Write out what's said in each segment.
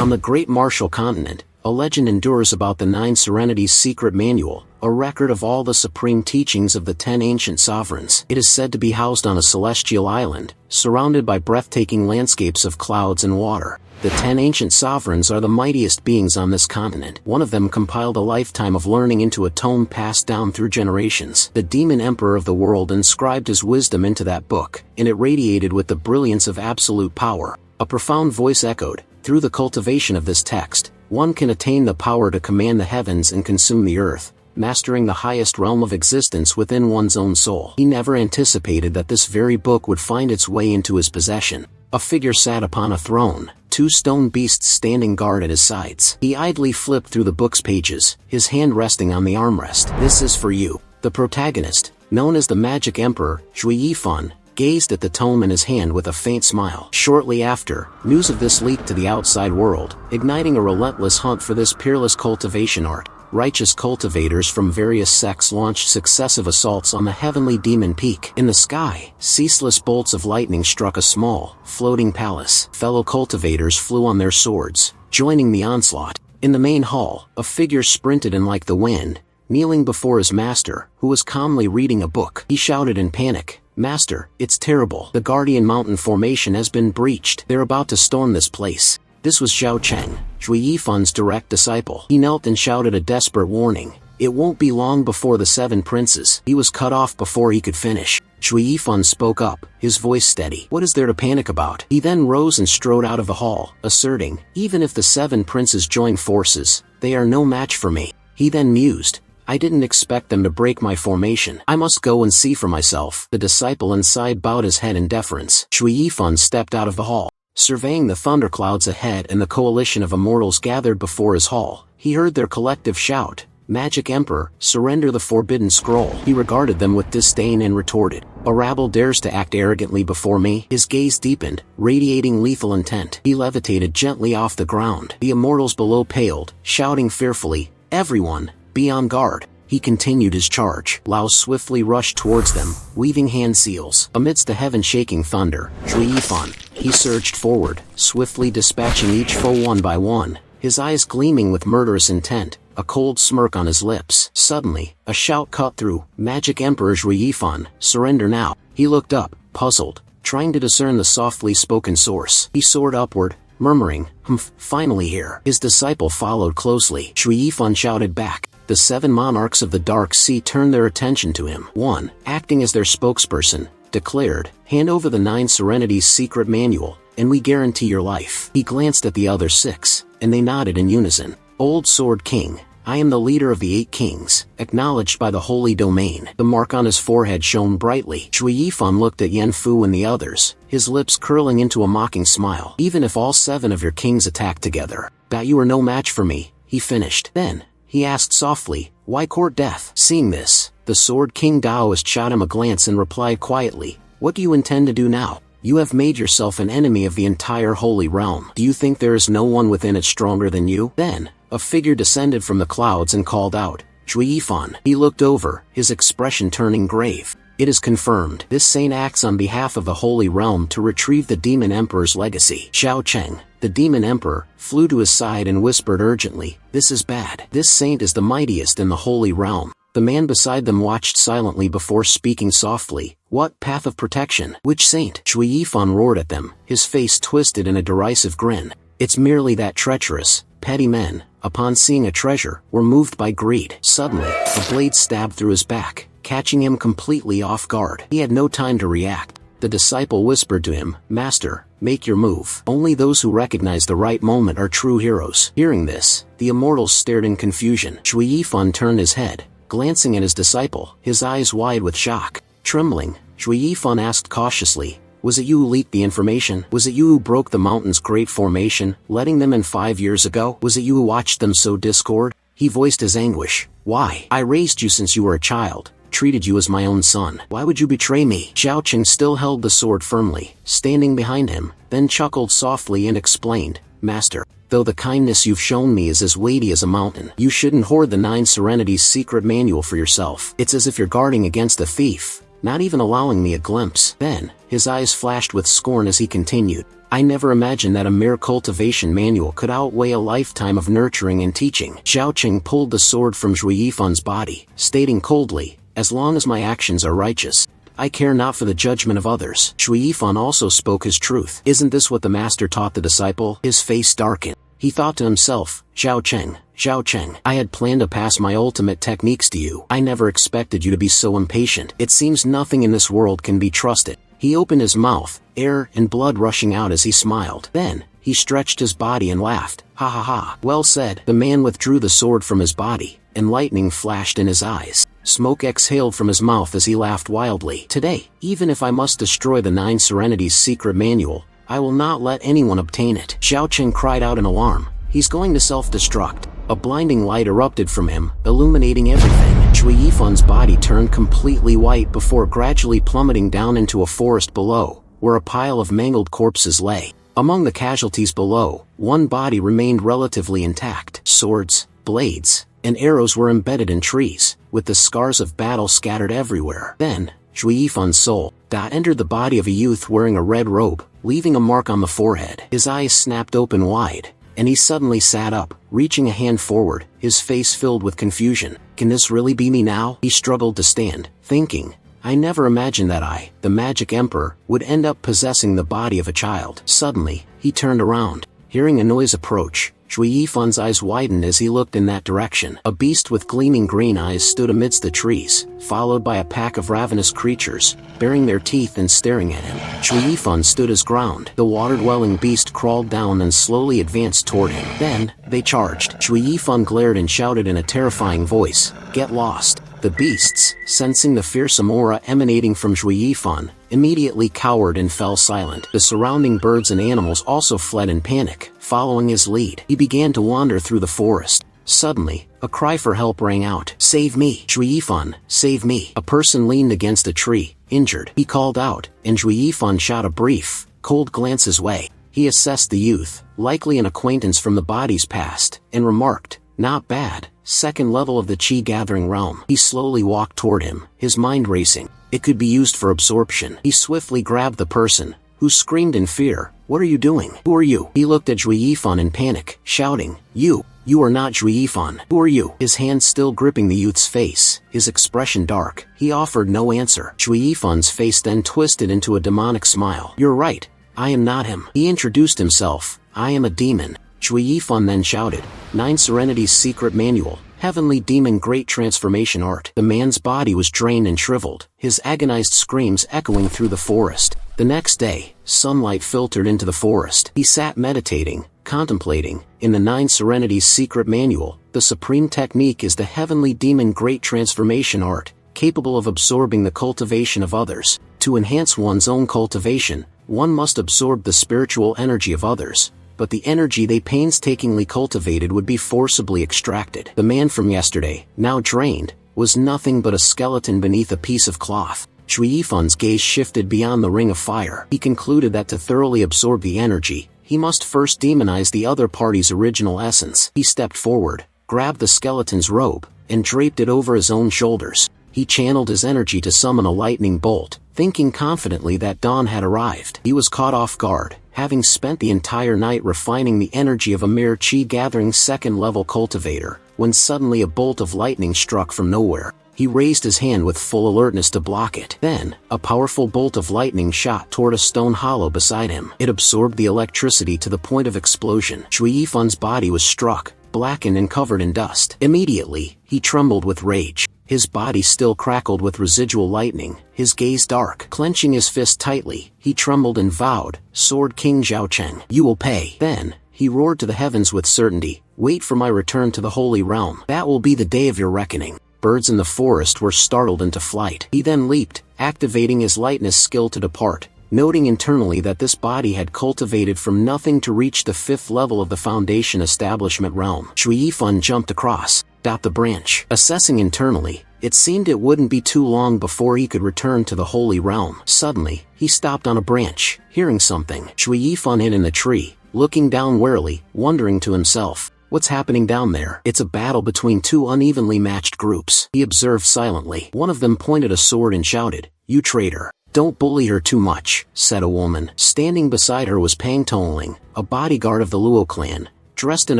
On the Great Martial Continent, a legend endures about the 9 Serenities secret manual, a record of all the supreme teachings of the 10 ancient sovereigns. It is said to be housed on a celestial island, surrounded by breathtaking landscapes of clouds and water. The 10 ancient sovereigns are the mightiest beings on this continent. One of them compiled a lifetime of learning into a tome passed down through generations. The demon emperor of the world inscribed his wisdom into that book, and it radiated with the brilliance of absolute power. A profound voice echoed, "Through the cultivation of this text, one can attain the power to command the heavens and consume the earth, mastering the highest realm of existence within one's own soul." He never anticipated that this very book would find its way into his possession. A figure sat upon a throne, 2 stone beasts standing guard at his sides. He idly flipped through the book's pages, his hand resting on the armrest. "This is for you." The protagonist, known as the Magic Emperor, Zhui Yifan, gazed at the tome in his hand with a faint smile. Shortly after, news of this leaked to the outside world, igniting a relentless hunt for this peerless cultivation art. Righteous cultivators from various sects launched successive assaults on the heavenly demon peak. In the sky, ceaseless bolts of lightning struck a small, floating palace. Fellow cultivators flew on their swords, joining the onslaught. In the main hall, a figure sprinted in like the wind, kneeling before his master, who was calmly reading a book. He shouted in panic, "Master, it's terrible. The Guardian Mountain formation has been breached. They're about to storm this place." This was Xiao Cheng, Zhui Yifan's direct disciple. He knelt and shouted a desperate warning. "It won't be long before the 7 princes." He was cut off before he could finish. Zhui Yifan spoke up, his voice steady. "What is there to panic about?" He then rose and strode out of the hall, asserting, "Even if the 7 princes join forces, they are no match for me." He then mused, "I didn't expect them to break my formation. I must go and see for myself." The disciple inside bowed his head in deference. Zhui Yifan stepped out of the hall. Surveying the thunderclouds ahead and the coalition of immortals gathered before his hall, he heard their collective shout, "Magic Emperor, surrender the forbidden scroll." He regarded them with disdain and retorted, "A rabble dares to act arrogantly before me." His gaze deepened, radiating lethal intent. He levitated gently off the ground. The immortals below paled, shouting fearfully, "Everyone, be on guard." He continued his charge. Lao swiftly rushed towards them, weaving hand seals. Amidst the heaven-shaking thunder, Zhui Yifan, he surged forward, swiftly dispatching each foe one by one, his eyes gleaming with murderous intent, a cold smirk on his lips. Suddenly, a shout cut through, "Magic Emperor Zhui Yifan, surrender now." He looked up, puzzled, trying to discern the softly spoken source. He soared upward, murmuring, "Humph, finally here." His disciple followed closely. Zhui Yifan shouted back. The 7 monarchs of the Dark Sea turned their attention to him. One, acting as their spokesperson, declared, "Hand over the 9 Serenities secret manual, and we guarantee your life." He glanced at the other 6, and they nodded in unison. "Old Sword King, I am the leader of the 8 kings, acknowledged by the holy domain." The mark on his forehead shone brightly. Zhui Yifan looked at Yan Fu and the others, his lips curling into a mocking smile. "Even if all 7 of your kings attack together, bet you are no match for me," he finished. Then, he asked softly, "Why court death?" Seeing this, the Sword King Daoist shot him a glance and replied quietly, "What do you intend to do now? You have made yourself an enemy of the entire holy realm. Do you think there is no one within it stronger than you?" Then, a figure descended from the clouds and called out, "Zhui Yifan." He looked over, his expression turning grave. "It is confirmed. This saint acts on behalf of the holy realm to retrieve the demon emperor's legacy." Xiao Cheng, the demon emperor, flew to his side and whispered urgently, "This is bad. This saint is the mightiest in the holy realm." The man beside them watched silently before speaking softly, "What path of protection? Which saint?" Zhui Yifan roared at them, his face twisted in a derisive grin. "It's merely that treacherous, petty men, upon seeing a treasure, were moved by greed." Suddenly, a blade stabbed through his back, catching him completely off guard. He had no time to react. The disciple whispered to him, "Master, make your move. Only those who recognize the right moment are true heroes." Hearing this, the immortals stared in confusion. Zhui Yifan turned his head, glancing at his disciple, his eyes wide with shock. Trembling, Zhui Yifan asked cautiously, "Was it you who leaked the information? Was it you who broke the mountain's great formation, letting them in 5 years ago? Was it you who watched them sow discord?" He voiced his anguish. "Why? I raised you since you were a child, treated you as my own son. Why would you betray me?" Xiao Cheng still held the sword firmly, standing behind him, then chuckled softly and explained, "Master, though the kindness you've shown me is as weighty as a mountain, you shouldn't hoard the 9 Serenities secret manual for yourself. It's as if you're guarding against a thief, not even allowing me a glimpse." Then, his eyes flashed with scorn as he continued, I never imagined that a mere cultivation manual could outweigh a lifetime of nurturing and teaching. Zhao Qing pulled the sword from Zhui Yifan's body, stating coldly, as long as my actions are righteous, I care not for the judgment of others. Zhui Yifan also spoke his truth. Isn't this what the master taught the disciple? His face darkened. He thought to himself, Zhao Cheng, I had planned to pass my ultimate techniques to you. I never expected you to be so impatient. It seems nothing in this world can be trusted. He opened his mouth, air and blood rushing out as he smiled. Then, he stretched his body and laughed. Ha ha ha. Well said. The man withdrew the sword from his body, and lightning flashed in his eyes. Smoke exhaled from his mouth as he laughed wildly. Today, even if I must destroy the 9 Serenities secret manual, I will not let anyone obtain it. Zhao Qing cried out in alarm. He's going to self-destruct. A blinding light erupted from him, illuminating everything. Zhui Yifan's body turned completely white before gradually plummeting down into a forest below, where a pile of mangled corpses lay. Among the casualties below, one body remained relatively intact. Swords, blades, and arrows were embedded in trees, with the scars of battle scattered everywhere. Then, Zhui Yifan's soul entered the body of a youth wearing a red robe, leaving a mark on the forehead. His eyes snapped open wide, and he suddenly sat up, reaching a hand forward, his face filled with confusion. Can this really be me now? He struggled to stand, thinking, I never imagined that I, the Magic Emperor, would end up possessing the body of a child. Suddenly, he turned around, hearing a noise approach. Zhui Yifan's eyes widened as he looked in that direction. A beast with gleaming green eyes stood amidst the trees, followed by a pack of ravenous creatures, baring their teeth and staring at him. Zhui Yifan stood his ground. The water-dwelling beast crawled down and slowly advanced toward him. Then, they charged. Zhui Yifan glared and shouted in a terrifying voice, Get lost! The beasts, sensing the fearsome aura emanating from Zhui Yifan, immediately cowered and fell silent. The surrounding birds and animals also fled in panic, following his lead. He began to wander through the forest. Suddenly, a cry for help rang out. Save me! Zhui Yifan, save me! A person leaned against a tree, injured. He called out, and Zhui Yifan shot a brief, cold glance his way. He assessed the youth, likely an acquaintance from the body's past, and remarked, Not bad. Second level of the Qi-gathering realm. He slowly walked toward him, his mind racing. It could be used for absorption. He swiftly grabbed the person, who screamed in fear. What are you doing? Who are you? He looked at Zhui Yifan in panic, shouting, You are not Zhui Yifan. Who are you? His hand still gripping the youth's face, his expression dark. He offered no answer. Zhui Yifan's face then twisted into a demonic smile. You're right. I am not him. He introduced himself. I am a demon. Zhui Yifan then shouted, 9 Serenities secret manual, heavenly demon great transformation art. The man's body was drained and shriveled, his agonized screams echoing through the forest. The next day, sunlight filtered into the forest. He sat meditating, contemplating. In the 9 Serenities secret manual, the supreme technique is the heavenly demon great transformation art, capable of absorbing the cultivation of others. To enhance one's own cultivation, one must absorb the spiritual energy of others, but the energy they painstakingly cultivated would be forcibly extracted. The man from yesterday, now drained, was nothing but a skeleton beneath a piece of cloth. Zhui Yifan's gaze shifted beyond the ring of fire. He concluded that to thoroughly absorb the energy, he must first demonize the other party's original essence. He stepped forward, grabbed the skeleton's robe, and draped it over his own shoulders. He channeled his energy to summon a lightning bolt, thinking confidently that dawn had arrived. He was caught off guard, having spent the entire night refining the energy of a mere Qi-gathering second-level cultivator, when suddenly a bolt of lightning struck from nowhere. He raised his hand with full alertness to block it. Then, a powerful bolt of lightning shot toward a stone hollow beside him. It absorbed the electricity to the point of explosion. Zhui Yifan's body was struck, blackened and covered in dust. Immediately, he trembled with rage. His body still crackled with residual lightning, his gaze dark. Clenching his fist tightly, he trembled and vowed, Sword King Zhao Cheng, you will pay. Then, he roared to the heavens with certainty, wait for my return to the Holy Realm. That will be the day of your reckoning. Birds in the forest were startled into flight. He then leaped, activating his lightness skill to depart, noting internally that this body had cultivated from nothing to reach the 5th level of the Foundation Establishment realm. Zhui Yifan jumped across the branch. Assessing internally, it seemed it wouldn't be too long before he could return to the Holy Realm. Suddenly, he stopped on a branch, hearing something. Zhui Yifan hid in the tree, looking down warily, wondering to himself, what's happening down there? It's a battle between 2 unevenly matched groups. He observed silently. One of them pointed a sword and shouted, You traitor! "Don't bully her too much," said a woman. Standing beside her was Pang Tongling, a bodyguard of the Luo clan, dressed in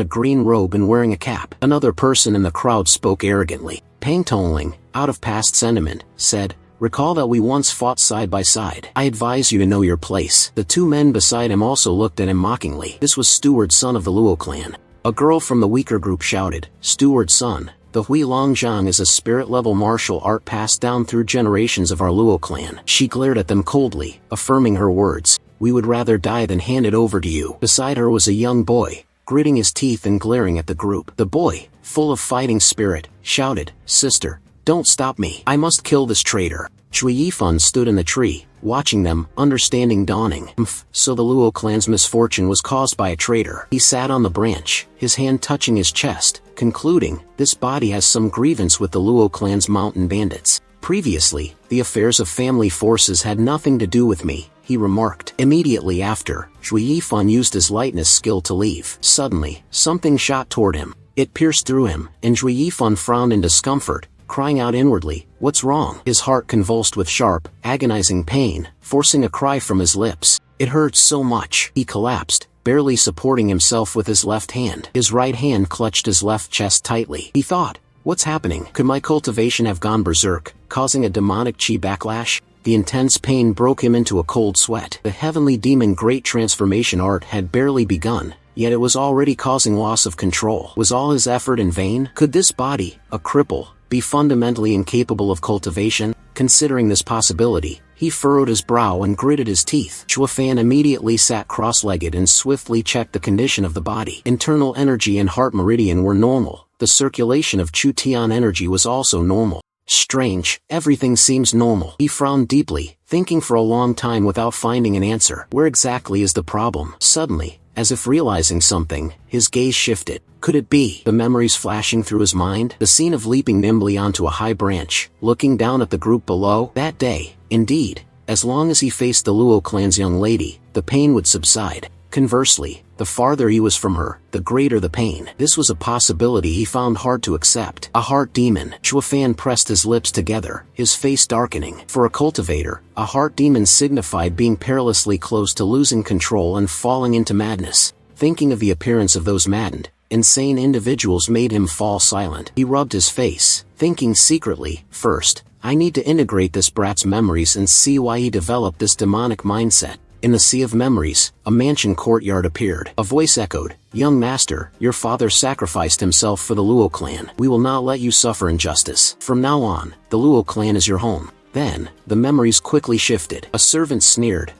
a green robe and wearing a cap. Another person in the crowd spoke arrogantly. Pang Tongling, out of past sentiment, said, "Recall that we once fought side by side. I advise you to know your place." The two men beside him also looked at him mockingly. This was Steward's son of the Luo clan. A girl from the weaker group shouted, "Steward's son, the Hui Longzhang is a spirit-level martial art passed down through generations of our Luo clan." She glared at them coldly, affirming her words. "We would rather die than hand it over to you." Beside her was a young boy, gritting his teeth and glaring at the group. The boy, full of fighting spirit, shouted, "Sister, don't stop me. I must kill this traitor." Chui Yifan stood in the tree, watching them, understanding dawning. So the Luo clan's misfortune was caused by a traitor. He sat on the branch, his hand touching his chest, concluding, "This body has some grievance with the Luo clan's mountain bandits. Previously, the affairs of family forces had nothing to do with me," he remarked. Immediately after, Chui Yifan used his lightness skill to leave. Suddenly, something shot toward him. It pierced through him, and Chui Yifan frowned in discomfort, crying out inwardly, "What's wrong?" His heart convulsed with sharp, agonizing pain, forcing a cry from his lips. It hurt so much. He collapsed, barely supporting himself with his left hand. His right hand clutched his left chest tightly. He thought, "What's happening? Could my cultivation have gone berserk, causing a demonic chi backlash?" The intense pain broke him into a cold sweat. The heavenly demon great transformation art had barely begun, yet it was already causing loss of control. Was all his effort in vain? Could this body, a cripple, be fundamentally incapable of cultivation? Considering this possibility, he furrowed his brow and gritted his teeth. Chuafan immediately sat cross-legged and swiftly checked the condition of the body. Internal energy and heart meridian were normal. The circulation of Chu Tian energy was also normal. Strange, everything seems normal. He frowned deeply, thinking for a long time without finding an answer. Where exactly is the problem? Suddenly, as if realizing something, his gaze shifted. Could it be the memories flashing through his mind? The scene of leaping nimbly onto a high branch, looking down at the group below? That day, indeed, as long as he faced the Luo clan's young lady, the pain would subside. Conversely, the farther he was from her, the greater the pain. This was a possibility he found hard to accept. A heart demon. Chuafan pressed his lips together, his face darkening. For a cultivator, a heart demon signified being perilously close to losing control and falling into madness. Thinking of the appearance of those maddened, insane individuals made him fall silent. He rubbed his face, thinking secretly, "First, I need to integrate this brat's memories and see why he developed this demonic mindset." In the sea of memories, a mansion courtyard appeared. A voice echoed, "Young master, your father sacrificed himself for the Luo clan. We will not let you suffer injustice. From now on, the Luo clan is your home." Then, the memories quickly shifted. A servant sneered,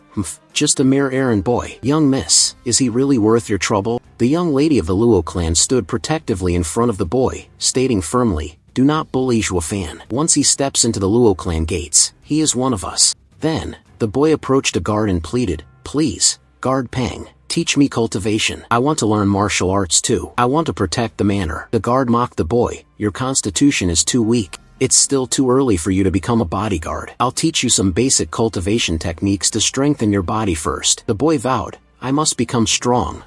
"Just a mere errand boy. Young miss, is he really worth your trouble?" The young lady of the Luo clan stood protectively in front of the boy, stating firmly, "Do not bully Zhuofan. Once he steps into the Luo clan gates, he is one of us." Then, the boy approached a guard and pleaded, "Please, Guard Pang, teach me cultivation. I want to learn martial arts too. I want to protect the manor." The guard mocked the boy, "Your constitution is too weak. It's still too early for you to become a bodyguard. I'll teach you some basic cultivation techniques to strengthen your body first." The boy vowed, "I must become strong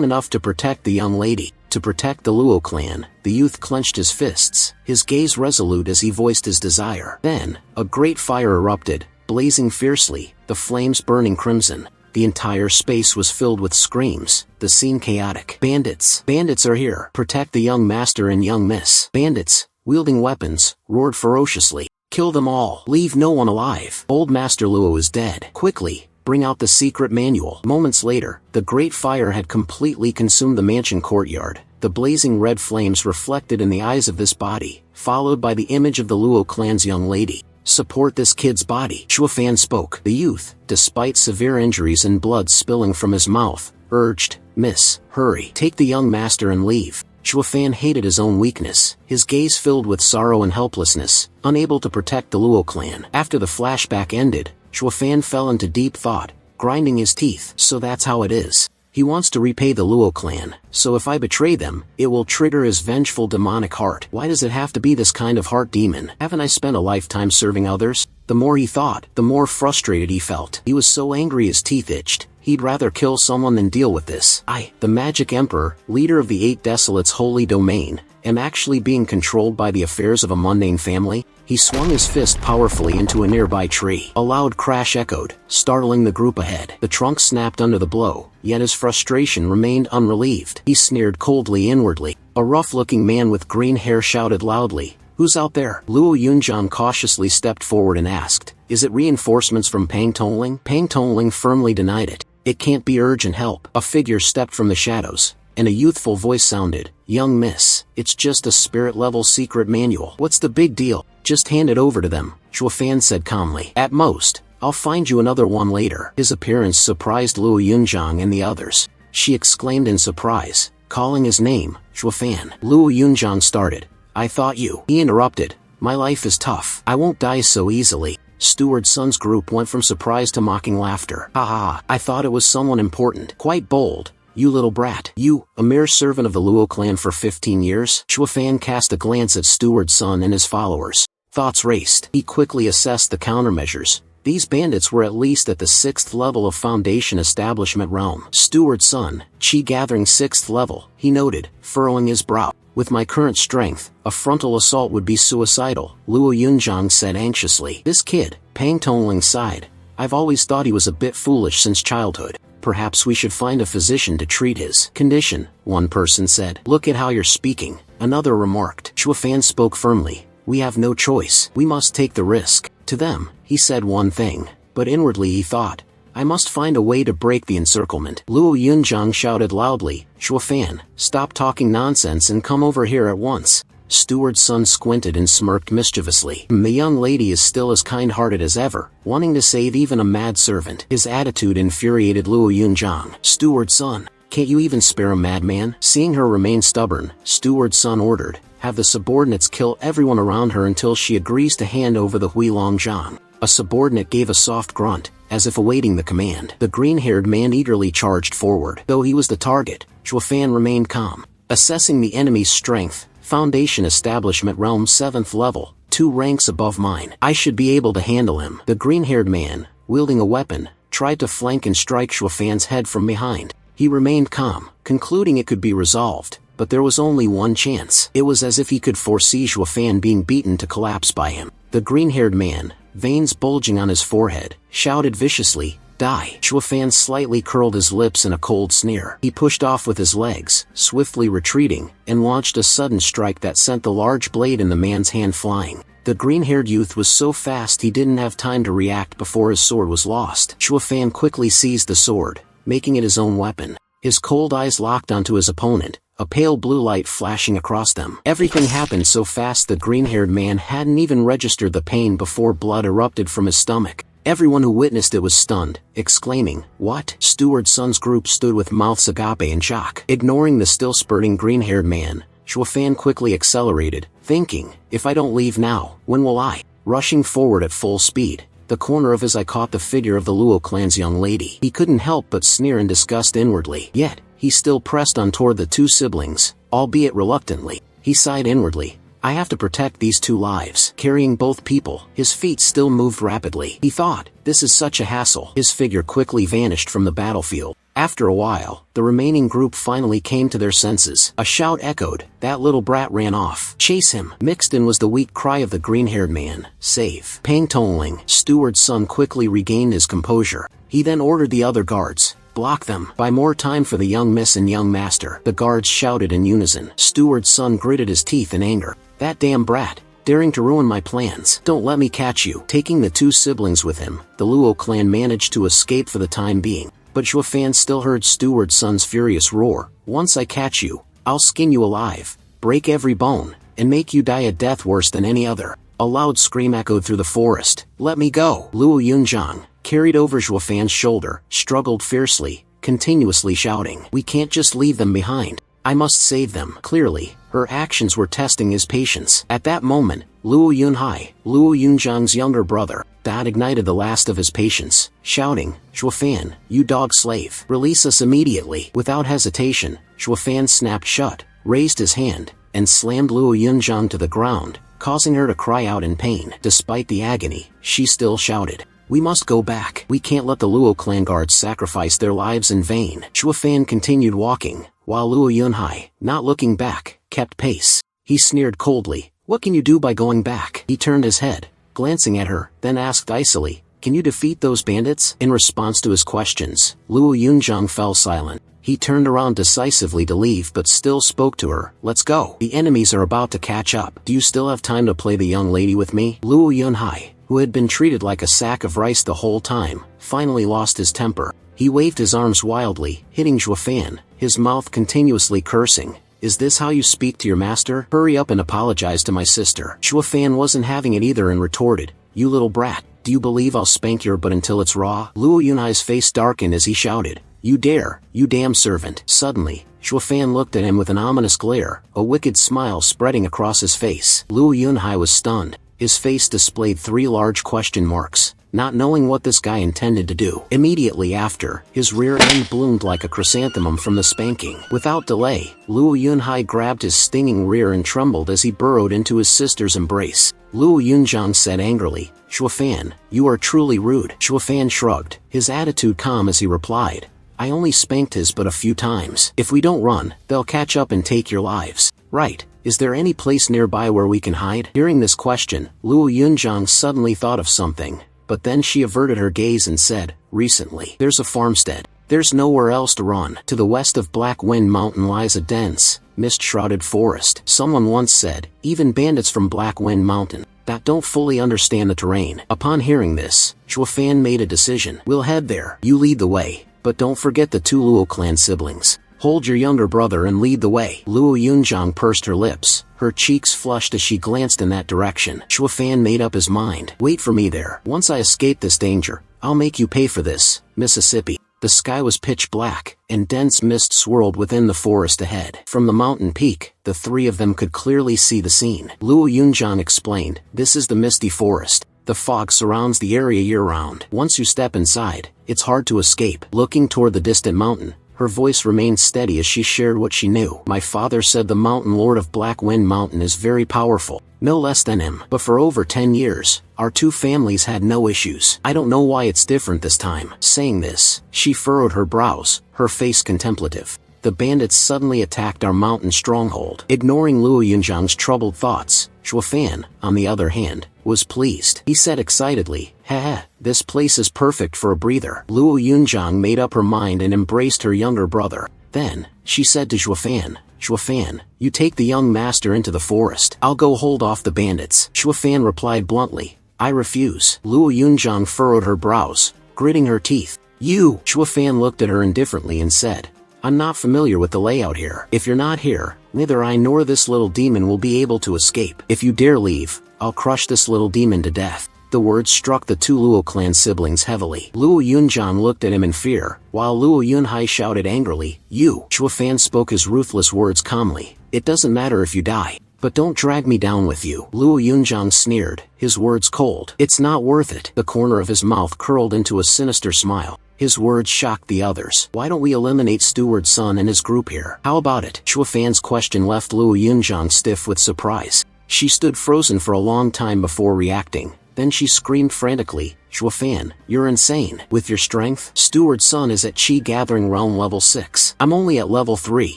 enough to protect the young lady." To protect the Luo clan, the youth clenched his fists, his gaze resolute as he voiced his desire. Then, a great fire erupted, blazing fiercely, the flames burning crimson. The entire space was filled with screams, the scene chaotic. "Bandits! Bandits are here! Protect the young master and young miss!" Bandits, wielding weapons, roared ferociously. "Kill them all! Leave no one alive! Old Master Luo is dead! Quickly, bring out the secret manual!" Moments later, the great fire had completely consumed the mansion courtyard. The blazing red flames reflected in the eyes of this body, followed by the image of the Luo clan's young lady. "Support this kid's body," Chuafan spoke. The youth, despite severe injuries and blood spilling from his mouth, urged, "Miss, hurry. Take the young master and leave." Chuafan hated his own weakness, his gaze filled with sorrow and helplessness, unable to protect the Luo clan. After the flashback ended, Chuafan fell into deep thought, grinding his teeth. So that's how it is. He wants to repay the Luo clan, so if I betray them, it will trigger his vengeful demonic heart. Why does it have to be this kind of heart demon? Haven't I spent a lifetime serving others? The more he thought, the more frustrated he felt. He was so angry his teeth itched. He'd rather kill someone than deal with this. The Magic Emperor, leader of the 8 Desolates' holy domain, am actually being controlled by the affairs of a mundane family? He swung his fist powerfully into a nearby tree. A loud crash echoed, startling the group ahead. The trunk snapped under the blow, yet his frustration remained unrelieved. He sneered coldly inwardly. A rough-looking man with green hair shouted loudly, "Who's out there?" Luo Yunjiang cautiously stepped forward and asked, "Is it reinforcements from Pang Tongling?" Pang Tongling firmly denied it. "It can't be urgent help." A figure stepped from the shadows, and a youthful voice sounded, "Young miss, it's just a spirit-level secret manual. What's the big deal? Just hand it over to them," Zhuo Fan said calmly. "At most, I'll find you another one later." His appearance surprised Luo Yunjiang and the others. She exclaimed in surprise, calling his name, Zhuo Fan. Luo Yunjiang started, "I thought you..." He interrupted, "My life is tough. I won't die so easily." Steward Sun's group went from surprise to mocking laughter. "Ha ha, I thought it was someone important. Quite bold. You little brat. You, a mere servant of the Luo clan for 15 years? Zhuo Fan cast a glance at Steward Sun and his followers. Thoughts raced. He quickly assessed the countermeasures. These bandits were at least at the 6th level of Foundation Establishment realm. Steward Sun, Qi gathering 6th level, he noted, furrowing his brow. "With my current strength, a frontal assault would be suicidal," Luo Yunjiang said anxiously. "This kid," Pang Tongling sighed. "I've always thought he was a bit foolish since childhood. Perhaps we should find a physician to treat his condition," one person said. "Look at how you're speaking," another remarked. Zhuo Fan spoke firmly. "We have no choice. We must take the risk." To them, he said one thing, but inwardly he thought, "I must find a way to break the encirclement." Luo Yunjiang shouted loudly, "Zhuo Fan, stop talking nonsense and come over here at once." Steward Sun squinted and smirked mischievously. The young lady is still as kind-hearted as ever, wanting to save even a mad servant. His attitude infuriated Luo Yunjiang. "Steward Sun, can't you even spare a madman?" Seeing her remain stubborn, Steward Sun ordered, "Have the subordinates kill everyone around her until she agrees to hand over the Huilong Zhang." A subordinate gave a soft grunt, as if awaiting the command. The green-haired man eagerly charged forward. Though he was the target, Zhuo Fan remained calm. Assessing the enemy's strength, Foundation Establishment Realm 7th level, 2 ranks above mine. I should be able to handle him. The green-haired man, wielding a weapon, tried to flank and strike Zhuo Fan's head from behind. He remained calm, concluding it could be resolved, but there was only one chance. It was as if he could foresee Zhuo Fan being beaten to collapse by him. The green-haired man, veins bulging on his forehead, shouted viciously, "Die!" Zhuo Fan slightly curled his lips in a cold sneer. He pushed off with his legs, swiftly retreating, and launched a sudden strike that sent the large blade in the man's hand flying. The green-haired youth was so fast he didn't have time to react before his sword was lost. Zhuo Fan quickly seized the sword, making it his own weapon. His cold eyes locked onto his opponent, a pale blue light flashing across them. Everything happened so fast the green-haired man hadn't even registered the pain before blood erupted from his stomach. Everyone who witnessed it was stunned, exclaiming, "What?" Steward Sun's group stood with mouths agape in shock. Ignoring the still spurting green-haired man, Zhuo Fan quickly accelerated, thinking, "If I don't leave now, when will I?" Rushing forward at full speed, the corner of his eye caught the figure of the Luo clan's young lady. He couldn't help but sneer in disgust inwardly. Yet, he still pressed on toward the 2 siblings, albeit reluctantly. He sighed inwardly, "I have to protect these 2 lives." Carrying both people, his feet still moved rapidly. He thought, "This is such a hassle." His figure quickly vanished from the battlefield. After a while, the remaining group finally came to their senses. A shout echoed, "That little brat ran off. Chase him!" Mixed in was the weak cry of the green-haired man, "Save!" Pang Tongling, Steward Sun quickly regained his composure. He then ordered the other guards, "Block them. Buy more time for the young miss and young master." The guards shouted in unison. Steward Sun gritted his teeth in anger. "That damn brat, daring to ruin my plans. Don't let me catch you." Taking the 2 siblings with him, the Luo clan managed to escape for the time being. But Zhuo Fan still heard Steward Sun's furious roar, "Once I catch you, I'll skin you alive, break every bone, and make you die a death worse than any other." A loud scream echoed through the forest. "Let me go!" Luo Yunjiang, carried over Zhuo Fan's shoulder, struggled fiercely, continuously shouting, "We can't just leave them behind. I must save them." Clearly, her actions were testing his patience. At that moment, Luo Yunhai, Luo Yunjiang's younger brother, ignited the last of his patience, shouting, "Zhuo Fan, you dog slave, release us immediately." Without hesitation, Zhuo Fan snapped shut, raised his hand, and slammed Luo Yunjiang to the ground, causing her to cry out in pain. Despite the agony, she still shouted, "We must go back. We can't let the Luo clan guards sacrifice their lives in vain." Zhuo Fan continued walking, while Luo Yunhai, not looking back, kept pace. He sneered coldly. What can you do by going back? He turned his head, glancing at her, then asked icily, can you defeat those bandits? In response to his questions, Luo Yunzhang fell silent. He turned around decisively to leave but still spoke to her. Let's go. The enemies are about to catch up. Do you still have time to play the young lady with me? Luo Yunhai, who had been treated like a sack of rice the whole time, finally lost his temper. He waved his arms wildly, hitting Zhuofan, his mouth continuously cursing. Is this how you speak to your master? Hurry up and apologize to my sister. Zhuofan wasn't having it either and retorted, you little brat, do you believe I'll spank your butt until it's raw? Luo Yunhai's face darkened as he shouted, you dare, you damn servant. Suddenly, Zhuofan looked at him with an ominous glare, a wicked smile spreading across his face. Luo Yunhai was stunned. His face displayed 3 large question marks, not knowing what this guy intended to do. Immediately after, his rear end bloomed like a chrysanthemum from the spanking. Without delay, Luo Yunhai grabbed his stinging rear and trembled as he burrowed into his sister's embrace. Luo Yunzhang said angrily, Zhuofan, you are truly rude. Zhuofan shrugged, his attitude calm as he replied, I only spanked his butt a few times. If we don't run, they'll catch up and take your lives. Right. Is there any place nearby where we can hide? Hearing this question, Luo Yunzhang suddenly thought of something, but then she averted her gaze and said, recently, there's a farmstead. There's nowhere else to run. To the west of Black Wind Mountain lies a dense, mist-shrouded forest. Someone once said, even bandits from Black Wind Mountain that don't fully understand the terrain. Upon hearing this, Zhuofan made a decision. We'll head there. You lead the way, but don't forget the 2 Luo clan siblings. Hold your younger brother and lead the way. Luo Yunzhang pursed her lips, her cheeks flushed as she glanced in that direction. Zhuofan made up his mind. Wait for me there. Once I escape this danger, I'll make you pay for this, Mississippi. The sky was pitch black, and dense mist swirled within the forest ahead. From the mountain peak, the 3 of them could clearly see the scene. Luo Yunzhang explained, this is the misty forest. The fog surrounds the area year-round. Once you step inside, it's hard to escape. Looking toward the distant mountain, her voice remained steady as she shared what she knew. My father said the Mountain Lord of Black Wind Mountain is very powerful, no less than him. But for over 10 years, our 2 families had no issues. I don't know why it's different this time. Saying this, she furrowed her brows, her face contemplative. The bandits suddenly attacked our mountain stronghold. Ignoring Luo Yunzhang's troubled thoughts, Zhuofan, on the other hand, was pleased. He said excitedly, Haha, this place is perfect for a breather. Luo Yunzhang made up her mind and embraced her younger brother. Then, she said to Zhuofan, Zhuofan, you take the young master into the forest. I'll go hold off the bandits. Zhuofan replied bluntly, I refuse. Luo Yunzhang furrowed her brows, gritting her teeth. You! Zhuofan looked at her indifferently and said, I'm not familiar with the layout here. If you're not here, neither I nor this little demon will be able to escape. If you dare leave, I'll crush this little demon to death. The words struck the 2 Luo clan siblings heavily. Luo Yunzhang looked at him in fear, while Luo Yunhai shouted angrily, You! Zhuofan spoke his ruthless words calmly. It doesn't matter if you die, but don't drag me down with you. Luo Yunzhang sneered, his words cold. It's not worth it. The corner of his mouth curled into a sinister smile. His words shocked the others. Why don't we eliminate Steward's son and his group here? How about it? Zhuofan's question left Luo Yunzhang stiff with surprise. She stood frozen for a long time before reacting. Then she screamed frantically, Zhuofan, you're insane. With your strength, Steward's son is at Qi Gathering Realm level 6. I'm only at level 3,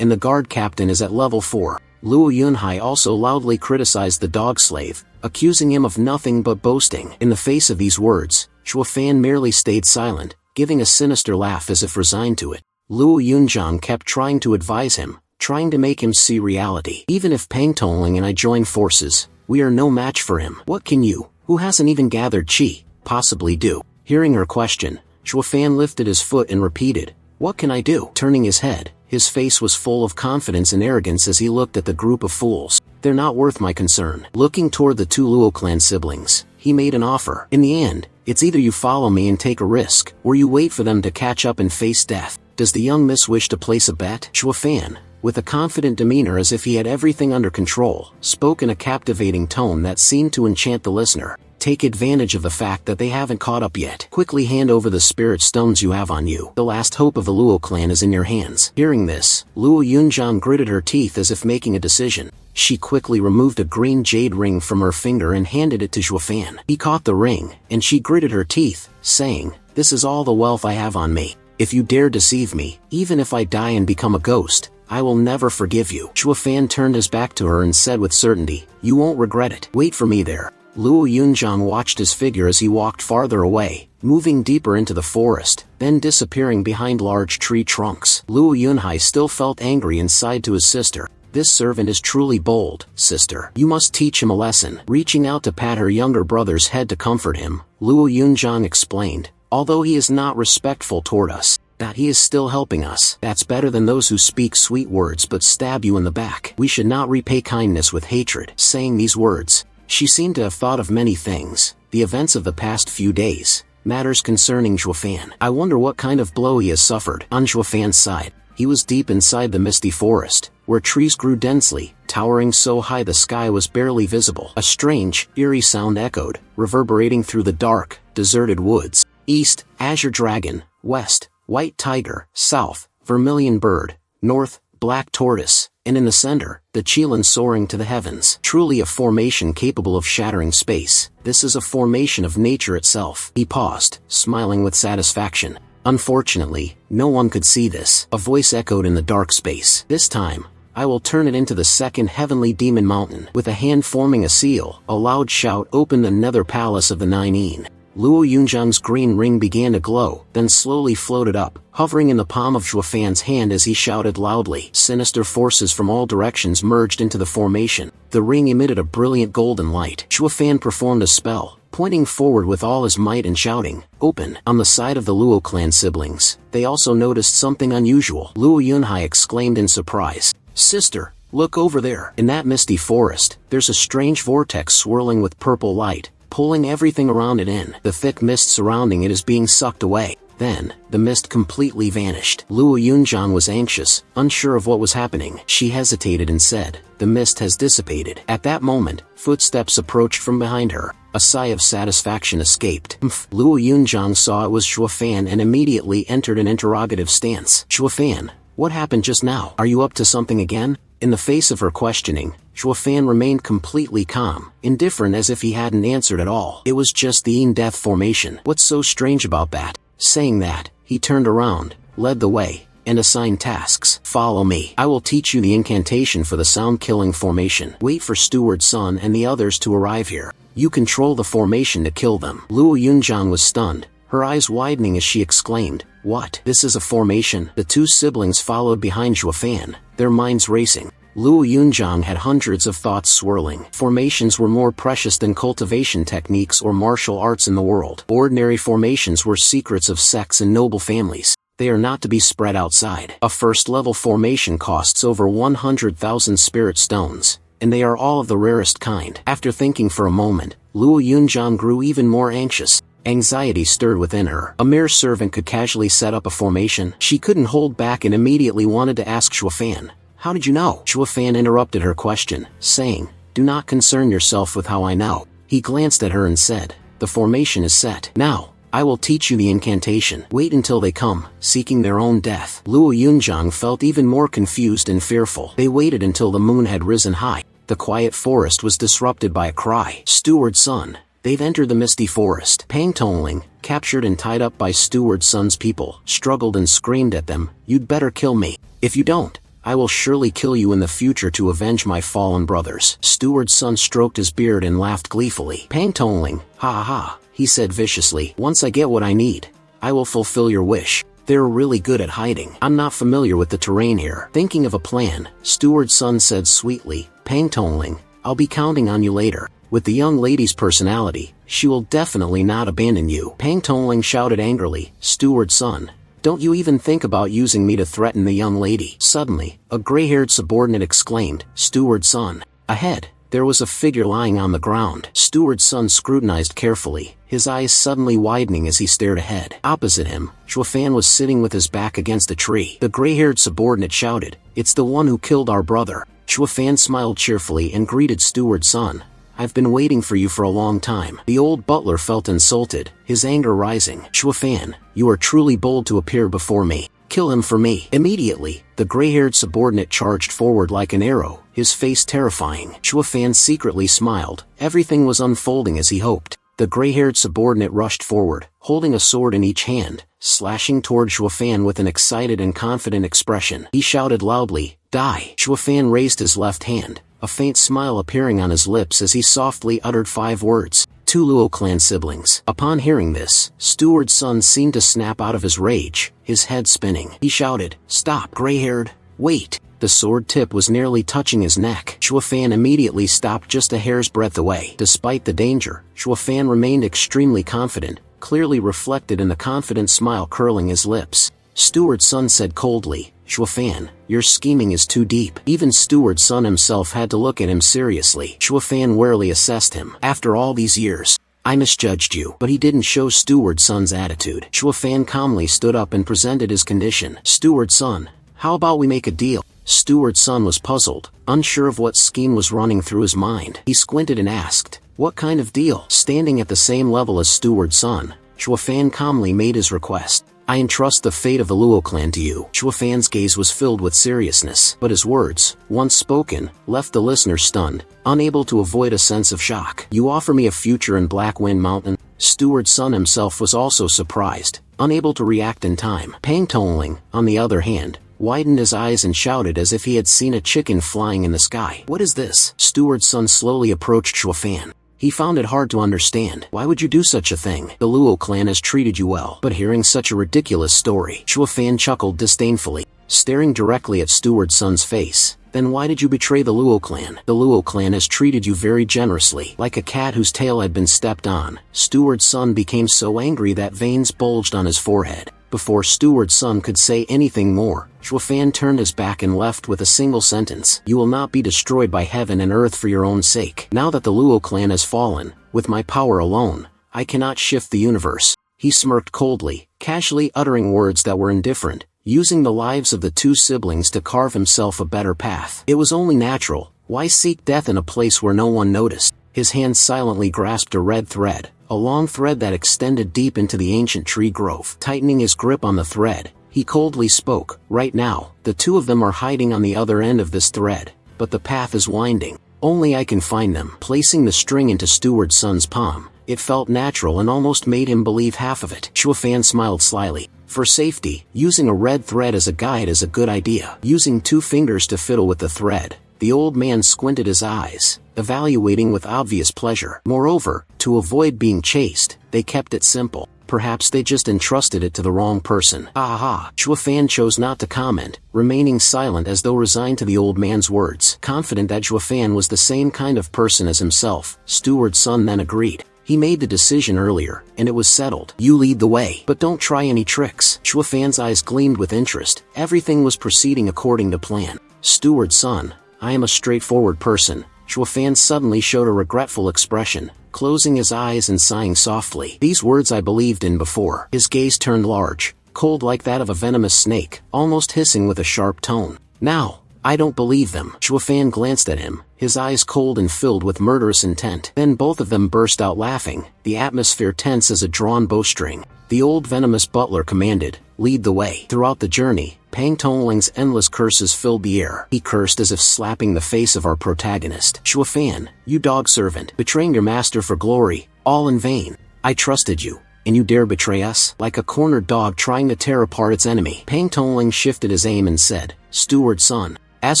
and the guard captain is at level 4. Luo Yunhai also loudly criticized the dog slave, accusing him of nothing but boasting. In the face of these words, Zhuofan merely stayed silent, giving a sinister laugh as if resigned to it. Luo Yunzhang kept trying to advise him, trying to make him see reality. Even if Pang Tongling and I join forces, we are no match for him. What can you, who hasn't even gathered qi, possibly do? Hearing her question, Zhuofan lifted his foot and repeated, What can I do? Turning his head, his face was full of confidence and arrogance as he looked at the group of fools. They're not worth my concern. Looking toward the 2 Luo clan siblings, he made an offer. In the end, it's either you follow me and take a risk, or you wait for them to catch up and face death. Does the young miss wish to place a bet? Zhuofan, with a confident demeanor as if he had everything under control, spoke in a captivating tone that seemed to enchant the listener. Take advantage of the fact that they haven't caught up yet. Quickly hand over the spirit stones you have on you. The last hope of the Luo clan is in your hands. Hearing this, Luo Yunzhang gritted her teeth as if making a decision. She quickly removed a green jade ring from her finger and handed it to Zhuofan. He caught the ring, and she gritted her teeth, saying, This is all the wealth I have on me. If you dare deceive me, even if I die and become a ghost, I will never forgive you. Chua Fan turned his back to her and said with certainty, you won't regret it. Wait for me there. Luo Yunzhang watched his figure as he walked farther away, moving deeper into the forest, then disappearing behind large tree trunks. Luo Yunhai still felt angry and sighed to his sister. This servant is truly bold, sister. You must teach him a lesson. Reaching out to pat her younger brother's head to comfort him, Luo Yunzhang explained, although he is not respectful toward us, that he is still helping us. That's better than those who speak sweet words but stab you in the back. We should not repay kindness with hatred. Saying these words, she seemed to have thought of many things, the events of the past few days, matters concerning Chua Fan. I wonder what kind of blow he has suffered. On Chua Fan's side, he was deep inside the misty forest, where trees grew densely, towering so high the sky was barely visible. A strange, eerie sound echoed, reverberating through the dark, deserted woods. East, azure dragon. West, white tiger. South, vermilion bird. North, black tortoise. And in the center, the Qilin soaring to the heavens. Truly a formation capable of shattering space. This is a formation of nature itself. He paused, smiling with satisfaction. Unfortunately, no one could see this. A voice echoed in the dark space. This time, I will turn it into the second heavenly demon mountain. With a hand forming a seal, a loud shout opened the nether palace of the Nine Yin. Luo Yunzhang's green ring began to glow, then slowly floated up, hovering in the palm of Chua Fan's hand as he shouted loudly. Sinister forces from all directions merged into the formation. The ring emitted a brilliant golden light. Chua Fan performed a spell, pointing forward with all his might and shouting, "Open!" On the side of the Luo clan siblings, they also noticed something unusual. Luo Yunhai exclaimed in surprise, "Sister, look over there." In that misty forest, there's a strange vortex swirling with purple light, pulling everything around it in. The thick mist surrounding it is being sucked away. Then, the mist completely vanished. Luo Yunzhang was anxious, unsure of what was happening. She hesitated and said, "The mist has dissipated." At that moment, footsteps approached from behind her. A sigh of satisfaction escaped. Luo Yunzhang saw it was Chua Fan and immediately entered an interrogative stance. "Chua Fan, what happened just now? Are you up to something again?" In the face of her questioning, Chua Fan remained completely calm, indifferent as if he hadn't answered at all. It was just the Yin Death formation. What's so strange about that? Saying that, he turned around, led the way, and assigned tasks. "Follow me. I will teach you the incantation for the sound-killing formation. Wait for Steward Sun and the others to arrive here. You control the formation to kill them." Luo Yunzhang was stunned, her eyes widening as she exclaimed, "What? This is a formation?" The two siblings followed behind Chua Fan, their minds racing. Luo Yunzhang had hundreds of thoughts swirling. Formations were more precious than cultivation techniques or martial arts in the world. Ordinary formations were secrets of sects and noble families. They are not to be spread outside. A first-level formation costs over 100,000 spirit stones, and they are all of the rarest kind. After thinking for a moment, Luo Yunzhang grew even more anxious. Anxiety stirred within her. A mere servant could casually set up a formation. She couldn't hold back and immediately wanted to ask Chua Fan, "How did you know?" Chua Fan interrupted her question, saying, "Do not concern yourself with how I know." He glanced at her and said, "The formation is set. Now, I will teach you the incantation. Wait until they come, seeking their own death." Luo Yunzhang felt even more confused and fearful. They waited until the moon had risen high. The quiet forest was disrupted by a cry. "Steward Sun, they've entered the misty forest." Pang Tongling, captured and tied up by Steward Sun's people, struggled and screamed at them, "You'd better kill me. If you don't, I will surely kill you in the future to avenge my fallen brothers." Steward Sun stroked his beard and laughed gleefully. "Pang Tongling, ha ha ha," he said viciously. "Once I get what I need, I will fulfill your wish. They're really good at hiding. I'm not familiar with the terrain here." Thinking of a plan, Steward Sun said sweetly, "Pang Tongling, I'll be counting on you later. With the young lady's personality, she will definitely not abandon you." Pang Tongling shouted angrily, "Steward Sun, don't you even think about using me to threaten the young lady." Suddenly, a gray-haired subordinate exclaimed, "Steward Sun." Ahead, there was a figure lying on the ground. Steward Sun scrutinized carefully, his eyes suddenly widening as he stared ahead. Opposite him, Chua Fan was sitting with his back against a tree. The gray-haired subordinate shouted, "It's the one who killed our brother." Chua Fan smiled cheerfully and greeted Steward Sun. "I've been waiting for you for a long time." The old butler felt insulted, his anger rising. "Chua Fan, you are truly bold to appear before me. Kill him for me." Immediately, the gray-haired subordinate charged forward like an arrow, his face terrifying. Chua Fan secretly smiled. Everything was unfolding as he hoped. The gray-haired subordinate rushed forward, holding a sword in each hand, slashing toward Chua Fan with an excited and confident expression. He shouted loudly, Die. Fan raised his left hand, a faint smile appearing on his lips as he softly uttered 5 words. 2 Luo clan siblings. Upon hearing this, Steward's son seemed to snap out of his rage, his head spinning. He shouted, "Stop, gray-haired, wait." The sword tip was nearly touching his neck. Fan immediately stopped just a hair's breadth away. Despite the danger, Fan remained extremely confident, clearly reflected in the confident smile curling his lips. Steward's son said coldly, "Fan, your scheming is too deep." Even Steward's son himself had to look at him seriously. Fan warily assessed him. "After all these years, I misjudged you." But he didn't show Steward's son's attitude. Fan calmly stood up and presented his condition. "Steward's son, how about we make a deal?" Steward's son was puzzled, unsure of what scheme was running through his mind. He squinted and asked, "What kind of deal?" Standing at the same level as Steward's son, Fan calmly made his request. "I entrust the fate of the Luo clan to you." Fan's gaze was filled with seriousness, but his words, once spoken, left the listener stunned, unable to avoid a sense of shock. "You offer me a future in Black Wind Mountain?" Steward's son himself was also surprised, unable to react in time. Pang Tongling, on the other hand, widened his eyes and shouted as if he had seen a chicken flying in the sky. "What is this?" Steward's son slowly approached Fan. He found it hard to understand. "Why would you do such a thing? The Luo clan has treated you well." But hearing such a ridiculous story, Fan chuckled disdainfully, staring directly at Steward's son's face. "Then why did you betray the Luo clan?" "The Luo clan has treated you very generously." Like a cat whose tail had been stepped on, Steward's son became so angry that veins bulged on his forehead. Before Steward's son could say anything more, Fan turned his back and left with a single sentence. "You will not be destroyed by heaven and earth for your own sake. Now that the Luo clan has fallen, with my power alone, I cannot shift the universe." He smirked coldly, casually uttering words that were indifferent, using the lives of the 2 siblings to carve himself a better path. It was only natural. Why seek death in a place where no one noticed? His hand silently grasped a red thread, a long thread that extended deep into the ancient tree grove. Tightening his grip on the thread, he coldly spoke, "Right now, the 2 of them are hiding on the other end of this thread, but the path is winding. Only I can find them." Placing the string into Steward's son's palm, it felt natural and almost made him believe half of it. Fan smiled slyly. "For safety, using a red thread as a guide is a good idea." Using 2 fingers to fiddle with the thread, the old man squinted his eyes, evaluating with obvious pleasure. Moreover, to avoid being chased, they kept it simple. Perhaps they just entrusted it to the wrong person. "Ah ha." Fan chose not to comment, remaining silent as though resigned to the old man's words. Confident that Fan was the same kind of person as himself, Steward's son then agreed. He made the decision earlier, and it was settled. "You lead the way, but don't try any tricks." Fan's eyes gleamed with interest. Everything was proceeding according to plan. "Steward's son, I am a straightforward person." Fan suddenly showed a regretful expression, closing his eyes and sighing softly. "These words I believed in before." His gaze turned large, cold like that of a venomous snake, almost hissing with a sharp tone. "Now, I don't believe them." Fan glanced at him, his eyes cold and filled with murderous intent. Then both of them burst out laughing, the atmosphere tense as a drawn bowstring. The old venomous butler commanded, "Lead the way." Throughout the journey, Pang Tongling's endless curses filled the air. He cursed as if slapping the face of our protagonist. "Fan, you dog servant, betraying your master for glory, all in vain. I trusted you, and you dare betray us?" Like a cornered dog trying to tear apart its enemy, Pang Tongling shifted his aim and said, "Steward's son, as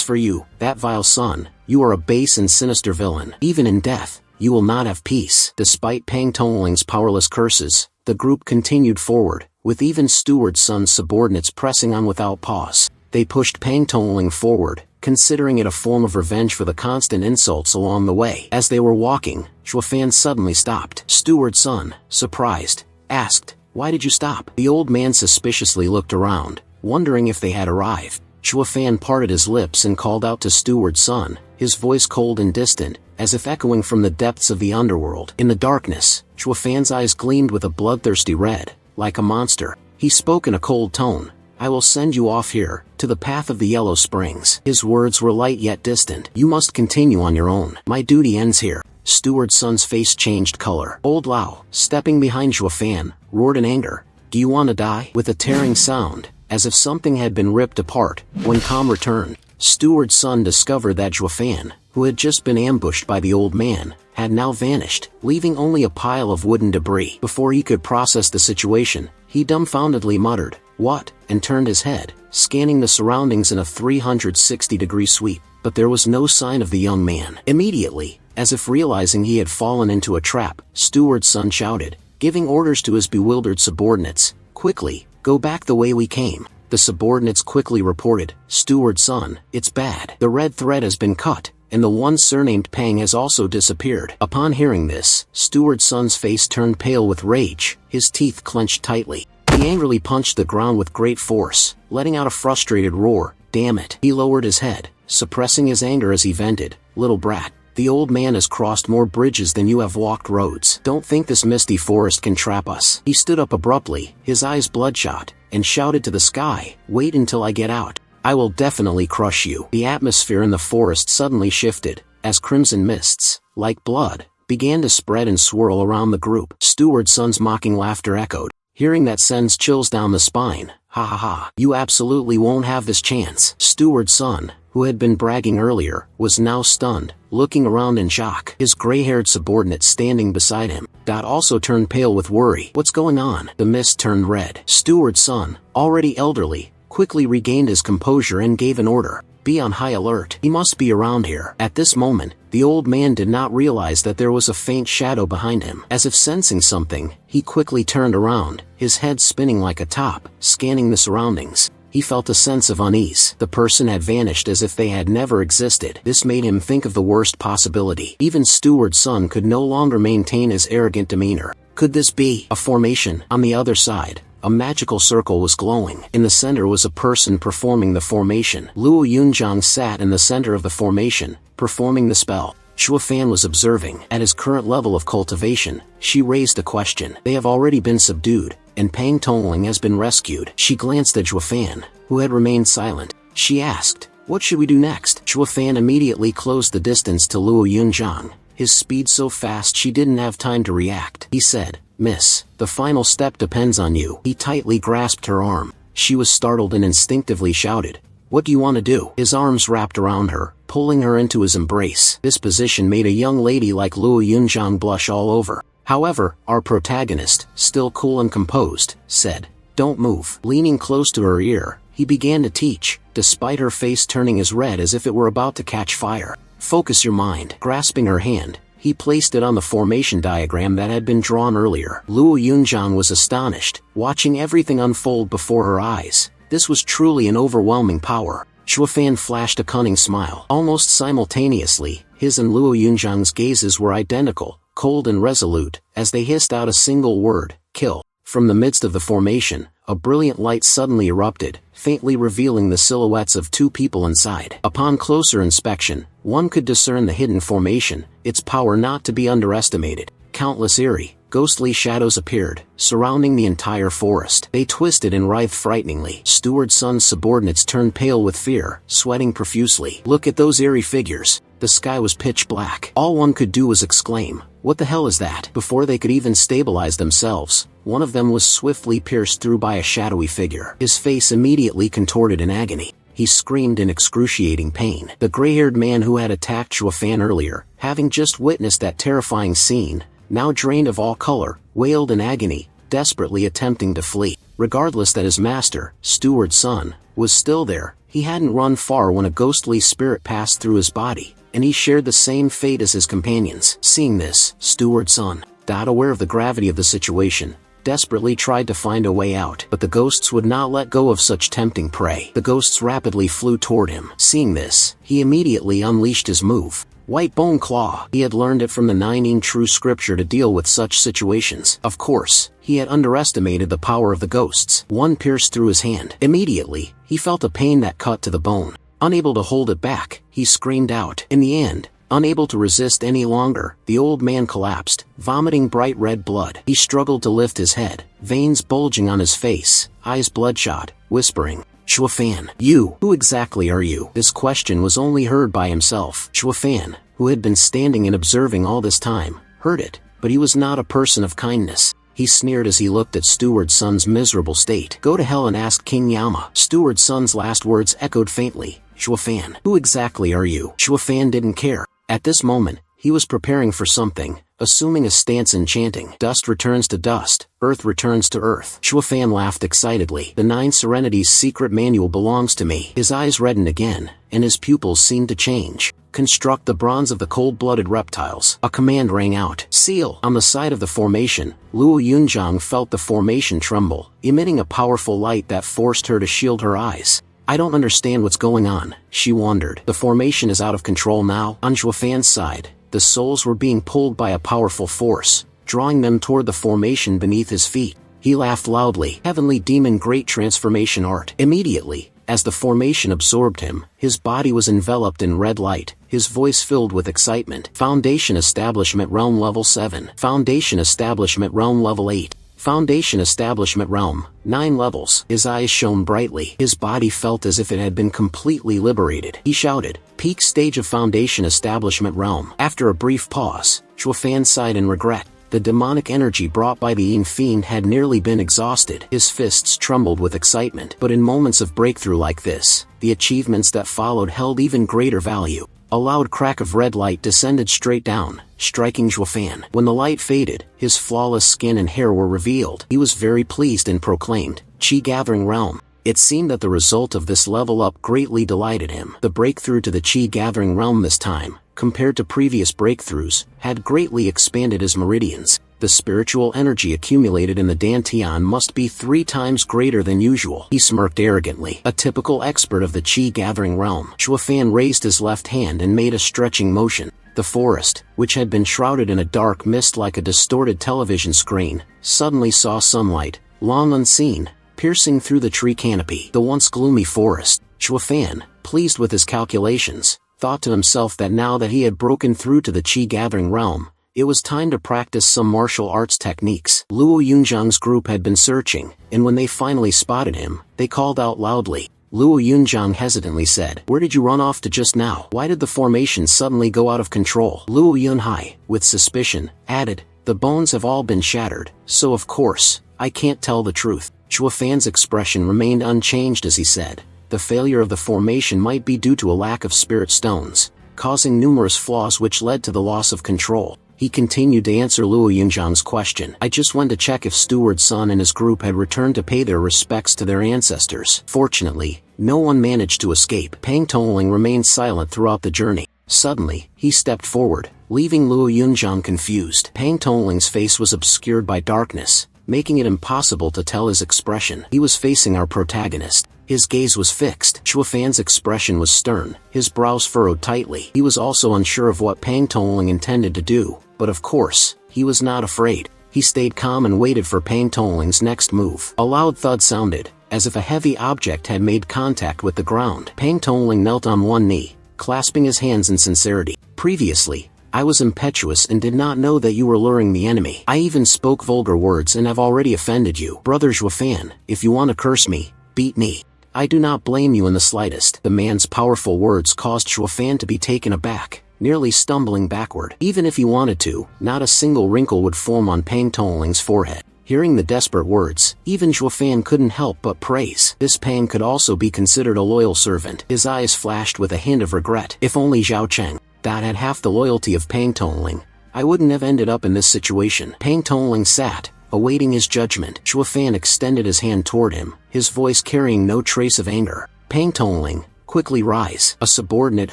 for you, that vile son, you are a base and sinister villain. Even in death, you will not have peace." Despite Pang Tongling's powerless curses, the group continued forward, with even Steward's son's subordinates pressing on without pause. They pushed Pang Tongling forward, considering it a form of revenge for the constant insults along the way. As they were walking, Fan suddenly stopped. Steward's son, surprised, asked, "Why did you stop?" The old man suspiciously looked around, wondering if they had arrived. Fan parted his lips and called out to Steward's son, his voice cold and distant, as if echoing from the depths of the underworld. In the darkness, Fan's eyes gleamed with a bloodthirsty red, like a monster. He spoke in a cold tone, "I will send you off here, to the path of the Yellow Springs." His words were light yet distant. "You must continue on your own. My duty ends here." Steward's son's face changed color. Old Lao, stepping behind Fan, roared in anger, "Do you want to die?" With a tearing sound, as if something had been ripped apart. When calm returned, Steward's son discovered that Fan, who had just been ambushed by the old man, had now vanished, leaving only a pile of wooden debris. Before he could process the situation, he dumbfoundedly muttered, "What?" and turned his head, scanning the surroundings in a 360-degree sweep, but there was no sign of the young man. Immediately, as if realizing he had fallen into a trap, Steward's son shouted, giving orders to his bewildered subordinates, "Quickly, go back the way we came." The subordinates quickly reported, "Steward's son, it's bad. The red thread has been cut, and the one surnamed Pang has also disappeared." Upon hearing this, Steward's son's face turned pale with rage, his teeth clenched tightly. He angrily punched the ground with great force, letting out a frustrated roar, "Damn it!" He lowered his head, suppressing his anger as he vented, "Little brat, the old man has crossed more bridges than you have walked roads. Don't think this misty forest can trap us." He stood up abruptly, his eyes bloodshot, and shouted to the sky, "Wait until I get out. I will definitely crush you." The atmosphere in the forest suddenly shifted, as crimson mists, like blood, began to spread and swirl around the group. Steward's son's mocking laughter echoed. Hearing that sends chills down the spine. "Ha ha ha, you absolutely won't have this chance." Steward's son, who had been bragging earlier, was now stunned, looking around in shock. His gray-haired subordinate standing beside him, also turned pale with worry. "What's going on?" The mist turned red. Steward's son, already elderly, quickly regained his composure and gave an order. "Be on high alert. He must be around here." At this moment, the old man did not realize that there was a faint shadow behind him. As if sensing something, he quickly turned around, his head spinning like a top, scanning the surroundings. He felt a sense of unease. The person had vanished as if they had never existed. This made him think of the worst possibility. Even Steward's son could no longer maintain his arrogant demeanor. Could this be a formation? On the other side, a magical circle was glowing. In the center was a person performing the formation. Luo Yunzhang sat in the center of the formation, performing the spell. Chuafan was observing. At his current level of cultivation, she raised a question. "They have already been subdued, and Pang Tongling has been rescued." She glanced at Chuafan, who had remained silent. She asked, "What should we do next?" Chuafan immediately closed the distance to Luo Yunzhang, his speed so fast she didn't have time to react. He said, "Miss, the final step depends on you." He tightly grasped her arm. She was startled and instinctively shouted, "What do you want to do?" His arms wrapped around her, pulling her into his embrace. This position made a young lady like Luo Yunzhang blush all over. However, our protagonist, still cool and composed, said, "Don't move." Leaning close to her ear, he began to teach, despite her face turning as red as if it were about to catch fire. "Focus your mind." Grasping her hand, he placed it on the formation diagram that had been drawn earlier. Luo Yunzhang was astonished, watching everything unfold before her eyes. This was truly an overwhelming power. Chuafan flashed a cunning smile. Almost simultaneously, his and Luo Yunzhang's gazes were identical, cold and resolute, as they hissed out a single word, "Kill." From the midst of the formation, a brilliant light suddenly erupted, faintly revealing the silhouettes of two people inside. Upon closer inspection, one could discern the hidden formation, its power not to be underestimated. Countless eerie, ghostly shadows appeared, surrounding the entire forest. They twisted and writhed frighteningly. Steward's son's subordinates turned pale with fear, sweating profusely. "Look at those eerie figures." The sky was pitch black. All one could do was exclaim, "What the hell is that?" Before they could even stabilize themselves, one of them was swiftly pierced through by a shadowy figure. His face immediately contorted in agony. He screamed in excruciating pain. The gray-haired man who had attacked Chuafan earlier, having just witnessed that terrifying scene, now drained of all color, wailed in agony, desperately attempting to flee. Regardless that his master, Steward's son, was still there, he hadn't run far when a ghostly spirit passed through his body, and he shared the same fate as his companions. Seeing this, Steward's son, aware of the gravity of the situation, desperately tried to find a way out, but the ghosts would not let go of such tempting prey. The ghosts rapidly flew toward him. Seeing this, he immediately unleashed his move, White Bone Claw. He had learned it from the 9 true scripture to deal with such situations. Of course, he had underestimated the power of the ghosts. One pierced through his hand. Immediately, he felt a pain that cut to the bone. Unable to hold it back, he screamed out. In the end, unable to resist any longer, the old man collapsed, vomiting bright red blood. He struggled to lift his head, veins bulging on his face, eyes bloodshot, whispering, "Chuafan, you, who exactly are you?" This question was only heard by himself. Chuafan, who had been standing and observing all this time, heard it, but he was not a person of kindness. He sneered as he looked at Steward's son's miserable state. "Go to hell and ask King Yama." Steward's son's last words echoed faintly. "Chuafan, who exactly are you?" Chuafan didn't care. At this moment, he was preparing for something, assuming a stance in chanting. Dust returns to dust, earth returns to earth. Shuofan laughed excitedly. The Nine Serenities secret manual belongs to me. His eyes reddened again, and his pupils seemed to change. Construct the bronze of the cold-blooded reptiles. A command rang out. Seal. On the side of the formation, Luo Yunzhang felt the formation tremble, emitting a powerful light that forced her to shield her eyes. I don't understand what's going on, she wondered. The formation is out of control now. On Shuofan's side, the souls were being pulled by a powerful force, drawing them toward the formation beneath his feet. He laughed loudly. Heavenly demon, great transformation art. Immediately, as the formation absorbed him, his body was enveloped in red light, his voice filled with excitement. Foundation Establishment Realm Level 7. Foundation Establishment Realm Level 8. Foundation Establishment Realm, 9 levels. His eyes shone brightly. His body felt as if it had been completely liberated. He shouted, Peak stage of Foundation Establishment Realm. After a brief pause, Shuofan sighed in regret. The demonic energy brought by the Yin Fiend had nearly been exhausted. His fists trembled with excitement. But in moments of breakthrough like this, the achievements that followed held even greater value. A loud crack of red light descended straight down, striking Shuofan. When the light faded, his flawless skin and hair were revealed. He was very pleased and proclaimed, Qi Gathering Realm. It seemed that the result of this level up greatly delighted him. The breakthrough to the Qi Gathering Realm this time, compared to previous breakthroughs, had greatly expanded his meridians. The spiritual energy accumulated in the Dantian must be 3 times greater than usual. He smirked arrogantly. A typical expert of the Qi Gathering Realm. Shuofan raised his left hand and made a stretching motion. The forest, which had been shrouded in a dark mist like a distorted television screen, suddenly saw sunlight, long unseen, piercing through the tree canopy. The once gloomy forest. Shuofan, pleased with his calculations, thought to himself that now that he had broken through to the Qi Gathering Realm, it was time to practice some martial arts techniques. Luo Yunzhang's group had been searching, and when they finally spotted him, they called out loudly. Luo Yunzhang hesitantly said, Where did you run off to just now? Why did the formation suddenly go out of control? Luo Yunhai, with suspicion, added, The bones have all been shattered, so of course, I can't tell the truth. Shuofan's expression remained unchanged as he said, The failure of the formation might be due to a lack of spirit stones, causing numerous flaws which led to the loss of control. He continued to answer Luo Yunzhang's question. I just went to check if Steward Sun and his group had returned to pay their respects to their ancestors. Fortunately, no one managed to escape. Pang Tongling remained silent throughout the journey. Suddenly, he stepped forward, leaving Luo Yunzhang confused. Pang Tongling's face was obscured by darkness, making it impossible to tell his expression. He was facing our protagonist. His gaze was fixed. Shuofan's expression was stern, his brows furrowed tightly. He was also unsure of what Pang Tongling intended to do, but of course, he was not afraid. He stayed calm and waited for Pang Tongling's next move. A loud thud sounded, as if a heavy object had made contact with the ground. Pang Tongling knelt on one knee, clasping his hands in sincerity. Previously, I was impetuous and did not know that you were luring the enemy. I even spoke vulgar words and have already offended you. Brother Shuofan, if you want to curse me, beat me. I do not blame you in the slightest. The man's powerful words caused Shuofan to be taken aback, nearly stumbling backward. Even if he wanted to, not a single wrinkle would form on Pang Tongling's forehead. Hearing the desperate words, even Shuofan couldn't help but praise. This Pang could also be considered a loyal servant. His eyes flashed with a hint of regret. If only Zhao Cheng, that had half the loyalty of Pang Tongling, I wouldn't have ended up in this situation. Pang Tongling sat, awaiting his judgment. Shuofan extended his hand toward him, his voice carrying no trace of anger. Pang Tongling, quickly rise. A subordinate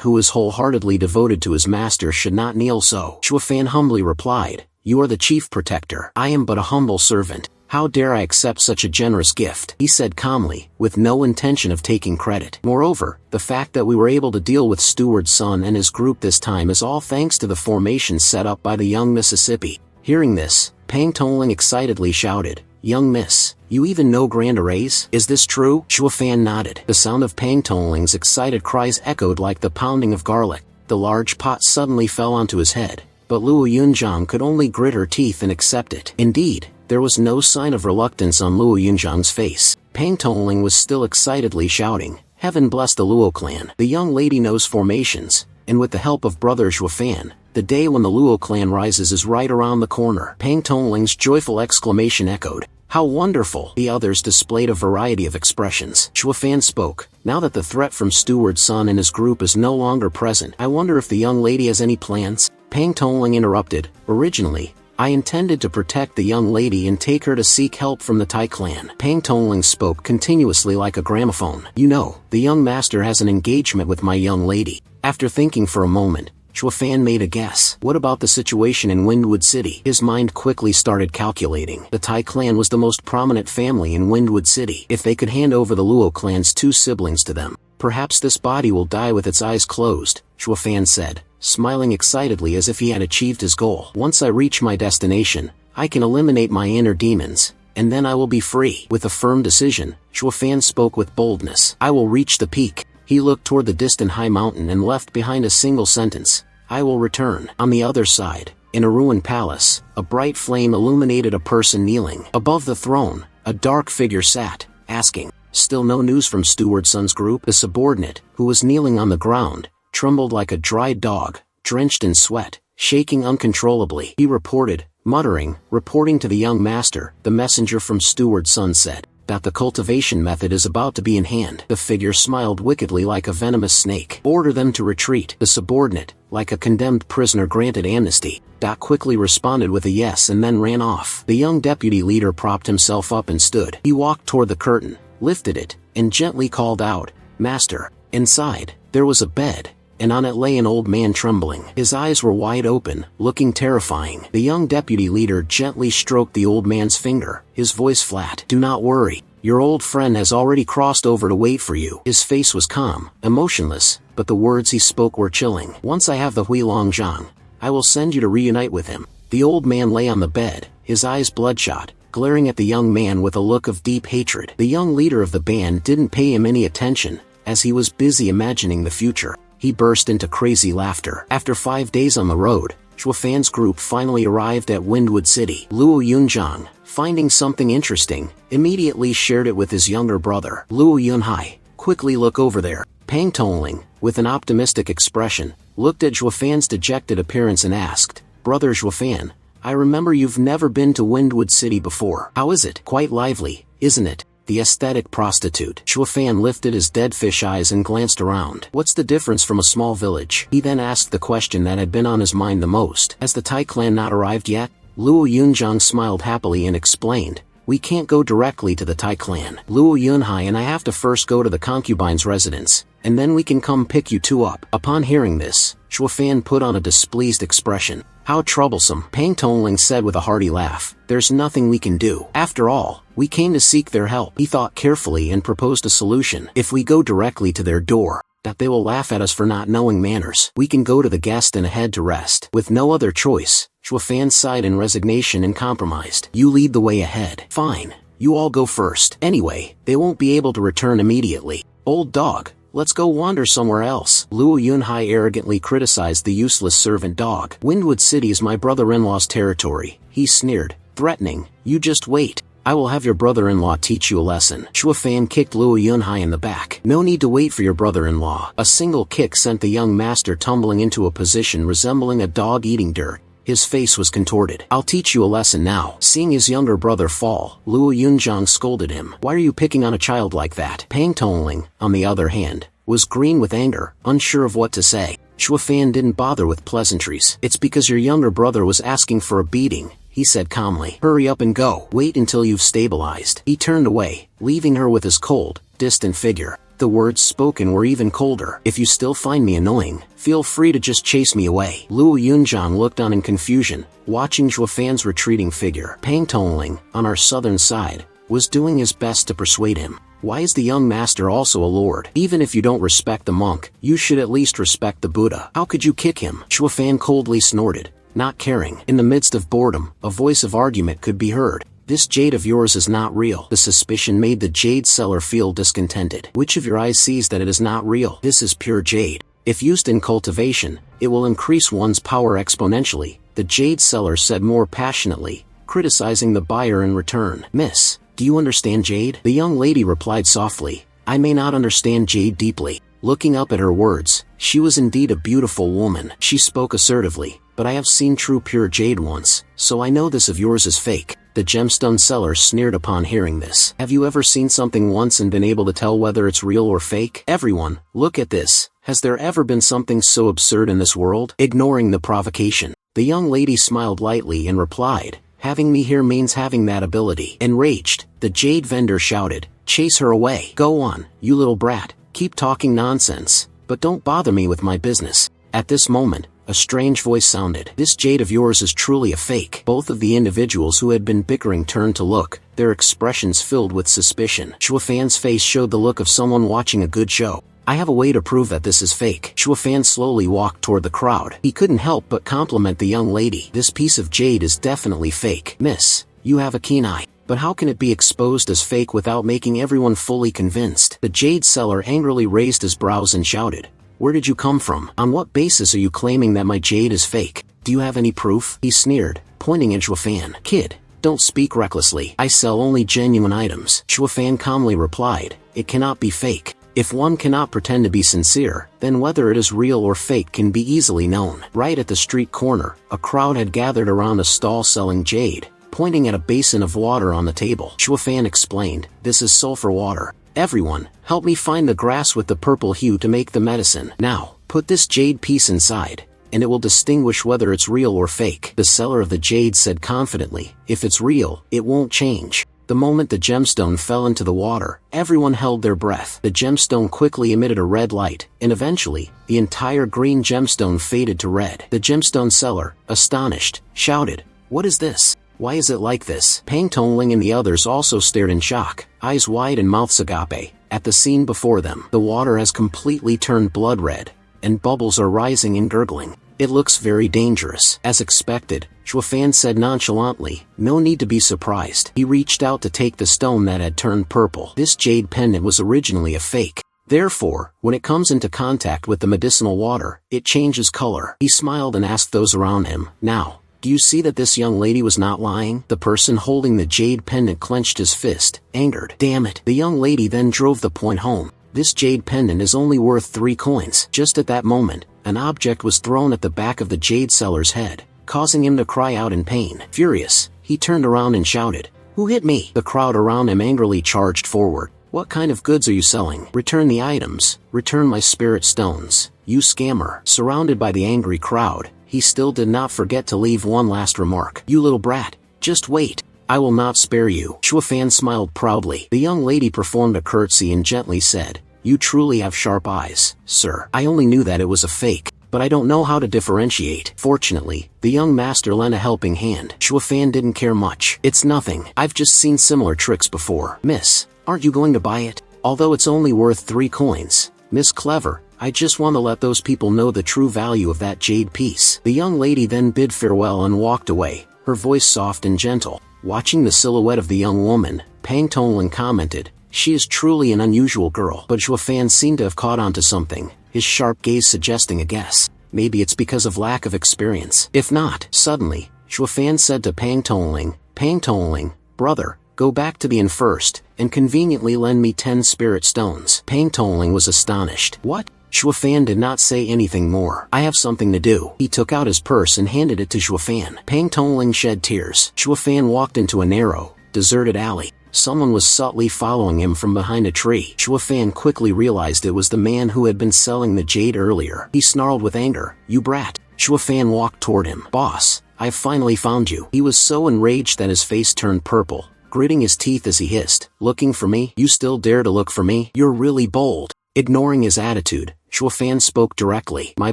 who is wholeheartedly devoted to his master should not kneel so. Shuofan humbly replied, You are the chief protector. I am but a humble servant. How dare I accept such a generous gift? He said calmly, with no intention of taking credit. Moreover, the fact that we were able to deal with Steward Sun and his group this time is all thanks to the formation set up by the young Mississippi. Hearing this, Pang Tongling excitedly shouted, Young Miss, you even know Grand Arrays? Is this true? Shuofan nodded. The sound of Pang Tongling's excited cries echoed like the pounding of garlic. The large pot suddenly fell onto his head, but Luo Yunzhang could only grit her teeth and accept it. Indeed, there was no sign of reluctance on Luo Yunzhang's face. Pang Tongling was still excitedly shouting, Heaven bless the Luo clan. The young lady knows formations, and with the help of Brother Shuofan, the day when the Luo clan rises is right around the corner. Pang Tongling's joyful exclamation echoed. How wonderful! The others displayed a variety of expressions. Shuofan spoke, Now that the threat from Steward Sun and his group is no longer present, I wonder if the young lady has any plans? Pang Tongling interrupted. Originally, I intended to protect the young lady and take her to seek help from the Tai clan. Pang Tongling spoke continuously like a gramophone. You know, the young master has an engagement with my young lady. After thinking for a moment, Chuafan made a guess. What about the situation in Windwood City? His mind quickly started calculating. The Tai clan was the most prominent family in Windwood City. If they could hand over the Luo clan's 2 siblings to them, perhaps this body will die with its eyes closed, Chuafan said, smiling excitedly as if he had achieved his goal. Once I reach my destination, I can eliminate my inner demons, and then I will be free. With a firm decision, Chuafan spoke with boldness. I will reach the peak. He looked toward the distant high mountain and left behind a single sentence. I will return. On the other side, in a ruined palace, a bright flame illuminated a person kneeling. Above the throne, a dark figure sat, asking, "Still no news from Steward Sun's group?" The subordinate, who was kneeling on the ground, trembled like a dried dog, drenched in sweat, shaking uncontrollably. He reporting to the young master, the messenger from Steward Sun said, that the cultivation method is about to be in hand. The figure smiled wickedly like a venomous snake. Order them to retreat. The subordinate, like a condemned prisoner granted amnesty, quickly responded with a yes and then ran off. The young deputy leader propped himself up and stood. He walked toward the curtain, lifted it, and gently called out, "Master." Inside, there was a bed, and on it lay an old man trembling. His eyes were wide open, looking terrifying. The young deputy leader gently stroked the old man's finger, his voice flat. "Do not worry. Your old friend has already crossed over to wait for you." His face was calm, emotionless, but the words he spoke were chilling. "Once I have the Huilong Zhang, I will send you to reunite with him." The old man lay on the bed, his eyes bloodshot, glaring at the young man with a look of deep hatred. The young leader of the band didn't pay him any attention, as he was busy imagining the future. He burst into crazy laughter. After 5 days on the road, Chuafan's group finally arrived at Windwood City. Luo Yunzhang, finding something interesting, immediately shared it with his younger brother. Luo Yunhai, quickly look over there. Pang Tongling, with an optimistic expression, looked at Chuafan's dejected appearance and asked, "Brother Chuafan, I remember you've never been to Windwood City before. How is it? Quite lively, isn't it?" The aesthetic prostitute. Chuafan lifted his dead fish eyes and glanced around. "What's the difference from a small village?" He then asked the question that had been on his mind the most. "Has the Tai clan not arrived yet?" Luo Yunzhang smiled happily and explained, "We can't go directly to the Tai clan. Luo Yunhai and I have to first go to the concubine's residence, and then we can come pick you two up." Upon hearing this, Chuafan put on a displeased expression. "How troublesome," Pang Tongling said with a hearty laugh. "There's nothing we can do. After all, we came to seek their help." He thought carefully and proposed a solution. "If we go directly to their door, they will laugh at us for not knowing manners. We can go to the guest and head to rest." With no other choice, Chuafan sighed in resignation and compromised. "You lead the way ahead." "Fine. You all go first. Anyway, they won't be able to return immediately. Old dog, let's go wander somewhere else." Luo Yunhai arrogantly criticized the useless servant dog. "Windwood City is my brother-in-law's territory," he sneered, threatening. "You just wait. I will have your brother-in-law teach you a lesson." Chuafan kicked Luo Yunhai in the back. "No need to wait for your brother-in-law." A single kick sent the young master tumbling into a position resembling a dog eating dirt. His face was contorted. "I'll teach you a lesson now." Seeing his younger brother fall, Luo Yunzhang scolded him. "Why are you picking on a child like that?" Pang Tongling, on the other hand, was green with anger, unsure of what to say. Chuafan didn't bother with pleasantries. "It's because your younger brother was asking for a beating," he said calmly. "Hurry up and go. Wait until you've stabilized." He turned away, leaving her with his cold, distant figure. The words spoken were even colder. "If you still find me annoying, feel free to just chase me away." Luo Yunzhang looked on in confusion, watching Chuafan's retreating figure. Pang Tongling, on our southern side, was doing his best to persuade him. "Why is the young master also a lord? Even if you don't respect the monk, you should at least respect the Buddha. How could you kick him?" Chuafan coldly snorted, not caring. In the midst of boredom, a voice of argument could be heard. "This jade of yours is not real." The suspicion made the jade seller feel discontented. "Which of your eyes sees that it is not real? This is pure jade. If used in cultivation, it will increase one's power exponentially," the jade seller said more passionately, criticizing the buyer in return. "Miss, do you understand jade?" The young lady replied softly, "I may not understand jade deeply." Looking up at her words, she was indeed a beautiful woman. She spoke assertively, "But I have seen true pure jade once, so I know this of yours is fake." The gemstone seller sneered upon hearing this. Have you ever seen something once and been able to tell whether it's real or fake? Everyone, look at this. Has there ever been something so absurd in this world? Ignoring the provocation, the young lady smiled lightly and replied, having me here means having that ability. Enraged, the jade vendor shouted, chase her away. Go on, you little brat, keep talking nonsense, but don't bother me with my business. At this moment, a strange voice sounded. This jade of yours is truly a fake. Both of the individuals who had been bickering turned to look, their expressions filled with suspicion. Shuafan's face showed the look of someone watching a good show. I have a way to prove that this is fake. Shuafan slowly walked toward the crowd. He couldn't help but compliment the young lady. This piece of jade is definitely fake. Miss, you have a keen eye. But how can it be exposed as fake without making everyone fully convinced? The jade seller angrily raised his brows and shouted, where did you come from? On what basis are you claiming that my jade is fake? Do you have any proof? He sneered, pointing at Shuafan. Kid, don't speak recklessly. I sell only genuine items. Shuafan calmly replied, it cannot be fake. If one cannot pretend to be sincere, then whether it is real or fake can be easily known. Right at the street corner, a crowd had gathered around a stall selling jade, pointing at a basin of water on the table. Shuafan explained, this is sulfur water. Everyone, help me find the grass with the purple hue to make the medicine. Now, put this jade piece inside, and it will distinguish whether it's real or fake. The seller of the jade said confidently, if it's real, it won't change. The moment the gemstone fell into the water, everyone held their breath. The gemstone quickly emitted a red light, and eventually, the entire green gemstone faded to red. The gemstone seller, astonished, shouted, what is this? Why is it like this? Pang Tongling and the others also stared in shock, eyes wide and mouths agape, at the scene before them. The water has completely turned blood red, and bubbles are rising and gurgling. It looks very dangerous. As expected, Shuafan said nonchalantly, no need to be surprised. He reached out to take the stone that had turned purple. This jade pendant was originally a fake. Therefore, when it comes into contact with the medicinal water, it changes color. He smiled and asked those around him, now, do you see that this young lady was not lying? The person holding the jade pendant clenched his fist, angered. Damn it. The young lady then drove the point home. This jade pendant is only worth 3 coins. Just at that moment, an object was thrown at the back of the jade seller's head, causing him to cry out in pain. Furious, he turned around and shouted, who hit me? The crowd around him angrily charged forward. What kind of goods are you selling? Return the items. Return my spirit stones. You scammer. Surrounded by the angry crowd, he still did not forget to leave one last remark. You little brat, just wait. I will not spare you. Shuafan smiled proudly. The young lady performed a curtsy and gently said, you truly have sharp eyes, sir. I only knew that it was a fake, but I don't know how to differentiate. Fortunately, the young master lent a helping hand. Shuafan didn't care much. It's nothing. I've just seen similar tricks before. Miss, aren't you going to buy it? Although it's only worth 3 coins. Miss Clever, I just want to let those people know the true value of that jade piece. The young lady then bid farewell and walked away, her voice soft and gentle. Watching the silhouette of the young woman, Pang Tongling commented, she is truly an unusual girl. But Shuafan seemed to have caught on to something, his sharp gaze suggesting a guess. Maybe it's because of lack of experience. If not, suddenly, Shuafan said to Pang Tongling, brother, go back to the inn first, and conveniently lend me 10 spirit stones. Pang Tongling was astonished. What? Shuafan did not say anything more. I have something to do. He took out his purse and handed it to Shuafan. Pang Tongling shed tears. Shuafan walked into a narrow, deserted alley. Someone was subtly following him from behind a tree. Shuafan quickly realized it was the man who had been selling the jade earlier. He snarled with anger, you brat. Shuafan walked toward him. Boss, I've finally found you. He was so enraged that his face turned purple, gritting his teeth as he hissed, looking for me? You still dare to look for me? You're really bold. Ignoring his attitude, Shuafan spoke directly. My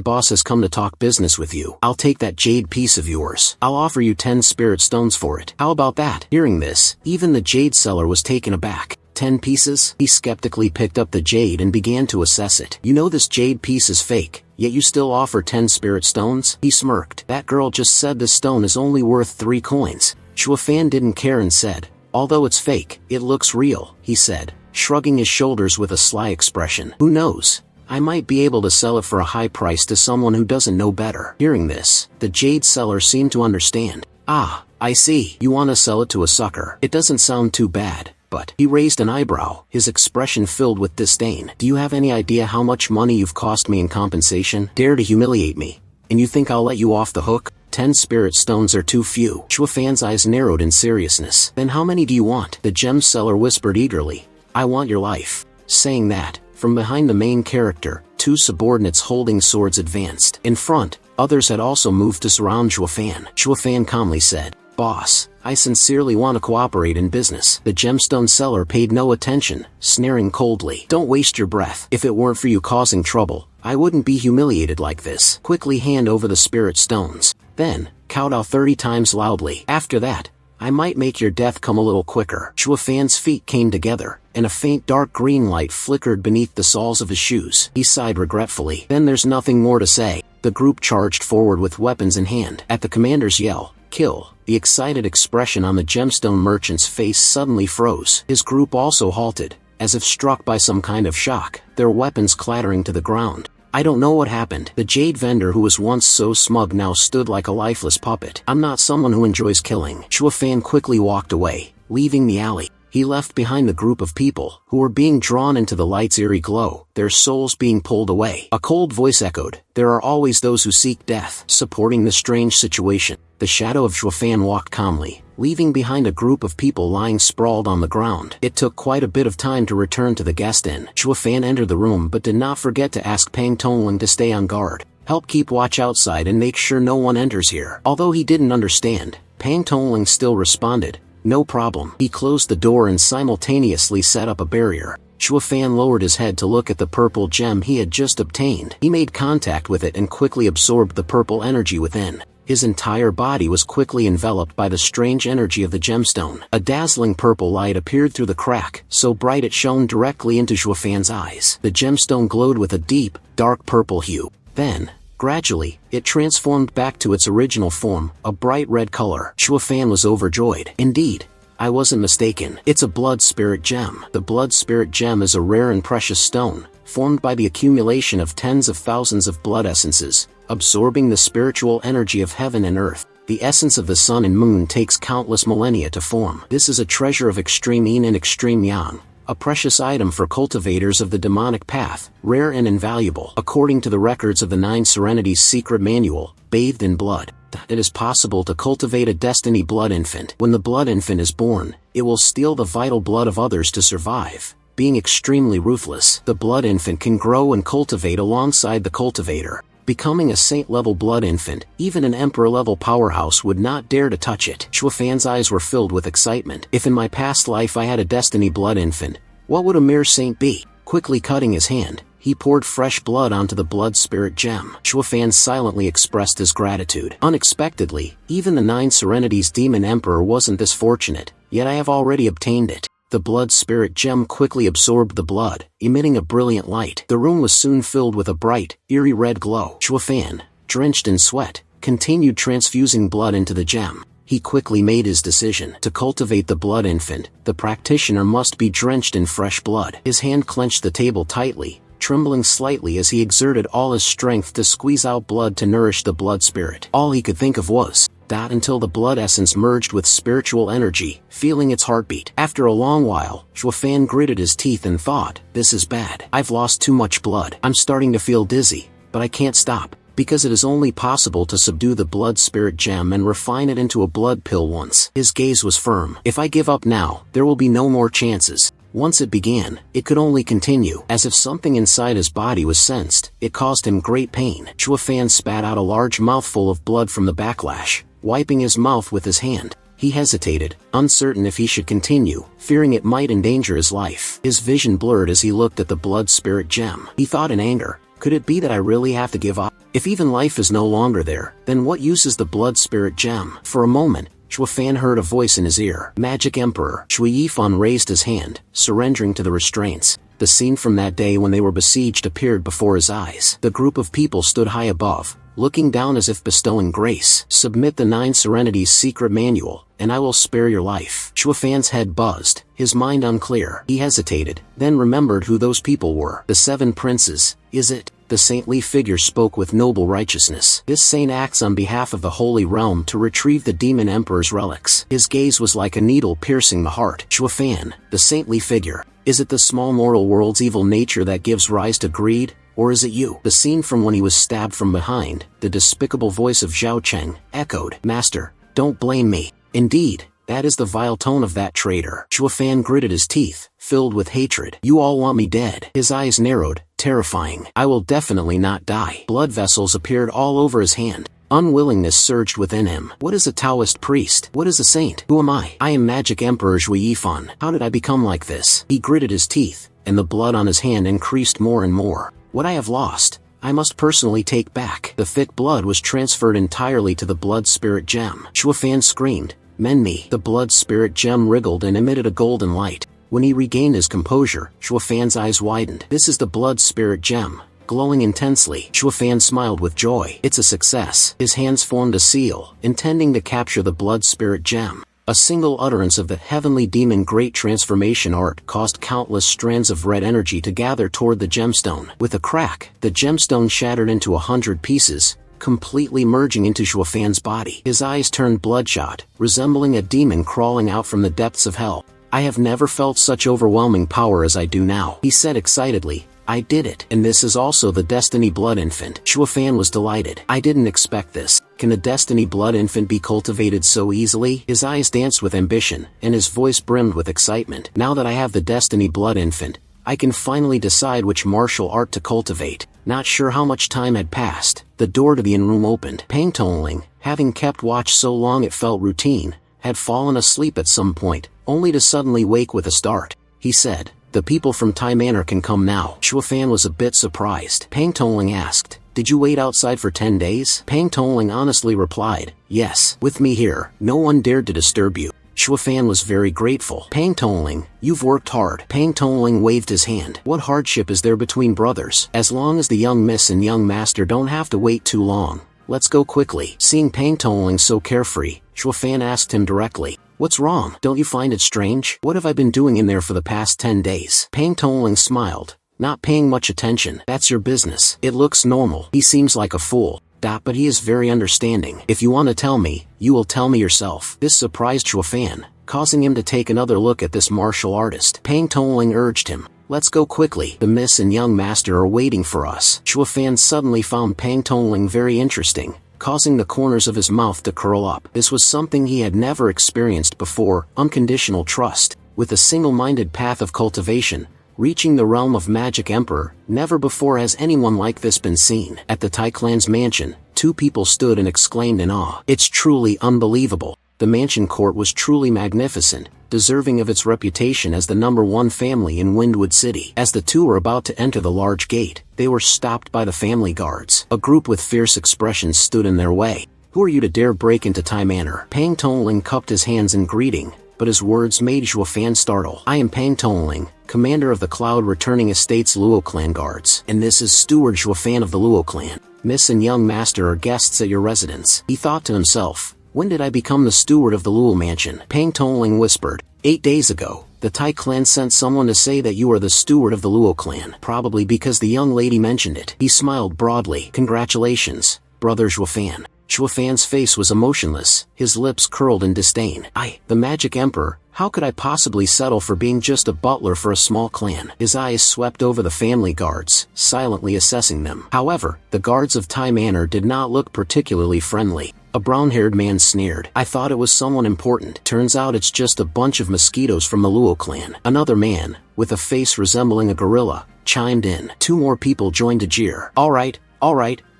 boss has come to talk business with you. I'll take that jade piece of yours. I'll offer you 10 spirit stones for it. How about that? Hearing this, even the jade seller was taken aback. 10 pieces? He skeptically picked up the jade and began to assess it. You know this jade piece is fake, yet you still offer 10 spirit stones? He smirked. That girl just said this stone is only worth 3 coins. Shuafan didn't care and said, although it's fake, it looks real, he said, shrugging his shoulders with a sly expression. Who knows? I might be able to sell it for a high price to someone who doesn't know better. Hearing this, the jade seller seemed to understand. Ah, I see. You want to sell it to a sucker. It doesn't sound too bad, but he raised an eyebrow, his expression filled with disdain. Do you have any idea how much money you've cost me in compensation? Dare to humiliate me, and you think I'll let you off the hook? 10 spirit stones are too few. Chuafan's eyes narrowed in seriousness. Then how many do you want? The gem seller whispered eagerly. I want your life. Saying that, from behind the main character, 2 subordinates holding swords advanced. In front, others had also moved to surround Chuafan. Chuafan calmly said, Boss, I sincerely want to cooperate in business. The gemstone seller paid no attention, sneering coldly. Don't waste your breath. If it weren't for you causing trouble, I wouldn't be humiliated like this. Quickly hand over the spirit stones. Then, kowtow 30 times loudly. After that, I might make your death come a little quicker. Chuafan's feet came together, and a faint dark green light flickered beneath the soles of his shoes. He sighed regretfully. Then there's nothing more to say. The group charged forward with weapons in hand. At the commander's yell, kill, the excited expression on the gemstone merchant's face suddenly froze. His group also halted, as if struck by some kind of shock, their weapons clattering to the ground. I don't know what happened. The jade vendor who was once so smug now stood like a lifeless puppet. I'm not someone who enjoys killing. Chuafan quickly walked away, leaving the alley. He left behind the group of people, who were being drawn into the light's eerie glow, their souls being pulled away. A cold voice echoed, there are always those who seek death. Supporting the strange situation, the shadow of Chuafan walked calmly, leaving behind a group of people lying sprawled on the ground. It took quite a bit of time to return to the guest inn. Chuafan entered the room but did not forget to ask Pang Tongling to stay on guard. Help keep watch outside and make sure no one enters here. Although he didn't understand, Pang Tongling still responded, no problem. He closed the door and simultaneously set up a barrier. Chuafan lowered his head to look at the purple gem he had just obtained. He made contact with it and quickly absorbed the purple energy within. His entire body was quickly enveloped by the strange energy of the gemstone. A dazzling purple light appeared through the crack, so bright it shone directly into Chuafan's eyes. The gemstone glowed with a deep, dark purple hue. Then, gradually, it transformed back to its original form, a bright red color. Chuafan was overjoyed. Indeed, I wasn't mistaken. It's a blood spirit gem. The blood spirit gem is a rare and precious stone, formed by the accumulation of tens of thousands of blood essences, absorbing the spiritual energy of heaven and earth. The essence of the sun and moon takes countless millennia to form. This is a treasure of extreme yin and extreme yang, a precious item for cultivators of the demonic path, rare and invaluable. According to the records of the 9 Serenities secret manual, bathed in blood, it is possible to cultivate a destiny blood infant. When the blood infant is born, it will steal the vital blood of others to survive. Being extremely ruthless, the blood infant can grow and cultivate alongside the cultivator. Becoming a saint-level blood infant, even an emperor-level powerhouse would not dare to touch it. Chuafan's eyes were filled with excitement. If in my past life I had a destiny blood infant, what would a mere saint be? Quickly cutting his hand, he poured fresh blood onto the blood spirit gem. Chuafan silently expressed his gratitude. Unexpectedly, even the 9 Serenities demon emperor wasn't this fortunate, yet I have already obtained it. The blood spirit gem quickly absorbed the blood, emitting a brilliant light. The room was soon filled with a bright, eerie red glow. Chuafan, drenched in sweat, continued transfusing blood into the gem. He quickly made his decision. To cultivate the blood infant, the practitioner must be drenched in fresh blood. His hand clenched the table tightly, trembling slightly as he exerted all his strength to squeeze out blood to nourish the blood spirit. All he could think of was that until the blood essence merged with spiritual energy, feeling its heartbeat. After a long while, Chuafan gritted his teeth and thought, this is bad. I've lost too much blood. I'm starting to feel dizzy, but I can't stop, because it is only possible to subdue the blood spirit gem and refine it into a blood pill once. His gaze was firm. If I give up now, there will be no more chances. Once it began, it could only continue. As if something inside his body was sensed, it caused him great pain. Chuafan spat out a large mouthful of blood from the backlash, wiping his mouth with his hand. He hesitated, uncertain if he should continue, fearing it might endanger his life. His vision blurred as he looked at the blood spirit gem. He thought in anger, could it be that I really have to give up? If even life is no longer there, then what use is the blood spirit gem? For a moment, Chuafan heard a voice in his ear. Magic Emperor. Shui Yifan raised his hand, surrendering to the restraints. The scene from that day when they were besieged appeared before his eyes. The group of people stood high above, looking down as if bestowing grace. Submit the 9 Serenities secret manual, and I will spare your life. Chuafan's head buzzed, his mind unclear. He hesitated, then remembered who those people were. The 7 princes, is it? The saintly figure spoke with noble righteousness. This saint acts on behalf of the Holy Realm to retrieve the demon emperor's relics. His gaze was like a needle piercing the heart. Chuafan, the saintly figure, is it the small mortal world's evil nature that gives rise to greed, Or is it you? The scene from when he was stabbed from behind, the despicable voice of Zhao Cheng, echoed. Master, don't blame me. Indeed, that is the vile tone of that traitor. Xue Fan gritted his teeth, filled with hatred. You all want me dead. His eyes narrowed, terrifying. I will definitely not die. Blood vessels appeared all over his hand. Unwillingness surged within him. What is a Taoist priest? What is a saint? Who am I? I am Magic Emperor Zhui Yifan. How did I become like this? He gritted his teeth, and the blood on his hand increased more and more. What I have lost, I must personally take back. The thick blood was transferred entirely to the blood spirit gem. Xue Fan screamed, "Mend me." The blood spirit gem wriggled and emitted a golden light. When he regained his composure, Xue Fan's eyes widened. This is the blood spirit gem. Glowing intensely, Xue Fan smiled with joy. It's a success. His hands formed a seal, intending to capture the blood spirit gem. A single utterance of the heavenly demon great transformation art caused countless strands of red energy to gather toward the gemstone. With a crack, the gemstone shattered into 100 pieces, completely merging into Xue Fan's body. His eyes turned bloodshot, resembling a demon crawling out from the depths of hell. I have never felt such overwhelming power as I do now, he said excitedly. I did it. And this is also the Destiny Blood Infant. Xue Fan was delighted. I didn't expect this. Can the Destiny Blood Infant be cultivated so easily? His eyes danced with ambition, and his voice brimmed with excitement. Now that I have the Destiny Blood Infant, I can finally decide which martial art to cultivate. Not sure how much time had passed. The door to the inn room opened. Pang Tongling, having kept watch so long it felt routine, had fallen asleep at some point, only to suddenly wake with a start. He said, "The people from Tai Manor can come now." Xue Fan was a bit surprised. Pang Tongling asked, "Did you wait outside for 10 days? Pang Tongling honestly replied, "Yes. With me here, no one dared to disturb you." Xue Fan was very grateful. Pang Tongling, you've worked hard. Pang Tongling waved his hand. What hardship is there between brothers? As long as the young miss and young master don't have to wait too long, let's go quickly. Seeing Pang Tongling so carefree, Xue Fan asked him directly, "What's wrong? Don't you find it strange? What have I been doing in there for the past 10 days? Pang Tongling smiled, not paying much attention. That's your business. It looks normal. He seems like a fool. But he is very understanding. If you want to tell me, you will tell me yourself." This surprised Xue Fan, causing him to take another look at this martial artist. Pang Tongling urged him, "Let's go quickly. The miss and young master are waiting for us." Xue Fan suddenly found Pang Tongling very interesting, causing the corners of his mouth to curl up. This was something he had never experienced before, unconditional trust, with a single-minded path of cultivation, reaching the realm of Magic Emperor. Never before has anyone like this been seen. At the Tai clan's mansion, two people stood and exclaimed in awe. It's truly unbelievable. The mansion court was truly magnificent, deserving of its reputation as the #1 family in Windwood City. As the two were about to enter the large gate, they were stopped by the family guards. A group with fierce expressions stood in their way. Who are you to dare break into Tai Manor? Pang Tongling cupped his hands in greeting, but his words made Xue Fan startle. I am Pang Tongling, commander of the Cloud Returning Estates Luo Clan Guards, and this is Steward Xue Fan of the Luo Clan. Miss and young master are guests at your residence. He thought to himself, when did I become the steward of the Luo mansion? Pang Tongling whispered, 8 days ago. The Tai clan sent someone to say that you are the steward of the Luo clan, probably because the young lady mentioned it. He smiled broadly. Congratulations, brother Xue Fan. Xue Fan's face was emotionless, his lips curled in disdain. The Magic Emperor, how could I possibly settle for being just a butler for a small clan? His eyes swept over the family guards, silently assessing them. However, the guards of Tai Manor did not look particularly friendly. A brown-haired man sneered. I thought it was someone important. Turns out it's just a bunch of mosquitoes from the Luo clan. Another man, with a face resembling a gorilla, chimed in. 2 more people joined to jeer. All right,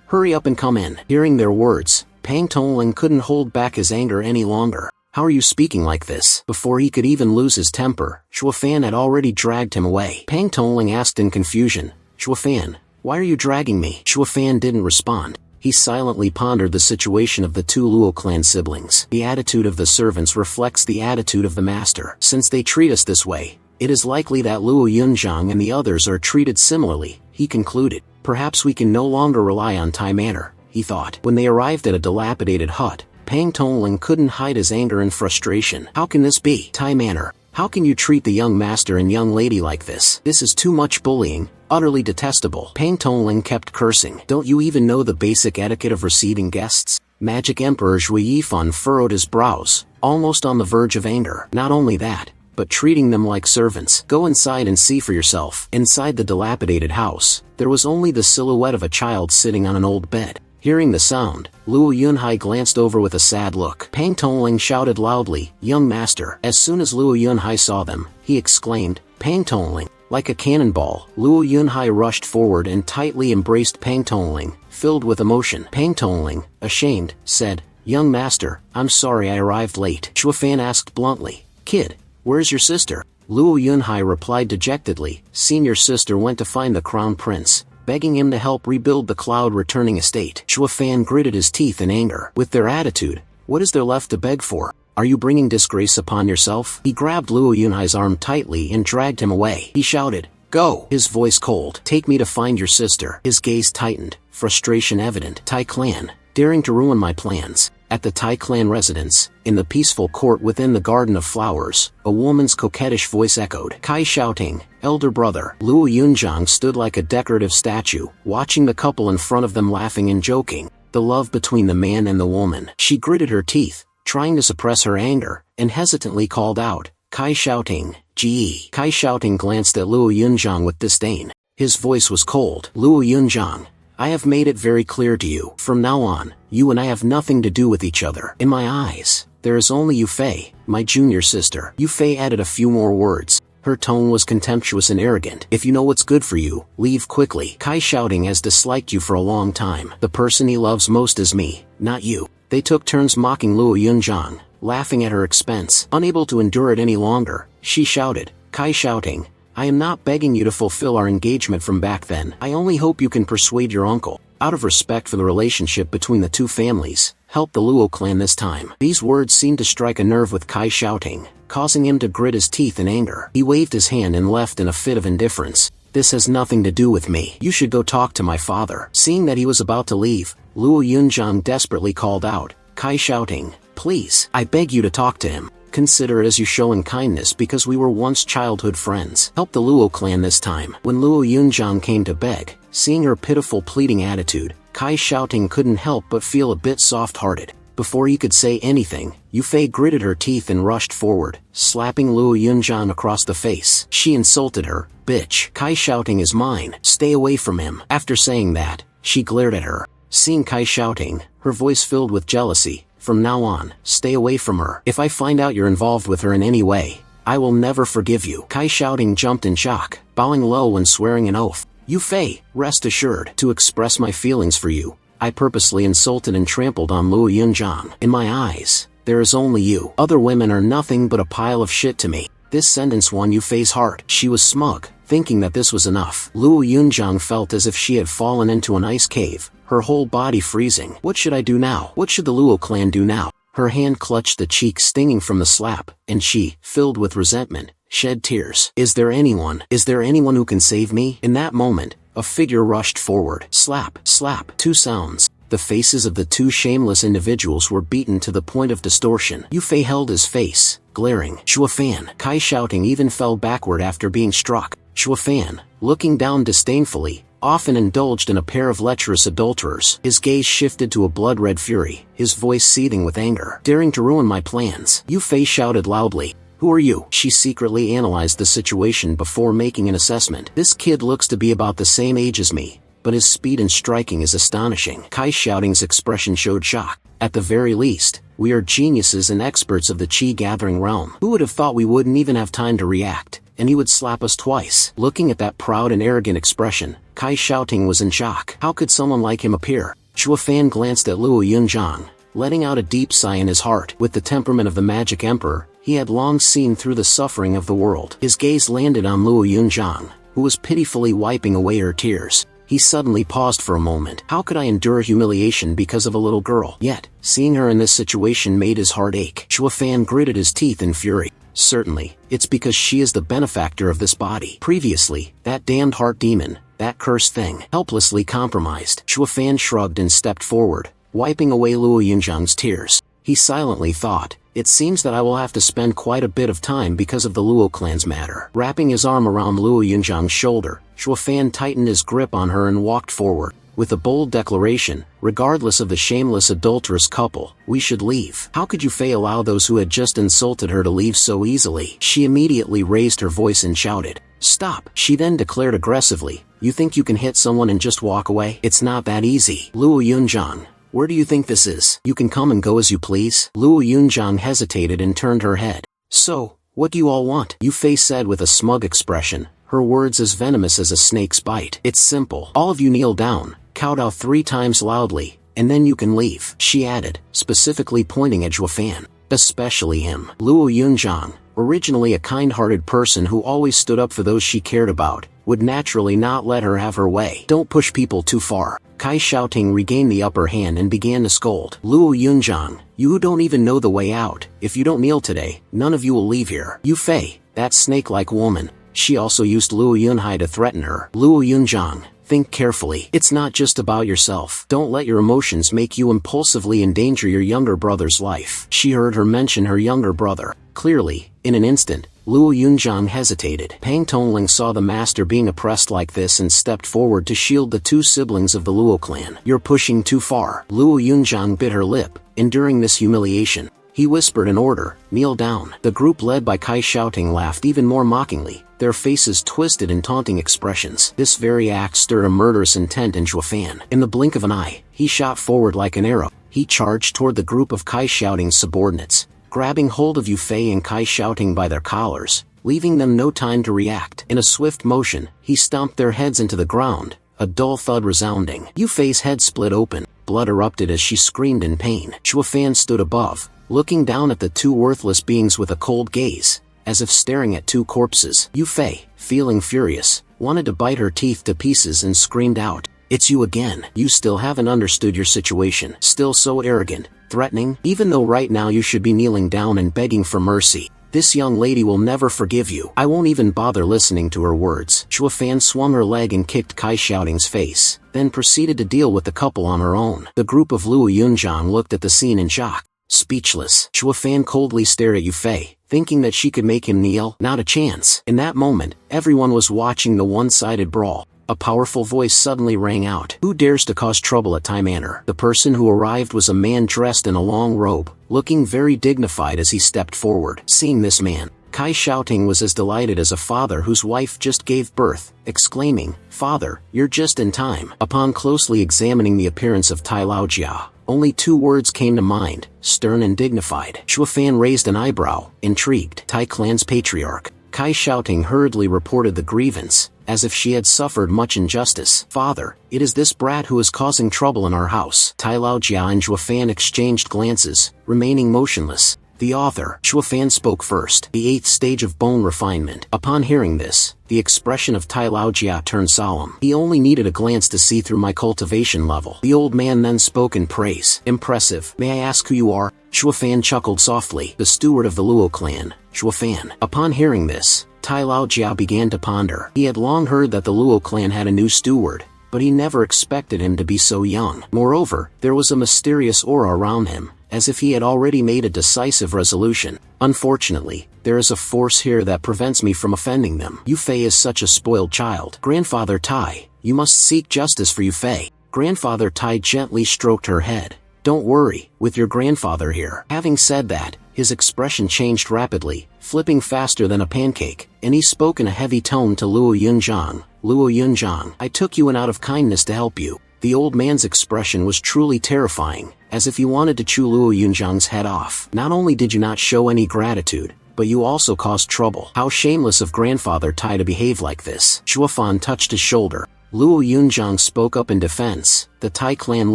hurry up and come in. Hearing their words, Pang Tongling couldn't hold back his anger any longer. How are you speaking like this? Before he could even lose his temper, Xue Fan had already dragged him away. Pang Tongling asked in confusion, Xue Fan, why are you dragging me? Xue Fan didn't respond. He silently pondered the situation of the 2 Luo clan siblings. The attitude of the servants reflects the attitude of the master. Since they treat us this way, it is likely that Luo Yunzhang and the others are treated similarly, he concluded. Perhaps we can no longer rely on Tai Manor, he thought. When they arrived at a dilapidated hut, Pang Tongling couldn't hide his anger and frustration. How can this be? Tai Manor, how can you treat the young master and young lady like this? This is too much bullying, utterly detestable. Pang Tongling kept cursing. Don't you even know the basic etiquette of receiving guests? Magic Emperor Zhui Yifan furrowed his brows, almost on the verge of anger. Not only that, but treating them like servants. Go inside and see for yourself. Inside the dilapidated house, there was only the silhouette of a child sitting on an old bed. Hearing the sound, Luo Yunhai glanced over with a sad look. Pang Tongling shouted loudly, "Young master." As soon as Luo Yunhai saw them, he exclaimed, "Pang Tongling." Like a cannonball, Luo Yunhai rushed forward and tightly embraced Pang Tongling, filled with emotion. Pang Tongling, ashamed, said, "Young master, I'm sorry I arrived late." Shuofan asked bluntly, "Kid, where's your sister?" Luo Yunhai replied dejectedly, "Senior sister went to find the crown prince, begging him to help rebuild the cloud-returning estate." Shuofan gritted his teeth in anger. With their attitude, what is there left to beg for? Are you bringing disgrace upon yourself? He grabbed Luo Yunhai's arm tightly and dragged him away. He shouted, "Go!" His voice cold. "Take me to find your sister." His gaze tightened, frustration evident. Tai clan, daring to ruin my plans. At the Tai clan residence, in the peaceful court within the garden of flowers, a woman's coquettish voice echoed. Kai shouting, "Elder brother." Luo Yunjiang stood like a decorative statue, watching the couple in front of them laughing and joking. The love between the man and the woman. She gritted her teeth, trying to suppress her anger, and hesitantly called out, "Kai shouting, Gee." Kai shouting glanced at Luo Yunjiang with disdain. His voice was cold. "Luo Yunjiang, I have made it very clear to you. From now on, you and I have nothing to do with each other. In my eyes, there is only Yu Fei, my junior sister." Yu Fei added a few more words. Her tone was contemptuous and arrogant. "If you know what's good for you, leave quickly. Kai shouting has disliked you for a long time. The person he loves most is me, not you." They took turns mocking Luo Yunjiang, laughing at her expense. Unable to endure it any longer, she shouted, "Kai shouting, I am not begging you to fulfill our engagement from back then. I only hope you can persuade your uncle, out of respect for the relationship between the two families, help the Luo clan this time." These words seemed to strike a nerve with Kai shouting, causing him to grit his teeth in anger. He waved his hand and left in a fit of indifference. "This has nothing to do with me. You should go talk to my father." Seeing that he was about to leave, Luo Yunjiang desperately called out, "Kai shouting, please, I beg you to talk to him. Consider it as you showing kindness because we were once childhood friends. Help the Luo clan this time." When Luo Yunjiang came to beg, seeing her pitiful pleading attitude, Kai shouting couldn't help but feel a bit soft-hearted. Before he could say anything, Yu Fei gritted her teeth and rushed forward, slapping Luo Yunjiang across the face. She insulted her, "Bitch, Kai shouting is mine. Stay away from him." After saying that, she glared at her. Seeing Kai shouting, her voice filled with jealousy, "From now on, stay away from her. If I find out you're involved with her in any way, I will never forgive you." Kai shouting jumped in shock, bowing low and swearing an oath. "Yu Fei, rest assured, to express my feelings for you, I purposely insulted and trampled on Luo Yunjiang. In my eyes, there is only you. Other women are nothing but a pile of shit to me." This sentence won Yu Fei's heart. She was smug, thinking that this was enough. Luo Yunjiang felt as if she had fallen into an ice cave, her whole body freezing. What should I do now? What should the Luo clan do now? Her hand clutched the cheek stinging from the slap, and she, filled with resentment, shed tears. Is there anyone who can save me?" In that moment, a figure rushed forward. Slap, slap, two sounds. The faces of the two shameless individuals were beaten to the point of distortion. Yu Fei held his face, glaring. "Shuofan." Kai shouting even fell backward after being struck. Shuofan, looking down disdainfully, often indulged in a pair of lecherous adulterers. His gaze shifted to a blood-red fury, his voice seething with anger. "Daring to ruin my plans." Yu Fei shouted loudly. "Who are you?" She secretly analyzed the situation before making an assessment. "This kid looks to be about the same age as me, but his speed and striking is astonishing." Kai shouting's expression showed shock. "At the very least, we are geniuses and experts of the chi-gathering realm. Who would have thought we wouldn't even have time to react, and he would slap us twice?" Looking at that proud and arrogant expression, Kai shouting was in shock. How could someone like him appear? Shuofan glanced at Luo Yunjiang, letting out a deep sigh in his heart. With the temperament of the Magic Emperor, he had long seen through the suffering of the world. His gaze landed on Luo Yunjiang, who was pitifully wiping away her tears. He suddenly paused for a moment. How could I endure humiliation because of a little girl? Yet, seeing her in this situation made his heart ache. Shuofan gritted his teeth in fury. Certainly, it's because she is the benefactor of this body. Previously, that damned heart demon, that cursed thing, helplessly compromised. Shuofan shrugged and stepped forward, wiping away Luo Yunjiang's tears. He silently thought, "It seems that I will have to spend quite a bit of time because of the Luo clan's matter." Wrapping his arm around Luo Yunjiang's shoulder, Shuofan tightened his grip on her and walked forward, with a bold declaration, regardless of the shameless adulterous couple, we should leave. How could Yu Fei allow those who had just insulted her to leave so easily? She immediately raised her voice and shouted, "Stop!" She then declared aggressively, "You think you can hit someone and just walk away? It's not that easy. Luo Yunzhang, where do you think this is? You can come and go as you please." Luo Yunzhang hesitated and turned her head. "So, what do you all want?" Yu Fei said with a smug expression, her words as venomous as a snake's bite. "It's simple. All of you kneel down, kowtow 3 times loudly, and then you can leave," she added, specifically pointing at Zhuofan. Especially him. Luo Yunzhang, originally a kind-hearted person who always stood up for those she cared about, would naturally not let her have her way. "Don't push people too far." Kai Xiaoting regained the upper hand and began to scold. "Luo Yunzhang, you don't even know the way out. If you don't kneel today, none of you will leave here." Yu Fei, that snake-like woman. She also used Luo Yunhai to threaten her. "Luo Yunzhang, think carefully. It's not just about yourself. Don't let your emotions make you impulsively endanger your younger brother's life." She heard her mention her younger brother. Clearly, in an instant, Luo Yunzhang hesitated. Pang Tongling saw the master being oppressed like this and stepped forward to shield the 2 siblings of the Luo clan. "You're pushing too far." Luo Yunzhang bit her lip, enduring this humiliation. He whispered an order, "Kneel down." The group led by Kai Xiaoting laughed even more mockingly, their faces twisted in taunting expressions. This very act stirred a murderous intent in Zhuofan. In the blink of an eye, he shot forward like an arrow. He charged toward the group of Kai Xiaoting's subordinates, grabbing hold of Yu Fei and Kai Xiaoting by their collars, leaving them no time to react. In a swift motion, he stomped their heads into the ground, a dull thud resounding. Yu Fei's head split open, blood erupted as she screamed in pain. Zhuofan stood above, looking down at the 2 worthless beings with a cold gaze, as if staring at 2 corpses. Yu Fei, feeling furious, wanted to bite her teeth to pieces and screamed out, "It's you again. You still haven't understood your situation. Still so arrogant, threatening, even though right now you should be kneeling down and begging for mercy. This young lady will never forgive you. I won't even bother listening to her words." Zhuofan swung her leg and kicked Kai Xiaoting's face, then proceeded to deal with the couple on her own. The group of Luo Yunzhang looked at the scene in shock. Speechless, Zhuofan coldly stared at Yu Fei, thinking that she could make him kneel. Not a chance. In that moment, everyone was watching the one-sided brawl. A powerful voice suddenly rang out. "Who dares to cause trouble at Tai Manor?" The person who arrived was a man dressed in a long robe, looking very dignified as he stepped forward. Seeing this man, Kai Xiaoting was as delighted as a father whose wife just gave birth, exclaiming, "Father, you're just in time." Upon closely examining the appearance of Tai Laojia, only 2 words came to mind, stern and dignified. Zhuofan raised an eyebrow, intrigued. Tai clan's patriarch. Kai Xiaoting hurriedly reported the grievance, as if she had suffered much injustice. "Father, it is this brat who is causing trouble in our house." Tai Laojia and Zhuofan exchanged glances, remaining motionless. The author, Zhuofan, spoke first. The 8th stage of bone refinement. Upon hearing this, the expression of Tai Laojia turned solemn. "He only needed a glance to see through my cultivation level." The old man then spoke in praise. "Impressive. May I ask who you are?" Zhuofan chuckled softly. "The steward of the Luo clan, Zhuofan." Upon hearing this, Tai Laojia began to ponder. He had long heard that the Luo clan had a new steward, but he never expected him to be so young. Moreover, there was a mysterious aura around him, as if he had already made a decisive resolution. "Unfortunately, there is a force here that prevents me from offending them. Yu Fei is such a spoiled child." "Grandfather Tai, you must seek justice for Yu Fei." Grandfather Tai gently stroked her head. "Don't worry, with your grandfather here." Having said that, his expression changed rapidly, flipping faster than a pancake, and he spoke in a heavy tone to Luo Yunzhang. "Luo Yunzhang, I took you in out of kindness to help you." The old man's expression was truly terrifying, as if he wanted to chew Luo Yunzhang's head off. "Not only did you not show any gratitude, but you also caused trouble. How shameless of Grandfather Tai to behave like this." Zhuofan touched his shoulder. Luo Yunzhang spoke up in defense. "The Tai clan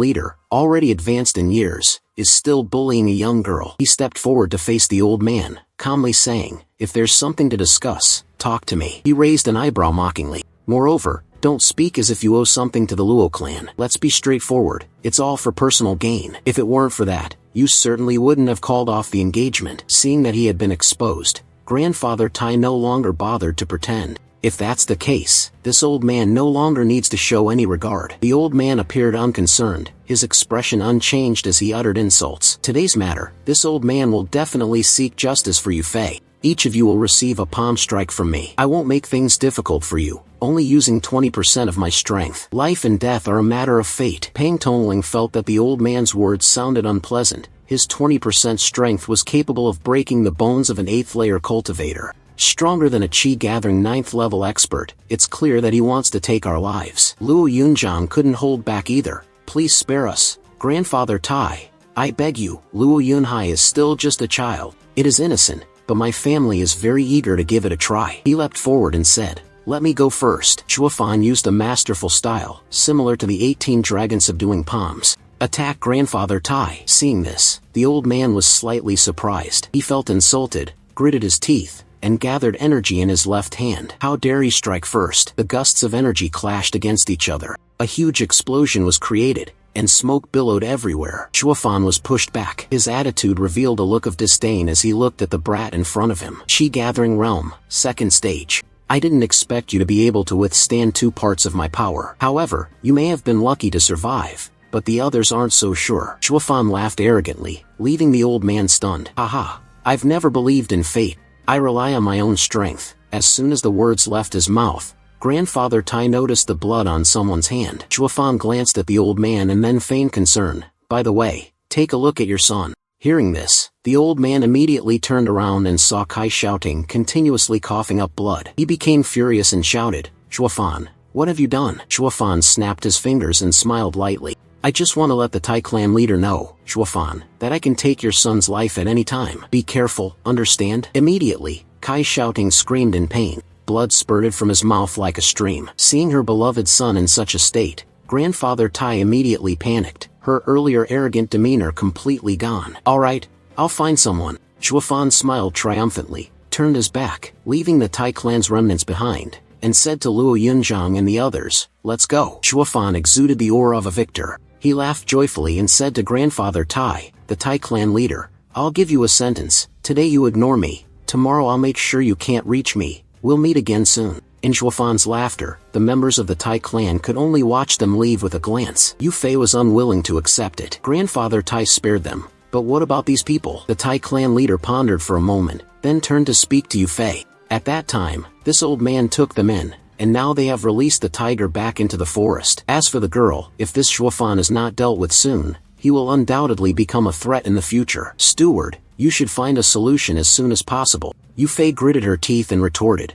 leader, already advanced in years, is still bullying a young girl." He stepped forward to face the old man, calmly saying, "If there's something to discuss, talk to me." He raised an eyebrow mockingly. "Moreover, don't speak as if you owe something to the Luo clan. Let's be straightforward, it's all for personal gain. If it weren't for that, you certainly wouldn't have called off the engagement." Seeing that he had been exposed, Grandfather Tai no longer bothered to pretend. If that's the case, this old man no longer needs to show any regard. The old man appeared unconcerned, his expression unchanged as he uttered insults. "Today's matter, this old man will definitely seek justice for Yu Fei. Each of you will receive a palm strike from me. I won't make things difficult for you, only using 20% of my strength. Life and death are a matter of fate. Pang Tongling felt that the old man's words sounded unpleasant. His 20% strength was capable of breaking the bones of an 8th-layer cultivator. Stronger than a Qi-gathering 9th-level expert, it's clear that he wants to take our lives. Luo Yunzhang couldn't hold back either. Please spare us, Grandfather Tai. I beg you. Luo Yunhai is still just a child. It is innocent, but my family is very eager to give it a try. He leapt forward and said, let me go first. Chuafan used a masterful style, similar to the 18 dragon subduing palms. Attack Grandfather Tai. Seeing this, the old man was slightly surprised. He felt insulted, gritted his teeth, and gathered energy in his left hand. How dare he strike first? The gusts of energy clashed against each other. A huge explosion was created, and smoke billowed everywhere. Chuafan was pushed back. His attitude revealed a look of disdain as he looked at the brat in front of him. Qi-gathering realm, 2nd stage. I didn't expect you to be able to withstand 2 parts of my power. However, you may have been lucky to survive, but the others aren't so sure. Chuafan laughed arrogantly, leaving the old man stunned. Haha, I've never believed in fate. I rely on my own strength. As soon as the words left his mouth, Grandfather Tai noticed the blood on someone's hand. Chuafan glanced at the old man and then feigned concern. By the way, take a look at your son. Hearing this, the old man immediately turned around and saw Kai shouting, continuously coughing up blood. He became furious and shouted, Chuafan, what have you done? Chuafan snapped his fingers and smiled lightly. I just want to let the Tai clan leader know, Chuafan, that I can take your son's life at any time. Be careful, understand? Immediately, Kai shouting screamed in pain. Blood spurted from his mouth like a stream. Seeing her beloved son in such a state, Grandfather Tai immediately panicked, her earlier arrogant demeanor completely gone. Alright, I'll find someone. Chuafan smiled triumphantly, turned his back, leaving the Tai clan's remnants behind, and said to Luo Yunzhang and the others, let's go. Chuafan exuded the aura of a victor. He laughed joyfully and said to Grandfather Tai, the Tai clan leader, I'll give you a sentence. Today you ignore me. Tomorrow I'll make sure you can't reach me. We'll meet again soon. In Chuafan's laughter, the members of the Tai clan could only watch them leave with a glance. Yu Fei was unwilling to accept it. Grandfather Tai spared them. But what about these people? The Tai clan leader pondered for a moment, then turned to speak to Yu Fei. At that time, this old man took them in, and now they have released the tiger back into the forest. As for the girl, if this Chuafan is not dealt with soon, he will undoubtedly become a threat in the future. Steward, you should find a solution as soon as possible. Yu Fei gritted her teeth and retorted,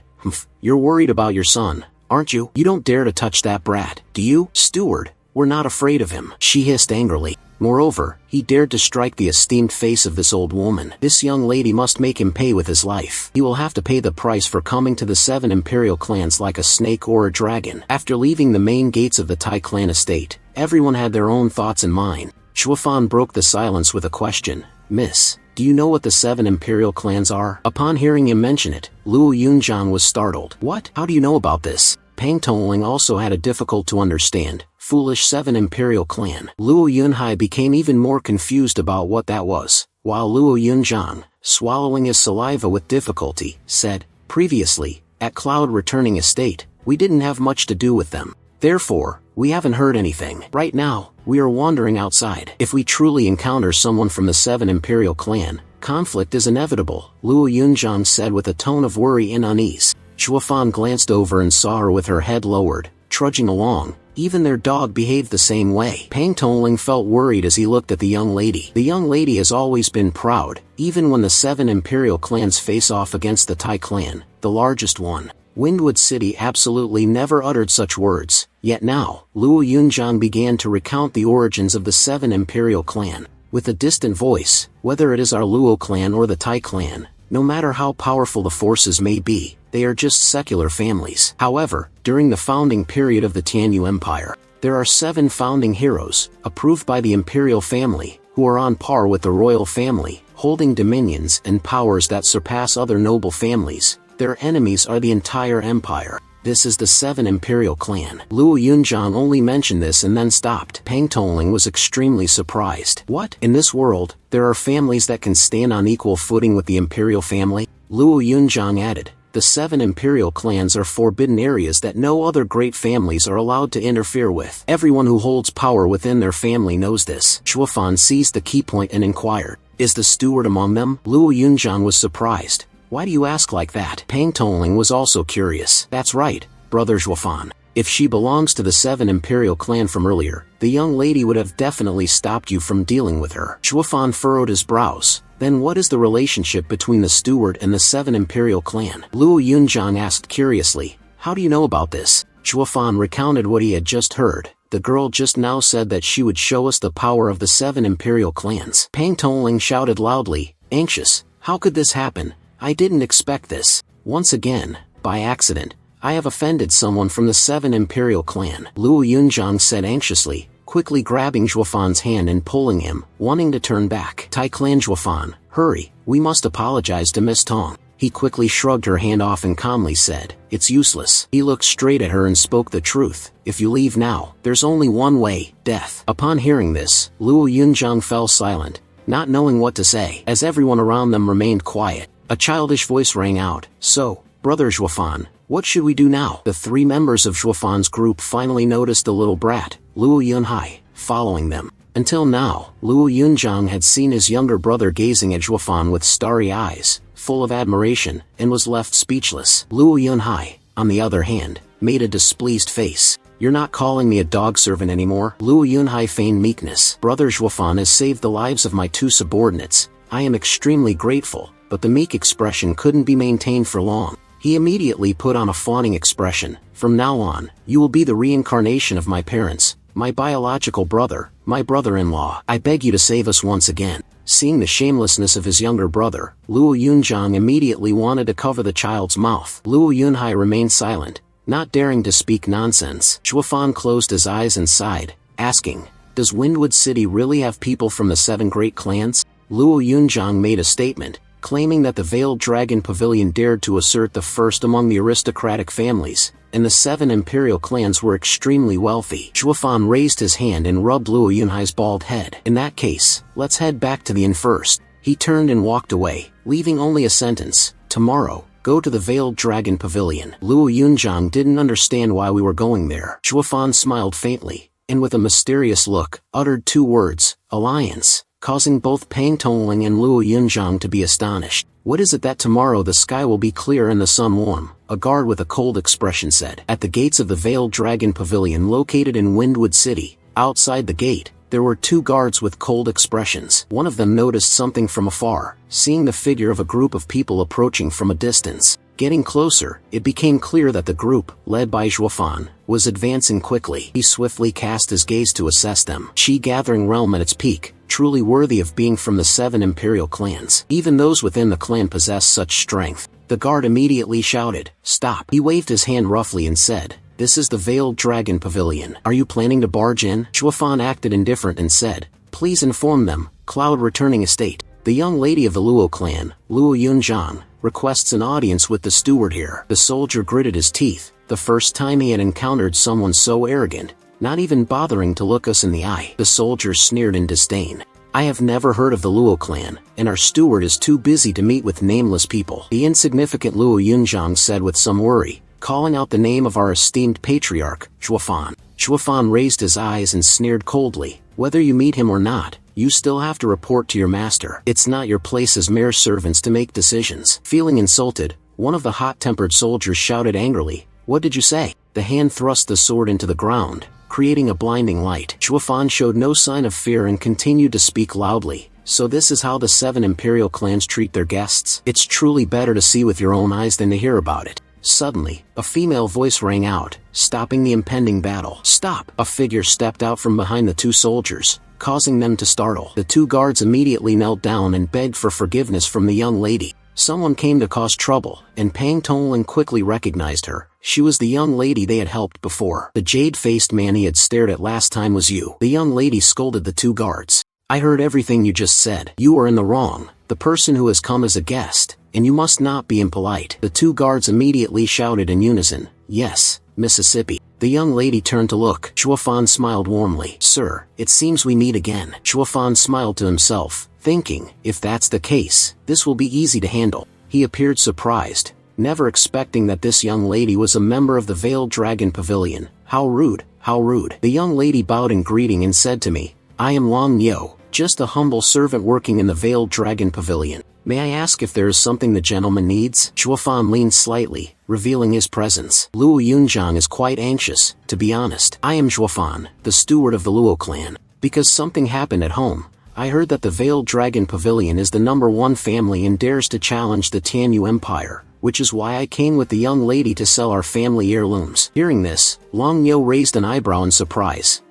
you're worried about your son, aren't you? You don't dare to touch that brat, do you? Steward, we're not afraid of him, she hissed angrily. Moreover, he dared to strike the esteemed face of this old woman. This young lady must make him pay with his life. He will have to pay the price for coming to the 7 imperial clans like a snake or a dragon. After leaving the main gates of the Tai clan estate, everyone had their own thoughts in mind. Chuafan broke the silence with a question. Miss, do you know what the 7 imperial clans are? Upon hearing him mention it, Luo Yunzhang was startled. What? How do you know about this? Pang Tongling also had a difficult to understand, foolish 7 imperial clan. Luo Yunhai became even more confused about what that was, while Luo Yunzhang, swallowing his saliva with difficulty, said, previously, at Cloud Returning Estate, we didn't have much to do with them. Therefore, we haven't heard anything. Right now, we are wandering outside. If we truly encounter someone from the 7 imperial clan, conflict is inevitable, Luo Yunzhang said with a tone of worry and unease. Chuafan glanced over and saw her with her head lowered, trudging along. Even their dog behaved the same way. Pang Tongling felt worried as he looked at the young lady. The young lady has always been proud, even when the 7 imperial clans face off against the Tai clan, the largest one. Windwood City absolutely never uttered such words, yet now, Luo Yunzhang began to recount the origins of the 7 imperial clan. With a distant voice, whether it is our Luo clan or the Tai clan, no matter how powerful the forces may be, they are just secular families. However, during the founding period of the Tianyu Empire, there are 7 founding heroes, approved by the imperial family, who are on par with the royal family, holding dominions and powers that surpass other noble families. Their enemies are the entire empire. This is the 7 imperial clan. Luo Yunzhang only mentioned this and then stopped. Pang Tongling was extremely surprised. What? In this world, there are families that can stand on equal footing with the imperial family? Luo Yunzhang added, the 7 imperial clans are forbidden areas that no other great families are allowed to interfere with. Everyone who holds power within their family knows this. Chuafan seized the key point and inquired, is the steward among them? Luo Yunzhang was surprised. Why do you ask like that? Pang Tongling was also curious. That's right. Brother Zhuofan. If she belongs to the 7 Imperial clan from earlier, the young lady would have definitely stopped you from dealing with her. Zhuofan furrowed his brows. Then what is the relationship between the steward and the 7 Imperial clan? Luo Yunzhang asked curiously. How do you know about this? Zhuofan recounted what he had just heard. The girl just now said that she would show us the power of the 7 Imperial clans. Pang Tongling shouted loudly, anxious. How could this happen? I didn't expect this. Once again, by accident, I have offended someone from the 7 Imperial clan. Luo Yunzhang said anxiously, quickly grabbing Zhuofan's hand and pulling him, wanting to turn back. Tai Clan Zhuofan, hurry, we must apologize to Miss Tong. He quickly shrugged her hand off and calmly said, it's useless. He looked straight at her and spoke the truth. If you leave now, there's only one way, death. Upon hearing this, Luo Yunzhang fell silent, not knowing what to say. As everyone around them remained quiet, a childish voice rang out, so, Brother Zhuofan, what should we do now? The 3 members of Zhuofan's group finally noticed the little brat, Luo Yunhai, following them. Until now, Luo Yunzhang had seen his younger brother gazing at Zhuofan with starry eyes, full of admiration, and was left speechless. Luo Yunhai, on the other hand, made a displeased face. You're not calling me a dog servant anymore? Luo Yunhai feigned meekness. Brother Zhuofan has saved the lives of my 2 subordinates. I am extremely grateful, but the meek expression couldn't be maintained for long. He immediately put on a fawning expression. From now on, you will be the reincarnation of my parents, my biological brother, my brother-in-law. I beg you to save us once again. Seeing the shamelessness of his younger brother, Luo Yunzhang immediately wanted to cover the child's mouth. Luo Yunhai remained silent, not daring to speak nonsense. Zhuofan closed his eyes and sighed, asking, does Windwood City really have people from the 7 great clans? Luo Yunzhang made a statement, claiming that the Veiled Dragon Pavilion dared to assert the first among the aristocratic families, and the 7 Imperial clans were extremely wealthy. Zhuofan raised his hand and rubbed Luo Yunhai's bald head. In that case, let's head back to the inn first. He turned and walked away, leaving only a sentence, tomorrow, go to the Veiled Dragon Pavilion. Luo Yunzhang didn't understand why we were going there. Zhuofan smiled faintly, and with a mysterious look, uttered 2 words, alliance, causing both Pang Tongling and Luo Yunzhang to be astonished. What is it that tomorrow the sky will be clear and the sun warm? A guard with a cold expression said. At the gates of the Veiled Dragon Pavilion located in Windwood City, outside the gate, there were 2 guards with cold expressions. One of them noticed something from afar, seeing the figure of a group of people approaching from a distance. Getting closer, it became clear that the group, led by Zhuofan, was advancing quickly. He swiftly cast his gaze to assess them. Qi-gathering realm at its peak, truly worthy of being from the 7 Imperial clans. Even those within the clan possess such strength. The guard immediately shouted, stop. He waved his hand roughly and said, this is the Veiled Dragon Pavilion. Are you planning to barge in? Zhuofan acted indifferent and said, please inform them, Cloud Returning Estate. The young lady of the Luo clan, Luo Yunzhang, requests an audience with the steward here. The soldier gritted his teeth, the first time he had encountered someone so arrogant, not even bothering to look us in the eye. The soldier sneered in disdain. I have never heard of the Luo clan, and our steward is too busy to meet with nameless people. The insignificant Luo Yunzhang said with some worry, calling out the name of our esteemed patriarch, Zhuofan. Zhuofan raised his eyes and sneered coldly, whether you meet him or not, you still have to report to your master. It's not your place as mere servants to make decisions. Feeling insulted, one of the hot-tempered soldiers shouted angrily, what did you say? The hand thrust the sword into the ground, creating a blinding light. Zhuofan showed no sign of fear and continued to speak loudly. So this is how the 7 Imperial clans treat their guests? It's truly better to see with your own eyes than to hear about it. Suddenly, a female voice rang out, stopping the impending battle. Stop! A figure stepped out from behind the 2 soldiers, causing them to startle. The 2 guards immediately knelt down and begged for forgiveness from the young lady. Someone came to cause trouble, and Pang Tongling quickly recognized her. She was the young lady they had helped before. The jade-faced man he had stared at last time was you. The young lady scolded the 2 guards. I heard everything you just said. You are in the wrong. The person who has come as a guest, and you must not be impolite. The 2 guards immediately shouted in unison, yes, Mississippi. The young lady turned to look. Zhuofan smiled warmly. Sir, it seems we meet again. Zhuofan smiled to himself, thinking, if that's the case, this will be easy to handle. He appeared surprised, never expecting that this young lady was a member of the Veiled Dragon Pavilion. How rude, how rude. The young lady bowed in greeting and said to me, I am Long Yo, just a humble servant working in the Veiled Dragon Pavilion. May I ask if there is something the gentleman needs? Zhuofan leaned slightly, revealing his presence. Luo Yunzhang is quite anxious, to be honest. I am Zhuofan, the steward of the Luo clan. Because something happened at home, I heard that the Veiled Dragon Pavilion is the #1 family and dares to challenge the Tianyu Empire, which is why I came with the young lady to sell our family heirlooms. Hearing this, Long Yo raised an eyebrow in surprise.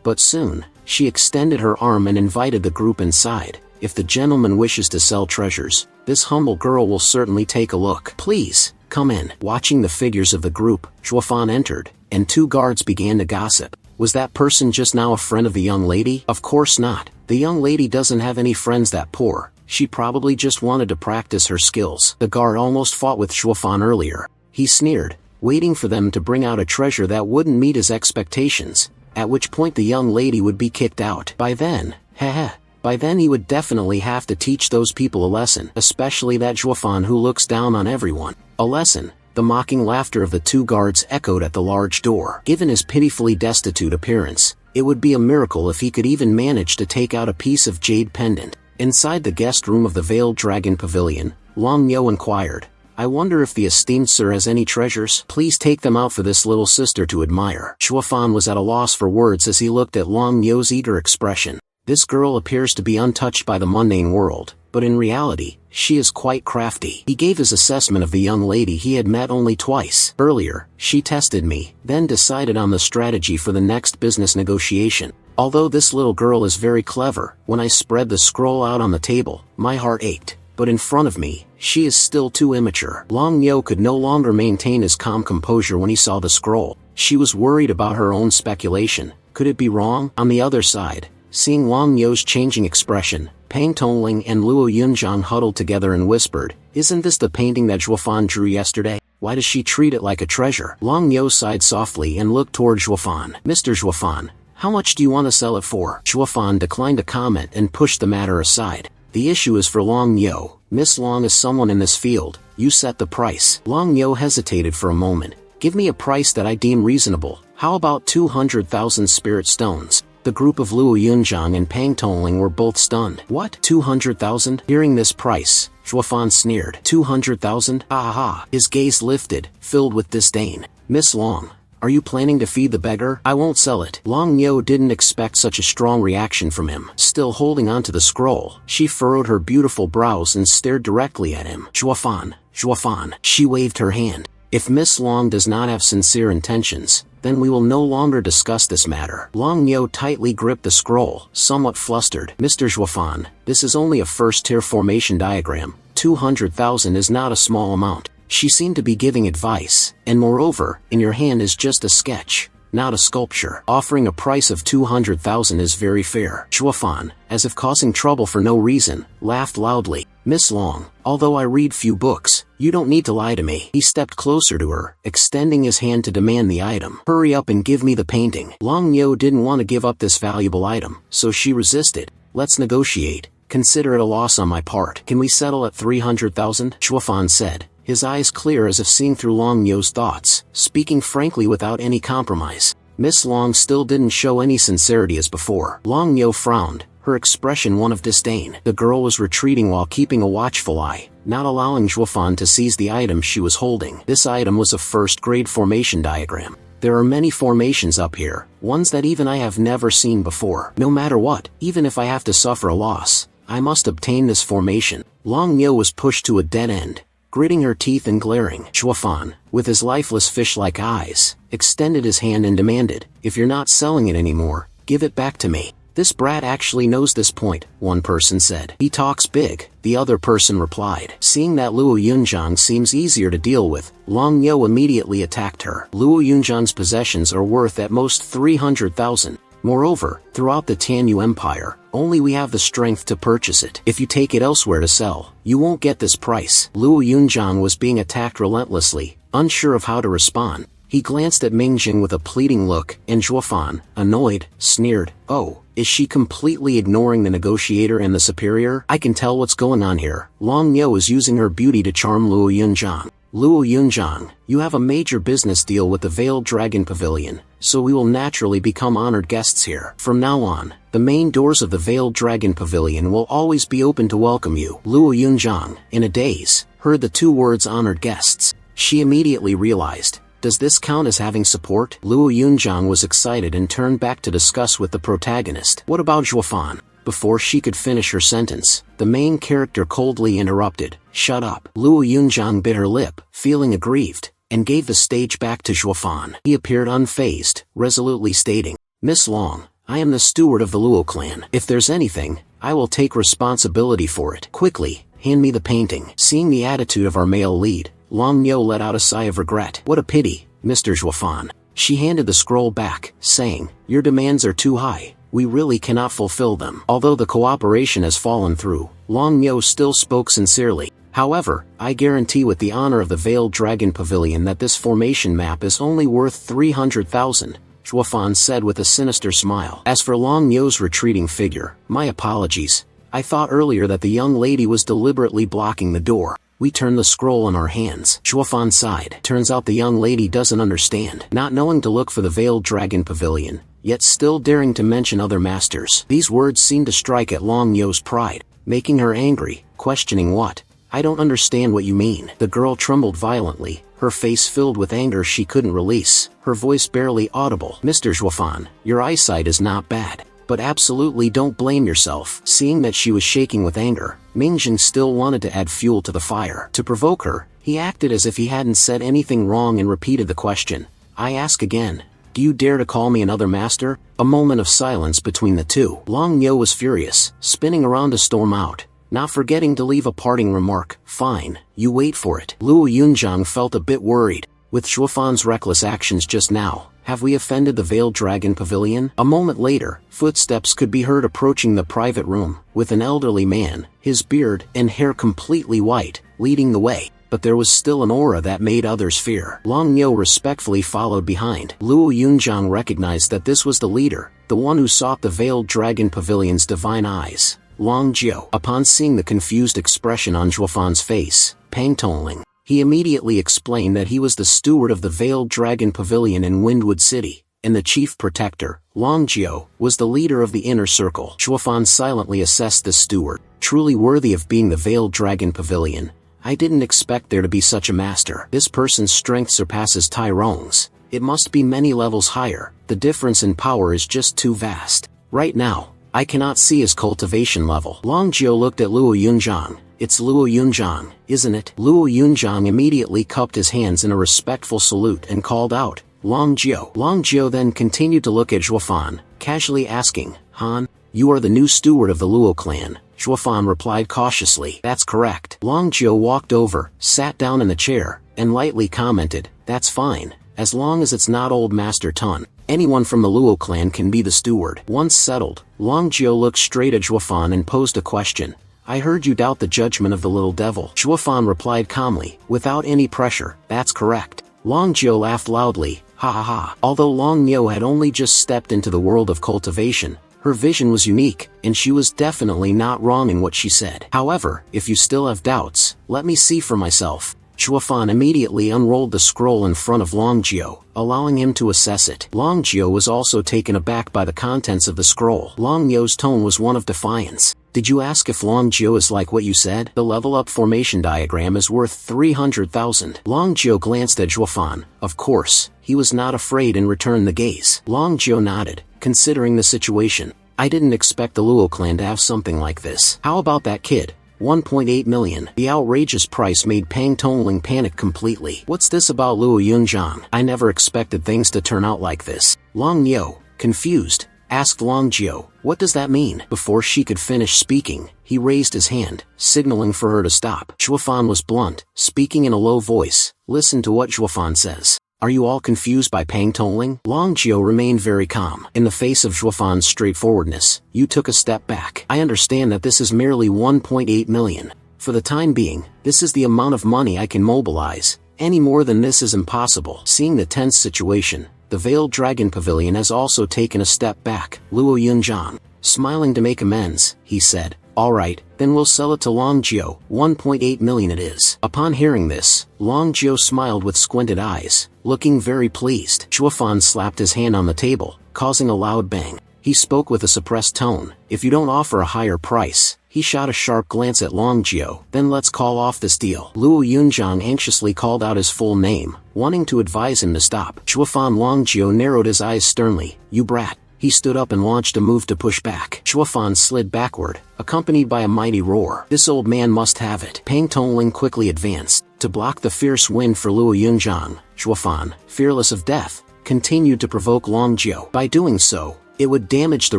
But soon, she extended her arm and invited the group inside. If the gentleman wishes to sell treasures, this humble girl will certainly take a look. Please, come in. Watching the figures of the group, Zhuofan entered, and 2 guards began to gossip. Was that person just now a friend of the young lady? Of course not. The young lady doesn't have any friends that poor. She probably just wanted to practice her skills. The guard almost fought with Zhuofan earlier. He sneered, waiting for them to bring out a treasure that wouldn't meet his expectations, at which point the young lady would be kicked out. By then he would definitely have to teach those people a lesson, especially that Zhuofan who looks down on everyone. A lesson. The mocking laughter of the 2 guards echoed at the large door. Given his pitifully destitute appearance, it would be a miracle if he could even manage to take out a piece of jade pendant. Inside the guest room of the Veiled Dragon Pavilion, Long Yo inquired, I wonder if the esteemed sir has any treasures? Please take them out for this little sister to admire. Zhuofan was at a loss for words as he looked at Long Yo's eager expression. This girl appears to be untouched by the mundane world, but in reality, she is quite crafty. He gave his assessment of the young lady he had met only twice. Earlier, she tested me, then decided on the strategy for the next business negotiation. Although this little girl is very clever, when I spread the scroll out on the table, my heart ached. But in front of me, she is still too immature. Long Yo could no longer maintain his calm composure when he saw the scroll. She was worried about her own speculation. Could it be wrong? On the other side, seeing Long Yo's changing expression, Pang Tongling and Luo Yunzhang huddled together and whispered, Isn't this the painting that Zhuofan drew yesterday? Why does she treat it like a treasure? Long Yo sighed softly and looked toward Zhuofan. Mr. Zhuofan, how much do you want to sell it for? Zhuofan declined to comment and pushed the matter aside. The issue is for Long Yo. Miss Long is someone in this field. You set the price. Long Yo hesitated for a moment. Give me a price that I deem reasonable. How about 200,000 spirit stones? The group of Luo Yunzhang and Pang Tongling were both stunned. What? 200,000? Hearing this price, Zhuofan sneered. 200,000? Aha! His gaze lifted, filled with disdain. Miss Long, are you planning to feed the beggar? I won't sell it. Long Yo didn't expect such a strong reaction from him. Still holding onto the scroll, she furrowed her beautiful brows and stared directly at him. Zhuofan, Zhuofan. She waved her hand. If Miss Long does not have sincere intentions, then we will no longer discuss this matter. Long Yo tightly gripped the scroll, somewhat flustered. Mr. Zhuofan, this is only a first-tier formation diagram. 200,000 is not a small amount. She seemed to be giving advice, and moreover, in your hand is just a sketch, not a sculpture. Offering a price of 200,000 is very fair. Zhuofan, as if causing trouble for no reason, laughed loudly. Miss Long, although I read few books, you don't need to lie to me. He stepped closer to her, extending his hand to demand the item. Hurry up and give me the painting. Long Yo didn't want to give up this valuable item, so she resisted. Let's negotiate. Consider it a loss on my part. Can we settle at 300,000? Zhuofan said, his eyes clear as if seeing through Long Yo's thoughts, speaking frankly without any compromise. Miss Long still didn't show any sincerity as before. Long Yo frowned, her expression one of disdain. The girl was retreating while keeping a watchful eye, not allowing Zhuofan to seize the item she was holding. This item was a first-grade formation diagram. There are many formations up here, ones that even I have never seen before. No matter what, even if I have to suffer a loss, I must obtain this formation. Long Yo was pushed to a dead end, gritting her teeth and glaring. Zhuofan, with his lifeless fish-like eyes, extended his hand and demanded, if you're not selling it anymore, give it back to me. This brat actually knows this point, one person said. He talks big, the other person replied. Seeing that Luo Yunzhang seems easier to deal with, Long Yo immediately attacked her. Luo Yunzhang's possessions are worth at most 300,000. Moreover, throughout the Tianyu Empire, only we have the strength to purchase it. If you take it elsewhere to sell, you won't get this price. Luo Yunzhang was being attacked relentlessly, unsure of how to respond. He glanced at Mingjing with a pleading look, and Zhuofan, annoyed, sneered, Oh, is she completely ignoring the negotiator and the superior? I can tell what's going on here. Long Yo is using her beauty to charm Luo Yunzhang. Luo Yunzhang, you have a major business deal with the Veiled Dragon Pavilion, so we will naturally become honored guests here. From now on, the main doors of the Veiled Dragon Pavilion will always be open to welcome you. Luo Yunzhang, in a daze, heard the 2 words honored guests. She immediately realized, does this count as having support? Luo Yunjiang was excited and turned back to discuss with the protagonist. What about Zhuofan? Before she could finish her sentence, the main character coldly interrupted. Shut up. Luo Yunjiang bit her lip, feeling aggrieved, and gave the stage back to Zhuofan. He appeared unfazed, resolutely stating, Miss Long, I am the steward of the Luo clan. If there's anything, I will take responsibility for it. Quickly, hand me the painting. Seeing the attitude of our male lead, Long Yo let out a sigh of regret. What a pity, Mr. Zhuofan. She handed the scroll back, saying, your demands are too high. We really cannot fulfill them. Although the cooperation has fallen through, Long Yo still spoke sincerely. However, I guarantee with the honor of the Veiled Dragon Pavilion that this formation map is only worth 300,000, Zhuofan said with a sinister smile. As for Long Yo's retreating figure, my apologies. I thought earlier that the young lady was deliberately blocking the door. We turned the scroll in our hands. Zhuofan sighed. Turns out the young lady doesn't understand. Not knowing to look for the Veiled Dragon Pavilion, yet still daring to mention other masters. These words seemed to strike at Long Yo's pride, making her angry, questioning what? I don't understand what you mean. The girl trembled violently, her face filled with anger she couldn't release, her voice barely audible. Mr. Zhuofan, your eyesight is not bad, but absolutely don't blame yourself. Seeing that she was shaking with anger, Mingjing still wanted to add fuel to the fire. To provoke her, he acted as if he hadn't said anything wrong and repeated the question. I ask again. Do you dare to call me another master? A moment of silence between the two. Long Yo was furious, spinning around to storm out, not forgetting to leave a parting remark. Fine, you wait for it. Luo Yunjiang felt a bit worried. With Zhuofan's reckless actions just now, have we offended the Veiled Dragon Pavilion? A moment later, footsteps could be heard approaching the private room, with an elderly man, his beard and hair completely white, leading the way. But there was still an aura that made others fear. Long Yo respectfully followed behind. Luo Yunjiang recognized that this was the leader, the one who sought the Veiled Dragon Pavilion's divine eyes. Long Jiu. Upon seeing the confused expression on Zhuofan's face, Pang Tongling, he immediately explained that he was the steward of the Veiled Dragon Pavilion in Windwood City, and the chief protector, Long Jiu, was the leader of the inner circle. Zhuofan silently assessed the steward, truly worthy of being the Veiled Dragon Pavilion. I didn't expect there to be such a master. This person's strength surpasses Tyrone's. It must be many levels higher. The difference in power is just too vast. Right now, I cannot see his cultivation level. Long Jiu looked at Luo Yunjiang. It's Luo Yunjiang, isn't it? Luo Yunjiang immediately cupped his hands in a respectful salute and called out, Long Jiu. Long Jiu then continued to look at Zhuofan, casually asking, Han, you are the new steward of the Luo clan. Zhuofan replied cautiously. That's correct. Long Jiu walked over, sat down in the chair, and lightly commented, that's fine, as long as it's not old Master Tun. Anyone from the Luo clan can be the steward. Once settled, Long Jiu looked straight at Zhuofan and posed a question. I heard you doubt the judgment of the little devil. Zhuofan replied calmly, without any pressure, that's correct. Long Jiu laughed loudly, ha ha ha. Although Long Yo had only just stepped into the world of cultivation, her vision was unique, and she was definitely not wrong in what she said. However, if you still have doubts, let me see for myself. Zhuofan immediately unrolled the scroll in front of Long Jiu, allowing him to assess it. Long Jiu was also taken aback by the contents of the scroll. Long Yo's tone was one of defiance. Did you ask if Long Jiu is like what you said? The level-up formation diagram is worth 300,000. Long Jiu glanced at Zhuofan. Of course, he was not afraid and returned the gaze. Long Jiu nodded, considering the situation. I didn't expect the Luo clan to have something like this. How about that kid? 1.8 million. The outrageous price made Pang Tongling panic completely. What's this about Luo Yunjiang? I never expected things to turn out like this. Long Yo, confused, asked Long Jiu, what does that mean? Before she could finish speaking, he raised his hand, signaling for her to stop. Zhuofan was blunt, speaking in a low voice. Listen to what Zhuofan says. Are you all confused by Pang Tongling? Long Jiu remained very calm. In the face of Zhuofan's straightforwardness, you took a step back. I understand that this is merely 1.8 million. For the time being, this is the amount of money I can mobilize. Any more than this is impossible. Seeing the tense situation, the Veiled Dragon Pavilion has also taken a step back. Luo Yunjiang, smiling to make amends, he said, alright, then we'll sell it to Long Jiu. 1.8 million it is. Upon hearing this, Long Jiu smiled with squinted eyes, looking very pleased. Zhuofan slapped his hand on the table, causing a loud bang. He spoke with a suppressed tone. If you don't offer a higher price, He shot a sharp glance at Long Jio. Then let's call off this deal. Luo Yunzhang anxiously called out his full name, wanting to advise him to stop. Shuofan Long Jio narrowed his eyes sternly. You brat. He stood up and launched a move to push back. Shuofan slid backward, accompanied by a mighty roar. This old man must have it. Pang Tongling quickly advanced. To block the fierce wind for Luo Yunzhang, Shuofan, fearless of death, continued to provoke Long Jio. By doing so, it would damage the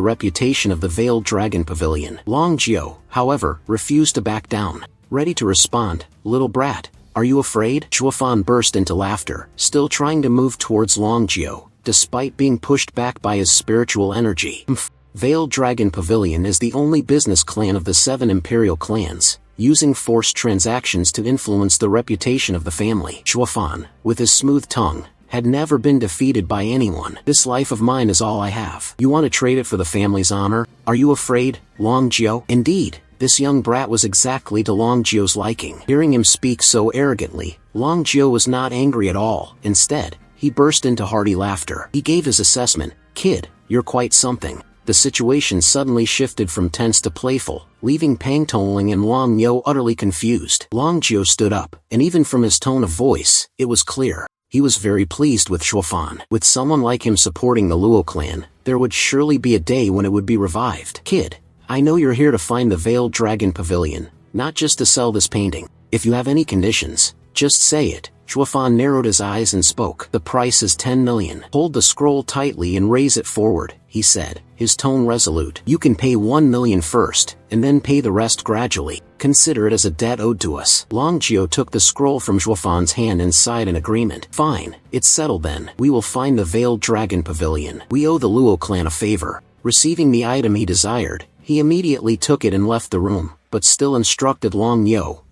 reputation of the Veiled Dragon Pavilion. Long Jio, however, refused to back down. Ready to respond, little brat, are you afraid? Shuofan burst into laughter, still trying to move towards Long Jio, despite being pushed back by his spiritual energy. Veiled Dragon Pavilion is the only business clan of the 7 imperial clans, using forced transactions to influence the reputation of the family. Shuofan, with his smooth tongue, had never been defeated by anyone. This life of mine is all I have. You want to trade it for the family's honor? Are you afraid, Long Jio? Indeed, this young brat was exactly to Long Jio's liking. Hearing him speak so arrogantly, Long Jio was not angry at all. Instead, he burst into hearty laughter. He gave his assessment. Kid, you're quite something. The situation suddenly shifted from tense to playful, leaving Pang Tongling and Long Yo utterly confused. Long Jio stood up, and even from his tone of voice, it was clear. He was very pleased with Shuofan. With someone like him supporting the Luo clan, there would surely be a day when it would be revived. Kid, I know you're here to find the Veiled Dragon Pavilion, not just to sell this painting. If you have any conditions, just say it. Shuofan narrowed his eyes and spoke. The price is 10 million. Hold the scroll tightly and raise it forward, he said, his tone resolute. You can pay 1 million first, and then pay the rest gradually. Consider it as a debt owed to us. Long Jio took the scroll from Shuofan's hand and sighed in agreement. Fine, it's settled then. We will find the Veiled Dragon Pavilion. We owe the Luo clan a favor. Receiving the item he desired, he immediately took it and left the room, but still instructed Long Yo,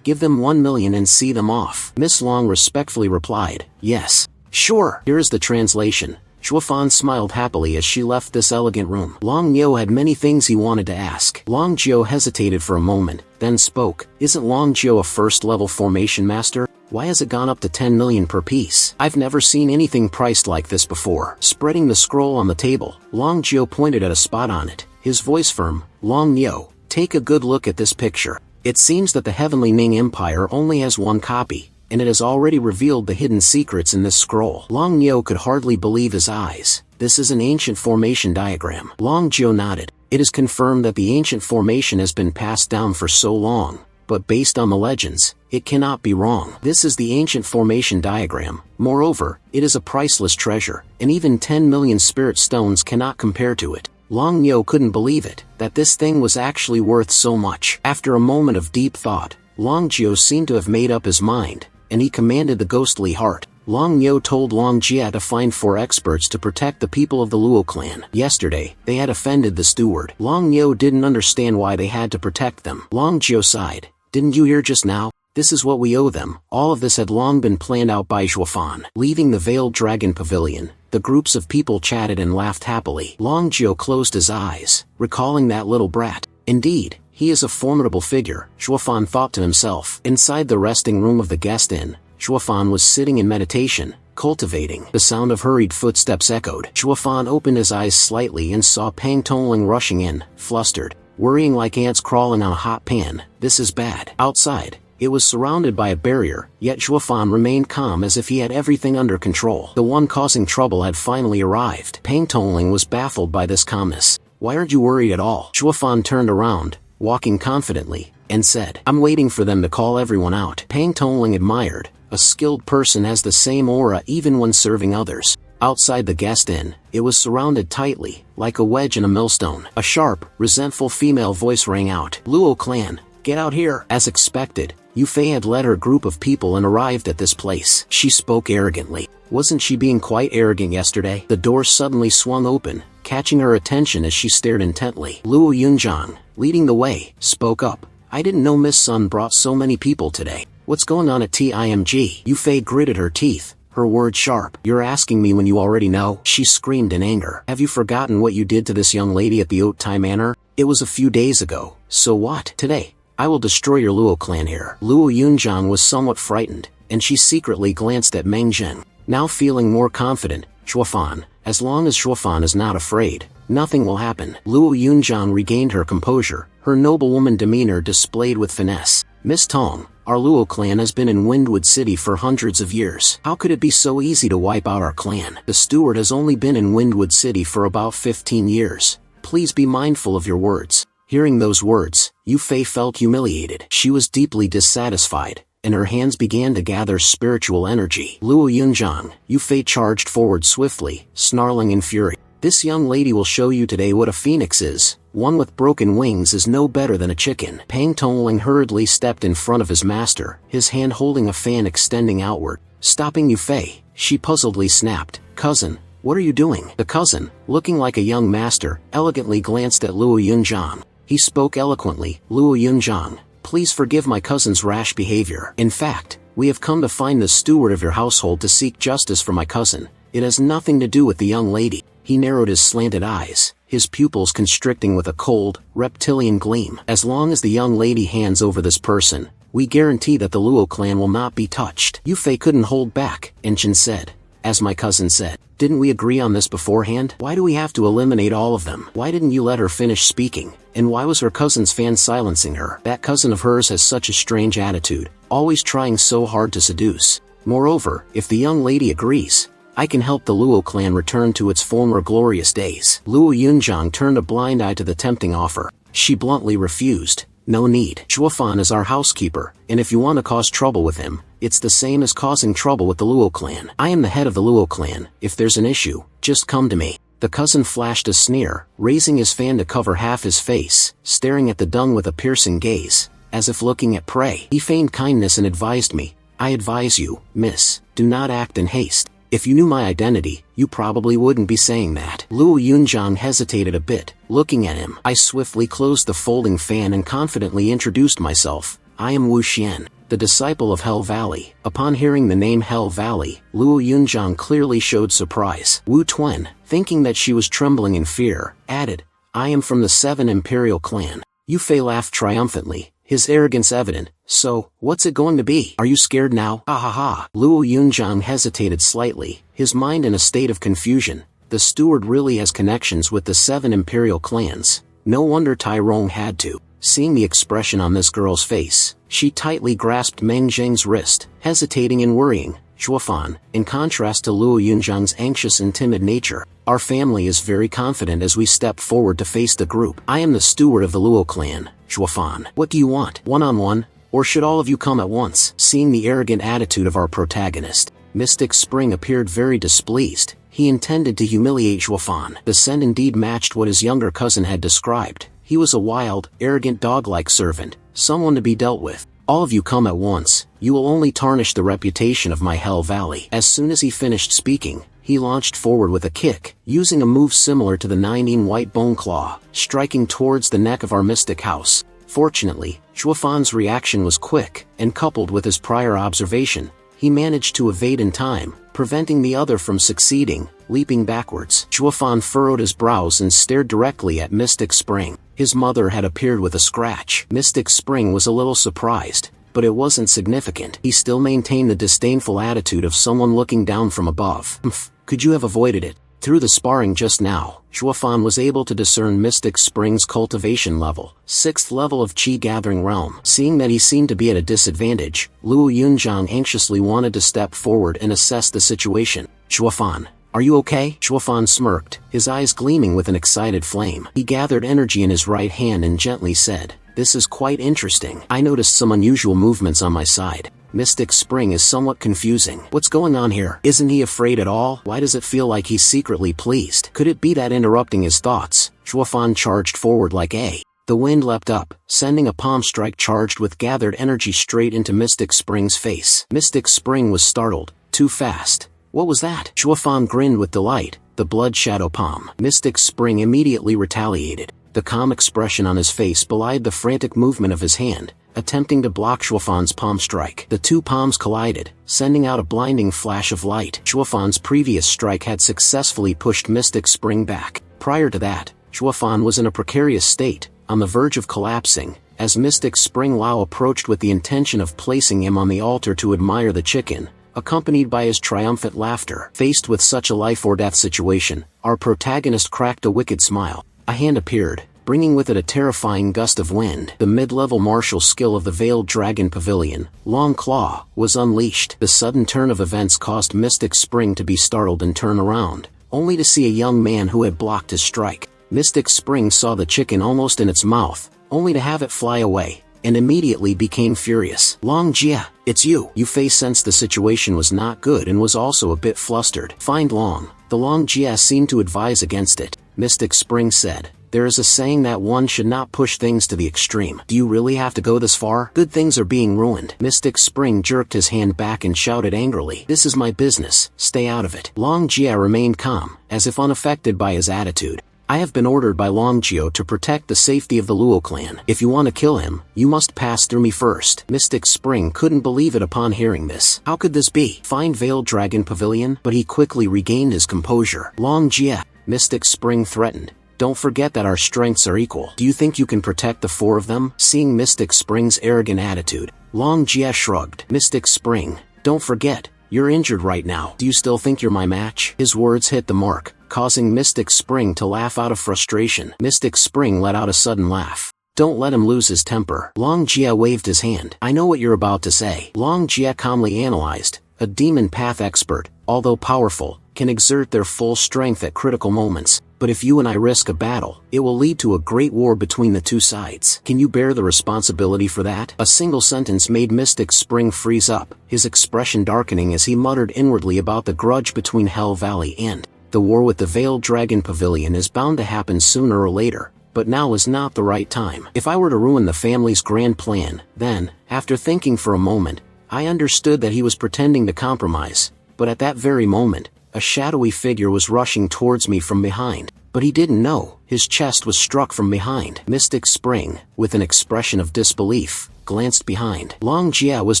give them 1 million and see them off. Miss Long respectfully replied, yes. Sure. Here is the translation. Shuofan smiled happily as she left this elegant room. Long Yo had many things he wanted to ask. Long Jio hesitated for a moment, then spoke. Isn't Long Jio a first-level formation master? Why has it gone up to 10 million per piece? I've never seen anything priced like this before. Spreading the scroll on the table, Long Jio pointed at a spot on it, his voice firm. Long Yo, take a good look at this picture. It seems that the Heavenly Ning Empire only has one copy, and it has already revealed the hidden secrets in this scroll. Long Yo could hardly believe his eyes. This is an ancient formation diagram. Long Jio nodded. It is confirmed that the ancient formation has been passed down for so long, but based on the legends, it cannot be wrong. This is the ancient formation diagram. Moreover, it is a priceless treasure, and even 10 million spirit stones cannot compare to it. Long Yo couldn't believe it, that this thing was actually worth so much. After a moment of deep thought, Long Jio seemed to have made up his mind, and he commanded the ghostly heart. Long Yo told Long Jia to find 4 experts to protect the people of the Luo clan. Yesterday, they had offended the steward. Long Yo didn't understand why they had to protect them. Long Jio sighed. Didn't you hear just now? This is what we owe them. All of this had long been planned out by Shuofan. Leaving the Veiled Dragon Pavilion, the groups of people chatted and laughed happily. Long Jio closed his eyes, recalling that little brat. Indeed, he is a formidable figure, Shuofan thought to himself. Inside the resting room of the guest inn, Shuofan was sitting in meditation, cultivating. The sound of hurried footsteps echoed. Shuofan opened his eyes slightly and saw Pang Tongling rushing in, flustered, worrying like ants crawling on a hot pan. This is bad. Outside, it was surrounded by a barrier, yet Shuofan remained calm as if he had everything under control. The one causing trouble had finally arrived. Pang Tongling was baffled by this calmness. Why aren't you worried at all? Shuofan turned around, walking confidently, and said, I'm waiting for them to call everyone out. Pang Tongling admired. A skilled person has the same aura even when serving others. Outside the guest inn, it was surrounded tightly, like a wedge in a millstone. A sharp, resentful female voice rang out. Luo clan, get out here. As expected, Yu Fei had led her group of people and arrived at this place. She spoke arrogantly. Wasn't she being quite arrogant yesterday? The door suddenly swung open, catching her attention as she stared intently. Luo Yunzhang, leading the way, spoke up. I didn't know Miss Sun brought so many people today. What's going on at TIMG? Yu Fei gritted her teeth, her words sharp. You're asking me when you already know? She screamed in anger. Have you forgotten what you did to this young lady at the Haute Tai Manor? It was a few days ago. So what? Today, I will destroy your Luo clan here. Luo Yunzhang was somewhat frightened, and she secretly glanced at Meng Zheng. Now feeling more confident, Shuofan, as long as Shuofan is not afraid, nothing will happen. Luo Yunzhang regained her composure, her noblewoman demeanor displayed with finesse. "Miss Tong, our Luo clan has been in Windwood City for hundreds of years. How could it be so easy to wipe out our clan? The steward has only been in Windwood City for about 15 years. Please be mindful of your words." Hearing those words, Yu Fei felt humiliated. She was deeply dissatisfied, and her hands began to gather spiritual energy. "Luo Yunzhang," Yu Fei charged forward swiftly, snarling in fury. "This young lady will show you today what a phoenix is. One with broken wings is no better than a chicken." Pang Tongling hurriedly stepped in front of his master, his hand holding a fan extending outward. Stopping Yu Fei, she puzzledly snapped, "Cousin, what are you doing?" The cousin, looking like a young master, elegantly glanced at Luo Yunzhang. He spoke eloquently, "Luo Yunzhang, please forgive my cousin's rash behavior. In fact, we have come to find the steward of your household to seek justice for my cousin. It has nothing to do with the young lady." He narrowed his slanted eyes, his pupils constricting with a cold, reptilian gleam. "As long as the young lady hands over this person, we guarantee that the Luo clan will not be touched." Yu Fei couldn't hold back, and Chen said, "As my cousin said, didn't we agree on this beforehand? Why do we have to eliminate all of them? Why didn't you let her finish speaking? And why was her cousin's fan silencing her? That cousin of hers has such a strange attitude, always trying so hard to seduce. Moreover, if the young lady agrees, I can help the Luo clan return to its former glorious days." Luo Yunzhang turned a blind eye to the tempting offer. She bluntly refused. "No need. Zhuofan is our housekeeper, and if you want to cause trouble with him, it's the same as causing trouble with the Luo clan. I am the head of the Luo clan. If there's an issue, just come to me." The cousin flashed a sneer, raising his fan to cover half his face, staring at the dung with a piercing gaze, as if looking at prey. He feigned kindness and advised me, "I advise you, miss, do not act in haste. If you knew my identity, you probably wouldn't be saying that." Luo Yunzhang hesitated a bit, looking at him. I swiftly closed the folding fan and confidently introduced myself. "I am Wu Xian, the disciple of Hell Valley." Upon hearing the name Hell Valley, Luo Yunzhang clearly showed surprise. Wu Tuen, thinking that she was trembling in fear, added, "I am from the 7 Imperial Clan." Yu Fei laughed triumphantly, his arrogance evident. "So, what's it going to be? Are you scared now?" "Ha ha ha." Luo Yunzhang hesitated slightly, his mind in a state of confusion. The steward really has connections with the 7 Imperial clans. No wonder Tai Rong had to. Seeing the expression on this girl's face, she tightly grasped Meng Zheng's wrist, hesitating and worrying. "Zhuofan, in contrast to Luo Yunzhang's anxious and timid nature, our family is very confident as we step forward to face the group. I am the steward of the Luo clan, Zhuofan. What do you want? One-on-one? Or should all of you come at once?" Seeing the arrogant attitude of our protagonist, Mystic Spring appeared very displeased. He intended to humiliate Zhuofan. The scent indeed matched what his younger cousin had described. He was a wild, arrogant dog-like servant, someone to be dealt with. "All of you come at once, you will only tarnish the reputation of my Hell Valley." As soon as he finished speaking, he launched forward with a kick, using a move similar to the 19 white bone claw, striking towards the neck of our mystic house. Fortunately, Zhuofan's reaction was quick, and coupled with his prior observation, he managed to evade in time, preventing the other from succeeding. Leaping backwards, Zhuofan furrowed his brows and stared directly at Mystic Spring. His mother had appeared with a scratch. Mystic Spring was a little surprised, but it wasn't significant. He still maintained the disdainful attitude of someone looking down from above. "Humph, could you have avoided it?" Through the sparring just now, Zhuofan was able to discern Mystic Spring's cultivation level, 6th level of Qi Gathering Realm. Seeing that he seemed to be at a disadvantage, Luo Yunzhang anxiously wanted to step forward and assess the situation. "Zhuofan, are you okay?" Zhuofan smirked, his eyes gleaming with an excited flame. He gathered energy in his right hand and gently said, "This is quite interesting. I noticed some unusual movements on my side. Mystic Spring is somewhat confusing. What's going on here? Isn't he afraid at all? Why does it feel like he's secretly pleased? Could it be that?" Interrupting his thoughts, Zhuofan charged forward like a. The wind leapt up, sending a palm strike charged with gathered energy straight into Mystic Spring's face. Mystic Spring was startled. Too fast. "What was that?" Zhuofan grinned with delight. "The blood shadow palm." Mystic Spring immediately retaliated. The calm expression on his face belied the frantic movement of his hand, attempting to block Zhuofan's palm strike. The two palms collided, sending out a blinding flash of light. Zhuofan's previous strike had successfully pushed Mystic Spring back. Prior to that, Zhuofan was in a precarious state, on the verge of collapsing, as Mystic Spring Lao approached with the intention of placing him on the altar to admire the chicken, accompanied by his triumphant laughter. Faced with such a life-or-death situation, our protagonist cracked a wicked smile. A hand appeared, bringing with it a terrifying gust of wind. The mid-level martial skill of the Veiled Dragon Pavilion, Long Claw, was unleashed. The sudden turn of events caused Mystic Spring to be startled and turn around, only to see a young man who had blocked his strike. Mystic Spring saw the chicken almost in its mouth, only to have it fly away, and immediately became furious. Long Jia, it's you. Yu Fei sensed the situation was not good and was also a bit flustered. Find Long. The Long Jia seemed to advise against it. Mystic Spring said, there is a saying that one should not push things to the extreme. Do you really have to go this far? Good things are being ruined. Mystic Spring jerked his hand back and shouted angrily, this is my business, stay out of it. Long Jia remained calm, as if unaffected by his attitude. I have been ordered by Long Jio to protect the safety of the Luo clan. If you want to kill him, you must pass through me first. Mystic Spring couldn't believe it upon hearing this. How could this be? Find Veiled Dragon Pavilion? But he quickly regained his composure. Long Jia, Mystic Spring threatened. Don't forget that our strengths are equal. Do you think you can protect the four of them? Seeing Mystic Spring's arrogant attitude, Long Jia shrugged. Mystic Spring, don't forget, you're injured right now. Do you still think you're my match? His words hit the mark, causing Mystic Spring to laugh out of frustration. Mystic Spring let out a sudden laugh. Don't let him lose his temper. Long Jia waved his hand. I know what you're about to say. Long Jia calmly analyzed. A demon path expert, although powerful, can exert their full strength at critical moments. But if you and I risk a battle, it will lead to a great war between the two sides. Can you bear the responsibility for that? A single sentence made Mystic Spring freeze up, his expression darkening as he muttered inwardly about the grudge between Hell Valley and the war with the Veiled Dragon Pavilion is bound to happen sooner or later, but now is not the right time. If I were to ruin the family's grand plan, then, after thinking for a moment, I understood that he was pretending to compromise, but at that very moment, a shadowy figure was rushing towards me from behind. But he didn't know, his chest was struck from behind. Mystic Spring, with an expression of disbelief, glanced behind. Long Jia was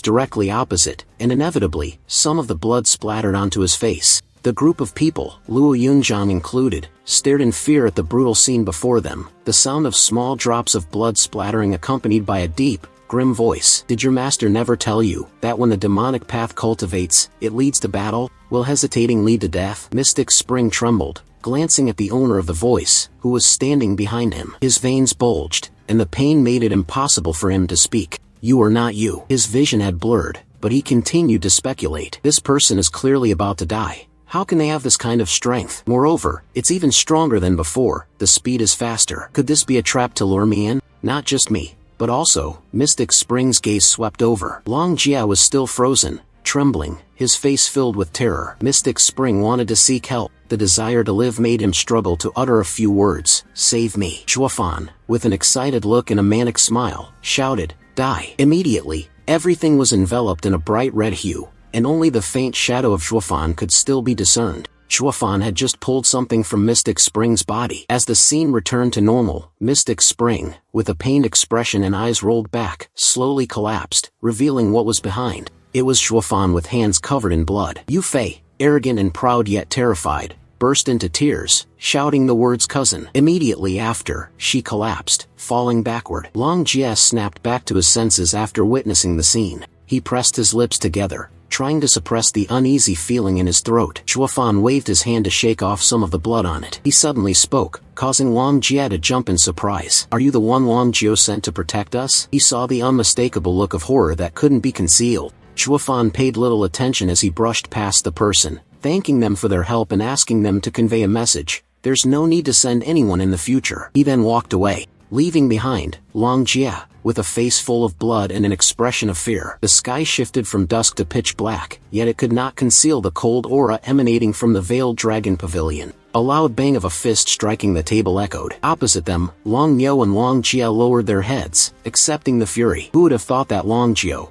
directly opposite, and inevitably, some of the blood splattered onto his face. The group of people, Luo Yunzhang included, stared in fear at the brutal scene before them, the sound of small drops of blood splattering accompanied by a deep, grim voice. Did your master never tell you that when the demonic path cultivates, it leads to battle? Will hesitating lead to death? Mystic Spring trembled, glancing at the owner of the voice, who was standing behind him. His veins bulged, and the pain made it impossible for him to speak. You are not you. His vision had blurred, but he continued to speculate. This person is clearly about to die. How can they have this kind of strength? Moreover, it's even stronger than before. The speed is faster. Could this be a trap to lure me in? Not just me, but also, Mystic Spring's gaze swept over. Long Jia was still frozen, trembling, his face filled with terror. Mystic Spring wanted to seek help. The desire to live made him struggle to utter a few words. Save me. Zhuofan, with an excited look and a manic smile, shouted, die. Immediately, everything was enveloped in a bright red hue, and only the faint shadow of Zhuofan could still be discerned. Zhuofan had just pulled something from Mystic Spring's body. As the scene returned to normal, Mystic Spring, with a pained expression and eyes rolled back, slowly collapsed, revealing what was behind. It was Zhuofan with hands covered in blood. Yu Fei, arrogant and proud yet terrified, burst into tears, shouting the words cousin. Immediately after, she collapsed, falling backward. Long Jia snapped back to his senses after witnessing the scene. He pressed his lips together, trying to suppress the uneasy feeling in his throat. Zhuofan waved his hand to shake off some of the blood on it. He suddenly spoke, causing Long Jia to jump in surprise. Are you the one Long Jio sent to protect us? He saw the unmistakable look of horror that couldn't be concealed. Zhuofan paid little attention as he brushed past the person, thanking them for their help and asking them to convey a message. There's no need to send anyone in the future. He then walked away, leaving behind Long Jia, with a face full of blood and an expression of fear. The sky shifted from dusk to pitch black, yet it could not conceal the cold aura emanating from the Veiled Dragon Pavilion. A loud bang of a fist striking the table echoed. Opposite them, Long Nyo and Long Jia lowered their heads, accepting the fury. Who would have thought that Long Jio,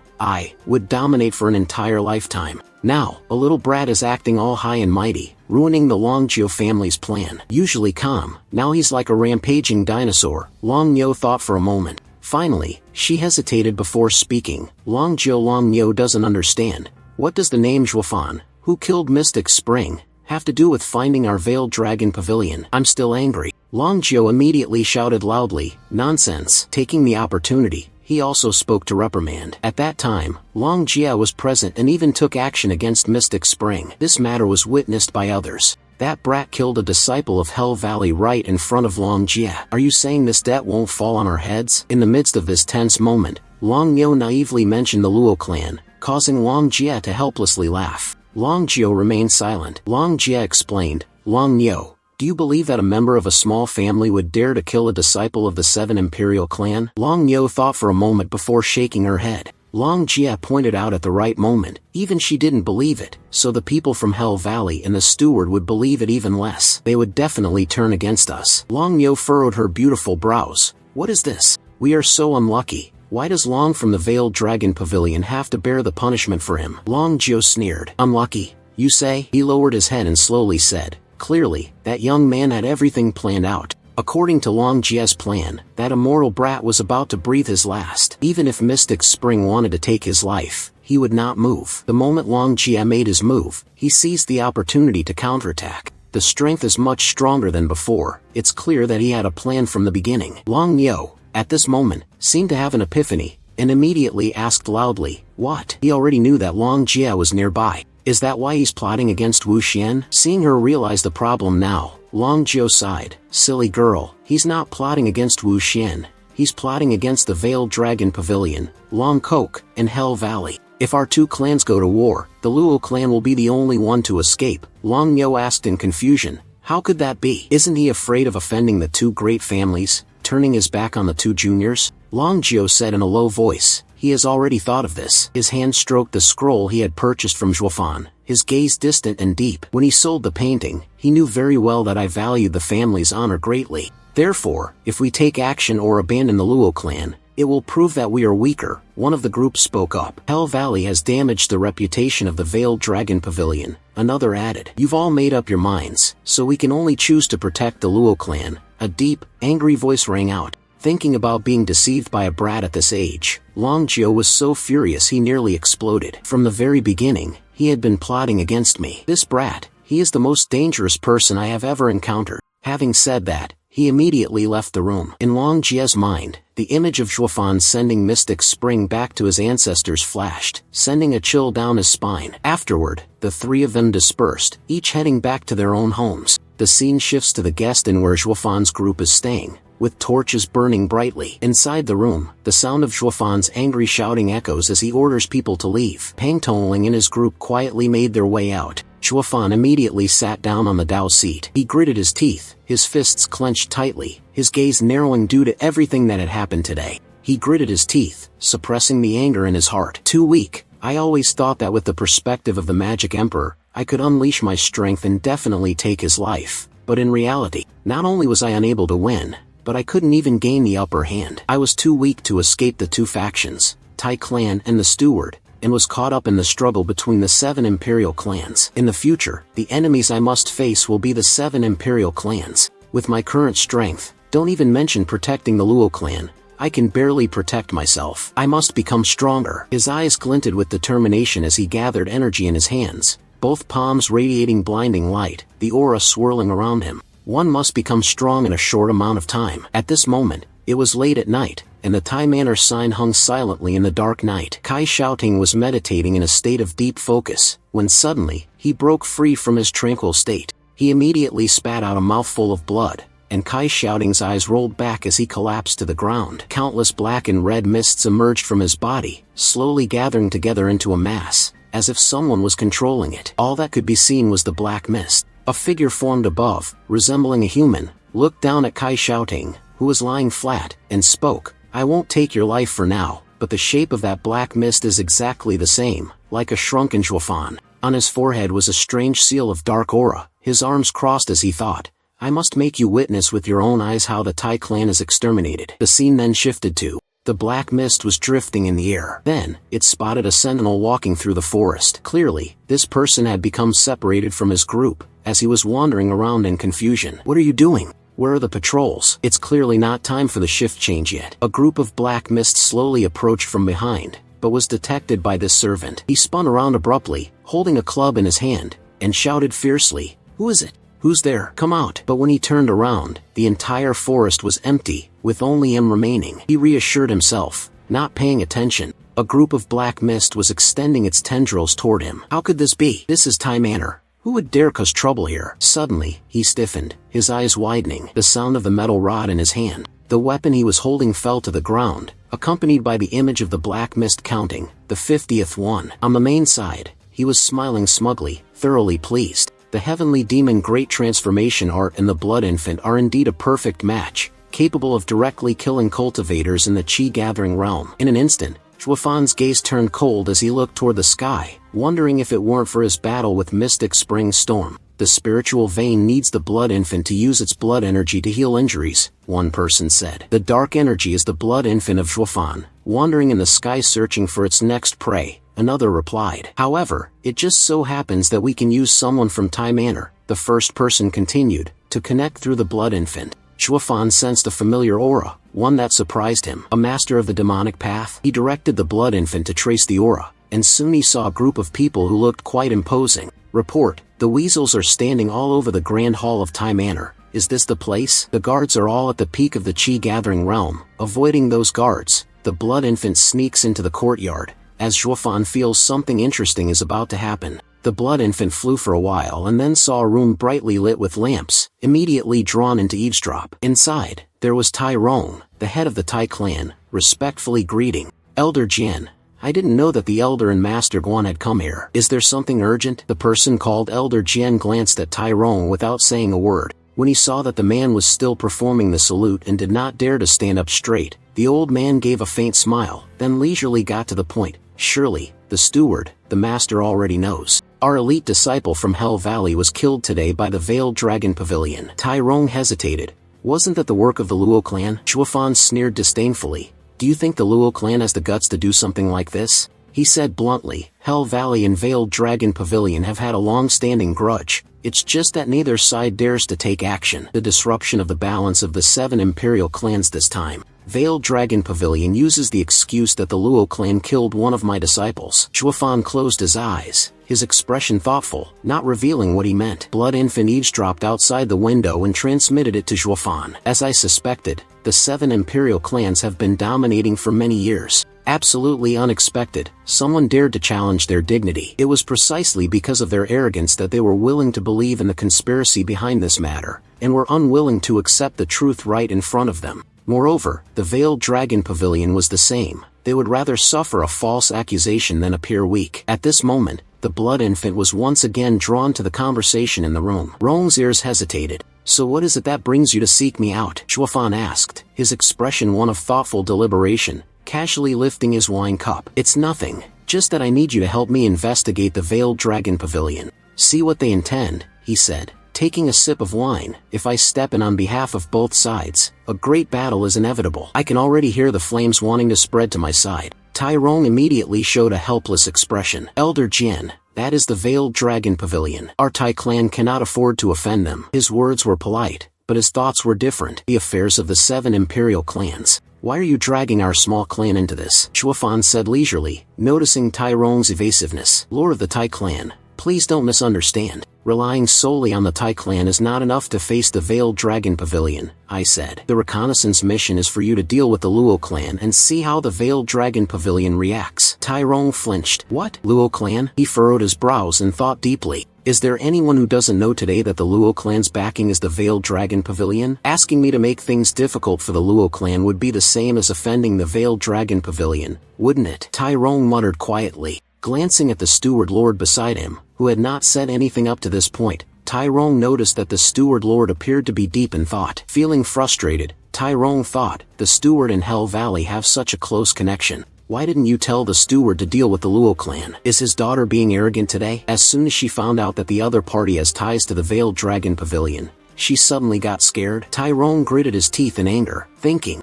would dominate for an entire lifetime? Now, a little brat is acting all high and mighty, ruining the Long Jio family's plan. Usually calm, now he's like a rampaging dinosaur, Long Nyo thought for a moment. Finally, she hesitated before speaking. Long Nyo doesn't understand. What does the name Zhuofan, who killed Mystic Spring, have to do with finding our Veiled Dragon Pavilion? I'm still angry. Long Jio immediately shouted loudly, nonsense. Taking the opportunity, he also spoke to reprimand. At that time, Long Jia was present and even took action against Mystic Spring. This matter was witnessed by others. That brat killed a disciple of Hell Valley right in front of Long Jie. Are you saying this debt won't fall on our heads? In the midst of this tense moment, Long Yo naively mentioned the Luo clan, causing Long Jie to helplessly laugh. Long Jiao remained silent. Long Jie explained, Long Yo, do you believe that a member of a small family would dare to kill a disciple of the 7 Imperial clan? Long Yo thought for a moment before shaking her head. Long Jie pointed out at the right moment, even she didn't believe it, so the people from Hell Valley and the steward would believe it even less. They would definitely turn against us. Long Yo furrowed her beautiful brows. What is this? We are so unlucky. Why does Long from the Veiled Dragon Pavilion have to bear the punishment for him? Long Jiao sneered. Unlucky, you say? He lowered his head and slowly said, clearly, that young man had everything planned out. According to Long Jie's plan, that immoral brat was about to breathe his last. Even if Mystic Spring wanted to take his life, he would not move. The moment Long Jie made his move, he seized the opportunity to counterattack. The strength is much stronger than before. It's clear that he had a plan from the beginning. Long Yo, at this moment, seemed to have an epiphany, and immediately asked loudly, what? He already knew that Long Jie was nearby. Is that why he's plotting against Wu Xian? Seeing her realize the problem now, Long Jiao sighed. Silly girl, he's not plotting against Wu Xian. He's plotting against the Veiled Dragon Pavilion, Long Kok, and Hell Valley. If our 2 clans go to war, the Luo clan will be the only one to escape. Long Yo asked in confusion. How could that be? Isn't he afraid of offending the 2 great families, turning his back on the 2 juniors? Long Jiao said in a low voice. He has already thought of this. His hand stroked the scroll he had purchased from Zhuofan, his gaze distant and deep. When he sold the painting, he knew very well that I valued the family's honor greatly. Therefore, if we take action or abandon the Luo clan, it will prove that we are weaker. One of the group spoke up. Hell Valley has damaged the reputation of the Veiled Dragon Pavilion. Another added. You've all made up your minds, so we can only choose to protect the Luo clan. A deep, angry voice rang out. Thinking about being deceived by a brat at this age, Long Jiao was so furious he nearly exploded. From the very beginning, he had been plotting against me. This brat, he is the most dangerous person I have ever encountered. Having said that, he immediately left the room. In Long Jie's mind, the image of Zhuofan sending Mystic Spring back to his ancestors flashed, sending a chill down his spine. Afterward, the 3 of them dispersed, each heading back to their own homes. The scene shifts to the guest inn where Zhuofan's group is staying, with torches burning brightly. Inside the room, the sound of Zhuofan's angry shouting echoes as he orders people to leave. Pang Tongling and his group quietly made their way out. Zhuofan immediately sat down on the Dao seat. He gritted his teeth, his fists clenched tightly, his gaze narrowing due to everything that had happened today. He gritted his teeth, suppressing the anger in his heart. Too weak. I always thought that with the perspective of the Magic Emperor, I could unleash my strength and definitely take his life. But in reality, not only was I unable to win, but I couldn't even gain the upper hand. I was too weak to escape the 2 factions, Tai clan and the steward, and was caught up in the struggle between the 7 imperial clans. In the future, the enemies I must face will be the 7 imperial clans. With my current strength, don't even mention protecting the Luo clan, I can barely protect myself. I must become stronger. His eyes glinted with determination as he gathered energy in his hands, both palms radiating blinding light, the aura swirling around him. One must become strong in a short amount of time. At this moment, it was late at night, and the Tai Manor sign hung silently in the dark night. Kai Shouting was meditating in a state of deep focus, when suddenly, he broke free from his tranquil state. He immediately spat out a mouthful of blood, and Kai Shouting's eyes rolled back as he collapsed to the ground. Countless black and red mists emerged from his body, slowly gathering together into a mass, as if someone was controlling it. All that could be seen was the black mist. A figure formed above, resembling a human, looked down at Kai Shouting, who was lying flat, and spoke. I won't take your life for now, but the shape of that black mist is exactly the same, like a shrunken Zhuofan. On his forehead was a strange seal of dark aura, his arms crossed as he thought. I must make you witness with your own eyes how the Tai clan is exterminated. The scene then shifted to. The black mist was drifting in the air. Then, it spotted a sentinel walking through the forest. Clearly, this person had become separated from his group, as he was wandering around in confusion. What are you doing? Where are the patrols? It's clearly not time for the shift change yet. A group of black mist slowly approached from behind, but was detected by this servant. He spun around abruptly, holding a club in his hand, and shouted fiercely, Who is it? Who's there? Come out. But when he turned around, the entire forest was empty, with only him remaining. He reassured himself, not paying attention. A group of black mist was extending its tendrils toward him. How could this be? This is Tai Manor, Who would dare cause trouble here? Suddenly, he stiffened, his eyes widening. The sound of the metal rod in his hand. The weapon he was holding fell to the ground, accompanied by the image of the black mist counting, the 50th one. On the main side, he was smiling smugly, thoroughly pleased. The heavenly demon great transformation art and the blood infant are indeed a perfect match, capable of directly killing cultivators in the chi-gathering realm. In an instant, Zhuofan's gaze turned cold as he looked toward the sky, wondering if it weren't for his battle with Mystic Spring Storm. The spiritual vein needs the blood infant to use its blood energy to heal injuries, one person said. The dark energy is the blood infant of Zhuofan, wandering in the sky searching for its next prey, another replied. However, it just so happens that we can use someone from Tai Manor, the first person continued, to connect through the blood infant. Zhuofan sensed a familiar aura, one that surprised him. A master of the demonic path? He directed the blood infant to trace the aura, and soon he saw a group of people who looked quite imposing. Report, the weasels are standing all over the grand hall of Tai Manor. Is this the place? The guards are all at the peak of the chi-gathering realm. Avoiding those guards, the blood infant sneaks into the courtyard. As Zhuofan feels something interesting is about to happen, the blood infant flew for a while and then saw a room brightly lit with lamps, immediately drawn into eavesdrop. Inside, there was Tai Rong, the head of the Tai clan, respectfully greeting. Elder Jian, I didn't know that the Elder and Master Guan had come here. Is there something urgent? The person called Elder Jian glanced at Tai Rong without saying a word. When he saw that the man was still performing the salute and did not dare to stand up straight, the old man gave a faint smile, then leisurely got to the point. Surely, the steward, the master already knows. Our elite disciple from Hell Valley was killed today by the Veiled Dragon Pavilion. Tai Rong hesitated. Wasn't that the work of the Luo clan? Zhuofan sneered disdainfully. Do you think the Luo clan has the guts to do something like this? He said bluntly. Hell Valley and Veiled Dragon Pavilion have had a long-standing grudge. It's just that neither side dares to take action. The disruption of the balance of the 7 imperial clans this time. Veiled Dragon Pavilion uses the excuse that the Luo clan killed one of my disciples. Zhuofan closed his eyes, his expression thoughtful, not revealing what he meant. Blood infant eavesdropped outside the window and transmitted it to Zhuofan. As I suspected, the 7 imperial clans have been dominating for many years. Absolutely unexpected, someone dared to challenge their dignity. It was precisely because of their arrogance that they were willing to believe in the conspiracy behind this matter, and were unwilling to accept the truth right in front of them. Moreover, the Veiled Dragon Pavilion was the same. They would rather suffer a false accusation than appear weak. At this moment, the blood infant was once again drawn to the conversation in the room. Rong's ears hesitated. So what is it that brings you to seek me out? Zhuofan asked, his expression one of thoughtful deliberation, casually lifting his wine cup. It's nothing, just that I need you to help me investigate the Veiled Dragon Pavilion. See what they intend, he said, taking a sip of wine. If I step in on behalf of both sides, a great battle is inevitable. I can already hear the flames wanting to spread to my side. Tai Rong immediately showed a helpless expression. Elder Jian, that is the Veiled Dragon Pavilion. Our Tai clan cannot afford to offend them. His words were polite, but his thoughts were different. The affairs of the 7 imperial clans. Why are you dragging our small clan into this? Zhuofan said leisurely, noticing Tai Rong's evasiveness. Lord of the Tai clan, please don't misunderstand. Relying solely on the Tai clan is not enough to face the Veiled Dragon Pavilion, I said. The reconnaissance mission is for you to deal with the Luo clan and see how the Veiled Dragon Pavilion reacts. Tai Rong flinched. What? Luo clan? He furrowed his brows and thought deeply. Is there anyone who doesn't know today that the Luo clan's backing is the Veiled Dragon Pavilion? Asking me to make things difficult for the Luo clan would be the same as offending the Veiled Dragon Pavilion, wouldn't it? Tai Rong muttered quietly. Glancing at the steward lord beside him, who had not said anything up to this point, Tai Rong noticed that the steward lord appeared to be deep in thought. Feeling frustrated, Tai Rong thought, the steward and Hell Valley have such a close connection. Why didn't you tell the steward to deal with the Luo clan? Is his daughter being arrogant today? As soon as she found out that the other party has ties to the Veiled Dragon Pavilion, she suddenly got scared. Tai Rong gritted his teeth in anger, thinking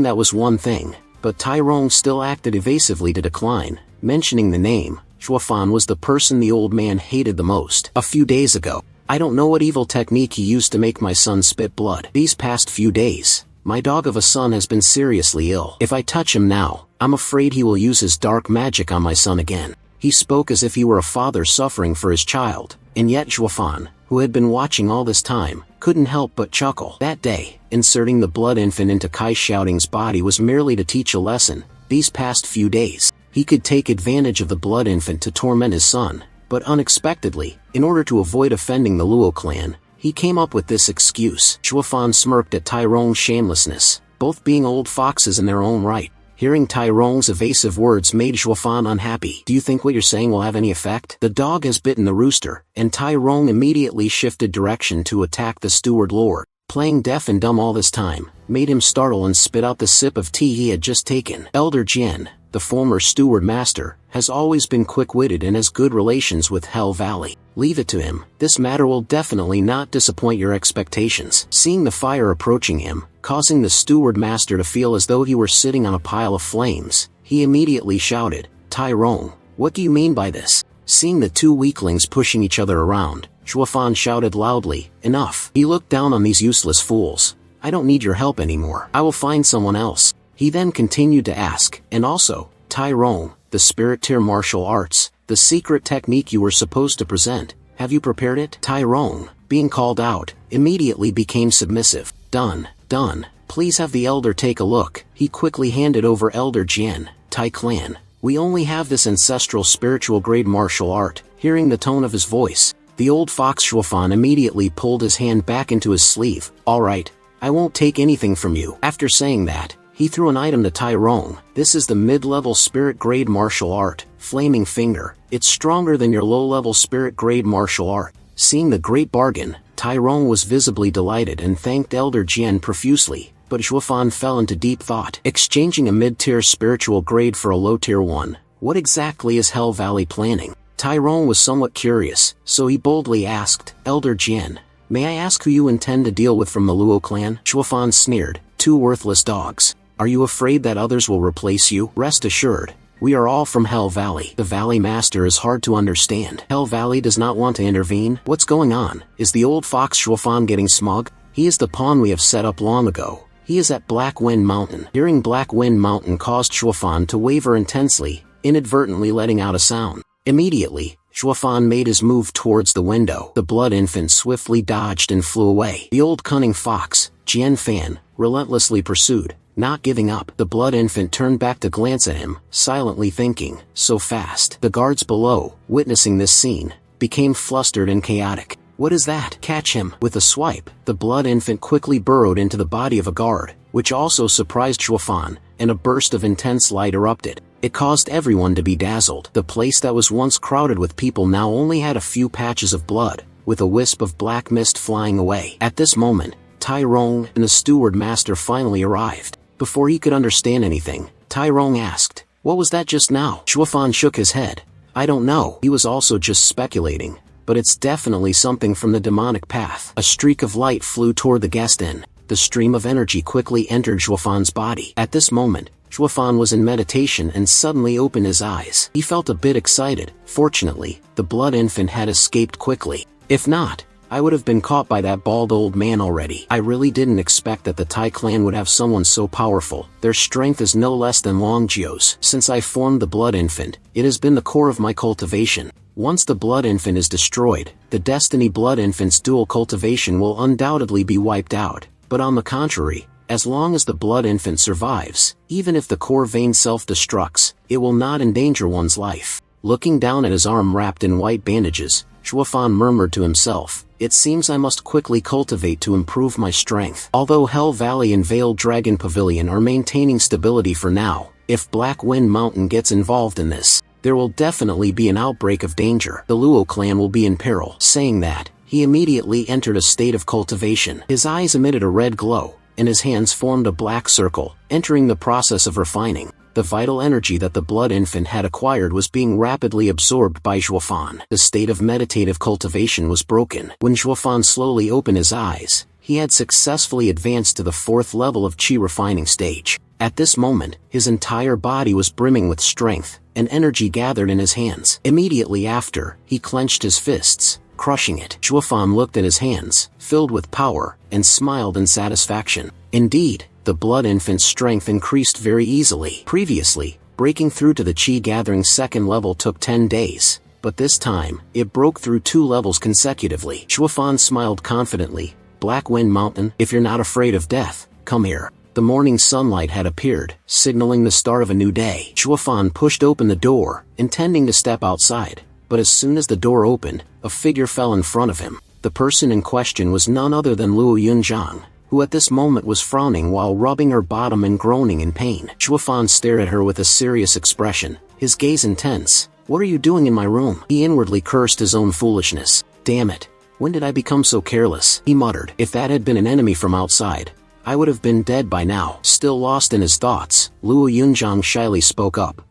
that was one thing, but Tai Rong still acted evasively to decline. Mentioning the name, Zhuofan was the person the old man hated the most. A few days ago, I don't know what evil technique he used to make my son spit blood. These past few days, my dog of a son has been seriously ill. If I touch him now, I'm afraid he will use his dark magic on my son again. He spoke as if he were a father suffering for his child, and yet Zhuofan, who had been watching all this time, couldn't help but chuckle. That day, inserting the blood infant into Kai Shouting's body was merely to teach a lesson. These past few days, he could take advantage of the blood infant to torment his son, But unexpectedly, in order to avoid offending the Luo clan, he came up with this excuse. Shuofan smirked at Tyrone's shamelessness, both being old foxes in their own right. Hearing Tyrone's evasive words made Shuofan unhappy. Do you think what you're saying will have any effect? The dog has bitten the rooster, and Tyrone immediately shifted direction to attack the steward lord. Playing deaf and dumb all this time made him startle and spit out the sip of tea he had just taken. Elder Jian, the former steward master, has always been quick-witted and has good relations with Hell Valley. Leave it to him. This matter will definitely not disappoint your expectations. Seeing the fire approaching him, causing the steward master to feel as though he were sitting on a pile of flames, he immediately shouted, "Tyrone, what do you mean by this?" Seeing the two weaklings pushing each other around, Shuofan shouted loudly, "Enough." He looked down on these useless fools. "I don't need your help anymore. I will find someone else." He then continued to ask, "And also, Tyrone, the spirit tier martial arts, the secret technique you were supposed to present, have you prepared it?" Tyrone, being called out, immediately became submissive. "Done, done. Please have the elder take a look." He quickly handed over Elder Jian, "Tai clan, we only have this ancestral spiritual grade martial art." Hearing the tone of his voice, the old fox Shuofan immediately pulled his hand back into his sleeve. "All right, I won't take anything from you." After saying that, he threw an item to Tyrone. "This is the mid-level spirit grade martial art, Flaming Finger. It's stronger than your low-level spirit grade martial art." Seeing the great bargain, Tyrone was visibly delighted and thanked Elder Jian profusely, but Shuofan fell into deep thought. Exchanging a mid-tier spiritual grade for a low-tier one, what exactly is Hell Valley planning? Tyrone was somewhat curious, so he boldly asked, "Elder Jian, may I ask who you intend to deal with from the Luo clan?" Shuofan sneered, "Two worthless dogs. Are you afraid that others will replace you? Rest assured, we are all from Hell Valley." The Valley Master is hard to understand. Hell Valley does not want to intervene? What's going on? Is the old fox Shuofan getting smug? He is the pawn we have set up long ago. He is at Black Wind Mountain. Hearing Black Wind Mountain caused Shuofan to waver intensely, inadvertently letting out a sound. Immediately, Shuofan made his move towards the window. The blood infant swiftly dodged and flew away. The old cunning fox, Jian Fan, relentlessly pursued. Not giving up, the blood infant turned back to glance at him, silently thinking, "So fast." The guards below, witnessing this scene, became flustered and chaotic. "What is that? Catch him!" With a swipe, the blood infant quickly burrowed into the body of a guard, which also surprised Shuofan, and a burst of intense light erupted. It caused everyone to be dazzled. The place that was once crowded with people now only had a few patches of blood, with a wisp of black mist flying away. At this moment, Tyrone and the steward master finally arrived. Before he could understand anything, Tyrone asked, "What was that just now?" Shuofan shook his head. "I don't know." He was also just speculating, but it's definitely something from the demonic path. A streak of light flew toward the guest inn. The stream of energy quickly entered Shuofan's body. At this moment, Shuofan was in meditation and suddenly opened his eyes. He felt a bit excited. Fortunately, the blood infant had escaped quickly. If not, I would have been caught by that bald old man already. I really didn't expect that the Tai clan would have someone so powerful. Their strength is no less than Longjiu's. Since I formed the blood infant, it has been the core of my cultivation. Once the blood infant is destroyed, the Destiny blood infant's dual cultivation will undoubtedly be wiped out. But on the contrary, as long as the blood infant survives, even if the core vein self-destructs, it will not endanger one's life. Looking down at his arm wrapped in white bandages, Shuofan murmured to himself, "It seems I must quickly cultivate to improve my strength." Although Hell Valley and Veiled Dragon Pavilion are maintaining stability for now, if Black Wind Mountain gets involved in this, there will definitely be an outbreak of danger. The Luo clan will be in peril. Saying that, he immediately entered a state of cultivation. His eyes emitted a red glow, and his hands formed a black circle, entering the process of refining. The vital energy that the blood infant had acquired was being rapidly absorbed by Shuofan. The state of meditative cultivation was broken. When Shuofan slowly opened his eyes, he had successfully advanced to the 4th level of Qi refining stage. At this moment, his entire body was brimming with strength, and energy gathered in his hands. Immediately after, he clenched his fists, crushing it. Shuofan looked at his hands, filled with power, and smiled in satisfaction. Indeed, the blood infant's strength increased very easily. Previously, breaking through to the Qi gathering 2nd level took 10 days, but this time, it broke through 2 levels consecutively. Shuofan smiled confidently. "Black Wind Mountain, if you're not afraid of death, come here." The morning sunlight had appeared, signaling the start of a new day. Shuofan pushed open the door, intending to step outside, but as soon as the door opened, a figure fell in front of him. The person in question was none other than Luo Yunjiang, who at this moment was frowning while rubbing her bottom and groaning in pain. Chuafan stared at her with a serious expression, his gaze intense. "What are you doing in my room?" He inwardly cursed his own foolishness. "Damn it. When did I become so careless?" he muttered. "If that had been an enemy from outside, I would have been dead by now." Still lost in his thoughts, Luo Yunjiang shyly spoke up.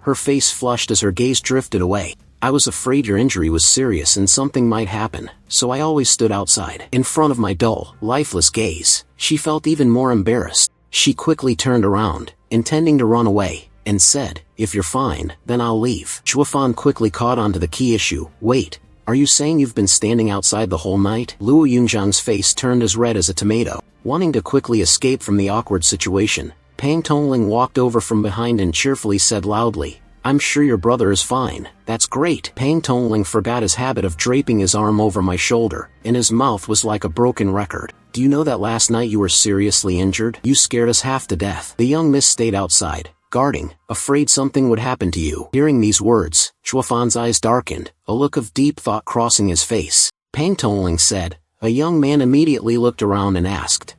Her face flushed as her gaze drifted away. "I was afraid your injury was serious and something might happen, so I always stood outside." In front of my dull, lifeless gaze, she felt even more embarrassed. She quickly turned around, intending to run away, and said, "If you're fine, then I'll leave." Chuafan quickly caught on to the key issue. "Wait, are you saying you've been standing outside the whole night?" Luo Yunjiang's face turned as red as a tomato. Wanting to quickly escape from the awkward situation, Pang Tongling walked over from behind and cheerfully said loudly, "I'm sure your brother is fine." "That's great." Pang Tongling forgot his habit of draping his arm over my shoulder, and his mouth was like a broken record. "Do you know that last night you were seriously injured? You scared us half to death." The young miss stayed outside, guarding, afraid something would happen to you. Hearing these words, Chuafan's eyes darkened, a look of deep thought crossing his face. Pang Tongling said. A young man immediately looked around and asked,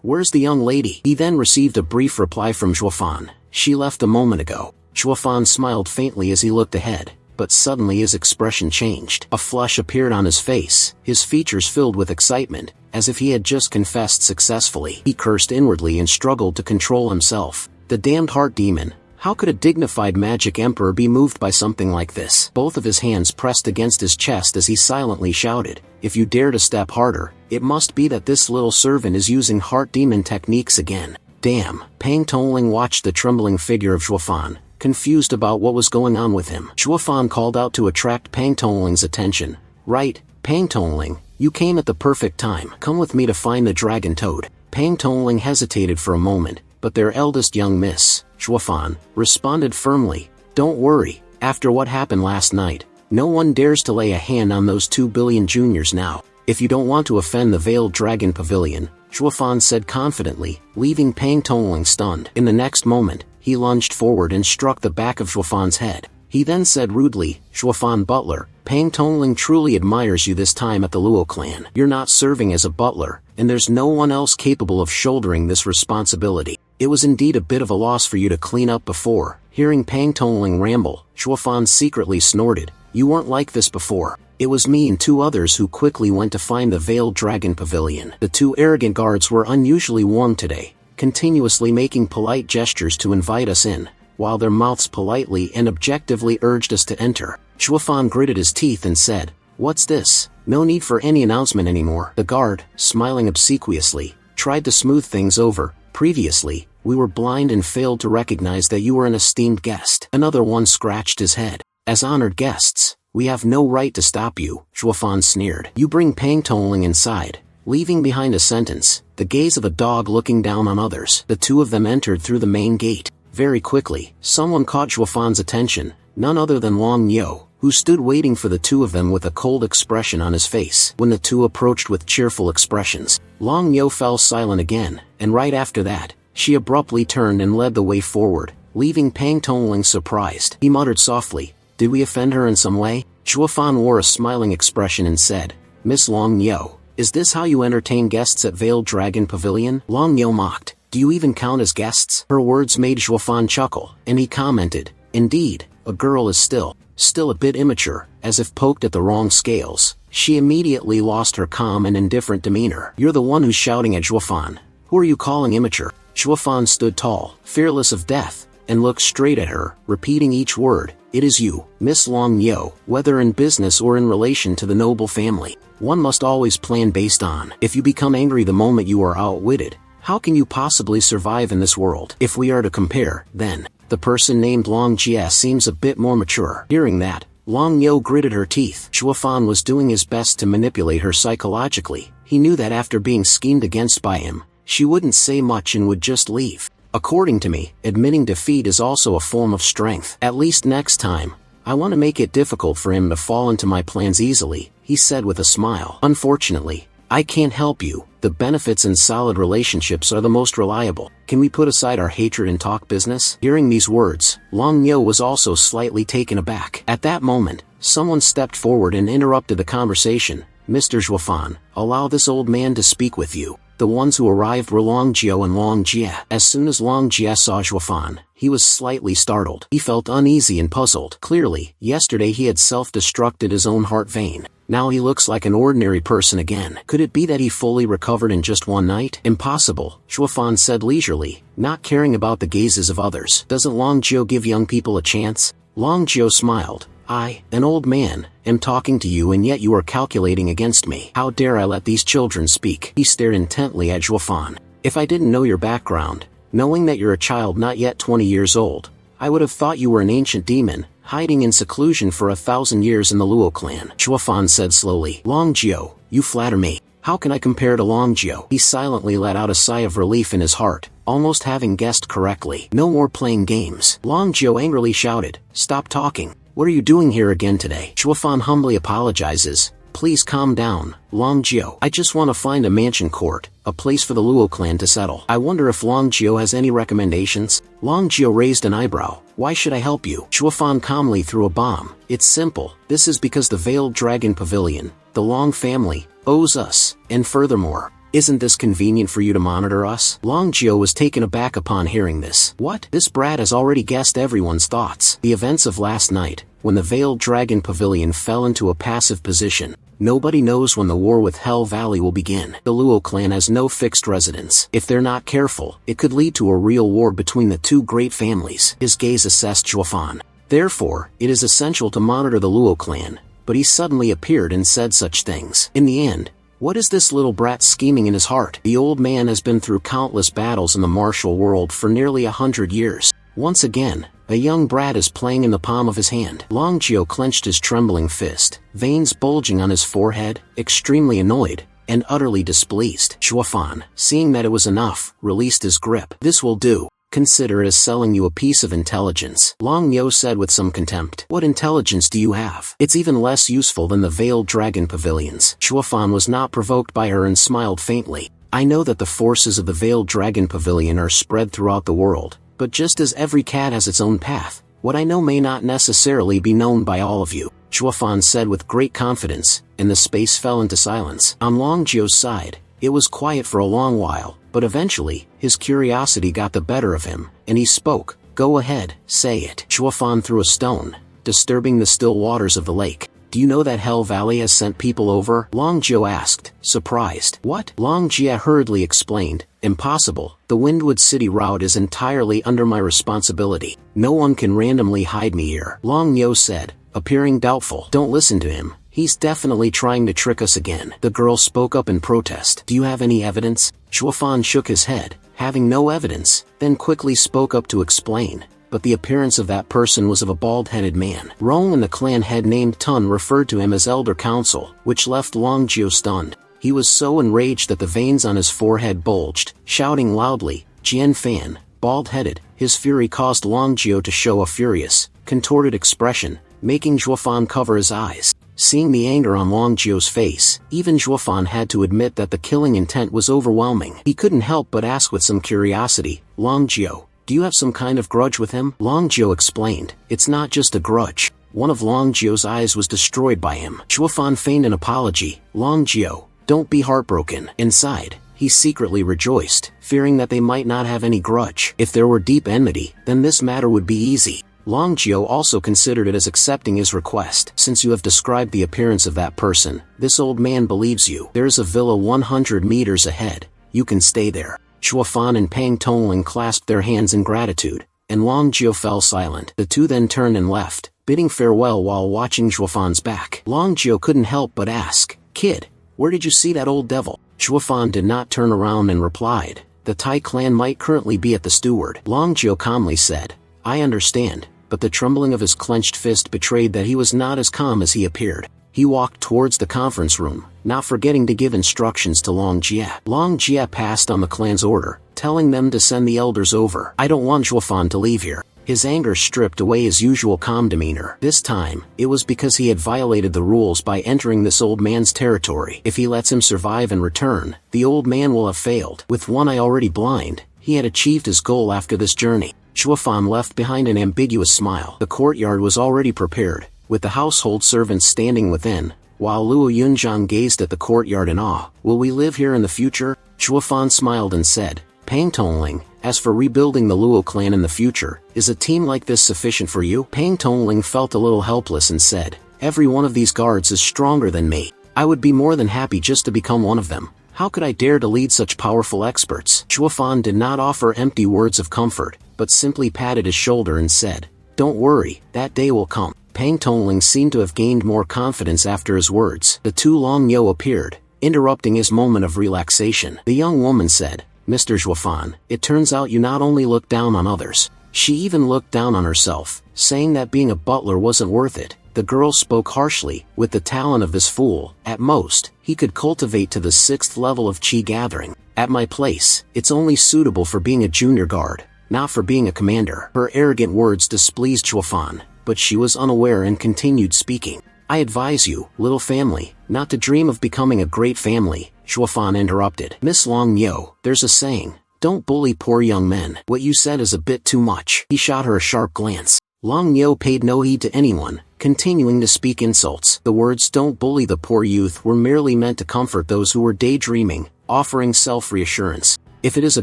"Where's the young lady?" He then received a brief reply from Chuafan. "She left a moment ago." Chuafan smiled faintly as he looked ahead, but suddenly his expression changed. A flush appeared on his face, his features filled with excitement, as if he had just confessed successfully. He cursed inwardly and struggled to control himself. The damned heart demon. How could a dignified magic emperor be moved by something like this? Both of his hands pressed against his chest as he silently shouted, "If you dare to step harder, it must be that this little servant is using heart demon techniques again." Damn. Pang Tongling watched the trembling figure of Chuafan, confused about what was going on with him. Chuafan called out to attract Pang Tongling's attention. "Right, Pang Tongling, you came at the perfect time. Come with me to find the dragon toad." Pang Tongling hesitated for a moment, but their eldest young miss, Chuafan, responded firmly, "Don't worry, after what happened last night, no one dares to lay a hand on those 2 billion juniors now. If you don't want to offend the Veiled Dragon Pavilion," Chuafan said confidently, leaving Pang Tongling stunned. In the next moment, he lunged forward and struck the back of Chuafan's head. He then said rudely, "Chuafan butler, Pang Tongling truly admires you this time at the Luo clan. You're not serving as a butler, and there's no one else capable of shouldering this responsibility. It was indeed a bit of a loss for you to clean up before." Hearing Pang Tongling ramble, Chuafan secretly snorted, "You weren't like this before." It was me and 2 others who quickly went to find the Veiled Dragon Pavilion. The 2 arrogant guards were unusually warm today, continuously making polite gestures to invite us in, while their mouths politely and objectively urged us to enter. Chuafan gritted his teeth and said, "What's this? No need for any announcement anymore." The guard, smiling obsequiously, tried to smooth things over. "Previously, we were blind and failed to recognize that you were an esteemed guest." Another one scratched his head. "As honored guests, we have no right to stop you," Chuafan sneered. "You bring Pang Tongling inside," leaving behind a sentence, the gaze of a dog looking down on others. The 2 of them entered through the main gate. Very quickly, someone caught Chuafan's attention, none other than Long Yo, who stood waiting for the 2 of them with a cold expression on his face. When the 2 approached with cheerful expressions, Long Yo fell silent again, and right after that, she abruptly turned and led the way forward, leaving Pang Tongling surprised. He muttered softly, "Did we offend her in some way?" Chuafan wore a smiling expression and said, "Miss Long Yo, is this how you entertain guests at Veiled Dragon Pavilion?" Long Yo mocked, "Do you even count as guests?" Her words made Chuafan chuckle, and he commented, "Indeed, a girl is still a bit immature," as if poked at the wrong scales. She immediately lost her calm and indifferent demeanor. "You're the one who's shouting at Chuafan. Who are you calling immature?" Chuafan stood tall, fearless of death, and looked straight at her, repeating each word. "It is you, Miss Long Yo, whether in business or in relation to the noble family. One must always plan based on. If you become angry the moment you are outwitted, how can you possibly survive in this world? If we are to compare, then, the person named Long Jie seems a bit more mature." Hearing that, Long Yo gritted her teeth. Chuafan was doing his best to manipulate her psychologically. He knew that after being schemed against by him, she wouldn't say much and would just leave. "According to me, admitting defeat is also a form of strength. At least next time, I want to make it difficult for him to fall into my plans easily," he said with a smile. "Unfortunately, I can't help you. The benefits and solid relationships are the most reliable. Can we put aside our hatred and talk business?" Hearing these words, Long Yo was also slightly taken aback. At that moment, Someone stepped forward and interrupted the conversation. Mr. Zhuofan, allow this old man to speak with you. The ones who arrived were Long Jiao and Long Jie. As soon as Long Jie saw Zhuofan, he was slightly startled. He felt uneasy and puzzled. Clearly, yesterday he had self-destructed his own heart vein. Now he looks like an ordinary person again. Could it be that he fully recovered in just one night? Impossible, Zhuofan said leisurely, not caring about the gazes of others. Doesn't Long Jiao give young people a chance? Long Jiao smiled. I, an old man, am talking to you and yet you are calculating against me. How dare I let these children speak? He stared intently at Zhuofan. If I didn't know your background, knowing that you're a child not yet 20 years old, I would have thought you were an ancient demon, hiding in seclusion for 1,000 years in the Luo clan. Zhuofan said slowly. Long Jiao, you flatter me. How can I compare to Long Jiao? He silently let out a sigh of relief in his heart, almost having guessed correctly. No more playing games. Long Jiao angrily shouted. Stop talking. What are you doing here again today? Zhuofan humbly apologizes. Please calm down, Long Jiao. I just want to find a mansion court, a place for the Luo clan to settle. I wonder if Long Jiao has any recommendations? Long Jiao raised an eyebrow. Why should I help you? Zhuofan calmly threw a bomb. It's simple. This is because the Veiled Dragon Pavilion, the Long family, owes us, and furthermore, isn't this convenient for you to monitor us? Long Jiao was taken aback upon hearing this. What? This brat has already guessed everyone's thoughts. The events of last night, when the Veiled Dragon Pavilion fell into a passive position. Nobody knows when the war with Hell Valley will begin. The Luo clan has no fixed residence. If they're not careful, it could lead to a real war between the two great families. His gaze assessed Zhuofan. Therefore, it is essential to monitor the Luo clan. But he suddenly appeared and said such things. In the end, what is this little brat scheming in his heart? The old man has been through countless battles in the martial world for nearly 100 years. Once again, a young brat is playing in the palm of his hand. Long Jiao clenched his trembling fist, veins bulging on his forehead, extremely annoyed, and utterly displeased. Zhuofan, seeing that it was enough, released his grip. This will do. Consider it as selling you a piece of intelligence. Long Yo said with some contempt. What intelligence do you have? It's even less useful than the Veiled Dragon Pavilions. Zhuofan was not provoked by her and smiled faintly. I know that the forces of the Veiled Dragon Pavilion are spread throughout the world, but just as every cat has its own path, what I know may not necessarily be known by all of you. Zhuofan said with great confidence, and the space fell into silence. On Long Jiao's side, it was quiet for a long while. But eventually, his curiosity got the better of him, and he spoke. Go ahead, say it. Zhuofan threw a stone, disturbing the still waters of the lake. Do you know that Hell Valley has sent people over? Long Jiao asked, surprised. What? Long Jie hurriedly explained. Impossible. The Windwood City route is entirely under my responsibility. No one can randomly hide me here. Long Yo said, appearing doubtful. Don't listen to him. He's definitely trying to trick us again. The girl spoke up in protest. Do you have any evidence? Zhuofan shook his head, having no evidence, then quickly spoke up to explain. But the appearance of that person was of a bald-headed man. Rong and the clan head named Tun referred to him as Elder Council, which left Long Jiao stunned. He was so enraged that the veins on his forehead bulged, shouting loudly, Jian Fan, bald-headed. His fury caused Long Jiao to show a furious, contorted expression, making Zhuofan cover his eyes. Seeing the anger on Long Jiao's face, even Zhuofan had to admit that the killing intent was overwhelming. He couldn't help but ask with some curiosity, Long Jiao, do you have some kind of grudge with him? Long Jiao explained, it's not just a grudge. One of Long Jiao's eyes was destroyed by him. Zhuofan feigned an apology. Long Jiao, don't be heartbroken. Inside, he secretly rejoiced, fearing that they might not have any grudge. If there were deep enmity, then this matter would be easy. Long Jiao also considered it as accepting his request. Since you have described the appearance of that person, this old man believes you. There is a villa 100 meters ahead. You can stay there. Zhuofan and Pang Tongling clasped their hands in gratitude, and Long Jiao fell silent. The two then turned and left, bidding farewell while watching Zhuofan's back. Long Jiao couldn't help but ask, Kid, where did you see that old devil? Zhuofan did not turn around and replied, the Tai clan might currently be at the steward. Long Jiao calmly said, I understand, but the trembling of his clenched fist betrayed that he was not as calm as he appeared. He walked towards the conference room, not forgetting to give instructions to Long Jie. Long Jie passed on the clan's order, telling them to send the elders over. I don't want Zhuofan to leave here. His anger stripped away his usual calm demeanor. This time, it was because he had violated the rules by entering this old man's territory. If he lets him survive and return, the old man will have failed. With one eye already blind, he had achieved his goal after this journey. Zhuofan left behind an ambiguous smile. The courtyard was already prepared, with the household servants standing within, while Luo Yunzhang gazed at the courtyard in awe. Will we live here in the future? Zhuofan smiled and said, Pang Tongling, as for rebuilding the Luo clan in the future, is a team like this sufficient for you? Pang Tongling felt a little helpless and said, every one of these guards is stronger than me. I would be more than happy just to become one of them. How could I dare to lead such powerful experts? Zhuofan did not offer empty words of comfort, but simply patted his shoulder and said, don't worry, that day will come. Pang Tongling seemed to have gained more confidence after his words. The two Long Yo appeared, interrupting his moment of relaxation. The young woman said, Mr. Zhuofan, it turns out you not only look down on others. She even looked down on herself, saying that being a butler wasn't worth it. The girl spoke harshly. With the talent of this fool, at most, he could cultivate to the 6th level of Qi gathering. At my place, it's only suitable for being a junior guard, not for being a commander. Her arrogant words displeased Zhuofan, but she was unaware and continued speaking. I advise you, little family, not to dream of becoming a great family. Zhuofan interrupted. Miss Long Yo, there's a saying, don't bully poor young men. What you said is a bit too much. He shot her a sharp glance. Long Yo paid no heed to anyone, continuing to speak insults. The words don't bully the poor youth were merely meant to comfort those who were daydreaming, offering self-reassurance. If it is a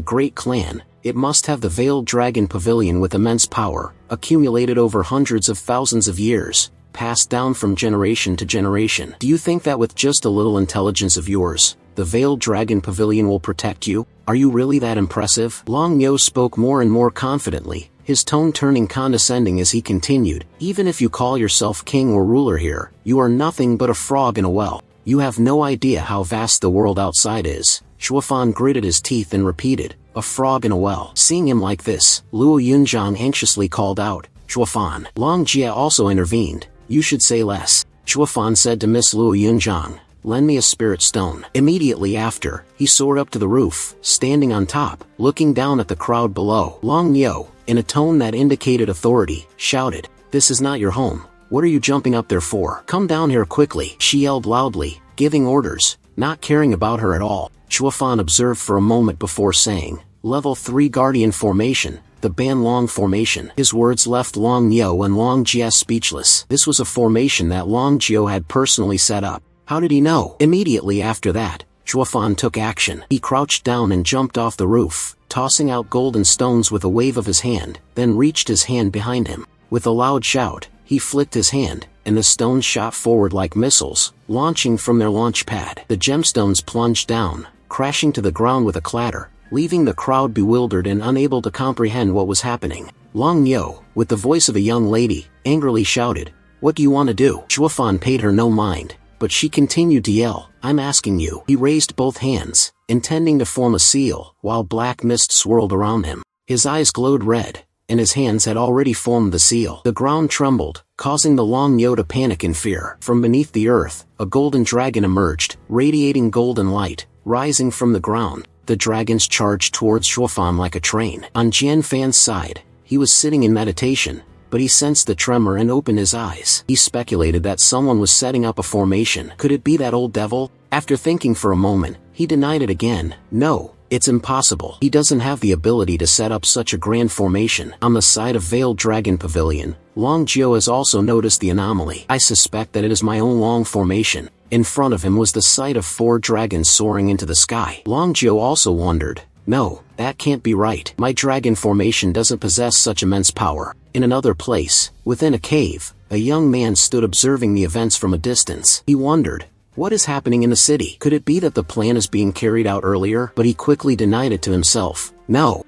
great clan, it must have the Veiled Dragon Pavilion with immense power, accumulated over hundreds of thousands of years, passed down from generation to generation. Do you think that with just a little intelligence of yours, the Veiled Dragon Pavilion will protect you? Are you really that impressive? Long Yo spoke more and more confidently, his tone turning condescending as he continued, even if you call yourself king or ruler here, you are nothing but a frog in a well. You have no idea how vast the world outside is. Zhuofan gritted his teeth and repeated, a frog in a well. Seeing him like this, Luo Yunzhang anxiously called out, Zhuofan. Long Jie also intervened, you should say less. Zhuofan said to Miss Luo Yunzhang, lend me a spirit stone. Immediately after, he soared up to the roof, standing on top, looking down at the crowd below. Long Yo, in a tone that indicated authority, shouted, this is not your home. What are you jumping up there for? Come down here quickly. She yelled loudly, giving orders, not caring about her at all. Zhuofan observed for a moment before saying, Level 3 Guardian Formation, the Ban Long Formation. His words left Long Yo and Long Jie speechless. This was a formation that Long Jio had personally set up. How did he know? Immediately after that, Zhuofan took action. He crouched down and jumped off the roof, tossing out golden stones with a wave of his hand, then reached his hand behind him. With a loud shout, he flicked his hand, and the stones shot forward like missiles, launching from their launch pad. The gemstones plunged down, crashing to the ground with a clatter, leaving the crowd bewildered and unable to comprehend what was happening. Long Yo, with the voice of a young lady, angrily shouted, what do you want to do? Zhuofan paid her no mind, but she continued to yell, I'm asking you. He raised both hands, intending to form a seal, while black mist swirled around him. His eyes glowed red, and his hands had already formed the seal. The ground trembled, causing the Long Yo to panic in fear. From beneath the earth, a golden dragon emerged, radiating golden light, rising from the ground. The dragons charged towards Zhuofan like a train. On Jian Fan's side, he was sitting in meditation, but he sensed the tremor and opened his eyes. He speculated that someone was setting up a formation. Could it be that old devil? After thinking for a moment, he denied it again. No, it's impossible. He doesn't have the ability to set up such a grand formation. On the side of Veiled Dragon Pavilion, Long Jio has also noticed the anomaly. I suspect that it is my own Long formation. In front of him was the sight of 4 dragons soaring into the sky. Long Jio also wondered, no, that can't be right. My dragon formation doesn't possess such immense power. In another place, within a cave, a young man stood observing the events from a distance. He wondered, what is happening in the city? Could it be that the plan is being carried out earlier? But he quickly denied it to himself. No,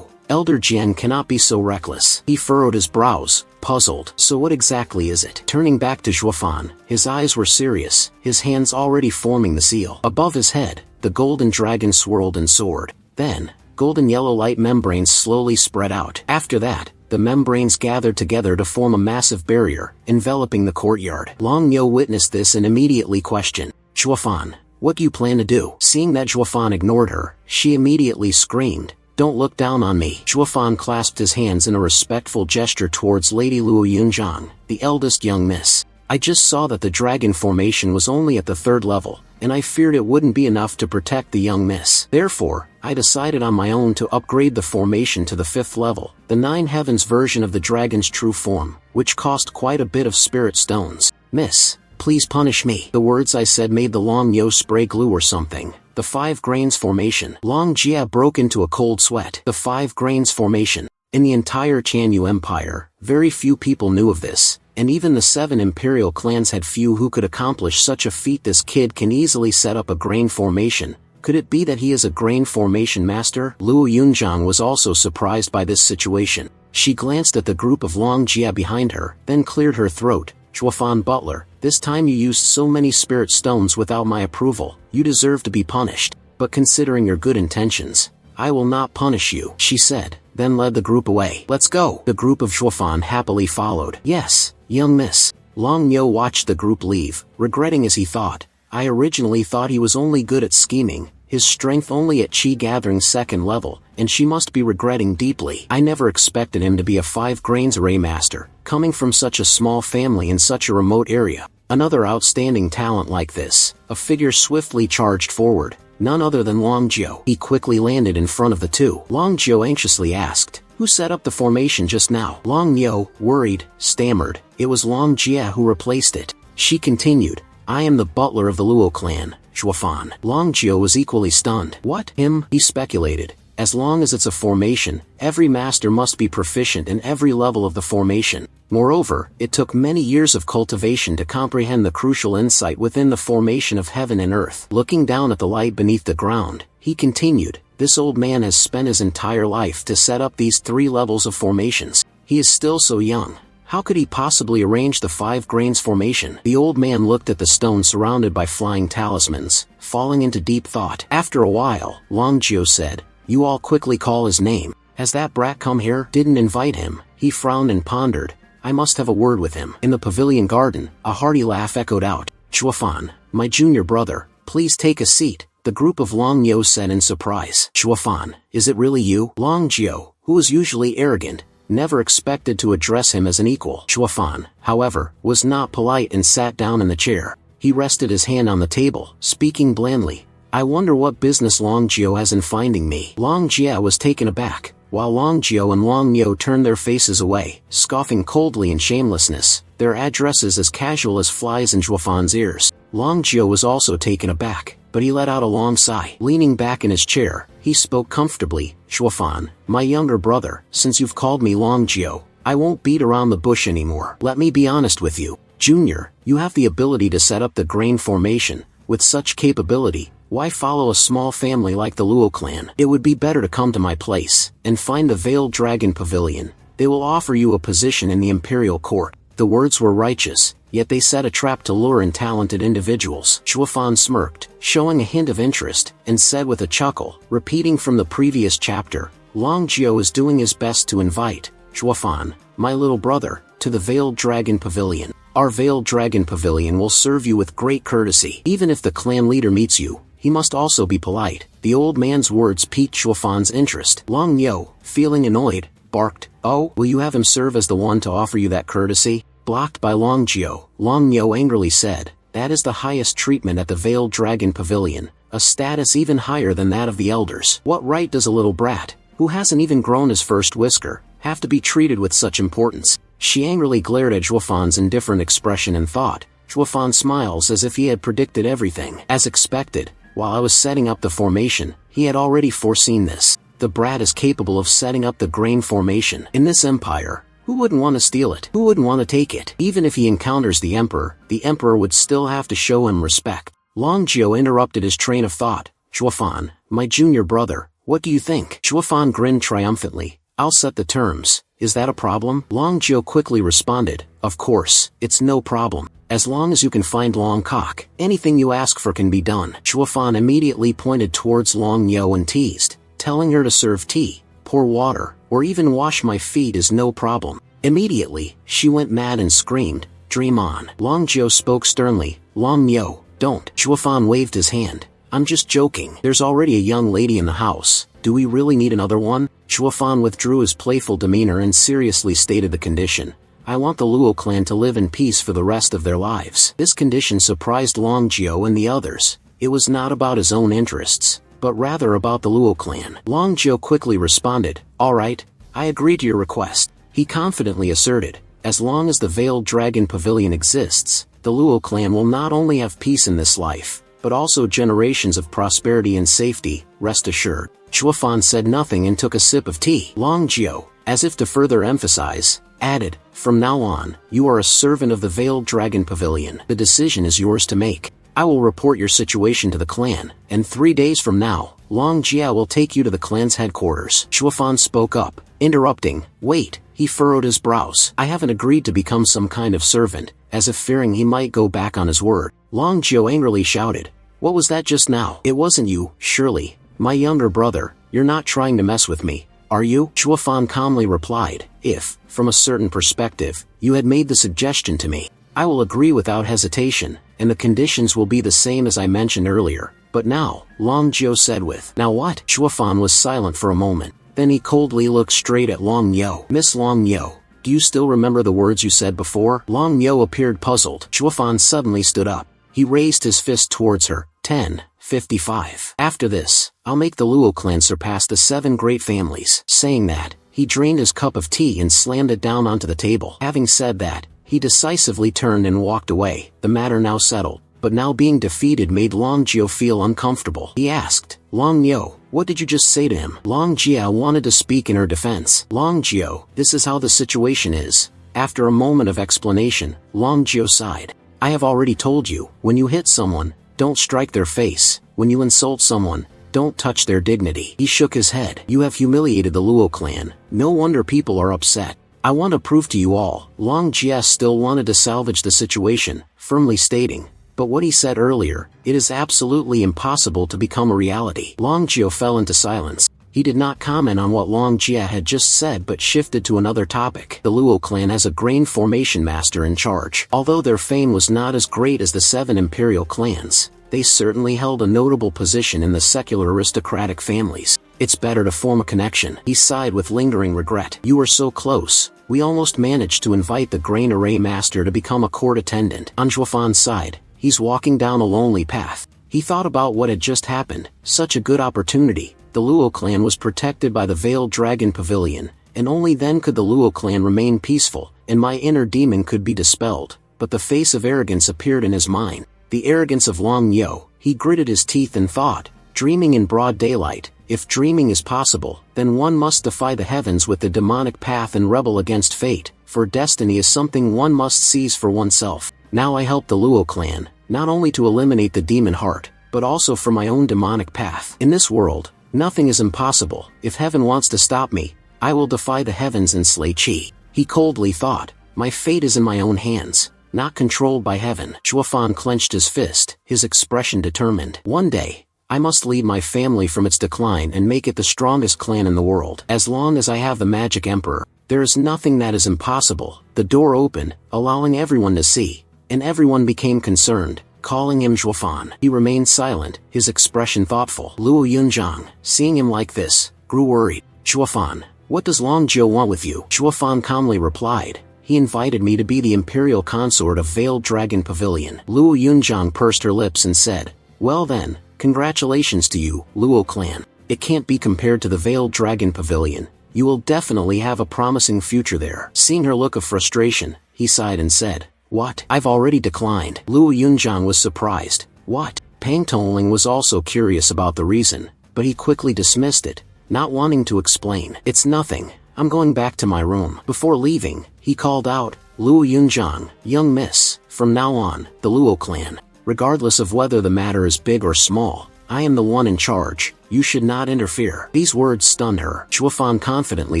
Elder Jian cannot be so reckless. He furrowed his brows, puzzled. So what exactly is it? Turning back to Zhuofan, his eyes were serious, his hands already forming the seal. Above his head, the golden dragon swirled and soared. Then, golden yellow light membranes slowly spread out. After that, the membranes gathered together to form a massive barrier, enveloping the courtyard. Long Yo witnessed this and immediately questioned, Zhuofan, what do you plan to do? Seeing that Zhuofan ignored her, she immediately screamed, don't look down on me. Zhuofan clasped his hands in a respectful gesture towards Lady Luo Yunzhang, the eldest young miss. I just saw that the dragon formation was only at the 3rd level, and I feared it wouldn't be enough to protect the young miss. Therefore, I decided on my own to upgrade the formation to the 5th level, the 9 heavens version of the dragon's true form, which cost quite a bit of spirit stones. Miss, please punish me. The words I said made the Long Yo spray glue or something. The 5 grains formation. Long Jia broke into a cold sweat. The 5 grains formation. In the entire Chanyu Empire, very few people knew of this, and even the 7 imperial clans had few who could accomplish such a feat. This kid can easily set up a grain formation. Could it be that he is a grain formation master? Luo Yunzhang was also surprised by this situation. She glanced at the group of Long Jia behind her, then cleared her throat. Zhuofan Butler, this time you used so many spirit stones without my approval. You deserve to be punished. But considering your good intentions, I will not punish you, she said, then led the group away. Let's go. The group of Zhuofan happily followed. Yes, young miss. Long Yo watched the group leave, regretting as he thought, I originally thought he was only good at scheming, his strength only at Qi gathering 2nd level, and she must be regretting deeply. I never expected him to be a 5 grains array master, coming from such a small family in such a remote area. Another outstanding talent like this. A figure swiftly charged forward, none other than Long Jiu. He quickly landed in front of the two. Long Jiu anxiously asked, who set up the formation just now? Long Yo, worried, stammered, it was Long Jia who replaced it. She continued, I am the butler of the Luo clan, Zhuofan. Long Jiu was equally stunned. What? Him? He speculated. As long as it's a formation, every master must be proficient in every level of the formation. Moreover, it took many years of cultivation to comprehend the crucial insight within the formation of heaven and earth. Looking down at the light beneath the ground, he continued, this old man has spent his entire life to set up these 3 levels of formations. He is still so young. How could he possibly arrange the 5 grains formation? The old man looked at the stone surrounded by flying talismans, falling into deep thought. After a while, Long Jiu said, you all quickly call his name. Has that brat come here? Didn't invite him. He frowned and pondered. I must have a word with him. In the pavilion garden, a hearty laugh echoed out. Zhuofan, my junior brother, please take a seat, the group of Long Yo said in surprise. Zhuofan, is it really you? Long Jiu, who was usually arrogant, never expected to address him as an equal. Zhuofan, however, was not polite and sat down in the chair. He rested his hand on the table, speaking blandly. I wonder what business Long Jiu has in finding me. Long Jia was taken aback, while Long Jiu and Long Yo turned their faces away, scoffing coldly in shamelessness, their addresses as casual as flies in Zhuofan's ears. Long Jiu was also taken aback, but he let out a long sigh. Leaning back in his chair, he spoke comfortably, Zhuofan, my younger brother, since you've called me Long Jiu, I won't beat around the bush anymore. Let me be honest with you. Junior, you have the ability to set up the grain formation. With such capability, why follow a small family like the Luo clan? It would be better to come to my place, and find the Veiled Dragon Pavilion. They will offer you a position in the imperial court. The words were righteous, yet they set a trap to lure in talented individuals. Zhuofan smirked, showing a hint of interest, and said with a chuckle, repeating from the previous chapter, Long Jiu is doing his best to invite, Zhuofan, my little brother, to the Veiled Dragon Pavilion. Our Veiled Dragon Pavilion will serve you with great courtesy. Even if the clan leader meets you, he must also be polite. The old man's words piqued Zhuofan's interest. Long Yo, feeling annoyed, barked, oh, will you have him serve as the one to offer you that courtesy? Blocked by Long Jiu, Long Yo angrily said, that is the highest treatment at the Veiled Dragon Pavilion, a status even higher than that of the elders. What right does a little brat, who hasn't even grown his first whisker, have to be treated with such importance? She angrily glared at Zhuofan's indifferent expression and thought, Zhuofan smiles as if he had predicted everything. As expected, while I was setting up the formation, he had already foreseen this. The brat is capable of setting up the grain formation. In this empire, who wouldn't want to steal it? Who wouldn't want to take it? Even if he encounters the emperor would still have to show him respect. Long Jiu interrupted his train of thought. Zhuofan, my junior brother, what do you think? Zhuofan grinned triumphantly. I'll set the terms. Is that a problem? Long Jiu quickly responded, of course, it's no problem. As long as you can find Long Cock, anything you ask for can be done. Zhuofan immediately pointed towards Long Yo and teased, telling her to serve tea, pour water, or even wash my feet is no problem. Immediately, she went mad and screamed, dream on. Long Jiu spoke sternly, Long Yo, don't. Zhuofan waved his hand. I'm just joking. There's already a young lady in the house. Do we really need another one? Zhuofan withdrew his playful demeanor and seriously stated the condition. I want the Luo clan to live in peace for the rest of their lives. This condition surprised Long Jiu and the others. It was not about his own interests, but rather about the Luo clan. Long Jiao quickly responded, "All right, I agree to your request." He confidently asserted, "As long as the Veiled Dragon Pavilion exists, the Luo clan will not only have peace in this life, but also generations of prosperity and safety, rest assured." Chuafan said nothing and took a sip of tea. Long Jiao, as if to further emphasize, added, "From now on, you are a servant of the Veiled Dragon Pavilion. The decision is yours to make. I will report your situation to the clan, and 3 days from now, Long Jiao will take you to the clan's headquarters." Chuafan spoke up, interrupting, "Wait," he furrowed his brows. "I haven't agreed to become some kind of servant," as if fearing he might go back on his word. Long Jiao angrily shouted, "What was that just now? It wasn't you, surely. My younger brother, you're not trying to mess with me, are you?" Chuafan calmly replied, "If, from a certain perspective, you had made the suggestion to me, I will agree without hesitation, and the conditions will be the same as I mentioned earlier. But now," Long Jiao said with, "Now what?" Chuafan was silent for a moment. Then he coldly looked straight at Long Yo. "Miss Long Yo, do you still remember the words you said before?" Long Yo appeared puzzled. Chuafan suddenly stood up. He raised his fist towards her. 10:55. "After this, I'll make the Luo clan surpass the 7 great families." Saying that, he drained his cup of tea and slammed it down onto the table. Having said that, he decisively turned and walked away. The matter now settled, but now being defeated made Long Jiao feel uncomfortable. He asked, "Long Yo, what did you just say to him?" Long Jiao wanted to speak in her defense. "Long Jiao, this is how the situation is." After a moment of explanation, Long Jiao sighed. "I have already told you, when you hit someone, don't strike their face. When you insult someone, don't touch their dignity." He shook his head. "You have humiliated the Luo clan. No wonder people are upset. I want to prove to you all." Long Jia still wanted to salvage the situation, firmly stating, "But what he said earlier, it is absolutely impossible to become a reality." Long Jiao fell into silence. He did not comment on what Long Jia had just said but shifted to another topic. The Luo clan has a grain formation master in charge. Although their fame was not as great as the 7 imperial clans, they certainly held a notable position in the secular aristocratic families. "It's better to form a connection." He sighed with lingering regret. "You were so close. We almost managed to invite the grain array master to become a court attendant." On Chuafan's side, he's walking down a lonely path. He thought about what had just happened. Such a good opportunity. The Luo clan was protected by the Veiled Dragon Pavilion, and only then could the Luo clan remain peaceful, and my inner demon could be dispelled. But the face of arrogance appeared in his mind. The arrogance of Long Yo. He gritted his teeth and thought, dreaming in broad daylight. If dreaming is possible, then one must defy the heavens with the demonic path and rebel against fate, for destiny is something one must seize for oneself. Now I help the Luo clan, not only to eliminate the demon heart, but also for my own demonic path. In this world, nothing is impossible. If heaven wants to stop me, I will defy the heavens and slay Qi. He coldly thought, my fate is in my own hands, not controlled by heaven. Chuafan clenched his fist, his expression determined. One day, I must lead my family from its decline and make it the strongest clan in the world. As long as I have the Magic Emperor, there is nothing that is impossible. The door opened, allowing everyone to see, and everyone became concerned, calling him Chuafan. He remained silent, his expression thoughtful. Luo Yunzhang, seeing him like this, grew worried. "Chuafan, what does Long Jiao want with you?" Chuafan calmly replied, "He invited me to be the imperial consort of Veiled Dragon Pavilion." Luo Yunzhang pursed her lips and said, "Well then, congratulations to you, Luo clan. It can't be compared to the Veiled Dragon Pavilion. You will definitely have a promising future there." Seeing her look of frustration, he sighed and said, "What? I've already declined." Luo Yunzhang was surprised. "What?" Pang Tongling was also curious about the reason, but he quickly dismissed it, not wanting to explain. "It's nothing. I'm going back to my room." Before leaving, he called out, "Luo Yunzhang, young miss, from now on, the Luo clan, regardless of whether the matter is big or small, I am the one in charge. You should not interfere." These words stunned her. Chuafan confidently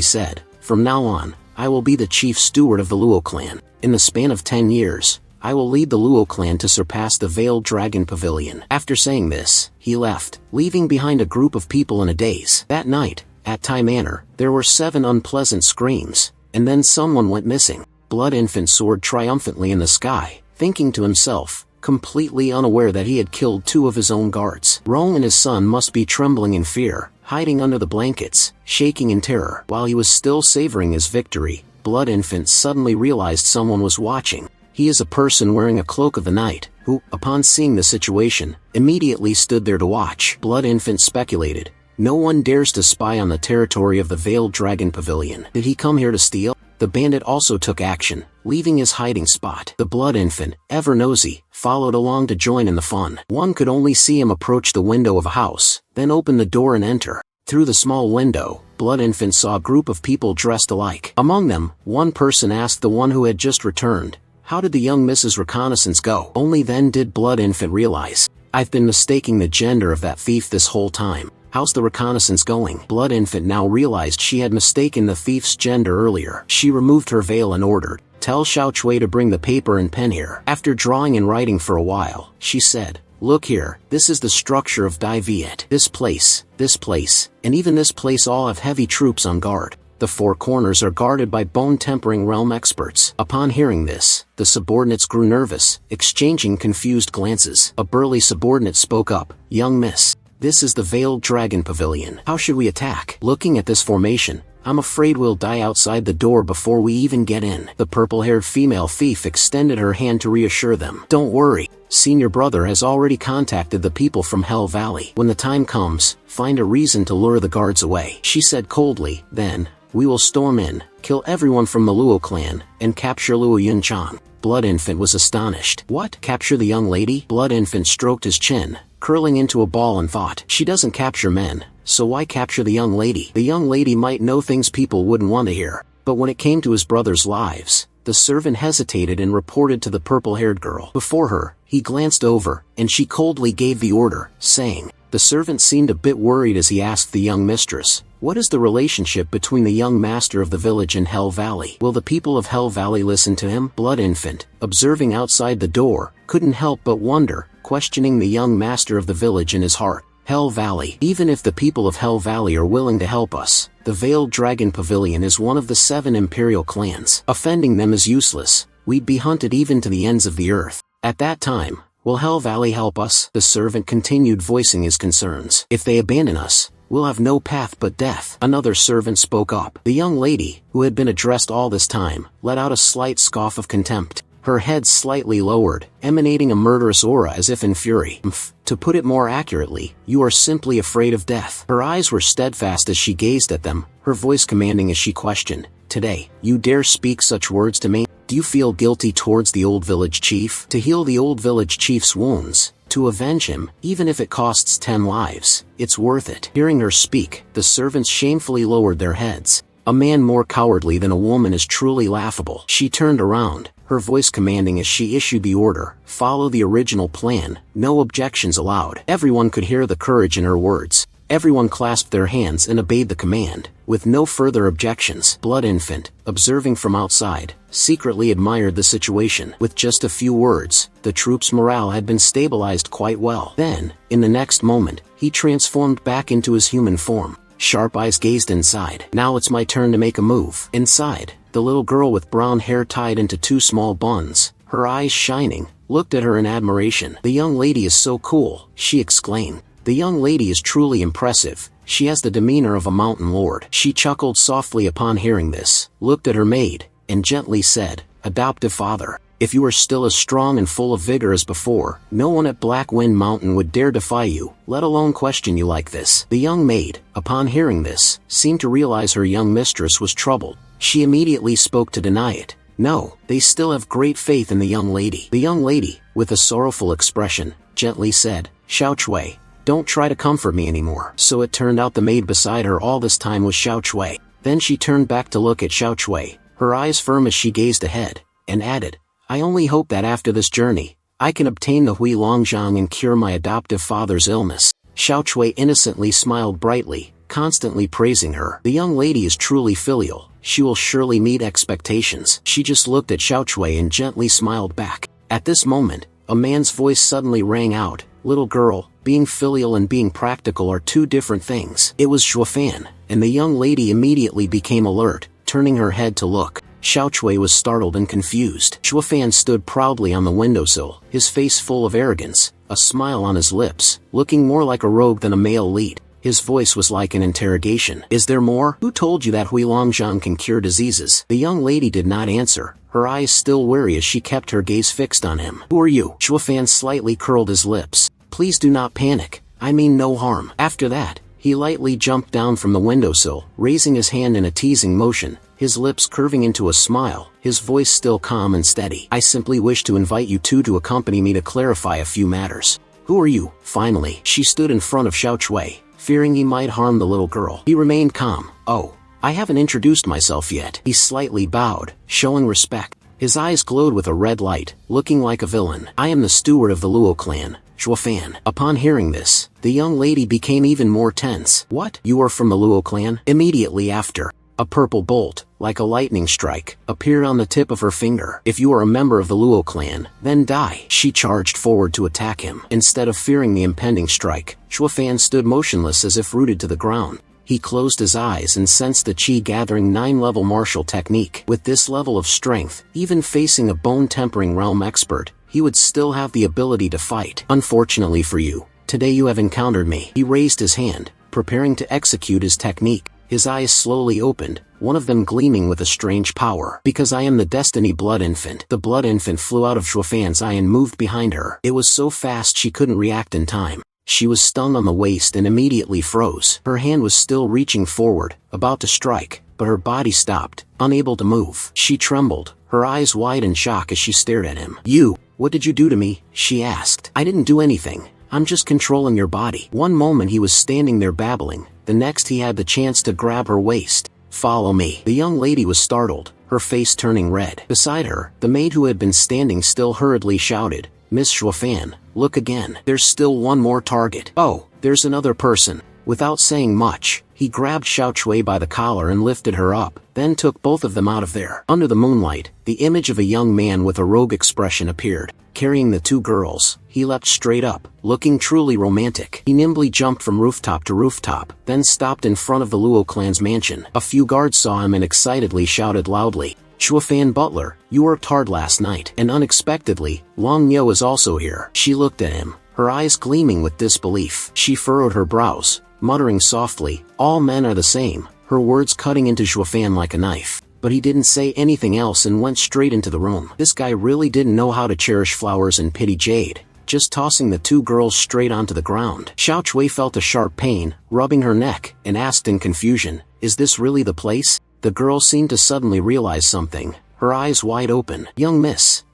said, "From now on, I will be the chief steward of the Luo clan. In the span of 10 years, I will lead the Luo clan to surpass the Veiled Dragon Pavilion." After saying this, he left, leaving behind a group of people in a daze. That night, at Tai Manor, there were 7 unpleasant screams, and then someone went missing. Blood Infant soared triumphantly in the sky, thinking to himself, completely unaware that he had killed 2 of his own guards. Rong and his son must be trembling in fear, hiding under the blankets, shaking in terror. While he was still savoring his victory, Blood Infant suddenly realized someone was watching. He is a person wearing a cloak of the night, who who, upon seeing the situation, immediately stood there to watch. Blood Infant speculated, "No one dares to spy on the territory of the Veiled Dragon Pavilion. Did he come here to steal?" The bandit also took action, leaving his hiding spot. The Blood Infant, ever nosy, followed along to join in the fun. One could only see him approach the window of a house, then open the door and enter. Through the small window, Blood Infant saw a group of people dressed alike. Among them, one person asked the one who had just returned, "How did the young Mrs. Reconnaissance go?" Only then did Blood Infant realize, "I've been mistaking the gender of that thief this whole time. How's the reconnaissance going?" Blood Infant now realized she had mistaken the thief's gender earlier. She removed her veil and ordered, "Tell Xiao Chui to bring the paper and pen here." After drawing and writing for a while, she said, "Look here, this is the structure of Dai Viet. This place, and even this place all have heavy troops on guard. The four corners are guarded by bone-tempering realm experts." Upon hearing this, the subordinates grew nervous, exchanging confused glances. A burly subordinate spoke up, "Young miss, this is the Veiled Dragon Pavilion. How should we attack? Looking at this formation, I'm afraid we'll die outside the door before we even get in." The purple-haired female thief extended her hand to reassure them. "Don't worry. Senior brother has already contacted the people from Hell Valley. When the time comes, find a reason to lure the guards away," she said coldly. "Then, we will storm in, kill everyone from the Luo clan, and capture Luo Yunchan." Blood Infant was astonished. "What? Capture the young lady?" Blood Infant stroked his chin, curling into a ball and thought, "She doesn't capture men, so why capture the young lady?" The young lady might know things people wouldn't want to hear, but when it came to his brother's lives, the servant hesitated and reported to the purple-haired girl. Before her, he glanced over, and she coldly gave the order, saying, the servant seemed a bit worried as he asked the young mistress, "What is the relationship between the young master of the village and Hell Valley? Will the people of Hell Valley listen to him?" Blood Infant, observing outside the door, couldn't help but wonder, questioning the young master of the village in his heart. Hell Valley. Even if the people of Hell Valley are willing to help us, the Veiled Dragon Pavilion is one of the 7 imperial clans. Offending them is useless. We'd be hunted even to the ends of the earth. At that time, will Hell Valley help us? The servant continued voicing his concerns. "If they abandon us, we'll have no path but death." Another servant spoke up. The young lady, who had been addressed all this time, let out a slight scoff of contempt. Her head slightly lowered, emanating a murderous aura as if in fury. To put it more accurately, you are simply afraid of death." Her eyes were steadfast as she gazed at them, her voice commanding as she questioned, "Today, you dare speak such words to me? Do you feel guilty towards the old village chief? To heal the old village chief's wounds, to avenge him, even if it costs 10 lives, it's worth it." Hearing her speak, the servants shamefully lowered their heads. A man more cowardly than a woman is truly laughable. She turned around, her voice commanding as she issued the order, "Follow the original plan, no objections allowed." Everyone could hear the courage in her words. Everyone clasped their hands and obeyed the command, with no further objections. Blood Infant, observing from outside, secretly admired the situation. With just a few words, the troops' morale had been stabilized quite well. Then, in the next moment, he transformed back into his human form. Sharp eyes gazed inside. "Now it's my turn to make a move." Inside, the little girl with brown hair tied into 2 small buns, her eyes shining, looked at her in admiration. "The young lady is so cool," she exclaimed. "The young lady is truly impressive. She has the demeanor of a mountain lord." She chuckled softly upon hearing this, looked at her maid, and gently said, "Adoptive father, if you are still as strong and full of vigor as before, no one at Black Wind Mountain would dare defy you, let alone question you like this." The young maid, upon hearing this, seemed to realize her young mistress was troubled. She immediately spoke to deny it. No, they still have great faith in the young lady. The young lady, with a sorrowful expression, gently said, "Xiao Chui, don't try to comfort me anymore." So it turned out the maid beside her all this time was Xiao Chui. Then she turned back to look at Xiao Chui, her eyes firm as she gazed ahead, and added, "I only hope that after this journey, I can obtain the Hui Longzhang and cure my adoptive father's illness." Xiao Chui innocently smiled brightly, constantly praising her. The young lady is truly filial. She will surely meet expectations. She just looked at Xiao Chui and gently smiled back. At this moment, a man's voice suddenly rang out, "Little girl, being filial and being practical are 2 different things." It was Shuofan, and the young lady immediately became alert, turning her head to look. Xiao Chui was startled and confused. Shuofan stood proudly on the windowsill, his face full of arrogance, a smile on his lips, looking more like a rogue than a male lead. His voice was like an interrogation. "Is there more? Who told you that Hui Longzhang can cure diseases?" The young lady did not answer, her eyes still wary as she kept her gaze fixed on him. Who are you? Shuofan slightly curled his lips. Please do not panic. I mean no harm. After that, he lightly jumped down from the windowsill, raising his hand in a teasing motion, his lips curving into a smile, his voice still calm and steady. I simply wish to invite you two to accompany me to clarify a few matters. Who are you? Finally, she stood in front of Xiao Chui, fearing he might harm the little girl. He remained calm. Oh, I haven't introduced myself yet. He slightly bowed, showing respect. His eyes glowed with a red light, looking like a villain. I am the steward of the Luo clan, Shuofan. Upon hearing this, the young lady became even more tense. What? You are from the Luo clan? Immediately after, a purple bolt, like a lightning strike, appeared on the tip of her finger. If you are a member of the Luo clan, then die. She charged forward to attack him. Instead of fearing the impending strike, Shuofan stood motionless as if rooted to the ground. He closed his eyes and sensed the chi-gathering 9-level martial technique. With this level of strength, even facing a bone-tempering realm expert, he would still have the ability to fight. Unfortunately for you, today you have encountered me. He raised his hand, preparing to execute his technique. His eyes slowly opened, one of them gleaming with a strange power. Because I am the Destiny Blood Infant. The Blood Infant flew out of Shuofan's eye and moved behind her. It was so fast she couldn't react in time. She was stung on the waist and immediately froze. Her hand was still reaching forward, about to strike, but her body stopped, unable to move. She trembled, her eyes wide in shock as she stared at him. You, what did you do to me? She asked. I didn't do anything. I'm just controlling your body. One moment he was standing there babbling, the next he had the chance to grab her waist. Follow me. The young lady was startled, her face turning red. Beside her, the maid who had been standing still hurriedly shouted, Miss Shuofan, look again. There's still one more target. Oh, there's another person. Without saying much, he grabbed Xiao Chui by the collar and lifted her up, then took both of them out of there. Under the moonlight, the image of a young man with a rogue expression appeared. Carrying the two girls, he leapt straight up, looking truly romantic. He nimbly jumped from rooftop to rooftop, then stopped in front of the Luo clan's mansion. A few guards saw him and excitedly shouted loudly, Shuofan Butler, you worked hard last night. And unexpectedly, Long Yo is also here. She looked at him, her eyes gleaming with disbelief. She furrowed her brows, muttering softly, all men are the same, her words cutting into Shuofan like a knife. But he didn't say anything else and went straight into the room. This guy really didn't know how to cherish flowers and pity Jade, just tossing the two girls straight onto the ground. Xiao Chui felt a sharp pain, rubbing her neck, and asked in confusion, is this really the place? The girl seemed to suddenly realize something, her eyes wide open. Young miss,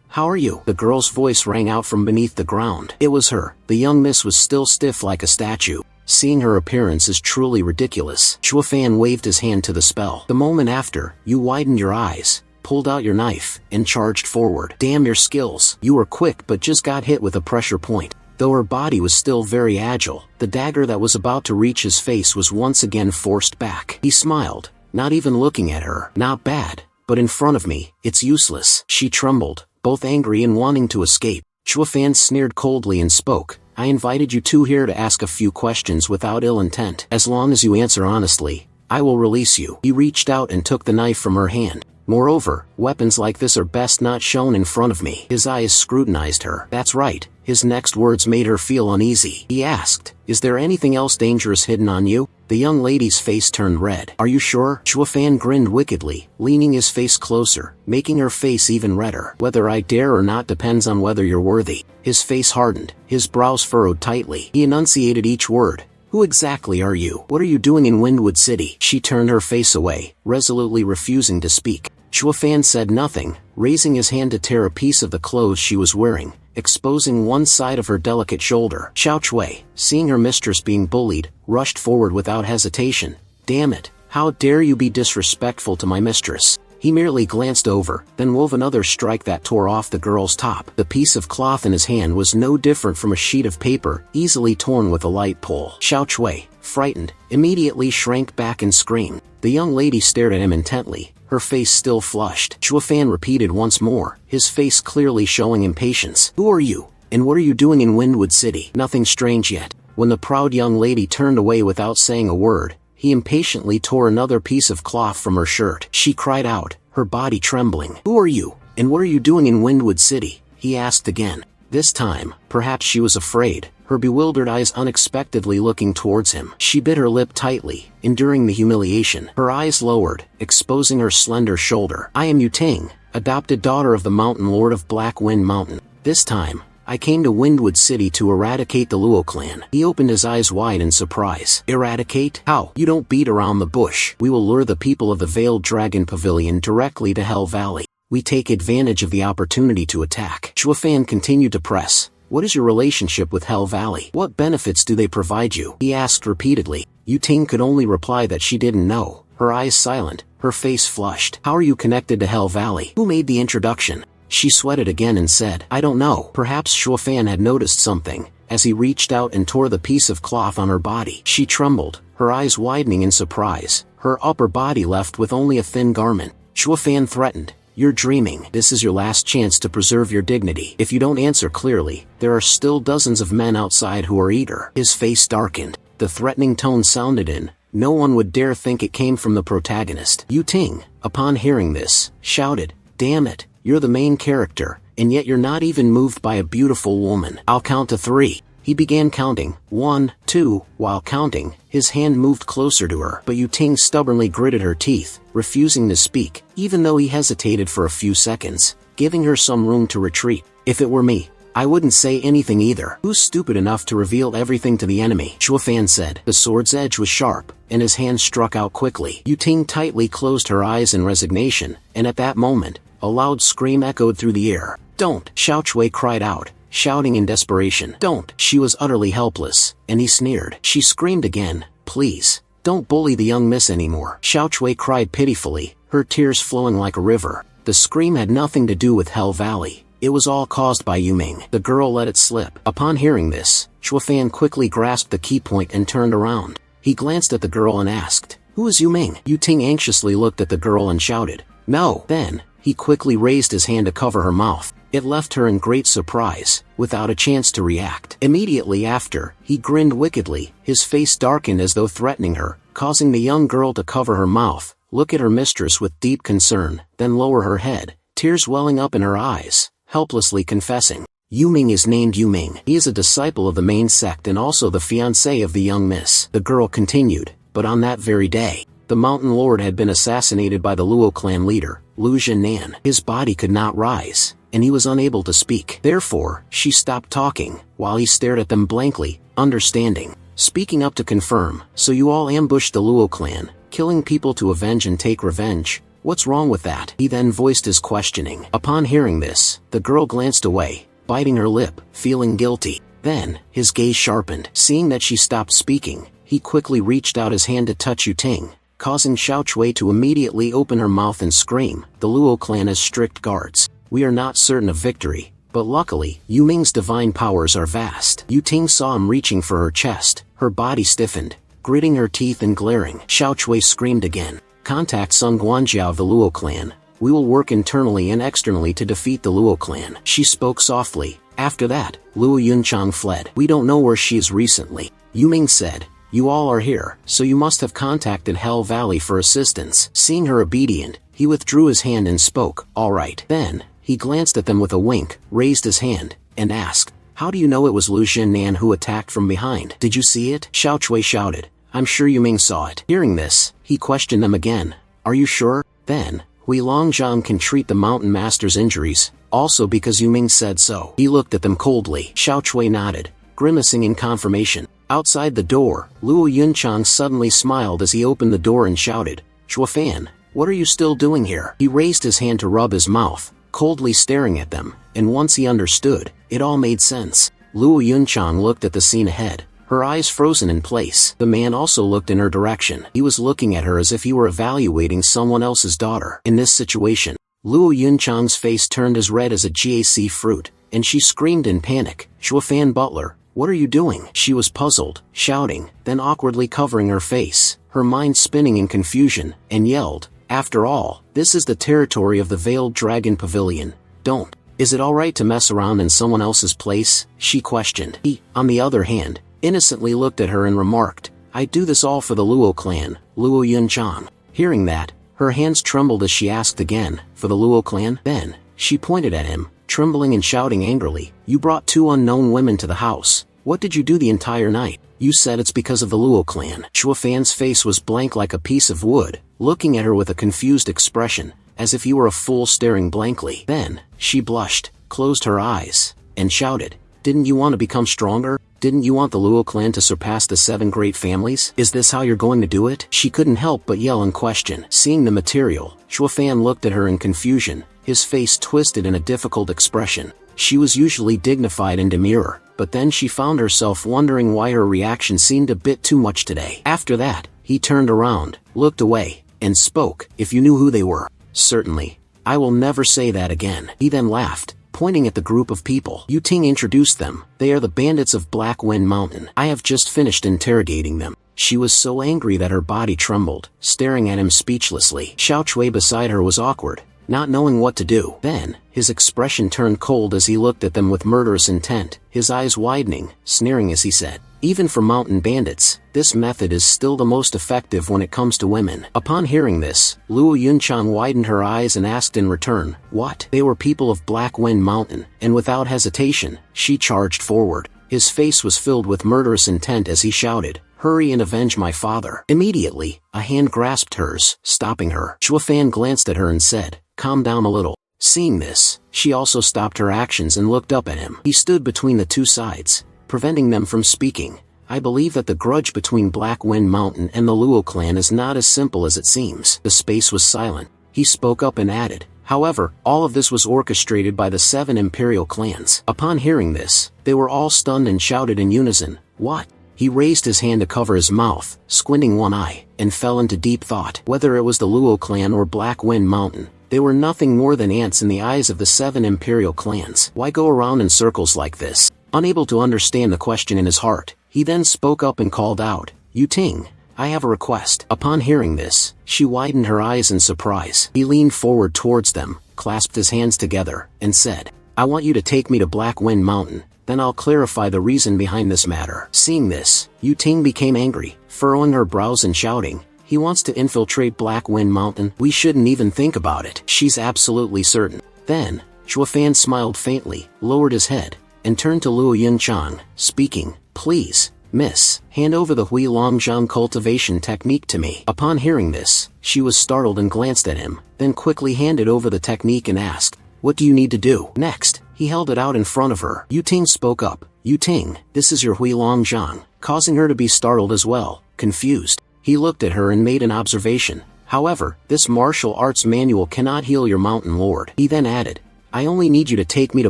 how are you? The girl's voice rang out from beneath the ground. It was her. The young miss was still stiff like a statue. Seeing her appearance is truly ridiculous. Shuofan waved his hand to the spell. The moment after, you widened your eyes, pulled out your knife, and charged forward. Damn your skills. You were quick but just got hit with a pressure point. Though her body was still very agile, the dagger that was about to reach his face was once again forced back. He smiled, not even looking at her. Not bad, but in front of me, it's useless. She trembled, both angry and wanting to escape. Shuofan sneered coldly and spoke, I invited you two here to ask a few questions without ill intent. As long as you answer honestly, I will release you. He reached out and took the knife from her hand. Moreover, weapons like this are best not shown in front of me. His eyes scrutinized her. That's right. His next words made her feel uneasy. He asked, is there anything else dangerous hidden on you? The young lady's face turned red. Are you sure? Shuofan grinned wickedly, leaning his face closer, making her face even redder. Whether I dare or not depends on whether you're worthy. His face hardened, his brows furrowed tightly. He enunciated each word. Who exactly are you? What are you doing in Windwood City? She turned her face away, resolutely refusing to speak. Shuofan said nothing, raising his hand to tear a piece of the clothes she was wearing, exposing one side of her delicate shoulder. Xiao Chui, seeing her mistress being bullied, rushed forward without hesitation. Damn it, how dare you be disrespectful to my mistress? He merely glanced over, then wove another strike that tore off the girl's top. The piece of cloth in his hand was no different from a sheet of paper, easily torn with a light pull. Xiao Chui, frightened, immediately shrank back and screamed. The young lady stared at him intently, her face still flushed. Shuofan repeated once more, his face clearly showing impatience. Who are you? And what are you doing in Windwood City? Nothing strange yet. When the proud young lady turned away without saying a word, he impatiently tore another piece of cloth from her shirt. She cried out, her body trembling. Who are you? And what are you doing in Windwood City? He asked again. This time, perhaps she was afraid, her bewildered eyes unexpectedly looking towards him. She bit her lip tightly, enduring the humiliation. Her eyes lowered, exposing her slender shoulder. I am Yuting, adopted daughter of the Mountain Lord of Black Wind Mountain. This time, I came to Windwood City to eradicate the Luo clan. He opened his eyes wide in surprise. Eradicate? How? You don't beat around the bush. We will lure the people of the Veiled Dragon Pavilion directly to Hell Valley. We take advantage of the opportunity to attack. Shuofan continued to press. What is your relationship with Hell Valley? What benefits do they provide you? He asked repeatedly. Yuting could only reply that she didn't know. Her eyes silent, her face flushed. How are you connected to Hell Valley? Who made the introduction? She sweated again and said, I don't know. Perhaps Shuofan had noticed something, as he reached out and tore the piece of cloth on her body. She trembled, her eyes widening in surprise, her upper body left with only a thin garment. Shuofan threatened, You're dreaming. This is your last chance to preserve your dignity. If you don't answer clearly, there are still dozens of men outside who are eager. His face darkened. The threatening tone sounded in. No one would dare think it came from the protagonist. Yuting, upon hearing this, shouted, Damn it. You're the main character, and yet you're not even moved by a beautiful woman. I'll count to 3. He began counting. 1, 2, while counting, his hand moved closer to her. But Yuting stubbornly gritted her teeth, refusing to speak, even though he hesitated for a few seconds, giving her some room to retreat. If it were me, I wouldn't say anything either. Who's stupid enough to reveal everything to the enemy? Shuofan said. The sword's edge was sharp, and his hand struck out quickly. Yuting tightly closed her eyes in resignation, and at that moment, a loud scream echoed through the air. Don't! Xiaochui cried out, shouting in desperation. Don't! She was utterly helpless, and he sneered. She screamed again. Please, don't bully the young miss anymore. Xiaochui cried pitifully, her tears flowing like a river. The scream had nothing to do with Hell Valley. It was all caused by Yuming. The girl let it slip. Upon hearing this, Shuofan quickly grasped the key point and turned around. He glanced at the girl and asked, Who is Yuming? Yuting anxiously looked at the girl and shouted, No! Then, he quickly raised his hand to cover her mouth. It left her in great surprise, without a chance to react. Immediately after, he grinned wickedly, his face darkened as though threatening her, causing the young girl to cover her mouth, look at her mistress with deep concern, then lower her head, tears welling up in her eyes, helplessly confessing. Yuming is named Yuming. He is a disciple of the main sect and also the fiancé of the young miss. The girl continued, but on that very day, the Mountain Lord had been assassinated by the Luo clan leader, Lu Zhennan. His body could not rise, and he was unable to speak. Therefore, she stopped talking, while he stared at them blankly, understanding. Speaking up to confirm, so you all ambushed the Luo clan, killing people to avenge and take revenge. What's wrong with that? He then voiced his questioning. Upon hearing this, the girl glanced away, biting her lip, feeling guilty. Then, his gaze sharpened. Seeing that she stopped speaking, he quickly reached out his hand to touch Yuting, causing Xiaochui to immediately open her mouth and scream. The Luo clan has strict guards. We are not certain of victory, but luckily, Yuming's divine powers are vast. Yuting saw him reaching for her chest, her body stiffened, gritting her teeth and glaring. Xiaochui screamed again. Contact Sun Guanjiao of the Luo clan. We will work internally and externally to defeat the Luo clan. She spoke softly. After that, Luo Yunchang fled. We don't know where she is recently. Yuming said, You all are here, so you must have contacted Hell Valley for assistance. Seeing her obedient, he withdrew his hand and spoke, All right. Then, he glanced at them with a wink, raised his hand, and asked, How do you know it was Lu Zhennan who attacked from behind? Did you see it? Xiaochui shouted, I'm sure Yuming saw it. Hearing this, he questioned them again. Are you sure? Then, Hui Longzhang can treat the mountain master's injuries, also because Yuming said so. He looked at them coldly. Xiaochui nodded, grimacing in confirmation. Outside the door, Luo Yunchang suddenly smiled as he opened the door and shouted, Shuofan, what are you still doing here? He raised his hand to rub his mouth, coldly staring at them, and once he understood, it all made sense. Luo Yunchang looked at the scene ahead, her eyes frozen in place. The man also looked in her direction. He was looking at her as if he were evaluating someone else's daughter. In this situation, Luo Yunchang's face turned as red as a GAC fruit, and she screamed in panic, Shuofan butler, what are you doing? She was puzzled, shouting, then awkwardly covering her face, her mind spinning in confusion, and yelled, After all, this is the territory of the Veiled Dragon Pavilion. Don't. Is it alright to mess around in someone else's place? She questioned. He, on the other hand, innocently looked at her and remarked, I do this all for the Luo clan, Luo Yunchang. Hearing that, her hands trembled as she asked again, For the Luo clan? Then, she pointed at him, trembling and shouting angrily, You brought 2 unknown women to the house. What did you do the entire night? You said it's because of the Luo clan. Shuafan's face was blank like a piece of wood, looking at her with a confused expression, as if he were a fool staring blankly. Then, she blushed, closed her eyes, and shouted, "Didn't you want to become stronger? Didn't you want the Luo clan to surpass the 7 great families? Is this how you're going to do it?" She couldn't help but yell in question. Seeing the material, Shuafan looked at her in confusion, his face twisted in a difficult expression. She was usually dignified and demure, but then she found herself wondering why her reaction seemed a bit too much today. After that, he turned around, looked away, and spoke. "If you knew who they were." "Certainly. I will never say that again." He then laughed, pointing at the group of people. Yu Ting introduced them. "They are the bandits of Black Wind Mountain. I have just finished interrogating them." She was so angry that her body trembled, staring at him speechlessly. Xiao Chui beside her was awkward, not knowing what to do. Then, his expression turned cold as he looked at them with murderous intent, his eyes widening, sneering as he said, "Even for mountain bandits, this method is still the most effective when it comes to women." Upon hearing this, Luo Yunchang widened her eyes and asked in return, "What?" They were people of Black Wind Mountain, and without hesitation, she charged forward. His face was filled with murderous intent as he shouted, "Hurry and avenge my father." Immediately, a hand grasped hers, stopping her. Shuafan glanced at her and said, "Calm down a little." Seeing this, she also stopped her actions and looked up at him. He stood between the two sides, preventing them from speaking. "I believe that the grudge between Black Wind Mountain and the Luo clan is not as simple as it seems." The space was silent. He spoke up and added, "However, all of this was orchestrated by the 7 imperial clans." Upon hearing this, they were all stunned and shouted in unison, "What?" He raised his hand to cover his mouth, squinting one eye, and fell into deep thought. Whether it was the Luo clan or Black Wind Mountain, they were nothing more than ants in the eyes of the 7 imperial clans. Why go around in circles like this? Unable to understand the question in his heart, he then spoke up and called out, "Yu Ting, I have a request." Upon hearing this, she widened her eyes in surprise. He leaned forward towards them, clasped his hands together, and said, "I want you to take me to Black Wind Mountain, then I'll clarify the reason behind this matter." Seeing this, Yu Ting became angry, furrowing her brows and shouting, "He wants to infiltrate Black Wind Mountain? We shouldn't even think about it. She's absolutely certain." Then, Shuafan smiled faintly, lowered his head, and turned to Luo Yunchang, speaking, "Please, miss, hand over the Hui Longzhang cultivation technique to me." Upon hearing this, she was startled and glanced at him, then quickly handed over the technique and asked, "What do you need to do?" Next, he held it out in front of her. Yu Ting spoke up, "Yu Ting, this is your Hui Longzhang," causing her to be startled as well, confused. He looked at her and made an observation. "However, this martial arts manual cannot heal your mountain lord." He then added, "I only need you to take me to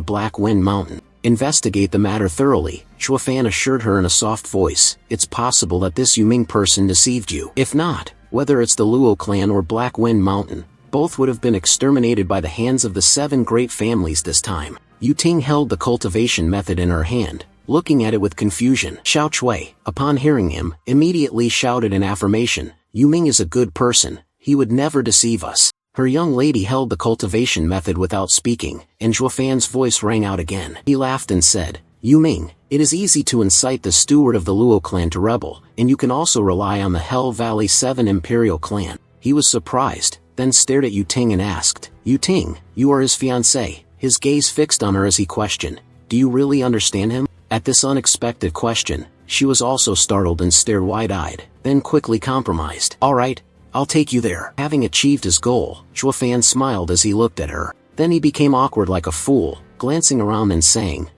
Black Wind Mountain. Investigate the matter thoroughly." Shuafan assured her in a soft voice, "It's possible that this Yuming person deceived you. If not, whether it's the Luo clan or Black Wind Mountain, both would have been exterminated by the hands of the 7 great families this time." Yu Ting held the cultivation method in her hand, looking at it with confusion. Xiao Chui, upon hearing him, immediately shouted in affirmation, "Yu Ming is a good person, he would never deceive us." Her young lady held the cultivation method without speaking, and Zhuofan's voice rang out again. He laughed and said, "Yu Ming, it is easy to incite the steward of the Luo clan to rebel, and you can also rely on the Hell Valley 7 imperial clan." He was surprised, then stared at Yu Ting and asked, "Yu Ting, you are his fiancée?" His gaze fixed on her as he questioned, "Do you really understand him?" At this unexpected question, she was also startled and stared wide-eyed, then quickly compromised. "All right, I'll take you there." Having achieved his goal, Zhuofan smiled as he looked at her. Then he became awkward like a fool, glancing around and saying,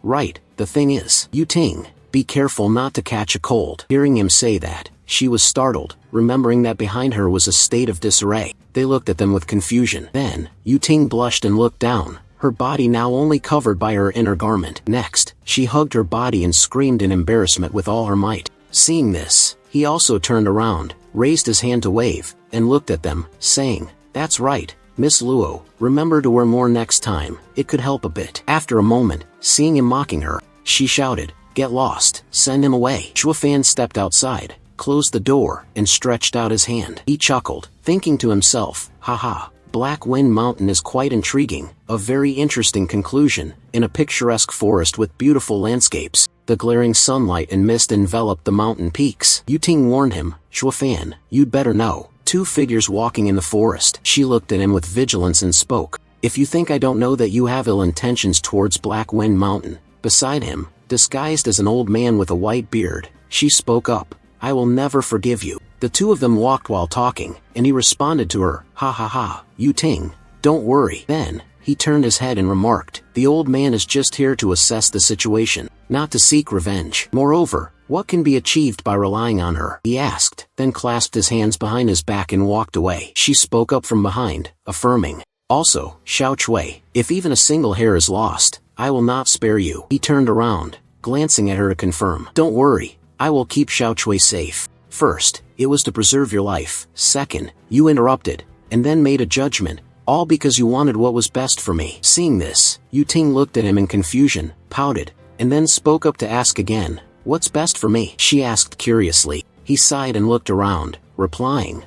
Right, the thing is, Yu Ting, be careful not to catch a cold." Hearing him say that, she was startled, remembering that behind her was a state of disarray. They looked at them with confusion. Then, Yu Ting blushed and looked down, her body now only covered by her inner garment. Next, she hugged her body and screamed in embarrassment with all her might. Seeing this, he also turned around, raised his hand to wave, and looked at them, saying, "That's right, Miss Luo, remember to wear more next time, it could help a bit." After a moment, seeing him mocking her, she shouted, "Get lost, send him away." Zhuofan stepped outside, closed the door, and stretched out his hand. He chuckled, thinking to himself, "Haha, Black Wind Mountain is quite intriguing, a very interesting conclusion, in a picturesque forest with beautiful landscapes." The glaring sunlight and mist enveloped the mountain peaks. Yu Ting warned him, "Zhuofan, you'd better know." 2 figures walking in the forest. She looked at him with vigilance and spoke, "If you think I don't know that you have ill intentions towards Black Wind Mountain." Beside him, disguised as an old man with a white beard. She spoke up. I will never forgive you. The two of them walked while talking, and he responded to her, ha ha ha, Yu Ting. Don't worry. Then, he turned his head and remarked, the old man is just here to assess the situation, not to seek revenge. Moreover, what can be achieved by relying on her? He asked, then clasped his hands behind his back and walked away. She spoke up from behind, affirming, also, Xiao Chui, if even a single hair is lost, I will not spare you. He turned around, glancing at her to confirm, don't worry, I will keep Xiao Chui safe. First, it was to preserve your life. Second, you interrupted, and then made a judgment, all because you wanted what was best for me. Seeing this, Yu Ting looked at him in confusion, pouted, and then spoke up to ask again, what's best for me? She asked curiously. He sighed and looked around, replying,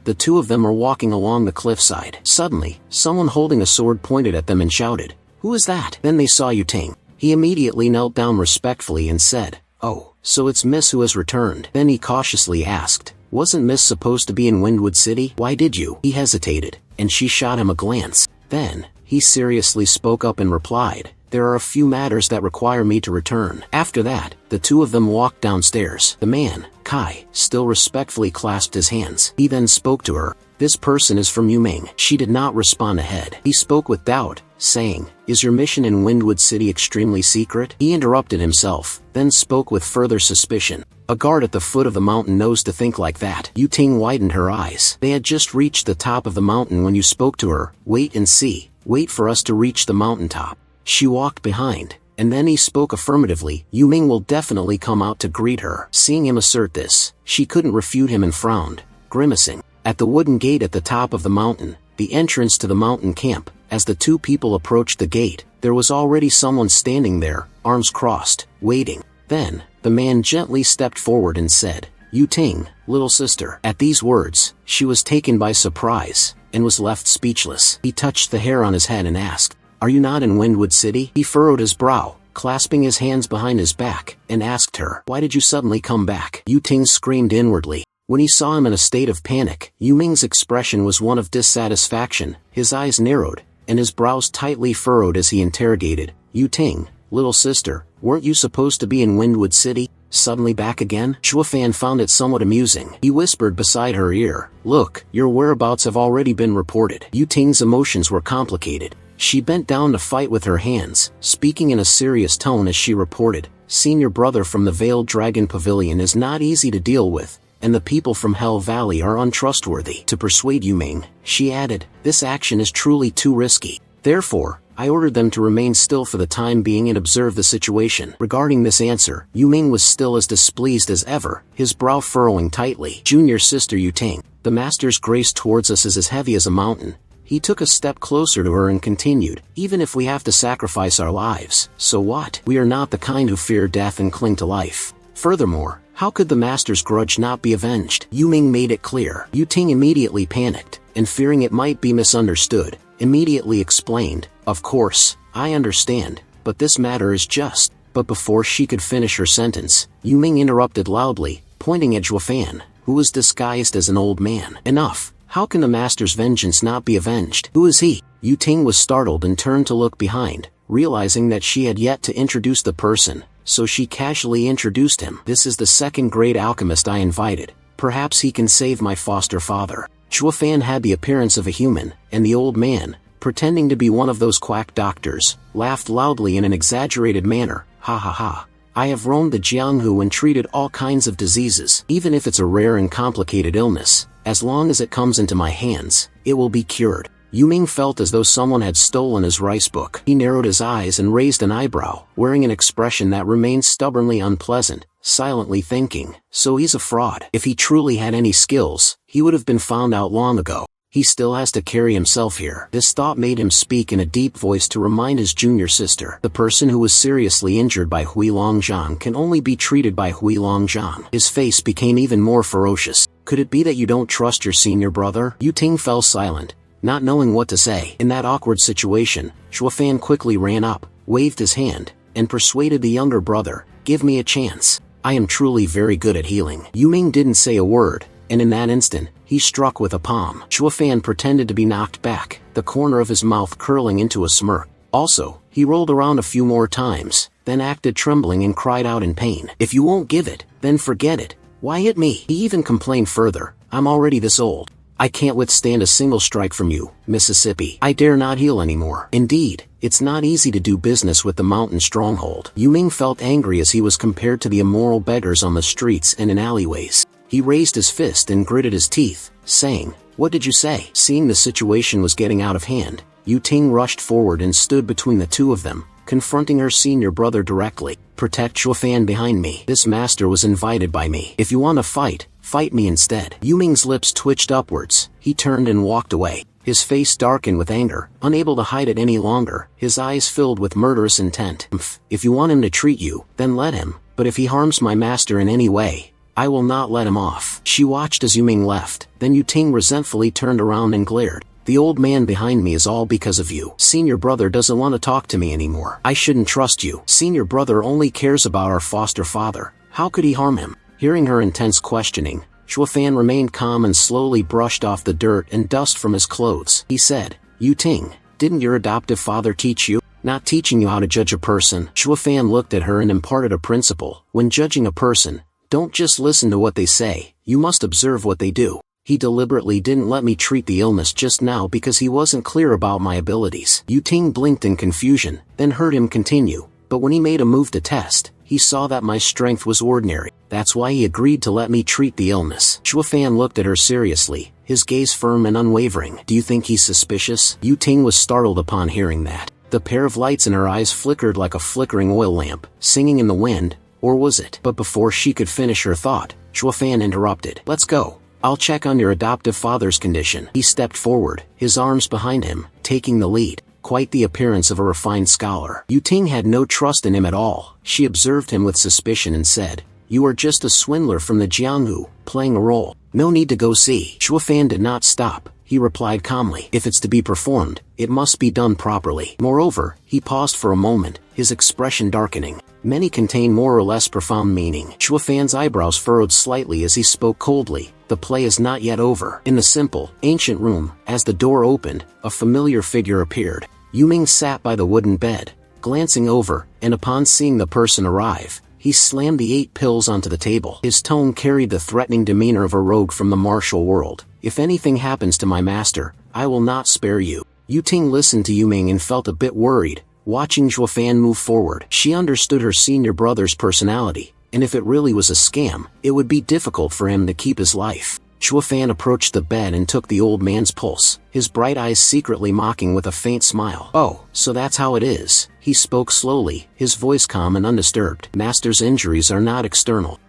The two of them are walking along the cliffside. Suddenly, someone holding a sword pointed at them and shouted, who is that? Then they saw Yu Ting. He immediately knelt down respectfully and said, oh, so it's Miss who has returned. Then he cautiously asked, wasn't Miss supposed to be in Windwood City? Why did you? He hesitated, and she shot him a glance. Then, he seriously spoke up and replied, there are a few matters that require me to return. After that, the two of them walked downstairs. The man, Kai, still respectfully clasped his hands. He then spoke to her. This person is from Yuming. She did not respond ahead. He spoke with doubt, saying, is your mission in Windwood City extremely secret? He interrupted himself, then spoke with further suspicion. A guard at the foot of the mountain knows to think like that. Yu Ting widened her eyes. They had just reached the top of the mountain when you spoke to her. Wait and see. Wait for us to reach the mountaintop. She walked behind, and then he spoke affirmatively. Yu Ming will definitely come out to greet her. Seeing him assert this, she couldn't refute him and frowned, grimacing. At the wooden gate at the top of the mountain, the entrance to the mountain camp, as the two people approached the gate, there was already someone standing there, arms crossed, waiting. Then, the man gently stepped forward and said, Yu Ting, little sister. At these words, she was taken by surprise, and was left speechless. He touched the hair on his head and asked, are you not in Windwood City? He furrowed his brow, clasping his hands behind his back, and asked her, why did you suddenly come back? Yu Ting screamed inwardly. When he saw him in a state of panic, Yu Ming's expression was one of dissatisfaction. His eyes narrowed, and his brows tightly furrowed as he interrogated, Yu Ting, little sister, weren't you supposed to be in Windwood City? Suddenly back again? Shuofan found it somewhat amusing. He whispered beside her ear, look, your whereabouts have already been reported. Yu Ting's emotions were complicated. She bent down to fight with her hands, speaking in a serious tone as she reported, senior brother from the Veiled Dragon Pavilion is not easy to deal with, and the people from Hell Valley are untrustworthy. To persuade Yu Ming, she added, this action is truly too risky. Therefore, I ordered them to remain still for the time being and observe the situation. Regarding this answer, Yu Ming was still as displeased as ever, his brow furrowing tightly. Junior sister Yu Ting, the master's grace towards us is as heavy as a mountain. He took a step closer to her and continued, even if we have to sacrifice our lives, so what? We are not the kind who fear death and cling to life. Furthermore, how could the master's grudge not be avenged? Yu Ming made it clear. Yu Ting immediately panicked, and fearing it might be misunderstood, immediately explained, of course, I understand, but this matter is just. But before she could finish her sentence, Yu Ming interrupted loudly, pointing at Zhuofan, who was disguised as an old man. Enough. How can the master's vengeance not be avenged? Who is he? Yu Ting was startled and turned to look behind, realizing that she had yet to introduce the person, so she casually introduced him. This is the second great alchemist I invited. Perhaps he can save my foster father. Zhuofan had the appearance of a human, and the old man, pretending to be one of those quack doctors, laughed loudly in an exaggerated manner. Ha ha ha. I have roamed the Jianghu and treated all kinds of diseases. Even if it's a rare and complicated illness, as long as it comes into my hands, it will be cured. Yu Ming felt as though someone had stolen his rice book. He narrowed his eyes and raised an eyebrow, wearing an expression that remained stubbornly unpleasant, silently thinking, so he's a fraud. If he truly had any skills, he would have been found out long ago. He still has to carry himself here. This thought made him speak in a deep voice to remind his junior sister. The person who was seriously injured by Hui Longzhang can only be treated by Hui Longzhang. His face became even more ferocious. Could it be that you don't trust your senior brother? Yu Ting fell silent, not knowing what to say. In that awkward situation, Zhuofan quickly ran up, waved his hand, and persuaded the younger brother, give me a chance. I am truly very good at healing. Yu Ming didn't say a word, and in that instant, he struck with a palm. Zhuofan pretended to be knocked back, the corner of his mouth curling into a smirk. Also, he He rolled around a few more times, then acted trembling and cried out in pain. If you won't give it, then forget it. Why hit me? He even complained further. I'm already this old. I can't withstand a single strike from you, Mississippi. I dare not heal anymore. Indeed, it's not easy to do business with the mountain stronghold. Yu Ming felt angry as he was compared to the immoral beggars on the streets and in alleyways. He raised his fist and gritted his teeth, saying, "What did you say?" Seeing the situation was getting out of hand, Yu Ting rushed forward and stood between the two of them, confronting her senior brother directly. "Protect Shuofan behind me. This master was invited by me. If you want to fight, fight me instead." Yu Ming's lips twitched upwards. He turned and walked away. His face darkened with anger, unable to hide it any longer, his eyes filled with murderous intent. "If you want him to treat you, then let him, but if he harms my master in any way, I will not let him off." She watched as Yu Ming left, then Yu Ting resentfully turned around and glared. "The old man behind me is all because of you. Senior brother doesn't want to talk to me anymore. I shouldn't trust you. Senior brother only cares about our foster father. How could he harm him?" Hearing her intense questioning, Shuofan remained calm and slowly brushed off the dirt and dust from his clothes. He said, "Yu Ting, didn't your adoptive father teach you? Not teaching you how to judge a person." Shuofan looked at her and imparted a principle. When judging a person, don't just listen to what they say, you must observe what they do. He deliberately didn't let me treat the illness just now because he wasn't clear about my abilities. Yu Ting blinked in confusion, then heard him continue, "But when he made a move to test, he saw that my strength was ordinary. That's why he agreed to let me treat the illness." Shuofan looked at her seriously, his gaze firm and unwavering. "Do you think he's suspicious?" Yu Ting was startled upon hearing that. The pair of lights in her eyes flickered like a flickering oil lamp, singing in the wind, or was it? But before she could finish her thought, Shuofan interrupted. "Let's go. I'll check on your adoptive father's condition." He stepped forward, his arms behind him, taking the lead. Quite the appearance of a refined scholar. Yu Ting had no trust in him at all. She observed him with suspicion and said, "You are just a swindler from the Jianghu, playing a role. No need to go see." Shuofan did not stop. He replied calmly, "If it's to be performed, it must be done properly." Moreover, he paused for a moment, his expression darkening. Many contain more or less profound meaning. Shuofan's eyebrows furrowed slightly as he spoke coldly. "The play is not yet over." In the simple, ancient room, as the door opened, a familiar figure appeared. Yu Ming sat by the wooden bed, glancing over, and upon seeing the person arrive, he slammed the 8 pills onto the table. His tone carried the threatening demeanor of a rogue from the martial world. "If anything happens to my master, I will not spare you." Yu Ting listened to Yu Ming and felt a bit worried, watching Shuofan move forward. She understood her senior brother's personality, and if it really was a scam, it would be difficult for him to keep his life. Shuofan approached the bed and took the old man's pulse, his bright eyes secretly mocking with a faint smile. "Oh, so that's how it is." He spoke slowly, his voice calm and undisturbed. "Master's injuries are not external.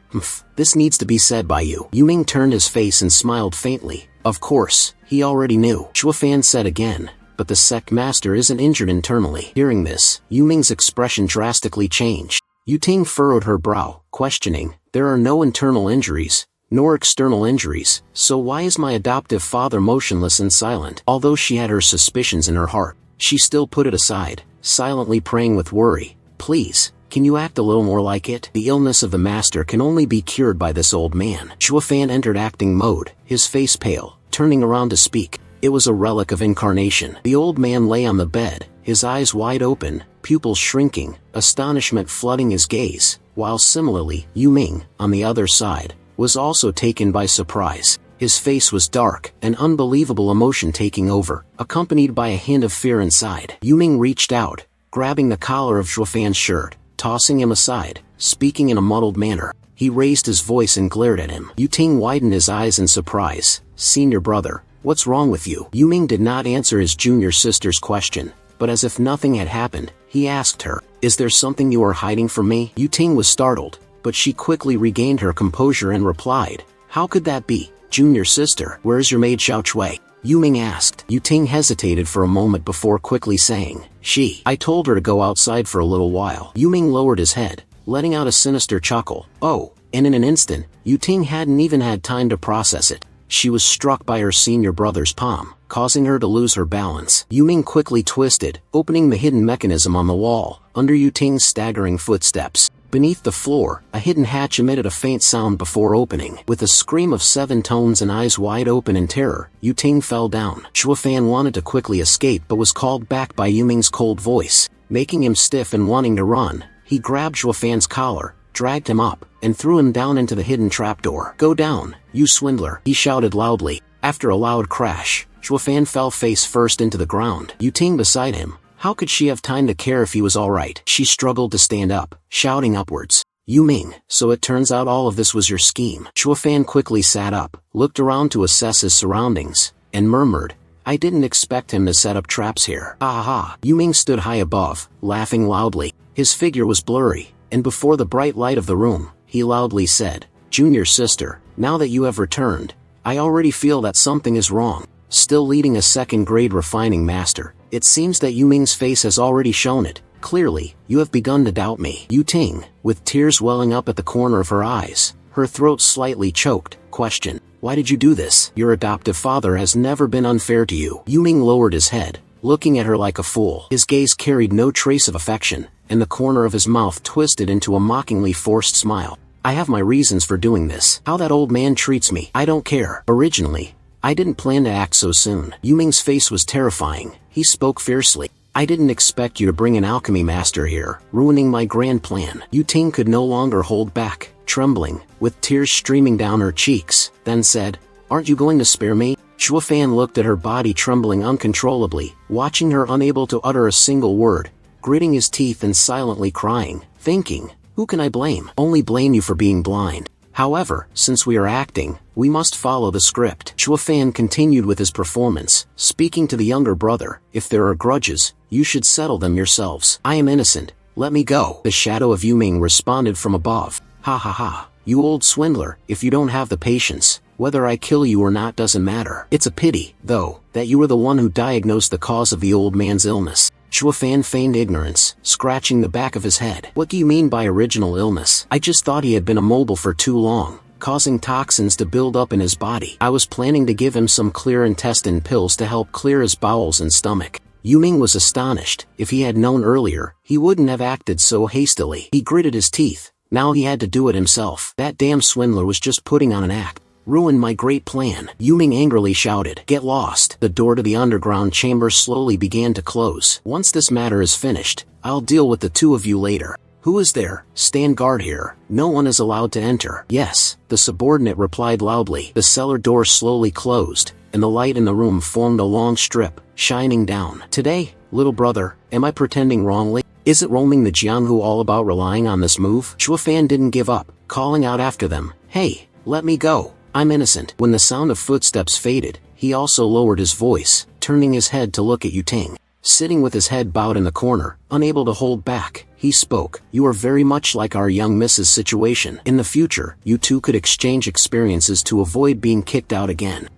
This needs to be said by you." Yu Ming turned his face and smiled faintly. Of course, he already knew. Shuofan said again, "But the sect master isn't injured internally." Hearing this, Yu Ming's expression drastically changed. Yu Ting furrowed her brow, questioning, "There are no internal injuries, nor external injuries, so why is my adoptive father motionless and silent?" Although she had her suspicions in her heart, she still put it aside, silently praying with worry, "Please, can you act a little more like it? The illness of the master can only be cured by this old man." Shuofan entered acting mode, his face pale, turning around to speak. It was a relic of incarnation. The old man lay on the bed, his eyes wide open, pupils shrinking, astonishment flooding his gaze, while similarly, Yu Ming, on the other side, was also taken by surprise. His face was dark, an unbelievable emotion taking over, accompanied by a hint of fear inside. Yu Ming reached out, grabbing the collar of Shuofan's shirt, tossing him aside, speaking in a muddled manner. He raised his voice and glared at him. Yu Ting widened his eyes in surprise. "Senior brother, what's wrong with you?" Yu Ming did not answer his junior sister's question, but as if nothing had happened, he asked her, "Is there something you are hiding from me?" Yu Ting was startled, but she quickly regained her composure and replied, "How could that be, junior sister? Where's your maid Xiao Chui?" Yu Ming asked. Yu Ting hesitated for a moment before quickly saying, I told her to go outside for a little while." Yu Ming lowered his head, letting out a sinister chuckle. "Oh," and in an instant, Yu Ting hadn't even had time to process it. She was struck by her senior brother's palm, causing her to lose her balance. Yu Ming quickly twisted, opening the hidden mechanism on the wall, under Yu Ting's staggering footsteps. Beneath the floor, a hidden hatch emitted a faint sound before opening. With a scream of 7 tones and eyes wide open in terror, Yu Ting fell down. Shuofan wanted to quickly escape but was called back by Yu Ming's cold voice. making him stiff and wanting to run. He grabbed Zhuofan's collar, dragged him up, and threw him down into the hidden trapdoor. "Go down, you swindler," he shouted loudly. After a loud crash, Zhuofan fell face first into the ground. Yuting beside him. How could she have time to care if he was alright? She struggled to stand up, shouting upwards. "Yu Ming, so it turns out all of this was your scheme." Zhuofan quickly sat up, looked around to assess his surroundings, and murmured, "I didn't expect him to set up traps here." "Ha ha." Yu Ming stood high above, laughing loudly. His figure was blurry, and before the bright light of the room, he loudly said, "Junior sister, now that you have returned, I already feel that something is wrong." Still leading a second-grade refining master, it seems that Yu Ming's face has already shown it. "Clearly, you have begun to doubt me." Yuting, with tears welling up at the corner of her eyes, her throat slightly choked, questioned, "Why did you do this? Your adoptive father has never been unfair to you." Yu Ming lowered his head, looking at her like a fool. His gaze carried no trace of affection, and the corner of his mouth twisted into a mockingly forced smile. "I have my reasons for doing this. How that old man treats me, I don't care. Originally, I didn't plan to act so soon." Yu Ming's face was terrifying. He spoke fiercely. "I didn't expect you to bring an alchemy master here, ruining my grand plan." Yuting could no longer hold back, trembling, with tears streaming down her cheeks, then said, "Aren't you going to spare me?" Zhuofan looked at her body trembling uncontrollably, watching her unable to utter a single word, gritting his teeth and silently crying, thinking, "Who can I blame? Only blame you for being blind. However, since we are acting, we must follow the script." Zhuofan continued with his performance, speaking to the younger brother, "If there are grudges, you should settle them yourselves. I am innocent, let me go." The shadow of Yu Ming responded from above, "Ha ha ha, you old swindler, if you don't have the patience, whether I kill you or not doesn't matter. It's a pity, though, that you were the one who diagnosed the cause of the old man's illness." Zhuofan feigned ignorance, scratching the back of his head. "What do you mean by original illness? I just thought he had been immobile for too long, causing toxins to build up in his body. I was planning to give him some clear intestine pills to help clear his bowels and stomach." Yu Ming was astonished. If he had known earlier, he wouldn't have acted so hastily. He gritted his teeth. Now he had to do it himself. That damn swindler was just putting on an act. "Ruined my great plan," Yu Ming angrily shouted. "Get lost." The door to the underground chamber slowly began to close. "Once this matter is finished, I'll deal with the two of you later." "Who is there? Stand guard here. No one is allowed to enter." "Yes," the subordinate replied loudly. The cellar door slowly closed, and the light in the room formed a long strip, shining down. "Today, little brother, am I pretending wrongly? Is it roaming the Jianghu all about relying on this move?" Zhuofan didn't give up, calling out after them, "Hey, let me go. I'm innocent." When the sound of footsteps faded, he also lowered his voice, turning his head to look at Yuting. Sitting with his head bowed in the corner, unable to hold back, he spoke, "You are very much like our young Mrs. situation. In the future, you two could exchange experiences to avoid being kicked out again."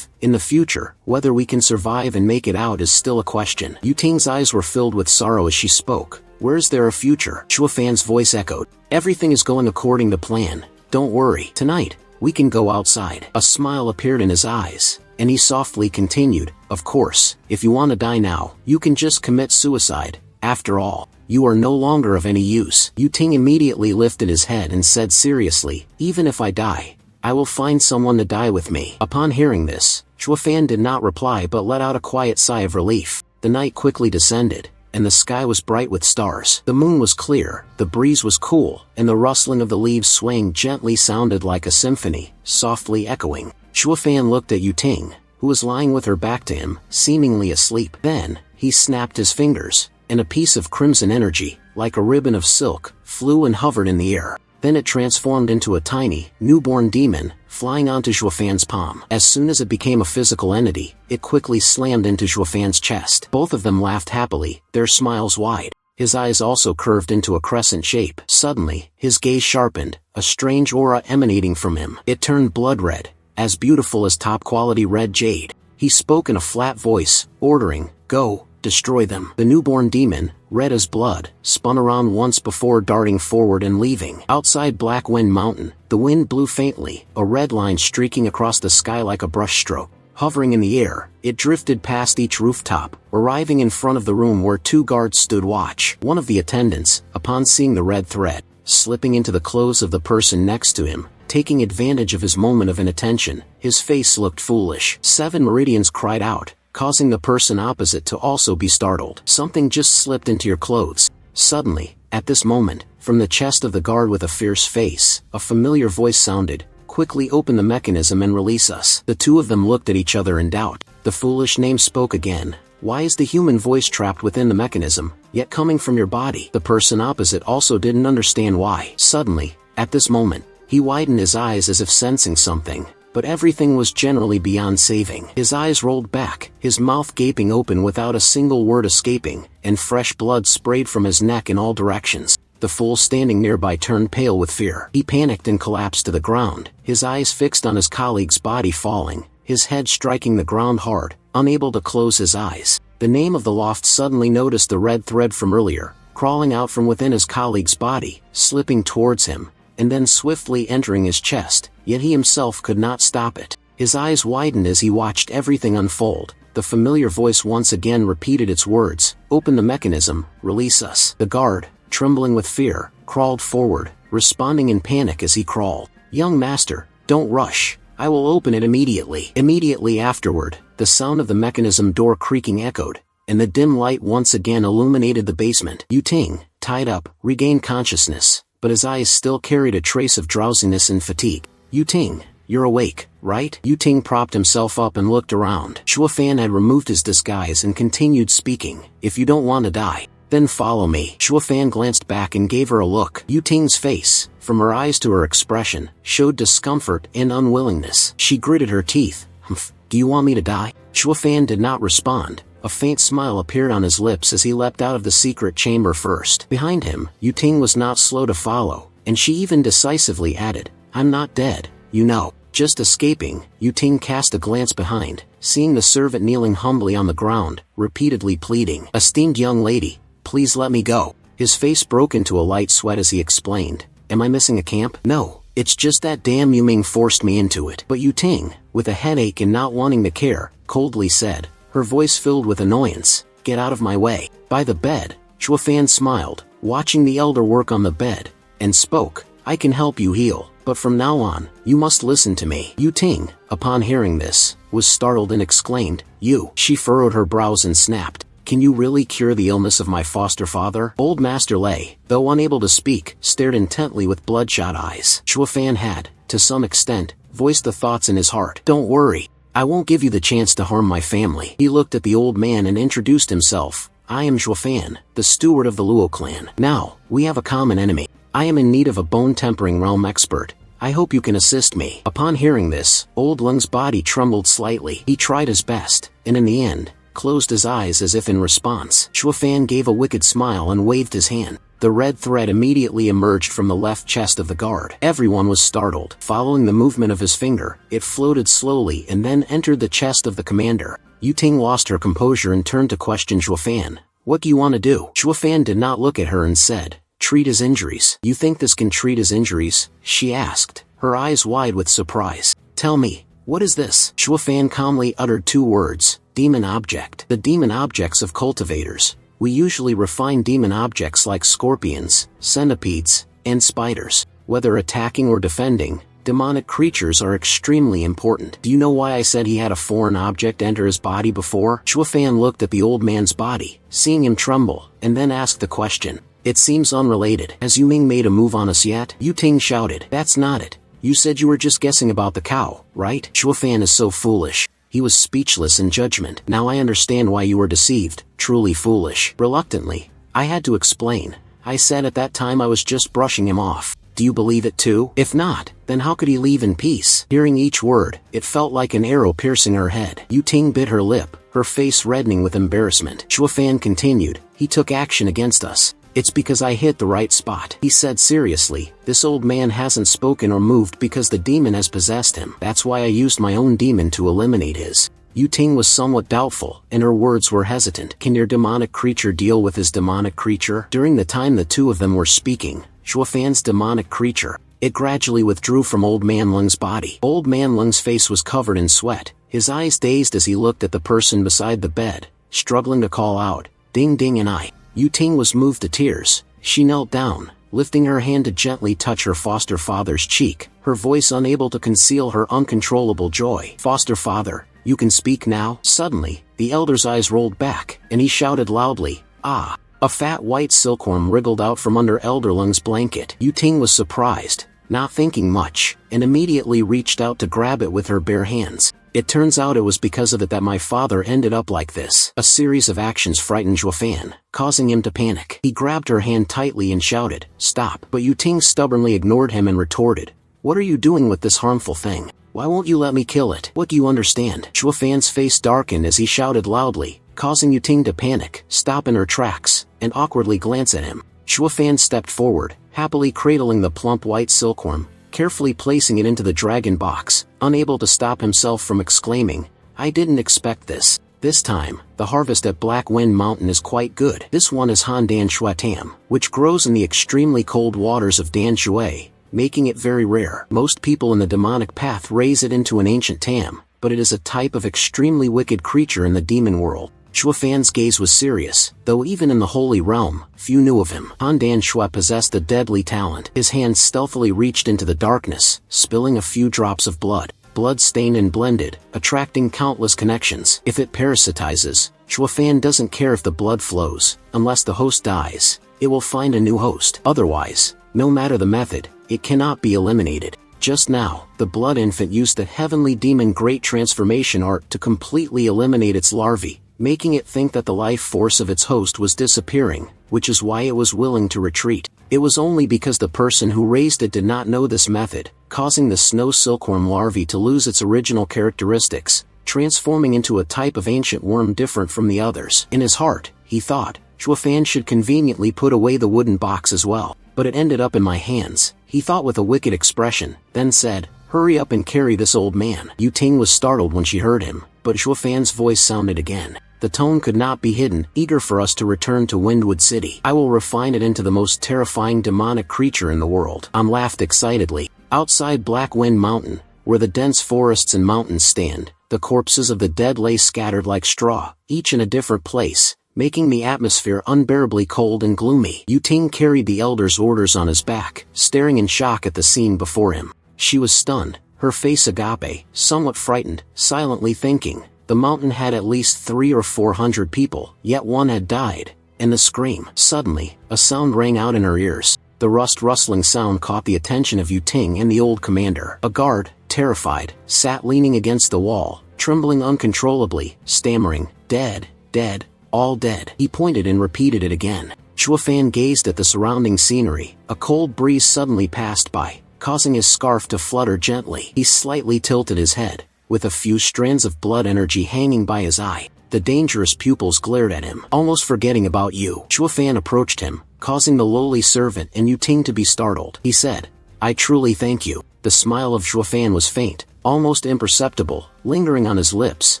"In the future, whether we can survive and make it out is still a question." Yuting's eyes were filled with sorrow as she spoke. "Where's there a future?" Zhuofan's voice echoed. "Everything is going according to plan. Don't worry. Tonight, we can go outside." A smile appeared in his eyes, and he softly continued, "Of course, if you want to die now, you can just commit suicide. After all, you are no longer of any use." Yuting immediately lifted his head and said seriously, "Even if I die, I will find someone to die with me." Upon hearing this, Zhuofan did not reply but let out a quiet sigh of relief. The night quickly descended, and the sky was bright with stars. The moon was clear, the breeze was cool, and the rustling of the leaves swaying gently sounded like a symphony, softly echoing. Zhuofan looked at Yuting, who was lying with her back to him, seemingly asleep. Then, he snapped his fingers, and a piece of crimson energy, like a ribbon of silk, flew and hovered in the air. Then it transformed into a tiny, newborn demon, flying onto Zhuofan's palm. As soon as it became a physical entity, it quickly slammed into Zhuofan's chest. Both of them laughed happily, their smiles wide. His eyes also curved into a crescent shape. Suddenly, his gaze sharpened, a strange aura emanating from him. It turned blood red, as beautiful as top-quality red jade. He spoke in a flat voice, ordering, "Go, destroy them." The newborn demon, red as blood, spun around once before darting forward and leaving. Outside Black Wind Mountain, the wind blew faintly, a red line streaking across the sky like a brushstroke. Hovering in the air, it drifted past each rooftop, arriving in front of the room where two guards stood watch. One of the attendants, upon seeing the red thread, slipping into the clothes of the person next to him, taking advantage of his moment of inattention, his face looked foolish. 7 Meridians cried out, causing the person opposite to also be startled. Something just slipped into your clothes. Suddenly, at this moment, from the chest of the guard with a fierce face, a familiar voice sounded, "Quickly open the mechanism and release us." The two of them looked at each other in doubt. The foolish name spoke again. "Why is the human voice trapped within the mechanism, yet coming from your body?" The person opposite also didn't understand why. Suddenly, at this moment, he widened his eyes as if sensing something, but everything was generally beyond saving. His eyes rolled back, his mouth gaping open without a single word escaping, and fresh blood sprayed from his neck in all directions. The fool standing nearby turned pale with fear. He panicked and collapsed to the ground, his eyes fixed on his colleague's body falling, his head striking the ground hard, unable to close his eyes. The name of the loft suddenly noticed the red thread from earlier, crawling out from within his colleague's body, slipping towards him, and then swiftly entering his chest, yet he himself could not stop it. His eyes widened as he watched everything unfold. The familiar voice once again repeated its words, "Open the mechanism, release us." The guard, trembling with fear, crawled forward, responding in panic as he crawled. "Young master, don't rush. I will open it immediately." Immediately afterward, the sound of the mechanism door creaking echoed, and the dim light once again illuminated the basement. Yu Ting, tied up, regained consciousness, but his eyes still carried a trace of drowsiness and fatigue. "Yu Ting, you're awake, right?" Yu Ting propped himself up and looked around. Shuo Fan had removed his disguise and continued speaking. "If you don't want to die, then follow me." Shuo Fan glanced back and gave her a look. Yu Ting's face, from her eyes to her expression, showed discomfort and unwillingness. She gritted her teeth. "Humph, do you want me to die?" Shuo Fan did not respond. A faint smile appeared on his lips as he leapt out of the secret chamber first. Behind him, Yu Ting was not slow to follow, and she even decisively added, "I'm not dead, you know. Just escaping." Yu Ting cast a glance behind, seeing the servant kneeling humbly on the ground, repeatedly pleading, "Esteemed young lady, please let me go." His face broke into a light sweat as he explained, "Am I missing a camp?" "No, it's just that damn Yu Ming forced me into it." But Yu Ting, with a headache and not wanting to care, coldly said, her voice filled with annoyance, "Get out of my way." By the bed, Shuo Fan smiled, watching the elder work on the bed, and spoke, "I can help you heal, but from now on, you must listen to me." Yu Ting, upon hearing this, was startled and exclaimed, "You?" She furrowed her brows and snapped, "Can you really cure the illness of my foster father?" Old Master Lei, though unable to speak, stared intently with bloodshot eyes. Shuo Fan had, to some extent, voiced the thoughts in his heart. "Don't worry. I won't give you the chance to harm my family." He looked at the old man and introduced himself. "I am Shuo Fan, the steward of the Luo clan. Now, we have a common enemy. I am in need of a bone-tempering realm expert. I hope you can assist me." Upon hearing this, Old Lung's body trembled slightly. He tried his best, and in the end, closed his eyes as if in response. Shuo Fan gave a wicked smile and waved his hand. The red thread immediately emerged from the left chest of the guard. Everyone was startled. Following the movement of his finger, it floated slowly and then entered the chest of the commander. Yu Ting lost her composure and turned to question Shuo Fan. "What do you want to do?" Shuo Fan did not look at her and said, "Treat his injuries." "You think this can treat his injuries?" she asked, her eyes wide with surprise. "Tell me, what is this?" Shuo Fan calmly uttered two words, "Demon object." The demon objects of cultivators. We usually refine demon objects like scorpions, centipedes, and spiders. Whether attacking or defending, demonic creatures are extremely important. Do you know why I said he had a foreign object enter his body before? Shuo Fan looked at the old man's body, seeing him tremble, and then asked the question. "It seems unrelated. Has Yu Ming made a move on us yet?" Yu Ting shouted. "That's not it. You said you were just guessing about the cow, right?" Shuo Fan is so foolish. He was speechless in judgment. "Now I understand why you were deceived, truly foolish." Reluctantly, I had to explain. I said at that time I was just brushing him off. Do you believe it too? If not, then how could he leave in peace? Hearing each word, it felt like an arrow piercing her head. Yu Ting bit her lip, her face reddening with embarrassment. Shuo Fan continued, "He took action against us. It's because I hit the right spot." He said seriously, "This old man hasn't spoken or moved because the demon has possessed him. That's why I used my own demon to eliminate his." Yu Ting was somewhat doubtful, and her words were hesitant. "Can your demonic creature deal with his demonic creature?" During the time the two of them were speaking, Shuo Fan's demonic creature, it gradually withdrew from Old Man Lung's body. Old Man Lung's face was covered in sweat, his eyes dazed as he looked at the person beside the bed, struggling to call out, "Ding ding," and Yu Ting was moved to tears. She knelt down, lifting her hand to gently touch her foster father's cheek, her voice unable to conceal her uncontrollable joy. "Foster father, you can speak now." Suddenly, The elder's eyes rolled back, and he shouted loudly, "Ah!" A fat white silkworm wriggled out from under Elder Lung's blanket. Yu Ting was surprised, not thinking much, and immediately reached out to grab it with her bare hands. It turns out it was because of it that my father ended up like this. A series of actions frightened Zhuofan, causing him to panic. He grabbed her hand tightly and shouted, "Stop!" But Yu Ting stubbornly ignored him and retorted, "What are you doing with this harmful thing? Why won't you let me kill it? What do you understand?" Zhuofan's face darkened as he shouted loudly, causing Yu Ting to panic, stop in her tracks, and awkwardly glance at him. Zhuofan stepped forward, happily cradling the plump white silkworm, carefully placing it into the dragon box, unable to stop himself from exclaiming, "I didn't expect this. This time, the harvest at Black Wind Mountain is quite good. This one is Handan Shuatam, which grows in the extremely cold waters of Danzhui, making it very rare. Most people in the demonic path raise it into an ancient tam, but it is a type of extremely wicked creature in the demon world." Zhuofan's gaze was serious, though even in the Holy Realm, few knew of him. Han Shui possessed a deadly talent. His hand stealthily reached into the darkness, spilling a few drops of blood. Blood stained and blended, attracting countless connections. If it parasitizes, Zhuofan doesn't care if the blood flows, unless the host dies. It will find a new host. Otherwise, no matter the method, it cannot be eliminated. Just now, the blood infant used the heavenly demon great transformation art to completely eliminate its larvae, making it think that the life force of its host was disappearing, which is why it was willing to retreat. It was only because the person who raised it did not know this method, causing the snow silkworm larvae to lose its original characteristics, transforming into a type of ancient worm different from the others. In his heart, he thought, Zhuofan should conveniently put away the wooden box as well. But it ended up in my hands, he thought with a wicked expression, then said, "Hurry up and carry this old man." Yu Ting was startled when she heard him, but Zhuofan's voice sounded again. The tone could not be hidden, eager for us to return to Windwood City. I will refine it into the most terrifying demonic creature in the world. Laughed excitedly. Outside Black Wind Mountain, where the dense forests and mountains stand, the corpses of the dead lay scattered like straw, each in a different place, making the atmosphere unbearably cold and gloomy. Yu Ting carried the elder's orders on his back, staring in shock at the scene before him. She was stunned, her face agape, somewhat frightened, silently thinking, the mountain had at least 300 or 400 people, yet one had died, and the scream. Suddenly, a sound rang out in her ears. The rustling sound caught the attention of Yu Ting and the old commander. A guard, terrified, sat leaning against the wall, trembling uncontrollably, stammering, "Dead, dead, all dead." He pointed and repeated it again. Zhuofan gazed at the surrounding scenery. A cold breeze suddenly passed by, causing his scarf to flutter gently. He slightly tilted his head, with a few strands of blood energy hanging by his eye. The dangerous pupils glared at him. "Almost forgetting about you." Zhuofan approached him, causing the lowly servant and Yu Ting to be startled. He said, "I truly thank you." The smile of Zhuofan was faint, almost imperceptible, lingering on his lips,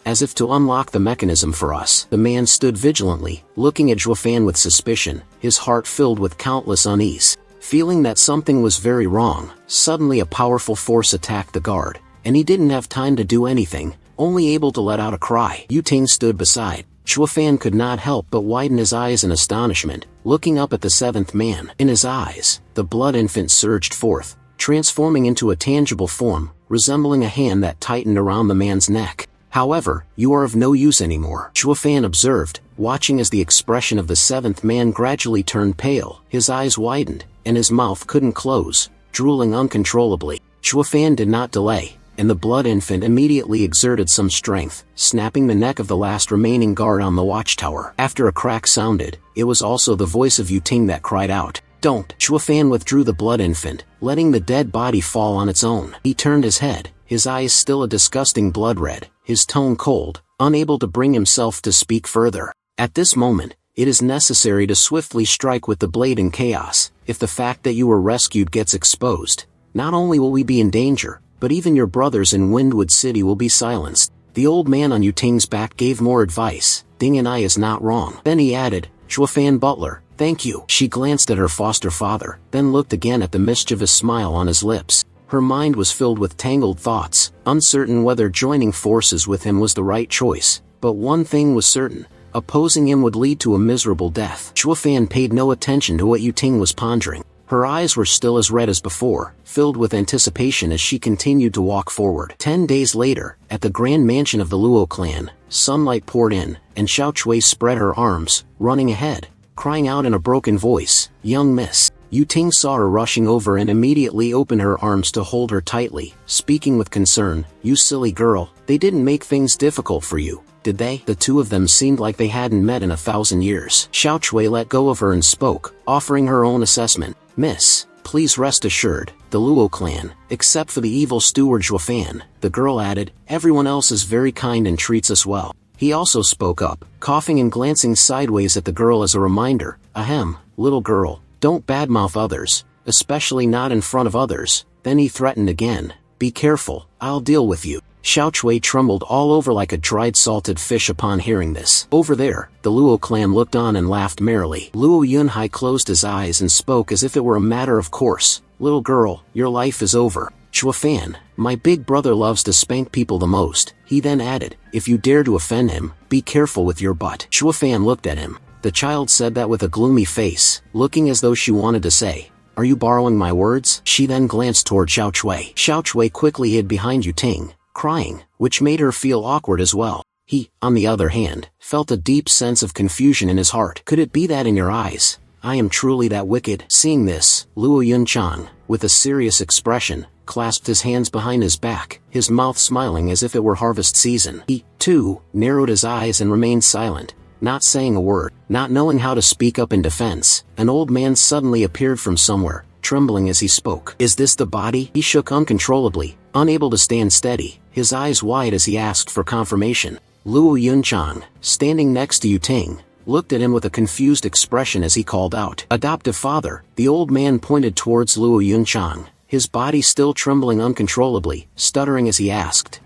as if to unlock the mechanism for us. The man stood vigilantly, looking at Zhuofan with suspicion, his heart filled with countless unease. Feeling that something was very wrong, suddenly a powerful force attacked the guard, and he didn't have time to do anything, only able to let out a cry. Yu Ting stood beside. Zhuofan could not help but widen his eyes in astonishment, looking up at the seventh man. In his eyes, the blood infant surged forth, transforming into a tangible form, resembling a hand that tightened around the man's neck. "However, you are of no use anymore," Zhuofan observed, watching as the expression of the seventh man gradually turned pale. His eyes widened, and his mouth couldn't close, drooling uncontrollably. Zhuofan did not delay, and the blood infant immediately exerted some strength, snapping the neck of the last remaining guard on the watchtower. After a crack sounded, it was also the voice of Yu Ting that cried out, "Don't!" Zhuofan withdrew the blood infant, letting the dead body fall on its own. He turned his head, his eyes still a disgusting blood red, his tone cold, unable to bring himself to speak further. "At this moment, it is necessary to swiftly strike with the blade in chaos. If the fact that you were rescued gets exposed, not only will we be in danger, but even your brothers in Windwood City will be silenced." The old man on Yu Ting's back gave more advice. "Ding and I is not wrong." Then he added, "Zhuofan Butler, thank you." She glanced at her foster father, then looked again at the mischievous smile on his lips. Her mind was filled with tangled thoughts, uncertain whether joining forces with him was the right choice. But one thing was certain, opposing him would lead to a miserable death. Zhuofan paid no attention to what Yu Ting was pondering. Her eyes were still as red as before, filled with anticipation as she continued to walk forward. 10 days later, at the grand mansion of the Luo clan, sunlight poured in, and Xiao Chui spread her arms, running ahead, crying out in a broken voice, "Young miss." Yu Ting saw her rushing over and immediately opened her arms to hold her tightly, speaking with concern, "You silly girl, they didn't make things difficult for you, did they?" The two of them seemed like they hadn't met in 1,000 years. Xiao Chui let go of her and spoke, offering her own assessment. "Miss, please rest assured, the Luo clan, except for the evil steward Zhuofan," the girl added, "everyone else is very kind and treats us well." He also spoke up, coughing and glancing sideways at the girl as a reminder, "Ahem, little girl, don't badmouth others, especially not in front of others." Then he threatened again, "Be careful, I'll deal with you." Xiao Chui trembled all over like a dried salted fish upon hearing this. Over there, the Luo clan looked on and laughed merrily. Luo Yunhai closed his eyes and spoke as if it were a matter of course, "Little girl, your life is over. Zhuofan, my big brother loves to spank people the most." He then added, "If you dare to offend him, be careful with your butt." Zhuofan looked at him. The child said that with a gloomy face, looking as though she wanted to say, "Are you borrowing my words?" She then glanced toward Xiao Chui. Xiao Chui quickly hid behind Yu Ting, crying, which made her feel awkward as well. He, on the other hand, felt a deep sense of confusion in his heart. "Could it be that in your eyes, I am truly that wicked?" Seeing this, Luo Yunchang, with a serious expression, clasped his hands behind his back, his mouth smiling as if it were harvest season. He, too, narrowed his eyes and remained silent, not saying a word. Not knowing how to speak up in defense, an old man suddenly appeared from somewhere, trembling as he spoke. "Is this the body?" He shook uncontrollably, unable to stand steady, his eyes wide as he asked for confirmation. Luo Yunchang, standing next to Yu Ting, looked at him with a confused expression as he called out, "Adoptive father." The old man pointed towards Luo Yunchang, his body still trembling uncontrollably, stuttering as he asked,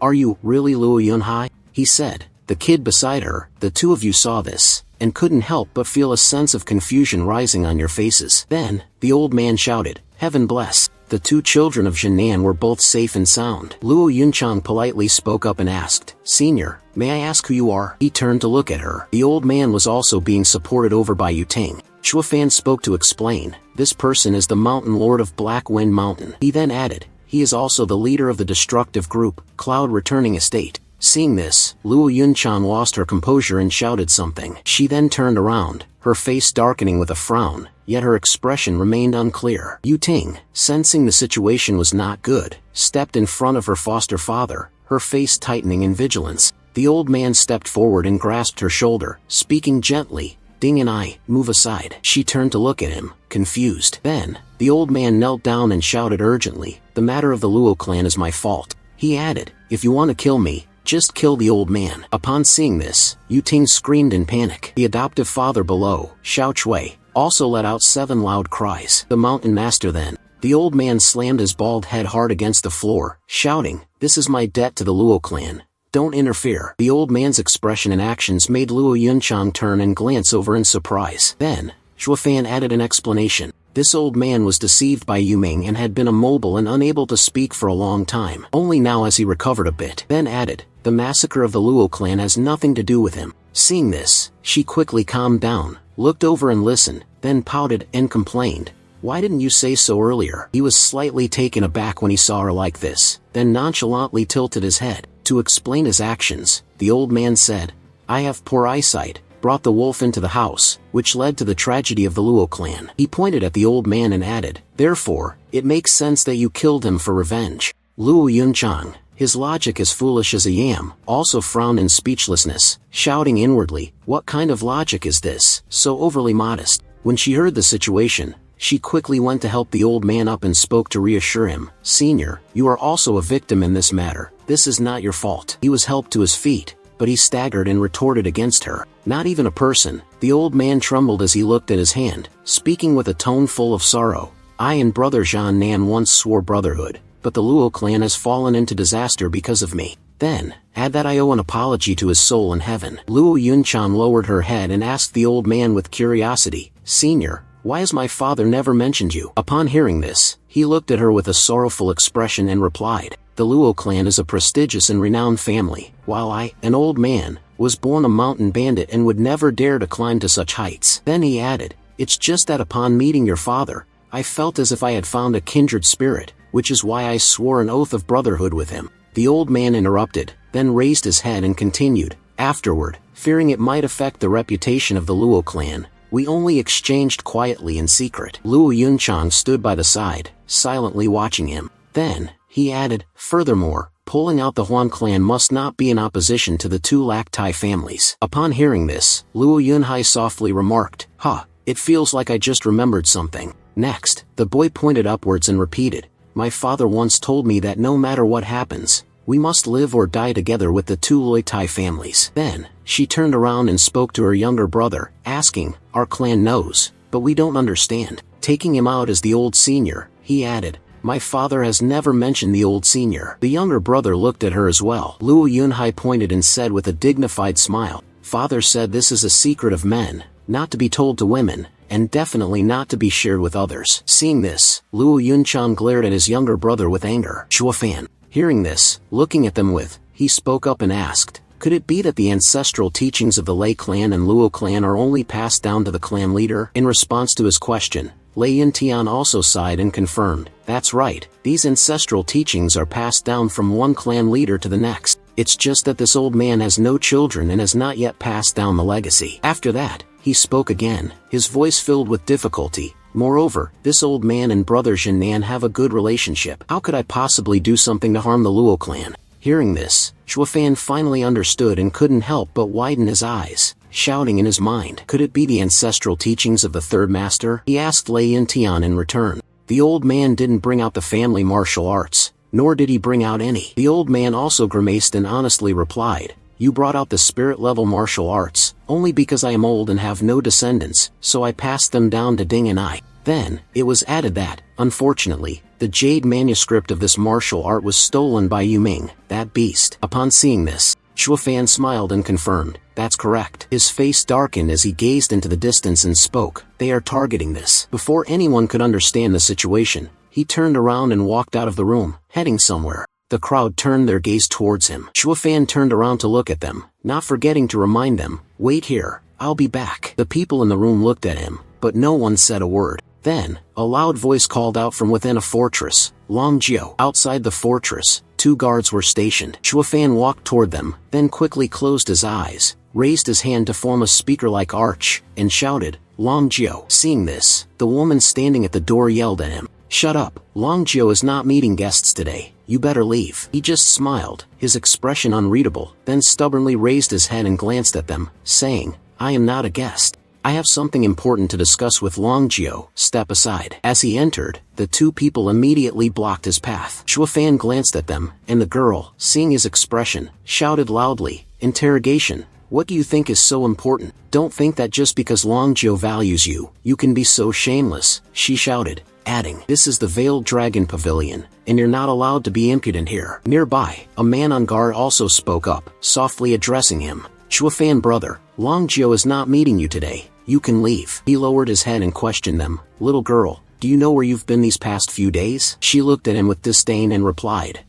are you really Luo Yunhai?" He said. The kid beside her, "The two of you saw this, and couldn't help but feel a sense of confusion rising on your faces." Then, the old man shouted, "Heaven bless." The two children of Jinan were both safe and sound. Luo Yunchang politely spoke up and asked, "Senior, may I ask who you are?" He turned to look at her. The old man was also being supported over by Yu Ting. Zhuofan spoke to explain, "This person is the Mountain Lord of Black Wind Mountain." He then added, "He is also the leader of the destructive group, Cloud Returning Estate." Seeing this, Luo Yunchang lost her composure and shouted something. She then turned around, her face darkening with a frown, yet her expression remained unclear. Yu Ting, sensing the situation was not good, stepped in front of her foster father, her face tightening in vigilance. The old man stepped forward and grasped her shoulder, speaking gently, "Ding and I, move aside." She turned to look at him, confused. Then, the old man knelt down and shouted urgently, "The matter of the Luo clan is my fault." He added, "If you want to kill me, just kill the old man." Upon seeing this, Yu Ting screamed in panic. The adoptive father below, Xiao Chui, also let out 7 loud cries. The mountain master then. The old man slammed his bald head hard against the floor, shouting, "This is my debt to the Luo clan. Don't interfere." The old man's expression and actions made Luo Yunchang turn and glance over in surprise. Then, Zhuofan added an explanation. This old man was deceived by Yuming and had been immobile and unable to speak for a long time. Only now has he recovered a bit. Then added, "The massacre of the Luo clan has nothing to do with him." Seeing this, she quickly calmed down, looked over and listened, then pouted and complained, "Why didn't you say so earlier?" He was slightly taken aback when he saw her like this, then nonchalantly tilted his head. To explain his actions, the old man said, "I have poor eyesight, brought the wolf into the house, which led to the tragedy of the Luo clan." He pointed at the old man and added, "Therefore, it makes sense that you killed him for revenge." Luo Yunchang, his logic as foolish as a yam, also frowned in speechlessness, shouting inwardly, "What kind of logic is this, so overly modest?" When she heard the situation, she quickly went to help the old man up and spoke to reassure him, "Senior, you are also a victim in this matter. This is not your fault." He was helped to his feet, but he staggered and retorted against her. "Not even a person." The old man trembled as he looked at his hand, speaking with a tone full of sorrow. "I and brother Zhan Nan once swore brotherhood, but the Luo clan has fallen into disaster because of me. Then, add that I owe an apology to his soul in heaven." Luo Yunchang lowered her head and asked the old man with curiosity, "Senior, why has my father never mentioned you?" Upon hearing this, he looked at her with a sorrowful expression and replied, "The Luo clan is a prestigious and renowned family, while I, an old man, was born a mountain bandit and would never dare to climb to such heights." Then he added, "It's just that upon meeting your father, I felt as if I had found a kindred spirit, which is why I swore an oath of brotherhood with him." The old man interrupted, then raised his head and continued, afterward, fearing it might affect the reputation of the Luo clan, we only exchanged quietly in secret. Luo Yunchang stood by the side, silently watching him. Then, he added, furthermore, pulling out the Huan clan must not be in opposition to the two Lactai families. Upon hearing this, Luo Yunhai softly remarked, it feels like I just remembered something. Next, the boy pointed upwards and repeated, my father once told me that no matter what happens, we must live or die together with the two Loitai families. Then, she turned around and spoke to her younger brother, asking, our clan knows, but we don't understand. Taking him out as the old senior, he added, my father has never mentioned the old senior. The younger brother looked at her as well. Luo Yunhai pointed and said with a dignified smile, father said this is a secret of men, not to be told to women, and definitely not to be shared with others. Seeing this, Luo Yunchang glared at his younger brother with anger. Chuafan, hearing this, looking at them he spoke up and asked, could it be that the ancestral teachings of the Lei clan and Luo clan are only passed down to the clan leader? In response to his question, Lei Yintian also sighed and confirmed, that's right, these ancestral teachings are passed down from one clan leader to the next. It's just that this old man has no children and has not yet passed down the legacy. After that, he spoke again, his voice filled with difficulty. Moreover, this old man and brother Jinan have a good relationship. How could I possibly do something to harm the Luo clan? Hearing this, Chuafan finally understood and couldn't help but widen his eyes, shouting in his mind, could it be the ancestral teachings of the third master? He asked Lei Yintian in return. The old man didn't bring out the family martial arts, nor did he bring out any. The old man also grimaced and honestly replied, you brought out the spirit-level martial arts, only because I am old and have no descendants, so I passed them down to Ding and I. Then, it was added that, unfortunately, the jade manuscript of this martial art was stolen by Yu Ming, that beast. Upon seeing this, Chuafan smiled and confirmed, that's correct. His face darkened as he gazed into the distance and spoke, they are targeting this. Before anyone could understand the situation, he turned around and walked out of the room, heading somewhere. The crowd turned their gaze towards him. Chuafan turned around to look at them, not forgetting to remind them, wait here, I'll be back. The people in the room looked at him, but no one said a word. Then, a loud voice called out from within a fortress, Longjiu. Outside the fortress, two guards were stationed. Chuafan walked toward them, then quickly closed his eyes, raised his hand to form a speaker-like arch, and shouted, Longjiu. Seeing this, the woman standing at the door yelled at him, shut up, Longjiu is not meeting guests today, you better leave. He just smiled, his expression unreadable, then stubbornly raised his head and glanced at them, saying, I am not a guest. I have something important to discuss with Longjiu, step aside. As he entered, the two people immediately blocked his path. Chuafan glanced at them, and the girl, seeing his expression, shouted loudly, interrogation, what do you think is so important? Don't think that just because Longjiu values you, you can be so shameless, she shouted, adding, this is the Veiled Dragon Pavilion, and you're not allowed to be impudent here. Nearby, a man on guard also spoke up, softly addressing him. Chuafan brother, Longjiu is not meeting you today, you can leave. He lowered his head and questioned them, little girl, do you know where you've been these past few days? She looked at him with disdain and replied,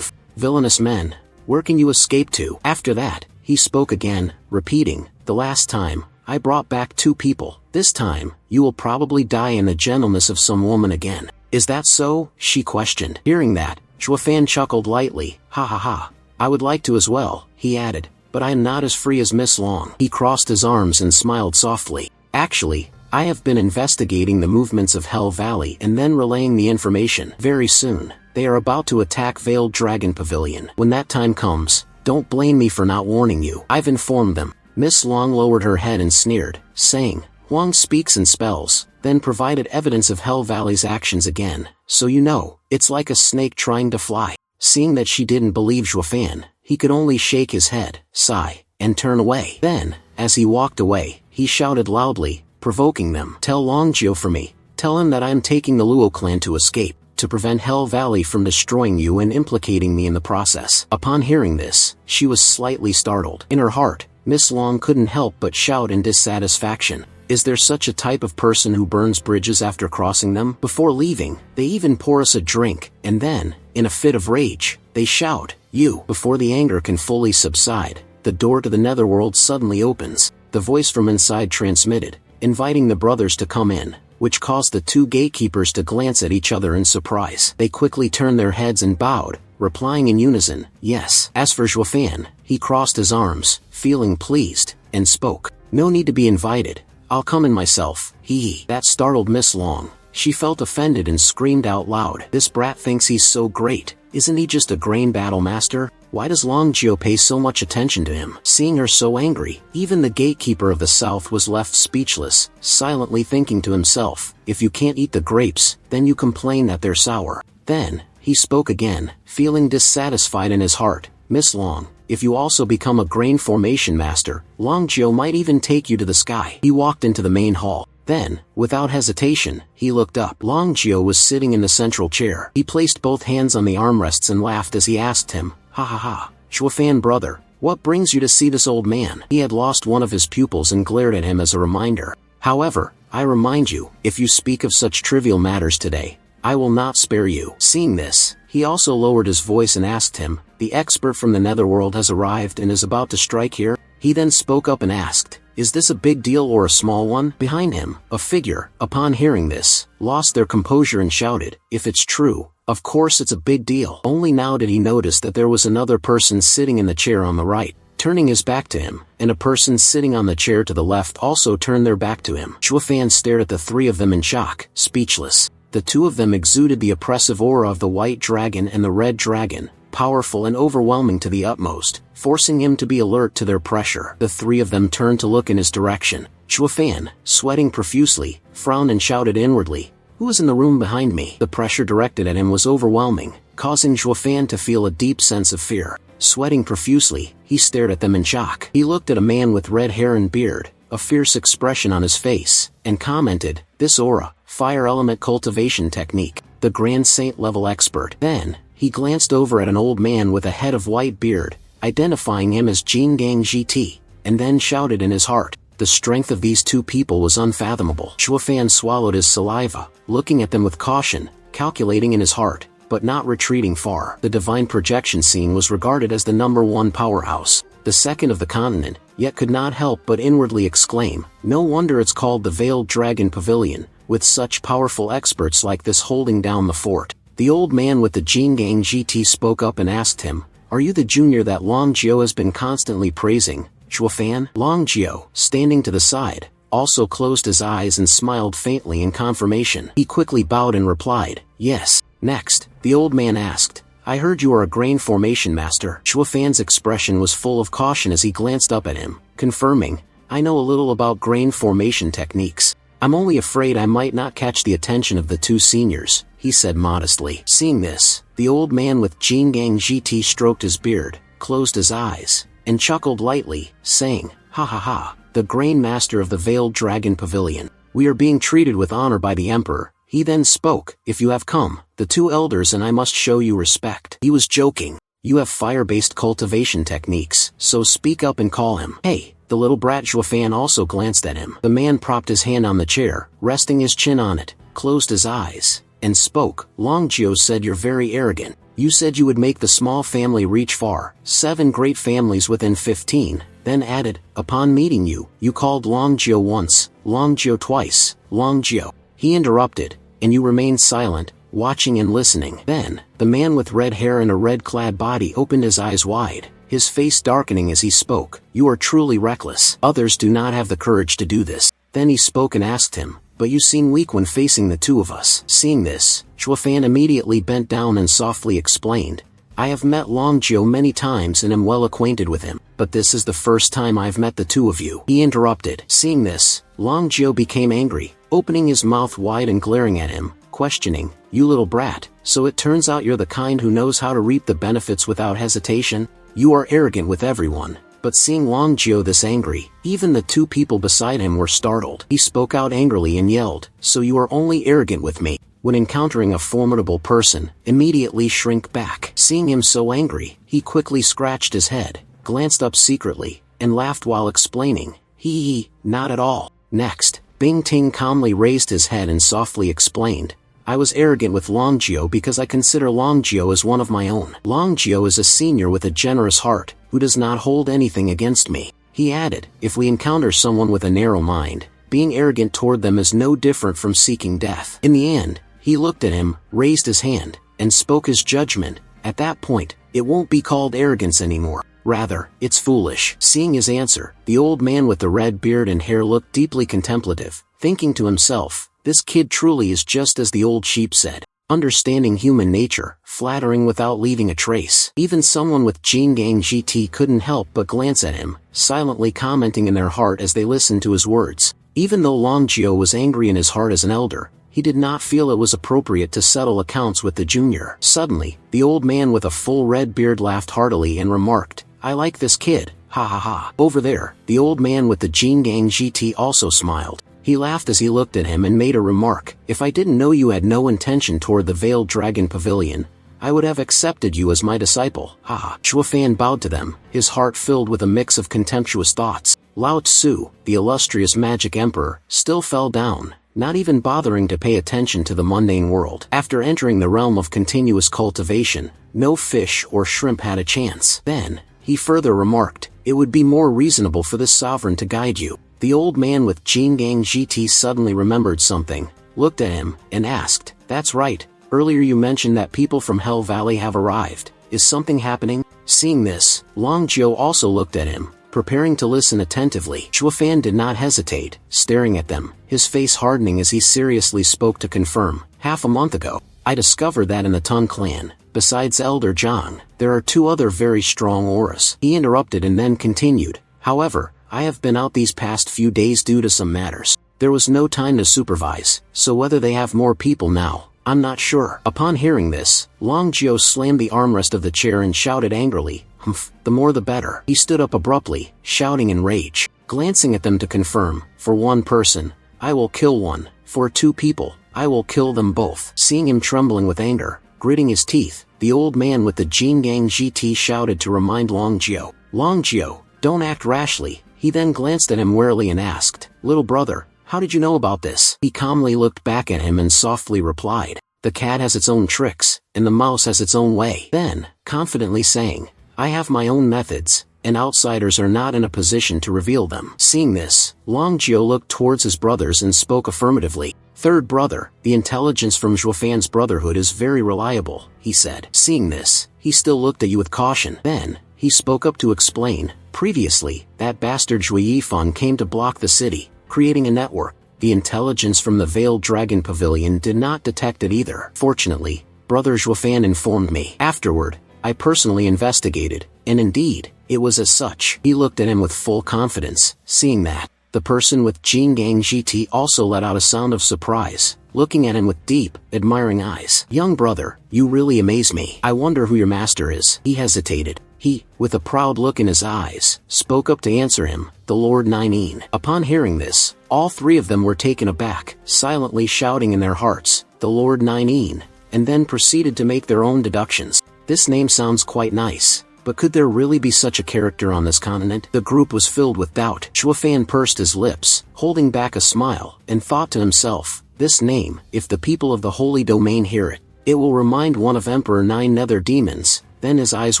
villainous men, where can you escape to? After that, he spoke again, repeating, the last time, I brought back two people, this time, you will probably die in the gentleness of some woman again. Is that so? She questioned. Hearing that, Chuafan chuckled lightly, ha ha ha, I would like to as well, he added, but I am not as free as Miss Long. He crossed his arms and smiled softly. Actually, I have been investigating the movements of Hell Valley and then relaying the information. Very soon, they are about to attack Veiled Dragon Pavilion. When that time comes, don't blame me for not warning you. I've informed them. Miss Long lowered her head and sneered, saying, Huang speaks and spells, then provided evidence of Hell Valley's actions again, so you know, it's like a snake trying to fly. Seeing that she didn't believe Chuafan, he could only shake his head, sigh, and turn away. Then, as he walked away, he shouted loudly, provoking them, tell Longjiu for me, tell him that I am taking the Luo clan to escape, to prevent Hell Valley from destroying you and implicating me in the process. Upon hearing this, she was slightly startled. In her heart, Miss Long couldn't help but shout in dissatisfaction. Is there such a type of person who burns bridges after crossing them? Before leaving, they even pour us a drink, and then, in a fit of rage, they shout, you. Before the anger can fully subside, the door to the netherworld suddenly opens. The voice from inside transmitted, inviting the brothers to come in. which caused the two gatekeepers to glance at each other in surprise. They quickly turned their heads and bowed, replying in unison, yes. As for Zhuofan, he crossed his arms, feeling pleased, and spoke. No need to be invited. I'll come in myself, hee. That startled Miss Long. She felt offended and screamed out loud. This brat thinks he's so great. Isn't he just a grain battle master? Why does Long Jio pay so much attention to him? Seeing her so angry, even the gatekeeper of the south was left speechless, silently thinking to himself, if you can't eat the grapes, then you complain that they're sour. Then, he spoke again, feeling dissatisfied in his heart. Miss Long, if you also become a grain formation master, Long Jio might even take you to the sky. He walked into the main hall. Then, without hesitation, he looked up. Long Jio was sitting in the central chair. He placed both hands on the armrests and laughed as he asked him, ha ha ha, Zhuofan brother, what brings you to see this old man? He had lost one of his pupils and glared at him as a reminder. However, I remind you, if you speak of such trivial matters today, I will not spare you. Seeing this, he also lowered his voice and asked him, the expert from the netherworld has arrived and is about to strike here? He then spoke up and asked, is this a big deal or a small one? Behind him, a figure, upon hearing this, lost their composure and shouted, if it's true, of course it's a big deal. Only now did he notice that there was another person sitting in the chair on the right, turning his back to him, and a person sitting on the chair to the left also turned their back to him. Zhuofan stared at the three of them in shock, speechless. The two of them exuded the oppressive aura of the white dragon and the red dragon, powerful and overwhelming to the utmost, forcing him to be alert to their pressure. The three of them turned to look in his direction. Zhuofan, sweating profusely, frowned and shouted inwardly, who is in the room behind me? The pressure directed at him was overwhelming, causing Zhuofan to feel a deep sense of fear. Sweating profusely, he stared at them in shock. He looked at a man with red hair and beard, a fierce expression on his face, and commented, this aura, fire element cultivation technique, the Grand Saint level expert. Then, he glanced over at an old man with a head of white beard, identifying him as Jingang GT, and then shouted in his heart. The strength of these two people was unfathomable. Zhuofan swallowed his saliva, looking at them with caution, calculating in his heart, but not retreating far. The divine projection scene was regarded as the #1 powerhouse, the second of the continent, yet could not help but inwardly exclaim, no wonder it's called the Veiled Dragon Pavilion, with such powerful experts like this holding down the fort. The old man with the Jingang GT spoke up and asked him, are you the junior that Long Jio has been constantly praising, Zhuofan? Long Jio, standing to the side, also closed his eyes and smiled faintly in confirmation. He quickly bowed and replied, yes. Next, the old man asked, I heard you are a grain formation master. Zhuofan's expression was full of caution as he glanced up at him, confirming, I know a little about grain formation techniques. I'm only afraid I might not catch the attention of the two seniors, he said modestly. Seeing this, the old man with Jingang GT stroked his beard, closed his eyes, and chuckled lightly, saying, ha ha ha, the grain master of the Veiled Dragon Pavilion. We are being treated with honor by the emperor. He then spoke, if you have come, the two elders and I must show you respect. He was joking. You have fire-based cultivation techniques, so speak up and call him. Hey, the little brat. Zhuofan also glanced at him. The man propped his hand on the chair, resting his chin on it, closed his eyes, and spoke. Long Jio said you're very arrogant. You said you would make the small family reach far, 7 great families within 15, then added, upon meeting you, you called Long Jio once, Long Jio twice, Long Jio. He interrupted, and you remained silent, watching and listening. Then, the man with red hair and a red-clad body opened his eyes wide, his face darkening as he spoke. You are truly reckless. Others do not have the courage to do this. Then he spoke and asked him, but you seem weak when facing the two of us. Seeing this, Zhuofan immediately bent down and softly explained, I have met Long Jio many times and am well acquainted with him, but this is the first time I've met the two of you. He interrupted. Seeing this, Long Jio became angry, opening his mouth wide and glaring at him, questioning, you little brat, so it turns out you're the kind who knows how to reap the benefits without hesitation? You are arrogant with everyone. But seeing Long Jio this angry, even the two people beside him were startled. He spoke out angrily and yelled, so you are only arrogant with me. When encountering a formidable person, immediately shrink back. Seeing him so angry, he quickly scratched his head, glanced up secretly, and laughed while explaining, hee, not at all. Next, Bing Ting calmly raised his head and softly explained, I was arrogant with Long Jio because I consider Long Jio as one of my own. Long Jio is a senior with a generous heart, who does not hold anything against me. He added, if we encounter someone with a narrow mind, being arrogant toward them is no different from seeking death. In the end, he looked at him, raised his hand, and spoke his judgment. At that point, it won't be called arrogance anymore. Rather, it's foolish. Seeing his answer, the old man with the red beard and hair looked deeply contemplative, thinking to himself, this kid truly is just as the old sheep said, understanding human nature, flattering without leaving a trace. Even someone with Jingang GT couldn't help but glance at him, silently commenting in their heart as they listened to his words. Even though Long Jiao was angry in his heart as an elder, he did not feel it was appropriate to settle accounts with the junior. Suddenly, the old man with a full red beard laughed heartily and remarked, I like this kid, ha ha ha. Over there, the old man with the Jingang GT also smiled. He laughed as he looked at him and made a remark, if I didn't know you had no intention toward the Veiled Dragon Pavilion, I would have accepted you as my disciple, ha. Chuafan bowed to them, his heart filled with a mix of contemptuous thoughts. Lao Tzu, the illustrious magic emperor, still fell down, not even bothering to pay attention to the mundane world. After entering the realm of continuous cultivation, no fish or shrimp had a chance. Then, he further remarked, it would be more reasonable for this sovereign to guide you. The old man with Jingang GT suddenly remembered something, looked at him, and asked, that's right, earlier you mentioned that people from Hell Valley have arrived. Is something happening? Seeing this, Long Jiao also looked at him, preparing to listen attentively. Chuafan did not hesitate, staring at them, his face hardening as he seriously spoke to confirm. Half a month ago, I discovered that in the Tun clan, besides Elder Zhang, there are 2 other very strong auras. He interrupted and then continued, however, I have been out these past few days due to some matters. There was no time to supervise, so whether they have more people now, I'm not sure. Upon hearing this, Long Jiao slammed the armrest of the chair and shouted angrily, humph, the more the better. He stood up abruptly, shouting in rage, glancing at them to confirm, for 1 person, I will kill 1, for 2 people, I will kill them both. Seeing him trembling with anger, gritting his teeth, the old man with the Jingang GT shouted to remind Long Jiao, Long Jiao, don't act rashly. He then glanced at him warily and asked, little brother, how did you know about this? He calmly looked back at him and softly replied, the cat has its own tricks, and the mouse has its own way. Then, confidently saying, I have my own methods, and outsiders are not in a position to reveal them. Seeing this, Long Jiao looked towards his brothers and spoke affirmatively. Third brother, the intelligence from Zhuofan's brotherhood is very reliable, he said. Seeing this, he still looked at you with caution. Then, he spoke up to explain, previously, that bastard Zhui Yifan came to block the city, creating a network. The intelligence from the Veiled Dragon Pavilion did not detect it either. Fortunately, Brother Zhuofan informed me. Afterward, I personally investigated, and indeed, it was as such. He looked at him with full confidence. Seeing that, the person with Jingang GT also let out a sound of surprise, looking at him with deep, admiring eyes. Young brother, you really amaze me. I wonder who your master is. He hesitated. He, with a proud look in his eyes, spoke up to answer him, the Lord Nineen. Upon hearing this, all 3 of them were taken aback, silently shouting in their hearts, the Lord Nineen, and then proceeded to make their own deductions. This name sounds quite nice, but could there really be such a character on this continent? The group was filled with doubt. Chuafan pursed his lips, holding back a smile, and thought to himself, this name, if the people of the Holy Domain hear it, it will remind one of Emperor Nine Nether Demons. Then his eyes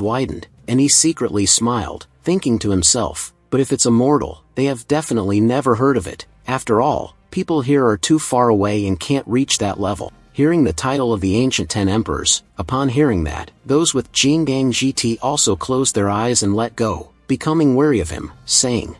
widened, and he secretly smiled, thinking to himself, but if it's immortal, they have definitely never heard of it. After all, people here are too far away and can't reach that level. Hearing the title of the ancient 10 emperors, upon hearing that, those with Jingang GT also closed their eyes and let go, becoming wary of him, saying,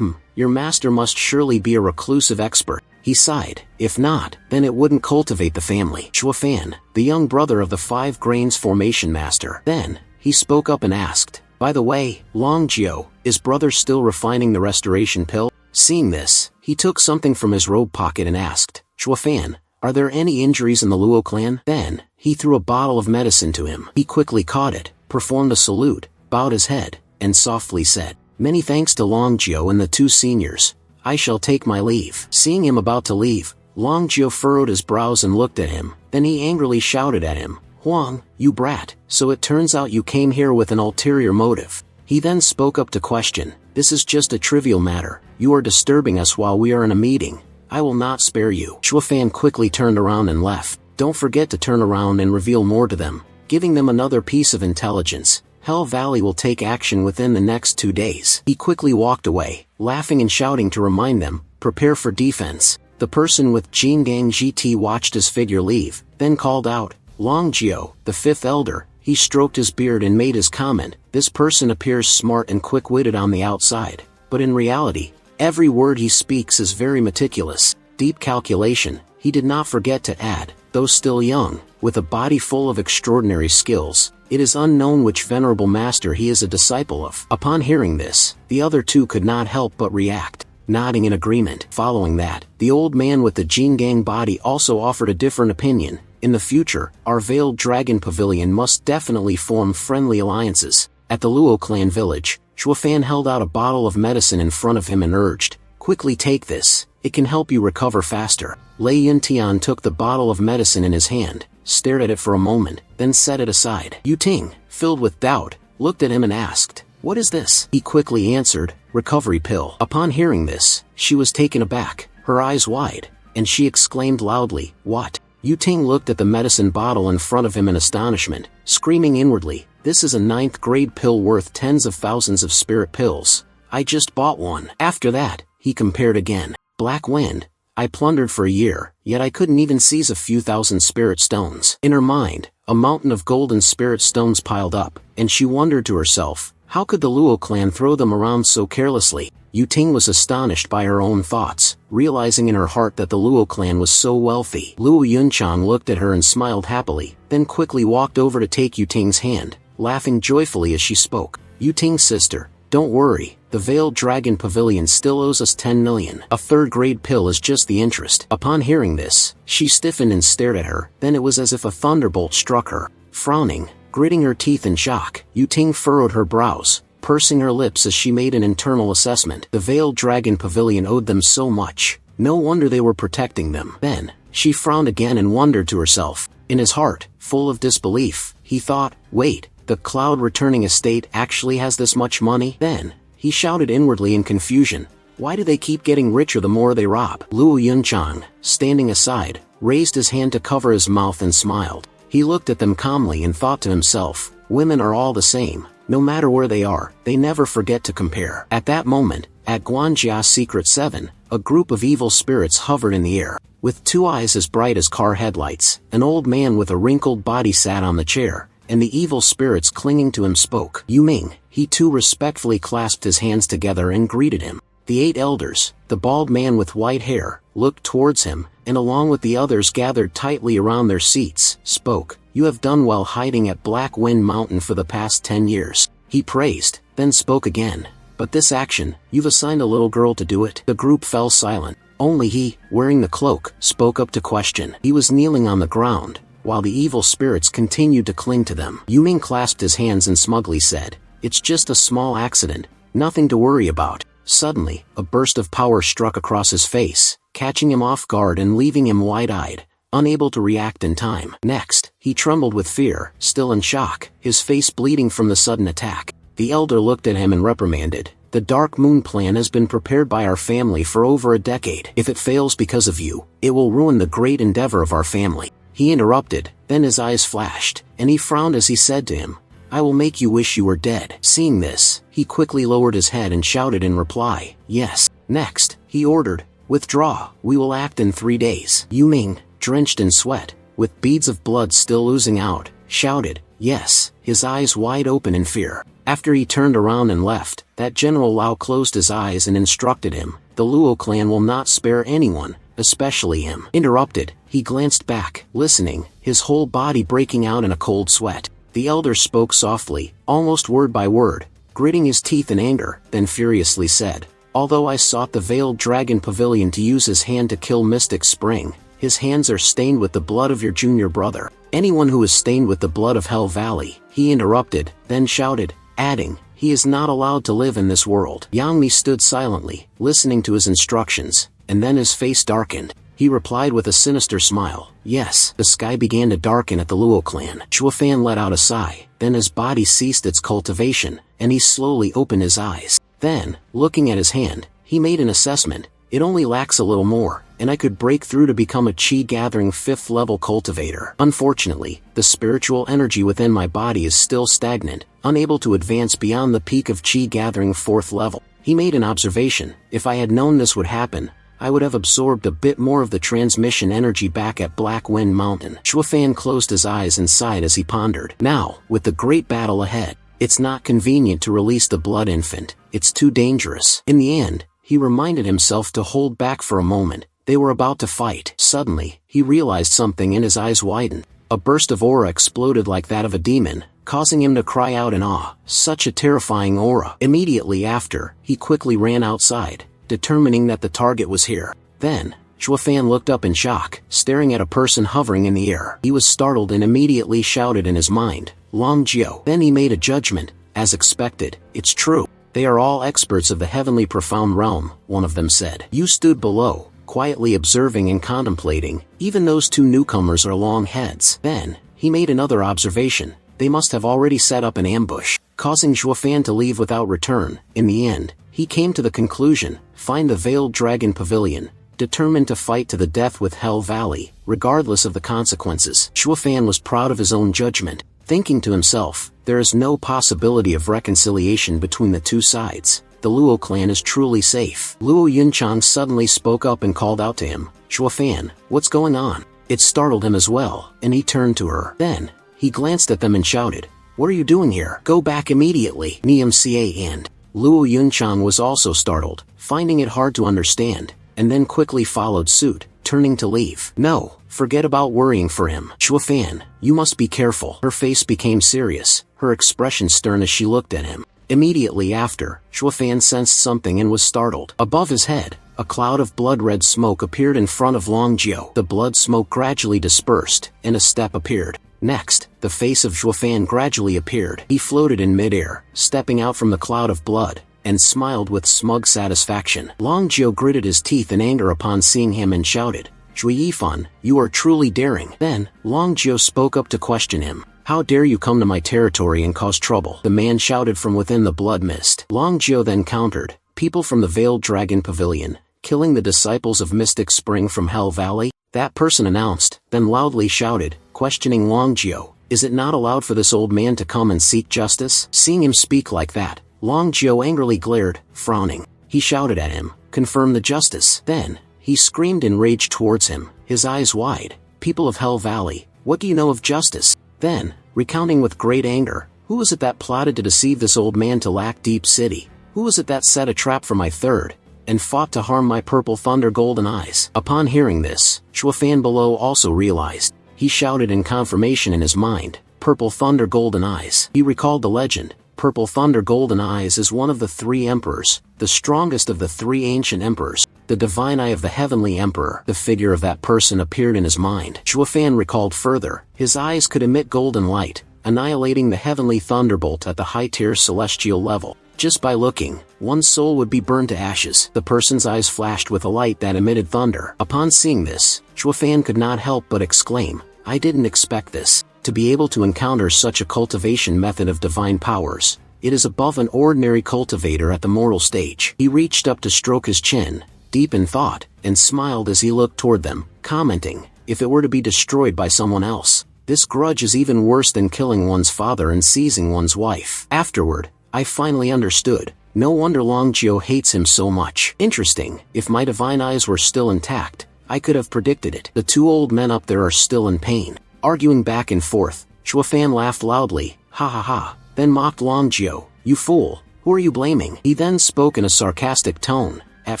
your master must surely be a reclusive expert. He sighed, if not, then it wouldn't cultivate the family. Chuafan, the young brother of the 5 Grains Formation Master. Then, he spoke up and asked, by the way, Long Jiao, is brother still refining the restoration pill? Seeing this, he took something from his robe pocket and asked, Chuafan, are there any injuries in the Luo clan? Then, he threw a bottle of medicine to him. He quickly caught it, performed a salute, bowed his head, and softly said, many thanks to Long Jiao and the 2 seniors. I shall take my leave. Seeing him about to leave, Long Jiao furrowed his brows and looked at him. Then he angrily shouted at him, Huang, you brat, so it turns out you came here with an ulterior motive. He then spoke up to question, this is just a trivial matter. You are disturbing us while we are in a meeting. I will not spare you. Chuafan quickly turned around and left. Don't forget to turn around and reveal more to them, giving them another piece of intelligence. Hell Valley will take action within the next 2 days. He quickly walked away, laughing and shouting to remind them, prepare for defense. The person with Jingang GT watched his figure leave, then called out, Long Jiao, the fifth elder. He stroked his beard and made his comment, this person appears smart and quick-witted on the outside, but in reality, every word he speaks is very meticulous. Deep calculation, he did not forget to add, though still young, with a body full of extraordinary skills, it is unknown which venerable master he is a disciple of. Upon hearing this, the other two could not help but react, nodding in agreement. Following that, the old man with the Jingang body also offered a different opinion. In the future, our Veiled Dragon Pavilion must definitely form friendly alliances. At the Luo clan village, Shuofan held out a bottle of medicine in front of him and urged, quickly take this, it can help you recover faster. Lei Yuntian took the bottle of medicine in his hand, stared at it for a moment, then set it aside. Yu Ting, filled with doubt, looked at him and asked, what is this? He quickly answered, recovery pill. Upon hearing this, she was taken aback, her eyes wide, and she exclaimed loudly, what? Yu Ting looked at the medicine bottle in front of him in astonishment, screaming inwardly, this is a 9th grade pill worth tens of thousands of spirit pills. I just bought one. After that, he compared again. Black Wind, I plundered for a year, yet I couldn't even seize a few thousand spirit stones. In her mind, a mountain of golden spirit stones piled up, and she wondered to herself, how could the Luo clan throw them around so carelessly? Yu Ting was astonished by her own thoughts, realizing in her heart that the Luo clan was so wealthy. Luo Yunchang looked at her and smiled happily, then quickly walked over to take Yu Ting's hand, laughing joyfully as she spoke. Yu Ting's sister, don't worry, the Veiled Dragon Pavilion still owes us 10 million. A 3rd grade pill is just the interest. Upon hearing this, she stiffened and stared at her, then it was as if a thunderbolt struck her. Frowning, gritting her teeth in shock, Yu Ting furrowed her brows, pursing her lips as she made an internal assessment. The Veiled Dragon Pavilion owed them so much. No wonder they were protecting them. Then, she frowned again and wondered to herself. In his heart, full of disbelief, he thought, wait, the Cloud Returning Estate actually has this much money? Then, he shouted inwardly in confusion, why do they keep getting richer the more they rob? Luo Yunchang, standing aside, raised his hand to cover his mouth and smiled. He looked at them calmly and thought to himself, women are all the same. No matter where they are, they never forget to compare. At that moment, at Guanjia Secret 7, a group of evil spirits hovered in the air. With 2 eyes as bright as car headlights, an old man with a wrinkled body sat on the chair, and the evil spirits clinging to him spoke. Yu Ming, he too respectfully clasped his hands together and greeted him. The 8 elders, the bald man with white hair, looked towards him, and along with the others gathered tightly around their seats, spoke. You have done well hiding at Black Wind Mountain for the past 10 years. He praised, then spoke again. But this action, you've assigned a little girl to do it. The group fell silent. Only he, wearing the cloak, spoke up to question. He was kneeling on the ground, while the evil spirits continued to cling to them. Yu Ming clasped his hands and smugly said, it's just a small accident, nothing to worry about. Suddenly, a burst of power struck across his face, catching him off guard and leaving him wide-eyed, unable to react in time. Next, he trembled with fear, still in shock, his face bleeding from the sudden attack. The elder looked at him and reprimanded, the Dark Moon plan has been prepared by our family for over a decade. If it fails because of you, it will ruin the great endeavor of our family. He interrupted, then his eyes flashed, and he frowned as he said to him, I will make you wish you were dead. Seeing this, he quickly lowered his head and shouted in reply, yes. Next, he ordered, withdraw, we will act in 3 days. Yu Ming, drenched in sweat, with beads of blood still oozing out, shouted, yes, his eyes wide open in fear. After he turned around and left, that General Lao closed his eyes and instructed him, the Luo clan will not spare anyone, especially him. Interrupted, he glanced back, listening, his whole body breaking out in a cold sweat. The elder spoke softly, almost word by word, gritting his teeth in anger, then furiously said, although I sought the Veiled Dragon Pavilion to use his hand to kill Mystic Spring, his hands are stained with the blood of your junior brother. Anyone who is stained with the blood of Hell Valley, he interrupted, then shouted, adding, he is not allowed to live in this world. Yang Mi stood silently, listening to his instructions, and then his face darkened. He replied with a sinister smile, yes. The sky began to darken at the Luo clan. Shuofan let out a sigh, then his body ceased its cultivation, and he slowly opened his eyes. Then, looking at his hand, he made an assessment, it only lacks a little more, and I could break through to become a chi-gathering 5th level cultivator. Unfortunately, the spiritual energy within my body is still stagnant, unable to advance beyond the peak of chi-gathering 4th level. He made an observation, if I had known this would happen, I would have absorbed a bit more of the transmission energy back at Black Wind Mountain. Chuafan closed his eyes and sighed as he pondered. Now, with the great battle ahead, it's not convenient to release the Blood Infant. It's too dangerous. In the end, he reminded himself to hold back for a moment. They were about to fight. Suddenly, he realized something and his eyes widened. A burst of aura exploded like that of a demon, causing him to cry out in awe. Such a terrifying aura. Immediately after, he quickly ran outside, determining that the target was here. Then, Chuafan looked up in shock, staring at a person hovering in the air. He was startled and immediately shouted in his mind, Long Jiao. Then he made a judgment. As expected, it's true. They are all experts of the heavenly profound realm, one of them said. You stood below, quietly observing and contemplating. Even those two newcomers are long heads. Then, he made another observation. They must have already set up an ambush, causing Chuafan to leave without return. In the end, he came to the conclusion, find the Veiled Dragon Pavilion, determined to fight to the death with Hell Valley, regardless of the consequences. Chuafan was proud of his own judgment, thinking to himself, there is no possibility of reconciliation between the two sides. The Luo clan is truly safe. Luo Yunchang suddenly spoke up and called out to him, Chuafan, what's going on? It startled him as well, and he turned to her. Then, he glanced at them and shouted, what are you doing here? Go back immediately. Niamca and Luo Yunchang was also startled, finding it hard to understand, and then quickly followed suit, turning to leave. No, forget about worrying for him. Chuafan, you must be careful. Her face became serious, her expression stern as she looked at him. Immediately after, Chuafan sensed something and was startled. Above his head, a cloud of blood-red smoke appeared in front of Long Jiao. The blood smoke gradually dispersed, and a step appeared. Next, the face of Chuafan gradually appeared. He floated in midair, stepping out from the cloud of blood, and smiled with smug satisfaction. Long Jiao gritted his teeth in anger upon seeing him and shouted, Zhui Yifan, you are truly daring. Then, Long Jiao spoke up to question him. How dare you come to my territory and cause trouble? The man shouted from within the blood mist. Long Jiao then countered, people from the Veiled Dragon Pavilion, killing the disciples of Mystic Spring from Hell Valley? That person announced, then loudly shouted, questioning Long Jiao, is it not allowed for this old man to come and seek justice? Seeing him speak like that, Long Jiao angrily glared, frowning. He shouted at him, confirm the justice. Then, he screamed in rage towards him, his eyes wide, people of Hell Valley, what do you know of justice? Then, recounting with great anger, who was it that plotted to deceive this old man to Lack Deep City? Who was it that set a trap for my third, and fought to harm my Purple Thunder Golden Eyes? Upon hearing this, Chuafan below also realized. He shouted in confirmation in his mind, Purple Thunder Golden Eyes. He recalled the legend, Purple Thunder Golden Eyes is one of the three emperors, the strongest of the three ancient emperors, the divine eye of the heavenly emperor. The figure of that person appeared in his mind. Chuafan recalled further, his eyes could emit golden light, annihilating the heavenly thunderbolt at the high-tier celestial level. Just by looking, one's soul would be burned to ashes. The person's eyes flashed with a light that emitted thunder. Upon seeing this, Chuafan could not help but exclaim, I didn't expect this. To be able to encounter such a cultivation method of divine powers, it is above an ordinary cultivator at the mortal stage. He reached up to stroke his chin, deep in thought, and smiled as he looked toward them, commenting, if it were to be destroyed by someone else, this grudge is even worse than killing one's father and seizing one's wife. Afterward, I finally understood. No wonder Long Jiao hates him so much. Interesting, if my divine eyes were still intact, I could have predicted it. The two old men up there are still in pain. Arguing back and forth, Chuafan laughed loudly, ha ha ha, then mocked Long Jiao, you fool, who are you blaming? He then spoke in a sarcastic tone, at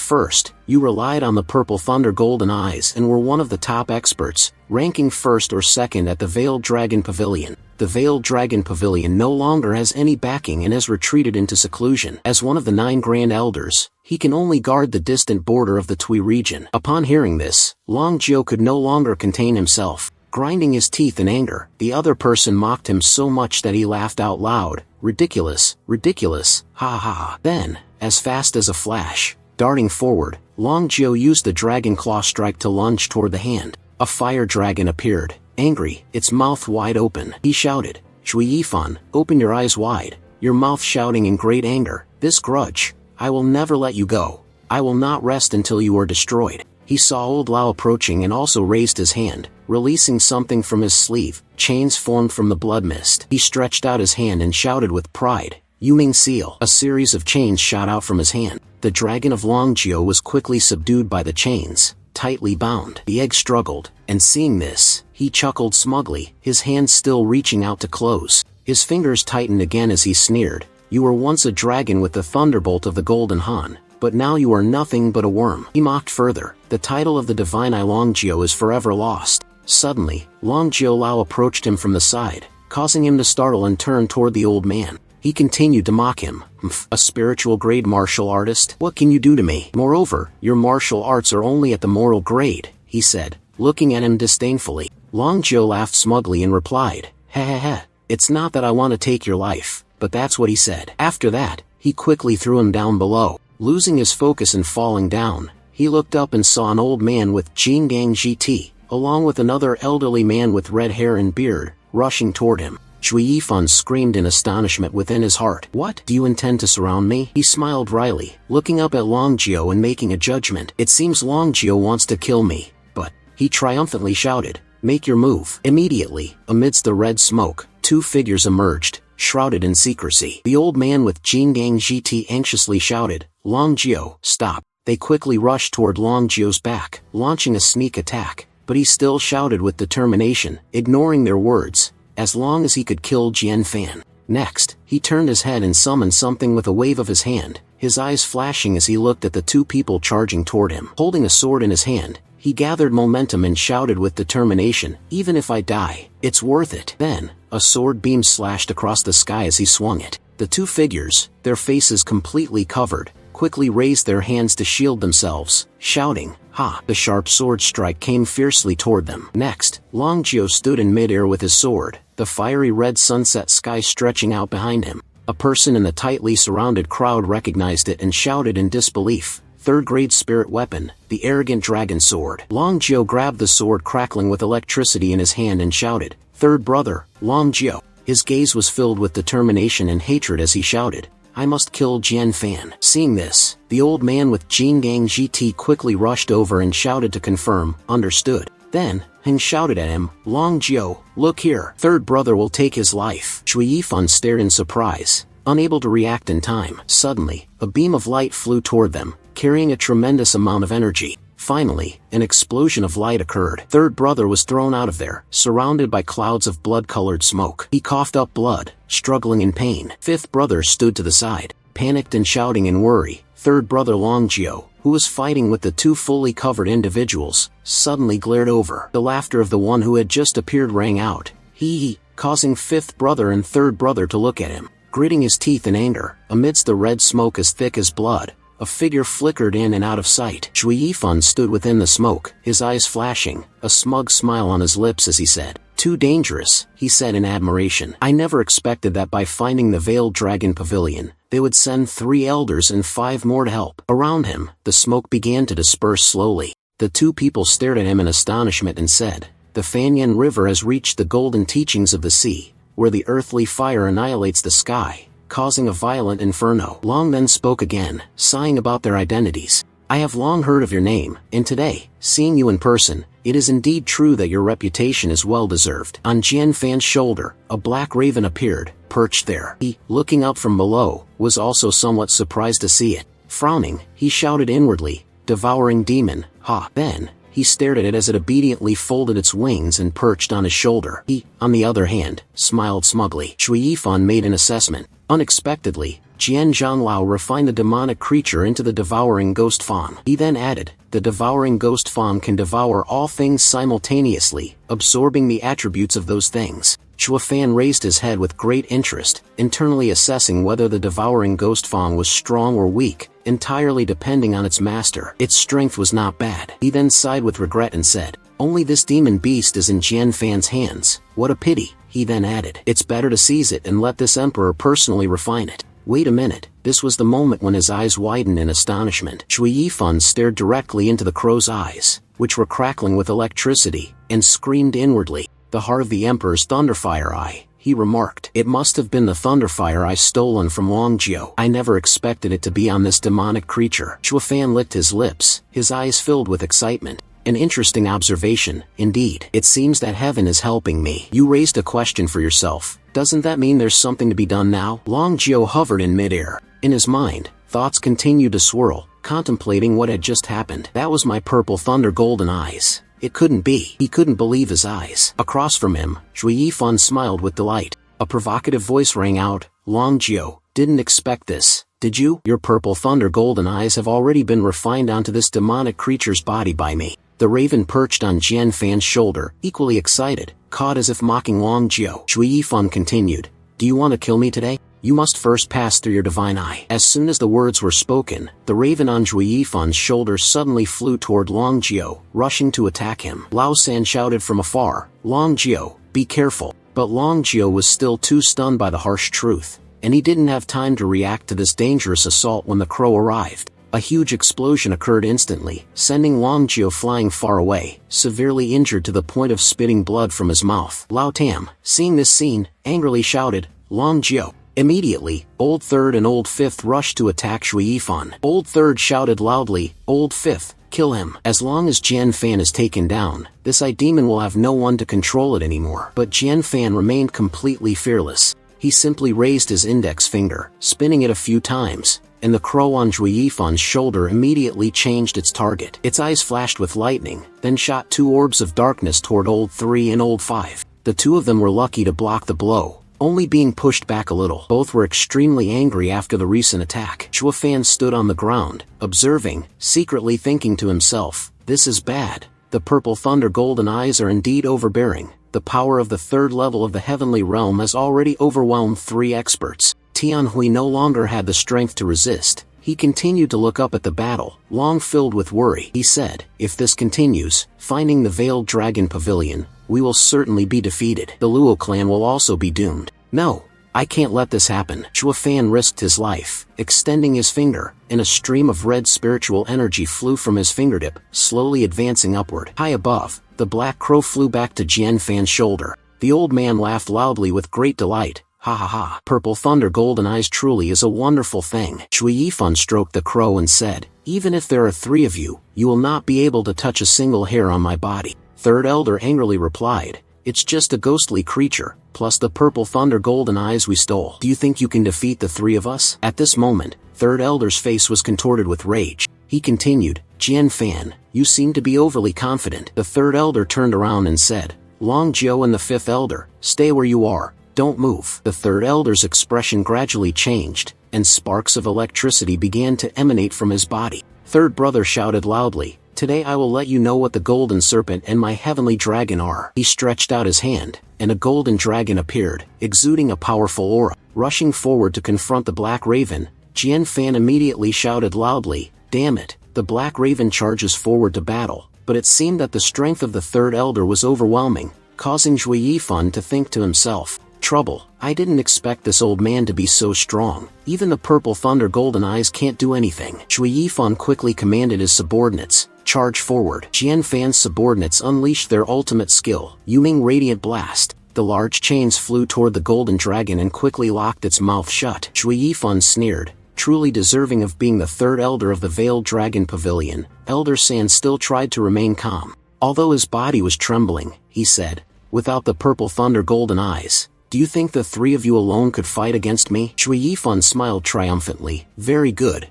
first, you relied on the Purple Thunder Golden Eyes and were one of the top experts, ranking first or second at the Veiled Dragon Pavilion. The Veiled Dragon Pavilion no longer has any backing and has retreated into seclusion. As one of the 9 Grand Elders, he can only guard the distant border of the Tui region. Upon hearing this, Long Jiao could no longer contain himself. Grinding his teeth in anger, the other person mocked him so much that he laughed out loud, ridiculous, ridiculous, ha ha. Then, as fast as a flash, darting forward, Long Jiao used the Dragon Claw strike to lunge toward the hand. A fire dragon appeared, angry, its mouth wide open. He shouted, Zhui Yifan, open your eyes wide, your mouth shouting in great anger, this grudge, I will never let you go. I will not rest until you are destroyed. He saw Old Lao approaching and also raised his hand, releasing something from his sleeve. Chains formed from the blood mist. He stretched out his hand and shouted with pride, Yuming seal. A series of chains shot out from his hand. The dragon of Longjiu was quickly subdued by the chains, tightly bound. The egg struggled, and seeing this, he chuckled smugly, his hands still reaching out to close. His fingers tightened again as he sneered. You were once a dragon with the thunderbolt of the Golden Han, but now you are nothing but a worm. He mocked further. The title of the divine I Longjiu is forever lost. Suddenly, Longjiu Lao approached him from the side, causing him to startle and turn toward the old man. He continued to mock him. A spiritual grade martial artist? What can you do to me? Moreover, your martial arts are only at the moral grade, he said, looking at him disdainfully. Longjiu laughed smugly and replied, "Heh, it's not that I want to take your life, but that's what he said." After that, he quickly threw him down below. Losing his focus and falling down, he looked up and saw an old man with Jingang GT, along with another elderly man with red hair and beard, rushing toward him. Cui Yifan screamed in astonishment within his heart. What? Do you intend to surround me? He smiled wryly, looking up at Longjiu and making a judgment. It seems Longjiu wants to kill me, but, he triumphantly shouted, make your move. Immediately, amidst the red smoke, two figures emerged, shrouded in secrecy. The old man with Jingang GT anxiously shouted, Longjiu, stop. They quickly rushed toward Longjiu's back, launching a sneak attack, but he still shouted with determination, ignoring their words, as long as he could kill Jian Fan. Next, he turned his head and summoned something with a wave of his hand, his eyes flashing as he looked at the two people charging toward him. Holding a sword in his hand, he gathered momentum and shouted with determination, even if I die, it's worth it. Then, a sword beam slashed across the sky as he swung it. The two figures, their faces completely covered, quickly raised their hands to shield themselves, shouting, ha! The sharp sword strike came fiercely toward them. Next, Longjiu stood in midair with his sword, the fiery red sunset sky stretching out behind him. A person in the tightly surrounded crowd recognized it and shouted in disbelief, third-grade spirit weapon, the arrogant dragon sword. Longjiu grabbed the sword crackling with electricity in his hand and shouted, third brother, Longjiu. His gaze was filled with determination and hatred as he shouted, I must kill Jian Fan. Seeing this, the old man with Jingang GT quickly rushed over and shouted to confirm, understood. Then, Heng shouted at him, Longjiu, look here, third brother will take his life. Cui Yifan stared in surprise, unable to react in time. Suddenly, a beam of light flew toward them, carrying a tremendous amount of energy. Finally, an explosion of light occurred. Third brother was thrown out of there, surrounded by clouds of blood-colored smoke. He coughed up blood, struggling in pain. Fifth brother stood to the side, panicked and shouting in worry. Third brother Longjiu, who was fighting with the two fully covered individuals, suddenly glared over. The laughter of the one who had just appeared rang out, hee, causing fifth brother and third brother to look at him, gritting his teeth in anger. Amidst the red smoke as thick as blood, a figure flickered in and out of sight. Cui Yifan stood within the smoke, his eyes flashing, a smug smile on his lips as he said, too dangerous, he said in admiration. I never expected that by finding the Veiled Dragon Pavilion, they would send 3 elders and 5 more to help. Around him, the smoke began to disperse slowly. The two people stared at him in astonishment and said, the Fanyan River has reached the golden teachings of the sea, where the earthly fire annihilates the sky, causing a violent inferno. Long then spoke again, sighing about their identities. I have long heard of your name, and today, seeing you in person, it is indeed true that your reputation is well-deserved. On Jian Fan's shoulder, a black raven appeared, perched there. He, looking up from below, was also somewhat surprised to see it. Frowning, he shouted inwardly, devouring demon, ha! Then, he stared at it as it obediently folded its wings and perched on his shoulder. He, on the other hand, smiled smugly. Cui Yifan made an assessment. Unexpectedly, Jian Zhanglao refined the demonic creature into the devouring ghost fawn. He then added, the devouring ghost fawn can devour all things simultaneously, absorbing the attributes of those things. Chua Fan raised his head with great interest, internally assessing whether the devouring ghost fawn was strong or weak, entirely depending on its master. Its strength was not bad. He then sighed with regret and said, only this demon beast is in Jian Fan's hands. What a pity, he then added. It's better to seize it and let this emperor personally refine it. Wait a minute, this was the moment when his eyes widened in astonishment. Cui Yifan stared directly into the crow's eyes, which were crackling with electricity, and screamed inwardly, the heart of the emperor's Thunderfire Eye, he remarked. It must have been the Thunderfire Eye stolen from Longjiu. I never expected it to be on this demonic creature. Chua Fan licked his lips, his eyes filled with excitement. An interesting observation, indeed. It seems that heaven is helping me. You raised a question for yourself. Doesn't that mean there's something to be done now? Long Jiao hovered in midair. In his mind, thoughts continued to swirl, contemplating what had just happened. That was my purple thunder golden eyes. It couldn't be. He couldn't believe his eyes. Across from him, Zhui Yifan smiled with delight. A provocative voice rang out, Long Jiao, didn't expect this, did you? Your purple thunder golden eyes have already been refined onto this demonic creature's body by me. The raven perched on Jian Fan's shoulder, equally excited, caught as if mocking Long Jiao. Zhui Yifan continued, do you want to kill me today? You must first pass through your divine eye. As soon as the words were spoken, the raven on Zhui Yifan's shoulder suddenly flew toward Long Jiao, rushing to attack him. Lao San shouted from afar, Long Jiao, be careful. But Long Jiao was still too stunned by the harsh truth, and he didn't have time to react to this dangerous assault when the crow arrived. A huge explosion occurred instantly, sending Long Jiao flying far away, severely injured to the point of spitting blood from his mouth. Lao Tam, seeing this scene, angrily shouted, Long Jiao. Immediately, Old Third and Old Fifth rushed to attack Zhui Yifan. Old Third shouted loudly, Old Fifth, kill him. As long as Jian Fan is taken down, this eye demon will have no one to control it anymore. But Jian Fan remained completely fearless. He simply raised his index finger, spinning it a few times, and the crow on Zhui Yifan's shoulder immediately changed its target. Its eyes flashed with lightning, then shot two orbs of darkness toward Old 3 and Old 5. The two of them were lucky to block the blow, only being pushed back a little. Both were extremely angry after the recent attack. Zhui Fan stood on the ground, observing, secretly thinking to himself, this is bad. The purple thunder golden eyes are indeed overbearing. The power of the third level of the heavenly realm has already overwhelmed 3 experts. Tianhui no longer had the strength to resist. He continued to look up at the battle, long filled with worry. He said, if this continues, finding the veiled dragon pavilion, we will certainly be defeated. The Luo clan will also be doomed. No, I can't let this happen. Zhui Fan risked his life, extending his finger, and a stream of red spiritual energy flew from his fingertip, slowly advancing upward. High above, the black crow flew back to Jian Fan's shoulder. The old man laughed loudly with great delight. Ha ha ha. Purple thunder golden eyes truly is a wonderful thing. Zhui Yifan stroked the crow and said, even if there are 3 of you, you will not be able to touch a single hair on my body. Third elder angrily replied, it's just a ghostly creature, plus the purple thunder golden eyes we stole. Do you think you can defeat the 3 of us? At this moment, third elder's face was contorted with rage. He continued, Jian Fan, you seem to be overly confident. The third elder turned around and said, Long Jiao and the 5th elder, stay where you are. Don't move. The third elder's expression gradually changed, and sparks of electricity began to emanate from his body. Third brother shouted loudly, today I will let you know what the golden serpent and my heavenly dragon are. He stretched out his hand, and a golden dragon appeared, exuding a powerful aura. Rushing forward to confront the black raven, Jian Fan immediately shouted loudly, damn it. The black raven charges forward to battle, but it seemed that the strength of the third elder was overwhelming, causing Zhui Yifan to think to himself, trouble, I didn't expect this old man to be so strong. Even the purple thunder golden eyes can't do anything. Zhui Yifan quickly commanded his subordinates, charge forward. Jian Fan's subordinates unleashed their ultimate skill, Yuming Radiant Blast. The large chains flew toward the golden dragon and quickly locked its mouth shut. Zhui Yifan sneered, truly deserving of being the third elder of the veiled dragon pavilion. Elder San still tried to remain calm. Although his body was trembling, he said, without the purple thunder golden eyes, do you think the 3 of you alone could fight against me? Zhui Yifan smiled triumphantly. Very good,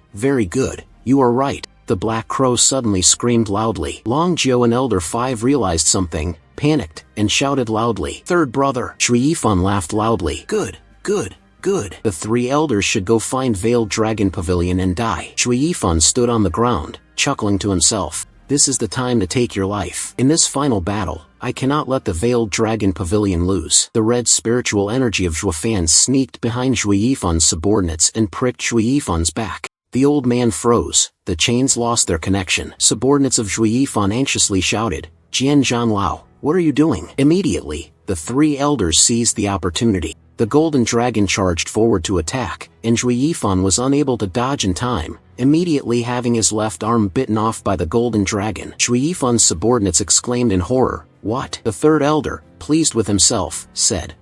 you are right. The black crow suddenly screamed loudly. Long Jiao and Elder 5 realized something, panicked, and shouted loudly, third brother. Zhui Yifan laughed loudly. Good. The 3 elders should go find veiled dragon pavilion and die. Zhui Yifan stood on the ground, chuckling to himself. This is the time to take your life. In this final battle, I cannot let the veiled dragon pavilion lose. The red spiritual energy of Zhui Fan sneaked behind Zhui Yifan's subordinates and pricked Zhui Yifan's back. The old man froze. The chains lost their connection. Subordinates of Zhui Yifan anxiously shouted, Jian Zhanlao, what are you doing? Immediately, the 3 elders seized the opportunity. The golden dragon charged forward to attack, and Zhui Yifan was unable to dodge in time, immediately having his left arm bitten off by the golden dragon. Zhui Yifan's subordinates exclaimed in horror, what? The third elder, pleased with himself, said,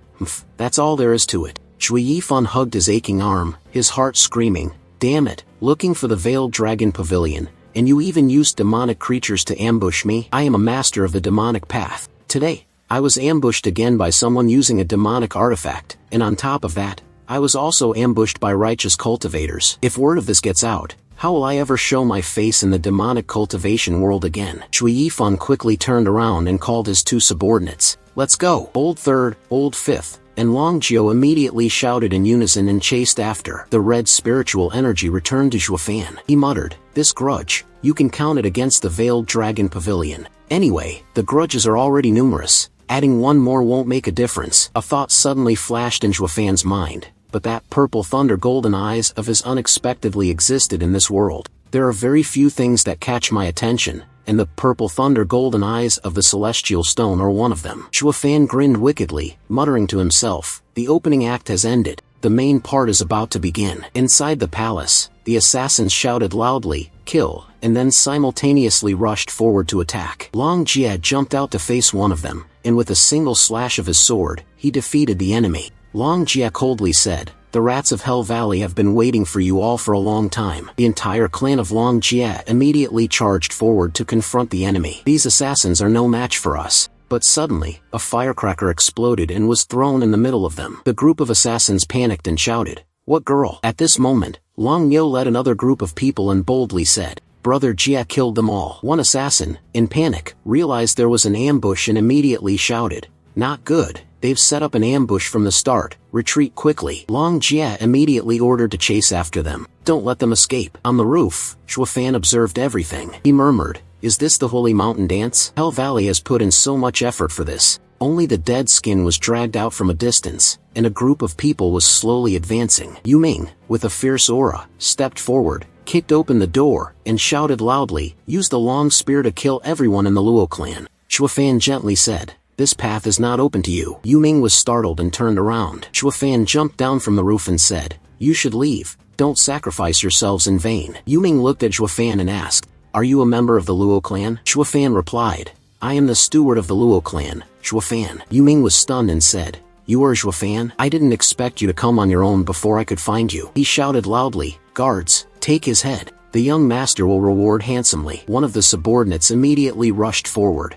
that's all there is to it. Zhui Yifan hugged his aching arm, his heart screaming, damn it. Looking for the veiled dragon pavilion, And you even used demonic creatures to ambush me? I am a master of the demonic path. Today, I was ambushed again by someone using a demonic artifact, and on top of that, I was also ambushed by righteous cultivators. If word of this gets out, how will I ever show my face in the demonic cultivation world again? Cui Yifan quickly turned around and called his two subordinates. Let's go! Old Third, Old Fifth, and Long Jiao immediately shouted in unison and chased after. The red spiritual energy returned to Zhuofan. He muttered, "This grudge, you can count it against the Veiled Dragon Pavilion. Anyway, the grudges are already numerous. Adding one more won't make a difference." A thought suddenly flashed in Zhuofan's mind, but that purple thunder golden eyes of his unexpectedly existed in this world. There are very few things that catch my attention, and the purple thunder golden eyes of the celestial stone are one of them. Zhuofan grinned wickedly, muttering to himself, "The opening act has ended. The main part is about to begin." Inside the palace, the assassins shouted loudly, "Kill," and then simultaneously rushed forward to attack. Long Jie jumped out to face one of them, and with a single slash of his sword, he defeated the enemy. Long Jie coldly said, "The rats of Hell Valley have been waiting for you all for a long time." The entire clan of Long Jie immediately charged forward to confront the enemy. "These assassins are no match for us." But suddenly, a firecracker exploded and was thrown in the middle of them. The group of assassins panicked and shouted, "What girl?" At this moment, Long Yo led another group of people and boldly said, "Brother Jie killed them all." One assassin, in panic, realized there was an ambush and immediately shouted, "Not good. They've set up an ambush from the start. Retreat quickly." Long Jie immediately ordered to chase after them. "Don't let them escape." On the roof, Zhuofan observed everything. He murmured, "Is this the Holy Mountain Dance? Hell Valley has put in so much effort for this." Only the dead skin was dragged out from a distance, and a group of people was slowly advancing. Yu Ming, with a fierce aura, stepped forward, kicked open the door, and shouted loudly, "Use the long spear to kill everyone in the Luo clan." Zhuofan gently said, "This path is not open to you." Yu Ming was startled and turned around. Zhuofan jumped down from the roof and said, "You should leave. Don't sacrifice yourselves in vain." Yu Ming looked at Zhuofan and asked, "Are you a member of the Luo clan?" Zhuofan replied, "I am the steward of the Luo clan, Zhuofan." Yu Ming was stunned and said, "You are Zhuofan? I didn't expect you to come on your own before I could find you." He shouted loudly, "Guards, take his head. The young master will reward handsomely." One of the subordinates immediately rushed forward.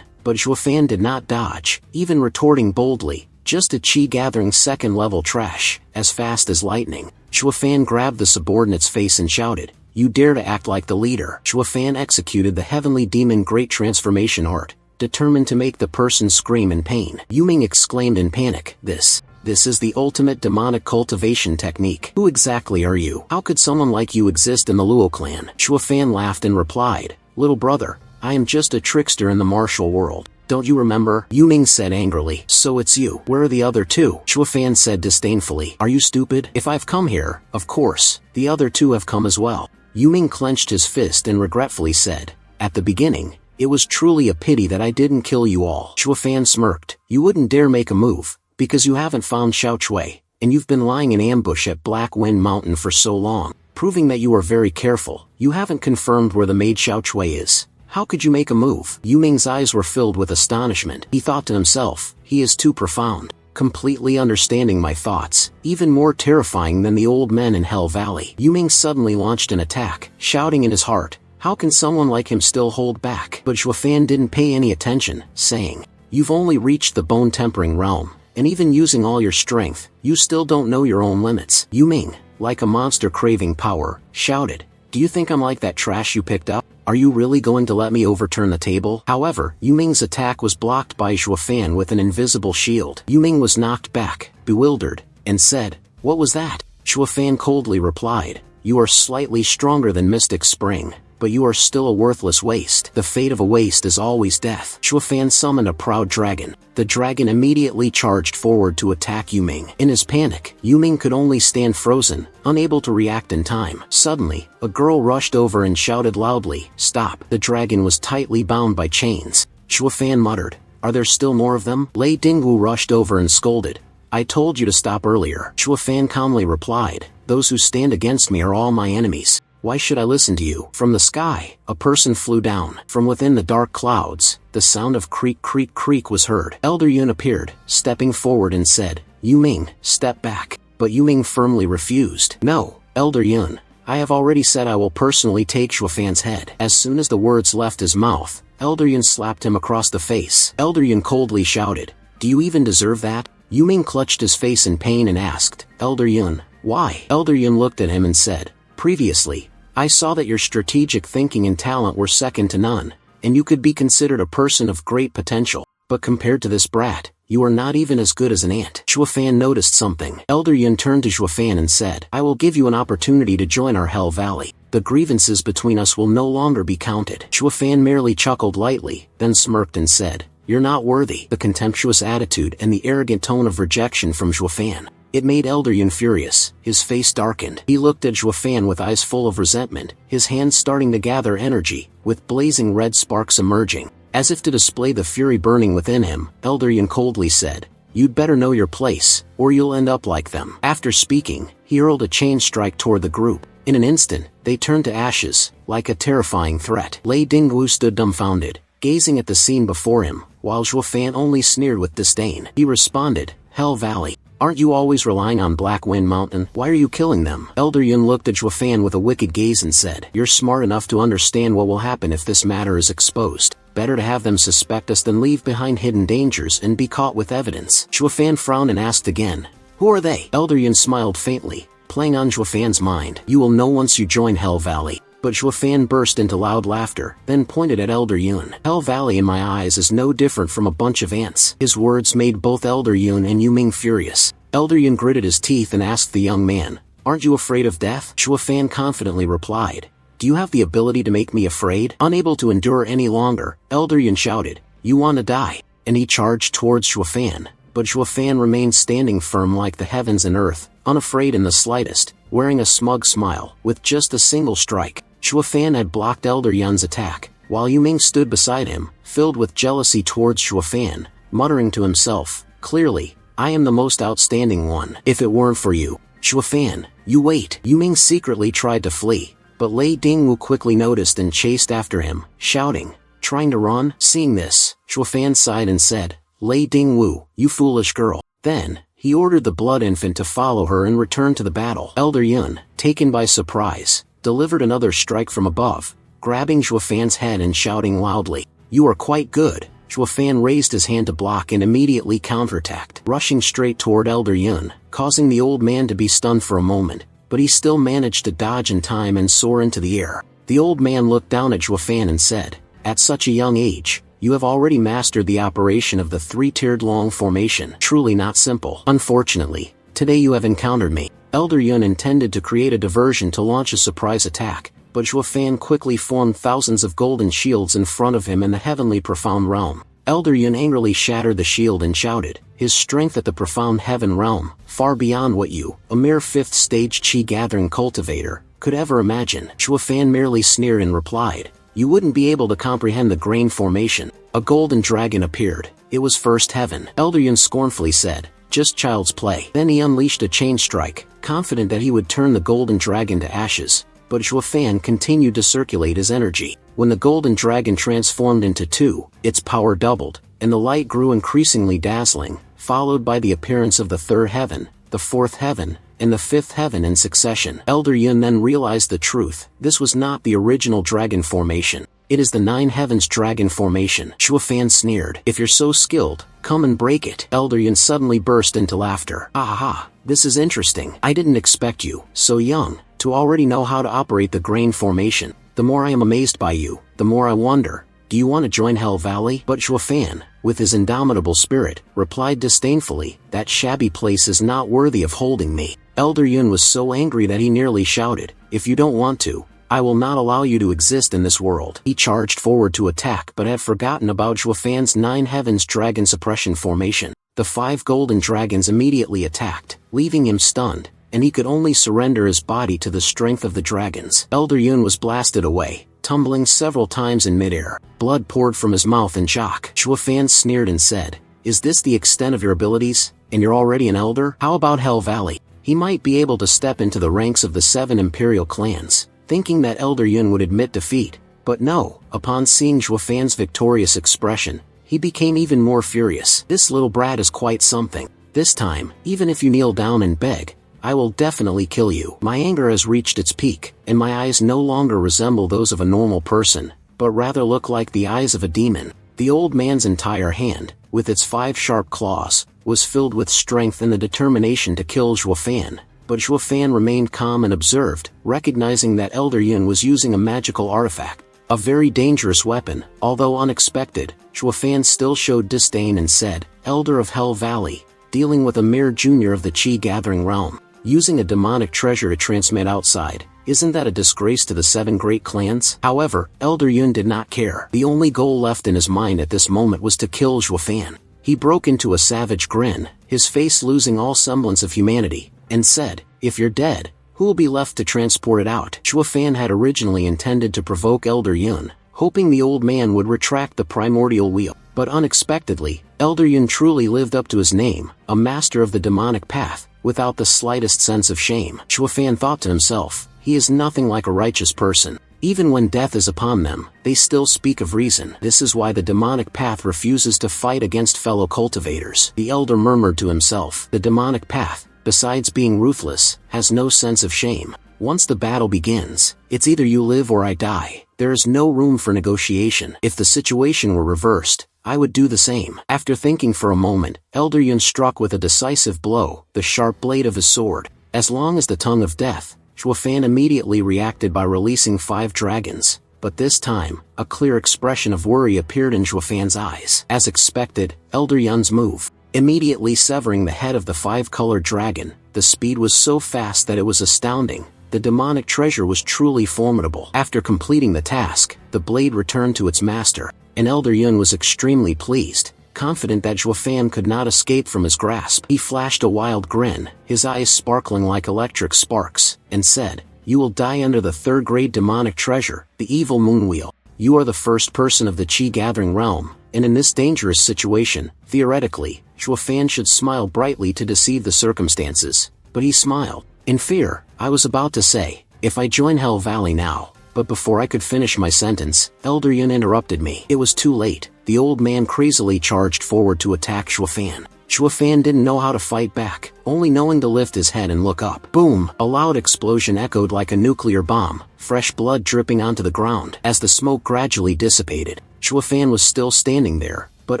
But Zhuofan did not dodge, even retorting boldly, "Just a chi-gathering second-level trash, as fast as lightning." Zhuofan grabbed the subordinate's face and shouted, "You dare to act like the leader." Zhuofan executed the heavenly demon great transformation art, determined to make the person scream in pain. Yu Ming exclaimed in panic, This is the ultimate demonic cultivation technique. Who exactly are you? How could someone like you exist in the Luo clan?" Zhuofan laughed and replied, "Little brother, I am just a trickster in the martial world. Don't you remember?" Yu Ming said angrily, "So it's you. Where are the other two?" Zhuofan said disdainfully, "Are you stupid? If I've come here, of course, the other two have come as well." Yu Ming clenched his fist and regretfully said, "At the beginning, it was truly a pity that I didn't kill you all." Zhuofan smirked, "You wouldn't dare make a move, because you haven't found Xiao Chui, and you've been lying in ambush at Black Wind Mountain for so long, proving that you are very careful. You haven't confirmed where the maid Xiao Chui is. How could you make a move?" Yu Ming's eyes were filled with astonishment. He thought to himself, "He is too profound, completely understanding my thoughts, even more terrifying than the old men in Hell Valley." Yu Ming suddenly launched an attack, shouting in his heart, "How can someone like him still hold back?" But Zhuofan didn't pay any attention, saying, "You've only reached the bone-tempering realm, and even using all your strength, you still don't know your own limits." Yu Ming, like a monster craving power, shouted, "Do you think I'm like that trash you picked up? Are you really going to let me overturn the table?" However, Yu Ming's attack was blocked by Zhuofan with an invisible shield. Yu Ming was knocked back, bewildered, and said, "What was that?" Zhuofan coldly replied, "You are slightly stronger than Mystic Spring, but you are still a worthless waste. The fate of a waste is always death." Zhuofan summoned a proud dragon. The dragon immediately charged forward to attack Yu Ming. In his panic, Yu Ming could only stand frozen, unable to react in time. Suddenly, a girl rushed over and shouted loudly, "Stop!" The dragon was tightly bound by chains. Zhuofan muttered, "Are there still more of them?" Lei Dingwu rushed over and scolded, "I told you to stop earlier." Zhuofan calmly replied, "Those who stand against me are all my enemies. Why should I listen to you?" From the sky, a person flew down. From within the dark clouds, the sound of creak creak creak was heard. Elder Yun appeared, stepping forward and said, "Yu Ming, step back." But Yu Ming firmly refused. "No, Elder Yun, I have already said I will personally take Shuafan's head. As soon as the words left his mouth, Elder Yun slapped him across the face. Elder Yun coldly shouted, "Do you even deserve that?" Yu Ming clutched his face in pain and asked, "Elder Yun, why?" Elder Yun looked at him and said, "Previously, I saw that your strategic thinking and talent were second to none, and you could be considered a person of great potential. But compared to this brat, you are not even as good as an ant." Shuafan noticed something. Elder Yun turned to Shuafan and said, "I will give you an opportunity to join our Hell Valley. The grievances between us will no longer be counted." Shuafan merely chuckled lightly, then smirked and said, "You're not worthy." The contemptuous attitude and the arrogant tone of rejection from Shuafan. It made Elder Yun furious. His face darkened. He looked at Shuafan with eyes full of resentment, his hands starting to gather energy, with blazing red sparks emerging. As if to display the fury burning within him, Elder Yun coldly said, "You'd better know your place, or you'll end up like them." After speaking, he hurled a chain strike toward the group. In an instant, they turned to ashes, like a terrifying threat. Lei Dingwu stood dumbfounded, gazing at the scene before him, while Shuafan only sneered with disdain. He responded, "Hell Valley. Aren't you always relying on Black Wind Mountain? Why are you killing them?" Elder Yun looked at Shuafan with a wicked gaze and said, "You're smart enough to understand what will happen if this matter is exposed. Better to have them suspect us than leave behind hidden dangers and be caught with evidence." Shuafan frowned and asked again, "Who are they?" Elder Yun smiled faintly, playing on Shuafan's mind. "You will know once you join Hell Valley." But Shuafan burst into loud laughter, then pointed at Elder Yun. "Hell Valley in my eyes is no different from a bunch of ants." His words made both Elder Yun and Yu Ming furious. Elder Yun gritted his teeth and asked the young man, "Aren't you afraid of death?" Shuafan confidently replied, "Do you have the ability to make me afraid?" Unable to endure any longer, Elder Yun shouted, "You want to die?" And he charged towards Shuafan. But Shuafan remained standing firm like the heavens and earth, unafraid in the slightest, wearing a smug smile. With just a single strike, Shuafan had blocked Elder Yun's attack, while Yu Ming stood beside him, filled with jealousy towards Shuafan, muttering to himself, "Clearly, I am the most outstanding one. If it weren't for you, Shuafan, you wait." Yu Ming secretly tried to flee, but Lei Dingwu quickly noticed and chased after him, shouting, "Trying to run?" Seeing this, Shuafan sighed and said, "Lei Dingwu, you foolish girl." Then, he ordered the blood infant to follow her and return to the battle. Elder Yun, taken by surprise, delivered another strike from above, grabbing Shuafan's head and shouting loudly, "You are quite good." Shuafan raised his hand to block and immediately counterattacked, rushing straight toward Elder Yun, causing the old man to be stunned for a moment, but he still managed to dodge in time and soar into the air. The old man looked down at Shuafan and said, "At such a young age, you have already mastered the operation of the three-tiered long formation. Truly not simple. Unfortunately, today you have encountered me." Elder Yun intended to create a diversion to launch a surprise attack, but Shuafan quickly formed thousands of golden shields in front of him in the heavenly profound realm. Elder Yun angrily shattered the shield and shouted, his strength at the profound heaven realm, far beyond what you, a mere fifth-stage chi-gathering cultivator, could ever imagine. Shuafan merely sneered and replied, "You wouldn't be able to comprehend the grain formation." A golden dragon appeared. It was first heaven. Elder Yun scornfully said, "Just child's play." Then he unleashed a chain strike, confident that he would turn the golden dragon to ashes. But Shuafan continued to circulate his energy. When the golden dragon transformed into two, its power doubled, and the light grew increasingly dazzling, followed by the appearance of the third heaven, the fourth heaven, and the fifth heaven in succession. Elder Yun then realized the truth. This was not the original dragon formation. It is the nine heavens dragon formation. Shuafan sneered, "If you're so skilled, come and break it." Elder Yun suddenly burst into laughter. "Aha, this is interesting. I didn't expect you, so young, to already know how to operate the grain formation. The more I am amazed by you, the more I wonder, do you want to join Hell Valley?" But Shuafan, with his indomitable spirit, replied disdainfully, "That shabby place is not worthy of holding me." Elder Yun was so angry that he nearly shouted, "If you don't want to, I will not allow you to exist in this world." He charged forward to attack but had forgotten about Shuafan's nine heavens dragon suppression formation. The 5 golden dragons immediately attacked, leaving him stunned, and he could only surrender his body to the strength of the dragons. Elder Yun was blasted away, tumbling several times in midair. Blood poured from his mouth in shock. Shuafan sneered and said, "Is this the extent of your abilities, and you're already an elder? How about Hell Valley?" He might be able to step into the ranks of the 7 imperial clans, thinking that Elder Yun would admit defeat. But no, upon seeing Shuafan's victorious expression, he became even more furious. "This little brat is quite something. This time, even if you kneel down and beg, I will definitely kill you. My anger has reached its peak, and my eyes no longer resemble those of a normal person, but rather look like the eyes of a demon. The old man's entire hand, with its 5 sharp claws, was filled with strength and the determination to kill Zhuo Fan. But Zhuo Fan remained calm and observed, recognizing that Elder Yun was using a magical artifact. A very dangerous weapon. Although unexpected, Zhuo Fan still showed disdain and said, "Elder of Hell Valley, dealing with a mere junior of the Qi-gathering realm, using a demonic treasure to transmit outside, isn't that a disgrace to the 7 great clans?" However, Elder Yun did not care. The only goal left in his mind at this moment was to kill Zhuo Fan. He broke into a savage grin, his face losing all semblance of humanity, and said, "If you're dead, who will be left to transport it out?" Zhuo Fan had originally intended to provoke Elder Yun, hoping the old man would retract the primordial wheel. But unexpectedly, Elder Yun truly lived up to his name, a master of the demonic path, without the slightest sense of shame. Zhuo Fan thought to himself, he is nothing like a righteous person. Even when death is upon them, they still speak of reason. This is why the demonic path refuses to fight against fellow cultivators. The elder murmured to himself, the demonic path, besides being ruthless, has no sense of shame. Once the battle begins, it's either you live or I die. There is no room for negotiation. If the situation were reversed, I would do the same. After thinking for a moment, Elder Yun struck with a decisive blow, the sharp blade of his sword. As long as the tongue of death, Zhuo Fan immediately reacted by releasing 5 dragons. But this time, a clear expression of worry appeared in Zhuo Fan's eyes. As expected, Elder Yun's move, immediately severing the head of the 5-colored dragon, the speed was so fast that it was astounding. The demonic treasure was truly formidable. After completing the task, the blade returned to its master, and Elder Yun was extremely pleased, confident that Zhuo Fan could not escape from his grasp. He flashed a wild grin, his eyes sparkling like electric sparks, and said, "You will die under the 3rd-grade demonic treasure, the evil moon wheel. You are the first person of the Qi-gathering realm, and in this dangerous situation, theoretically, Zhuo Fan should smile brightly to deceive the circumstances." But he smiled. In fear, I was about to say, "If I join Hell Valley now," but before I could finish my sentence, Elder Yun interrupted me. It was too late. The old man crazily charged forward to attack Zhuo Fan. Zhuo Fan didn't know how to fight back, only knowing to lift his head and look up. Boom! A loud explosion echoed like a nuclear bomb, fresh blood dripping onto the ground. As the smoke gradually dissipated, Zhuo Fan was still standing there, but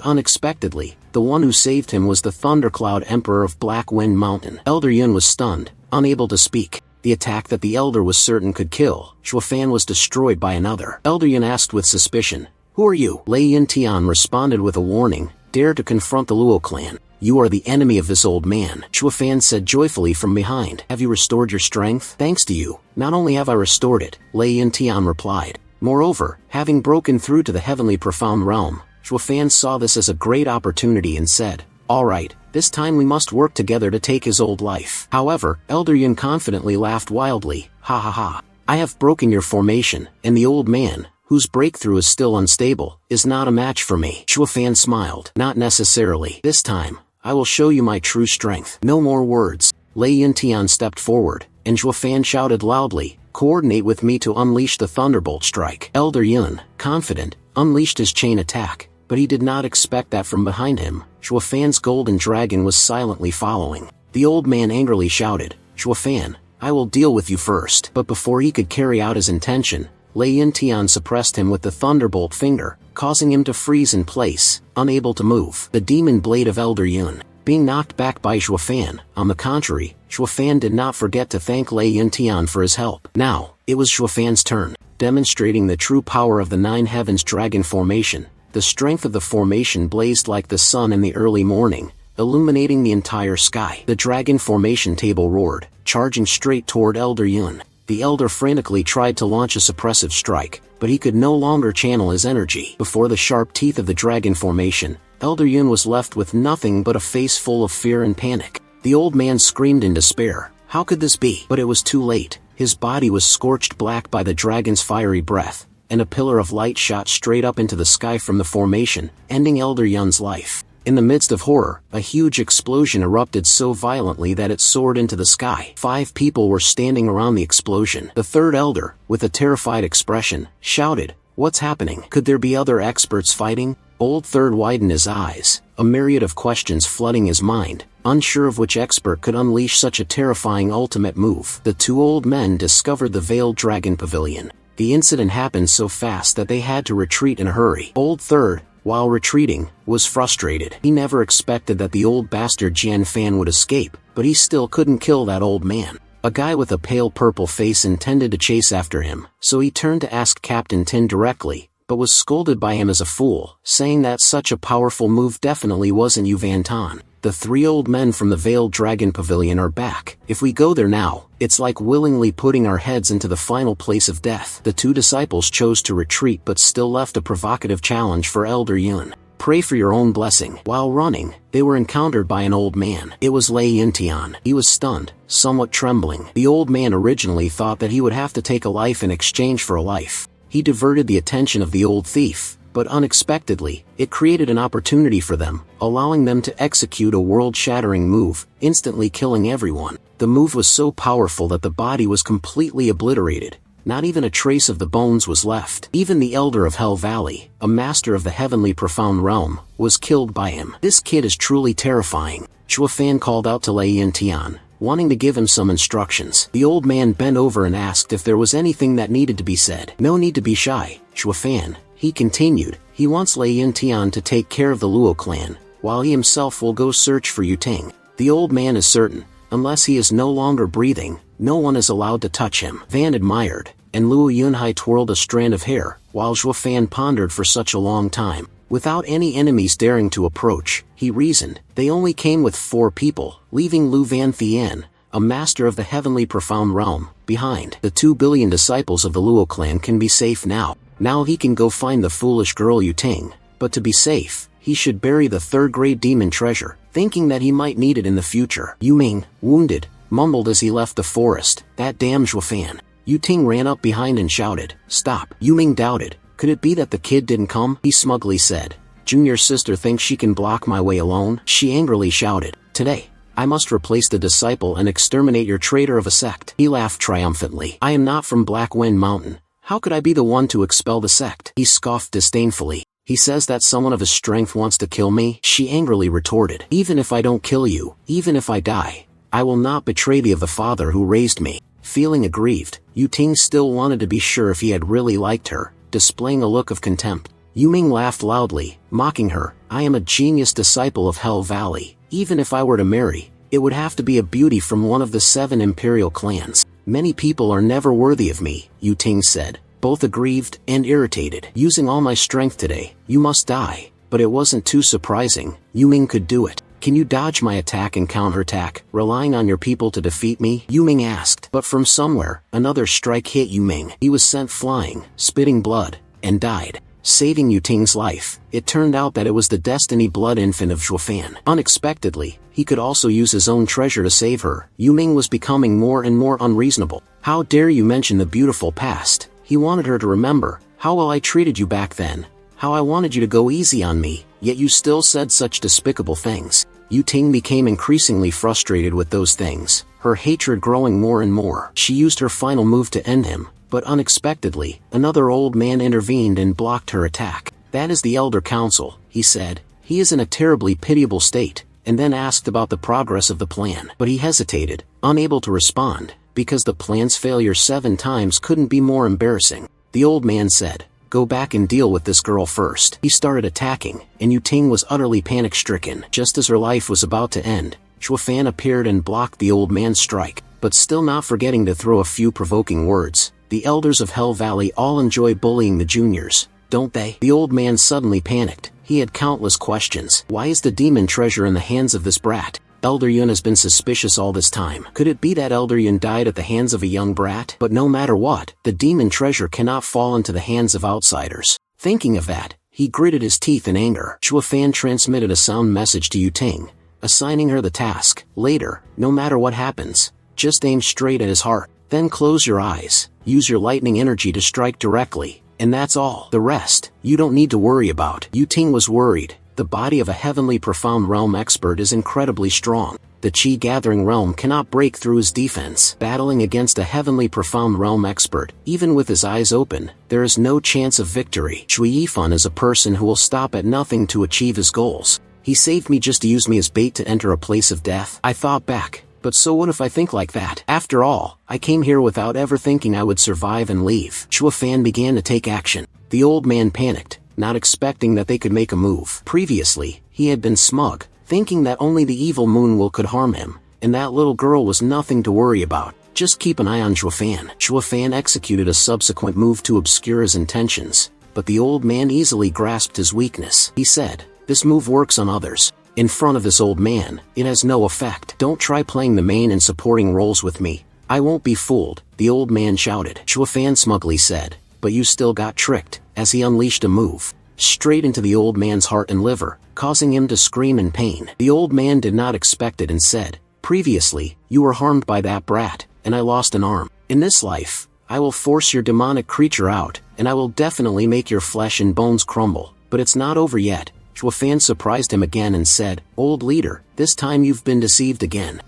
unexpectedly, the one who saved him was the Thundercloud Emperor of Black Wind Mountain. Elder Yun was stunned, unable to speak. The attack that the elder was certain could kill Zhuo Fan was destroyed by another. Elder Yun asked with suspicion, "Who are you?" Lei Yintian responded with a warning, "Dare to confront the Luo clan. You are the enemy of this old man." Zhuo Fan said joyfully from behind, "Have you restored your strength?" "Thanks to you, not only have I restored it," Lei Yintian replied. "Moreover, having broken through to the heavenly profound realm, Zhuo Fan saw this as a great opportunity and said, all right, this time we must work together to take his old life." However, Elder Yun confidently laughed wildly, "Ha ha ha. I have broken your formation, and the old man, whose breakthrough is still unstable, is not a match for me." Zhuo Fan smiled. "Not necessarily. This time, I will show you my true strength." No more words. Lei Yintian stepped forward, and Zhuo Fan shouted loudly, "Coordinate with me to unleash the thunderbolt strike." Elder Yun, confident, unleashed his chain attack, but he did not expect that from behind him, Zhuo Fan's golden dragon was silently following. The old man angrily shouted, "Zhuo Fan, I will deal with you first." But before he could carry out his intention, Lei Yintian suppressed him with the thunderbolt finger, causing him to freeze in place, unable to move. The demon blade of Elder Yun, being knocked back by Zhuo Fan. On the contrary, Zhuo Fan did not forget to thank Lei Yintian for his help. Now, it was Zhuo Fan's turn. Demonstrating the true power of the 9 heavens dragon formation, the strength of the formation blazed like the sun in the early morning, illuminating the entire sky. The dragon formation table roared, charging straight toward Elder Yun. The elder frantically tried to launch a suppressive strike, but he could no longer channel his energy. Before the sharp teeth of the dragon formation, Elder Yun was left with nothing but a face full of fear and panic. The old man screamed in despair, "How could this be?" But it was too late. His body was scorched black by the dragon's fiery breath, and a pillar of light shot straight up into the sky from the formation, ending Elder Yun's life. In the midst of horror, a huge explosion erupted so violently that it soared into the sky. 5 people were standing around the explosion. The third elder, with a terrified expression, shouted, "What's happening? Could there be other experts fighting?" Old Third widened his eyes, a myriad of questions flooding his mind, unsure of which expert could unleash such a terrifying ultimate move. The two old men discovered the Veiled Dragon Pavilion. The incident happened so fast that they had to retreat in a hurry. Old Third, while retreating, was frustrated. He never expected that the old bastard Jian Fan would escape, but he still couldn't kill that old man. A guy with a pale purple face intended to chase after him, so he turned to ask Captain Tin directly, but was scolded by him as a fool, saying that such a powerful move definitely wasn't Yu Van Tan. The three old men from the Veiled Dragon Pavilion are back. If we go there now, it's like willingly putting our heads into the final place of death. The two disciples chose to retreat but still left a provocative challenge for Elder Yun. Pray for your own blessing. While running, they were encountered by an old man. It was Lei Yintian. He was stunned, somewhat trembling. The old man originally thought that he would have to take a life in exchange for a life. He diverted the attention of the old thief, but unexpectedly, it created an opportunity for them, allowing them to execute a world-shattering move, instantly killing everyone. The move was so powerful that the body was completely obliterated. Not even a trace of the bones was left. Even the Elder of Hell Valley, a master of the heavenly profound realm, was killed by him. This kid is truly terrifying. Chua Fan called out to Lei Yintian, wanting to give him some instructions. The old man bent over and asked if there was anything that needed to be said. No need to be shy, Chua Fan, he continued. He wants Lei Yintian to take care of the Luo clan, while he himself will go search for Yu Ting. The old man is certain, unless he is no longer breathing, no one is allowed to touch him. Van admired, and Luo Yunhai twirled a strand of hair, while Chua Fan pondered for such a long time. Without any enemies daring to approach, he reasoned, they only came with 4 people, leaving Lu Van Thien, a master of the heavenly profound realm, behind. The 2 billion disciples of the Luo clan can be safe now. Now he can go find the foolish girl Yu Ting, but to be safe, he should bury the 3rd-grade demon treasure, thinking that he might need it in the future. Yu Ming, wounded, mumbled as he left the forest, that damn Chua Fan. Yu Ting ran up behind and shouted, stop. Yu Ming doubted. Could it be that the kid didn't come? He smugly said. Junior sister thinks she can block my way alone? She angrily shouted. Today, I must replace the disciple and exterminate your traitor of a sect. He laughed triumphantly. I am not from Black Wind Mountain. How could I be the one to expel the sect? He scoffed disdainfully. He says that someone of his strength wants to kill me? She angrily retorted. Even if I don't kill you, even if I die, I will not betray thee of the father who raised me. Feeling aggrieved, Yu Ting still wanted to be sure if he had really liked her, displaying a look of contempt. Yu Ming laughed loudly, mocking her. I am a genius disciple of Hell Valley. Even if I were to marry, it would have to be a beauty from one of the 7 imperial clans. Many people are never worthy of me, Yu Ting said, both aggrieved and irritated. Using all my strength today, you must die. But it wasn't too surprising. Yu Ming could do it. Can you dodge my attack and counterattack, relying on your people to defeat me? Yu Ming asked. But from somewhere, another strike hit Yu Ming. He was sent flying, spitting blood, and died, saving Yu Ting's life. It turned out that it was the destiny blood infant of Chua Fan. Unexpectedly, he could also use his own treasure to save her. Yu Ming was becoming more and more unreasonable. How dare you mention the beautiful past? He wanted her to remember. How well I treated you back then. How I wanted you to go easy on me, yet you still said such despicable things. Yu Ting became increasingly frustrated with those things, her hatred growing more and more. She used her final move to end him, but unexpectedly, another old man intervened and blocked her attack. That is the Elder Council, he said. He is in a terribly pitiable state, and then asked about the progress of the plan. But he hesitated, unable to respond, because the plan's failure 7 times couldn't be more embarrassing. The old man said, go back and deal with this girl first. He started attacking, and Yu Ting was utterly panic-stricken. Just as her life was about to end, Chua Fan appeared and blocked the old man's strike, but still not forgetting to throw a few provoking words. The elders of Hell Valley all enjoy bullying the juniors, don't they? The old man suddenly panicked. He had countless questions. Why is the demon treasure in the hands of this brat? Elder Yun has been suspicious all this time. Could it be that Elder Yun died at the hands of a young brat? But no matter what, the demon treasure cannot fall into the hands of outsiders. Thinking of that, he gritted his teeth in anger. Chua Fan transmitted a sound message to Yu Ting, assigning her the task. Later, no matter what happens, just aim straight at his heart. Then close your eyes, use your lightning energy to strike directly, and that's all. The rest, you don't need to worry about. Yu Ting was worried. The body of a heavenly profound realm expert is incredibly strong. The chi-gathering realm cannot break through his defense. Battling against a heavenly profound realm expert, even with his eyes open, there is no chance of victory. Cui Yifan is a person who will stop at nothing to achieve his goals. He saved me just to use me as bait to enter a place of death. I thought back, but so what if I think like that? After all, I came here without ever thinking I would survive and leave. Chua Fan began to take action. The old man panicked, not expecting that they could make a move. Previously, he had been smug, thinking that only the evil moon will could harm him, and that little girl was nothing to worry about. Just keep an eye on Chua Fan. Chua Fan executed a subsequent move to obscure his intentions, but the old man easily grasped his weakness. He said, "This move works on others. In front of this old man, it has no effect. Don't try playing the main and supporting roles with me. I won't be fooled," the old man shouted. Chua Fan smugly said, "But you still got tricked," as he unleashed a move straight into the old man's heart and liver, causing him to scream in pain. The old man did not expect it and said, "Previously, you were harmed by that brat, and I lost an arm. In this life, I will force your demonic creature out, and I will definitely make your flesh and bones crumble. But it's not over yet." Chua Fan surprised him again and said, "Old leader, this time you've been deceived again."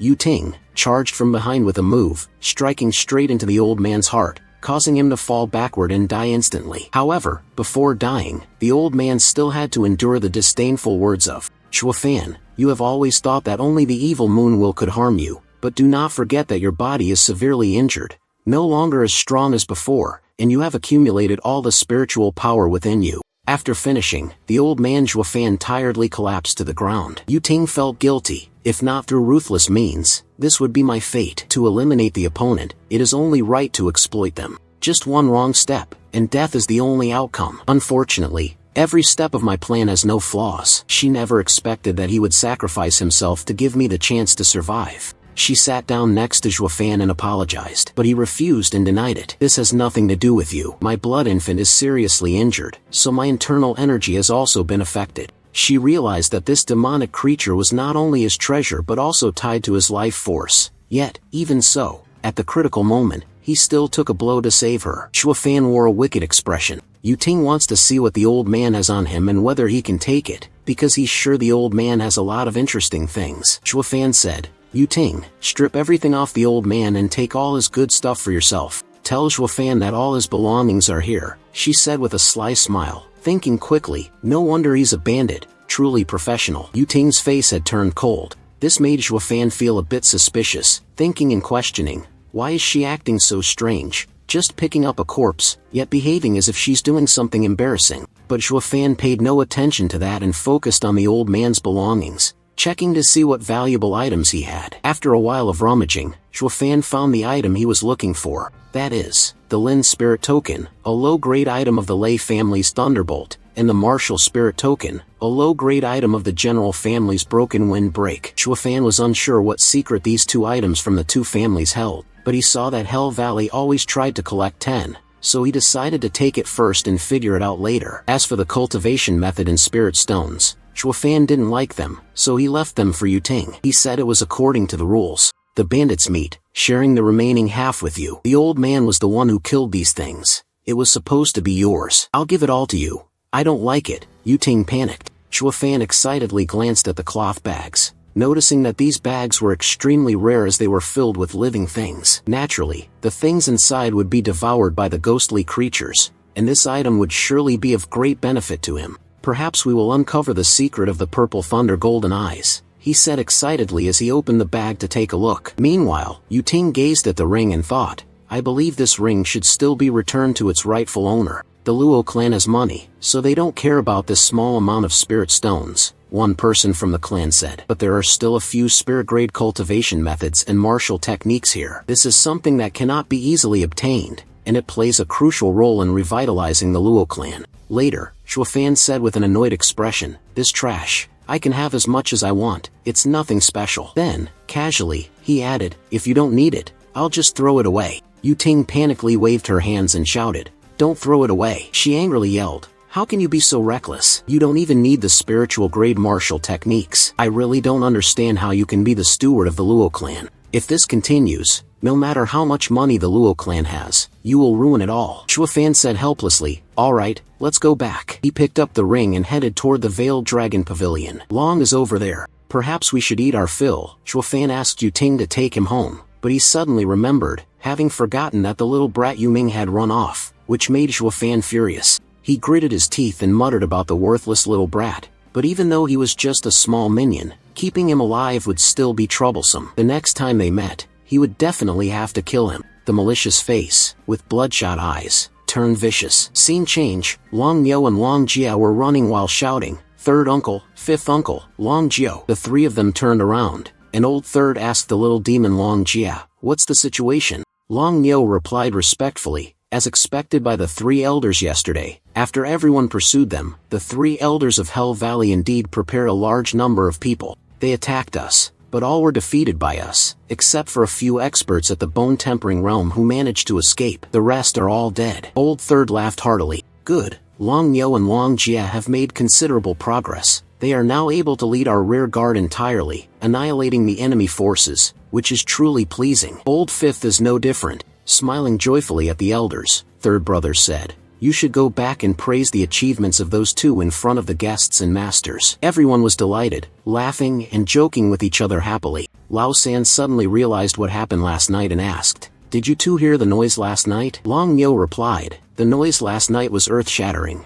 Yu Ting charged from behind with a move, striking straight into the old man's heart, causing him to fall backward and die instantly. However, before dying, the old man still had to endure the disdainful words of, "Chua Fan, you have always thought that only the evil moon will could harm you, but do not forget that your body is severely injured, no longer as strong as before, and you have accumulated all the spiritual power within you." After finishing, the old man Chua Fan tiredly collapsed to the ground. Yu Ting felt guilty. If not through ruthless means, this would be my fate. To eliminate the opponent, it is only right to exploit them. Just one wrong step, and death is the only outcome. Unfortunately, every step of my plan has no flaws. She never expected that he would sacrifice himself to give me the chance to survive. She sat down next to Chua Fan and apologized, but he refused and denied it. "This has nothing to do with you. My blood infant is seriously injured, so my internal energy has also been affected." She realized that this demonic creature was not only his treasure but also tied to his life force. Yet, even so, at the critical moment, he still took a blow to save her. Chua Fan wore a wicked expression. Yu Ting wants to see what the old man has on him and whether he can take it, because he's sure the old man has a lot of interesting things. Chua Fan said, "Yu Ting, strip everything off the old man and take all his good stuff for yourself. Tell Chua Fan that all his belongings are here," she said with a sly smile. Thinking quickly, no wonder he's a bandit, truly professional. Yu Ting's face had turned cold. This made Chua Fan feel a bit suspicious, thinking and questioning, why is she acting so strange, just picking up a corpse, yet behaving as if she's doing something embarrassing. But Chua Fan paid no attention to that and focused on the old man's belongings, checking to see what valuable items he had. After a while of rummaging, Chua Fan found the item he was looking for. That is, the Lin Spirit Token, a low-grade item of the Lei family's Thunderbolt, and the Martial Spirit Token, a low-grade item of the General family's Broken Wind Break. Chua Fan was unsure what secret these two items from the two families held, but he saw that Hell Valley always tried to collect 10, so he decided to take it first and figure it out later. As for the cultivation method and spirit stones, Chua Fan didn't like them, so he left them for Yu Ting. He said it was according to the rules. The bandits meet, sharing the remaining half with you. The old man was the one who killed these things. It was supposed to be yours. I'll give it all to you. I don't like it. Yu Ting panicked. Chua Fan excitedly glanced at the cloth bags, noticing that these bags were extremely rare as they were filled with living things. Naturally, the things inside would be devoured by the ghostly creatures, and this item would surely be of great benefit to him. Perhaps we will uncover the secret of the Purple Thunder Golden Eyes, he said excitedly as he opened the bag to take a look. Meanwhile, Yu Ting gazed at the ring and thought, I believe this ring should still be returned to its rightful owner. The Luo clan has money, so they don't care about this small amount of spirit stones, one person from the clan said. But there are still a few spirit-grade cultivation methods and martial techniques here. This is something that cannot be easily obtained, and it plays a crucial role in revitalizing the Luo clan. Later, Chua Fan said with an annoyed expression, this trash, I can have as much as I want, it's nothing special. Then, casually, he added, if you don't need it, I'll just throw it away. Yu Ting panically waved her hands and shouted, don't throw it away. She angrily yelled, how can you be so reckless? You don't even need the spiritual grade martial techniques. I really don't understand how you can be the steward of the Luo clan. If this continues, no matter how much money the Luo clan has, you will ruin it all. Chua Fan said helplessly, alright, let's go back. He picked up the ring and headed toward the Veiled Dragon Pavilion. Long is over there. Perhaps we should eat our fill. Chua Fan asked Yu Ting to take him home, but he suddenly remembered, having forgotten that the little brat Yu Ming had run off, which made Chua Fan furious. He gritted his teeth and muttered about the worthless little brat, But even though he was just a small minion, keeping him alive would still be troublesome. The next time they met, he would definitely have to kill him. The malicious face, with bloodshot eyes, turned vicious. Scene change, Long Nyo and Long Jia were running while shouting, "Third uncle, fifth uncle, Long Jio." The three of them turned around, and old third asked the little demon Long Jia, "What's the situation?" Long Nyo replied respectfully, as expected by the three elders yesterday. After everyone pursued them, the three elders of Hell Valley indeed prepared a large number of people. They attacked us, but all were defeated by us, except for a few experts at the bone-tempering realm who managed to escape. The rest are all dead. Old third laughed heartily. Good, Long Nyo and Long Jia have made considerable progress. They are now able to lead our rear guard entirely, annihilating the enemy forces, which is truly pleasing. Old fifth is no different. Smiling joyfully at the elders, third brother said, "You should go back and praise the achievements of those two in front of the guests and masters." Everyone was delighted, laughing and joking with each other happily. Lao San suddenly realized what happened last night and asked, "Did you two hear the noise last night?" Long Nyo replied, "The noise last night was earth-shattering.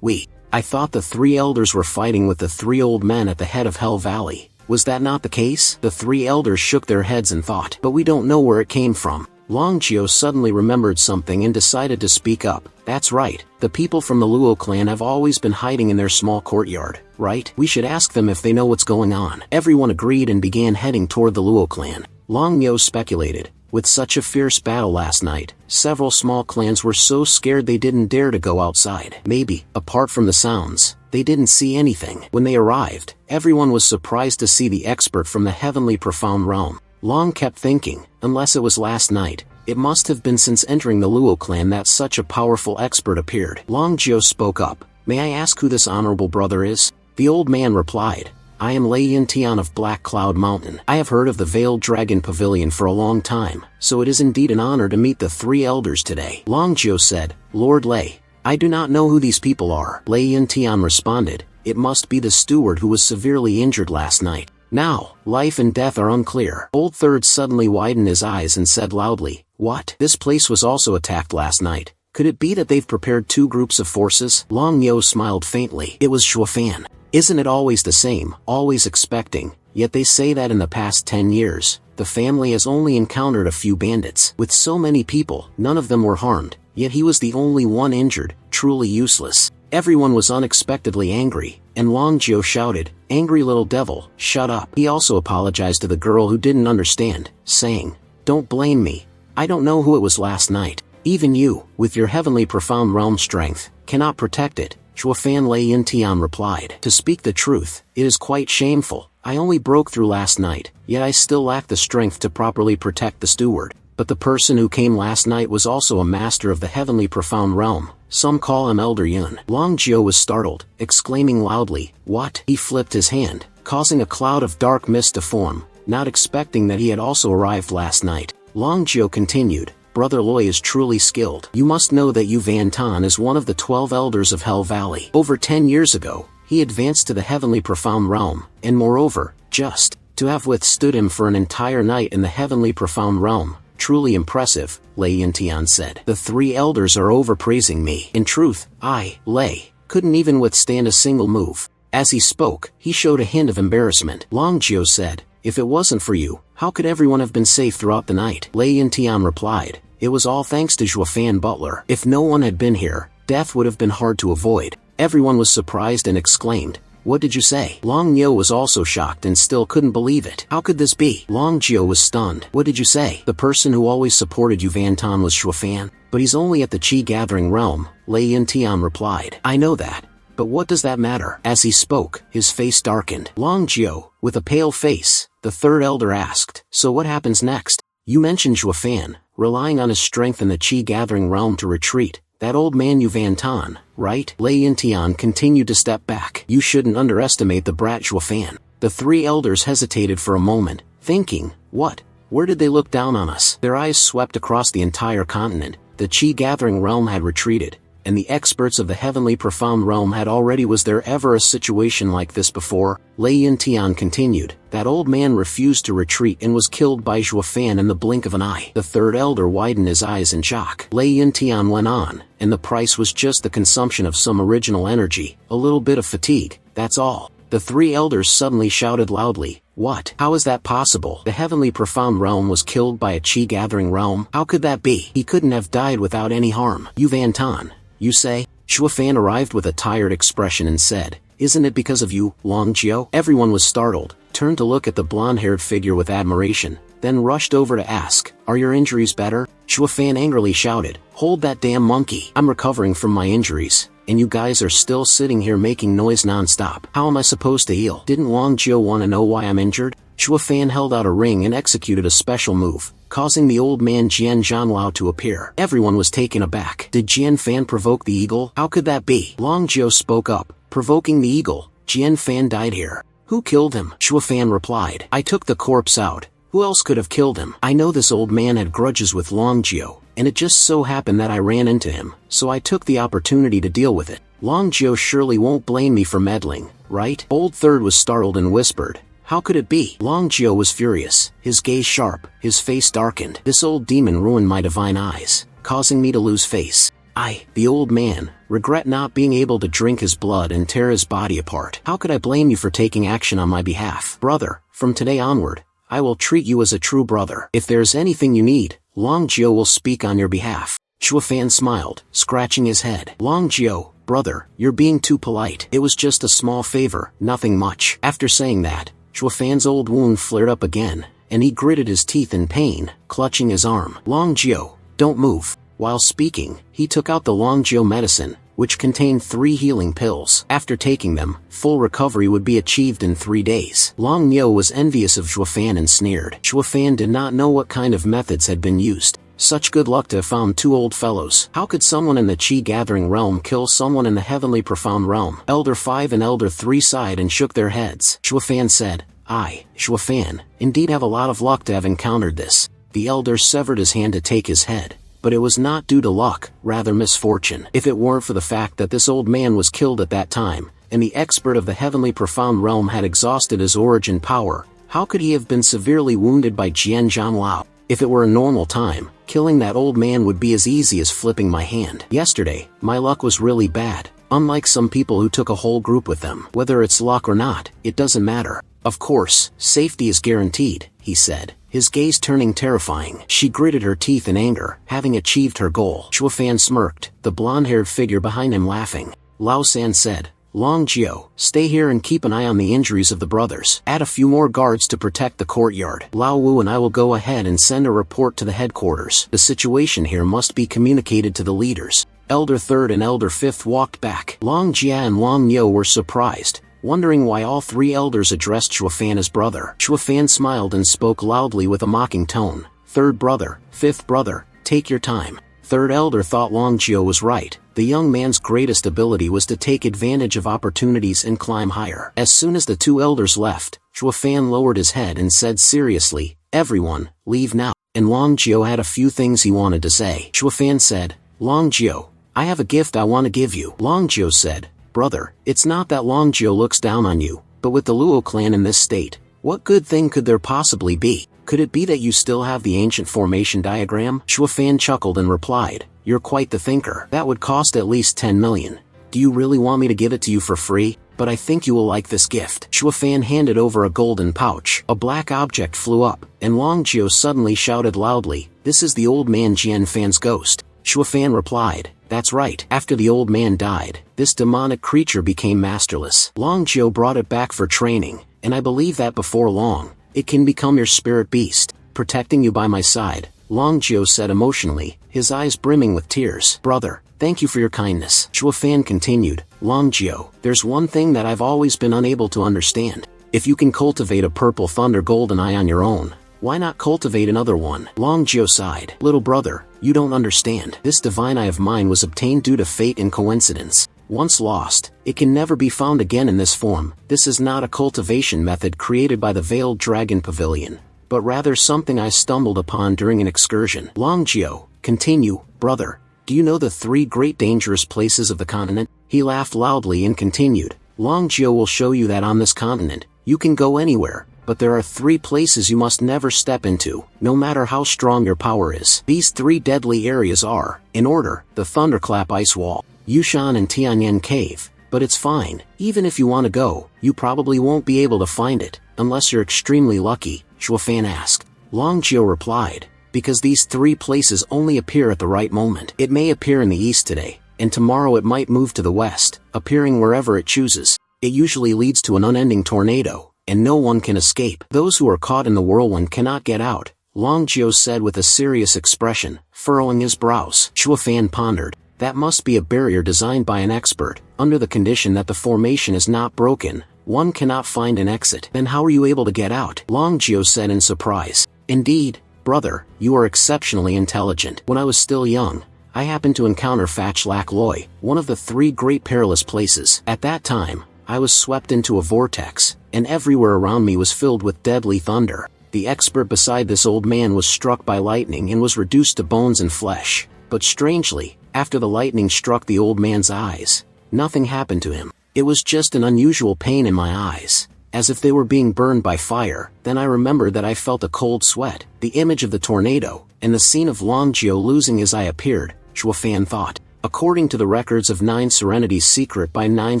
I thought the three elders were fighting with the three old men at the head of Hell Valley. Was that not the case?" The three elders shook their heads and thought, "But we don't know where it came from." Long Jio suddenly remembered something and decided to speak up. "That's right, the people from the Luo clan have always been hiding in their small courtyard, right? We should ask them if they know what's going on." Everyone agreed and began heading toward the Luo clan. Long Nyo speculated, with such a fierce battle last night, several small clans were so scared they didn't dare to go outside. Maybe, apart from the sounds, they didn't see anything. When they arrived, everyone was surprised to see the expert from the heavenly profound realm. Long kept thinking, unless it was last night, it must have been since entering the Luo clan that such a powerful expert appeared. Long Jio spoke up, "May I ask who this honorable brother is?" The old man replied, "I am Lei Yintian of Black Cloud Mountain. I have heard of the Veiled Dragon Pavilion for a long time, so it is indeed an honor to meet the three elders today." Long Jio said, "Lord Lei, I do not know who these people are." Lei Yintian responded, "It must be the steward who was severely injured last night. Now, life and death are unclear." Old Third suddenly widened his eyes and said loudly, "What? This place was also attacked last night. Could it be that they've prepared two groups of forces?" Long Yo smiled faintly. It was Shuofan. "Isn't it always the same, always expecting? Yet they say that in the past 10 years, the family has only encountered a few bandits. With so many people, none of them were harmed, yet he was the only one injured, truly useless." Everyone was unexpectedly angry, and Long Jio shouted, "Angry little devil, shut up." He also apologized to the girl who didn't understand, saying, "Don't blame me. I don't know who it was last night. Even you, with your heavenly profound realm strength, cannot protect it." Shuofan Lei Yintian replied, "To speak the truth, it is quite shameful. I only broke through last night, yet I still lack the strength to properly protect the steward. But the person who came last night was also a master of the heavenly profound realm. Some call him Elder Yun." Long Jio was startled, exclaiming loudly, "What?" He flipped his hand, causing a cloud of dark mist to form, not expecting that he had also arrived last night. Long Jio continued, "Brother Loi is truly skilled. You must know that Yu Van Tan is one of the 12 elders of Hell Valley. Over 10 years ago, he advanced to the heavenly profound realm, and moreover, just to have withstood him for an entire night in the heavenly profound realm. Truly impressive," Lei Yintian said. "The three elders are overpraising me. In truth, I, Lei, couldn't even withstand a single move." As he spoke, he showed a hint of embarrassment. Long Jio said, "If it wasn't for you, how could everyone have been safe throughout the night?" Lei Yintian replied, "It was all thanks to Zhuofan Butler. If no one had been here, death would have been hard to avoid." Everyone was surprised and exclaimed, "What did you say?" Long Nyo was also shocked and still couldn't believe it. How could this be? Long Jio was stunned. "What did you say?" "The person who always supported Yu Van Tan was Shuofan, but he's only at the Qi Gathering Realm," Lei Yintian replied. "I know that. But what does that matter?" As he spoke, his face darkened. Long Jio, with a pale face, the third elder asked, "So what happens next? You mentioned Shuofan, relying on his strength in the Qi Gathering Realm to retreat. That old man Yu Van Tan, right?" Lei Yintian continued to step back. "You shouldn't underestimate the brat Shuofan." The three elders hesitated for a moment, thinking, "What? Where did they look down on us?" Their eyes swept across the entire continent. The Qi Gathering Realm had retreated, and the experts of the heavenly profound realm had already. Was there ever a situation like this before? Lei Yintian continued, "That old man refused to retreat and was killed by Zhuofan in the blink of an eye." The third elder widened his eyes in shock. Lei Yintian went on, "And the price was just the consumption of some original energy, a little bit of fatigue, that's all." The three elders suddenly shouted loudly, "What? How is that possible? The heavenly profound realm was killed by a chi-gathering realm? How could that be? He couldn't have died without any harm." "You Van Tan, you say?" Shuafan arrived with a tired expression and said, "Isn't it because of you, Long Jiao?" Everyone was startled, turned to look at the blonde-haired figure with admiration, then rushed over to ask, "Are your injuries better?" Shuafan angrily shouted, "Hold that damn monkey! I'm recovering from my injuries, and you guys are still sitting here making noise non-stop. How am I supposed to heal? Didn't Long Jiao want to know why I'm injured?" Shuafan held out a ring and executed a special move, causing the old man Jian Zhanlao to appear. Everyone was taken aback. Did Jian Fan provoke the eagle? How could that be? Long Jiao spoke up, provoking the eagle. Jian Fan died here. Who killed him? Shuafan replied. I took the corpse out. Who else could have killed him? I know this old man had grudges with Long Jiao, and it just so happened that I ran into him, so I took the opportunity to deal with it. Long Jiao surely won't blame me for meddling, right? Old Third was startled and whispered, "How could it be?" Long Jiao was furious, his gaze sharp, his face darkened. This old demon ruined my divine eyes, causing me to lose face. I, the old man, regret not being able to drink his blood and tear his body apart. How could I blame you for taking action on my behalf? Brother, from today onward, I will treat you as a true brother. If there's anything you need, Long Jiao will speak on your behalf. Shuafan smiled, scratching his head. Long Jiao, brother, you're being too polite. It was just a small favor, nothing much. After saying that, Shuafan's old wound flared up again, and he gritted his teeth in pain, clutching his arm. Long Jiao, don't move. While speaking, he took out the Long Jiao medicine, which contained 3 healing pills. After taking them, full recovery would be achieved in 3 days. Long Jiao was envious of Shuafan and sneered. Shuafan did not know what kind of methods had been used. Such good luck to have found 2 old fellows. How could someone in the Chi-gathering realm kill someone in the heavenly profound realm? Elder 5 and Elder 3 sighed and shook their heads. Shuafan said, I, Shuafan, indeed have a lot of luck to have encountered this. The elder severed his hand to take his head. But it was not due to luck, rather misfortune. If it weren't for the fact that this old man was killed at that time, and the expert of the heavenly profound realm had exhausted his origin power, how could he have been severely wounded by Jian Zhanlao? If it were a normal time, killing that old man would be as easy as flipping my hand. Yesterday, my luck was really bad, unlike some people who took a whole group with them. Whether it's luck or not, it doesn't matter. Of course, safety is guaranteed, he said, his gaze turning terrifying. She gritted her teeth in anger, having achieved her goal. Shuafan smirked, the blonde-haired figure behind him laughing. Lao San said, Long Jiao, stay here and keep an eye on the injuries of the brothers. Add a few more guards to protect the courtyard. Lao Wu and I will go ahead and send a report to the headquarters. The situation here must be communicated to the leaders. Elder 3rd and Elder 5th walked back. Long Jia and Long Yo were surprised, wondering why all 3 elders addressed Shuafan as brother. Shuafan smiled and spoke loudly with a mocking tone. 3rd brother, 5th brother, take your time. 3rd elder thought Long Jiao was right. The young man's greatest ability was to take advantage of opportunities and climb higher. As soon as the 2 elders left, Shuafan lowered his head and said seriously, everyone, leave now. And Long Jiao had a few things he wanted to say. Shuafan said, Long Jiao, I have a gift I want to give you. Long Jiao said, brother, it's not that Long Jiao looks down on you, but with the Luo clan in this state, what good thing could there possibly be? Could it be that you still have the ancient formation diagram? Shuafan chuckled and replied, you're quite the thinker. That would cost at least 10 million. Do you really want me to give it to you for free? But I think you will like this gift. Shuafan handed over a golden pouch. A black object flew up, and Long Jiao suddenly shouted loudly, this is the old man Jian Fan's ghost. Shuafan replied, that's right. After the old man died, this demonic creature became masterless. Long Jiao brought it back for training, and I believe that before long, it can become your spirit beast, protecting you by my side, Long Jiao said emotionally, his eyes brimming with tears. Brother, thank you for your kindness. Shuafan continued, Long Jiao, there's one thing that I've always been unable to understand. If you can cultivate a purple thunder golden eye on your own, why not cultivate another one? Long Jiao sighed. Little brother, you don't understand. This divine eye of mine was obtained due to fate and coincidence. Once lost, it can never be found again in this form. This is not a cultivation method created by the Veiled Dragon Pavilion, but rather something I stumbled upon during an excursion. Long Jiao, continue, brother, do you know the 3 great dangerous places of the continent? He laughed loudly and continued, Long Jiao will show you that on this continent, you can go anywhere, but there are 3 places you must never step into, no matter how strong your power is. These 3 deadly areas are, in order, the Thunderclap Ice Wall, Yushan and Tianyan Cave, But it's fine. Even if you want to go, you probably won't be able to find it, unless you're extremely lucky, Shuofan asked. Long Jiao replied, because these 3 places only appear at the right moment. It may appear in the east today, and tomorrow it might move to the west, appearing wherever it chooses. It usually leads to an unending tornado, and no one can escape. Those who are caught in the whirlwind cannot get out, Long Jiao said with a serious expression, furrowing his brows. Shuofan pondered. That must be a barrier designed by an expert. Under the condition that the formation is not broken, one cannot find an exit. Then how are you able to get out? Long Jiao said in surprise. Indeed, brother, you are exceptionally intelligent. When I was still young, I happened to encounter Phach Lak Loi, one of the 3 great perilous places. At that time, I was swept into a vortex, and everywhere around me was filled with deadly thunder. The expert beside this old man was struck by lightning and was reduced to bones and flesh. But strangely, after the lightning struck the old man's eyes, nothing happened to him. It was just an unusual pain in my eyes, as if they were being burned by fire. Then I remembered that I felt a cold sweat. The image of the tornado, and the scene of Long Jiao losing his eye appeared, Shuofan thought. According to the records of 9 Serenities Secret by 9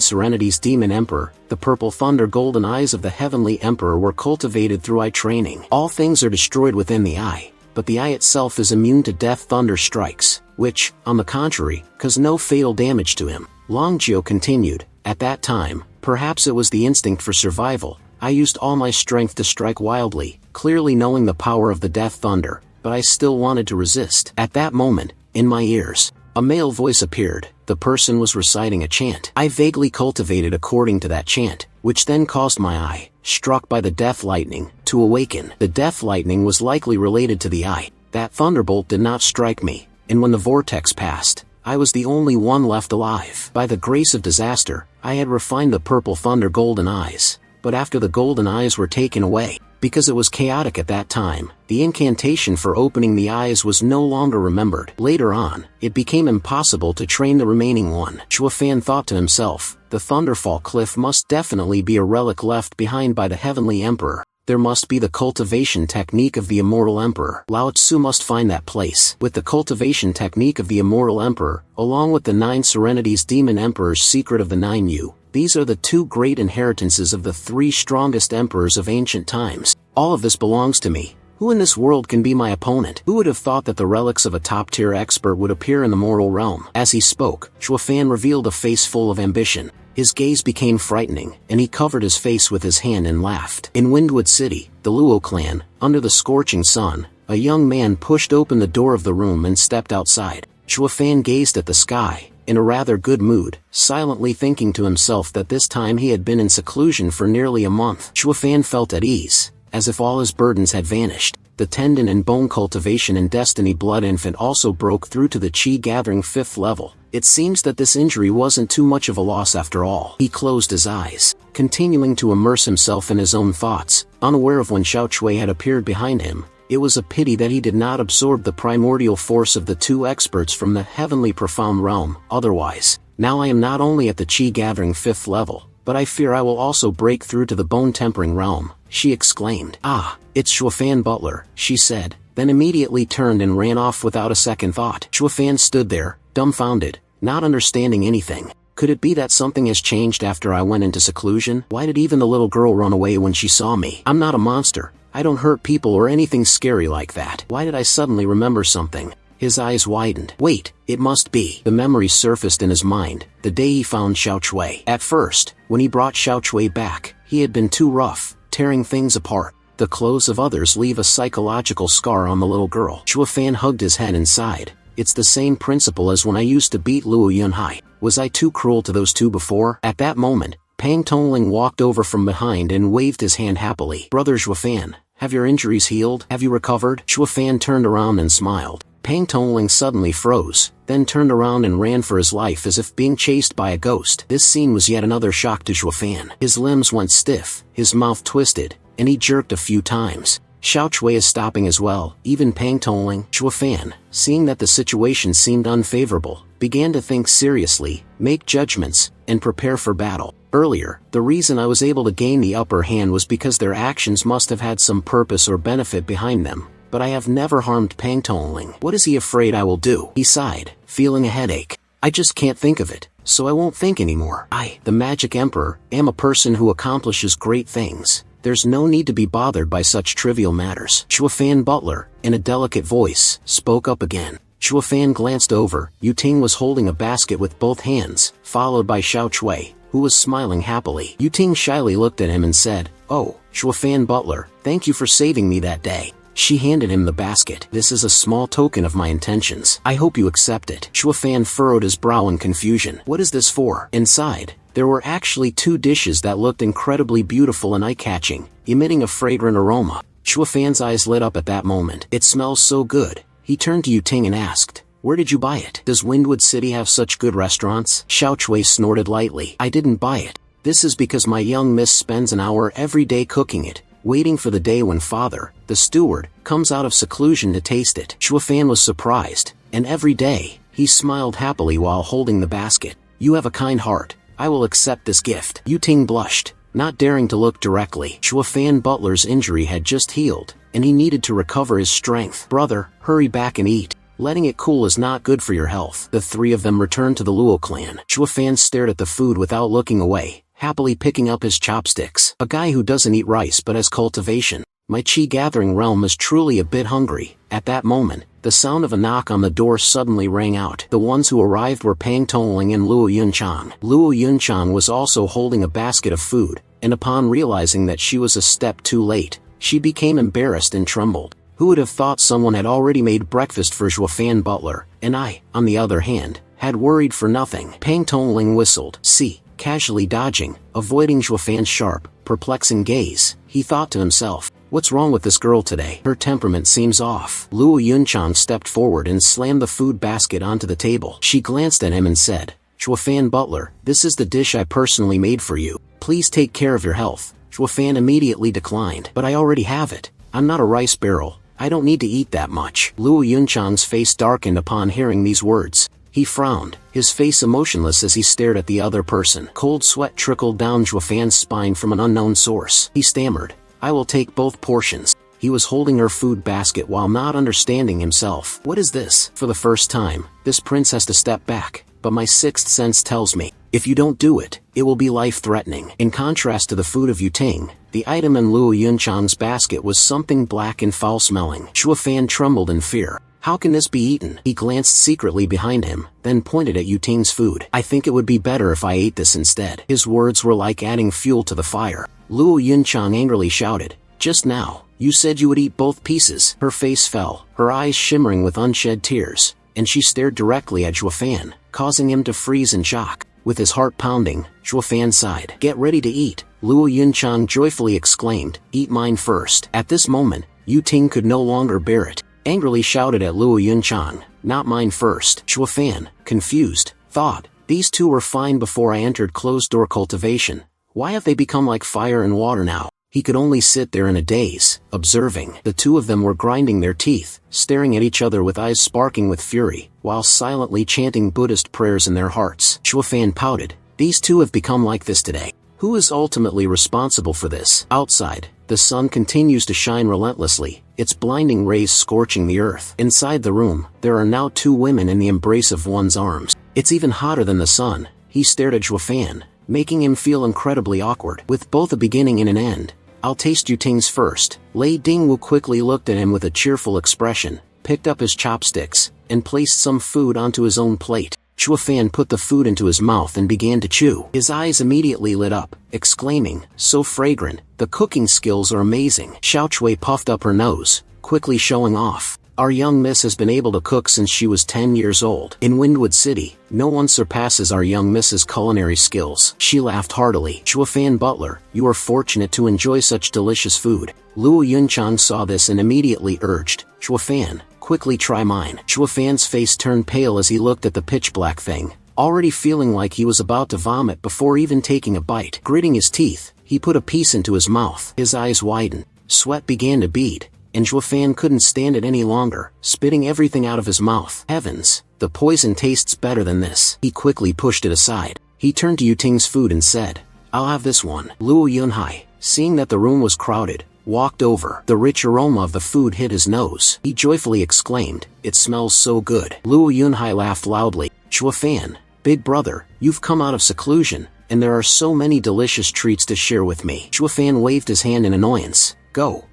Serenities Demon Emperor, the purple thunder golden eyes of the Heavenly Emperor were cultivated through eye training. All things are destroyed within the eye, but the eye itself is immune to death thunder strikes, which, on the contrary, cause no fatal damage to him. Long Jiao continued, at that time, perhaps it was the instinct for survival, I used all my strength to strike wildly, clearly knowing the power of the death thunder, but I still wanted to resist. At that moment, in my ears, a male voice appeared. The person was reciting a chant. I vaguely cultivated according to that chant, which then caused my eye, struck by the death lightning, to awaken. The death lightning was likely related to the eye. That thunderbolt did not strike me, and when the vortex passed, I was the only one left alive. By the grace of disaster, I had refined the purple thunder golden eyes, but after the golden eyes were taken away, because it was chaotic at that time, the incantation for opening the eyes was no longer remembered. Later on, it became impossible to train the remaining one. Shuofan thought to himself, the Thunderfall Cliff must definitely be a relic left behind by the Heavenly Emperor. There must be the cultivation technique of the Immortal Emperor. Lao Tzu must find that place. With the cultivation technique of the Immortal Emperor, along with the 9 Serenities Demon Emperor's secret of the 9 Yu, these are the 2 great inheritances of the 3 strongest emperors of ancient times. All of this belongs to me. Who in this world can be my opponent? Who would have thought that the relics of a top-tier expert would appear in the mortal realm? As he spoke, Shuofan revealed a face full of ambition. His gaze became frightening, and he covered his face with his hand and laughed. In Windwood City, the Luo clan, under the scorching sun, a young man pushed open the door of the room and stepped outside. Shuofan gazed at the sky, in a rather good mood, silently thinking to himself that this time he had been in seclusion for nearly a month. Shuofan felt at ease, as if all his burdens had vanished. The tendon and bone cultivation and destiny blood infant also broke through to the chi gathering 5th level. It seems that this injury wasn't too much of a loss after all. He closed his eyes, continuing to immerse himself in his own thoughts, unaware of when Xiao Chui had appeared behind him. It was a pity that he did not absorb the primordial force of the 2 experts from the heavenly profound realm. Otherwise, now I am not only at the chi gathering 5th level, but I fear I will also break through to the bone tempering realm, she exclaimed. Ah, it's Shuofan Butler, she said, then immediately turned and ran off without a second thought. Shuofan stood there, dumbfounded, not understanding anything. Could it be that something has changed after I went into seclusion? Why did even the little girl run away when she saw me? I'm not a monster. I don't hurt people or anything scary like that. Why did I suddenly remember something? His eyes widened. Wait, it must be. The memory surfaced in his mind, the day he found Xiao Chui. At first, when he brought Xiao Chui back, he had been too rough, tearing things apart. The clothes of others leave a psychological scar on the little girl. Shuofan hugged his head and sighed. It's the same principle as when I used to beat Luo Yunhai. Was I too cruel to those 2 before? At that moment, Pang Tongling walked over from behind and waved his hand happily. Brother Shuofan, have your injuries healed? Have you recovered? Shuofan turned around and smiled. Pang Tongling suddenly froze, then turned around and ran for his life as if being chased by a ghost. This scene was yet another shock to Shuofan. His limbs went stiff, his mouth twisted, and he jerked a few times. Xiao Chui is stopping as well. Even Pang Tongling. Shuofan, seeing that the situation seemed unfavorable, began to think seriously, make judgments, and prepare for battle. Earlier, the reason I was able to gain the upper hand was because their actions must have had some purpose or benefit behind them. But I have never harmed Pang Tongling. What is he afraid I will do? He sighed, feeling a headache. I just can't think of it, so I won't think anymore. I, the Magic Emperor, am a person who accomplishes great things. There's no need to be bothered by such trivial matters. Chuafan Butler, in a delicate voice, spoke up again. Chuafan glanced over. Yu Ting was holding a basket with both hands, followed by Xiao Chui, who was smiling happily. Yu Ting shyly looked at him and said, "Oh, Chuafan Butler, thank you for saving me that day." She handed him the basket. "This is a small token of my intentions. I hope you accept it." Chuafan furrowed his brow in confusion. "What is this for?" Inside, there were actually 2 dishes that looked incredibly beautiful and eye-catching, emitting a fragrant aroma. Chuafan's eyes lit up at that moment. "It smells so good." He turned to Yu Ting and asked, "Where did you buy it? Does Windwood City have such good restaurants?" Xiao Chui snorted lightly. "I didn't buy it. This is because my young miss spends an hour every day cooking it, waiting for the day when father, the steward, comes out of seclusion to taste it." Chuafan was surprised, and every day, he smiled happily while holding the basket. "You have a kind heart. I will accept this gift." Yu Ting blushed, not daring to look directly. Chuafan Butler's injury had just healed, and he needed to recover his strength. "Brother, hurry back and eat. Letting it cool is not good for your health." The 3 of them returned to the Luo clan. Chuafan stared at the food without looking away, happily picking up his chopsticks. A guy who doesn't eat rice but has cultivation. My chi gathering realm is truly a bit hungry. At that moment, the sound of a knock on the door suddenly rang out. The ones who arrived were Pang Tongling and Luo Yunchan. Luo Yunchan was also holding a basket of food, and upon realizing that she was a step too late, she became embarrassed and trembled. Who would have thought someone had already made breakfast for Chuafan Butler, and I, on the other hand, had worried for nothing. Pang Tongling whistled. "See." Casually dodging, avoiding Chuafan's sharp, perplexing gaze, he thought to himself, "What's wrong with this girl today? Her temperament seems off." Luo Yunchan stepped forward and slammed the food basket onto the table. She glanced at him and said, "Chuafan Butler, this is the dish I personally made for you. Please take care of your health." Chuafan immediately declined. "But I already have it. I'm not a rice barrel. I don't need to eat that much." Luo Yunchan's face darkened upon hearing these words. He frowned, his face emotionless as he stared at the other person. Cold sweat trickled down Chuafan's spine from an unknown source. He stammered, "I will take both portions." He was holding her food basket while not understanding himself. "What is this?" For the first time, this prince has to step back, but my 6th sense tells me, if you don't do it, it will be life-threatening. In contrast to the food of Yu Ting, the item in Luo Yunchan's basket was something black and foul-smelling. Chuafan trembled in fear. "How can this be eaten?" He glanced secretly behind him, then pointed at Yu Ting's food. "I think it would be better if I ate this instead." His words were like adding fuel to the fire. Luo Yunchan angrily shouted, "Just now, you said you would eat both pieces." Her face fell, her eyes shimmering with unshed tears, and she stared directly at Chuafan, causing him to freeze in shock. With his heart pounding, Chuafan sighed. "Get ready to eat," Luo Yunchan joyfully exclaimed, "Eat mine first." At this moment, Yu Ting could no longer bear it. Angrily shouted at Luo Yunchan, "Not mine first." Chuafan, confused, thought, "These 2 were fine before I entered closed-door cultivation. Why have they become like fire and water now?" He could only sit there in a daze, observing. The 2 of them were grinding their teeth, staring at each other with eyes sparkling with fury, while silently chanting Buddhist prayers in their hearts. Chuafan pouted, "These 2 have become like this today. Who is ultimately responsible for this?" Outside, the sun continues to shine relentlessly, its blinding rays scorching the earth. Inside the room, there are now 2 women in the embrace of one's arms. It's even hotter than the sun. He stared at Chuafan, making him feel incredibly awkward. With both a beginning and an end, "I'll taste Yu Ting's first." Lei Dingwu quickly looked at him with a cheerful expression, picked up his chopsticks, and placed some food onto his own plate. Chuafan put the food into his mouth and began to chew. His eyes immediately lit up, exclaiming, "So fragrant, the cooking skills are amazing." Xiao Chui puffed up her nose, quickly showing off. "Our young miss has been able to cook since she was 10 years old. In Windwood City, no one surpasses our young miss's culinary skills." She laughed heartily. "Chuafan Butler, you are fortunate to enjoy such delicious food." Luo Yunchan saw this and immediately urged, "Chuafan, quickly try mine." Chuafan's face turned pale as he looked at the pitch-black thing, already feeling like he was about to vomit before even taking a bite. Gritting his teeth, he put a piece into his mouth. His eyes widened, sweat began to bead, and Chuafan couldn't stand it any longer, spitting everything out of his mouth. Heavens, the poison tastes better than this. He quickly pushed it aside. He turned to Yu Ting's food and said, "I'll have this one." Luo Yunhai, seeing that the room was crowded, walked over. The rich aroma of the food hit his nose. He joyfully exclaimed, "It smells so good." Luo Yunhai laughed loudly. "Chuafan, Big brother, you've come out of seclusion, and there are so many delicious treats to share with me. Shuafan waved his hand in annoyance. Go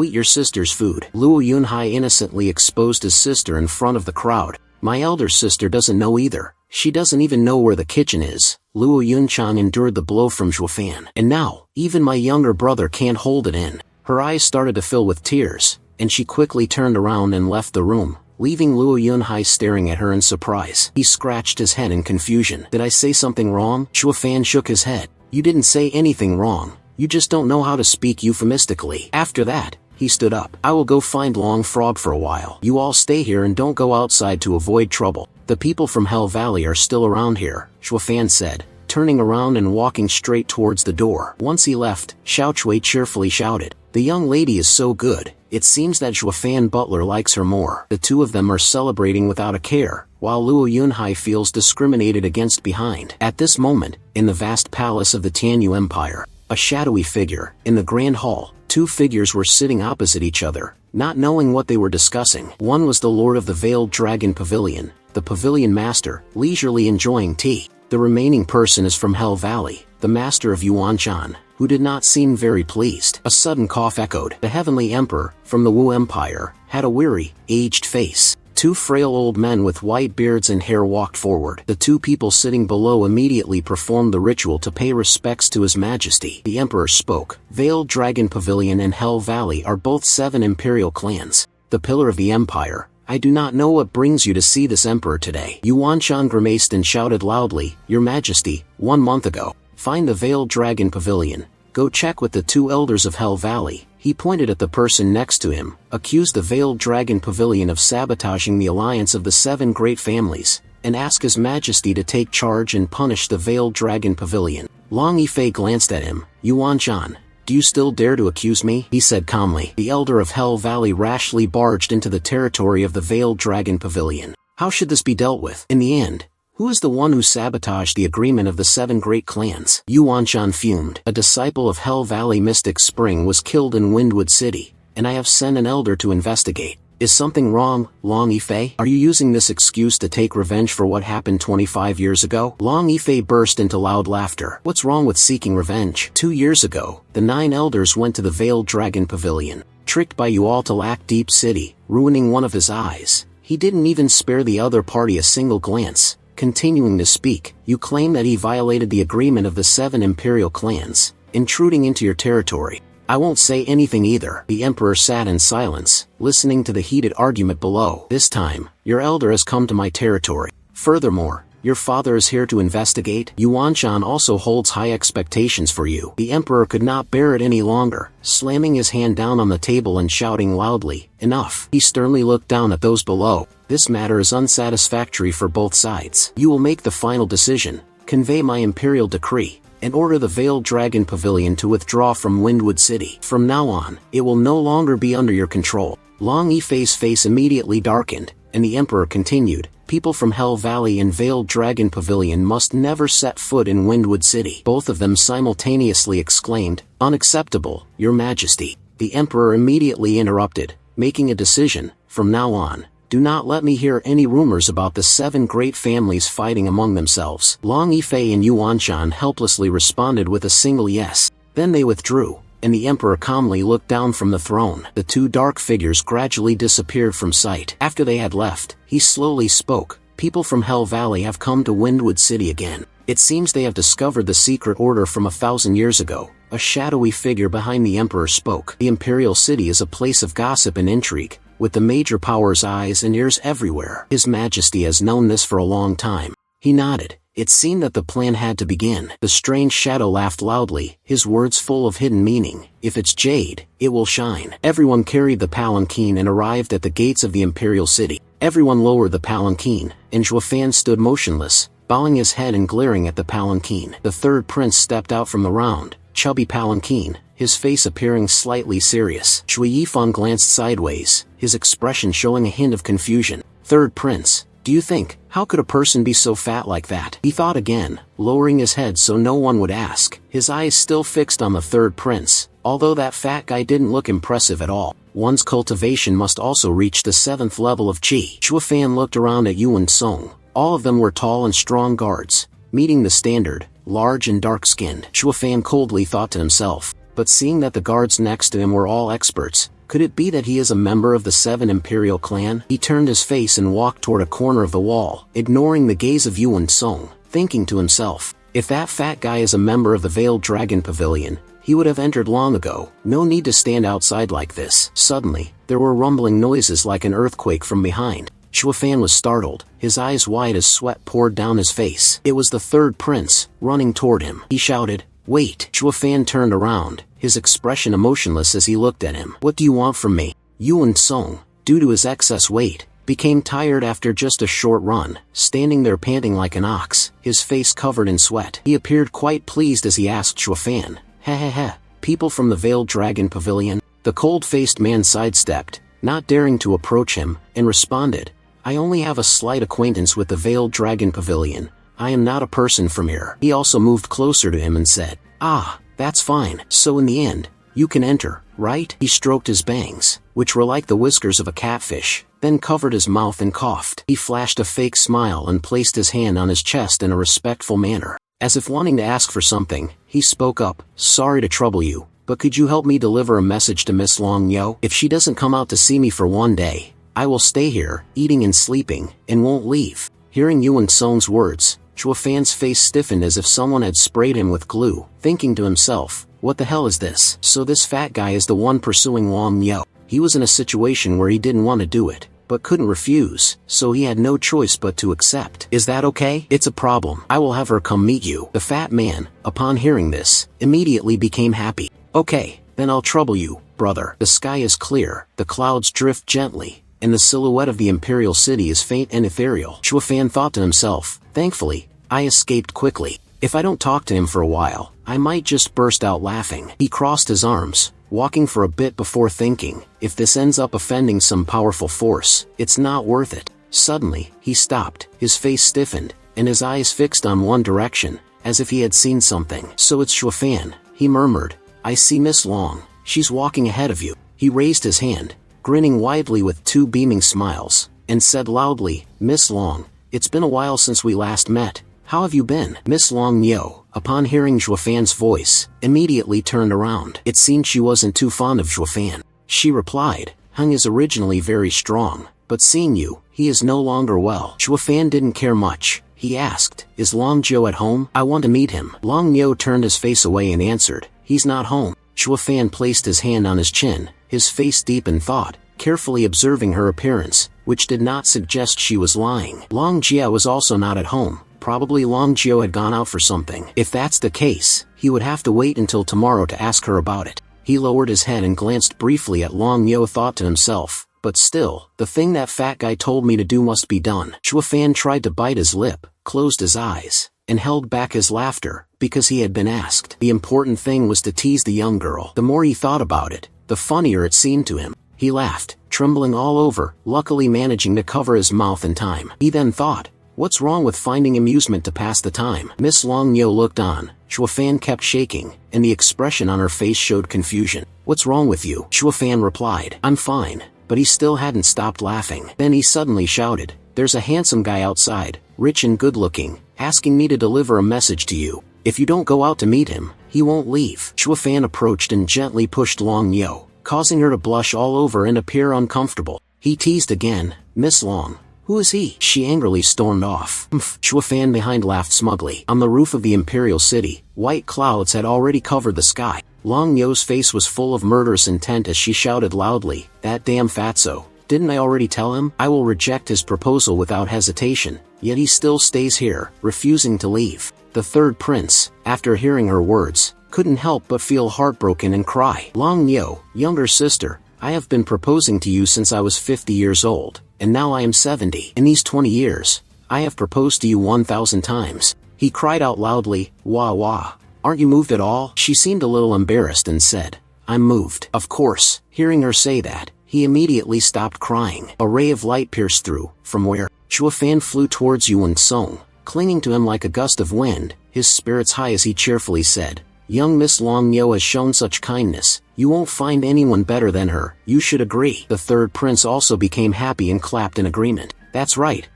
eat your sister's food. Luo Yunhai innocently exposed his sister in front of the crowd. My elder sister doesn't know either. She doesn't even know where the kitchen is. Luo Yunchan endured the blow from Shuafan. And now, even my younger brother can't hold it in. Her eyes started to fill with tears, and she quickly turned around and left the room, leaving Luo Yunhai staring at her in surprise. He scratched his head in confusion. Did I say something wrong? Shuafan shook his head. You didn't say anything wrong. You just don't know how to speak euphemistically. After that, he stood up. I will go find Long Frog for a while. You all stay here and don't go outside to avoid trouble. The people from Hell Valley are still around here, Shuafan said, turning around and walking straight towards the door. Once he left, Xiao Chui cheerfully shouted, "The young lady is so good. It seems that Shuafan Butler likes her more." The two of them are celebrating without a care, while Luo Yunhai feels discriminated against behind. At this moment, in the vast palace of the Tianyu Empire, a shadowy figure, in the grand hall, two figures were sitting opposite each other, not knowing what they were discussing. One was the Lord of the Veiled Dragon Pavilion, the pavilion master, leisurely enjoying tea. The remaining person is from Hell Valley, the master of Yuanshan, who did not seem very pleased. A sudden cough echoed. The Heavenly Emperor, from the Wu Empire, had a weary, aged face. Two frail old men with white beards and hair walked forward. The two people sitting below immediately performed the ritual to pay respects to His Majesty. The Emperor spoke. Veiled Dragon Pavilion and Hell Valley are both 7 imperial clans. The pillar of the empire. I do not know what brings you to see this emperor today. Yuanshan grimaced and shouted loudly, Your Majesty, 1 month ago. Find the Veiled Dragon Pavilion. Go check with the 2 elders of Hell Valley. He pointed at the person next to him, accused the Veiled Dragon Pavilion of sabotaging the alliance of the 7 great families, and asked His Majesty to take charge and punish the Veiled Dragon Pavilion. Long Yifei glanced at him. Yuanshan, do you still dare to accuse me? He said calmly. The elder of Hell Valley rashly barged into the territory of the Veiled Dragon Pavilion. How should this be dealt with? In the end, who is the one who sabotaged the agreement of the 7 great clans? Yuanshan fumed. A disciple of Hell Valley Mystic Spring was killed in Windwood City, and I have sent an elder to investigate. Is something wrong, Long Yifei? Are you using this excuse to take revenge for what happened 25 years ago? Long Yifei burst into loud laughter. What's wrong with seeking revenge? 2 years ago, the 9 elders went to the Veiled Dragon Pavilion, tricked by you all to Lac Deep City, ruining one of his eyes. He didn't even spare the other party a single glance. Continuing to speak, you claim that he violated the agreement of the 7 imperial clans, intruding into your territory. I won't say anything either. The emperor sat in silence, listening to the heated argument below. This time, your elder has come to my territory. Furthermore, your father is here to investigate. Yuanshan also holds high expectations for you. The emperor could not bear it any longer, slamming his hand down on the table and shouting loudly, Enough! He sternly looked down at those below. This matter is unsatisfactory for both sides. You will make the final decision, convey my imperial decree, and order the Veiled Dragon Pavilion to withdraw from Windwood City. From now on, it will no longer be under your control. Long Yifei's face immediately darkened, and the emperor continued, People from Hell Valley and Veiled Dragon Pavilion must never set foot in Windwood City. Both of them simultaneously exclaimed, Unacceptable, Your Majesty. The emperor immediately interrupted, making a decision. From now on, do not let me hear any rumors about the 7 great families fighting among themselves. Long Yifei and Yuanshan helplessly responded with a single yes. Then they withdrew, and the emperor calmly looked down from the throne. The 2 dark figures gradually disappeared from sight. After they had left, he slowly spoke. People from Hell Valley have come to Windwood City again. It seems they have discovered the secret order from 1,000 years ago. A shadowy figure behind the emperor spoke. The imperial city is a place of gossip and intrigue, with the major powers' eyes and ears everywhere. His Majesty has known this for a long time. He nodded. It seemed that the plan had to begin. The strange shadow laughed loudly, his words full of hidden meaning. If it's jade, it will shine. Everyone carried the palanquin and arrived at the gates of the imperial city. Everyone lowered the palanquin, and Shuafan stood motionless, bowing his head and glaring at the palanquin. The 3rd prince stepped out from the round, chubby palanquin, his face appearing slightly serious. Shui Yifan glanced sideways, his expression showing a hint of confusion. 3rd prince, do you think, how could a person be so fat like that? He thought again, lowering his head so no one would ask, his eyes still fixed on the 3rd prince, although that fat guy didn't look impressive at all. One's cultivation must also reach the 7th level of qi. Shuafan looked around at Yuan Song, All of them were tall and strong guards, meeting the standard, large and dark-skinned. Chuafan coldly thought to himself, but seeing that the guards next to him were all experts, could it be that he is a member of the 7 Imperial clan? He turned his face and walked toward a corner of the wall, ignoring the gaze of Yuan Song, thinking to himself, if that fat guy is a member of the Veiled Dragon Pavilion, he would have entered long ago. No need to stand outside like this. Suddenly, there were rumbling noises like an earthquake from behind. Chuafan was startled, his eyes wide as sweat poured down his face. It was the third prince, running toward him. He shouted, "Wait!" Chuafan turned around, his expression emotionless as he looked at him. "What do you want from me?" Yuan Song, due to his excess weight, became tired after just a short run, standing there panting like an ox, his face covered in sweat. He appeared quite pleased as he asked Chuafan, "Heh, people from the Veiled Dragon Pavilion?" The cold-faced man sidestepped, not daring to approach him, and responded, "I only have a slight acquaintance with the Veiled Dragon Pavilion. I am not a person from here." He also moved closer to him and said, "Ah, that's fine. So in the end, you can enter, right?" He stroked his bangs, which were like the whiskers of a catfish, then covered his mouth and coughed. He flashed a fake smile and placed his hand on his chest in a respectful manner. As if wanting to ask for something, he spoke up, "Sorry to trouble you, but could you help me deliver a message to Miss Long Yo? If she doesn't come out to see me for one day, I will stay here, eating and sleeping, and won't leave." Hearing Yuan Song's words, Chuafan's face stiffened as if someone had sprayed him with glue, thinking to himself, what the hell is this? So this fat guy is the one pursuing Long Yo. He was in a situation where he didn't want to do it, but couldn't refuse, so he had no choice but to accept. "Is that okay?" "It's a problem. I will have her come meet you." The fat man, upon hearing this, immediately became happy. "Okay, then I'll trouble you, brother." The sky is clear, the clouds drift gently, and the silhouette of the Imperial City is faint and ethereal. Chuafan thought to himself, thankfully, I escaped quickly. If I don't talk to him for a while, I might just burst out laughing. He crossed his arms, walking for a bit before thinking, if this ends up offending some powerful force, it's not worth it. Suddenly, he stopped, his face stiffened, and his eyes fixed on one direction, as if he had seen something. "So it's Chuafan," he murmured. "I see Miss Long. She's walking ahead of you." He raised his hand, grinning widely with 2 beaming smiles, and said loudly, "Miss Long, it's been a while since we last met. How have you been?" Miss Long Yo, upon hearing Chuafan's voice, immediately turned around. It seemed she wasn't too fond of Chuafan. She replied, "Hung is originally very strong, but seeing you, he is no longer well." Chuafan didn't care much. He asked, "Is Long Jiu at home? I want to meet him." Long Yo turned his face away and answered, "He's not home." Chuafan placed his hand on his chin, his face deep in thought, carefully observing her appearance, which did not suggest she was lying. Long Jia was also not at home. Probably Long Jiu had gone out for something. If that's the case, he would have to wait until tomorrow to ask her about it. He lowered his head and glanced briefly at Long Yo, thought to himself, but still, the thing that fat guy told me to do must be done. Chuafan tried to bite his lip, closed his eyes, and held back his laughter, because he had been asked. The important thing was to tease the young girl. The more he thought about it, the funnier it seemed to him. He laughed, trembling all over, luckily managing to cover his mouth in time. He then thought, what's wrong with finding amusement to pass the time? Miss Long Yo looked on. Chuafan kept shaking, and the expression on her face showed confusion. "What's wrong with you?" Chuafan replied, "I'm fine," but he still hadn't stopped laughing. Then he suddenly shouted, "There's a handsome guy outside, rich and good-looking, asking me to deliver a message to you. If you don't go out to meet him, he won't leave." Chuafan approached and gently pushed Long Yo, causing her to blush all over and appear uncomfortable. He teased again, "Miss Long, who is he?" She angrily stormed off. Chuafan behind laughed smugly. On the roof of the Imperial City, white clouds had already covered the sky. Long Yo's face was full of murderous intent as she shouted loudly, "That damn fatso, didn't I already tell him? I will reject his proposal without hesitation, yet he still stays here, refusing to leave." The third prince, after hearing her words, couldn't help but feel heartbroken and cry. "Long Yo, younger sister, I have been proposing to you since I was 50 years old, and now I am 70. In these 20 years, I have proposed to you 1,000 times. He cried out loudly, "Wah wah. Aren't you moved at all?" She seemed a little embarrassed and said, "I'm moved." Of course, hearing her say that, he immediately stopped crying. A ray of light pierced through, from where Chuafan flew towards Yuan Song, clinging to him like a gust of wind, his spirits high as he cheerfully said, "Young Miss Long Yo has shown such kindness, you won't find anyone better than her, you should agree." The third prince also became happy and clapped in agreement. That's right,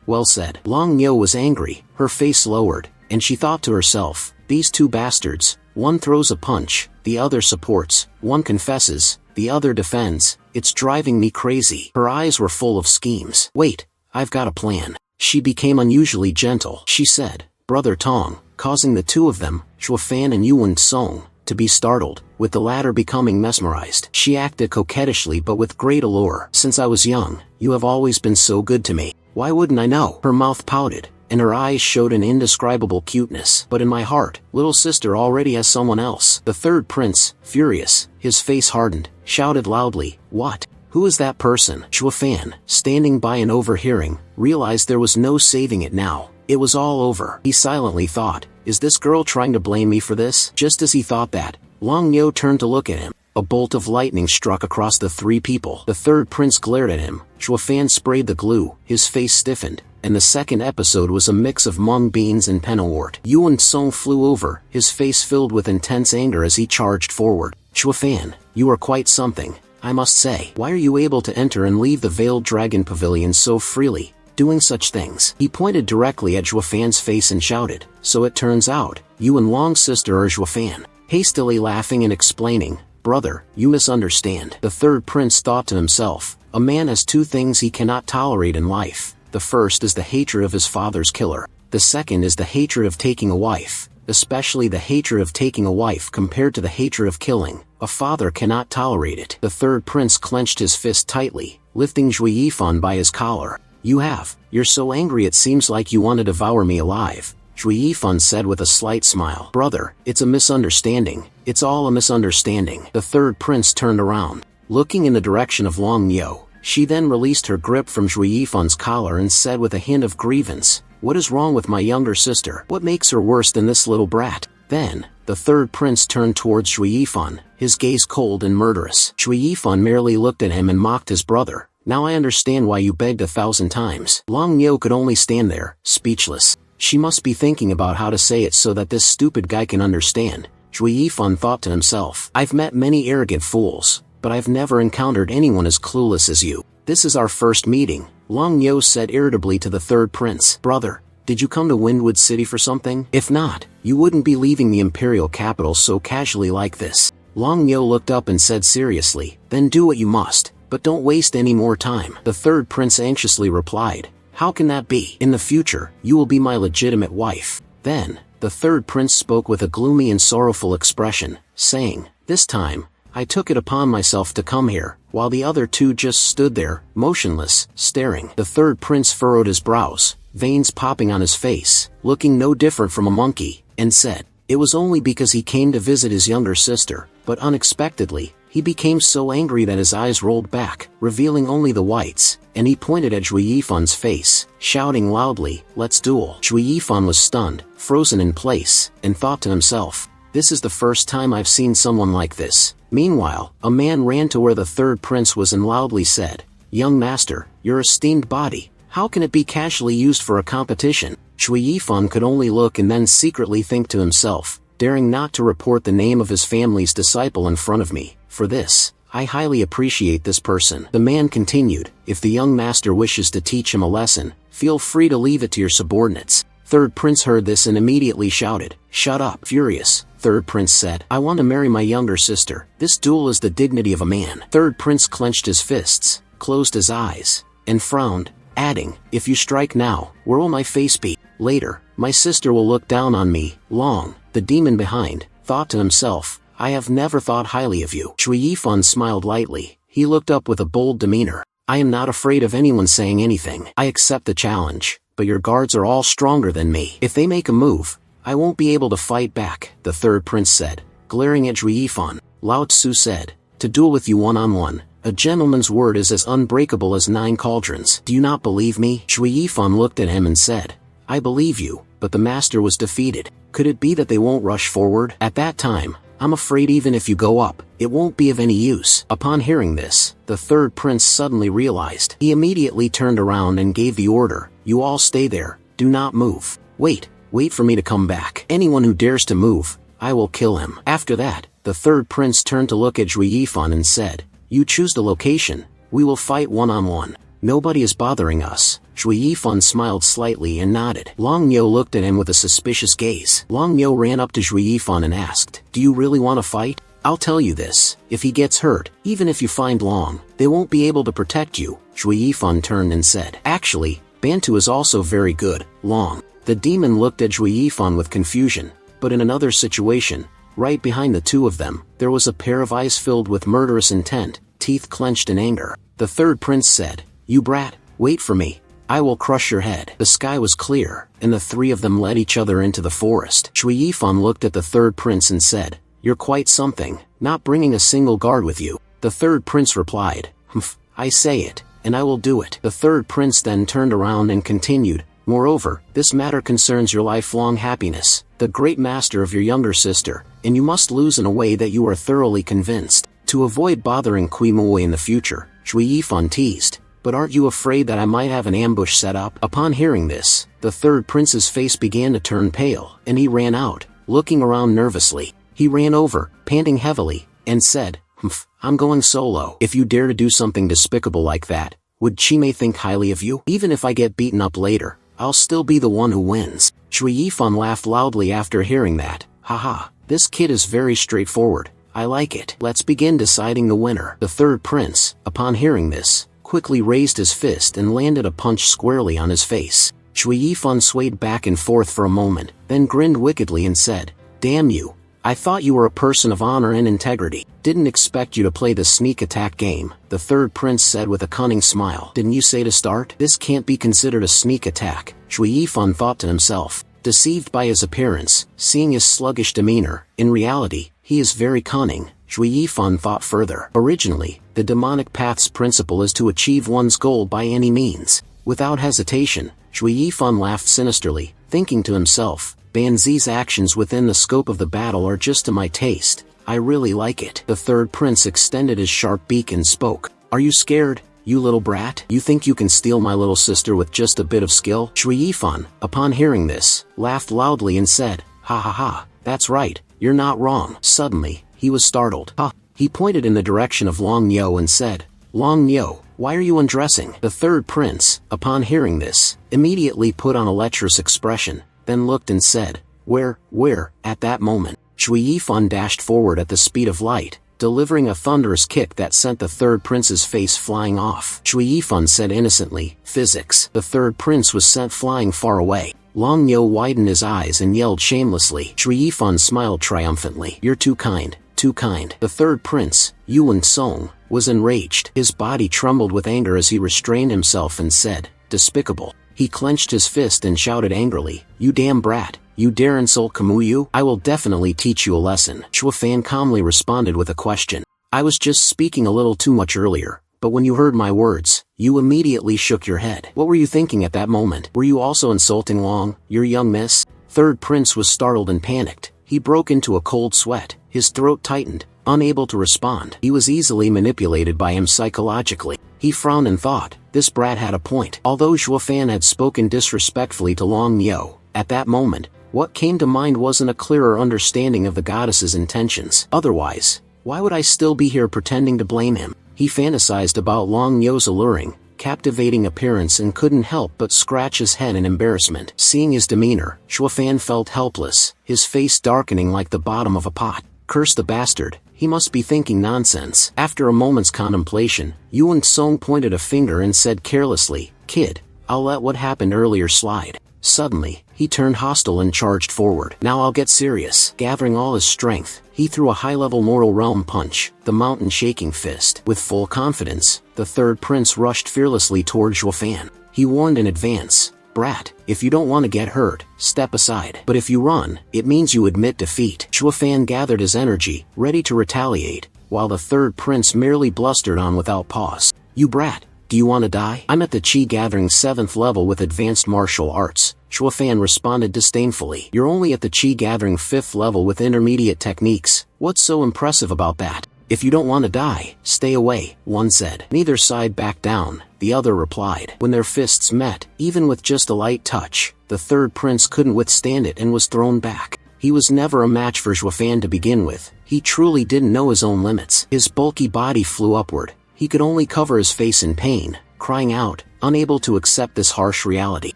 Well said. Long Yo was angry, her face lowered, and she thought to herself, these two bastards, one throws a punch, the other supports, one confesses, the other defends, it's driving me crazy. Her eyes were full of schemes. Wait, I've got a plan. She became unusually gentle. She said, Brother Tong, causing the two of them, Shuofan and Yuan Song, to be startled, with the latter becoming mesmerized. She acted coquettishly but with great allure. Since I was young, you have always been so good to me. Why wouldn't I know? Her mouth pouted, and her eyes showed an indescribable cuteness. But in my heart, little sister already has someone else. The third prince, furious, his face hardened, shouted loudly, What? Who is that person? Shuofan, standing by and overhearing, realized there was no saving it now. It was all over. He silently thought, is this girl trying to blame me for this? Just as he thought that, Long Yo turned to look at him. A bolt of lightning struck across the three people. The third prince glared at him. Shuofan sprayed the glue, his face stiffened, and the second episode was a mix of mung beans and pennywort. Yuan Song flew over, his face filled with intense anger as he charged forward. Shuofan, you are quite something, I must say. Why are you able to enter and leave the Veiled Dragon Pavilion so freely, doing such things? He pointed directly at Shuofan's face and shouted, So it turns out, you and Long's sister are Shuofan. Hastily laughing and explaining, Brother, you misunderstand. The third prince thought to himself, a man has two things he cannot tolerate in life. The first is the hatred of his father's killer. The second is the hatred of taking a wife, especially the hatred of taking a wife compared to the hatred of killing. A father cannot tolerate it. The third prince clenched his fist tightly, lifting Zhui Yifan by his collar. You're so angry it seems like you want to devour me alive. Zhui Yifan said with a slight smile. Brother, it's a misunderstanding. It's all a misunderstanding. The third prince turned around, looking in the direction of Long Yo. She then released her grip from Zhui Yifan's collar and said with a hint of grievance, What is wrong with my younger sister? What makes her worse than this little brat? Then, the third prince turned towards Zhui Yifan, his gaze cold and murderous. Zhui Yifan merely looked at him and mocked his brother. Now I understand why you begged 1,000 times. Long Yo could only stand there, speechless. She must be thinking about how to say it so that this stupid guy can understand. Zhui Yifan thought to himself, I've met many arrogant fools, but I've never encountered anyone as clueless as you. This is our first meeting, Long Yo said irritably to the third prince. Brother, did you come to Windwood City for something? If not, you wouldn't be leaving the imperial capital so casually like this. Long Yo looked up and said seriously, Then do what you must, but don't waste any more time. The third prince anxiously replied, How can that be? In the future, you will be my legitimate wife. Then, the third prince spoke with a gloomy and sorrowful expression, saying, This time, I took it upon myself to come here, while the other two just stood there, motionless, staring. The third prince furrowed his brows, veins popping on his face, looking no different from a monkey, and said, It was only because he came to visit his younger sister, but unexpectedly, he became so angry that his eyes rolled back, revealing only the whites, and he pointed at Zhui Yifan's face, shouting loudly, Let's duel. Zhui Yifan was stunned, frozen in place, and thought to himself, This is the first time I've seen someone like this. Meanwhile, a man ran to where the third prince was and loudly said, Young master, your esteemed body, how can it be casually used for a competition? Zhui Yifan could only look and then secretly think to himself, daring not to report the name of his family's disciple in front of me. For this, I highly appreciate this person. The man continued, If the young master wishes to teach him a lesson, feel free to leave it to your subordinates. Third prince heard this and immediately shouted, Shut up. Furious, third prince said, I want to marry my younger sister. This duel is the dignity of a man. Third prince clenched his fists, closed his eyes, and frowned, adding, If you strike now, where will my face be? Later, my sister will look down on me. Long, the demon behind, thought to himself, I have never thought highly of you. Zhui Yifan smiled lightly. He looked up with a bold demeanor. I am not afraid of anyone saying anything. I accept the challenge, but your guards are all stronger than me. If they make a move, I won't be able to fight back, the third prince said, glaring at Zhui Yifan. Lao Tzu said, To duel with you one-on-one, a gentleman's word is as unbreakable as 9 cauldrons. Do you not believe me? Zhui Yifan looked at him and said, I believe you, but the master was defeated. Could it be that they won't rush forward? At that time, I'm afraid even if you go up, it won't be of any use. Upon hearing this, the third prince suddenly realized. He immediately turned around and gave the order, You all stay there, do not move. Wait for me to come back. Anyone who dares to move, I will kill him. After that, the third prince turned to look at Zhui Yifan and said, You choose the location, we will fight one-on-one. Nobody is bothering us. Zhui Yifan smiled slightly and nodded. Long Yo looked at him with a suspicious gaze. Long Yo ran up to Zhui Yifan and asked, "Do you really want to fight? I'll tell you this, if he gets hurt, even if you find Long, they won't be able to protect you." Zhui Yifan turned and said, "Actually, Bantu is also very good, Long." The demon looked at Zhui Yifan with confusion, but in another situation, right behind the two of them, there was a pair of eyes filled with murderous intent, teeth clenched in anger. The third prince said, "You brat, wait for me. I will crush your head." The sky was clear, and the three of them led each other into the forest. Zhui Yifan looked at the third prince and said, "You're quite something, not bringing a single guard with you." The third prince replied, "Humph, I say it, and I will do it." The third prince then turned around and continued, "Moreover, this matter concerns your lifelong happiness, the great master of your younger sister, and you must lose in a way that you are thoroughly convinced. To avoid bothering Kui Moy in the future," Zhui Yifan teased, "but aren't you afraid that I might have an ambush set up?" Upon hearing this, the third prince's face began to turn pale, and he ran out, looking around nervously. He ran over, panting heavily, and said, "Humph, I'm going solo." "If you dare to do something despicable like that, would Chime think highly of you? Even if I get beaten up later, I'll still be the one who wins." Zhui Yifan laughed loudly after hearing that. "Haha, this kid is very straightforward. I like it. Let's begin deciding the winner." The third prince, upon hearing this, quickly raised his fist and landed a punch squarely on his face. Zhui Yifan swayed back and forth for a moment, then grinned wickedly and said, "Damn you. I thought you were a person of honor and integrity. Didn't expect you to play the sneak attack game," the third prince said with a cunning smile. "Didn't you say to start? This can't be considered a sneak attack," Zhui Yifan thought to himself. Deceived by his appearance, seeing his sluggish demeanor, in reality, he is very cunning. Zhui Yifan thought further. Originally, the demonic path's principle is to achieve one's goal by any means. Without hesitation, Zhui Yifan laughed sinisterly, thinking to himself, "Banzi's actions within the scope of the battle are just to my taste. I really like it." The third prince extended his sharp beak and spoke. "Are you scared, you little brat? You think you can steal my little sister with just a bit of skill?" Zhui Yifan, upon hearing this, laughed loudly and said, "Ha ha ha, that's right, you're not wrong." Suddenly, he was startled. "Ha!" He pointed in the direction of Long Yo and said, "Long Yo, why are you undressing?" The third prince, upon hearing this, immediately put on a lecherous expression, then looked and said, Where? At that moment, Zhui Yifan dashed forward at the speed of light, delivering a thunderous kick that sent the third prince's face flying off. Zhui Yifan said innocently, "Physics." The third prince was sent flying far away. Long Yo widened his eyes and yelled shamelessly. Zhui Yifan smiled triumphantly. "You're too kind, too kind." The third prince, Yuan Song, was enraged. His body trembled with anger as he restrained himself and said, "Despicable." He clenched his fist and shouted angrily, "You damn brat, you dare insult Kamuyu? I will definitely teach you a lesson." Chuafan calmly responded with a question. "I was just speaking a little too much earlier, but when you heard my words, you immediately shook your head. What were you thinking at that moment? Were you also insulting Long, your young miss?" Third prince was startled and panicked. He broke into a cold sweat, his throat tightened, unable to respond. He was easily manipulated by him psychologically. He frowned and thought, this brat had a point. Although Chuafan had spoken disrespectfully to Long Yo, at that moment, what came to mind wasn't a clearer understanding of the goddess's intentions. Otherwise, why would I still be here pretending to blame him? He fantasized about Long Yo's alluring, captivating appearance and couldn't help but scratch his head in embarrassment. Seeing his demeanor, Chuafan felt helpless, his face darkening like the bottom of a pot. Curse the bastard, he must be thinking nonsense. After a moment's contemplation, Yuan Song pointed a finger and said carelessly, "Kid, I'll let what happened earlier slide." Suddenly, he turned hostile and charged forward. "Now I'll get serious." Gathering all his strength, he threw a high-level mortal realm punch, the mountain-shaking fist. With full confidence, the third prince rushed fearlessly toward Chuafan. He warned in advance, "Brat, if you don't want to get hurt, step aside. But if you run, it means you admit defeat." Chuafan gathered his energy, ready to retaliate, while the third prince merely blustered on without pause. "You brat, do you want to die? I'm at the Qi Gathering 7th level with advanced martial arts," Chuafan responded disdainfully. "You're only at the Qi Gathering 5th level with intermediate techniques. What's so impressive about that?" "If you don't want to die, stay away," one said. Neither side backed down, the other replied. When their fists met, even with just a light touch, the third prince couldn't withstand it and was thrown back. He was never a match for Chuafan to begin with. He truly didn't know his own limits. His bulky body flew upward. He could only cover his face in pain, crying out, unable to accept this harsh reality.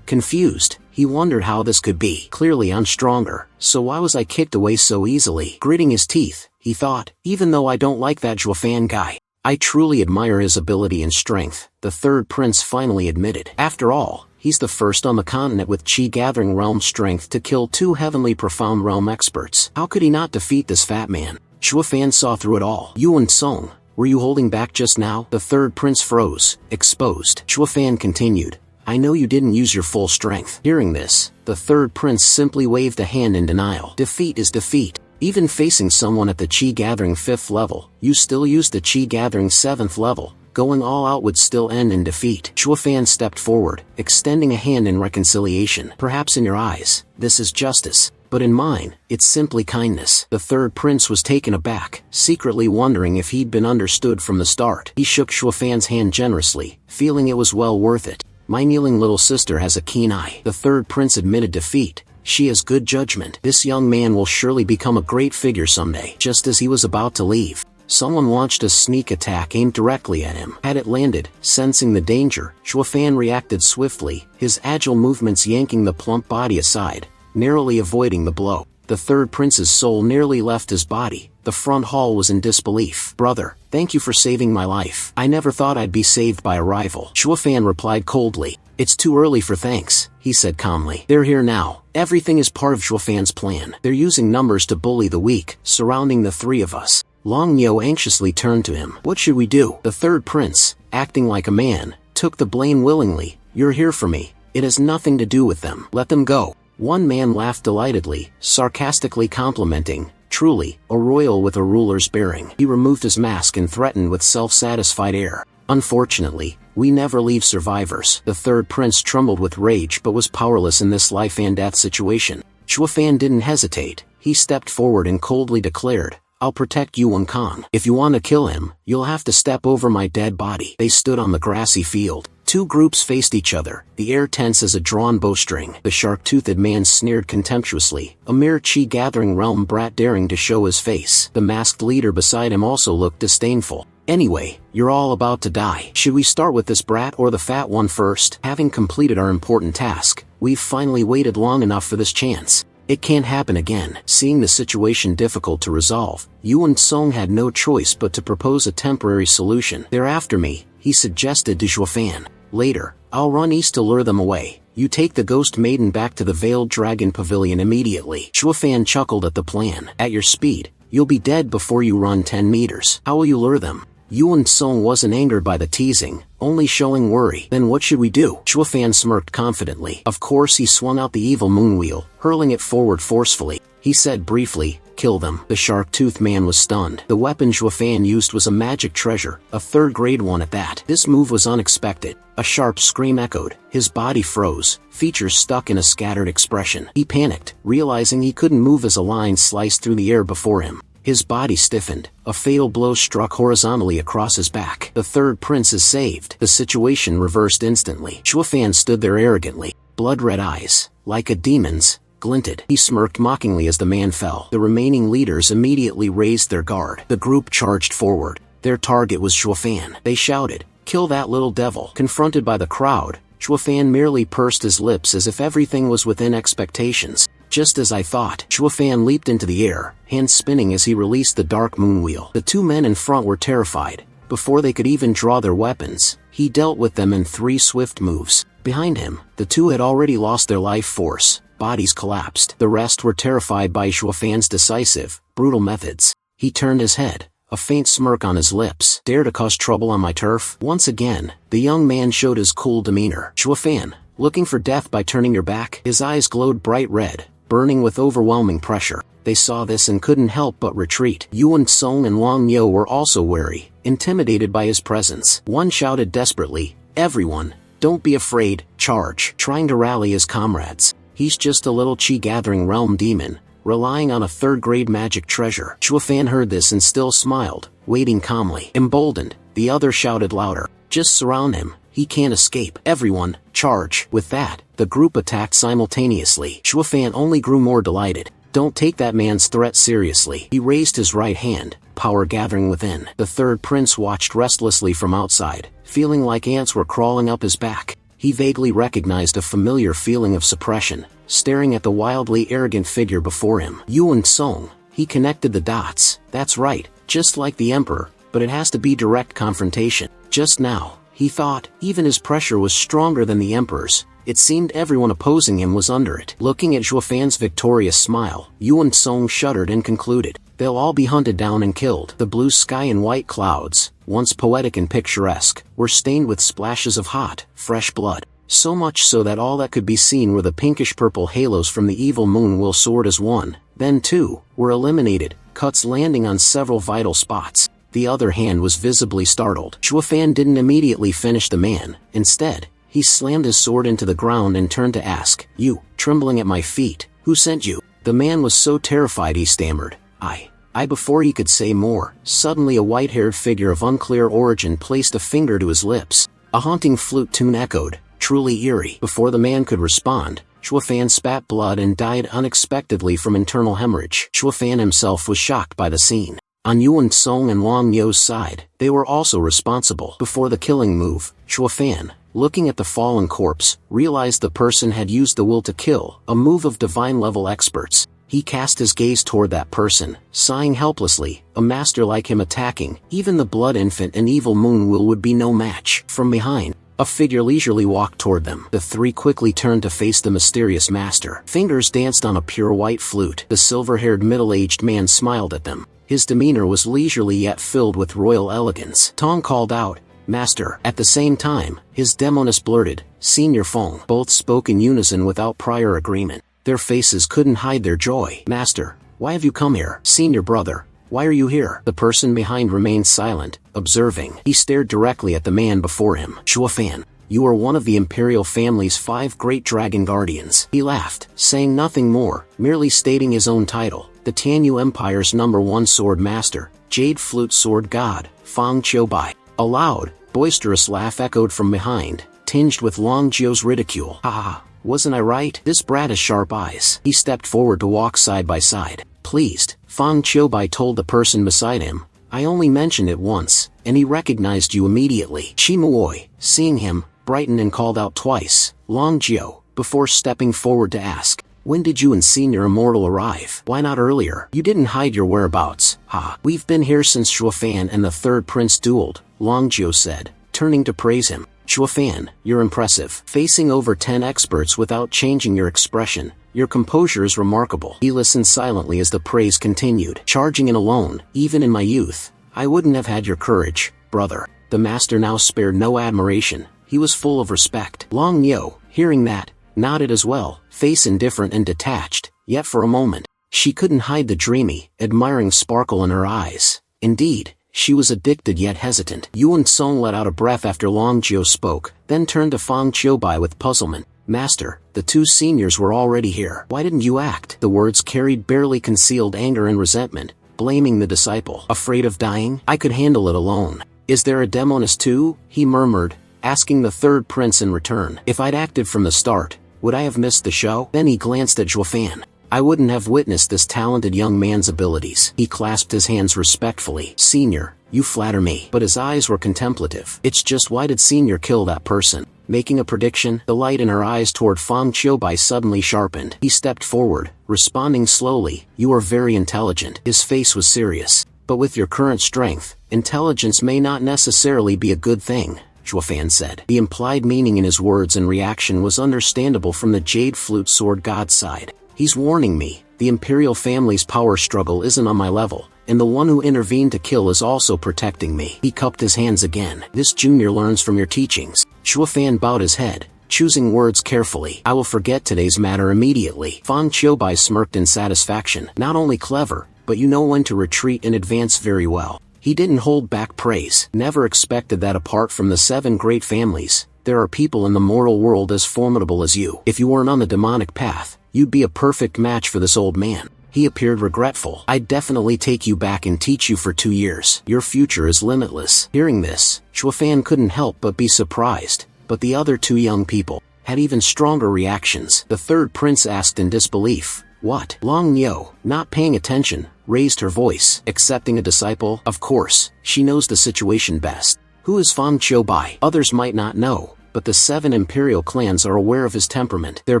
Confused, he wondered how this could be. Clearly I'm stronger, so why was I kicked away so easily? Gritting his teeth, he thought, even though I don't like that Zhuofan guy, I truly admire his ability and strength, the third prince finally admitted. After all, he's the first on the continent with Qi-gathering realm strength to kill 2 heavenly profound realm experts. How could he not defeat this fat man? Zhuofan saw through it all. Yuan Song, were you holding back just now? The third prince froze, exposed. Zhuofan continued, I know you didn't use your full strength. Hearing this, the third prince simply waved a hand in denial. Defeat is defeat. Even facing someone at the Qi-gathering 5th level, you still use the Qi-gathering 7th level. Going all out would still end in defeat. Zhuofan stepped forward, extending a hand in reconciliation. Perhaps in your eyes, this is justice, but in mine, it's simply kindness. The third prince was taken aback, secretly wondering if he'd been understood from the start. He shook Zhuofan's hand generously, feeling it was well worth it. My kneeling little sister has a keen eye. The third prince admitted defeat. She has good judgment. This young man will surely become a great figure someday. Just as he was about to leave, someone launched a sneak attack aimed directly at him. Had it landed, sensing the danger, Zhuofan reacted swiftly, his agile movements yanking the plump body aside, narrowly avoiding the blow. The third prince's soul nearly left his body. The front hall was in disbelief. Brother, thank you for saving my life. I never thought I'd be saved by a rival. Zhuofan replied coldly. It's too early for thanks, he said calmly. They're here now. Everything is part of Zhuofan's plan. They're using numbers to bully the weak, surrounding the 3 of us. Long Niu anxiously turned to him. What should we do? The third prince, acting like a man, took the blame willingly. You're here for me. It has nothing to do with them. Let them go. One man laughed delightedly, sarcastically complimenting, truly, a royal with a ruler's bearing. He removed his mask and threatened with self-satisfied air. Unfortunately, we never leave survivors. The third prince trembled with rage but was powerless in this life and death situation. Zhuofan didn't hesitate. He stepped forward and coldly declared, I'll protect Yuan Kong. If you want to kill him, you'll have to step over my dead body. They stood on the grassy field. 2 groups faced each other, the air tense as a drawn bowstring. The shark-toothed man sneered contemptuously, a mere Qi-gathering realm brat daring to show his face. The masked leader beside him also looked disdainful. Anyway, you're all about to die. Should we start with this brat or the fat one first? Having completed our important task, we've finally waited long enough for this chance. It can't happen again. Seeing the situation difficult to resolve, Yuan Song had no choice but to propose a temporary solution. They're after me, he suggested to Zhuofan. Later, I'll run east to lure them away. You take the ghost maiden back to the Veiled Dragon Pavilion immediately. Zhuofan chuckled at the plan. At your speed, you'll be dead before you run 10 meters. How will you lure them? Yuan Song wasn't angered by the teasing, only showing worry. Then what should we do? Zhuofan smirked confidently. Of course he swung out the evil moon wheel, hurling it forward forcefully. He said briefly, kill them. The shark-toothed man was stunned. The weapon Zhuofan used was a magic treasure, a 3rd-grade one at that. This move was unexpected. A sharp scream echoed. His body froze, features stuck in a scattered expression. He panicked, realizing he couldn't move as a line sliced through the air before him. His body stiffened. A fatal blow struck horizontally across his back. The third prince is saved. The situation reversed instantly. Zhuofan stood there arrogantly. Blood-red eyes, like a demon's, glinted. He smirked mockingly as the man fell. The remaining leaders immediately raised their guard. The group charged forward. Their target was Zhuofan. They shouted, kill that little devil. Confronted by the crowd, Zhuofan merely pursed his lips as if everything was within expectations. Just as I thought, Zhuofan leaped into the air, hands spinning as he released the dark moon wheel. The 2 men in front were terrified. Before they could even draw their weapons, he dealt with them in 3 swift moves. Behind him, the 2 had already lost their life force. Bodies collapsed. The rest were terrified by Zhuofan's decisive, brutal methods. He turned his head, a faint smirk on his lips. Dare to cause trouble on my turf? Once again, the young man showed his cool demeanor. Zhuofan, looking for death by turning your back? His eyes glowed bright red, burning with overwhelming pressure. They saw this and couldn't help but retreat. Yuan Song and Long Niu were also wary, intimidated by his presence. One shouted desperately, everyone, don't be afraid, charge, trying to rally his comrades. He's just a little Qi-gathering realm demon, relying on a 3rd-grade magic treasure. Zhuofan heard this and still smiled, waiting calmly. Emboldened, the other shouted louder, just surround him, he can't escape. Everyone, charge. With that, the group attacked simultaneously. Zhuofan only grew more delighted. Don't take that man's threat seriously. He raised his right hand, power gathering within. The third prince watched restlessly from outside, feeling like ants were crawling up his back. He vaguely recognized a familiar feeling of suppression, staring at the wildly arrogant figure before him. Yuan Song. He connected the dots. That's right, just like the emperor, but it has to be direct confrontation. Just now, he thought, even his pressure was stronger than the emperor's. It seemed everyone opposing him was under it. Looking at Zhuo Fan's victorious smile, Yuan Song shuddered and concluded, they'll all be hunted down and killed. The blue sky and white clouds, once poetic and picturesque, were stained with splashes of hot, fresh blood. So much so that all that could be seen were the pinkish-purple halos from the evil moon will soared as one, then two, were eliminated, cuts landing on several vital spots. The other hand was visibly startled. Zhuo Fan didn't immediately finish the man. Instead, he slammed his sword into the ground and turned to ask, "You, trembling at my feet, who sent you?" The man was so terrified he stammered, I. Before he could say more, suddenly a white-haired figure of unclear origin placed a finger to his lips. A haunting flute tune echoed, truly eerie. Before the man could respond, Zhuo Fan spat blood and died unexpectedly from internal hemorrhage. Zhuo Fan himself was shocked by the scene. On Yuan Song and Long Yo's side, they were also responsible. Before the killing move, Zhuo Fan, looking at the fallen corpse, realized the person had used the will to kill, a move of divine-level experts. He cast his gaze toward that person, sighing helplessly, a master like him attacking, even the blood infant and evil moon will would be no match. From behind, a figure leisurely walked toward them. The three quickly turned to face the mysterious master. Fingers danced on a pure white flute. The silver-haired middle-aged man smiled at them. His demeanor was leisurely yet filled with royal elegance. Tong called out, "Master." At the same time, his demoness blurted, "Senior Feng." Both spoke in unison without prior agreement. Their faces couldn't hide their joy. "Master, why have you come here?" "Senior brother, why are you here?" The person behind remained silent, observing. He stared directly at the man before him. "Zhuo Fan, you are one of the imperial family's 5 great dragon guardians." He laughed, saying nothing more, merely stating his own title. The Tianyu Empire's #1 sword master, Jade Flute Sword God, Fang Qiubai. A loud, boisterous laugh echoed from behind, tinged with Long Zhou's ridicule. "Ha! Wasn't I right? This brat has sharp eyes." He stepped forward to walk side by side. Pleased, Fang Qiubai told the person beside him, "I only mentioned it once, and he recognized you immediately." Qi Muoi, seeing him, brightened and called out twice, "Long Zhou," before stepping forward to ask, "When did you and Senior Immortal arrive? Why not earlier? You didn't hide your whereabouts." "Ha! We've been here since Zhuo Fan and the third prince dueled," Long Zhou said, turning to praise him. "Zhuo Fan, you're impressive. Facing over 10 experts without changing your expression, your composure is remarkable." He listened silently as the praise continued. "Charging in alone, even in my youth, I wouldn't have had your courage, brother." The master now spared no admiration. He was full of respect. Long Yo, hearing that, nodded as well, face indifferent and detached, yet for a moment, she couldn't hide the dreamy, admiring sparkle in her eyes. Indeed, she was addicted yet hesitant. Yuan Song let out a breath after Long Zhou spoke, then turned to Fang Qiubai with puzzlement. "Master, the 2 seniors were already here. Why didn't you act?" The words carried barely concealed anger and resentment, blaming the disciple. "Afraid of dying? I could handle it alone." "Is there a demoness too?" he murmured, asking the third prince in return. "If I'd acted from the start, would I have missed the show?" Then he glanced at Zhuo Fan. "I wouldn't have witnessed this talented young man's abilities." He clasped his hands respectfully. "Senior, you flatter me." But his eyes were contemplative. "It's just why did Senior kill that person?" Making a prediction, the light in her eyes toward Fang Qiubai suddenly sharpened. He stepped forward, responding slowly, "You are very intelligent." His face was serious. "But with your current strength, intelligence may not necessarily be a good thing," Zhuo Fan said. The implied meaning in his words and reaction was understandable from the Jade Flute Sword God side. "He's warning me, the imperial family's power struggle isn't on my level, and the one who intervened to kill is also protecting me." He cupped his hands again. "This junior learns from your teachings." Zhuo Fan bowed his head, choosing words carefully. "I will forget today's matter immediately." Fang Qiubai smirked in satisfaction. "Not only clever, but you know when to retreat and advance very well." He didn't hold back praise. "Never expected that apart from the 7 great families, there are people in the mortal world as formidable as you. If you weren't on the demonic path, you'd be a perfect match for this old man." He appeared regretful. "I'd definitely take you back and teach you for 2 years. Your future is limitless." Hearing this, Zhuo Fan couldn't help but be surprised, but the other 2 young people had even stronger reactions. The third prince asked in disbelief, What? Long Yo, not paying attention, raised her voice. Accepting a disciple? Of course, she knows the situation best. Who is Fang Qiubai? Others might not know, but the 7 imperial clans are aware of his temperament. Their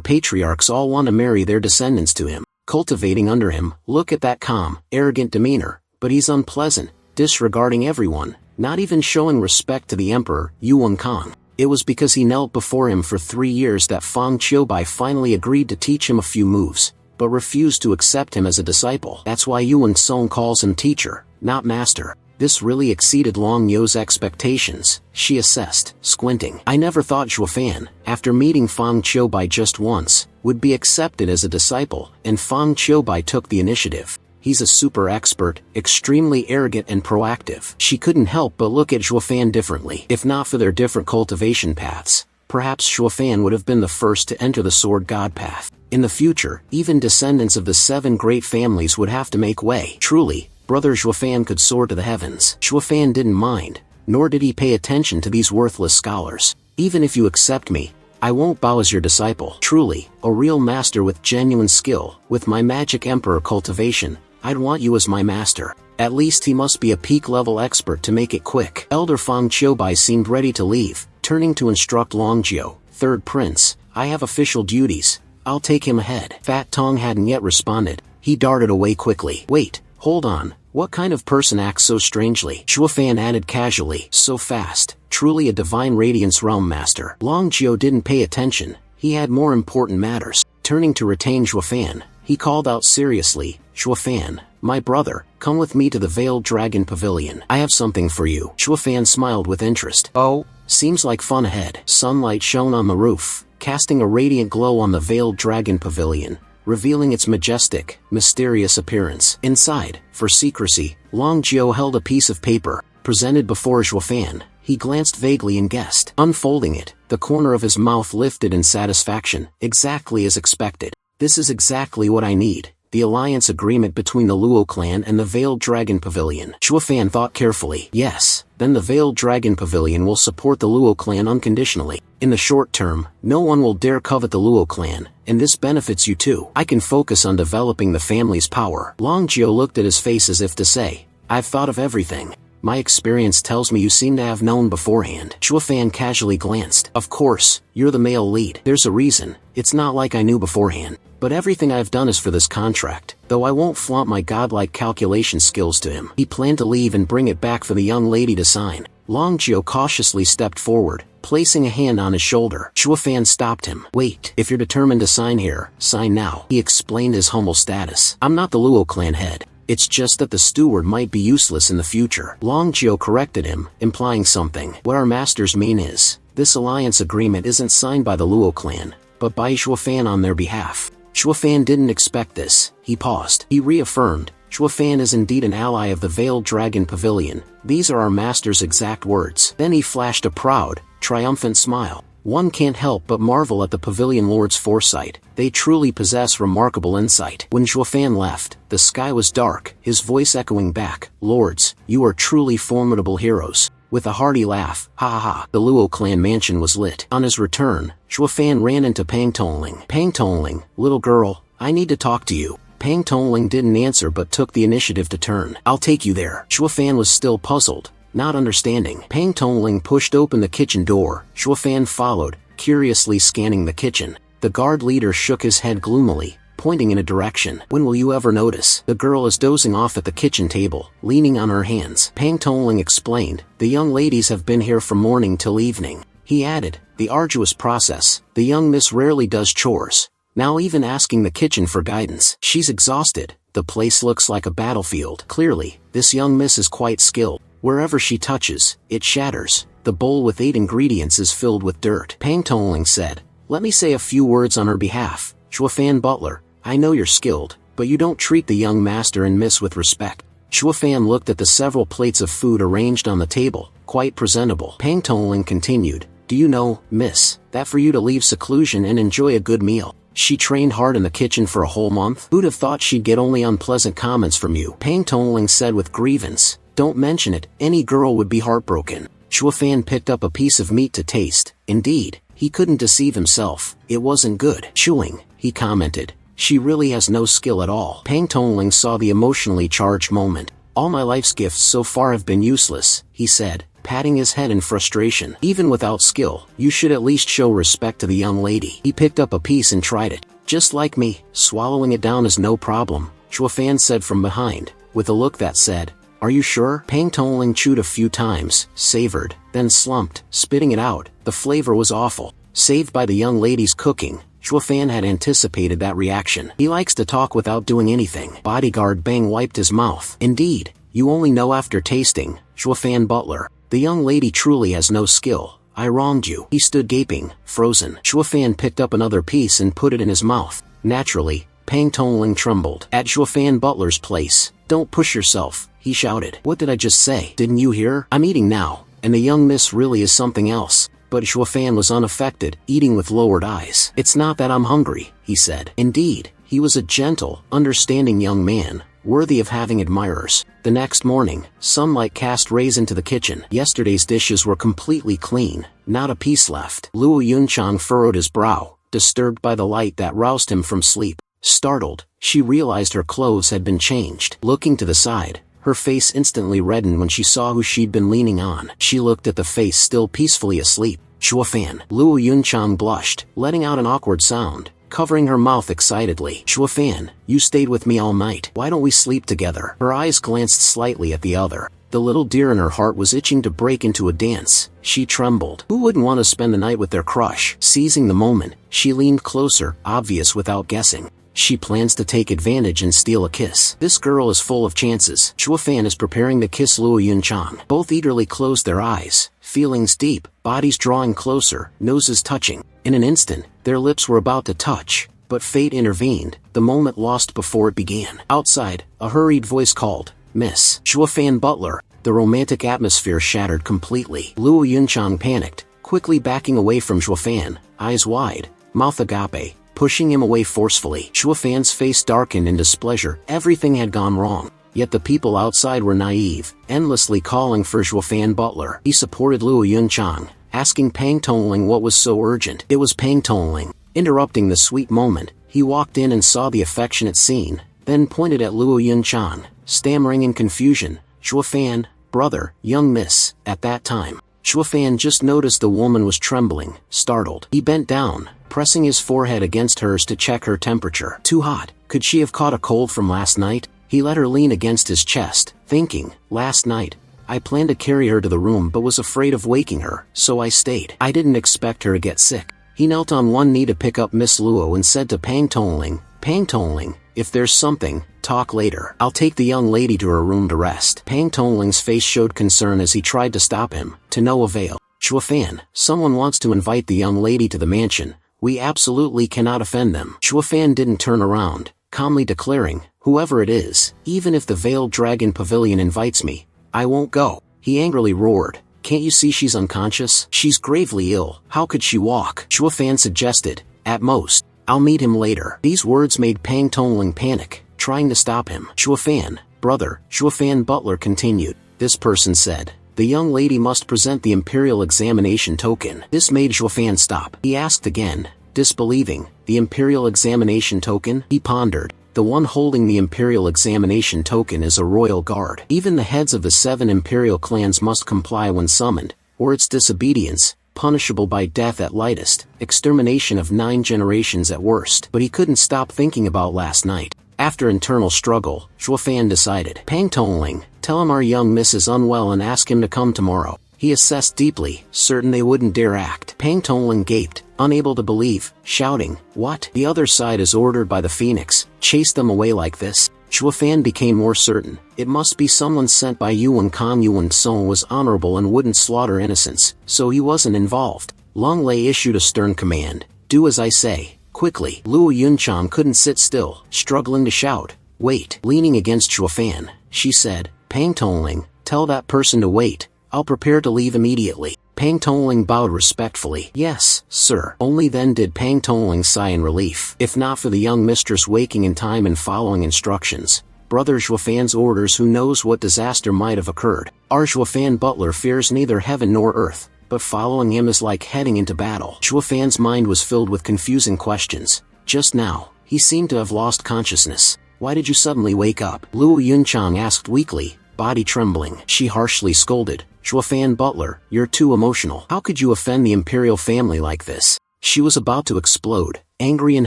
patriarchs all want to marry their descendants to him, cultivating under him. Look at that calm, arrogant demeanor, but he's unpleasant, disregarding everyone, not even showing respect to the emperor, Yuan Kang. It was because he knelt before him for 3 years that Fang Qiubai finally agreed to teach him a few moves, but refused to accept him as a disciple. That's why Yuan Song calls him teacher, not master. This really exceeded Long Yo's expectations, she assessed, squinting. I never thought Zhuofan, after meeting Fang Qiubai just once, would be accepted as a disciple, and Fang Qiubai took the initiative. He's a super expert, extremely arrogant and proactive. She couldn't help but look at Zhuofan differently. If not for their different cultivation paths, perhaps Zhuofan would have been the first to enter the sword god path. In the future, even descendants of the 7 great families would have to make way. Truly, Brother Zhuofan could soar to the heavens. Zhuofan didn't mind, nor did he pay attention to these worthless scholars. Even if you accept me, I won't bow as your disciple. Truly, a real master with genuine skill, with my magic emperor cultivation, I'd want you as my master. At least he must be a peak-level expert to make it quick. Elder Fang Qiubai seemed ready to leave, turning to instruct Long Jiu, 3rd prince, I have official duties, I'll take him ahead. Fat Tong hadn't yet responded. He darted away quickly. Wait, hold on, what kind of person acts so strangely? Zhuofan added casually. So fast, truly a divine radiance realm master. Long Jiu didn't pay attention, he had more important matters. Turning to retain Zhuofan, he called out seriously, Zhuofan, my brother, come with me to the Veiled Dragon Pavilion. I have something for you. Zhuofan smiled with interest. Oh, seems like fun ahead. Sunlight shone on the roof, casting a radiant glow on the Veiled Dragon Pavilion, revealing its majestic, mysterious appearance. Inside, for secrecy, Long Jiu held a piece of paper, presented before Zhuofan. He glanced vaguely and guessed. Unfolding it, the corner of his mouth lifted in satisfaction, exactly as expected. This is exactly what I need. The alliance agreement between the Luo clan and the Veiled Dragon Pavilion. Zhuofan thought carefully. Yes, then the Veiled Dragon Pavilion will support the Luo clan unconditionally. In the short term, no one will dare covet the Luo clan, and this benefits you too. I can focus on developing the family's power. Long Jiu looked at his face as if to say, I've thought of everything. My experience tells me you seem to have known beforehand. Zhuofan casually glanced. Of course, you're the male lead. There's a reason. It's not like I knew beforehand. But everything I've done is for this contract, though I won't flaunt my godlike calculation skills to him. He planned to leave and bring it back for the young lady to sign. Long Jiu cautiously stepped forward, placing a hand on his shoulder. Zhuofan stopped him. Wait, if you're determined to sign here, sign now. He explained his humble status. I'm not the Luo clan head. It's just that the steward might be useless in the future. Long Jiu corrected him, implying something. What our masters mean is, this alliance agreement isn't signed by the Luo clan, but by Zhuofan on their behalf. Zhuofan didn't expect this. He paused. He reaffirmed, Zhuofan is indeed an ally of the Veiled Dragon Pavilion. These are our master's exact words. Then he flashed a proud, triumphant smile. One can't help but marvel at the Pavilion Lord's foresight. They truly possess remarkable insight. When Zhuofan left, the sky was dark, his voice echoing back, Lords, you are truly formidable heroes. With a hearty laugh, ha ha ha, the Luo clan mansion was lit. On his return, Zhuofan ran into Pang Tongling. Pang Tongling, little girl, I need to talk to you. Pang Tongling didn't answer but took the initiative to turn. I'll take you there. Zhuofan was still puzzled, not understanding. Pang Tongling pushed open the kitchen door. Zhuofan followed, curiously scanning the kitchen. The guard leader shook his head gloomily, pointing in a direction. When will you ever notice? The girl is dozing off at the kitchen table, leaning on her hands. Pang Tongling explained, the young ladies have been here from morning till evening. He added, the arduous process. The young miss rarely does chores, now even asking the kitchen for guidance. She's exhausted. The place looks like a battlefield. Clearly, this young miss is quite skilled. Wherever she touches, it shatters. The bowl with 8 ingredients is filled with dirt. Pang Tongling said, let me say a few words on her behalf. Zhuofan Butler, I know you're skilled, but you don't treat the young master and miss with respect. Zhuofan looked at the several plates of food arranged on the table, quite presentable. Pang Tongling continued, do you know, miss, that for you to leave seclusion and enjoy a good meal, she trained hard in the kitchen for a whole month? Who'd have thought she'd get only unpleasant comments from you? Pang Tongling said with grievance, don't mention it, any girl would be heartbroken. Zhuofan picked up a piece of meat to taste. Indeed, he couldn't deceive himself, it wasn't good. Chewing, he commented, She really has no skill at all. Pang Tongling saw the emotionally charged moment. All my life's gifts so far have been useless, he said, patting his head in frustration. Even without skill, you should at least show respect to the young lady. He picked up a piece and tried it. Just like me, swallowing it down is no problem, Shuofan said from behind, with a look that said, are you sure? Pang Tongling chewed a few times, savored, then slumped, spitting it out. The flavor was awful. Saved by the young lady's cooking, Shuofan had anticipated that reaction. He likes to talk without doing anything. Bodyguard Bang wiped his mouth. Indeed, you only know after tasting, Shuofan Butler. The young lady truly has no skill. I wronged you. He stood gaping, frozen. Shuofan picked up another piece and put it in his mouth. Naturally, Pang Tongling trembled. At Shuofan Butler's place, don't push yourself, he shouted. What did I just say? Didn't you hear? I'm eating now, and the young miss really is something else. But Shuofan was unaffected, eating with lowered eyes. It's not that I'm hungry, he said. Indeed, he was a gentle, understanding young man, worthy of having admirers. The next morning, sunlight cast rays into the kitchen. Yesterday's dishes were completely clean, not a piece left. Luo Yunchang furrowed his brow, disturbed by the light that roused him from sleep. Startled, she realized her clothes had been changed. Looking to the side, her face instantly reddened when she saw who she'd been leaning on. She looked at the face still peacefully asleep. Shuofan. Luo Yunchang blushed, letting out an awkward sound, covering her mouth excitedly. Shuofan, you stayed with me all night. Why don't we sleep together? Her eyes glanced slightly at the other. The little deer in her heart was itching to break into a dance. She trembled. Who wouldn't want to spend the night with their crush? Seizing the moment, she leaned closer, obvious without guessing. She plans to take advantage and steal a kiss. This girl is full of chances. Shuofan is preparing to kiss Luo Yunchang. Both eagerly closed their eyes, feelings deep, bodies drawing closer, noses touching. In an instant, their lips were about to touch, but fate intervened, the moment lost before it began. Outside, a hurried voice called, Miss Shuofan Butler. The romantic atmosphere shattered completely. Luo Yunchang panicked, quickly backing away from Shuofan, eyes wide, mouth agape, pushing him away forcefully. Shuofan's face darkened in displeasure. Everything had gone wrong. Yet the people outside were naive, endlessly calling for Shuofan Butler. He supported Luo Yunchang, asking Pang Tongling what was so urgent. It was Pang Tongling. Interrupting the sweet moment, he walked in and saw the affectionate scene, then pointed at Luo Yunchang, stammering in confusion, Shuofan, brother, young miss. At that time, Shuofan just noticed the woman was trembling, startled. He bent down, pressing his forehead against hers to check her temperature. Too hot. Could she have caught a cold from last night? He let her lean against his chest, thinking, last night, I planned to carry her to the room but was afraid of waking her, so I stayed. I didn't expect her to get sick. He knelt on one knee to pick up Miss Luo and said to Pang Tongling, if there's something, talk later. I'll take the young lady to her room to rest. Pang Tongling's face showed concern as he tried to stop him, to no avail. Shuofan, someone wants to invite the young lady to the mansion. We absolutely cannot offend them. Shuofan didn't turn around, calmly declaring, whoever it is, even if the Veiled Dragon Pavilion invites me, I won't go. He angrily roared, can't you see she's unconscious? She's gravely ill. How could she walk? Shuofan suggested, at most, I'll meet him later. These words made Pang Tongling panic, trying to stop him. Shuofan, brother, Shuofan Butler continued. This person said, the young lady must present the Imperial Examination Token. This made Shuofan stop. He asked again, disbelieving, the Imperial Examination Token? He pondered. The one holding the Imperial Examination Token is a royal guard. Even the heads of the 7 Imperial clans must comply when summoned, or its disobedience, punishable by death at lightest, extermination of 9 generations at worst. But he couldn't stop thinking about last night. After internal struggle, Shuofan decided. Pang Tongling, tell him our young miss is unwell and ask him to come tomorrow. He assessed deeply, certain they wouldn't dare act. Pang Tongling gaped, unable to believe, shouting, what? The other side is ordered by the Phoenix. Chase them away like this? Shuofan became more certain. It must be someone sent by Yuan Kang. Yuan Song was honorable and wouldn't slaughter innocents, so he wasn't involved. Long Lei issued a stern command. Do as I say. Quickly. Luo Yunchang couldn't sit still, struggling to shout. Wait. Leaning against Shuofan, she said, Pang Tongling, tell that person to wait. I'll prepare to leave immediately. Pang Tongling bowed respectfully. Yes, sir. Only then did Pang Tongling sigh in relief. If not for the young mistress waking in time and following instructions, brother Shuofan's orders, who knows what disaster might have occurred. Our Shuofan Butler fears neither heaven nor earth, but following him is like heading into battle. Shuofan's mind was filled with confusing questions. Just now, He seemed to have lost consciousness. Why did you suddenly wake up? Luo Yunchang asked weakly, body trembling. She harshly scolded, Zhuofan butler, you're too emotional. How could you offend the imperial family like this? She was about to explode, angry and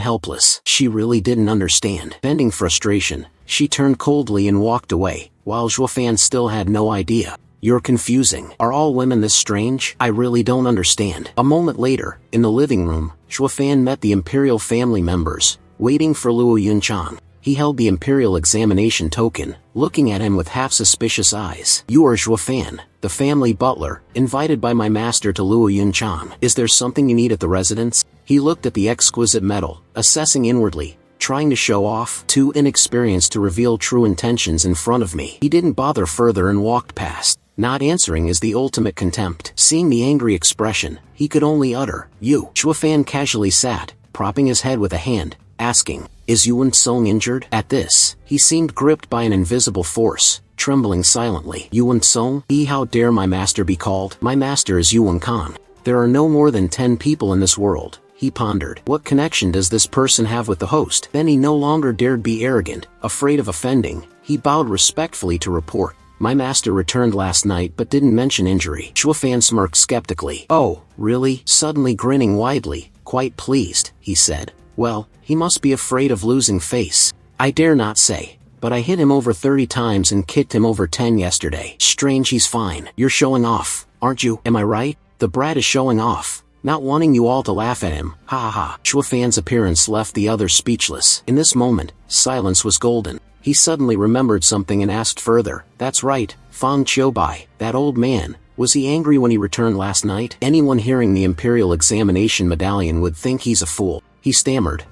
helpless. She really didn't understand. Bending frustration, she turned coldly and walked away, while Zhuofan still had no idea. You're confusing. Are all women this strange? I really don't understand. A moment later, in the living room, Zhuofan met the imperial family members, waiting for Luo Yunchang. He held the imperial examination token, looking at him with half-suspicious eyes. You are Zhuofan, the family butler, invited by my master to Luo Yunchang. Is there something you need at the residence? He looked at the exquisite metal, assessing inwardly, trying to show off, too inexperienced to reveal true intentions in front of me. He didn't bother further and walked past. Not answering is the ultimate contempt. Seeing the angry expression, he could only utter, you. Zhuofan casually sat, propping his head with a hand, asking, is Yuan Song injured? At this, he seemed gripped by an invisible force, trembling silently. Yuan Song? How dare my master be called? My master is Yuan Khan. There are no more than 10 people in this world, he pondered. What connection does this person have with the host? Then he no longer dared be arrogant, afraid of offending. He bowed respectfully to report, my master returned last night but didn't mention injury. Zhuofan smirked skeptically. Oh, really? Suddenly grinning widely, quite pleased, he said. Well, he must be afraid of losing face. I dare not say, but I hit him over 30 times and kicked him over 10 yesterday. Strange he's fine. You're showing off, aren't you? Am I right? The brat is showing off, not wanting you all to laugh at him. Ha ha ha. Zhuofan's appearance left the others speechless. In this moment, silence was golden. He suddenly remembered something and asked further, that's right, Fang Qiubai, that old man. Was he angry when he returned last night? Anyone hearing the imperial examination medallion would think he's a fool. He stammered,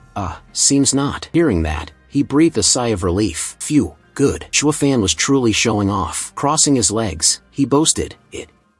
seems not. Hearing that, he breathed a sigh of relief. Phew, good. Zhuofan was truly showing off. Crossing his legs, he boasted,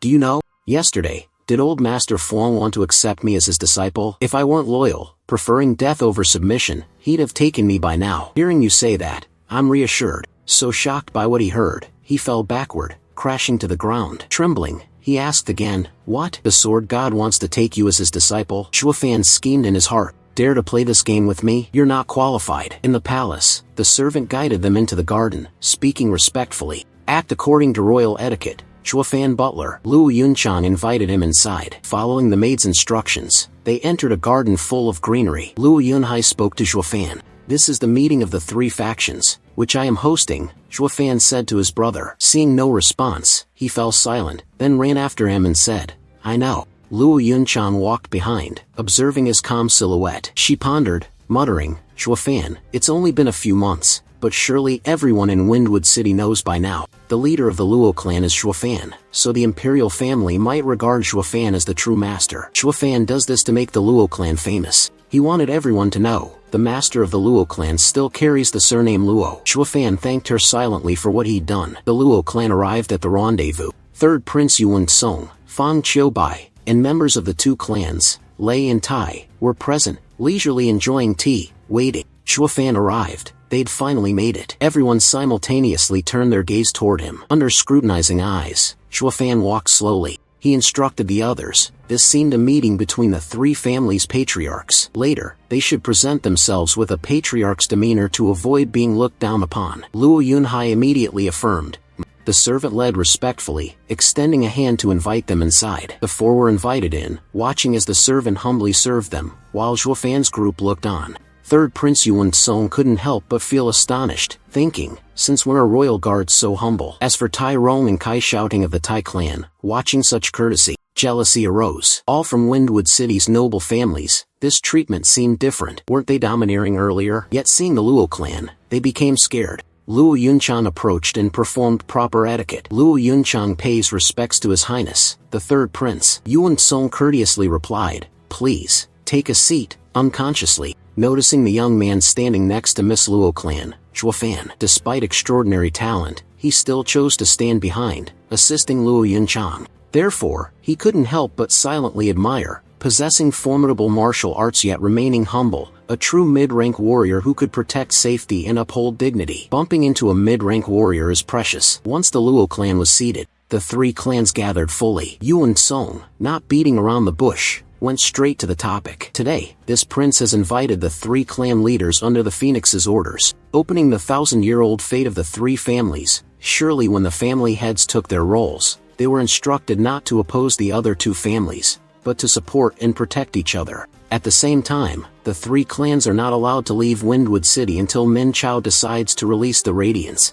do you know? Yesterday, did old Master Fuang want to accept me as his disciple? If I weren't loyal, preferring death over submission, he'd have taken me by now. Hearing you say that, I'm reassured. So shocked by what he heard, he fell backward, crashing to the ground. Trembling, he asked again, what? The sword god wants to take you as his disciple? Zhuofan schemed in his heart. Dare to play this game with me? You're not qualified. In the palace, the servant guided them into the garden, speaking respectfully. Act according to royal etiquette. Zhuofan butler, Luo Yunchang invited him inside. Following the maid's instructions, they entered a garden full of greenery. Luo Yunhai spoke to Zhuofan. This is the meeting of the 3 factions, which I am hosting, Zhuofan said to his brother. Seeing no response, he fell silent, then ran after him and said, I know. Luo Yunchang walked behind, observing his calm silhouette. She pondered, muttering, Zhuofan, it's only been a few months, but surely everyone in Windwood City knows by now. The leader of the Luo clan is Zhuofan, so the imperial family might regard Zhuofan as the true master. Zhuofan does this to make the Luo clan famous. He wanted everyone to know, the master of the Luo clan still carries the surname Luo. Zhuofan thanked her silently for what he'd done. The Luo clan arrived at the rendezvous. Third Prince Yuan Song, Fang Qiubai, and members of the 2 clans, Lei and Tai, were present, leisurely enjoying tea, waiting. Zhuofan arrived. They'd finally made it. Everyone simultaneously turned their gaze toward him. Under scrutinizing eyes, Zhuofan walked slowly. He instructed the others. This seemed a meeting between the 3 families' patriarchs. Later, they should present themselves with a patriarch's demeanor to avoid being looked down upon. Luo Yunhai immediately affirmed. The servant led respectfully, extending a hand to invite them inside. The 4 were invited in, watching as the servant humbly served them, while Zhuofan's group looked on. Third Prince Yuan Song couldn't help but feel astonished, thinking, since when are royal guards so humble? As for Tai Rong and Kai Shouting of the Tai clan, watching such courtesy, jealousy arose. All from Windwood City's noble families, this treatment seemed different. Weren't they domineering earlier? Yet seeing the Luo clan, they became scared. Luo Yunchang approached and performed proper etiquette. Luo Yunchang pays respects to His Highness, the 3rd Prince. Yuan Song courteously replied, please, take a seat, unconsciously. Noticing the young man standing next to Miss Luo clan, Zhuofan, despite extraordinary talent, he still chose to stand behind, assisting Luo Yunchang. Therefore, he couldn't help but silently admire, possessing formidable martial arts yet remaining humble, a true mid-rank warrior who could protect safety and uphold dignity. Bumping into a mid-rank warrior is precious. Once the Luo clan was seated, the 3 clans gathered fully. Yuan Song, not beating around the bush, went straight to the topic. Today, this prince has invited the 3 clan leaders under the Phoenix's orders, opening the 1,000-year-old fate of the 3 families. Surely when the family heads took their roles, they were instructed not to oppose the other 2 families, but to support and protect each other. At the same time, the 3 clans are not allowed to leave Windwood City until Min Chao decides to release the Radiance.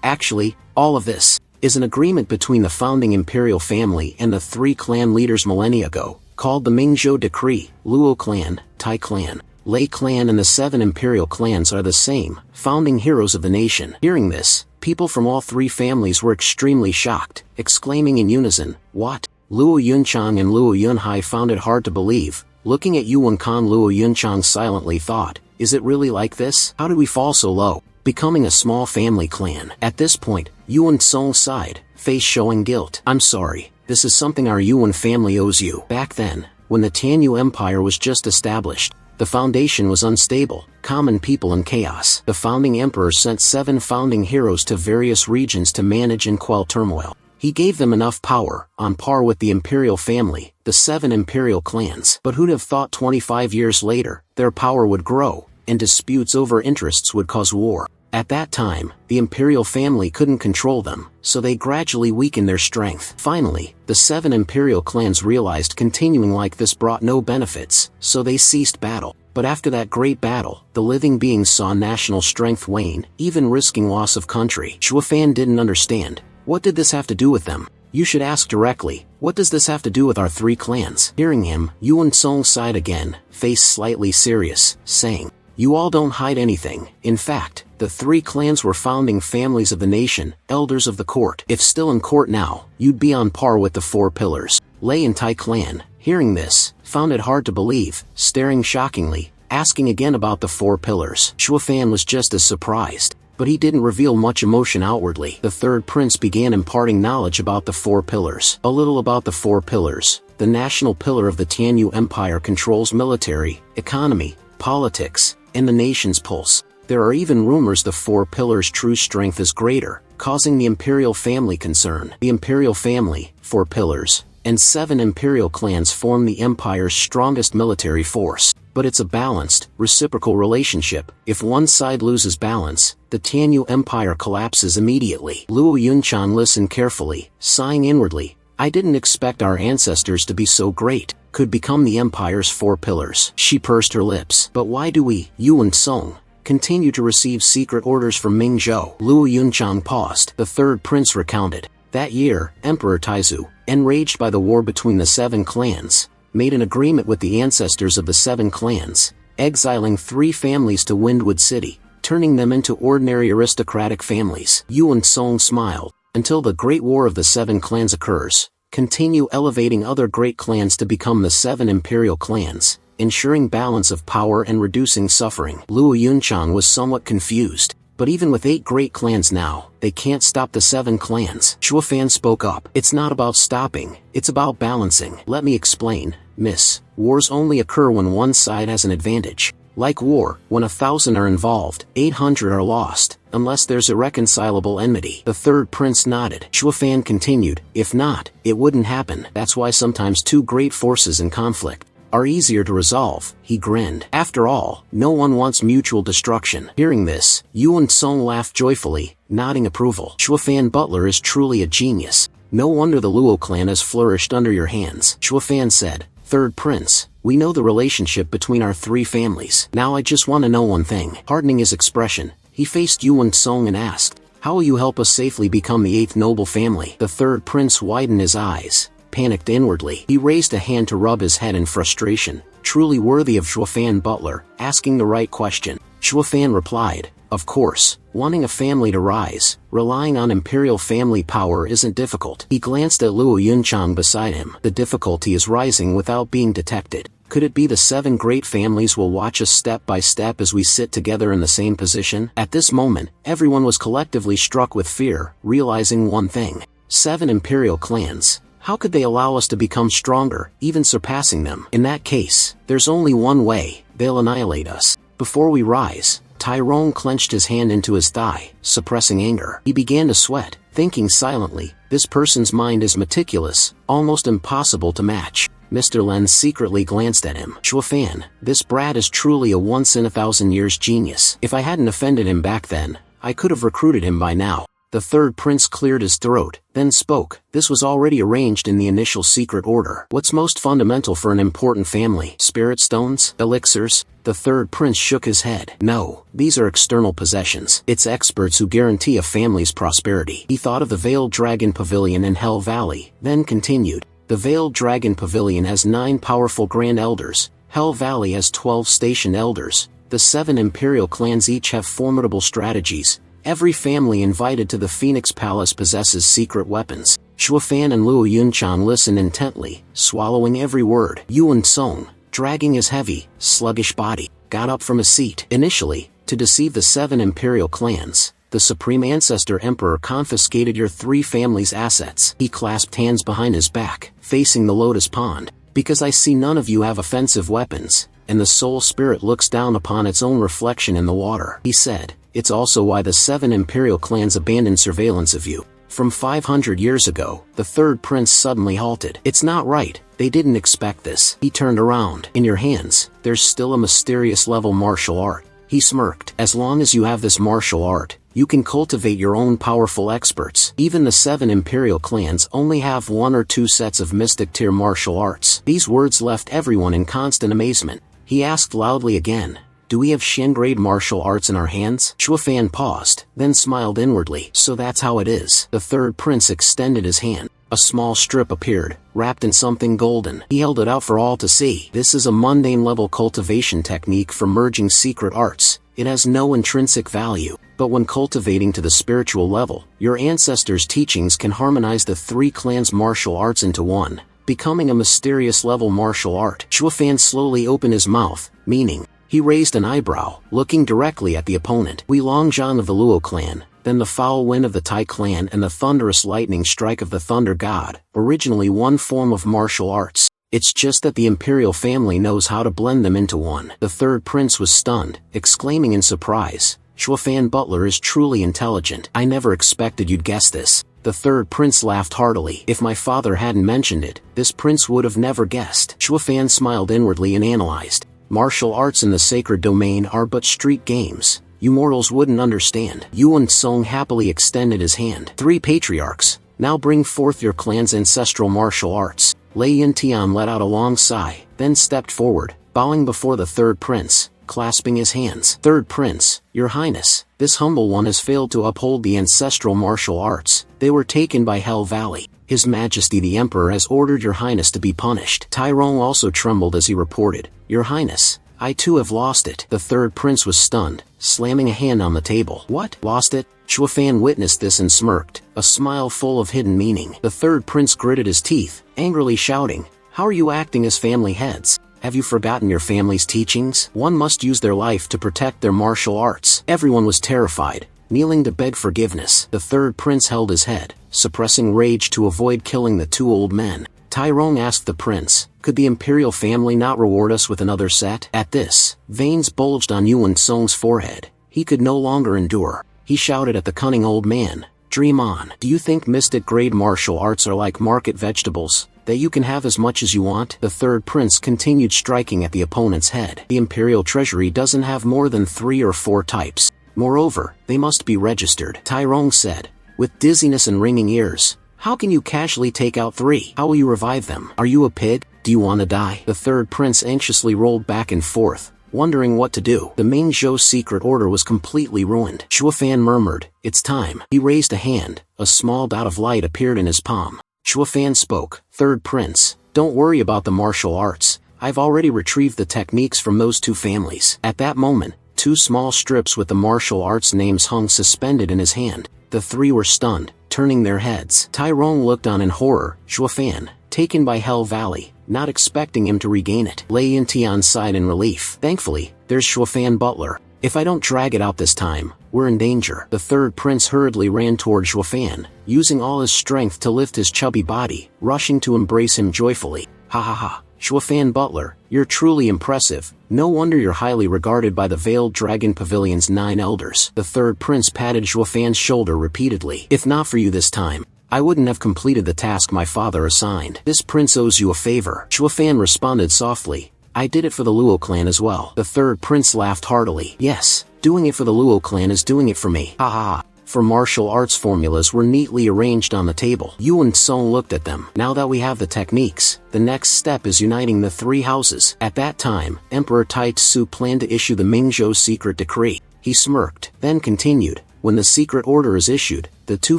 Actually, all of this is an agreement between the founding imperial family and the 3 clan leaders millennia ago, called the Mingzhou Decree. Luo clan, Tai clan, Lei clan and the 7 imperial clans are the same, founding heroes of the nation. Hearing this, people from all 3 families were extremely shocked, exclaiming in unison, "What?" Luo Yunchang and Luo Yunhai found it hard to believe. Looking at Yuan Khan, Luo Yunchang silently thought, "Is it really like this? How did we fall so low, becoming a small family clan?" At this point, Yuan Song sighed, face showing guilt. "I'm sorry, this is something our Yuan family owes you." Back then, when the Tianyu Empire was just established, the foundation was unstable, common people and chaos. The founding emperor sent 7 founding heroes to various regions to manage and quell turmoil. He gave them enough power, on par with the imperial family, the 7 imperial clans. But who'd have thought 25 years later, their power would grow, and disputes over interests would cause war. At that time, the imperial family couldn't control them, so they gradually weakened their strength. Finally, the 7 imperial clans realized continuing like this brought no benefits, so they ceased battle. But after that great battle, the living beings saw national strength wane, even risking loss of country. Shuofan didn't understand. What did this have to do with them? You should ask directly, what does this have to do with our 3 clans? Hearing him, Yuan Song sighed again, face slightly serious, saying, "You all don't hide anything. In fact, the 3 clans were founding families of the nation, elders of the court. If still in court now, you'd be on par with the 4 pillars." Lei and Tai clan, hearing this, found it hard to believe, staring shockingly, asking again about the 4 pillars. Shuofan was just as surprised, but he didn't reveal much emotion outwardly. The 3rd prince began imparting knowledge about the 4 pillars. A little about the 4 pillars. The national pillar of the Tianyu Empire controls military, economy, politics, and the nation's pulse. There are even rumors the 4 pillars' true strength is greater, causing the imperial family concern. The imperial family, 4 pillars, and 7 imperial clans form the empire's strongest military force. But it's a balanced, reciprocal relationship. If one side loses balance, the Tianyu Empire collapses immediately. Luo Yunchang listened carefully, sighing inwardly. "I didn't expect our ancestors to be so great, could become the empire's 4 pillars." She pursed her lips. "But why do we, Yuan Song, continue to receive secret orders from Mingzhou?" Luo Yunchang paused. The 3rd prince recounted. That year, Emperor Taizu, enraged by the war between the 7 clans, made an agreement with the ancestors of the 7 clans, exiling 3 families to Windwood City, turning them into ordinary aristocratic families. Yuan Song smiled. "Until the Great War of the 7 clans occurs, continue elevating other great clans to become the 7 imperial clans, ensuring balance of power and reducing suffering." Luo Yunchang was somewhat confused. "But even with 8 great clans now, they can't stop the 7 clans." Shuofan spoke up. "It's not about stopping, it's about balancing." "Let me explain, miss. Wars only occur when one side has an advantage. Like war, when 1,000 are involved, 800 are lost, unless there's irreconcilable enmity." The 3rd prince nodded. Shuofan continued, "If not, it wouldn't happen. That's why sometimes 2 great forces in conflict are easier to resolve." He grinned. "After all, no one wants mutual destruction." Hearing this, Yuan Song laughed joyfully, nodding approval. "Shuofan Butler is truly a genius. No wonder the Luo clan has flourished under your hands." Shuofan said, "3rd prince, we know the relationship between our 3 families. Now I just want to know one thing." Hardening his expression, he faced Yuan Song and asked, "How will you help us safely become the 8th noble family?" The 3rd prince widened his eyes, panicked inwardly. He raised a hand to rub his head in frustration, truly worthy of Shuofan Butler, asking the right question. Shuofan replied, "Of course, wanting a family to rise, relying on imperial family power isn't difficult." He glanced at Luo Yunchang beside him. "The difficulty is rising without being detected. Could it be the 7 great families will watch us step by step as we sit together in the same position?" At this moment, everyone was collectively struck with fear, realizing one thing. 7 imperial clans. How could they allow us to become stronger, even surpassing them? In that case, there's only one way: they'll annihilate us. Before we rise, Tyrone clenched his hand into his thigh, suppressing anger. He began to sweat, thinking silently, this person's mind is meticulous, almost impossible to match. Mr. Lin secretly glanced at him. Shuofan, this brat is truly a once-in-a-thousand-years genius. If I hadn't offended him back then, I could have recruited him by now. The third prince cleared his throat, then spoke. This was already arranged in the initial secret order. What's most fundamental for an important family? Spirit stones? Elixirs? The third prince shook his head. No, these are external possessions. It's experts who guarantee a family's prosperity. He thought of the Veiled Dragon Pavilion in Hell Valley, then continued. The Veiled Dragon Pavilion has 9 powerful Grand Elders. Hell Valley has 12 Station Elders. The 7 Imperial clans each have formidable strategies. Every family invited to the Phoenix Palace possesses secret weapons. Shuofan and Luo Yunchan listened intently, swallowing every word. Yuan Song, dragging his heavy, sluggish body, got up from his seat. Initially, to deceive the 7 Imperial clans, the Supreme Ancestor Emperor confiscated your 3 families' assets. He clasped hands behind his back, facing the Lotus Pond. Because I see none of you have offensive weapons, and the Soul Spirit looks down upon its own reflection in the water, he said. It's also why the 7 Imperial clans abandoned surveillance of you. From 500 years ago, the third prince suddenly halted. It's not right, they didn't expect this. He turned around. In your hands, there's still a mysterious level martial art. He smirked. As long as you have this martial art, you can cultivate your own powerful experts. Even the 7 Imperial clans only have 1 or 2 sets of mystic tier martial arts. These words left everyone in constant amazement. He asked loudly again, do we have Shen-grade martial arts in our hands? Shuofan paused, then smiled inwardly. So that's how it is. The third prince extended his hand. A small strip appeared, wrapped in something golden. He held it out for all to see. This is a mundane-level cultivation technique for merging secret arts. It has no intrinsic value. But when cultivating to the spiritual level, your ancestors' teachings can harmonize the 3 clans' martial arts into one, becoming a mysterious level martial art. Shuofan slowly opened his mouth, meaning. He raised an eyebrow, looking directly at the opponent. Wei Longzhan of the Luo clan, then the foul wind of the Tai clan and the thunderous lightning strike of the Thunder God, originally one form of martial arts. It's just that the Imperial family knows how to blend them into one. The third prince was stunned, exclaiming in surprise, Shuofan Butler is truly intelligent. I never expected you'd guess this. The third prince laughed heartily. If my father hadn't mentioned it, this prince would have never guessed. Shuofan smiled inwardly and analyzed. Martial arts in the sacred domain are but street games. You mortals wouldn't understand. Yuan Song happily extended his hand. 3 patriarchs, now bring forth your clan's ancestral martial arts. Lei Yintian let out a long sigh, then stepped forward, bowing before the third prince, clasping his hands. Third prince, your highness, this humble one has failed to uphold the ancestral martial arts. They were taken by Hell Valley. His Majesty the Emperor has ordered your highness to be punished. Tyrone also trembled as he reported, Your Highness, I too have lost it. The third prince was stunned, slamming a hand on the table. What? Lost it? Shuofan witnessed this and smirked, a smile full of hidden meaning. The third prince gritted his teeth, angrily shouting, How are you acting as family heads? Have you forgotten your family's teachings? One must use their life to protect their martial arts. Everyone was terrified, kneeling to beg forgiveness. The third prince held his head, suppressing rage to avoid killing the 2 old men. Tyrone asked the prince, could the Imperial family not reward us with another set? At this, veins bulged on Yuan Song's forehead. He could no longer endure. He shouted at the cunning old man, Dream on. Do you think mystic-grade martial arts are like market vegetables, that you can have as much as you want? The third prince continued striking at the opponent's head. The Imperial treasury doesn't have more than 3 or 4 types. Moreover, they must be registered. Tyrone said, with dizziness and ringing ears, how can you casually take out 3? How will you revive them? Are you a pig? Do you want to die? The third prince anxiously rolled back and forth, wondering what to do. The main Zhou secret order was completely ruined. Shuofan murmured, it's time. He raised a hand, a small dot of light appeared in his palm. Shuofan spoke, Third prince, don't worry about the martial arts. I've already retrieved the techniques from those 2 families. At that moment, 2 small strips with the martial arts names hung suspended in his hand. The 3 were stunned, turning their heads. Tyrone looked on in horror. Shuofan, taken by Hell Valley, not expecting him to regain it. Lei Yintian sighed in relief. Thankfully, there's Shuofan Butler. If I don't drag it out this time, we're in danger. The third prince hurriedly ran toward Shuofan, using all his strength to lift his chubby body, rushing to embrace him joyfully. Ha ha ha. Shuofan Butler, you're truly impressive. No wonder you're highly regarded by the Veiled Dragon Pavilion's 9 elders. The third prince patted Shuofan's shoulder repeatedly. If not for you this time, I wouldn't have completed the task my father assigned. This prince owes you a favor. Chuafan responded softly. I did it for the Luo clan as well. The third prince laughed heartily. Yes, doing it for the Luo clan is doing it for me. Ha ha. For martial arts formulas were neatly arranged on the table. Yu and Song looked at them. Now that we have the techniques, the next step is uniting the three houses. At that time, Emperor Tai Tzu planned to issue the Mingzhou secret decree. He smirked, then continued, when the secret order is issued, the two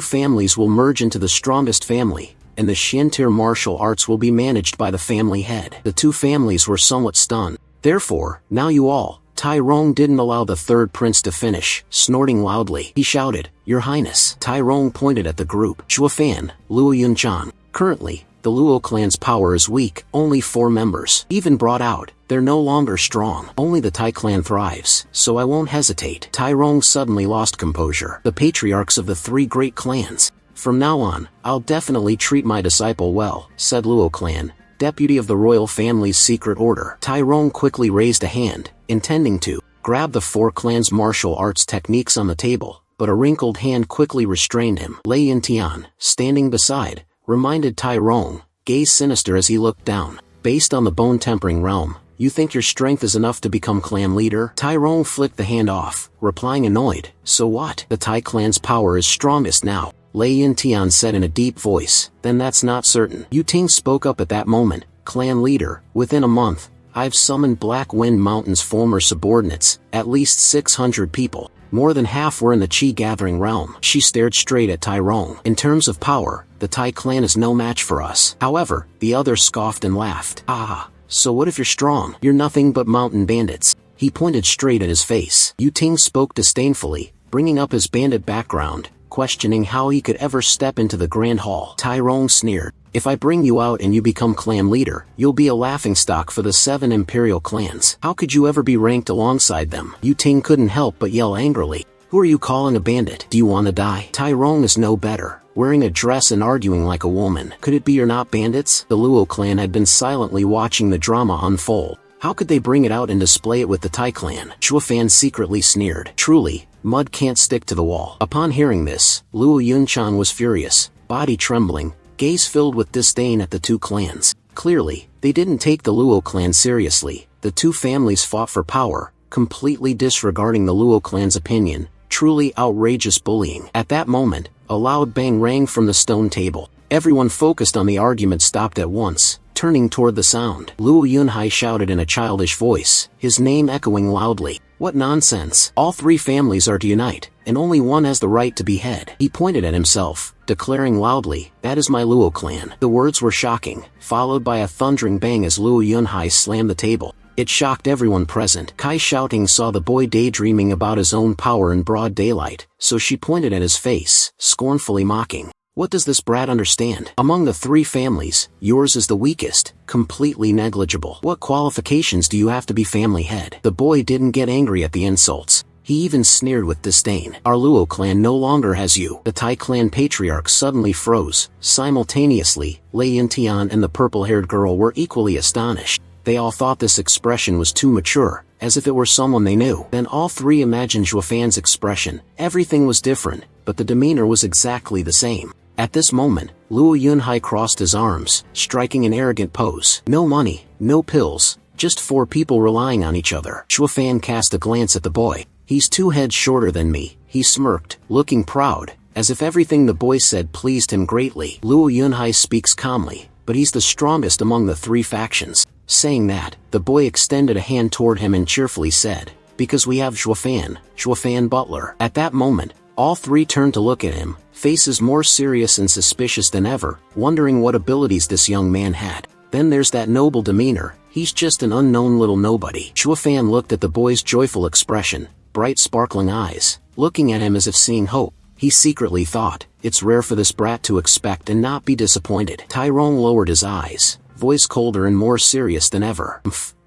families will merge into the strongest family, and the Xiantir martial arts will be managed by the family head. The two families were somewhat stunned. Therefore, now you all, Tai Rong didn't allow the third prince to finish. Snorting loudly, he shouted, Your Highness. Tai Rong pointed at the group. Chuafan, Luo Yunchan. Currently, the Luo clan's power is weak, only 4 members. Even brought out, they're no longer strong. Only the Tai clan thrives, so I won't hesitate. Tai Rong suddenly lost composure. The patriarchs of the 3 great clans. From now on, I'll definitely treat my disciple well, said Luo clan, deputy of the royal family's secret order. Tai Rong quickly raised a hand, intending to grab the 4 clans' martial arts techniques on the table, but a wrinkled hand quickly restrained him. Lei Yintian, standing beside, reminded Tai Rong, gaze sinister as he looked down. Based on the bone-tempering realm, you think your strength is enough to become clan leader? Tai Rong flicked the hand off, replying annoyed. So what? The Tai clan's power is strongest now. Lei Yintian said in a deep voice. Then that's not certain. Yu Ting spoke up at that moment. Clan leader, within a month, I've summoned Black Wind Mountain's former subordinates, at least 600 people. More than half were in the Qi gathering realm. She stared straight at Tai Rong. In terms of power, the Tai clan is no match for us. However, the other scoffed and laughed. Ah, so what if you're strong? You're nothing but mountain bandits. He pointed straight at his face. Yu Ting spoke disdainfully, bringing up his bandit background, questioning how he could ever step into the Grand Hall. Tai Rong sneered. If I bring you out and you become clan leader, you'll be a laughingstock for the 7 imperial clans. How could you ever be ranked alongside them? Yu Ting couldn't help but yell angrily. Who are you calling a bandit? Do you want to die? Tai Rong is no better, wearing a dress and arguing like a woman. Could it be you're not bandits? The Luo clan had been silently watching the drama unfold. How could they bring it out and display it with the Tai clan? Chuafan secretly sneered. Truly, mud can't stick to the wall. Upon hearing this, Luo Yunchan was furious, body trembling, gaze filled with disdain at the 2 clans. Clearly, they didn't take the Luo clan seriously. The 2 families fought for power, completely disregarding the Luo clan's opinion. Truly outrageous bullying. At that moment, a loud bang rang from the stone table. Everyone focused on the argument stopped at once, turning toward the sound. Luo Yunhai shouted in a childish voice, his name echoing loudly. What nonsense! All 3 families are to unite, and only one has the right to be head. He pointed at himself, declaring loudly, that is my Luo clan. The words were shocking, followed by a thundering bang as Luo Yunhai slammed the table. It shocked everyone present. Kai Shouting saw the boy daydreaming about his own power in broad daylight, so she pointed at his face, scornfully mocking. What does this brat understand? Among the 3 families, yours is the weakest, completely negligible. What qualifications do you have to be family head? The boy didn't get angry at the insults. He even sneered with disdain. Our Luo clan no longer has you. The Tai clan patriarch suddenly froze. Simultaneously, Lei Yintian and the purple-haired girl were equally astonished. They all thought this expression was too mature, as if it were someone they knew. Then all 3 imagined Zhuofan's expression. Everything was different, but the demeanor was exactly the same. At this moment, Luo Yunhai crossed his arms, striking an arrogant pose. No money, no pills, just 4 people relying on each other. Zhuofan cast a glance at the boy. He's 2 heads shorter than me, he smirked, looking proud, as if everything the boy said pleased him greatly. Luo Yunhai speaks calmly, but he's the strongest among the 3 factions. Saying that, the boy extended a hand toward him and cheerfully said, because we have Zhuofan Butler. At that moment, all 3 turned to look at him, faces more serious and suspicious than ever, wondering what abilities this young man had. Then there's that noble demeanor, he's just an unknown little nobody. Zhuofan looked at the boy's joyful expression, bright sparkling eyes, looking at him as if seeing hope. He secretly thought, it's rare for this brat to expect and not be disappointed. Tai Rong lowered his eyes, voice colder and more serious than ever.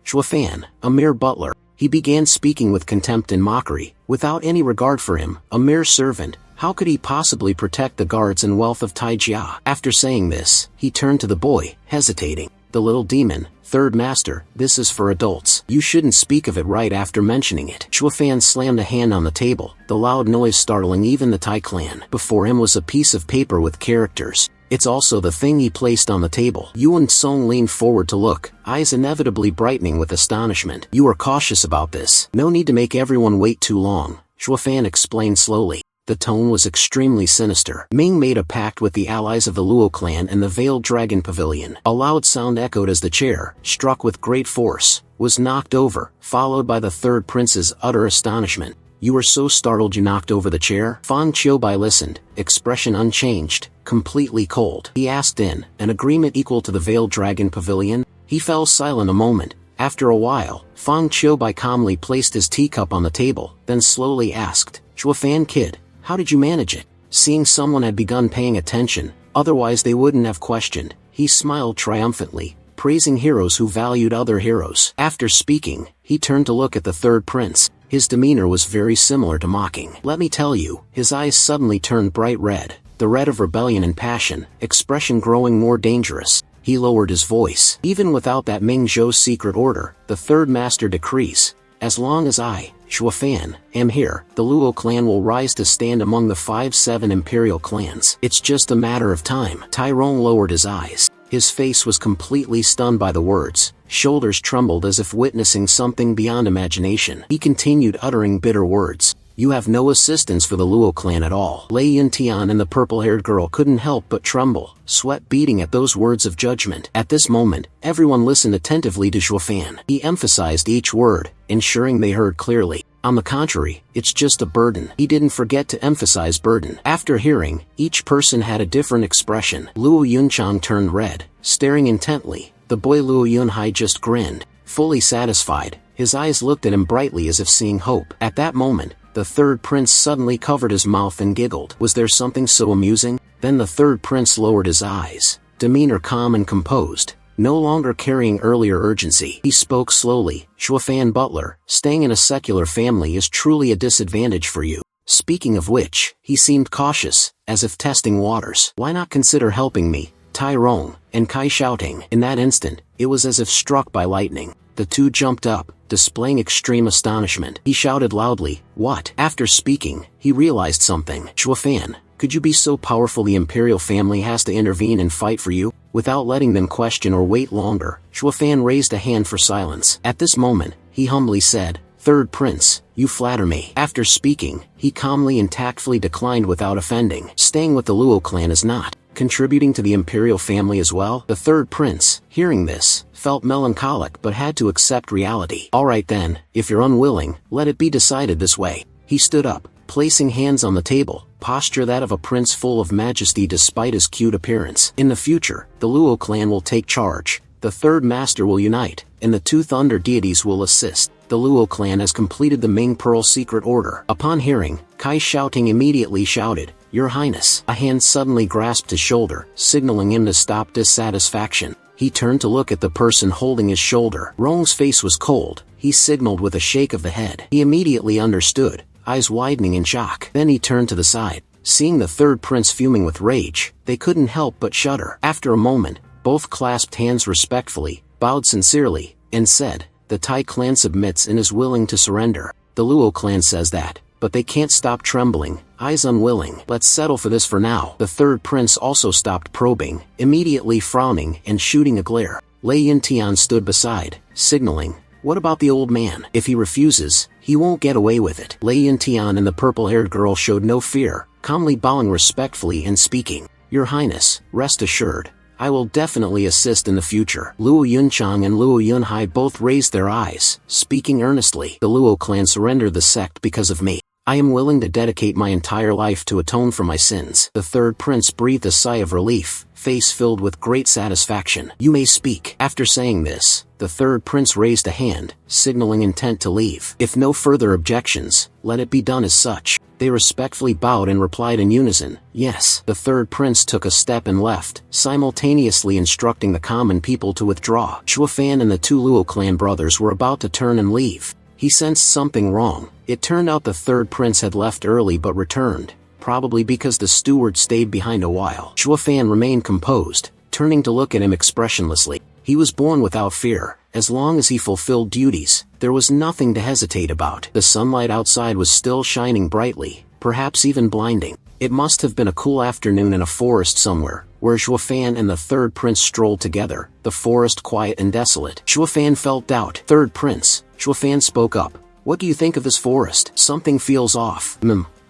Zhuofan, a mere butler. He began speaking with contempt and mockery, without any regard for him, a mere servant. How could he possibly protect the guards and wealth of Taijia? After saying this, he turned to the boy, hesitating. The little demon, third master, this is for adults. You shouldn't speak of it right after mentioning it. Shuofan slammed a hand on the table, the loud noise startling even the Tai clan. Before him was a piece of paper with characters. It's also the thing he placed on the table. Yuan Song leaned forward to look, eyes inevitably brightening with astonishment. You are cautious about this. No need to make everyone wait too long, Shuofan explained slowly. The tone was extremely sinister. Ming made a pact with the allies of the Luo clan in the Veiled Dragon Pavilion. A loud sound echoed as the chair, struck with great force, was knocked over, followed by the third prince's utter astonishment. You were so startled you knocked over the chair? Fang Qiubai listened, expression unchanged, completely cold. He asked in, an agreement equal to the Veiled Dragon Pavilion? He fell silent a moment. After a while, Fang Qiubai calmly placed his teacup on the table, then slowly asked, Shuofan kid, how did you manage it? Seeing someone had begun paying attention, otherwise they wouldn't have questioned, he smiled triumphantly, praising heroes who valued other heroes. After speaking, he turned to look at the third prince. His demeanor was very similar to mocking. Let me tell you, his eyes suddenly turned bright red, the red of rebellion and passion, expression growing more dangerous. He lowered his voice. Even without that Ming Zhou's secret order, the third master decrees, as long as I, Shuofan, am here, the Luo clan will rise to stand among the 5-7 imperial clans. It's just a matter of time. Tyrone lowered his eyes. His face was completely stunned by the words, shoulders trembled as if witnessing something beyond imagination. He continued uttering bitter words. You have no assistance for the Luo clan at all. Lei Yuntian and the purple-haired girl couldn't help but tremble, sweat beading at those words of judgment. At this moment, everyone listened attentively to Shuofan. He emphasized each word, ensuring they heard clearly. On the contrary, it's just a burden. He didn't forget to emphasize burden. After hearing, each person had a different expression. Luo Yunchang turned red, staring intently. The boy Luo Yunhai just grinned, fully satisfied. His eyes looked at him brightly as if seeing hope. At that moment, the third prince suddenly covered his mouth and giggled. Was there something so amusing? Then the third prince lowered his eyes, demeanor calm and composed, no longer carrying earlier urgency. He spoke slowly, Shuofan Butler, staying in a secular family is truly a disadvantage for you. Speaking of which, he seemed cautious, as if testing waters. Why not consider helping me? Tyrone, and Kai shouting. In that instant, it was as if struck by lightning. The two jumped up, displaying extreme astonishment. He shouted loudly, what? After speaking, he realized something. Shuofan, could you be so powerful the imperial family has to intervene and fight for you? Without letting them question or wait longer, Shuofan raised a hand for silence. At this moment, he humbly said, Third Prince, you flatter me. After speaking, he calmly and tactfully declined without offending. Staying with the Luo clan is not contributing to the imperial family as well? The third prince, hearing this, felt melancholic but had to accept reality. Alright then, if you're unwilling, let it be decided this way. He stood up, placing hands on the table, posture that of a prince full of majesty despite his cute appearance. In the future, the Luo clan will take charge, the third master will unite, and the two thunder deities will assist. The Luo clan has completed the Ming Pearl secret order. Upon hearing, Kai shouting immediately shouted, Your Highness. A hand suddenly grasped his shoulder, signaling him to stop dissatisfaction. He turned to look at the person holding his shoulder. Rong's face was cold. He signaled with a shake of the head. He immediately understood, eyes widening in shock. Then he turned to the side. Seeing the third prince fuming with rage, they couldn't help but shudder. After a moment, both clasped hands respectfully, bowed sincerely, and said, The Tai clan submits and is willing to surrender. The Luo clan says that, but they can't stop trembling, eyes unwilling. Let's settle for this for now. The third prince also stopped probing, immediately frowning and shooting a glare. Lei Yintian stood beside, signaling, What about the old man? If he refuses, he won't get away with it. Lei Yintian and the purple-haired girl showed no fear, calmly bowing respectfully and speaking, Your Highness, rest assured, I will definitely assist in the future. Luo Yunchang and Luo Yunhai both raised their eyes, speaking earnestly. The Luo clan surrendered the sect because of me. I am willing to dedicate my entire life to atone for my sins. The third prince breathed a sigh of relief, face filled with great satisfaction. You may speak. After saying this, the third prince raised a hand, signaling intent to leave. If no further objections, let it be done as such. They respectfully bowed and replied in unison, Yes. The third prince took a step and left, simultaneously instructing the common people to withdraw. Shuofan and the two Luo clan brothers were about to turn and leave. He sensed something wrong. It turned out the third prince had left early but returned, probably because the steward stayed behind a while. Shuofan remained composed, turning to look at him expressionlessly. He was born without fear. As long as he fulfilled duties, there was nothing to hesitate about. The sunlight outside was still shining brightly, perhaps even blinding. It must have been a cool afternoon in a forest somewhere, where Xuefan and the third prince strolled together, the forest quiet and desolate. Xuefan felt doubt. "Third prince," Xuefan spoke up. "What do you think of this forest? Something feels off."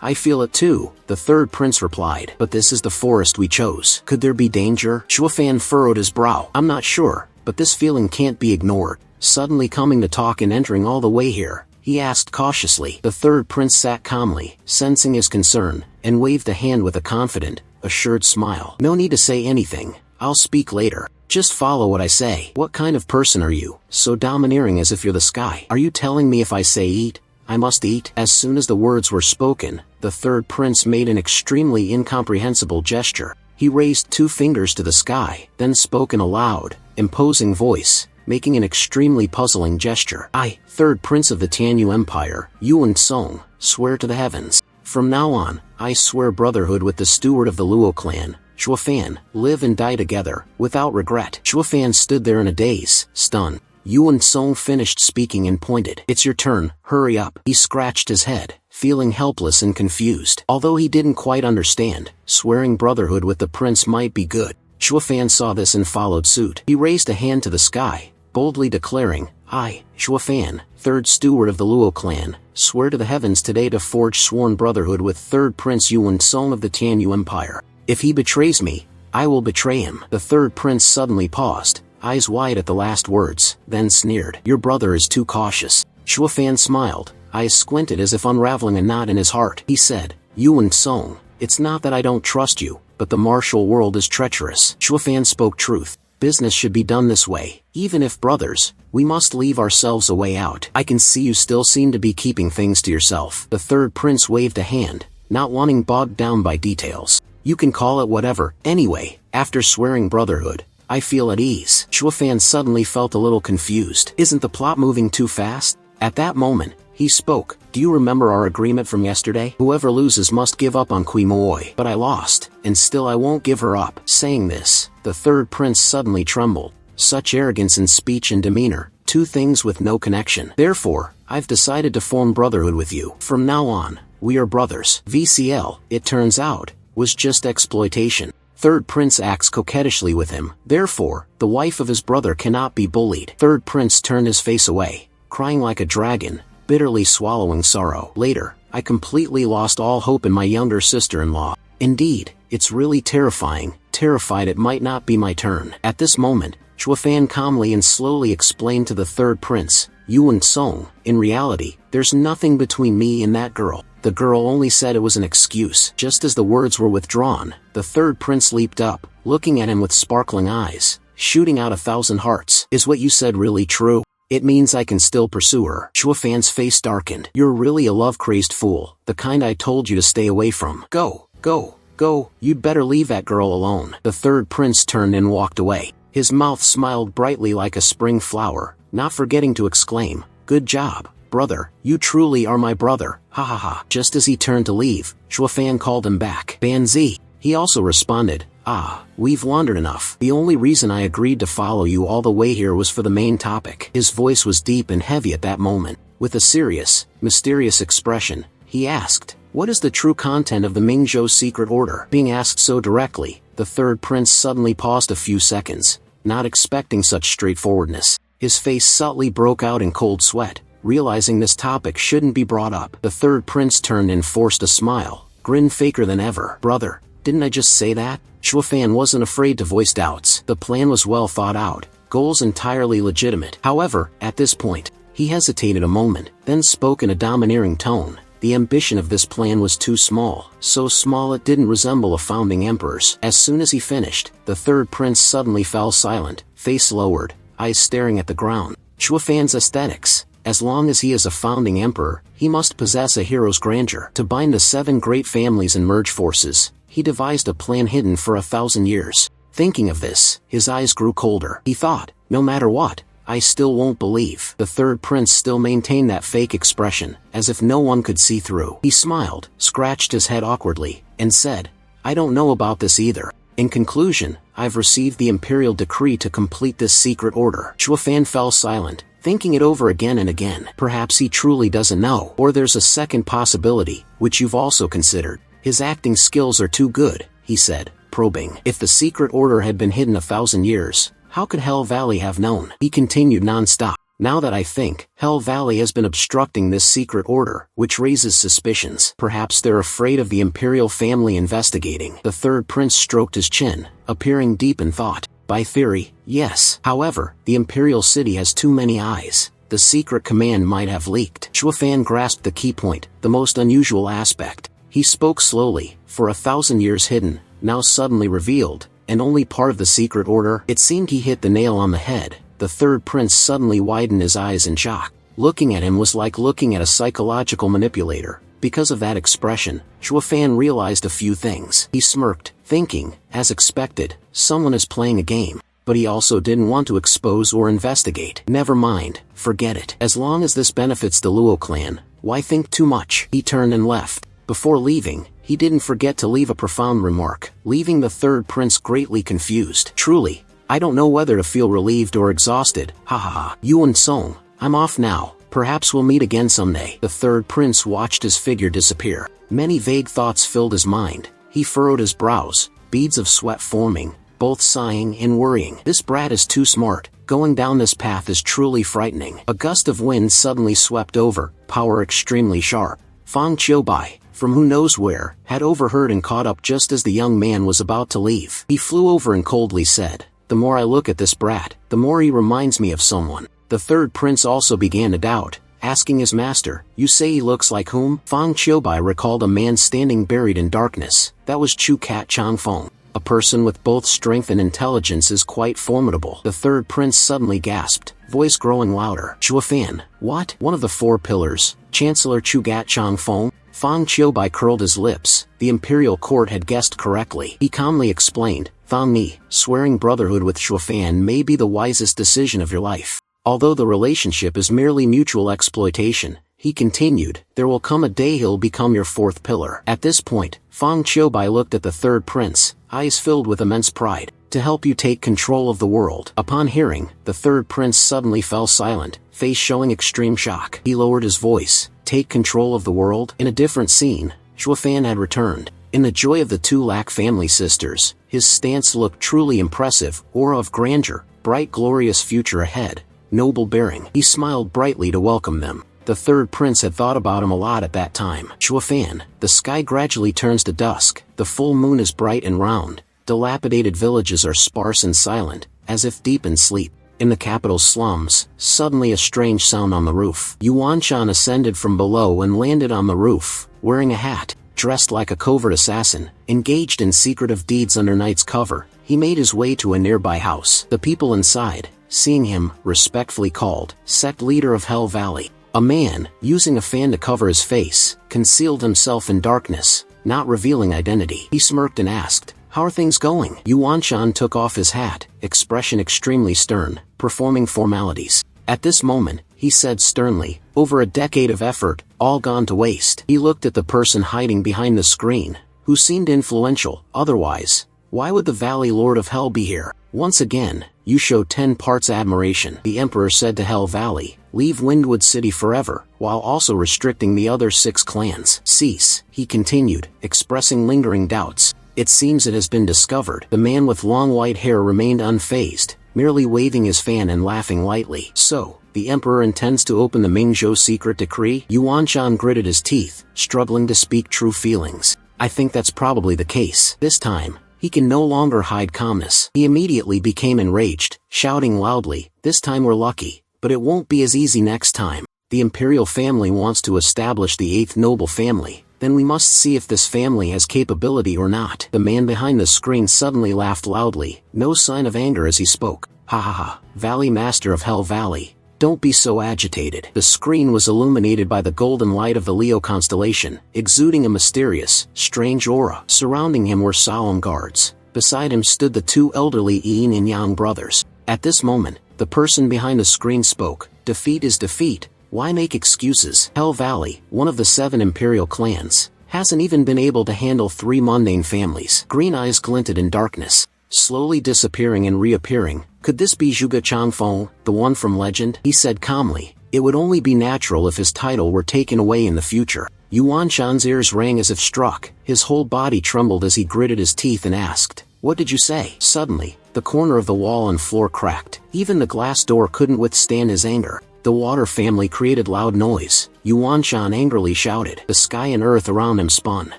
I feel it too," the third prince replied. "But this is the forest we chose. Could there be danger?" Xuefan furrowed his brow. "I'm not sure, but this feeling can't be ignored." Suddenly coming to talk and entering all the way here, he asked cautiously. The third prince sat calmly, sensing his concern, and waved a hand with a confident, assured smile. "No need to say anything. I'll speak later. Just follow what I say." "What kind of person are you? So domineering as if you're the sky. Are you telling me if I say eat, I must eat?" As soon as the words were spoken, the third prince made an extremely incomprehensible gesture. He raised 2 fingers to the sky, then spoke in a loud, imposing voice, making an extremely puzzling gesture. "I, third prince of the Tianyu Empire, Yuan Song, swear to the heavens. From now on, I swear brotherhood with the steward of the Luo clan, Xuefan, live and die together, without regret." Xuefan stood there in a daze, stunned. Yuan Song finished speaking and pointed. "It's your turn, hurry up." He scratched his head, feeling helpless and confused. Although he didn't quite understand, swearing brotherhood with the prince might be good. Xuefan saw this and followed suit. He raised a hand to the sky, boldly declaring, "I, Xuefan, third steward of the Luo clan, swear to the heavens today to forge sworn brotherhood with third prince Yuan Song of the Tianyu Empire. If he betrays me, I will betray him." The third prince suddenly paused, eyes wide at the last words, then sneered. "Your brother is too cautious." Xuefan smiled, eyes squinted as if unraveling a knot in his heart. He said, "Yuan Song, it's not that I don't trust you, but the martial world is treacherous." Xuefan spoke truth. Business should be done this way. Even if brothers, we must leave ourselves a way out. "I can see you still seem to be keeping things to yourself." The third prince waved a hand, not wanting bogged down by details. "You can call it whatever. Anyway, after swearing brotherhood, I feel at ease." Xuefan suddenly felt a little confused. Isn't the plot moving too fast? At that moment, he spoke. "Do you remember our agreement from yesterday? Whoever loses must give up on Kui Mooi. But I lost, and still I won't give her up." Saying this, the third prince suddenly trembled. Such arrogance in speech and demeanor, 2 things with no connection. "Therefore, I've decided to form brotherhood with you. From now on, we are brothers." VCL, it turns out, was just exploitation. Third prince acts coquettishly with him. Therefore, the wife of his brother cannot be bullied. Third prince turned his face away, crying like a dragon, bitterly swallowing sorrow. "Later, I completely lost all hope in my younger sister-in-law. Indeed, it's really terrifying, terrified it might not be my turn." At this moment, Xuefan calmly and slowly explained to the third prince, "Yuan Song, in reality, there's nothing between me and that girl. The girl only said it was an excuse." Just as the words were withdrawn, the third prince leaped up, looking at him with sparkling eyes, shooting out 1,000 hearts. "Is what you said really true? It means I can still pursue her." Xuefan's face darkened. "You're really a love-crazed fool, the kind I told you to stay away from. Go, go, go, you'd better leave that girl alone." The third prince turned and walked away. His mouth smiled brightly like a spring flower, not forgetting to exclaim, "Good job, brother, you truly are my brother, ha ha ha." Just as he turned to leave, Xuefan called him back. "Banzi." He also responded, "Ah, we've wandered enough. The only reason I agreed to follow you all the way here was for the main topic." His voice was deep and heavy at that moment. With a serious, mysterious expression, he asked, "What is the true content of the Mingzhou secret order?" Being asked so directly, the third prince suddenly paused a few seconds, not expecting such straightforwardness. His face subtly broke out in cold sweat, realizing this topic shouldn't be brought up. The third prince turned and forced a smile, grin faker than ever. "Brother, didn't I just say that?" Xuefan wasn't afraid to voice doubts. The plan was well thought out, goals entirely legitimate. However, at this point, he hesitated a moment, then spoke in a domineering tone. The ambition of this plan was too small, so small it didn't resemble a founding emperor's. As soon as he finished, the third prince suddenly fell silent, face lowered, eyes staring at the ground. Xuefan's aesthetics. As long as he is a founding emperor, he must possess a hero's grandeur. To bind the 7 great families and merge forces, he devised a plan hidden for 1,000 years. Thinking of this, his eyes grew colder. He thought, no matter what, I still won't believe. The third prince still maintained that fake expression, as if no one could see through. He smiled, scratched his head awkwardly, and said, "I don't know about this either." In conclusion, I've received the imperial decree to complete this secret order. Chuafan fell silent, thinking it over again and again. Perhaps he truly doesn't know. Or there's a second possibility, which you've also considered. His acting skills are too good, he said, probing. If the secret order had been hidden 1,000 years, how could Hell Valley have known? He continued non-stop. Now that I think, Hell Valley has been obstructing this secret order, which raises suspicions. Perhaps they're afraid of the imperial family investigating. The third prince stroked his chin, appearing deep in thought. By theory, yes. However, the imperial city has too many eyes. The secret command might have leaked. Chuafan grasped the key point, the most unusual aspect. He spoke slowly, for 1,000 years hidden, now suddenly revealed, and only part of the secret order. It seemed he hit the nail on the head. The third prince suddenly widened his eyes in shock. Looking at him was like looking at a psychological manipulator. Because of that expression, Chuafan realized a few things. He smirked, thinking, as expected, someone is playing a game. But he also didn't want to expose or investigate. Never mind, forget it. As long as this benefits the Luo clan, why think too much? He turned and left. Before leaving, he didn't forget to leave a profound remark, leaving the third prince greatly confused. Truly, I don't know whether to feel relieved or exhausted. Ha ha ha. Yuan Song, I'm off now. Perhaps we'll meet again someday. The third prince watched his figure disappear. Many vague thoughts filled his mind. He furrowed his brows, beads of sweat forming, both sighing and worrying. This brat is too smart. Going down this path is truly frightening. A gust of wind suddenly swept over, power extremely sharp. Fang Qiubai, from who knows where, had overheard and caught up just as the young man was about to leave. He flew over and coldly said, "The more I look at this brat, the more he reminds me of someone." The third prince also began to doubt, asking his master, "You say he looks like whom?" Fang Qiubai recalled a man standing buried in darkness. That was Chu Cat Changfeng. A person with both strength and intelligence is quite formidable. The third prince suddenly gasped, voice growing louder. "Chuafan, what? One of the four pillars, Chancellor Chu Gat Changfeng?" Fang Qiubai curled his lips. The imperial court had guessed correctly. He calmly explained, "Fang Ni, swearing brotherhood with Chuafan may be the wisest decision of your life. Although the relationship is merely mutual exploitation," he continued, "there will come a day he'll become your fourth pillar." At this point, Fang Qiubai looked at the third prince, eyes filled with immense pride. "To help you take control of the world." Upon hearing, the third prince suddenly fell silent, face showing extreme shock. He lowered his voice, "Take control of the world?" In a different scene, Chuafan had returned. In the joy of the two Lack family sisters, his stance looked truly impressive, aura of grandeur, bright glorious future ahead, noble bearing. He smiled brightly to welcome them. The third prince had thought about him a lot at that time. "Chuafan, the sky gradually turns to dusk, the full moon is bright and round, dilapidated villages are sparse and silent, as if deep in sleep. In the capital's slums, suddenly a strange sound on the roof. Yuanshan ascended from below and landed on the roof, wearing a hat, dressed like a covert assassin, engaged in secretive deeds under night's cover. He made his way to a nearby house. The people inside, seeing him, respectfully called, "Sect leader of Hell Valley." A man, using a fan to cover his face, concealed himself in darkness, not revealing identity. He smirked and asked, "How are things going?" Yuanshan took off his hat, expression extremely stern, performing formalities. At this moment, he said sternly, "Over a decade of effort, all gone to waste." He looked at the person hiding behind the screen, who seemed influential. "Otherwise, why would the Valley Lord of Hell be here? Once again, you show 10 parts admiration." The Emperor said to Hell Valley, "Leave Windwood City forever," while also restricting the other 6 clans. "Cease," he continued, expressing lingering doubts. "It seems it has been discovered." The man with long white hair remained unfazed, merely waving his fan and laughing lightly. "So, the Emperor intends to open the Mingzhou secret decree?" Yuanshan gritted his teeth, struggling to speak true feelings. "I think that's probably the case. This time, he can no longer hide calmness." He immediately became enraged, shouting loudly, "This time we're lucky, but it won't be as easy next time. The imperial family wants to establish the 8th noble family. Then we must see if this family has capability or not." The man behind the screen suddenly laughed loudly, no sign of anger as he spoke. "Ha ha ha, Valley Master of Hell Valley, don't be so agitated." The screen was illuminated by the golden light of the Leo constellation, exuding a mysterious, strange aura. Surrounding him were solemn guards. Beside him stood the 2 elderly Yin and Yang brothers. At this moment, the person behind the screen spoke, "Defeat is defeat. Why make excuses?" Hell Valley, one of the 7 imperial clans, Hasn't even been able to handle 3 mundane families. Green eyes glinted in darkness, slowly disappearing and reappearing. Could this be Zhuge Changfeng, the one from legend? He said calmly. It would only be natural if his title were taken away in the future. Yuan Shan's ears rang as if struck. His whole body trembled as he gritted his teeth and asked, "What did you say?" Suddenly, the corner of the wall and floor cracked. Even the glass door couldn't withstand his anger. The water family created loud noise. Yuan Shan angrily shouted. The sky and earth around him spun.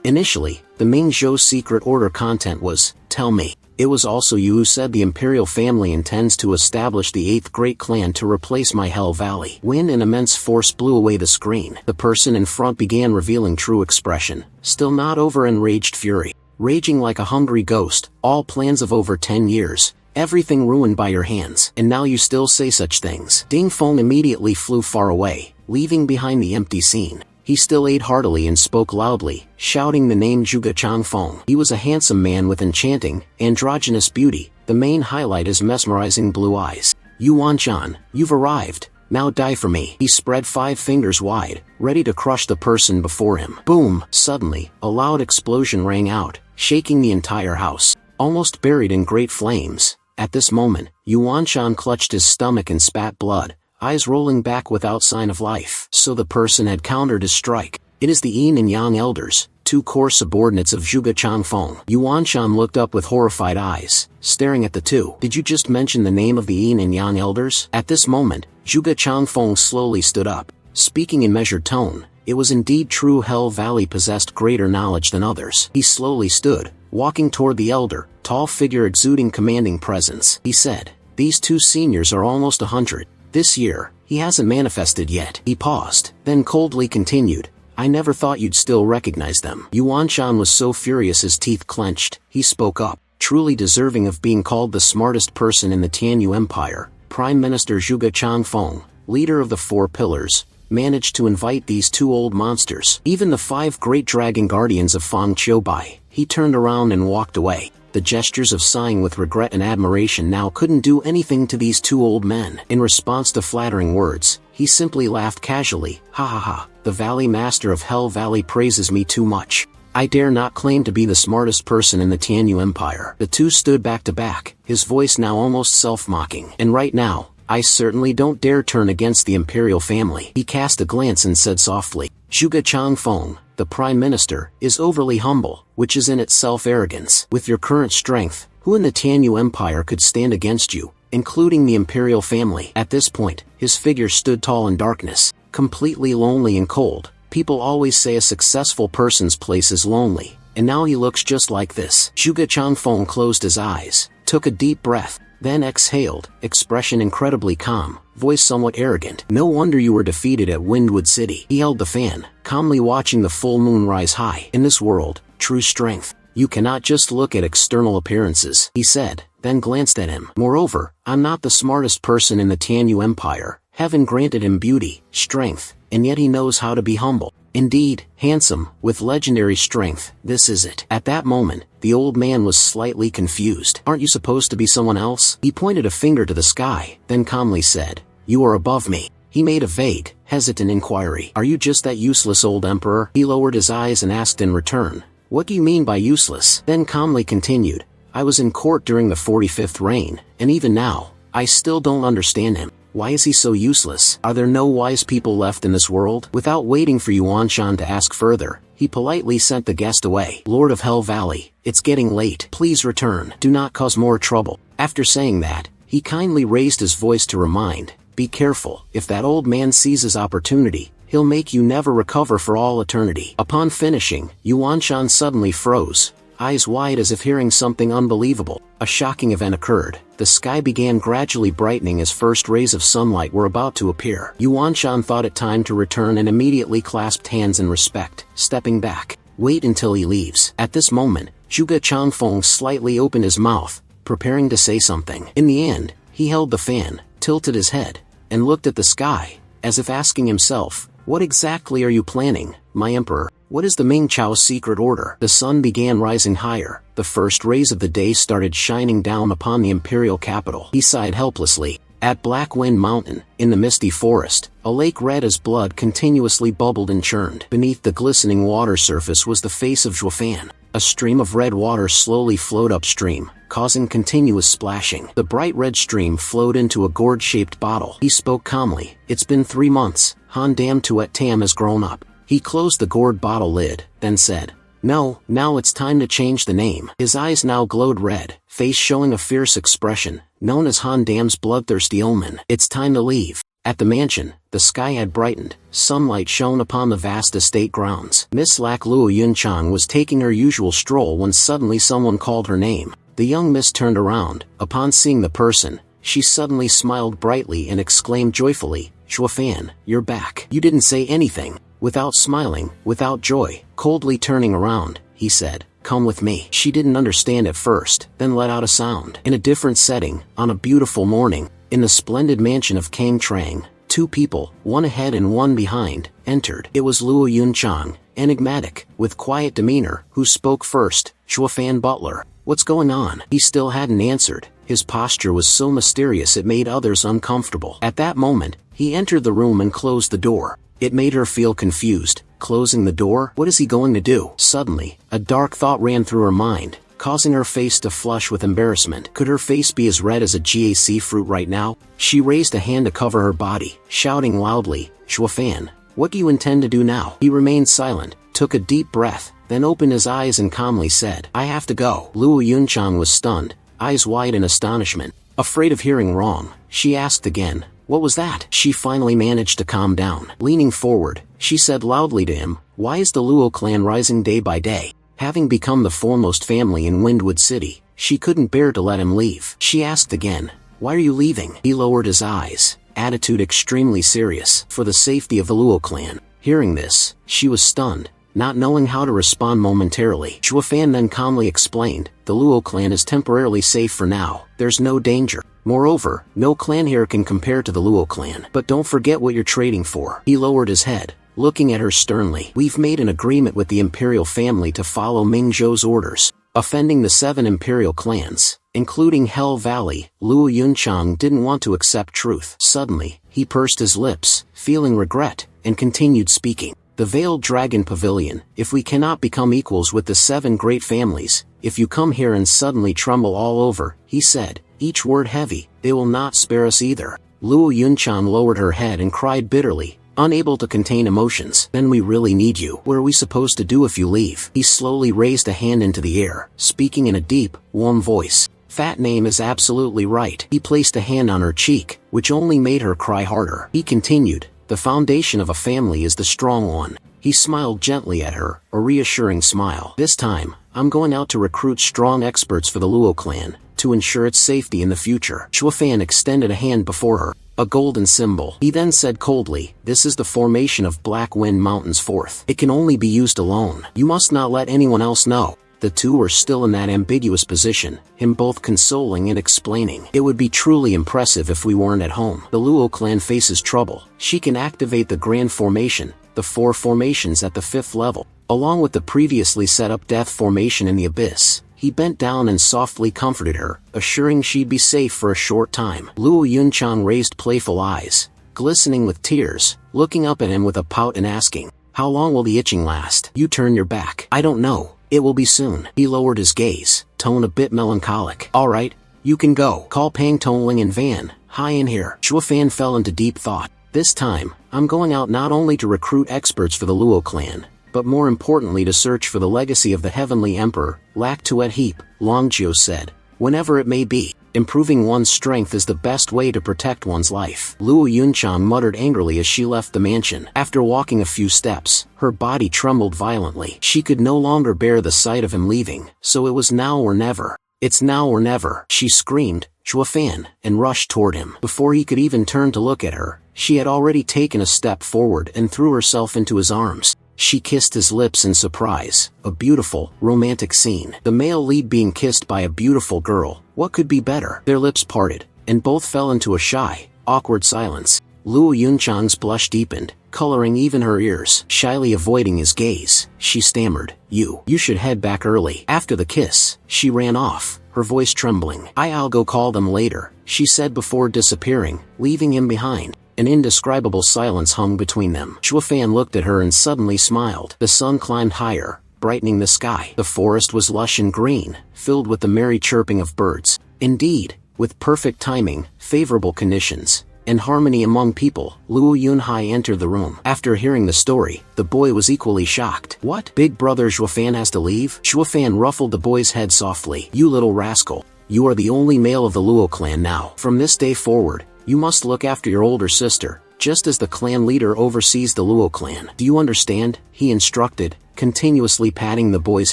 Initially, the Ming Zhou's secret order content was, "Tell me." It was also you who said the imperial family intends to establish the 8th great clan to replace my Hell Valley. Wind and immense force blew away the screen. The person in front began revealing true expression, still not over enraged fury. Raging like a hungry ghost, all plans of over 10 years, everything ruined by your hands, and now you still say such things. Ding Feng immediately flew far away, leaving behind the empty scene. He still ate heartily and spoke loudly, shouting the name Zhuge Changfeng. He was a handsome man with enchanting, androgynous beauty, the main highlight his mesmerizing blue eyes. Yuan Shan, you've arrived. Now die for me. He spread 5 fingers wide, ready to crush the person before him. Boom! Suddenly, a loud explosion rang out, shaking the entire house, almost buried in great flames. At this moment, Yuan Shan clutched his stomach and spat blood, eyes rolling back without sign of life. So the person had countered his strike. It is the Yin and Yang elders, 2 core subordinates of Zhuge Changfeng. Yuan Shan looked up with horrified eyes, staring at the two. Did you just mention the name of the Yin and Yang elders? At this moment, Zhuge Changfeng slowly stood up, speaking in measured tone. It was indeed true Hell Valley possessed greater knowledge than others. He slowly stood, walking toward the elder, tall figure exuding commanding presence. He said, "These 2 seniors are almost 100. This year, he hasn't manifested yet." He paused, then coldly continued, "I never thought you'd still recognize them." Yuan Shan was so furious his teeth clenched. He spoke up, truly deserving of being called the smartest person in the Tianyu Empire. Prime Minister Zhuge Changfeng, leader of the 4 pillars, managed to invite these 2 old monsters, even the 5 great dragon guardians of Fang Qiubai. He turned around and walked away. The gestures of sighing with regret and admiration now couldn't do anything to these 2 old men. In response to flattering words, he simply laughed casually. "Ha ha ha, the Valley Master of Hell Valley praises me too much. I dare not claim to be the smartest person in the Tianyu Empire." The 2 stood back to back, his voice now almost self-mocking. "And right now, I certainly don't dare turn against the imperial family." He cast a glance and said softly, "Zhuge Changfeng, the Prime Minister, is overly humble, which is in itself arrogance. With your current strength, who in the Tianyu Empire could stand against you, including the imperial family?" At this point, his figure stood tall in darkness, completely lonely and cold. People always say a successful person's place is lonely, and now he looks just like this. Zhuge Changfeng closed his eyes, took a deep breath, then exhaled, expression incredibly calm, voice somewhat arrogant. "No wonder you were defeated at Windwood City." He held the fan, calmly watching the full moon rise high. "In this world, true strength, you cannot just look at external appearances," he said, then glanced at him. "Moreover, I'm not the smartest person in the Tianyu Empire. Heaven granted him beauty, strength, and yet he knows how to be humble. Indeed, handsome, with legendary strength, this is it." At that moment, the old man was slightly confused. "Aren't you supposed to be someone else?" He pointed a finger to the sky, then calmly said, "You are above me." He made a vague, hesitant inquiry. "Are you just that useless old emperor?" He lowered his eyes and asked in return, "What do you mean by useless?" Then calmly continued, "I was in court during the 45th reign, and even now, I still don't understand him. Why is he so useless? Are there no wise people left in this world?" Without waiting for Yuan Shan to ask further, he politely sent the guest away. "Lord of Hell Valley, it's getting late. Please return. Do not cause more trouble." After saying that, he kindly raised his voice to remind, "Be careful. If that old man seizes opportunity, he'll make you never recover for all eternity." Upon finishing, Yuan Shan suddenly froze, eyes wide as if hearing something unbelievable. A shocking event occurred. The sky began gradually brightening as first rays of sunlight were about to appear. Yuan Shan thought it time to return and immediately clasped hands in respect, stepping back. "Wait until he leaves." At this moment, Zhuge Changfeng slightly opened his mouth, preparing to say something. In the end, he held the fan, tilted his head, and looked at the sky, as if asking himself, "What exactly are you planning, my emperor? What is the Ming Chao's secret order?" The sun began rising higher. The first rays of the day started shining down upon the imperial capital. He sighed helplessly. At Black Wind Mountain, in the misty forest, a lake red as blood continuously bubbled and churned. Beneath the glistening water surface was the face of Zhuofan. A stream of red water slowly flowed upstream, causing continuous splashing. The bright red stream flowed into a gourd-shaped bottle. He spoke calmly. It's been 3 months. Han Dam Tuet Tam has grown up. He closed the gourd bottle lid, then said, "No, now it's time to change the name." His eyes now glowed red, face showing a fierce expression, known as Han Dam's bloodthirsty omen. It's time to leave. At the mansion, the sky had brightened, sunlight shone upon the vast estate grounds. Miss Lak Luo Yunchang was taking her usual stroll when suddenly someone called her name. The young miss turned around. Upon seeing the person, she suddenly smiled brightly and exclaimed joyfully, "Zhuofan, you're back." You didn't say anything. Without smiling, without joy, coldly turning around, he said, "Come with me." She didn't understand at first, then let out a sound. In a different setting, on a beautiful morning, in the splendid mansion of Kang Trang, 2 people, one ahead and one behind, entered. It was Luo Yunchang, enigmatic, with quiet demeanor, who spoke first. "Zhuofan Butler, what's going on?" He still hadn't answered. His posture was so mysterious it made others uncomfortable. At that moment, he entered the room and closed the door. It made her feel confused. Closing the door? What is he going to do? Suddenly, a dark thought ran through her mind, causing her face to flush with embarrassment. Could her face be as red as a GAC fruit right now? She raised a hand to cover her body, shouting loudly, "Zhuofan, what do you intend to do now?" He remained silent, took a deep breath, then opened his eyes and calmly said, "I have to go." Luo Yunchang was stunned, eyes wide in astonishment. Afraid of hearing wrong, she asked again, "What was that?" She finally managed to calm down. Leaning forward, she said loudly to him, "Why is the Luo clan rising day by day?" Having become the foremost family in Windwood City, she couldn't bear to let him leave. She asked again, "Why are you leaving?" He lowered his eyes, attitude extremely serious. "For the safety of the Luo clan." Hearing this, she was stunned, not knowing how to respond momentarily. Zhuofan then calmly explained, "The Luo clan is temporarily safe for now. There's no danger. Moreover, no clan here can compare to the Luo clan. But don't forget what you're trading for." He lowered his head, looking at her sternly. "We've made an agreement with the imperial family to follow Ming Zhou's orders, offending the 7 imperial clans, including Hell Valley." Luo Yunchang didn't want to accept truth. Suddenly, he pursed his lips, feeling regret, and continued speaking. "The Veiled Dragon Pavilion, if we cannot become equals with the 7 great families, if you come here and suddenly tremble all over," he said, each word heavy, "they will not spare us either." Luo Yunchang lowered her head and cried bitterly, unable to contain emotions. "Then we really need you. What are we supposed to do if you leave?" He slowly raised a hand into the air, speaking in a deep, warm voice. "Fat name is absolutely right." He placed a hand on her cheek, which only made her cry harder. He continued, "The foundation of a family is the strong one." He smiled gently at her, a reassuring smile. "This time, I'm going out to recruit strong experts for the Luo clan, to ensure its safety in the future." Zhuofan extended a hand before her, a golden symbol. He then said coldly, "This is the formation of Black Wind Mountain's 4th. It can only be used alone. You must not let anyone else know." The two were still in that ambiguous position, him both consoling and explaining. "It would be truly impressive if we weren't at home. The Luo clan faces trouble. She can activate the Grand Formation, the 4 formations at the 5th level, along with the previously set up Death Formation in the Abyss." He bent down and softly comforted her, assuring she'd be safe for a short time. Luo Yunchang raised playful eyes, glistening with tears, looking up at him with a pout and asking, "How long will the itching last?" "You turn your back." "I don't know. It will be soon." He lowered his gaze, tone a bit melancholic. "All right, you can go. Call Pang Tongling and Van Hai in here." Zhuofan fell into deep thought. "This time, I'm going out not only to recruit experts for the Luo clan, but more importantly to search for the legacy of the Heavenly Emperor." Lak Tuet Heap, Longjio said, "Whenever it may be, improving one's strength is the best way to protect one's life." Luo Yunchang muttered angrily as she left the mansion. After walking a few steps, her body trembled violently. She could no longer bear the sight of him leaving, so it was now or never. "It's now or never," she screamed, "Zhuofan," and rushed toward him. Before he could even turn to look at her, she had already taken a step forward and threw herself into his arms. She kissed his lips in surprise, a beautiful, romantic scene. The male lead being kissed by a beautiful girl, what could be better? Their lips parted, and both fell into a shy, awkward silence. Luo Yunchang's blush deepened, coloring even her ears. Shyly avoiding his gaze, she stammered, You should head back early." After the kiss, she ran off, her voice trembling. I'll go call them later, she said before disappearing, leaving him behind. An indescribable silence hung between them. Shuofan looked at her and suddenly smiled. The sun climbed higher, brightening the sky. The forest was lush and green, filled with the merry chirping of birds. Indeed, with perfect timing, favorable conditions, and harmony among people, Luo Yunhai entered the room. After hearing the story, the boy was equally shocked. What? Big brother Shuofan has to leave? Shuofan ruffled the boy's head softly. You little rascal. You are the only male of the Luo clan now. From this day forward, you must look after your older sister, just as the clan leader oversees the Luo clan. Do you understand? He instructed, continuously patting the boy's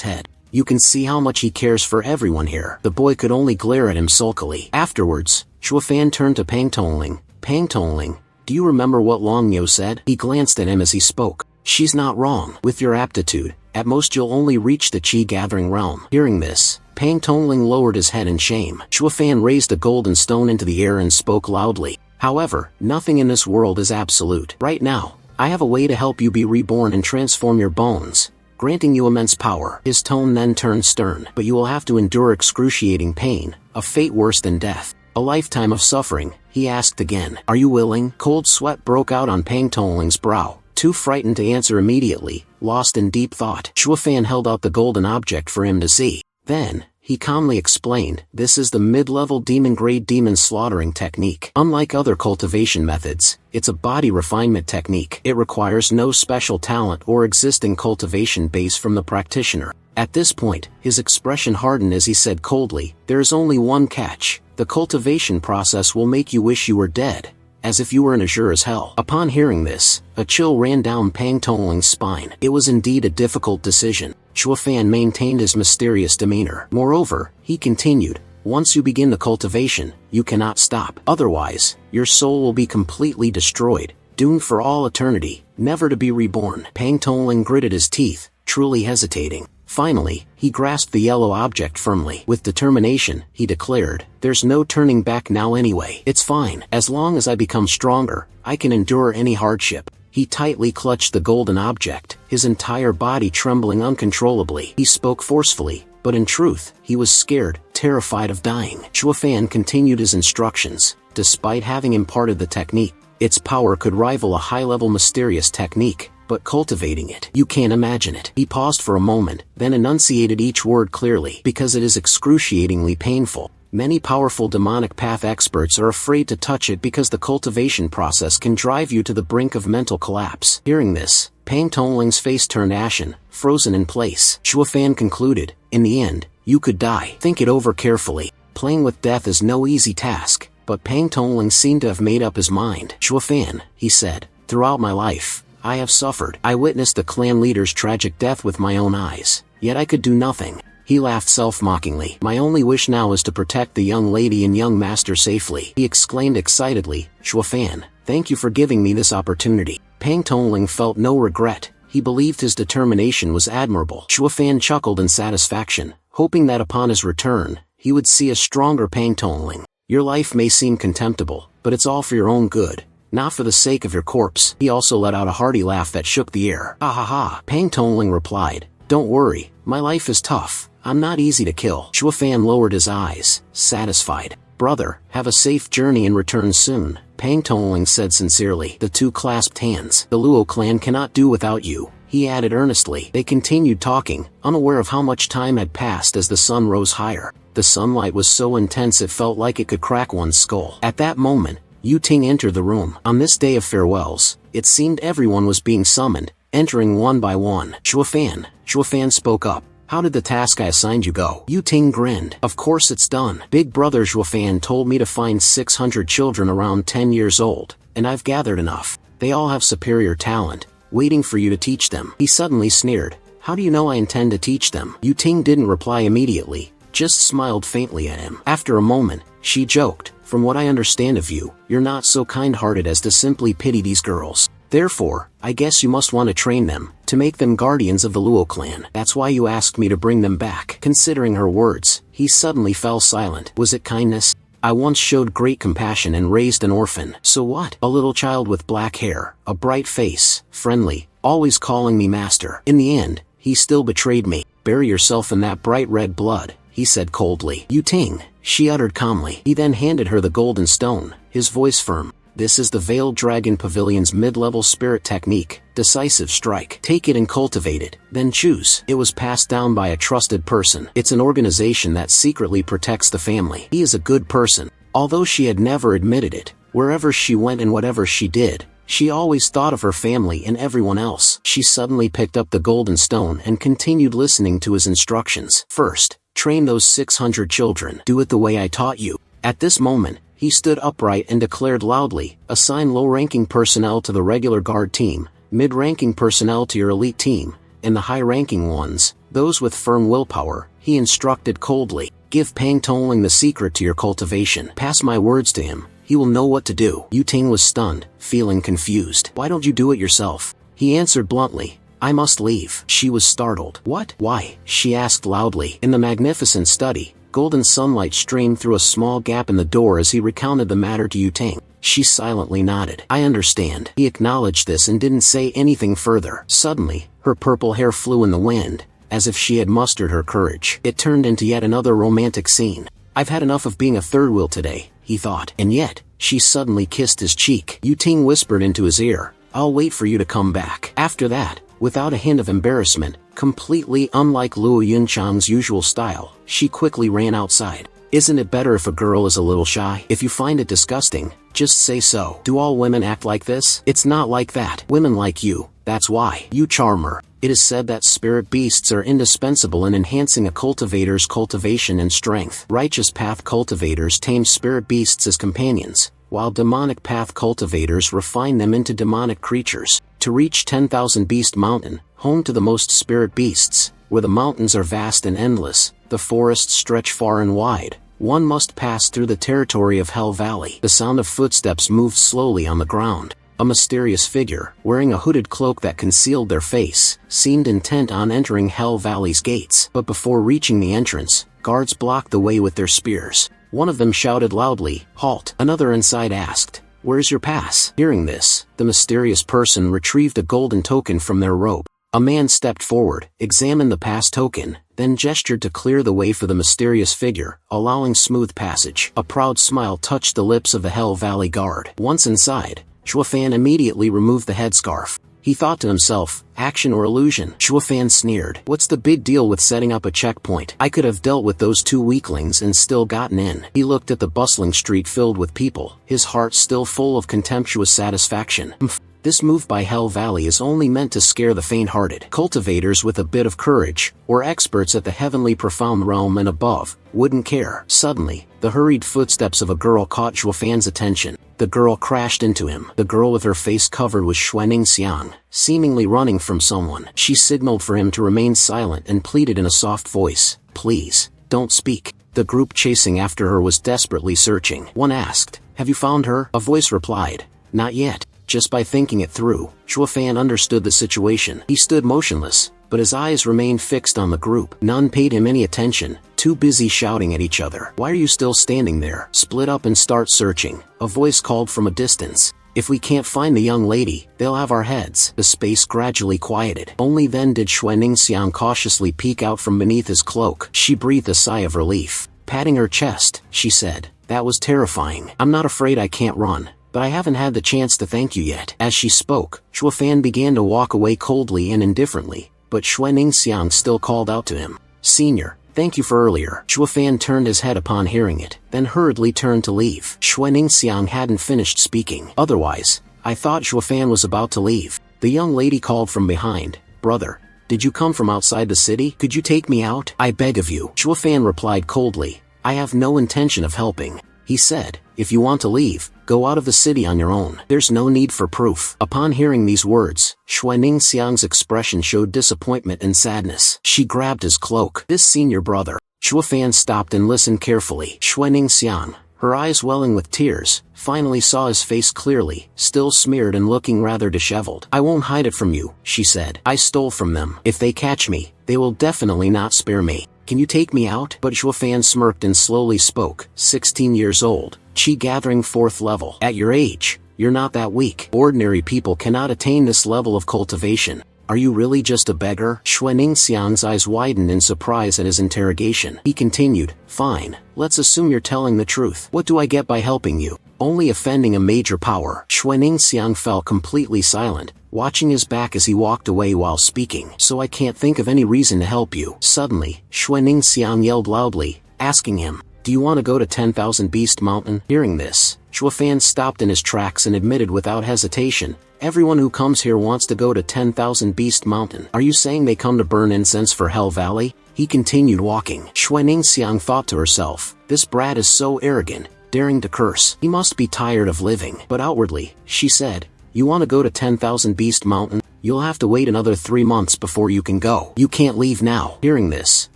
head. You can see how much he cares for everyone here. The boy could only glare at him sulkily. Afterwards, Shuofan turned to Pang Tongling. Pang Tongling, do you remember what Long Yo said? He glanced at him as he spoke. She's not wrong. With your aptitude, at most you'll only reach the Qi-gathering realm. Hearing this, Pang Tongling lowered his head in shame. Shuofan raised a golden stone into the air and spoke loudly. However, nothing in this world is absolute. Right now, I have a way to help you be reborn and transform your bones, granting you immense power. His tone then turned stern. But you will have to endure excruciating pain, a fate worse than death. A lifetime of suffering, he asked again. Are you willing? Cold sweat broke out on Pang Tongling's brow. Too frightened to answer immediately, lost in deep thought. Shuofan held out the golden object for him to see. Then, he calmly explained, this is the mid-level demon-grade demon slaughtering technique. Unlike other cultivation methods, it's a body refinement technique. It requires no special talent or existing cultivation base from the practitioner. At this point, his expression hardened as he said coldly, there is only one catch. The cultivation process will make you wish you were dead, as if you were in azure as hell. Upon hearing this, a chill ran down Pang Tongling's spine. It was indeed a difficult decision. Shuofan maintained his mysterious demeanor. Moreover, he continued, once you begin the cultivation, you cannot stop. Otherwise, your soul will be completely destroyed, doomed for all eternity, never to be reborn. Pang Tongling gritted his teeth, truly hesitating. Finally, he grasped the yellow object firmly. With determination, he declared, there's no turning back now anyway. It's fine. As long as I become stronger, I can endure any hardship. He tightly clutched the golden object, his entire body trembling uncontrollably. He spoke forcefully, but in truth, he was scared, terrified of dying. Shuofan continued his instructions. Despite having imparted the technique, its power could rival a high-level mysterious technique. But cultivating it, you can't imagine it. He paused for a moment, then enunciated each word clearly. Because it is excruciatingly painful. Many powerful demonic path experts are afraid to touch it because the cultivation process can drive you to the brink of mental collapse. Hearing this, Pang Tongling's face turned ashen, frozen in place. Shuofan concluded, in the end, you could die. Think it over carefully. Playing with death is no easy task, but Pang Tongling seemed to have made up his mind. Shuofan, he said, throughout my life, I have suffered. I witnessed the clan leader's tragic death with my own eyes, yet I could do nothing. He laughed self-mockingly. My only wish now is to protect the young lady and young master safely. He exclaimed excitedly, Shuofan, thank you for giving me this opportunity. Pang Tongling felt no regret. He believed his determination was admirable. Shuofan chuckled in satisfaction, hoping that upon his return, he would see a stronger Pang Tongling. Your life may seem contemptible, but it's all for your own good. Not for the sake of your corpse. He also let out a hearty laugh that shook the air. Ha ha ha. Pang Tongling replied, don't worry, my life is tough. I'm not easy to kill. Shuofan lowered his eyes, satisfied. Brother, have a safe journey and return soon, Pang Tongling said sincerely. The two clasped hands. The Luo clan cannot do without you, he added earnestly. They continued talking, unaware of how much time had passed as the sun rose higher. The sunlight was so intense it felt like it could crack one's skull. At that moment, Yu Ting entered the room. On this day of farewells, it seemed everyone was being summoned, entering one by one. Shuofan spoke up. How did the task I assigned you go? Yu Ting grinned. Of course it's done. Big brother Shuofan told me to find 600 children around 10 years old, and I've gathered enough. They all have superior talent, waiting for you to teach them. He suddenly sneered. How do you know I intend to teach them? Yu Ting didn't reply immediately, just smiled faintly at him. After a moment, she joked, from what I understand of you, you're not so kind-hearted as to simply pity these girls. Therefore, I guess you must want to train them, to make them guardians of the Luo clan. That's why you asked me to bring them back. Considering her words, he suddenly fell silent. Was it kindness? I once showed great compassion and raised an orphan. So what? A little child with black hair, a bright face, friendly, always calling me master. In the end, he still betrayed me. Bury yourself in that bright red blood, he said coldly. Yu Ting, she uttered calmly. He then handed her the golden stone, his voice firm. This is the Veiled Dragon Pavilion's mid-level spirit technique, Decisive Strike. Take it and cultivate it, then choose. It was passed down by a trusted person. It's an organization that secretly protects the family. He is a good person. Although she had never admitted it, wherever she went and whatever she did, she always thought of her family and everyone else. She suddenly picked up the golden stone and continued listening to his instructions. First, train those 600 children. Do it the way I taught you. At this moment, he stood upright and declared loudly, assign low-ranking personnel to the regular guard team, mid-ranking personnel to your elite team, and the high-ranking ones, those with firm willpower. He instructed coldly, give Pang Tongling the secret to your cultivation. Pass my words to him, he will know what to do. Yu Ting was stunned, feeling confused. Why don't you do it yourself? He answered bluntly, I must leave. She was startled. What? Why? She asked loudly. In the magnificent study, golden sunlight streamed through a small gap in the door as he recounted the matter to Yu Ting. She silently nodded. I understand. He acknowledged this and didn't say anything further. Suddenly, her purple hair flew in the wind, as if she had mustered her courage. It turned into yet another romantic scene. I've had enough of being a third wheel today, he thought. And yet, she suddenly kissed his cheek. Yu Ting whispered into his ear, I'll wait for you to come back. After that, without a hint of embarrassment, completely unlike Luo Yunchang's usual style, she quickly ran outside. Isn't it better if a girl is a little shy? If you find it disgusting, just say so. Do all women act like this? It's not like that. Women like you, that's why. You charm her. It is said that spirit beasts are indispensable in enhancing a cultivator's cultivation and strength. Righteous path cultivators tame spirit beasts as companions, while demonic path cultivators refine them into demonic creatures. To reach 10,000 Beast Mountain, home to the most spirit beasts, where the mountains are vast and endless, the forests stretch far and wide, one must pass through the territory of Hell Valley. The sound of footsteps moved slowly on the ground. A mysterious figure, wearing a hooded cloak that concealed their face, seemed intent on entering Hell Valley's gates. But before reaching the entrance, guards blocked the way with their spears. One of them shouted loudly, Halt! Another inside asked, Where's your pass? Hearing this, the mysterious person retrieved a golden token from their robe. A man stepped forward, examined the pass token, then gestured to clear the way for the mysterious figure, allowing smooth passage. A proud smile touched the lips of the Hell Valley guard. Once inside, Shuofan immediately removed the headscarf. He thought to himself, action or illusion? Shuofan sneered. What's the big deal with setting up a checkpoint? I could have dealt with those two weaklings and still gotten in. He looked at the bustling street filled with people, his heart still full of contemptuous satisfaction. This move by Hell Valley is only meant to scare the faint-hearted. Cultivators with a bit of courage, or experts at the heavenly profound realm and above, wouldn't care. Suddenly, the hurried footsteps of a girl caught Shuofan's attention. The girl crashed into him. The girl with her face covered with Xuanning Xiang, seemingly running from someone. She signaled for him to remain silent and pleaded in a soft voice, Please, don't speak. The group chasing after her was desperately searching. One asked, Have you found her? A voice replied, Not yet. Just by thinking it through, Shuofan understood the situation. He stood motionless, but his eyes remained fixed on the group. None paid him any attention, too busy shouting at each other. Why are you still standing there? Split up and start searching, a voice called from a distance. If we can't find the young lady, they'll have our heads. The space gradually quieted. Only then did Xuanning Xiang cautiously peek out from beneath his cloak. She breathed a sigh of relief. Patting her chest, she said, That was terrifying. I'm not afraid I can't run, but I haven't had the chance to thank you yet. As she spoke, Shuofan began to walk away coldly and indifferently, but Xuanning Xiang still called out to him, Senior, thank you for earlier. Shuofan turned his head upon hearing it, then hurriedly turned to leave. Xuanning Xiang hadn't finished speaking. Otherwise, I thought Shuofan was about to leave. The young lady called from behind, Brother, did you come from outside the city? Could you take me out? I beg of you. Shuofan replied coldly, I have no intention of helping. He said, If you want to leave, go out of the city on your own. There's no need for proof. Upon hearing these words, Xuanning Xiang's expression showed disappointment and sadness. She grabbed his cloak. This senior brother. Shuofan stopped and listened carefully. Xuanning Xiang, her eyes welling with tears, finally saw his face clearly, still smeared and looking rather disheveled. I won't hide it from you, she said. I stole from them. If they catch me, they will definitely not spare me. Can you take me out? But Shuofan smirked and slowly spoke, 16 years old, Qi gathering 4th level. At your age, you're not that weak. Ordinary people cannot attain this level of cultivation. Are you really just a beggar? Xue Ningxiang's eyes widened in surprise at his interrogation. He continued, fine, let's assume you're telling the truth. What do I get by helping you? Only offending a major power. Xue Ningxiang fell completely silent, watching his back as he walked away while speaking. So I can't think of any reason to help you. Suddenly, Xue Ningxiang yelled loudly, asking him, do you want to go to 10,000 Beast Mountain? Hearing this, Xue Fan stopped in his tracks and admitted without hesitation, everyone who comes here wants to go to 10,000 Beast Mountain. Are you saying they come to burn incense for Hell Valley? He continued walking. Xue Ningxiang thought to herself, this brat is so arrogant, daring to curse. He must be tired of living. But outwardly, she said, you want to go to 10,000 Beast Mountain? You'll have to wait another 3 months before you can go. You can't leave now. Hearing this,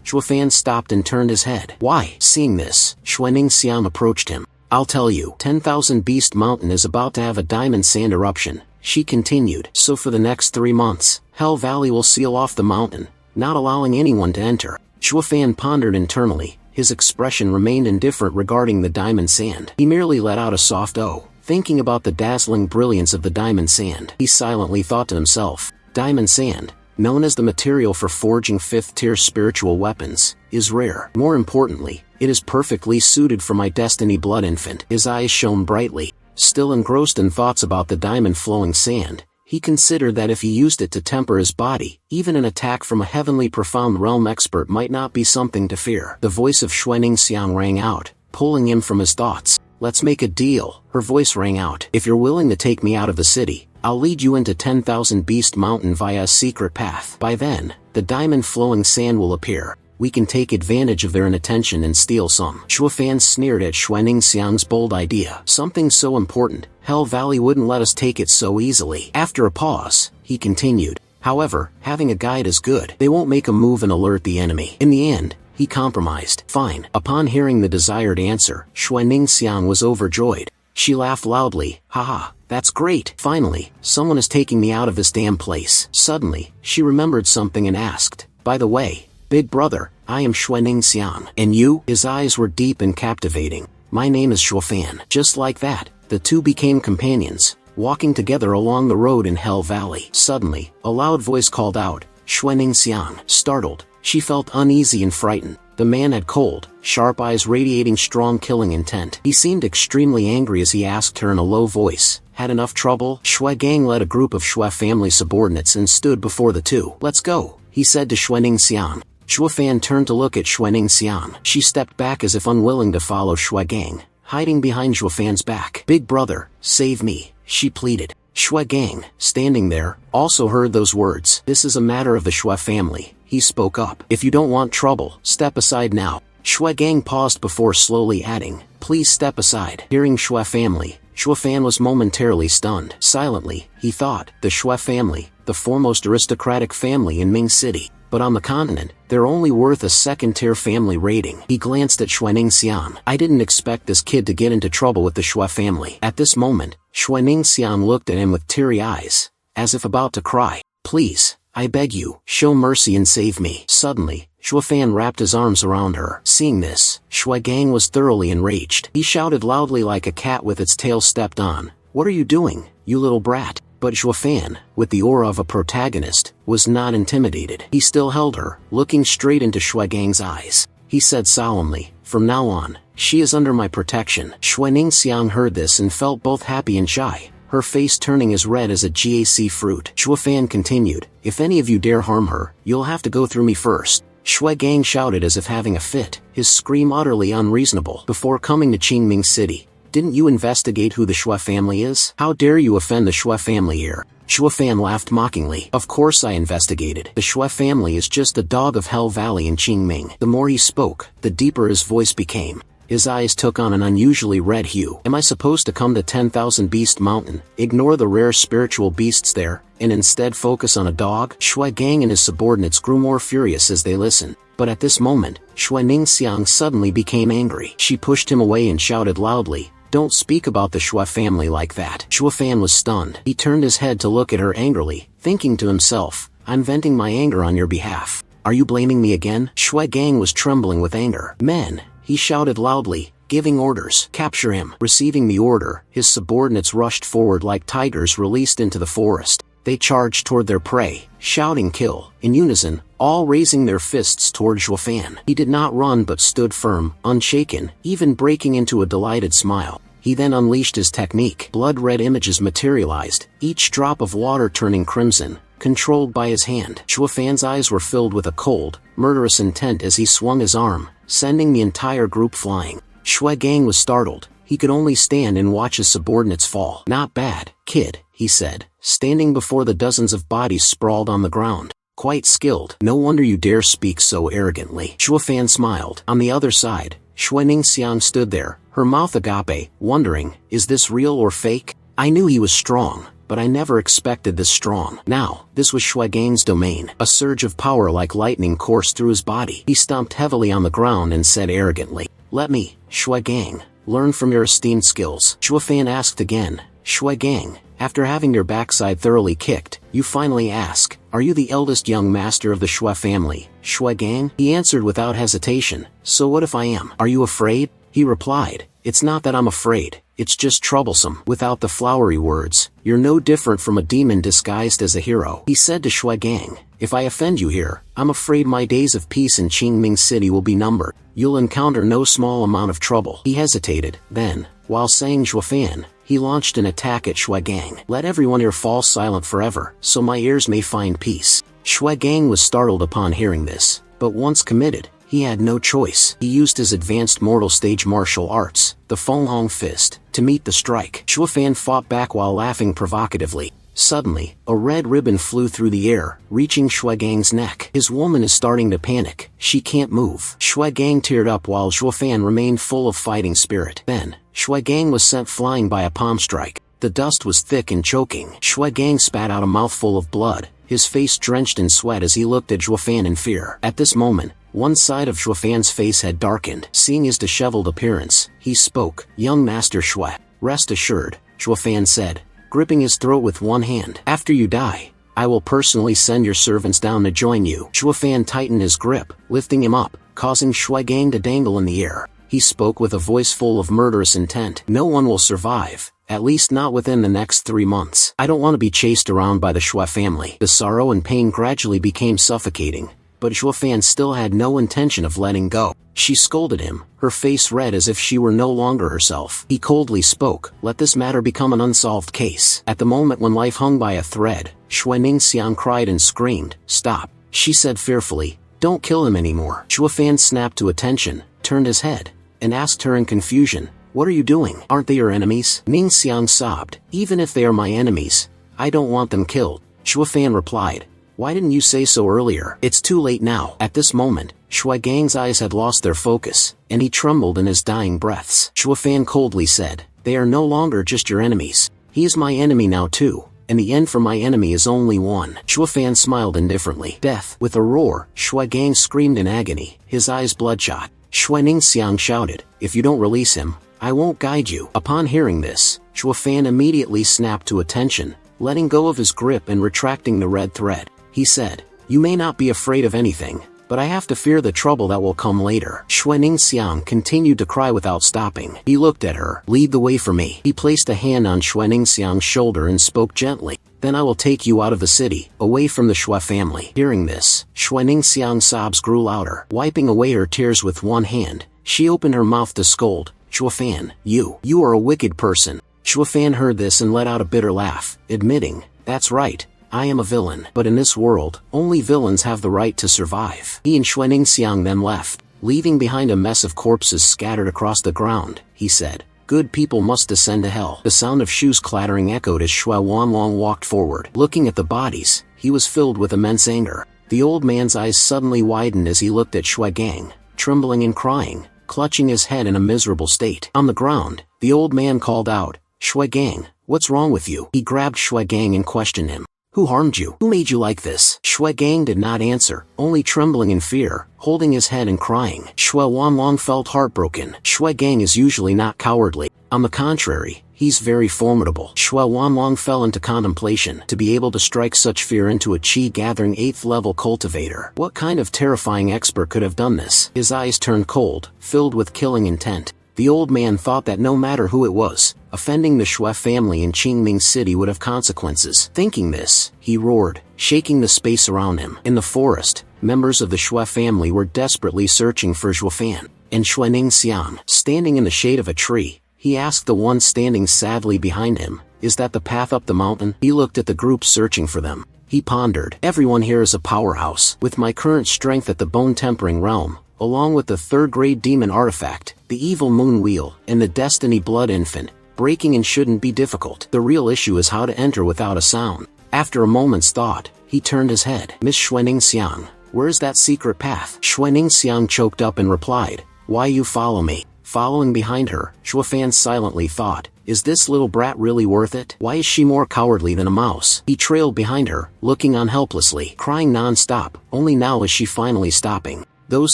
Xue Fan stopped and turned his head. Why? Seeing this, Xue Ningxiang approached him. I'll tell you, 10,000 Beast Mountain is about to have a diamond sand eruption. She continued. So for the next 3 months, Hell Valley will seal off the mountain, not allowing anyone to enter. Xue Fan pondered internally. His expression remained indifferent regarding the diamond sand. He merely let out a soft "oh." Thinking about the dazzling brilliance of the diamond sand, he silently thought to himself, diamond sand, known as the material for forging 5th-tier spiritual weapons, is rare. More importantly, it is perfectly suited for my destiny blood infant. His eyes shone brightly. Still engrossed in thoughts about the diamond-flowing sand, he considered that if he used it to temper his body, even an attack from a heavenly profound realm expert might not be something to fear. The voice of Xue Ningxiang rang out, pulling him from his thoughts. Let's make a deal. Her voice rang out. If you're willing to take me out of the city, I'll lead you into 10,000 Beast Mountain via a secret path. By then, the diamond-flowing sand will appear. We can take advantage of their inattention and steal some. Xue Fan sneered at Xue Ningxiang's bold idea. Something so important, Hell Valley wouldn't let us take it so easily. After a pause, he continued. However, having a guide is good. They won't make a move and alert the enemy. In the end, he compromised. Fine. Upon hearing the desired answer, Xue Ningxiang was overjoyed. She laughed loudly. Haha, that's great. Finally, someone is taking me out of this damn place. Suddenly, she remembered something and asked, by the way, big brother, I am Xue Ningxiang. And you? His eyes were deep and captivating. My name is Xue Fan. Just like that, the two became companions, walking together along the road in Hell Valley. Suddenly, a loud voice called out, Xue Ningxiang. Startled, she felt uneasy and frightened. The man had cold, sharp eyes radiating strong killing intent. He seemed extremely angry as he asked her in a low voice, had enough trouble? Xue Gang led a group of Xue family subordinates and stood before the two. Let's go, he said to Xue Ningxiang. Xue Fan turned to look at Xue Ningxiang. She stepped back as if unwilling to follow Xue Gang, hiding behind Xue Fan's back. Big brother, save me, she pleaded. Xue Gang, standing there, also heard those words. This is a matter of the Xue family. He spoke up. If you don't want trouble, step aside now. Xue Gang paused before slowly adding, please step aside. Hearing Xue family, Xue Fan was momentarily stunned. Silently, he thought, the Xue family, the foremost aristocratic family in Ming City. But on the continent, they're only worth a second-tier family rating. He glanced at Xue Ningxiang. I didn't expect this kid to get into trouble with the Xue family. At this moment, Xue Ningxiang looked at him with teary eyes, as if about to cry. Please, I beg you, show mercy and save me. Suddenly, Xue Fan wrapped his arms around her. Seeing this, Xue Gang was thoroughly enraged. He shouted loudly like a cat with its tail stepped on. What are you doing, you little brat? But Xue Fan, with the aura of a protagonist, was not intimidated. He still held her, looking straight into Xue Gang's eyes. He said solemnly, from now on, she is under my protection. Xue Ningxiang heard this and felt both happy and shy, her face turning as red as a GAC fruit. Xue Fan continued, if any of you dare harm her, you'll have to go through me first. Xue Gang shouted as if having a fit, his scream utterly unreasonable. Before coming to Qingming City, didn't you investigate who the Xue family is? How dare you offend the Xue family here? Xue Fan laughed mockingly. Of course I investigated. The Xue family is just the dog of Hell Valley in Qingming. The more he spoke, the deeper his voice became. His eyes took on an unusually red hue. Am I supposed to come to 10,000 Beast Mountain, ignore the rare spiritual beasts there, and instead focus on a dog? Xue Gang and his subordinates grew more furious as they listened. But at this moment, Xue Ningxiang suddenly became angry. She pushed him away and shouted loudly, don't speak about the Xue family like that. Xue Fan was stunned. He turned his head to look at her angrily, thinking to himself, I'm venting my anger on your behalf. Are you blaming me again? Xue Gang was trembling with anger. Men, he shouted loudly, giving orders. Capture him. Receiving the order, his subordinates rushed forward like tigers released into the forest. They charged toward their prey, shouting kill, in unison, all raising their fists toward Zhuofan. He did not run but stood firm, unshaken, even breaking into a delighted smile. He then unleashed his technique. Blood-red images materialized, each drop of water turning crimson, controlled by his hand. Zhuofan's eyes were filled with a cold, murderous intent as he swung his arm, sending the entire group flying. Shui Gang was startled. He could only stand and watch his subordinates fall. "Not bad, kid," he said, standing before the dozens of bodies sprawled on the ground. "Quite skilled. No wonder you dare speak so arrogantly." Zhuofan smiled. On the other side, Shui Ningxiang stood there, her mouth agape, wondering, is this real or fake? I knew he was strong, but I never expected this strong. Now, this was Shui Gang's domain. A surge of power like lightning coursed through his body. He stomped heavily on the ground and said arrogantly, "Let me, Shui Gang, learn from your esteemed skills." Zhuofan asked again, "Shui Gang, after having your backside thoroughly kicked, you finally ask, are you the eldest young master of the Shui family, Shui Gang?" He answered without hesitation, "So what if I am? Are you afraid?" He replied, "It's not that I'm afraid, it's just troublesome." Without the flowery words, "You're no different from a demon disguised as a hero." He said to Shui Gang, "If I offend you here, I'm afraid my days of peace in Qingming City will be numbered. You'll encounter no small amount of trouble." He hesitated, then, while saying Zhuofan, he launched an attack at Shui Gang. "Let everyone here fall silent forever, so my ears may find peace." Shui Gang was startled upon hearing this, but once committed, he had no choice. He used his advanced mortal stage martial arts, the Fenghong Fist, to meet the strike. Zhuofan fought back while laughing provocatively. Suddenly, a red ribbon flew through the air, reaching Shui Gang's neck. "His woman is starting to panic. She can't move." Shui Gang teared up while Zhuofan remained full of fighting spirit. Then, Shui Gang was sent flying by a palm strike. The dust was thick and choking. Shui Gang spat out a mouthful of blood, his face drenched in sweat as he looked at Zhuofan in fear. At this moment, one side of Zhuofan's face had darkened. Seeing his disheveled appearance, he spoke, "Young Master Shui, rest assured," Zhuofan said, gripping his throat with one hand. "After you die, I will personally send your servants down to join you." Zhuofan tightened his grip, lifting him up, causing Shui Gang to dangle in the air. He spoke with a voice full of murderous intent. "No one will survive, at least not within the next 3 months. I don't want to be chased around by the Shui family." The sorrow and pain gradually became suffocating, but Zhuofan still had no intention of letting go. She scolded him, her face red as if she were no longer herself. He coldly spoke, "Let this matter become an unsolved case." At the moment when life hung by a thread, Shui Ningxiang cried and screamed, "Stop," she said fearfully, "don't kill him anymore." Zhuofan snapped to attention, turned his head, and asked her in confusion, "What are you doing? Aren't they your enemies?" Ningxiang sobbed, "Even if they are my enemies, I don't want them killed." Zhuofan replied, "Why didn't you say so earlier? It's too late now." At this moment, Shui Gang's eyes had lost their focus, and he trembled in his dying breaths. Zhuofan coldly said, "They are no longer just your enemies. He is my enemy now too, and the end for my enemy is only one." Zhuofan smiled indifferently. "Death!" With a roar, Shui Gang screamed in agony, his eyes bloodshot. Shui Ningxiang shouted, "If you don't release him, I won't guide you." Upon hearing this, Zhuofan immediately snapped to attention, letting go of his grip and retracting the red thread. He said, "You may not be afraid of anything, but I have to fear the trouble that will come later." Shui Ningxiang continued to cry without stopping. He looked at her. "Lead the way for me." He placed a hand on Shui Ningxiang's shoulder and spoke gently, "Then I will take you out of the city, away from the Shui family." Hearing this, Shui Ningxiang's sobs grew louder. Wiping away her tears with one hand, she opened her mouth to scold, "Zhuofan, you are a wicked person." Zhuofan heard this and let out a bitter laugh, admitting, "That's right. I am a villain. But in this world, only villains have the right to survive." He and Shui Ningxiang then left, leaving behind a mess of corpses scattered across the ground. He said, "Good people must descend to hell." The sound of shoes clattering echoed as Shui Wanlong walked forward. Looking at the bodies, he was filled with immense anger. The old man's eyes suddenly widened as he looked at Shui Gang, trembling and crying, clutching his head in a miserable state. On the ground, the old man called out, "Shui Gang, what's wrong with you?" He grabbed Shui Gang and questioned him. "Who harmed you? Who made you like this?" Shui Gang did not answer, only trembling in fear, holding his head and crying. Shui Wanlong felt heartbroken. Shui Gang is usually not cowardly. On the contrary, he's very formidable. Shui Wanlong fell into contemplation. To be able to strike such fear into a qi-gathering 8th level cultivator. What kind of terrifying expert could have done this? His eyes turned cold, filled with killing intent. The old man thought that no matter who it was, offending the Xue family in Qingming City would have consequences. Thinking this, he roared, shaking the space around him. In the forest, members of the Xue family were desperately searching for Zhuofan and Xuaningxiang. Standing in the shade of a tree, he asked the one standing sadly behind him, "Is that the path up the mountain?" He looked at the group searching for them. He pondered, "Everyone here is a powerhouse. With my current strength at the bone-tempering realm, along with the third-grade demon artifact, the evil moon wheel, and the destiny blood infant, breaking in shouldn't be difficult. The real issue is how to enter without a sound." After a moment's thought, he turned his head. "Miss Xuaningxiang, where's that secret path?" Xuaningxiang choked up and replied, "Why you follow me?" Following behind her, Zhuofan silently thought, "Is this little brat really worth it? Why is she more cowardly than a mouse?" He trailed behind her, looking on helplessly, crying non-stop. Only now is she finally stopping. Those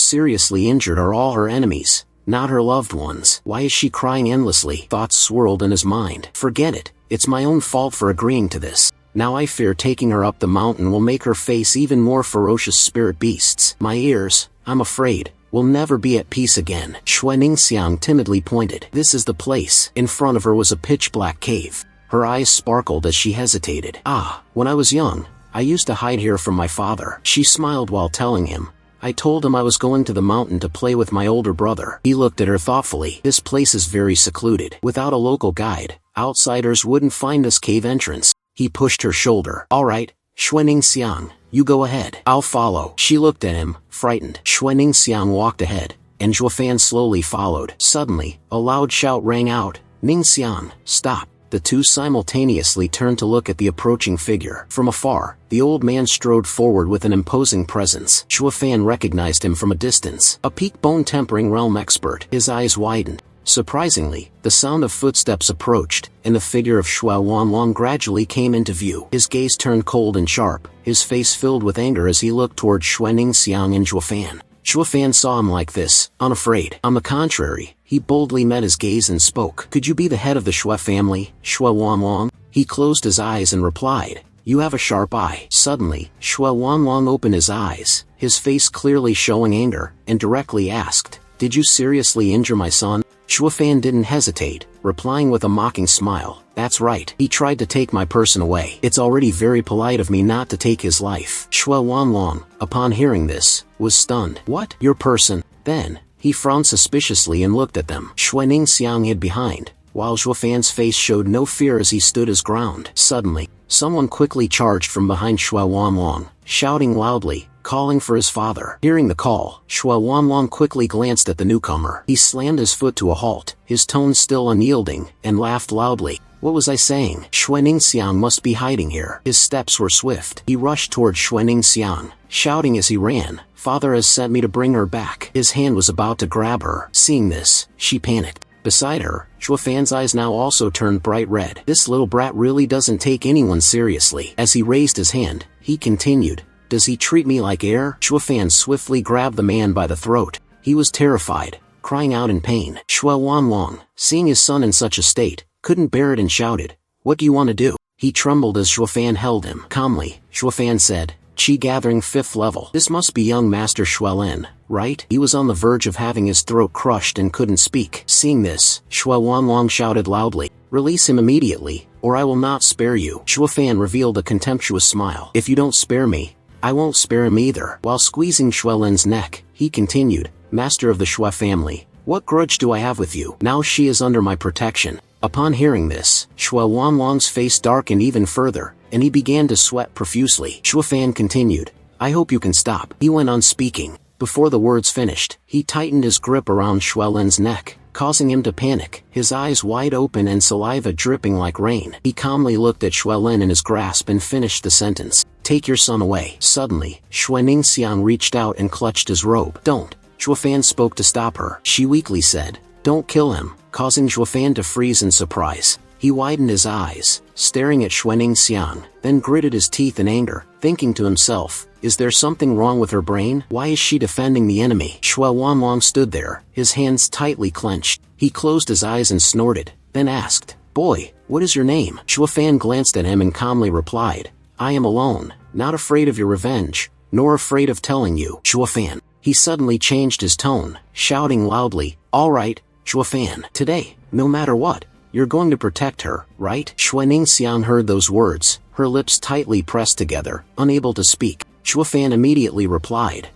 seriously injured are all her enemies, not her loved ones. Why is she crying endlessly? Thoughts swirled in his mind. Forget it, it's my own fault for agreeing to this. Now I fear taking her up the mountain will make her face even more ferocious spirit beasts. My ears, I'm afraid, will never be at peace again. Xuaningxiang timidly pointed. This is the place. In front of her was a pitch-black cave. Her eyes sparkled as she hesitated. "Ah, when I was young, I used to hide here from my father." She smiled while telling him, "I told him I was going to the mountain to play with my older brother." He looked at her thoughtfully. "This place is very secluded. Without a local guide, outsiders wouldn't find this cave entrance." He pushed her shoulder. "All right, Xuaningxiang, you go ahead. I'll follow." She looked at him, frightened. Xuaningxiang walked ahead, and Zhuofan slowly followed. Suddenly, a loud shout rang out, "Ningxiang, stop!" The two simultaneously turned to look at the approaching figure. From afar, the old man strode forward with an imposing presence. Zhuofan recognized him from a distance. A peak bone-tempering realm expert. His eyes widened. Surprisingly, the sound of footsteps approached, and the figure of Xue Wanlong gradually came into view. His gaze turned cold and sharp, his face filled with anger as he looked toward Xuaningxiang and Zhuofan. Zhuofan saw him like this, unafraid. On the contrary, he boldly met his gaze and spoke. "Could you be the head of the Xue family, Xue Wanlong?" He closed his eyes and replied, "You have a sharp eye." Suddenly, Xue Wanlong opened his eyes, his face clearly showing anger, and directly asked, "Did you seriously injure my son?" Zhuofan didn't hesitate, replying with a mocking smile, "That's right. He tried to take my person away. It's already very polite of me not to take his life." Xue Wanlong, upon hearing this, was stunned. "What? Your person?" Then, he frowned suspiciously and looked at them. Xuaningxiang hid behind, while Zhuofan's face showed no fear as he stood his ground. Suddenly, someone quickly charged from behind Xue Wanlong, shouting loudly, calling for his father. Hearing the call, Xue Wanlong quickly glanced at the newcomer. He slammed his foot to a halt, his tone still unyielding, and laughed loudly. "What was I saying? Xuaningxiang must be hiding here." His steps were swift. He rushed toward Xuaningxiang, shouting as he ran, "Father has sent me to bring her back." His hand was about to grab her. Seeing this, she panicked. Beside her, Zhuofan's eyes now also turned bright red. "This little brat really doesn't take anyone seriously." As he raised his hand, he continued, "Does he treat me like air?" Zhuofan swiftly grabbed the man by the throat. He was terrified, crying out in pain. Xue Wanlong, seeing his son in such a state, couldn't bear it and shouted, "What do you want to do?" He trembled as Zhuofan held him. Calmly, Zhuofan said, "Qi gathering 5th level. This must be young Master Xuelin, right?" He was on the verge of having his throat crushed and couldn't speak. Seeing this, Xue Wanlong shouted loudly, "Release him immediately, or I will not spare you." Zhuofan revealed a contemptuous smile. "If you don't spare me, I won't spare him either." While squeezing Xuelin's neck, he continued, "Master of the Xue family, what grudge do I have with you? Now she is under my protection." Upon hearing this, Xue Wanlong's face darkened even further, and he began to sweat profusely. Zhuofan continued, "I hope you can stop." He went on speaking. Before the words finished, he tightened his grip around Xuelin's neck, causing him to panic, his eyes wide open and saliva dripping like rain. He calmly looked at Xuelin in his grasp and finished the sentence, "Take your son away." Suddenly, Xuaningxiang reached out and clutched his robe. "Don't." Zhuofan spoke to stop her. She weakly said, "Don't kill him," causing Zhuofan to freeze in surprise. He widened his eyes, staring at Xuaningxiang, then gritted his teeth in anger, thinking to himself, "Is there something wrong with her brain? Why is she defending the enemy?" Xue Wanlong stood there, his hands tightly clenched. He closed his eyes and snorted, then asked, "Boy, what is your name?" Zhuofan glanced at him and calmly replied, "I am alone, not afraid of your revenge, nor afraid of telling you." Zhuofan. He suddenly changed his tone, shouting loudly, "All right, Fan, today, no matter what, you're going to protect her, right? Xue Ningxiang heard those words, her lips tightly pressed together, unable to speak. Fan immediately replied,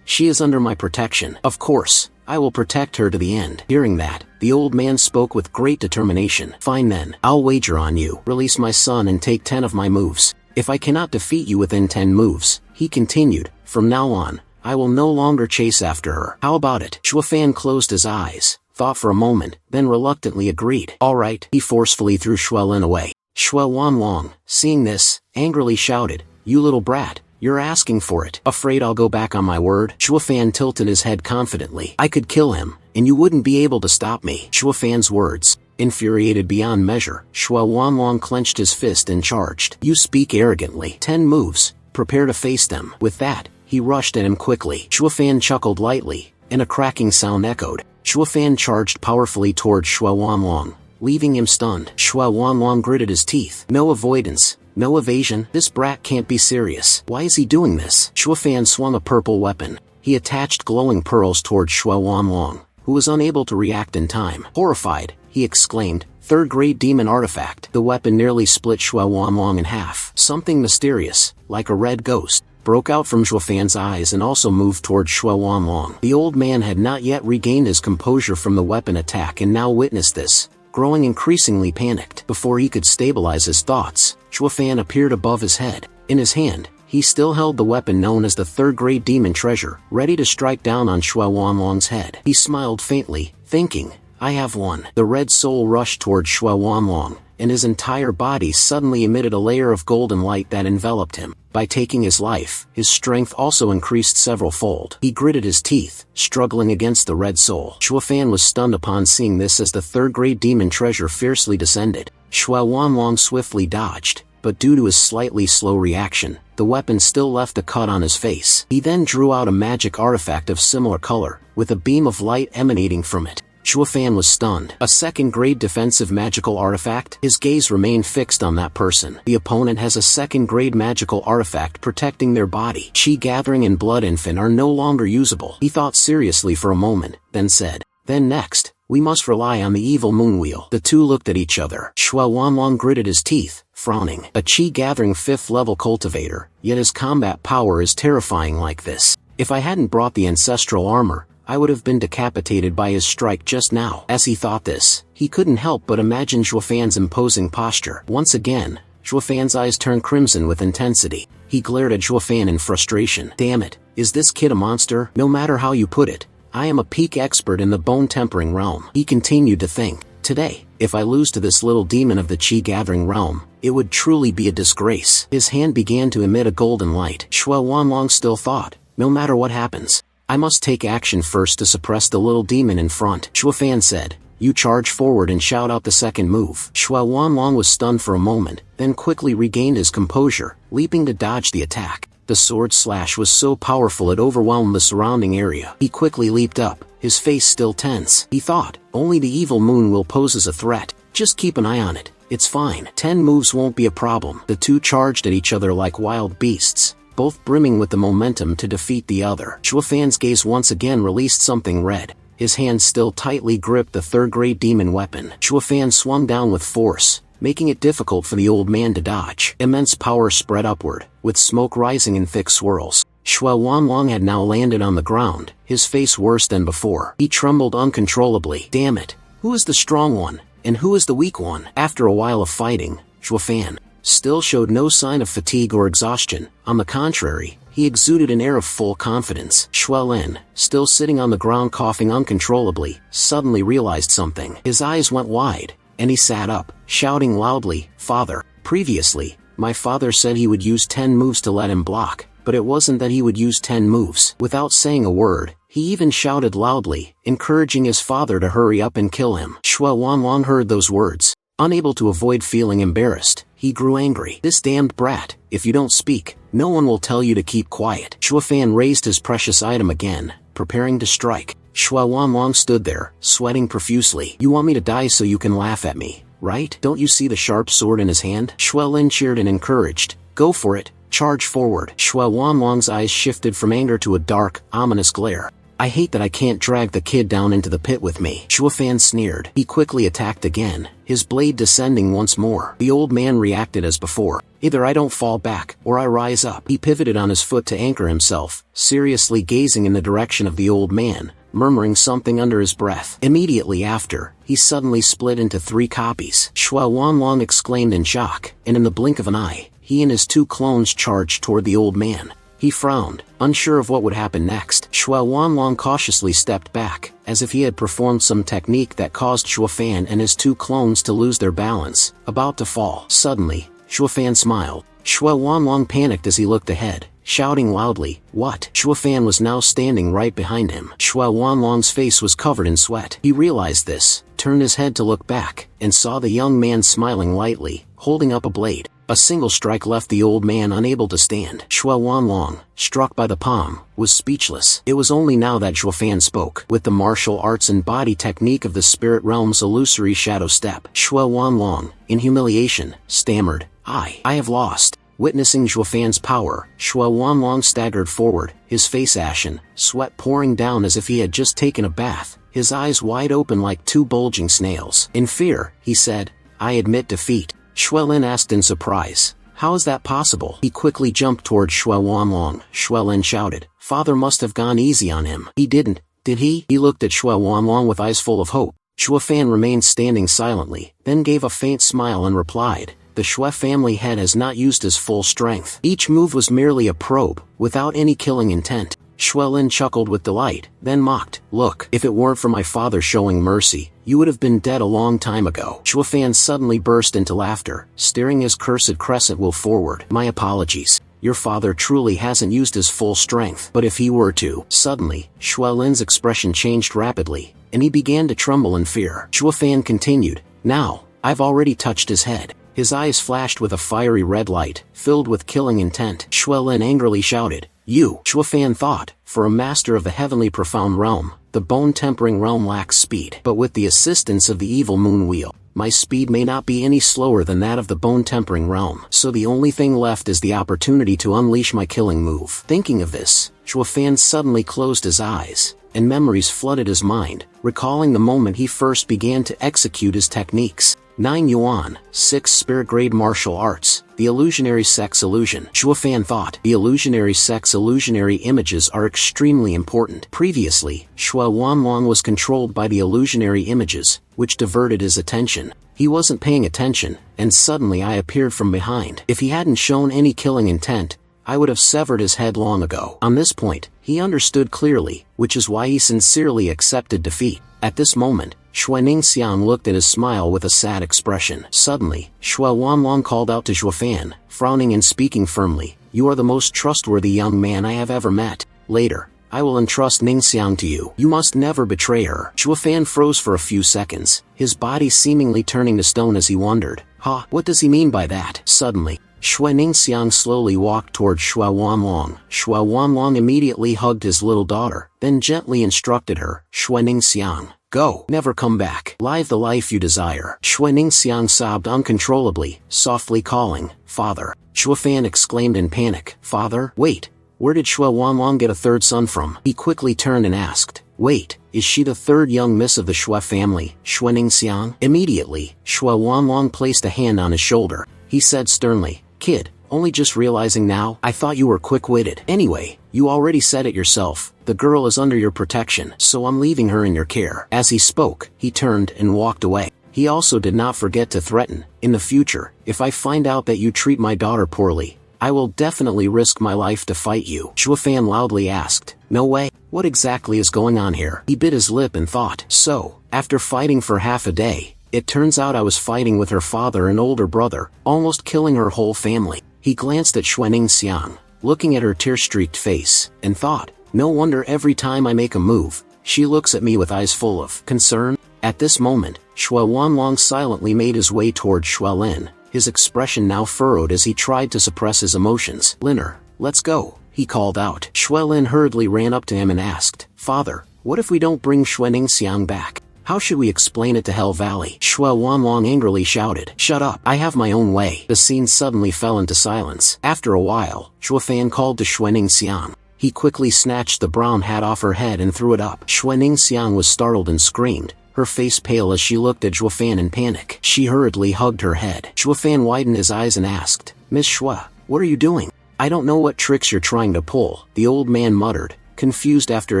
she is under my protection. Of course, I will protect her to the end. Hearing that, the old man spoke with great determination. Fine then, I'll wager on you. Release my son and take 10 of my moves. If I cannot defeat you within 10 moves, he continued, from now on, I will no longer chase after her. How about it? Fan closed his eyes, thought for a moment, then reluctantly agreed. All right. He forcefully threw Xuelin away. Xue Wanlong, seeing this, angrily shouted, you little brat, you're asking for it. Afraid I'll go back on my word? Fan tilted his head confidently. I could kill him, and you wouldn't be able to stop me. Fan's words. Infuriated beyond measure, Xue Wanlong clenched his fist and charged. You speak arrogantly. 10 moves. Prepare to face them. With that, he rushed at him quickly. Fan chuckled lightly, and a cracking sound echoed. Fan charged powerfully toward Xue Wanlong, leaving him stunned. Xue Wanlong gritted his teeth. No avoidance. No evasion. This brat can't be serious. Why is he doing this? Fan swung a purple weapon. He attached glowing pearls toward Xue Wanlong, who was unable to react in time. Horrified, he exclaimed, third-grade demon artifact. The weapon nearly split Xue Wanlong in half. Something mysterious, like a red ghost, broke out from Fan's eyes and also moved toward Xue Wanlong. The old man had not yet regained his composure from the weapon attack and now witnessed this, growing increasingly panicked. Before he could stabilize his thoughts, Fan appeared above his head. In his hand, he still held the weapon known as the third-grade demon treasure, ready to strike down on Xue Wanlong's head. He smiled faintly, thinking, I have won. The red soul rushed toward Xue Wanlong, and his entire body suddenly emitted a layer of golden light that enveloped him. By taking his life, his strength also increased several-fold. He gritted his teeth, struggling against the red soul. Fan was stunned upon seeing this as the third-grade demon treasure fiercely descended. Xue Wanlong swiftly dodged, but due to his slightly slow reaction, the weapon still left a cut on his face. He then drew out a magic artifact of similar color, with a beam of light emanating from it. Fan was stunned. A second-grade defensive magical artifact? His gaze remained fixed on that person. The opponent has a second-grade magical artifact protecting their body. Qi Gathering and Blood Infant are no longer usable. He thought seriously for a moment, then said, then next, we must rely on the evil moon wheel. The two looked at each other. Xue Wanlong gritted his teeth, frowning. A Qi Gathering 5th-level cultivator, yet his combat power is terrifying like this. If I hadn't brought the ancestral armor, I would have been decapitated by his strike just now. As he thought this, he couldn't help but imagine Fan's imposing posture. Once again, Fan's eyes turned crimson with intensity. He glared at Fan in frustration. Damn it, is this kid a monster? No matter how you put it, I am a peak expert in the bone-tempering realm. He continued to think, today, if I lose to this little demon of the Qi-gathering realm, it would truly be a disgrace. His hand began to emit a golden light. Xue Wanlong still thought, no matter what happens, I must take action first to suppress the little demon in front. Fan said, you charge forward and shout out the second move. Xue Wanlong was stunned for a moment, then quickly regained his composure, leaping to dodge the attack. The sword slash was so powerful it overwhelmed the surrounding area. He quickly leaped up, his face still tense. He thought, only the evil moon will pose as a threat. Just keep an eye on it. It's fine. 10 moves won't be a problem. The two charged at each other like wild beasts, both brimming with the momentum to defeat the other. Fan's gaze once again released something red. His hand still tightly gripped the third-grade demon weapon. Fan swung down with force, making it difficult for the old man to dodge. Immense power spread upward, with smoke rising in thick swirls. Xue Wanlong had now landed on the ground, his face worse than before. He trembled uncontrollably. Damn it! Who is the strong one, and who is the weak one? After a while of fighting, Fan still showed no sign of fatigue or exhaustion. On the contrary, he exuded an air of full confidence. Xuelin, still sitting on the ground coughing uncontrollably, suddenly realized something. His eyes went wide, and he sat up, shouting loudly, Father. Previously, my father said he would use 10 moves to let him block, but it wasn't that he would use 10 moves. Without saying a word, he even shouted loudly, encouraging his father to hurry up and kill him. Xue Wanlong heard those words. Unable to avoid feeling embarrassed, he grew angry. This damned brat, if you don't speak, no one will tell you to keep quiet. Fan raised his precious item again, preparing to strike. Xue Wanlong stood there, sweating profusely. You want me to die so you can laugh at me, right? Don't you see the sharp sword in his hand? Xuelin cheered and encouraged. Go for it, charge forward. Xue Wanlong's eyes shifted from anger to a dark, ominous glare. I hate that I can't drag the kid down into the pit with me. Shuafan sneered. He quickly attacked again, his blade descending once more. The old man reacted as before. Either I don't fall back, or I rise up. He pivoted on his foot to anchor himself, seriously gazing in the direction of the old man, murmuring something under his breath. Immediately after, he suddenly split into 3 copies. Shua Wanlong exclaimed in shock, and in the blink of an eye, he and his 2 clones charged toward the old man. He frowned, unsure of what would happen next. Shua Wanlong cautiously stepped back, as if he had performed some technique that caused Shuafan and his 2 clones to lose their balance, about to fall. Suddenly, Shuafan smiled. Shua Wanlong panicked as he looked ahead, shouting loudly, "What?" Shuafan was now standing right behind him. Shua Wanlong's face was covered in sweat. He realized this, turned his head to look back, and saw the young man smiling lightly, holding up a blade. A single strike left the old man unable to stand. Shua Wanlong, struck by the palm, was speechless. It was only now that Shuafan spoke. With the martial arts and body technique of the spirit realm's illusory shadow step, Shua Wanlong, in humiliation, stammered, I have lost." Witnessing Shuafan's power, Shua Wanlong staggered forward, his face ashen, sweat pouring down as if he had just taken a bath, his eyes wide open like 2 bulging snails. In fear, he said, "I admit defeat." Shuelin asked in surprise, "How is that possible?" He quickly jumped toward Shua Wanlong. Shuelin shouted, "Father must have gone easy on him." "He didn't, did he?" He looked at Shua Wanlong with eyes full of hope. Shuafan remained standing silently, then gave a faint smile and replied, "The Shua family head has not used his full strength. Each move was merely a probe, without any killing intent." Shuelin chuckled with delight, then mocked, "Look, if it weren't for my father showing mercy, you would have been dead a long time ago." Shuafan suddenly burst into laughter, steering his cursed crescent will forward. "My apologies. Your father truly hasn't used his full strength. But if he were to..." Suddenly, Shuelin's expression changed rapidly, and he began to tremble in fear. Shuafan continued, "Now, I've already touched his head." His eyes flashed with a fiery red light, filled with killing intent. Shuelin angrily shouted, "You!" Shuafan thought, for a master of the heavenly profound realm, the bone-tempering realm lacks speed. But with the assistance of the evil moon wheel, my speed may not be any slower than that of the bone-tempering realm. So the only thing left is the opportunity to unleash my killing move. Thinking of this, Shuafan suddenly closed his eyes, and memories flooded his mind, recalling the moment he first began to execute his techniques. 9 Yuan, 6 Spirit-Grade Martial Arts, the Illusionary Sex Illusion. Shuafan thought, the Illusionary Sex Illusionary images are extremely important. Previously, Shua Wanlong was controlled by the illusionary images, which diverted his attention. He wasn't paying attention, and suddenly I appeared from behind. If he hadn't shown any killing intent, I would have severed his head long ago. On this point, he understood clearly, which is why he sincerely accepted defeat. At this moment, Shua Ningxiang looked at his smile with a sad expression. Suddenly, Shua Wanlong called out to Shuafan, frowning and speaking firmly, "You are the most trustworthy young man I have ever met. Later, I will entrust Ningxiang to you. You must never betray her." Shuafan froze for a few seconds, his body seemingly turning to stone as he wondered, what does he mean by that? Suddenly, Shua Ningxiang slowly walked toward Shua Wanlong. Shua Wanlong immediately hugged his little daughter, then gently instructed her, "Shua Ningxiang, go. Never come back. Live the life you desire." Shua Ningxiang sobbed uncontrollably, softly calling, "Father." Shuafan exclaimed in panic, "Father? Wait, where did Shua Wanlong get a 3rd son from?" He quickly turned and asked, "Wait, is she the 3rd young miss of the Shua family, Shua Ningxiang?" Immediately, Shua Wanlong placed a hand on his shoulder. He said sternly, "Kid, only just realizing now, I thought you were quick-witted. Anyway, you already said it yourself, the girl is under your protection, so I'm leaving her in your care." As he spoke, he turned and walked away. He also did not forget to threaten, "In the future, if I find out that you treat my daughter poorly, I will definitely risk my life to fight you." Shuafan loudly asked, "No way? What exactly is going on here?" He bit his lip and thought, "So, after fighting for half a day, it turns out I was fighting with her father and older brother, almost killing her whole family." He glanced at Shua Ningxiang, looking at her tear-streaked face, and thought, "No wonder every time I make a move, she looks at me with eyes full of concern." At this moment, Shua Wanlong silently made his way toward Shua Lin, his expression now furrowed as he tried to suppress his emotions. "Liner, let's go," he called out. Shua Lin hurriedly ran up to him and asked, "Father, what if we don't bring Shua Ningxiang back? How should we explain it to Hell Valley?" Shua Wanlong angrily shouted, "Shut up, I have my own way." The scene suddenly fell into silence. After a while, Shuafan called to Shua Ningxiang. He quickly snatched the brown hat off her head and threw it up. Xuaningxiang was startled and screamed, her face pale as she looked at Zhuofan in panic. She hurriedly hugged her head. Zhuofan widened his eyes and asked, "Miss Xue, what are you doing?" "I don't know what tricks you're trying to pull," the old man muttered, confused after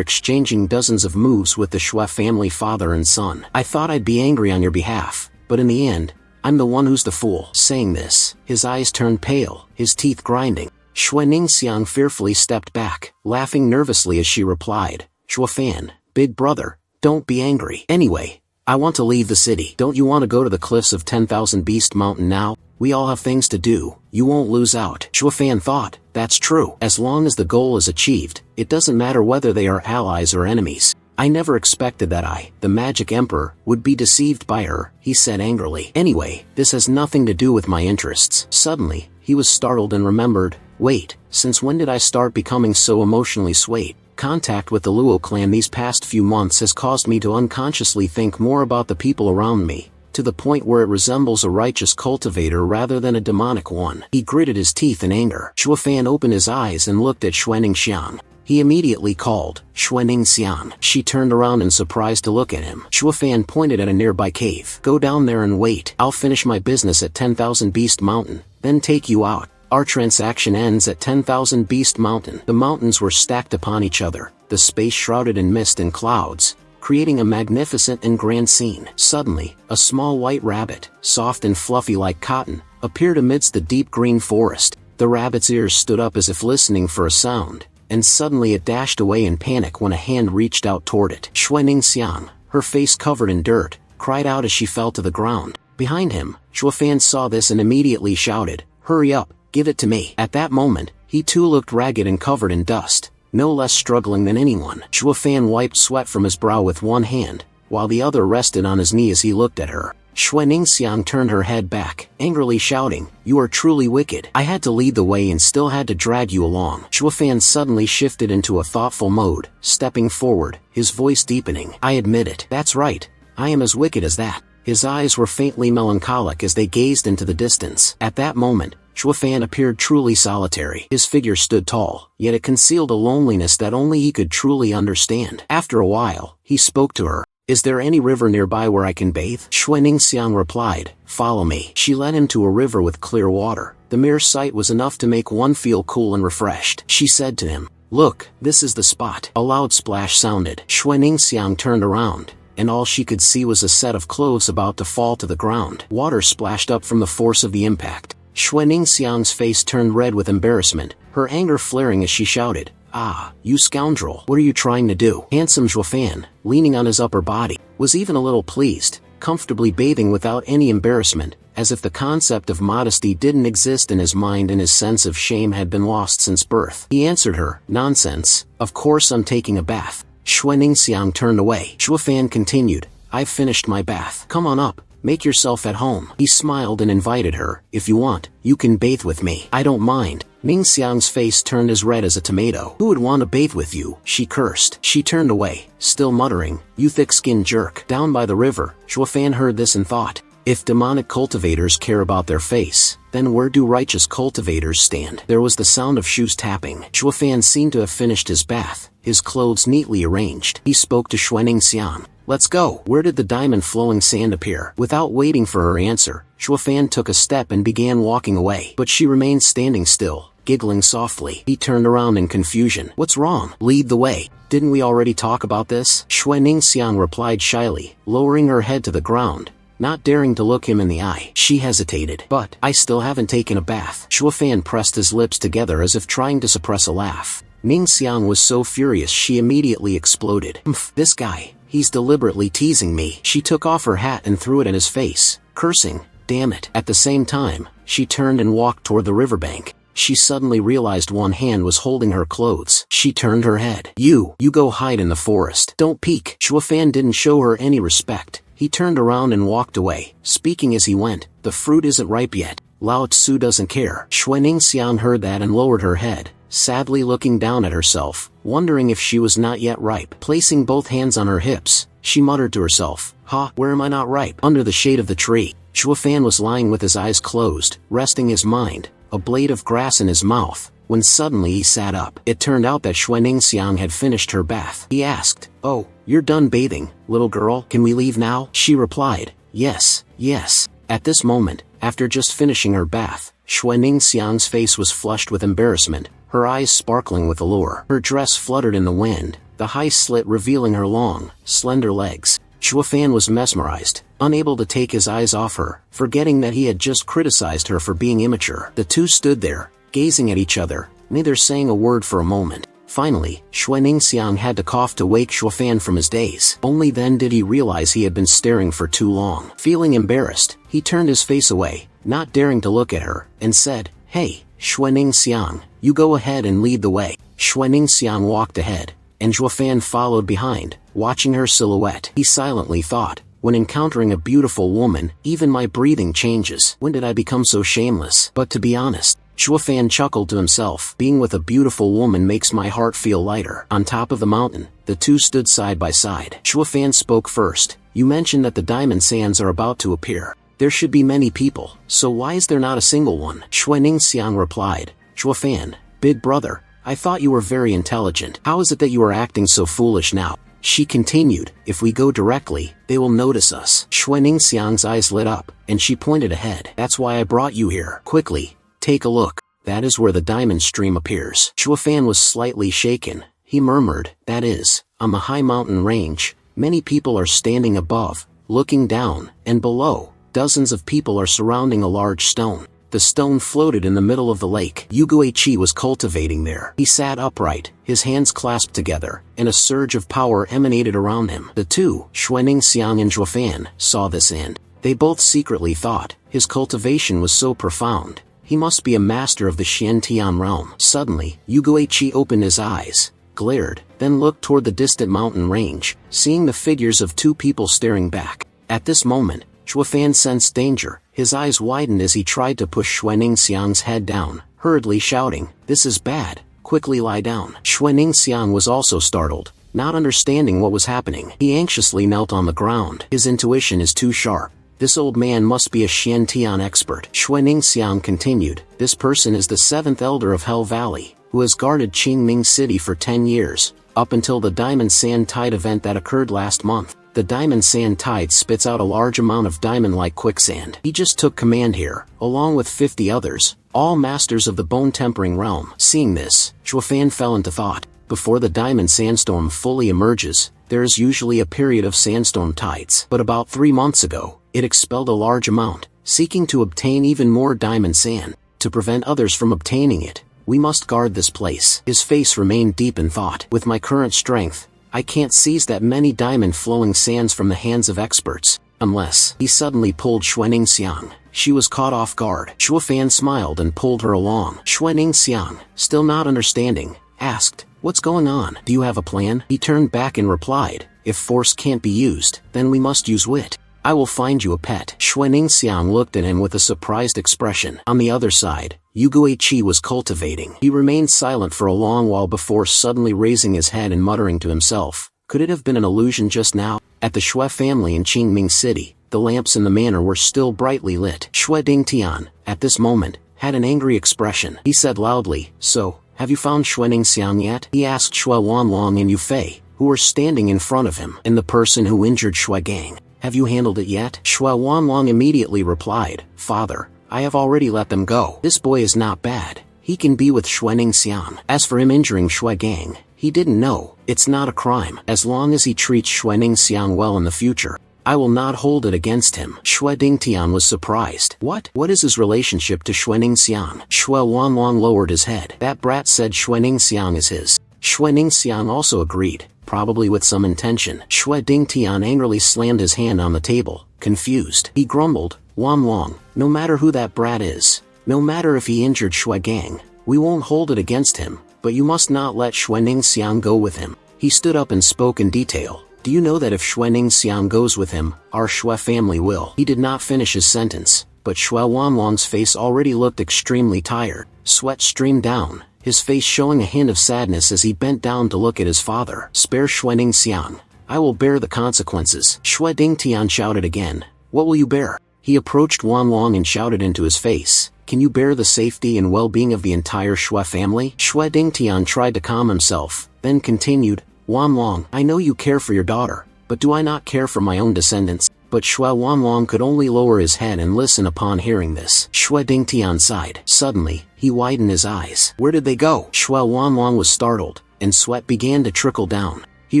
exchanging dozens of moves with the Xue family father and son. "I thought I'd be angry on your behalf, but in the end, I'm the one who's the fool." Saying this, his eyes turned pale, his teeth grinding. Xuaningxiang fearfully stepped back, laughing nervously as she replied, "Zhuofan, big brother, don't be angry. Anyway, I want to leave the city. Don't you want to go to the cliffs of 10,000 Beast Mountain now? We all have things to do, you won't lose out." Zhuofan thought, that's true. As long as the goal is achieved, it doesn't matter whether they are allies or enemies. "I never expected that the Magic Emperor, would be deceived by her," he said angrily. "Anyway, this has nothing to do with my interests." Suddenly, he was startled and remembered, wait, since when did I start becoming so emotionally swayed? Contact with the Luo clan these past few months has caused me to unconsciously think more about the people around me, to the point where it resembles a righteous cultivator rather than a demonic one. He gritted his teeth in anger. Zhuofan opened his eyes and looked at Xuaningxiang. He immediately called, "Xuaningxiang." She turned around in surprise to look at him. Zhuofan pointed at a nearby cave. "Go down there and wait. I'll finish my business at 10,000 Beast Mountain, then take you out. Our transaction ends at 10,000 Beast Mountain." The mountains were stacked upon each other, the space shrouded in mist and clouds, creating a magnificent and grand scene. Suddenly, a small white rabbit, soft and fluffy like cotton, appeared amidst the deep green forest. The rabbit's ears stood up as if listening for a sound, and suddenly it dashed away in panic when a hand reached out toward it. Xuaningxiang, her face covered in dirt, cried out as she fell to the ground. Behind him, Zhuofan saw this and immediately shouted, "Hurry up, give it to me." At that moment, he too looked ragged and covered in dust, no less struggling than anyone. Zhuofan wiped sweat from his brow with one hand, while the other rested on his knee as he looked at her. Xuaningxiang turned her head back, angrily shouting, "You are truly wicked. I had to lead the way and still had to drag you along." Zhuofan suddenly shifted into a thoughtful mode, stepping forward, his voice deepening. "I admit it. That's right. I am as wicked as that." His eyes were faintly melancholic as they gazed into the distance. At that moment, Zhuofan appeared truly solitary. His figure stood tall, yet it concealed a loneliness that only he could truly understand. After a while, he spoke to her. "Is there any river nearby where I can bathe?" Xuaningxiang replied, "Follow me." She led him to a river with clear water. The mere sight was enough to make one feel cool and refreshed. She said to him, "Look, this is the spot." A loud splash sounded. Xuaningxiang turned around, and all she could see was a set of clothes about to fall to the ground. Water splashed up from the force of the impact. Xuaningxiang's face turned red with embarrassment, her anger flaring as she shouted, "Ah, you scoundrel! What are you trying to do?" Handsome Zhuofan, leaning on his upper body, was even a little pleased, comfortably bathing without any embarrassment, as if the concept of modesty didn't exist in his mind and his sense of shame had been lost since birth. He answered her, "Nonsense, of course I'm taking a bath." Xuaningxiang turned away. Zhuofan continued, "I've finished my bath. Come on up. Make yourself at home." He smiled and invited her, "If you want, you can bathe with me." "I don't mind." Ningxiang's face turned as red as a tomato. "Who would want to bathe with you?" she cursed. She turned away, still muttering, "You thick-skinned jerk." Down by the river, Zhuofan heard this and thought, if demonic cultivators care about their face, then where do righteous cultivators stand? There was the sound of shoes tapping. Zhuofan seemed to have finished his bath, his clothes neatly arranged. He spoke to Xuaningxiang. "Let's go." Where did the diamond-flowing sand appear? Without waiting for her answer, Zhuofan took a step and began walking away. But she remained standing still, giggling softly. He turned around in confusion. "What's wrong? Lead the way. Didn't we already talk about this?" Xuaningxiang replied shyly, lowering her head to the ground, not daring to look him in the eye. She hesitated. "But, I still haven't taken a bath." Zhuofan pressed his lips together as if trying to suppress a laugh. Ningxiang was so furious she immediately exploded. "This guy, he's deliberately teasing me." She took off her hat and threw it at his face, cursing, "Damn it." At the same time, she turned and walked toward the riverbank. She suddenly realized one hand was holding her clothes. She turned her head. You go hide in the forest. Don't peek." Zhuofan didn't show her any respect. He turned around and walked away, speaking as he went, "The fruit isn't ripe yet. Lao Tzu doesn't care." Xuaningxiang heard that and lowered her head, sadly looking down at herself, wondering if she was not yet ripe. Placing both hands on her hips, she muttered to herself, where am I not ripe?" Under the shade of the tree, Zhuofan was lying with his eyes closed, resting his mind, a blade of grass in his mouth, when suddenly he sat up. It turned out that Xue Ningxiang had finished her bath. He asked, "Oh, you're done bathing, little girl, can we leave now?" She replied, "Yes, yes." At this moment, after just finishing her bath, Xue Ningxiang's face was flushed with embarrassment, her eyes sparkling with allure. Her dress fluttered in the wind, the high slit revealing her long, slender legs. Xuefan was mesmerized, unable to take his eyes off her, forgetting that he had just criticized her for being immature. The two stood there, gazing at each other, neither saying a word for a moment. Finally, Xue Ningxiang had to cough to wake Xuefan from his daze. Only then did he realize he had been staring for too long. Feeling embarrassed, he turned his face away, not daring to look at her, and said, "Hey, Xue Ningxiang, you go ahead and lead the way." Xue Ningxiang walked ahead, and Xuefan followed behind, watching her silhouette. He silently thought, when encountering a beautiful woman, even my breathing changes. When did I become so shameless? But to be honest, Xuefan chuckled to himself. Being with a beautiful woman makes my heart feel lighter. On top of the mountain, the two stood side by side. Xuefan spoke first. "You mentioned that the diamond sands are about to appear. There should be many people, so why is there not a single one?" Xue Ningxiang replied, "Xuefan, big brother, I thought you were very intelligent. How is it that you are acting so foolish now?" She continued, "If we go directly, they will notice us." Xue Ningxiang's eyes lit up, and she pointed ahead. "That's why I brought you here. Quickly, take a look. That is where the diamond stream appears." Xuefan was slightly shaken. He murmured, "That is, on the high mountain range, many people are standing above, looking down, and below, dozens of people are surrounding a large stone. The stone floated in the middle of the lake. Yuguichi was cultivating there. He sat upright, his hands clasped together, and a surge of power emanated around him. The two, Xue Ningxiang and Xuefan, saw this and they both secretly thought, his cultivation was so profound, he must be a master of the Xiantian realm. Suddenly, Yuguichi opened his eyes, glared, then looked toward the distant mountain range, seeing the figures of two people staring back. At this moment, Xuefan sensed danger. His eyes widened as he tried to push Xue Ningxiang's head down, hurriedly shouting, "This is bad, quickly lie down." Xue Ningxiang was also startled, not understanding what was happening. He anxiously knelt on the ground. His intuition is too sharp. This old man must be a Xiantian expert. Xue Ningxiang continued, "This person is the seventh elder of Hell Valley, who has guarded Qingming City for 10 years, up until the Diamond Sand Tide event that occurred last month. The Diamond Sand Tide spits out a large amount of diamond-like quicksand. He just took command here, along with 50 others, all masters of the bone-tempering realm." Seeing this, Xuefan fell into thought. Before the diamond sandstorm fully emerges, there is usually a period of sandstorm tides. But about 3 months ago, it expelled a large amount, seeking to obtain even more diamond sand. To prevent others from obtaining it, we must guard this place. His face remained deep in thought. With my current strength, I can't seize that many diamond-flowing sands from the hands of experts, unless... He suddenly pulled Xue Ningxiang. She was caught off guard. Xuefan smiled and pulled her along. Xue Ningxiang, still not understanding, asked, "What's going on? Do you have a plan?" He turned back and replied, "If force can't be used, then we must use wit. I will find you a pet." Xue Ningxiang looked at him with a surprised expression. On the other side, Yuguichi was cultivating. He remained silent for a long while before suddenly raising his head and muttering to himself, "Could it have been an illusion just now?" At the Xue family in Qingming City, the lamps in the manor were still brightly lit. Xue Dingtian, at this moment, had an angry expression. He said loudly, "So, have you found Xue Ningxiang yet?" He asked Xue Wanlong and Yufei, who were standing in front of him. "And the person who injured Xue Gang, have you handled it yet?" Xue Wanlong immediately replied, "Father, I have already let them go. This boy is not bad. He can be with Xue Ningxiang. As for him injuring Xue Gang, he didn't know. It's not a crime. As long as he treats Xue Ningxiang well in the future, I will not hold it against him." Xue Dingtian was surprised. What is his relationship to Xue Ningxiang?" Xue Wanlong lowered his head. "That brat said Xue Ningxiang is his." Xue Ningxiang also agreed, probably with some intention. Xue Dingtian angrily slammed his hand on the table, confused. He grumbled, "Wanlong, no matter who that brat is, no matter if he injured Xue Gang, we won't hold it against him, but you must not let Xue Ningxiang go with him." He stood up and spoke in detail. "Do you know that if Xue Ningxiang goes with him, our Xue family will..." He did not finish his sentence, but Xue Wanlong's face already looked extremely tired. Sweat streamed down, his face showing a hint of sadness as he bent down to look at his father. "Spare Xue Ningxiang. I will bear the consequences." Xue Dingtian shouted again, "What will you bear?" He approached Wanlong and shouted into his face, Can you bear the safety and well-being of the entire Xue family? Xue Dingtian tried to calm himself, then continued, Wanlong, I know you care for your daughter, but do I not care for my own descendants? But Xue Wanlong could only lower his head and listen upon hearing this. Xue Dingtian sighed. Suddenly, he widened his eyes. Where did they go? Xue Wanlong was startled, and sweat began to trickle down. He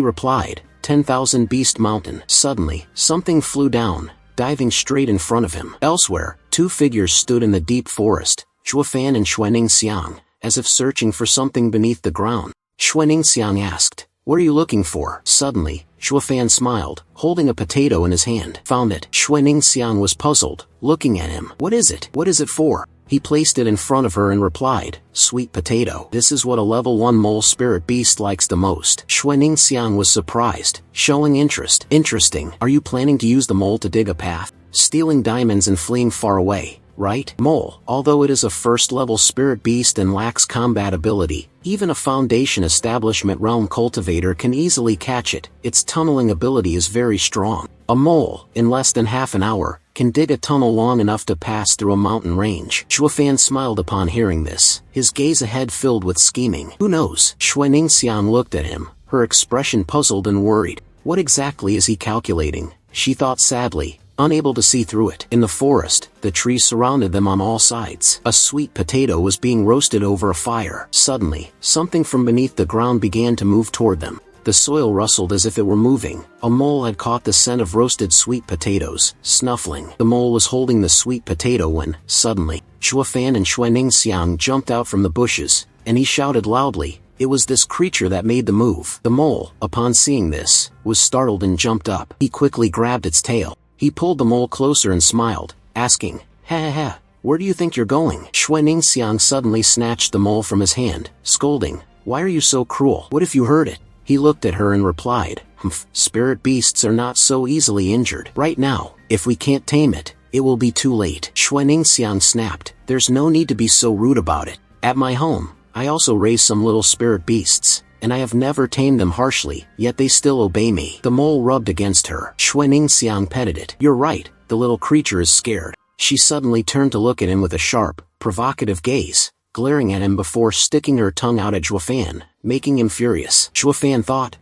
replied, 10,000 Beast Mountain. Suddenly, something flew down, diving straight in front of him. Elsewhere, two figures stood in the deep forest, Zhuofan and Xuening Xiang, as if searching for something beneath the ground. Xuening Xiang asked, What are you looking for? Suddenly, Zhuofan smiled, holding a potato in his hand. Found it. Xuening Xiang was puzzled, looking at him. What is it? What is it for? He placed it in front of her and replied, Sweet potato. This is what a level 1 mole spirit beast likes the most. Xuening Xiang was surprised, showing interest. Interesting. Are you planning to use the mole to dig a path? Stealing diamonds and fleeing far away, right? Mole, although it is a first-level spirit beast and lacks combat ability, even a Foundation Establishment realm cultivator can easily catch it. Its tunneling ability is very strong. A mole, in less than half an hour, can dig a tunnel long enough to pass through a mountain range. Zhuofan smiled upon hearing this, his gaze ahead filled with scheming. Who knows? Xuening Xiang looked at him, her expression puzzled and worried. What exactly is he calculating? She thought sadly, unable to see through it. In the forest, the trees surrounded them on all sides. A sweet potato was being roasted over a fire. Suddenly, something from beneath the ground began to move toward them. The soil rustled as if it were moving. A mole had caught the scent of roasted sweet potatoes, snuffling. The mole was holding the sweet potato when, suddenly, Zhuofan and Xuening Xiang jumped out from the bushes, and he shouted loudly, It was this creature that made the move. The mole, upon seeing this, was startled and jumped up. He quickly grabbed its tail. He pulled the mole closer and smiled, asking, Ha ha ha, where do you think you're going? Xuening Xiang suddenly snatched the mole from his hand, scolding, Why are you so cruel? What if you hurt it? He looked at her and replied, Humph, spirit beasts are not so easily injured. Right now, if we can't tame it, it will be too late. Xuening Xiang snapped, There's no need to be so rude about it. At my home, I also raise some little spirit beasts, and I have never tamed them harshly, yet they still obey me. The mole rubbed against her. Xuening Xiang petted it. You're right, the little creature is scared. She suddenly turned to look at him with a sharp, provocative gaze, glaring at him before sticking her tongue out at Zhuofan, making him furious. Zhuofan thought,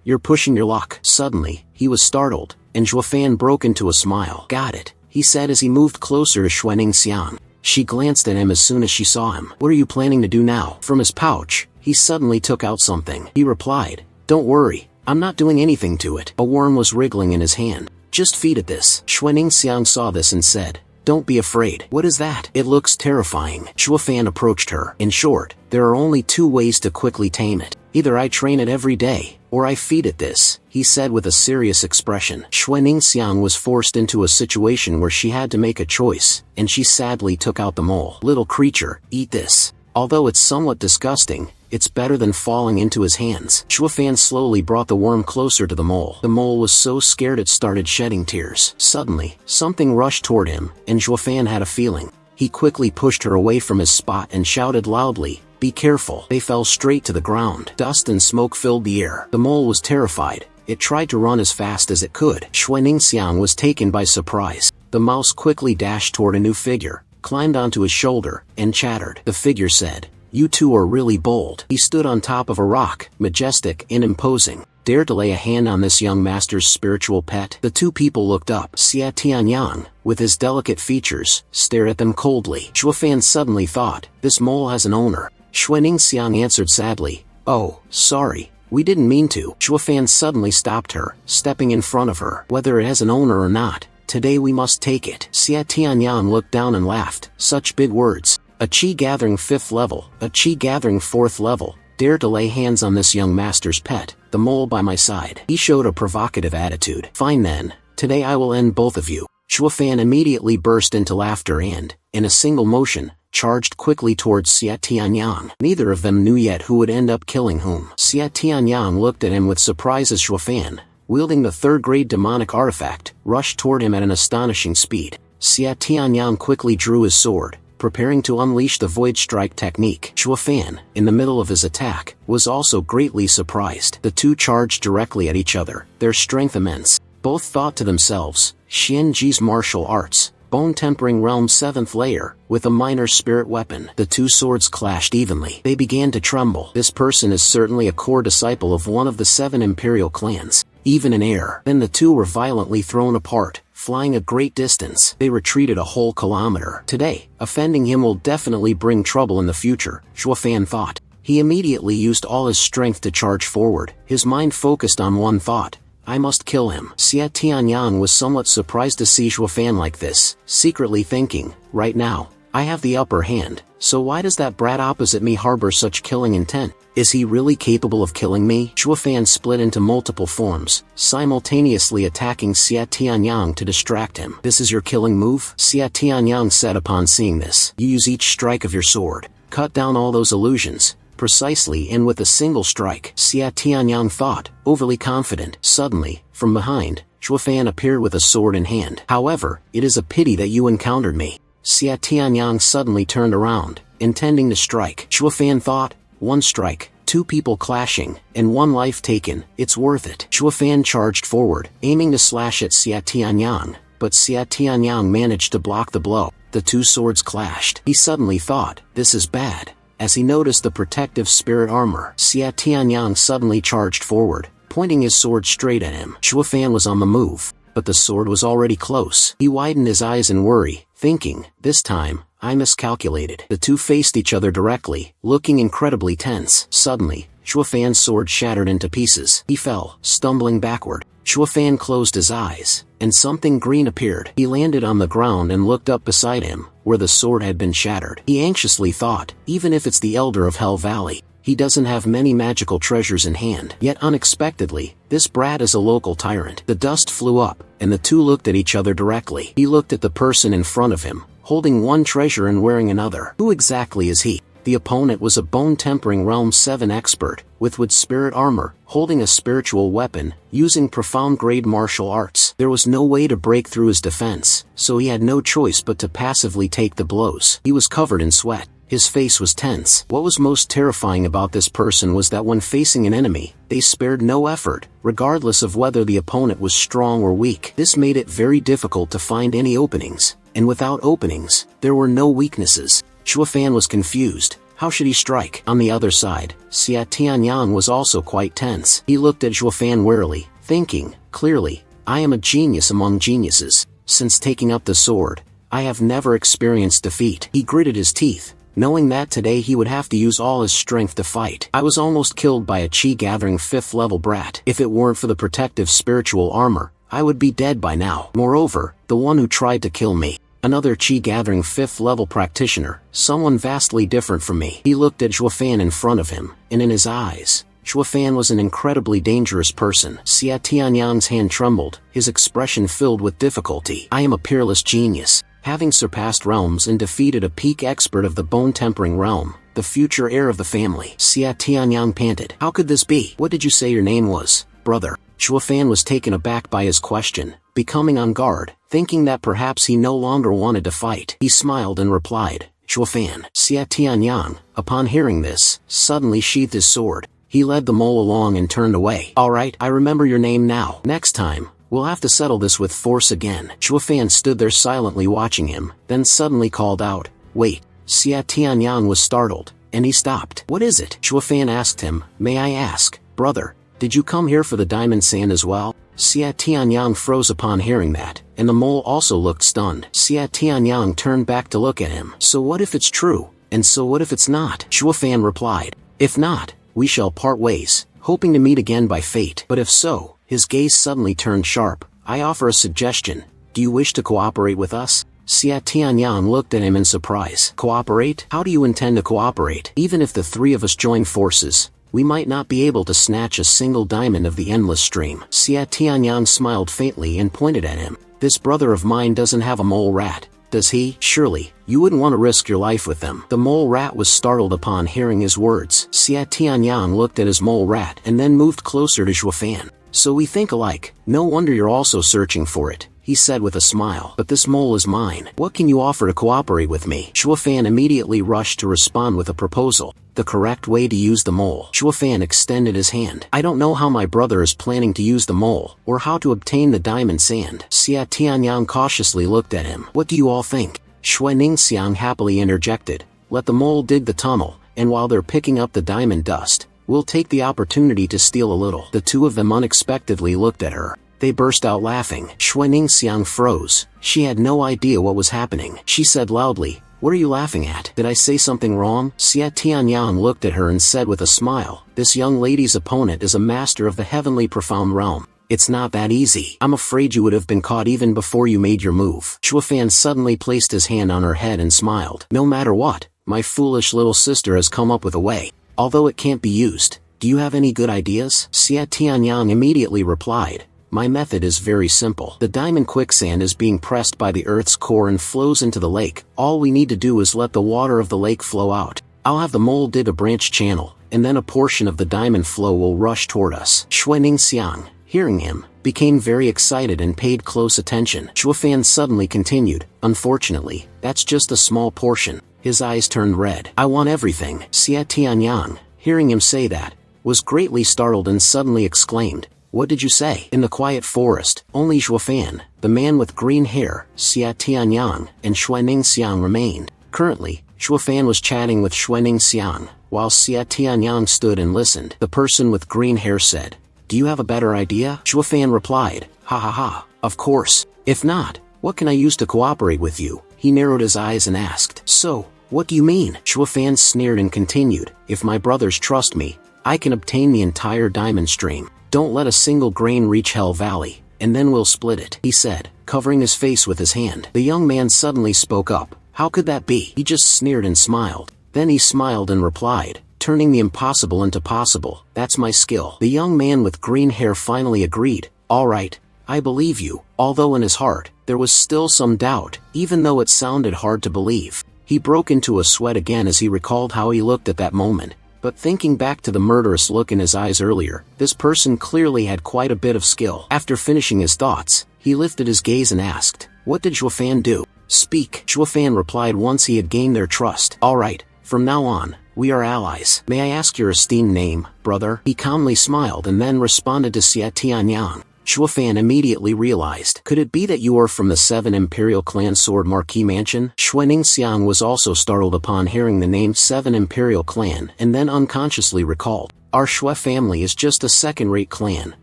You're pushing your luck. Suddenly, he was startled, and Zhuofan broke into a smile. Got it, he said as he moved closer to Xuening Xiang. She glanced at him as soon as she saw him. What are you planning to do now? From his pouch, he suddenly took out something. He replied, Don't worry, I'm not doing anything to it. A worm was wriggling in his hand. Just feed it this. Xuening Xiang saw this and said, Don't be afraid. What is that? It looks terrifying. Zhuofan approached her. In short, there are only two ways to quickly tame it. Either I train it every day, or I feed it this, he said with a serious expression. Xuening Xiang was forced into a situation where she had to make a choice, and she sadly took out the mole. Little creature, eat this. Although it's somewhat disgusting, it's better than falling into his hands. Zhuofan slowly brought the worm closer to the mole. The mole was so scared it started shedding tears. Suddenly, something rushed toward him, and Zhuofan had a feeling. He quickly pushed her away from his spot and shouted loudly, Be careful. They fell straight to the ground. Dust and smoke filled the air. The mole was terrified. It tried to run as fast as it could. Xuening Xiang was taken by surprise. The mouse quickly dashed toward a new figure, climbed onto his shoulder, and chattered. The figure said, You two are really bold. He stood on top of a rock, majestic and imposing. Dare to lay a hand on this young master's spiritual pet? The two people looked up. Xia Tianyang, with his delicate features, stared at them coldly. Zhuofan suddenly thought, This mole has an owner. Xuening Xiang answered sadly, Oh, sorry, we didn't mean to. Zhuofan suddenly stopped her, stepping in front of her. Whether it has an owner or not, today we must take it. Xia Tianyang looked down and laughed. Such big words. A chi gathering 5th level, a chi gathering 4th level, dare to lay hands on this young master's pet, the mole by my side. He showed a provocative attitude. Fine then, today I will end both of you. Zhuofan immediately burst into laughter and, in a single motion, charged quickly towards Xia Tianyang. Neither of them knew yet who would end up killing whom. Xia Tianyang looked at him with surprise as Zhuofan, wielding the 3rd-grade demonic artifact, rushed toward him at an astonishing speed. Xia Tianyang quickly drew his sword, preparing to unleash the Void Strike technique. Zhuofan, in the middle of his attack, was also greatly surprised. The two charged directly at each other, their strength immense. Both thought to themselves, Xianji's martial arts, Bone-tempering realm 7th layer, with a minor spirit weapon. The two swords clashed evenly. They began to tremble. This person is certainly a core disciple of one of the 7 imperial clans. Even in air. Then the two were violently thrown apart, flying a great distance. They retreated a whole kilometer. Today, offending him will definitely bring trouble in the future, Zhuo Fan thought. He immediately used all his strength to charge forward. His mind focused on one thought. I must kill him. Xie Tianyang was somewhat surprised to see Zhuo Fan like this, secretly thinking, right now, I have the upper hand, so why does that brat opposite me harbor such killing intent? Is he really capable of killing me? Zhuo Fan split into multiple forms, simultaneously attacking Xie Tianyang to distract him. This is your killing move? Xie Tianyang said upon seeing this. You use each strike of your sword. Cut down all those illusions. Precisely and with a single strike. Xie Tianyang thought, overly confident. Suddenly, from behind, Zhuo Fan appeared with a sword in hand. However, it is a pity that you encountered me. Xie Tianyang suddenly turned around, intending to strike. Zhuo Fan thought, one strike, 2 people clashing, and 1 life taken, it's worth it. Zhuo Fan charged forward, aiming to slash at Xie Tianyang, but Xie Tianyang managed to block the blow. The 2 swords clashed. He suddenly thought, this is bad. As he noticed the protective spirit armor, Xie Tianyang suddenly charged forward, pointing his sword straight at him. Zhuo Fan was on the move, but the sword was already close. He widened his eyes in worry, thinking, this time, I miscalculated. The two faced each other directly, looking incredibly tense. Suddenly, Zhuo Fan's sword shattered into pieces. He fell, stumbling backward. Zhuo Fan closed his eyes, and something green appeared. He landed on the ground and looked up beside him, where the sword had been shattered. He anxiously thought, even if it's the Elder of Hell Valley, he doesn't have many magical treasures in hand. Yet unexpectedly, this brat is a local tyrant. The dust flew up, and the two looked at each other directly. He looked at the person in front of him, holding one treasure and wearing another. Who exactly is he? The opponent was a bone-tempering realm 7 expert, with spirit armor, holding a spiritual weapon, using profound-grade martial arts. There was no way to break through his defense, so he had no choice but to passively take the blows. He was covered in sweat. His face was tense. What was most terrifying about this person was that when facing an enemy, they spared no effort, regardless of whether the opponent was strong or weak. This made it very difficult to find any openings, and without openings, there were no weaknesses. Zhuo Fan was confused. How should he strike? On the other side, Xie Tianyang was also quite tense. He looked at Zhuo Fan warily, thinking, clearly, I am a genius among geniuses. Since taking up the sword, I have never experienced defeat. He gritted his teeth, knowing that today he would have to use all his strength to fight. I was almost killed by a chi-gathering 5th level brat. If it weren't for the protective spiritual armor, I would be dead by now. Moreover, the one who tried to kill me, another chi-gathering 5th level practitioner, someone vastly different from me. He looked at Zhuo Fan in front of him, and in his eyes, Zhuo Fan was an incredibly dangerous person. Xie Tianyang's hand trembled, his expression filled with difficulty. I am a peerless genius. Having surpassed realms and defeated a peak expert of the bone-tempering realm, the future heir of the family. Xie Tianyang panted. How could this be? What did you say your name was, brother? Zhuo Fan was taken aback by his question, becoming on guard, thinking that perhaps he no longer wanted to fight. He smiled and replied, Zhuo Fan. Xie Tianyang, upon hearing this, suddenly sheathed his sword. He led the mole along and turned away. Alright, I remember your name now. Next time, we'll have to settle this with force again. Zhuo Fan stood there silently watching him, then suddenly called out, wait. Xie Tianyang was startled, and he stopped. What is it? Zhuo Fan asked him, may I ask, brother, did you come here for the diamond sand as well? Xie Tianyang froze upon hearing that, and the mole also looked stunned. Xie Tianyang turned back to look at him. So what if it's true, and so what if it's not? Zhuo Fan replied, if not, we shall part ways, hoping to meet again by fate. But if so, his gaze suddenly turned sharp. I offer a suggestion. Do you wish to cooperate with us? Xie Tianyang looked at him in surprise. Cooperate? How do you intend to cooperate? Even if the 3 of us join forces, we might not be able to snatch a single diamond of the endless stream. Xie Tianyang smiled faintly and pointed at him. This brother of mine doesn't have a mole rat, does he? Surely, you wouldn't want to risk your life with them. The mole rat was startled upon hearing his words. Xie Tianyang looked at his mole rat and then moved closer to Zhuo Fan. So we think alike. No wonder you're also searching for it. he said with a smile. But this mole is mine. What can you offer to cooperate with me? Shuofan immediately rushed to respond with a proposal. The correct way to use the mole. Shuofan extended his hand. I don't know how my brother is planning to use the mole, or how to obtain the diamond sand. Xia Tianyang cautiously looked at him. What do you all think? Shui Ningxiang happily interjected. Let the mole dig the tunnel, and while they're picking up the diamond dust, we'll take the opportunity to steal a little. The two of them unexpectedly looked at her. They burst out laughing. Shui Ningxiang froze. She had no idea what was happening. She said loudly, what are you laughing at? Did I say something wrong? Xia Tianyang looked at her and said with a smile, this young lady's opponent is a master of the heavenly profound realm. It's not that easy. I'm afraid you would have been caught even before you made your move. Shuofan suddenly placed his hand on her head and smiled. No matter what, my foolish little sister has come up with a way. Although it can't be used, do you have any good ideas? Xia Tianyang immediately replied. My method is very simple. The diamond quicksand is being pressed by the Earth's core and flows into the lake. All we need to do is let the water of the lake flow out. I'll have the mole dig a branch channel, and then a portion of the diamond flow will rush toward us. Shui Ningxiang, hearing him, became very excited and paid close attention. Shuofan suddenly continued, unfortunately, that's just a small portion. His eyes turned red. I want everything. Xia Tianyang, hearing him say that, was greatly startled and suddenly exclaimed, what did you say? In the quiet forest, only Shuofan, the man with green hair, Xia Tianyang, and Shui Ningxiang remained. Currently, Shuofan was chatting with Shui Ningxiang, while Xia Tianyang stood and listened. The person with green hair said, do you have a better idea? Shuofan replied, ha ha ha, of course. If not, what can I use to cooperate with you? He narrowed his eyes and asked, so, what do you mean? Shuofan sneered and continued, if my brothers trust me, I can obtain the entire diamond stream. Don't let a single grain reach Hell Valley, and then we'll split it, he said, covering his face with his hand. The young man suddenly spoke up. How could that be? He just sneered and smiled. Then he smiled and replied, turning the impossible into possible, that's my skill. The young man with green hair finally agreed, all right, I believe you, although in his heart, there was still some doubt, even though it sounded hard to believe. He broke into a sweat again as he recalled how he looked at that moment. But thinking back to the murderous look in his eyes earlier, this person clearly had quite a bit of skill. After finishing his thoughts, he lifted his gaze and asked, what did Shuofan do? Speak. Shuofan replied once he had gained their trust. All right, from now on, we are allies. May I ask your esteemed name, brother? He calmly smiled and then responded to Xia Tianyang. Shuofan immediately realized, could it be that you are from the 7 Imperial Clan Sword Marquis Mansion? Shui Ningxiang was also startled upon hearing the name 7 Imperial Clan and then unconsciously recalled, our Shui family is just a second-rate clan,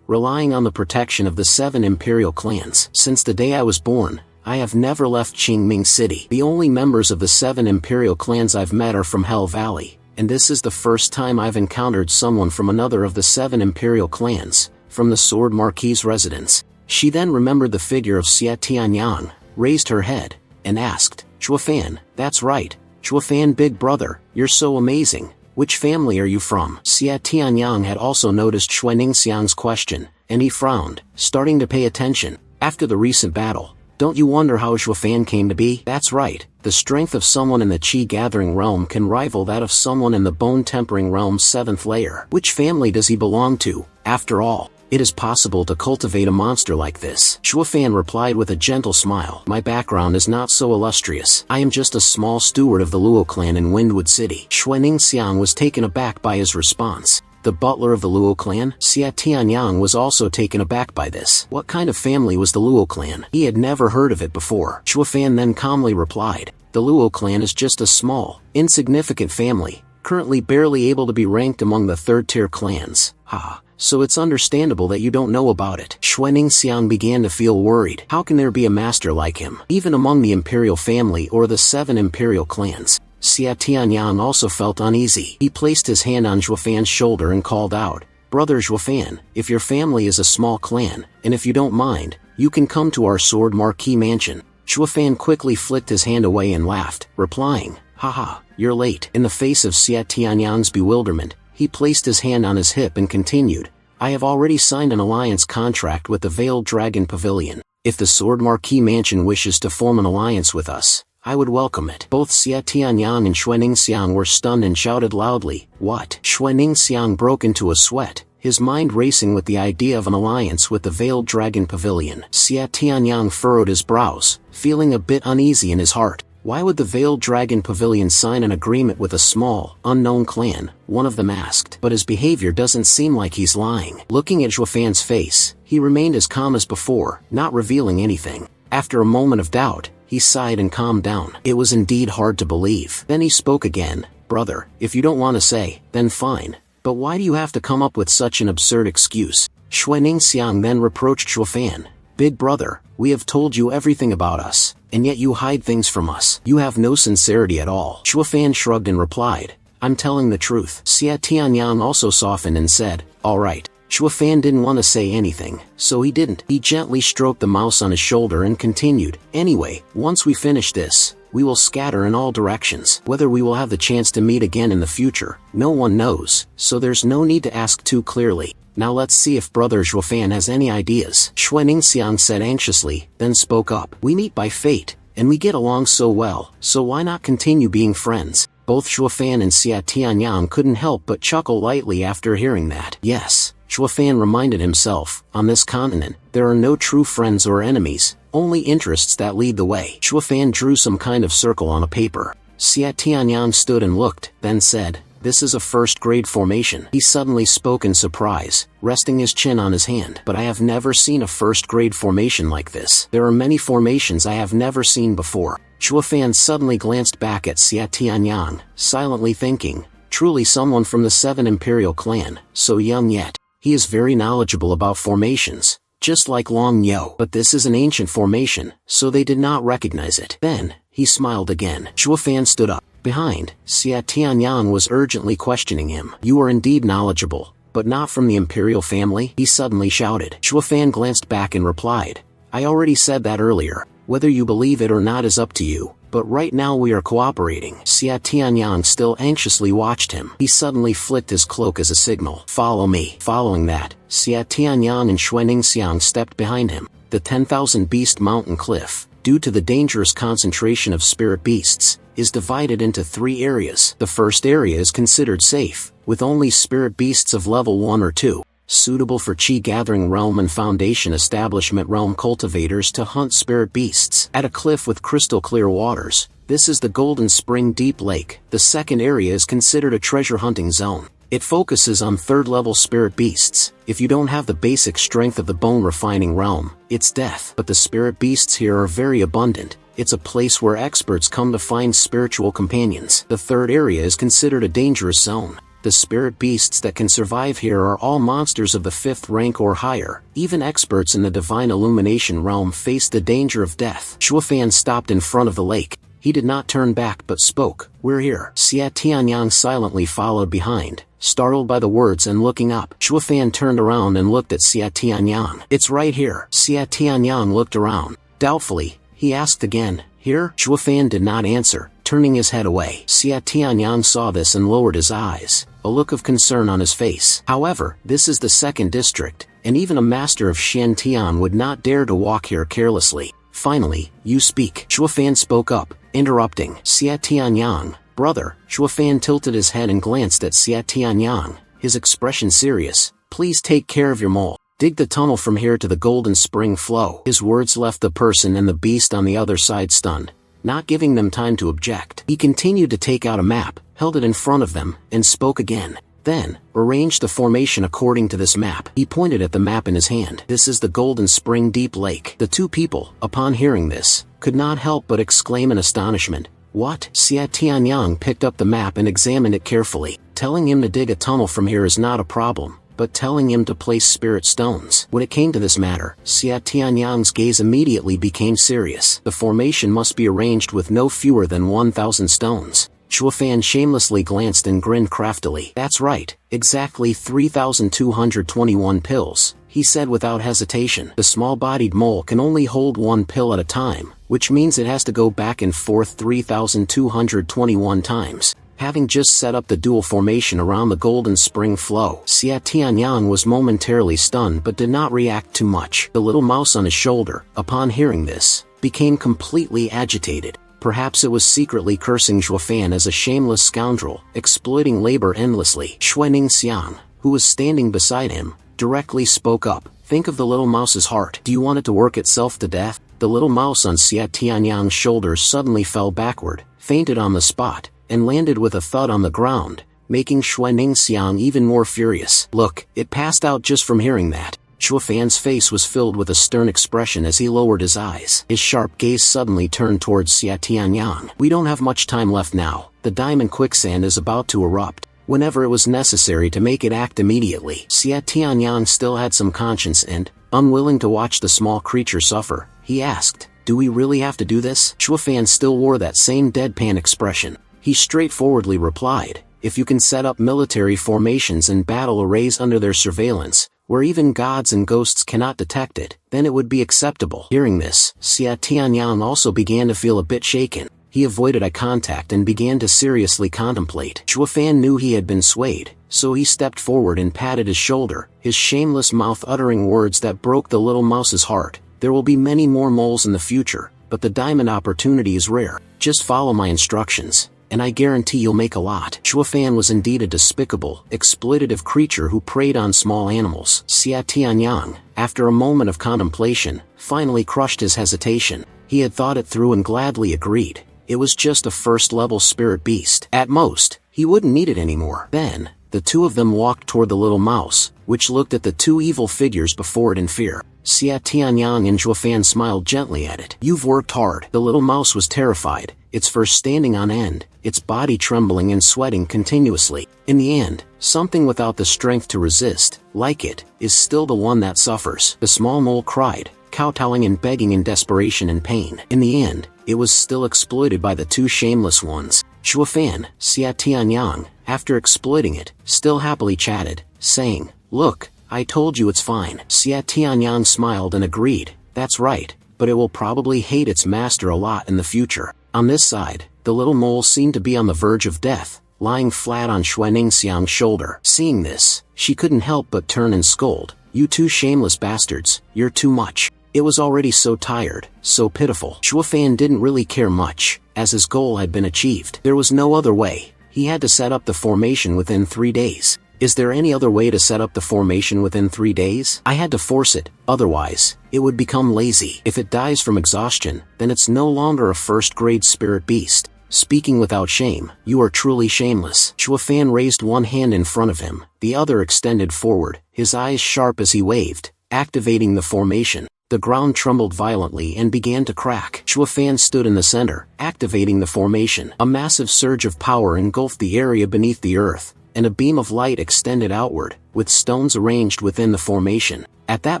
relying on the protection of the 7 Imperial Clans. Since the day I was born, I have never left Qingming City. The only members of the 7 Imperial Clans I've met are from Hell Valley, and this is the first time I've encountered someone from another of the 7 Imperial Clans. From the Sword Marquis' residence. She then remembered the figure of Xia Tianyang, raised her head, and asked, Shuofan, that's right, Shuofan big brother, you're so amazing, which family are you from? Xia Tianyang had also noticed Shui Ningxiang's question, and he frowned, starting to pay attention. After the recent battle, don't you wonder how Shuofan came to be? That's right, the strength of someone in the Qi-gathering realm can rival that of someone in the bone-tempering realm's 7th layer. Which family does he belong to, after all? It is possible to cultivate a monster like this. Shuofan replied with a gentle smile. My background is not so illustrious. I am just a small steward of the Luo clan in Windwood City. Shui Ningxiang was taken aback by his response. The butler of the Luo clan? Xia Tianyang was also taken aback by this. What kind of family was the Luo clan? He had never heard of it before. Shuofan then calmly replied, the Luo clan is just a small, insignificant family, currently barely able to be ranked among the 3rd-tier clans. Ha. So it's understandable that you don't know about it. Shui Ningxiang began to feel worried. How can there be a master like him, even among the imperial family or the 7 imperial clans? Xia Tianyang also felt uneasy. He placed his hand on Shuofan's shoulder and called out, Brother Shuofan, if your family is a small clan, and if you don't mind, you can come to our Sword Marquis Mansion. Shuofan quickly flicked his hand away and laughed, replying, haha, you're late. In the face of Xia Tianyang's bewilderment, he placed his hand on his hip and continued, I have already signed an alliance contract with the Veiled Dragon Pavilion. If the Sword Marquis Mansion wishes to form an alliance with us, I would welcome it. Both Xia Tianyang and Shui Ningxiang were stunned and shouted loudly, what? Shui Ningxiang broke into a sweat, his mind racing with the idea of an alliance with the Veiled Dragon Pavilion. Xia Tianyang furrowed his brows, feeling a bit uneasy in his heart. Why would the Veiled Dragon Pavilion sign an agreement with a small, unknown clan? One of them asked. But his behavior doesn't seem like he's lying. Looking at Zhuofan's face, he remained as calm as before, not revealing anything. After a moment of doubt, he sighed and calmed down. It was indeed hard to believe. Then he spoke again. Brother, if you don't want to say, then fine. But why do you have to come up with such an absurd excuse? Xue Ningxiang then reproached Zhuofan. Big brother, we have told you everything about us, and yet you hide things from us. You have no sincerity at all. Zhuofan shrugged and replied, I'm telling the truth. Xia Tianyang also softened and said, all right. Zhuofan didn't want to say anything, so he didn't. He gently stroked the mouse on his shoulder and continued, anyway, once we finish this, we will scatter in all directions. Whether we will have the chance to meet again in the future, no one knows, so there's no need to ask too clearly. Now let's see if Brother Zhuofan has any ideas. Xue Ningxiang said anxiously, then spoke up. We meet by fate, and we get along so well, so why not continue being friends? Both Zhuofan and Xia Tianyang couldn't help but chuckle lightly after hearing that. Yes, Zhuofan reminded himself, on this continent, there are no true friends or enemies, only interests that lead the way. Zhuofan drew some kind of circle on a paper. Xia Tianyang stood and looked, then said, this is a first-grade formation. He suddenly spoke in surprise, resting his chin on his hand. But I have never seen a first-grade formation like this. There are many formations I have never seen before. Zhuofan suddenly glanced back at Xia Tianyang, silently thinking, truly someone from the 7 Imperial clan, so young yet. He is very knowledgeable about formations, just like Long Yo. But this is an ancient formation, so they did not recognize it. Then, he smiled again. Zhuofan stood up. Behind, Xia Tianyang was urgently questioning him. You are indeed knowledgeable, but not from the Imperial family? He suddenly shouted. Zhuofan glanced back and replied, I already said that earlier. Whether you believe it or not is up to you, but right now we are cooperating. Xia Tianyang still anxiously watched him. He suddenly flicked his cloak as a signal. Follow me. Following that, Xia Tianyang and Xue Ningxiang stepped behind him. The 10,000 Beast Mountain Cliff, due to the dangerous concentration of spirit beasts, is divided into 3 areas. The first area is considered safe, with only spirit beasts of level 1 or 2, suitable for Qi Gathering Realm and Foundation Establishment Realm cultivators to hunt spirit beasts. At a cliff with crystal clear waters, this is the Golden Spring Deep Lake. The second area is considered a treasure hunting zone. It focuses on 3rd level spirit beasts. If you don't have the basic strength of the bone refining realm, it's death. But the spirit beasts here are very abundant. It's a place where experts come to find spiritual companions. The third area is considered a dangerous zone. The spirit beasts that can survive here are all monsters of the 5th rank or higher. Even experts in the divine illumination realm face the danger of death. Zhuofan stopped in front of the lake. He did not turn back but spoke. We're here. Xia Tianyang silently followed behind, startled by the words and looking up. Zhuofan turned around and looked at Xia Tianyang. It's right here. Xia Tianyang looked around. Doubtfully, he asked again, here? Zhuofan did not answer, turning his head away. Xia Tianyang saw this and lowered his eyes, a look of concern on his face. However, this is the 2nd district, and even a master of Shantian would not dare to walk here carelessly. Finally, you speak. Zhuofan spoke up, interrupting. Xia Tianyang, brother. Zhuofan tilted his head and glanced at Xia Tianyang, his expression serious. Please take care of your mole. Dig the tunnel from here to the Golden Spring Flow. His words left the person and the beast on the other side stunned, not giving them time to object. He continued to take out a map, held it in front of them, and spoke again. Then, arrange the formation according to this map. He pointed at the map in his hand. This is the Golden Spring Deep Lake. The 2 people, upon hearing this, could not help but exclaim in astonishment. What? Xia Tianyang picked up the map and examined it carefully. Telling him to dig a tunnel from here is not a problem, but telling him to place spirit stones. When it came to this matter, Xia Tianyang's gaze immediately became serious. The formation must be arranged with no fewer than 1,000 stones. Zhuofan shamelessly glanced and grinned craftily. That's right, exactly 3,221 pills, he said without hesitation. The small-bodied mole can only hold 1 pill at a time, which means it has to go back and forth 3,221 times. Having just set up the dual formation around the Golden Spring Flow, Xia Tianyang was momentarily stunned but did not react too much. The little mouse on his shoulder, upon hearing this, became completely agitated. Perhaps it was secretly cursing Zhuofan as a shameless scoundrel, exploiting labor endlessly. Xue Ningxiang, who was standing beside him, directly spoke up. Think of the little mouse's heart. Do you want it to work itself to death? The little mouse on Xia Tianyang's shoulders suddenly fell backward, fainted on the spot, and landed with a thud on the ground, making Xue Ningxiang even more furious. Look, it passed out just from hearing that. Chuafan's face was filled with a stern expression as he lowered his eyes. His sharp gaze suddenly turned towards Xia Tianyang. We don't have much time left now. The diamond quicksand is about to erupt. Whenever it was necessary to make it act immediately. Xia Tianyang still had some conscience and, unwilling to watch the small creature suffer, he asked, do we really have to do this? Chuafan still wore that same deadpan expression. He straightforwardly replied, if you can set up military formations and battle arrays under their surveillance, where even gods and ghosts cannot detect it, then it would be acceptable. Hearing this, Xia Tianyang also began to feel a bit shaken. He avoided eye contact and began to seriously contemplate. Chuafan knew he had been swayed, so he stepped forward and patted his shoulder, his shameless mouth uttering words that broke the little mouse's heart. There will be many more moles in the future, but the diamond opportunity is rare. Just follow my instructions, and I guarantee you'll make a lot. Chuafan was indeed a despicable, exploitative creature who preyed on small animals. Xia Tianyang, after a moment of contemplation, finally crushed his hesitation. He had thought it through and gladly agreed. It was just a first-level spirit beast. At most, he wouldn't need it anymore. Then, the two of them walked toward the little mouse, which looked at the two evil figures before it in fear. Xia Tianyang and Chuafan smiled gently at it. You've worked hard. The little mouse was terrified, its fur standing on end, its body trembling and sweating continuously. In the end, something without the strength to resist, like it, is still the one that suffers. The small mole cried, kowtowing and begging in desperation and pain. In the end, it was still exploited by the two shameless ones. Chuafan, Xia Tianyang, after exploiting it, still happily chatted, saying, look, I told you it's fine. Xia Tianyang smiled and agreed, that's right, but it will probably hate its master a lot in the future. On this side, the little mole seemed to be on the verge of death, lying flat on Xue Ningxiang's shoulder. Seeing this, she couldn't help but turn and scold, you two shameless bastards, you're too much. It was already so tired, so pitiful. Chuafan didn't really care much, as his goal had been achieved. There was no other way. He had to set up the formation within 3 days. Is there any other way to set up the formation within 3 days? I had to force it, otherwise, it would become lazy. If it dies from exhaustion, then it's no longer a first-grade spirit beast. Speaking without shame, you are truly shameless. Chuafan raised one hand in front of him, the other extended forward, his eyes sharp as he waved, activating the formation. The ground trembled violently and began to crack. Chuafan stood in the center, activating the formation. A massive surge of power engulfed the area beneath the earth, and a beam of light extended outward, with stones arranged within the formation. At that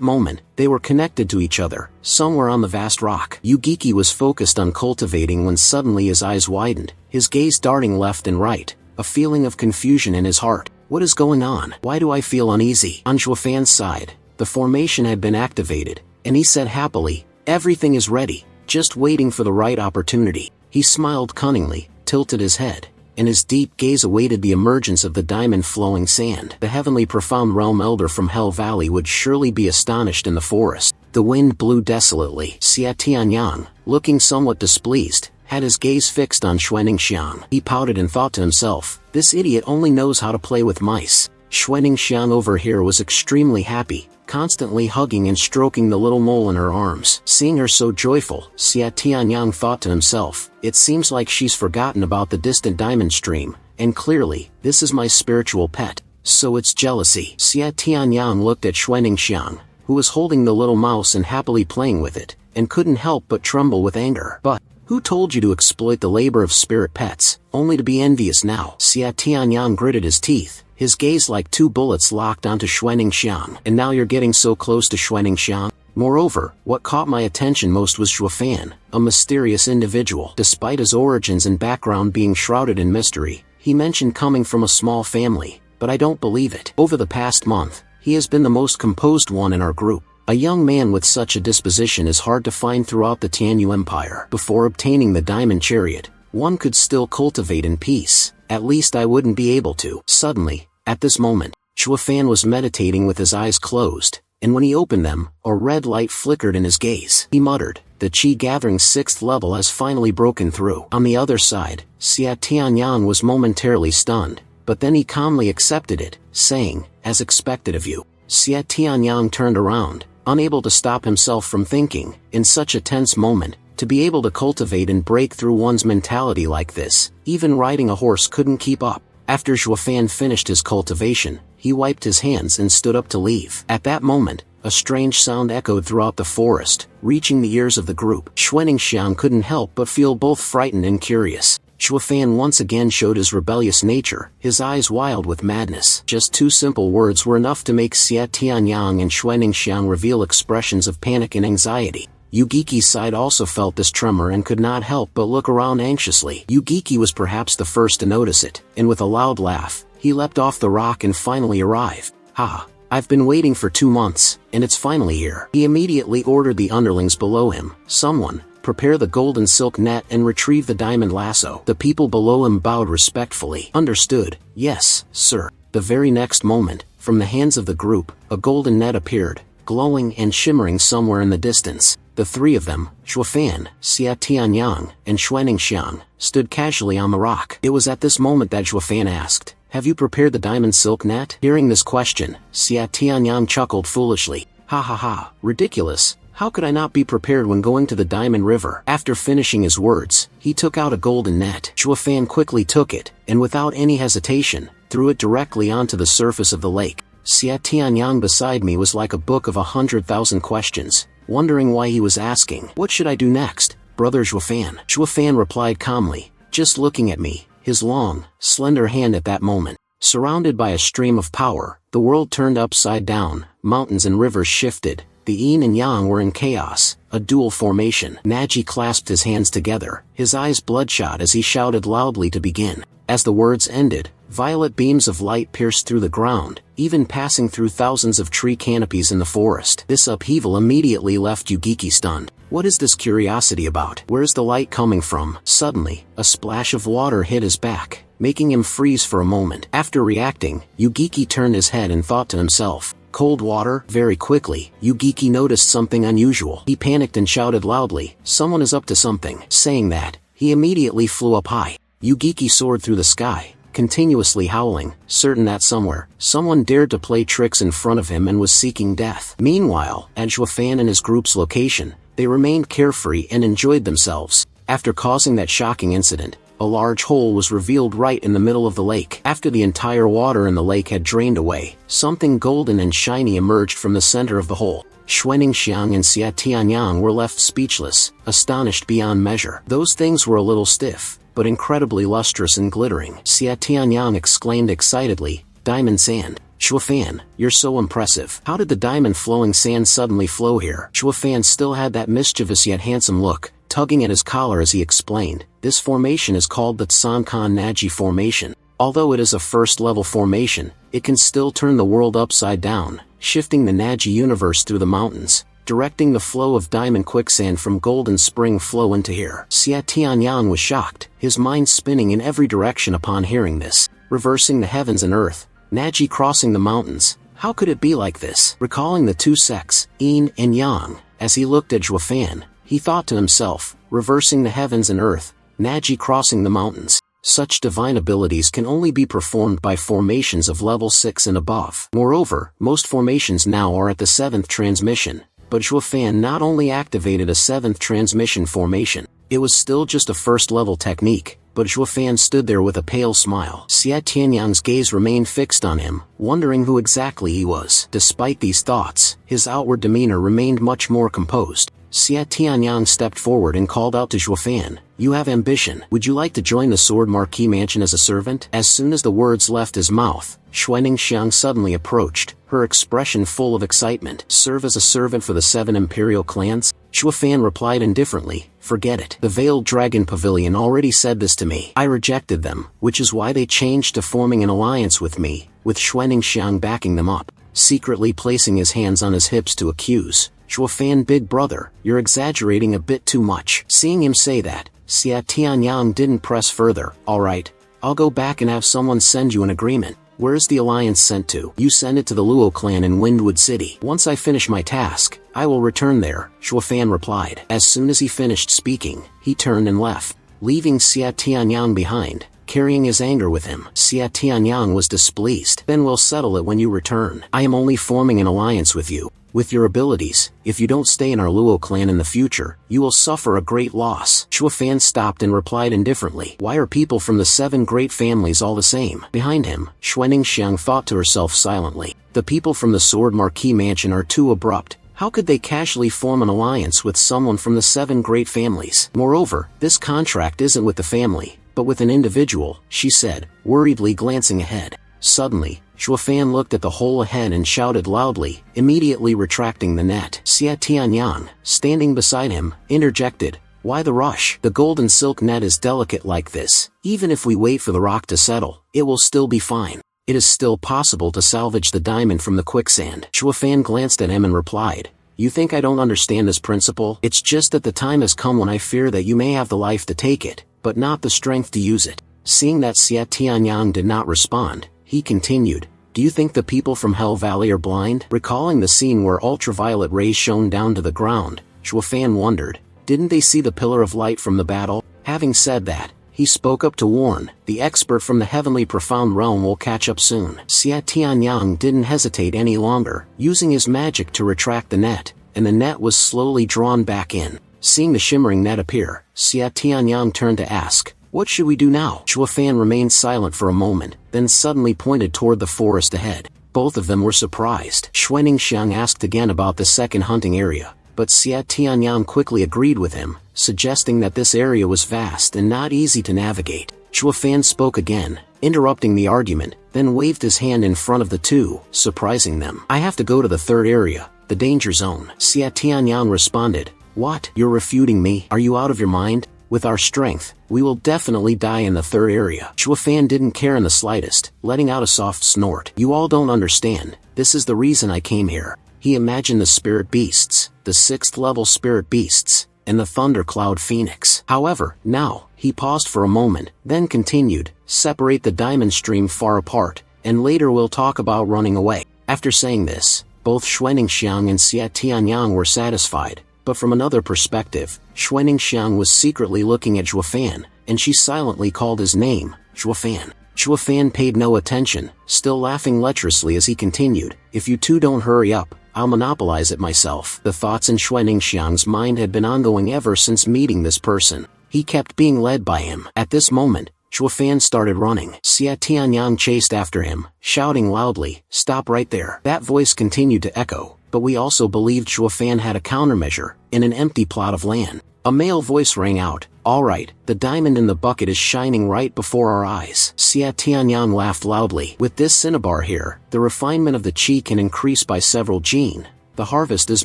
moment, they were connected to each other, somewhere on the vast rock. Yugiki was focused on cultivating when suddenly his eyes widened, his gaze darting left and right, a feeling of confusion in his heart. What is going on? Why do I feel uneasy? On Chuafan's side, the formation had been activated, and he said happily, everything is ready, just waiting for the right opportunity. He smiled cunningly, tilted his head, and his deep gaze awaited the emergence of the diamond-flowing sand. The heavenly profound realm elder from Hell Valley would surely be astonished in the forest. The wind blew desolately. Xia Tianyang, looking somewhat displeased, had his gaze fixed on Xue Ningxiang. He pouted and thought to himself, this idiot only knows how to play with mice. Xue Ningxiang over here was extremely happy, constantly hugging and stroking the little mole in her arms. Seeing her so joyful, Xia Tianyang thought to himself, it seems like she's forgotten about the distant diamond stream, and clearly, this is my spiritual pet, so it's jealousy. Xia Tianyang looked at Xue Ningxiang, who was holding the little mouse and happily playing with it, and couldn't help but tremble with anger. But, who told you to exploit the labor of spirit pets, only to be envious now? Xia Tianyang gritted his teeth, his gaze like two bullets locked onto Xue Ningxiang. And now you're getting so close to Xue Ningxiang? Moreover, what caught my attention most was Chuafan, a mysterious individual. Despite his origins and background being shrouded in mystery, he mentioned coming from a small family, but I don't believe it. Over the past month, he has been the most composed one in our group. A young man with such a disposition is hard to find throughout the Tianyu Empire. Before obtaining the Diamond Chariot, one could still cultivate in peace. At least I wouldn't be able to. Suddenly, at this moment, Chuafan was meditating with his eyes closed, and when he opened them, a red light flickered in his gaze. He muttered, the Qi Gathering 6th level has finally broken through. On the other side, Xia Tianyang was momentarily stunned, but then he calmly accepted it, saying, "As expected of you." Xie Tianyang turned around, unable to stop himself from thinking, in such a tense moment, to be able to cultivate and break through one's mentality like this, even riding a horse couldn't keep up. After Zhuofan finished his cultivation, he wiped his hands and stood up to leave. At that moment, a strange sound echoed throughout the forest, reaching the ears of the group. Xuaningxiang couldn't help but feel both frightened and curious. Zhuofan once again showed his rebellious nature, his eyes wild with madness. Just two simple words were enough to make Xie Tianyang and Xuaningxiang reveal expressions of panic and anxiety. Yugiki's side also felt this tremor and could not help but look around anxiously. Yugiki was perhaps the first to notice it, and with a loud laugh, he leapt off the rock and finally arrived. "Ha! I've been waiting for 2 months, and it's finally here." He immediately ordered the underlings below him, "Someone, prepare the golden silk net and retrieve the diamond lasso." The people below him bowed respectfully. "Understood, yes, sir." The very next moment, from the hands of the group, a golden net appeared, glowing and shimmering somewhere in the distance. The three of them, Zhuofan, Xie Tianyang, and Xuaningxiang, stood casually on the rock. It was at this moment that Zhuofan asked, "Have you prepared the diamond silk net?" Hearing this question, Xie Tianyang chuckled foolishly. "Ha ha ha, ridiculous. How could I not be prepared when going to the Diamond River?" After finishing his words, he took out a golden net. Zhuofan quickly took it, and without any hesitation, threw it directly onto the surface of the lake. Xie Tianyang beside me was like a book of 100,000 questions, wondering why he was asking. "What should I do next, brother Zhuofan?" Zhuofan replied calmly, "Just looking at me," his long, slender hand at that moment. Surrounded by a stream of power, the world turned upside down, mountains and rivers shifted, the yin and yang were in chaos, a dual formation. Naji clasped his hands together, his eyes bloodshot as he shouted loudly to begin. As the words ended, violet beams of light pierced through the ground, even passing through thousands of tree canopies in the forest. This upheaval immediately left Yugiki stunned. What is this curiosity about? Where's the light coming from? Suddenly, a splash of water hit his back, making him freeze for a moment. After reacting, Yugiki turned his head and thought to himself, "Cold water?" Very quickly, Yugiki noticed something unusual. He panicked and shouted loudly, "Someone is up to something." Saying that, he immediately flew up high. Yugiki soared through the sky, continuously howling, certain that somewhere, someone dared to play tricks in front of him and was seeking death. Meanwhile, at Zhuofan and his group's location, they remained carefree and enjoyed themselves. After causing that shocking incident, a large hole was revealed right in the middle of the lake. After the entire water in the lake had drained away, something golden and shiny emerged from the center of the hole. Xuaningxiang and Xie Tianyang were left speechless, astonished beyond measure. Those things were a little stiff, but incredibly lustrous and glittering. Xie Tianyang exclaimed excitedly, "Diamond sand. Zhuofan, you're so impressive. How did the diamond flowing sand suddenly flow here?" Zhuofan still had that mischievous yet handsome look, tugging at his collar as he explained, "This formation is called the Tsankan Naji formation. Although it is a first-level formation, it can still turn the world upside down, shifting the Naji universe through the mountains, directing the flow of diamond quicksand from Golden Spring flow into here." Xie Tianyang was shocked, his mind spinning in every direction upon hearing this. Reversing the heavens and earth, Naji crossing the mountains, how could it be like this? Recalling the two sects, yin and yang, as he looked at Zhuofan, he thought to himself, reversing the heavens and earth, Naji crossing the mountains. Such divine abilities can only be performed by formations of level 6 and above. Moreover, most formations now are at the 7th transmission, but Zhuofan not only activated a 7th transmission formation, it was still just a first-level technique, but Zhuofan stood there with a pale smile. Xie Tianyang's gaze remained fixed on him, wondering who exactly he was. Despite these thoughts, his outward demeanor remained much more composed. Xie Tianyang stepped forward and called out to Zhuofan, "You have ambition. Would you like to join the Sword Marquis Mansion as a servant?" As soon as the words left his mouth, Xuaningxiang suddenly approached, her expression full of excitement. "Serve as a servant for the 7 imperial clans?" Zhuofan replied indifferently, "Forget it. The Veiled Dragon Pavilion already said this to me. I rejected them, which is why they changed to forming an alliance with me, with Xuaningxiang backing them up." Secretly placing his hands on his hips to accuse, "Zhuofan, big brother, you're exaggerating a bit too much." Seeing him say that, Xie Tianyang didn't press further. "All right, I'll go back and have someone send you an agreement. Where's the alliance sent to?" "You send it to the Luo clan in Windwood City. Once I finish my task, I will return there," Zhuofan replied. As soon as he finished speaking, he turned and left, leaving Xie Tianyang behind, carrying his anger with him. Xia Tianyang was displeased. Then we'll settle it when you return. I am only forming an alliance with you. With your abilities, if you don't stay in our Luo clan in the future, you will suffer a great loss. Chua Fan stopped and replied indifferently. Why are people from the 7 great families all the same? Behind him, Xuening Xiang thought to herself silently. The people from the Sword Marquis Mansion are too abrupt. How could they casually form an alliance with someone from the 7 great families? Moreover, this contract isn't with the family, but with an individual, she said, worriedly glancing ahead. Suddenly, Shuofan looked at the hole ahead and shouted loudly, immediately retracting the net. Xia Tianyang, standing beside him, interjected, "Why the rush? The golden silk net is delicate like this. Even if we wait for the rock to settle, it will still be fine. It is still possible to salvage the diamond from the quicksand." Shuofan glanced at him and replied, "You think I don't understand this principle? It's just that the time has come when I fear that you may have the life to take it, but not the strength to use it." Seeing that Xia Tianyang did not respond, he continued, "Do you think the people from Hell Valley are blind?" Recalling the scene where ultraviolet rays shone down to the ground, Shuofan wondered, didn't they see the pillar of light from the battle? Having said that, he spoke up to warn, the expert from the heavenly profound realm will catch up soon. Xia Tianyang didn't hesitate any longer, using his magic to retract the net, and the net was slowly drawn back in. Seeing the shimmering net appear, Xia Tianyang turned to ask, "What should we do now?" Shuofan remained silent for a moment, then suddenly pointed toward the forest ahead. Both of them were surprised. Xuening Xiang asked again about the second hunting area, but Xia Tianyang quickly agreed with him, suggesting that this area was vast and not easy to navigate. Shuofan spoke again, interrupting the argument, then waved his hand in front of the two, surprising them. "I have to go to the third area, the danger zone." Xia Tianyang responded, "What? You're refuting me? Are you out of your mind? With our strength, we will definitely die in the third area." Shuofan didn't care in the slightest, letting out a soft snort. "You all don't understand. This is the reason I came here." He imagined the spirit beasts, the 6th level spirit beasts, and the thundercloud phoenix. However, now, he paused for a moment, then continued, "Separate the diamond stream far apart, and later we'll talk about running away." After saying this, both Xuening Xiang and Xia Tianyang were satisfied. But from another perspective, Xuening Xiang was secretly looking at Shuofan, and she silently called his name, Shuofan. Shuofan paid no attention, still laughing lecherously as he continued, "If you two don't hurry up, I'll monopolize it myself." The thoughts in Xuening Xiang's mind had been ongoing ever since meeting this person. He kept being led by him. At this moment, Shuofan started running. Xia Tianyang chased after him, shouting loudly, "Stop right there." That voice continued to echo, but we also believed Shuofan had a countermeasure, in an empty plot of land. A male voice rang out, "All right, the diamond in the bucket is shining right before our eyes." Xia Tianyang laughed loudly. "With this cinnabar here, the refinement of the chi can increase by several gene. The harvest is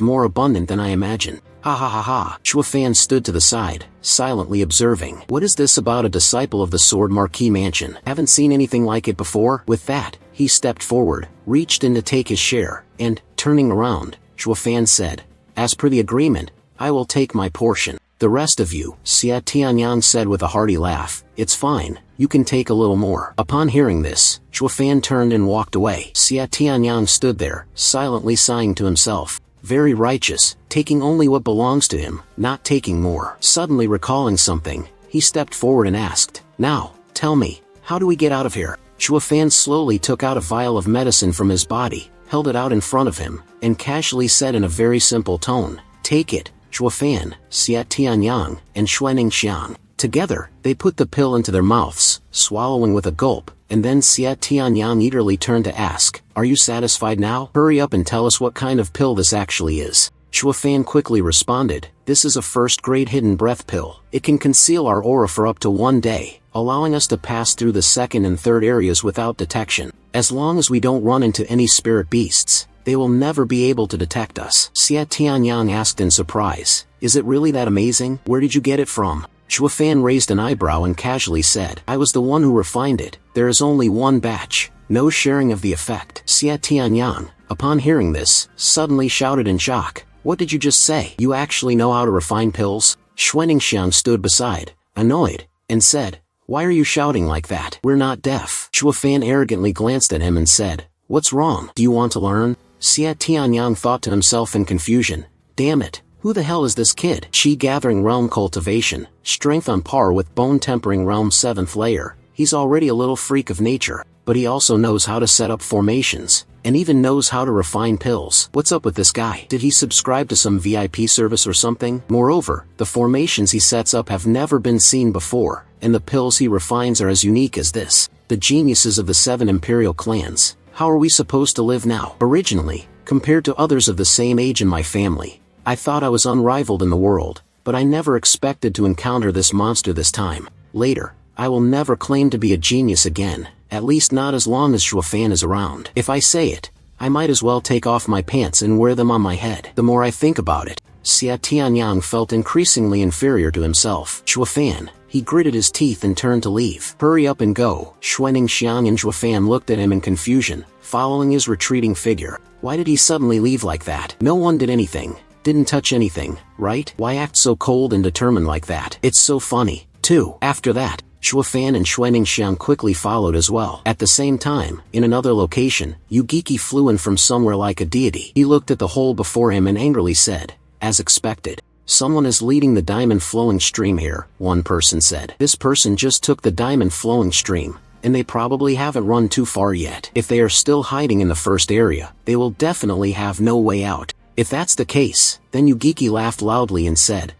more abundant than I imagined." "Ha ha ha ha." Shuofan stood to the side, silently observing. "What is this about a disciple of the Sword Marquis Mansion? Haven't seen anything like it before." With that, he stepped forward, reached in to take his share, and, turning around, Shuofan said, "As per the agreement, I will take my portion. The rest of you," Xia Tianyang said with a hearty laugh, "It's fine, you can take a little more." Upon hearing this, Shuofan turned and walked away. Xia Tianyang stood there, silently sighing to himself. Very righteous, taking only what belongs to him, not taking more. Suddenly recalling something, he stepped forward and asked, "Now, tell me, how do we get out of here?" Shuofan slowly took out a vial of medicine from his body, held it out in front of him, and casually said in a very simple tone, "Take it." Shuofan, Xia Tianyang, and Xuening Xiang. Together, they put the pill into their mouths, swallowing with a gulp, and then Xia Tianyang eagerly turned to ask, "Are you satisfied now? Hurry up and tell us what kind of pill this actually is." Shuofan quickly responded, "This is a first-grade hidden breath pill. It can conceal our aura for up to 1 day, allowing us to pass through the second and third areas without detection. As long as we don't run into any spirit beasts, they will never be able to detect us." Xia Tianyang asked in surprise, "Is it really that amazing? Where did you get it from?" Shuofan raised an eyebrow and casually said, "I was the one who refined it. There is only one batch. No sharing of the effect." Xia Tianyang, upon hearing this, suddenly shouted in shock, "What did you just say? You actually know how to refine pills?" Xuening Xiang stood beside, annoyed, and said, "Why are you shouting like that? We're not deaf." Shuofan arrogantly glanced at him and said, "What's wrong? Do you want to learn?" Xia Tianyang thought to himself in confusion, "Damn it, who the hell is this kid?" Chi gathering realm cultivation, strength on par with bone tempering realm 7th layer, He's already a little freak of nature, but he also knows how to set up formations, and even knows how to refine pills. What's up with this guy? Did he subscribe to some VIP service or something? Moreover, the formations he sets up have never been seen before, and the pills he refines are as unique as this. The geniuses of the 7 imperial clans. How are we supposed to live now? Originally, compared to others of the same age in my family, I thought I was unrivaled in the world, but I never expected to encounter this monster this time. Later, I will never claim to be a genius again, at least not as long as Shuofan is around. If I say it, I might as well take off my pants and wear them on my head. The more I think about it, Xia Tianyang felt increasingly inferior to himself. Shuofan, he gritted his teeth and turned to leave. Hurry up and go. Xuening Xiang and Shuofan looked at him in confusion, following his retreating figure. Why did he suddenly leave like that? No one did anything, didn't touch anything, right? Why act so cold and determined like that? It's so funny, too. After that, Shuofan and Xuening Xiang quickly followed as well. At the same time, in another location, Yugiki flew in from somewhere like a deity. He looked at the hole before him and angrily said, as expected, "Someone is leading the diamond flowing stream here," one person said. This person just took the diamond flowing stream, and they probably haven't run too far yet. If they are still hiding in the first area, they will definitely have no way out. If that's the case, then Yugiki laughed loudly and said,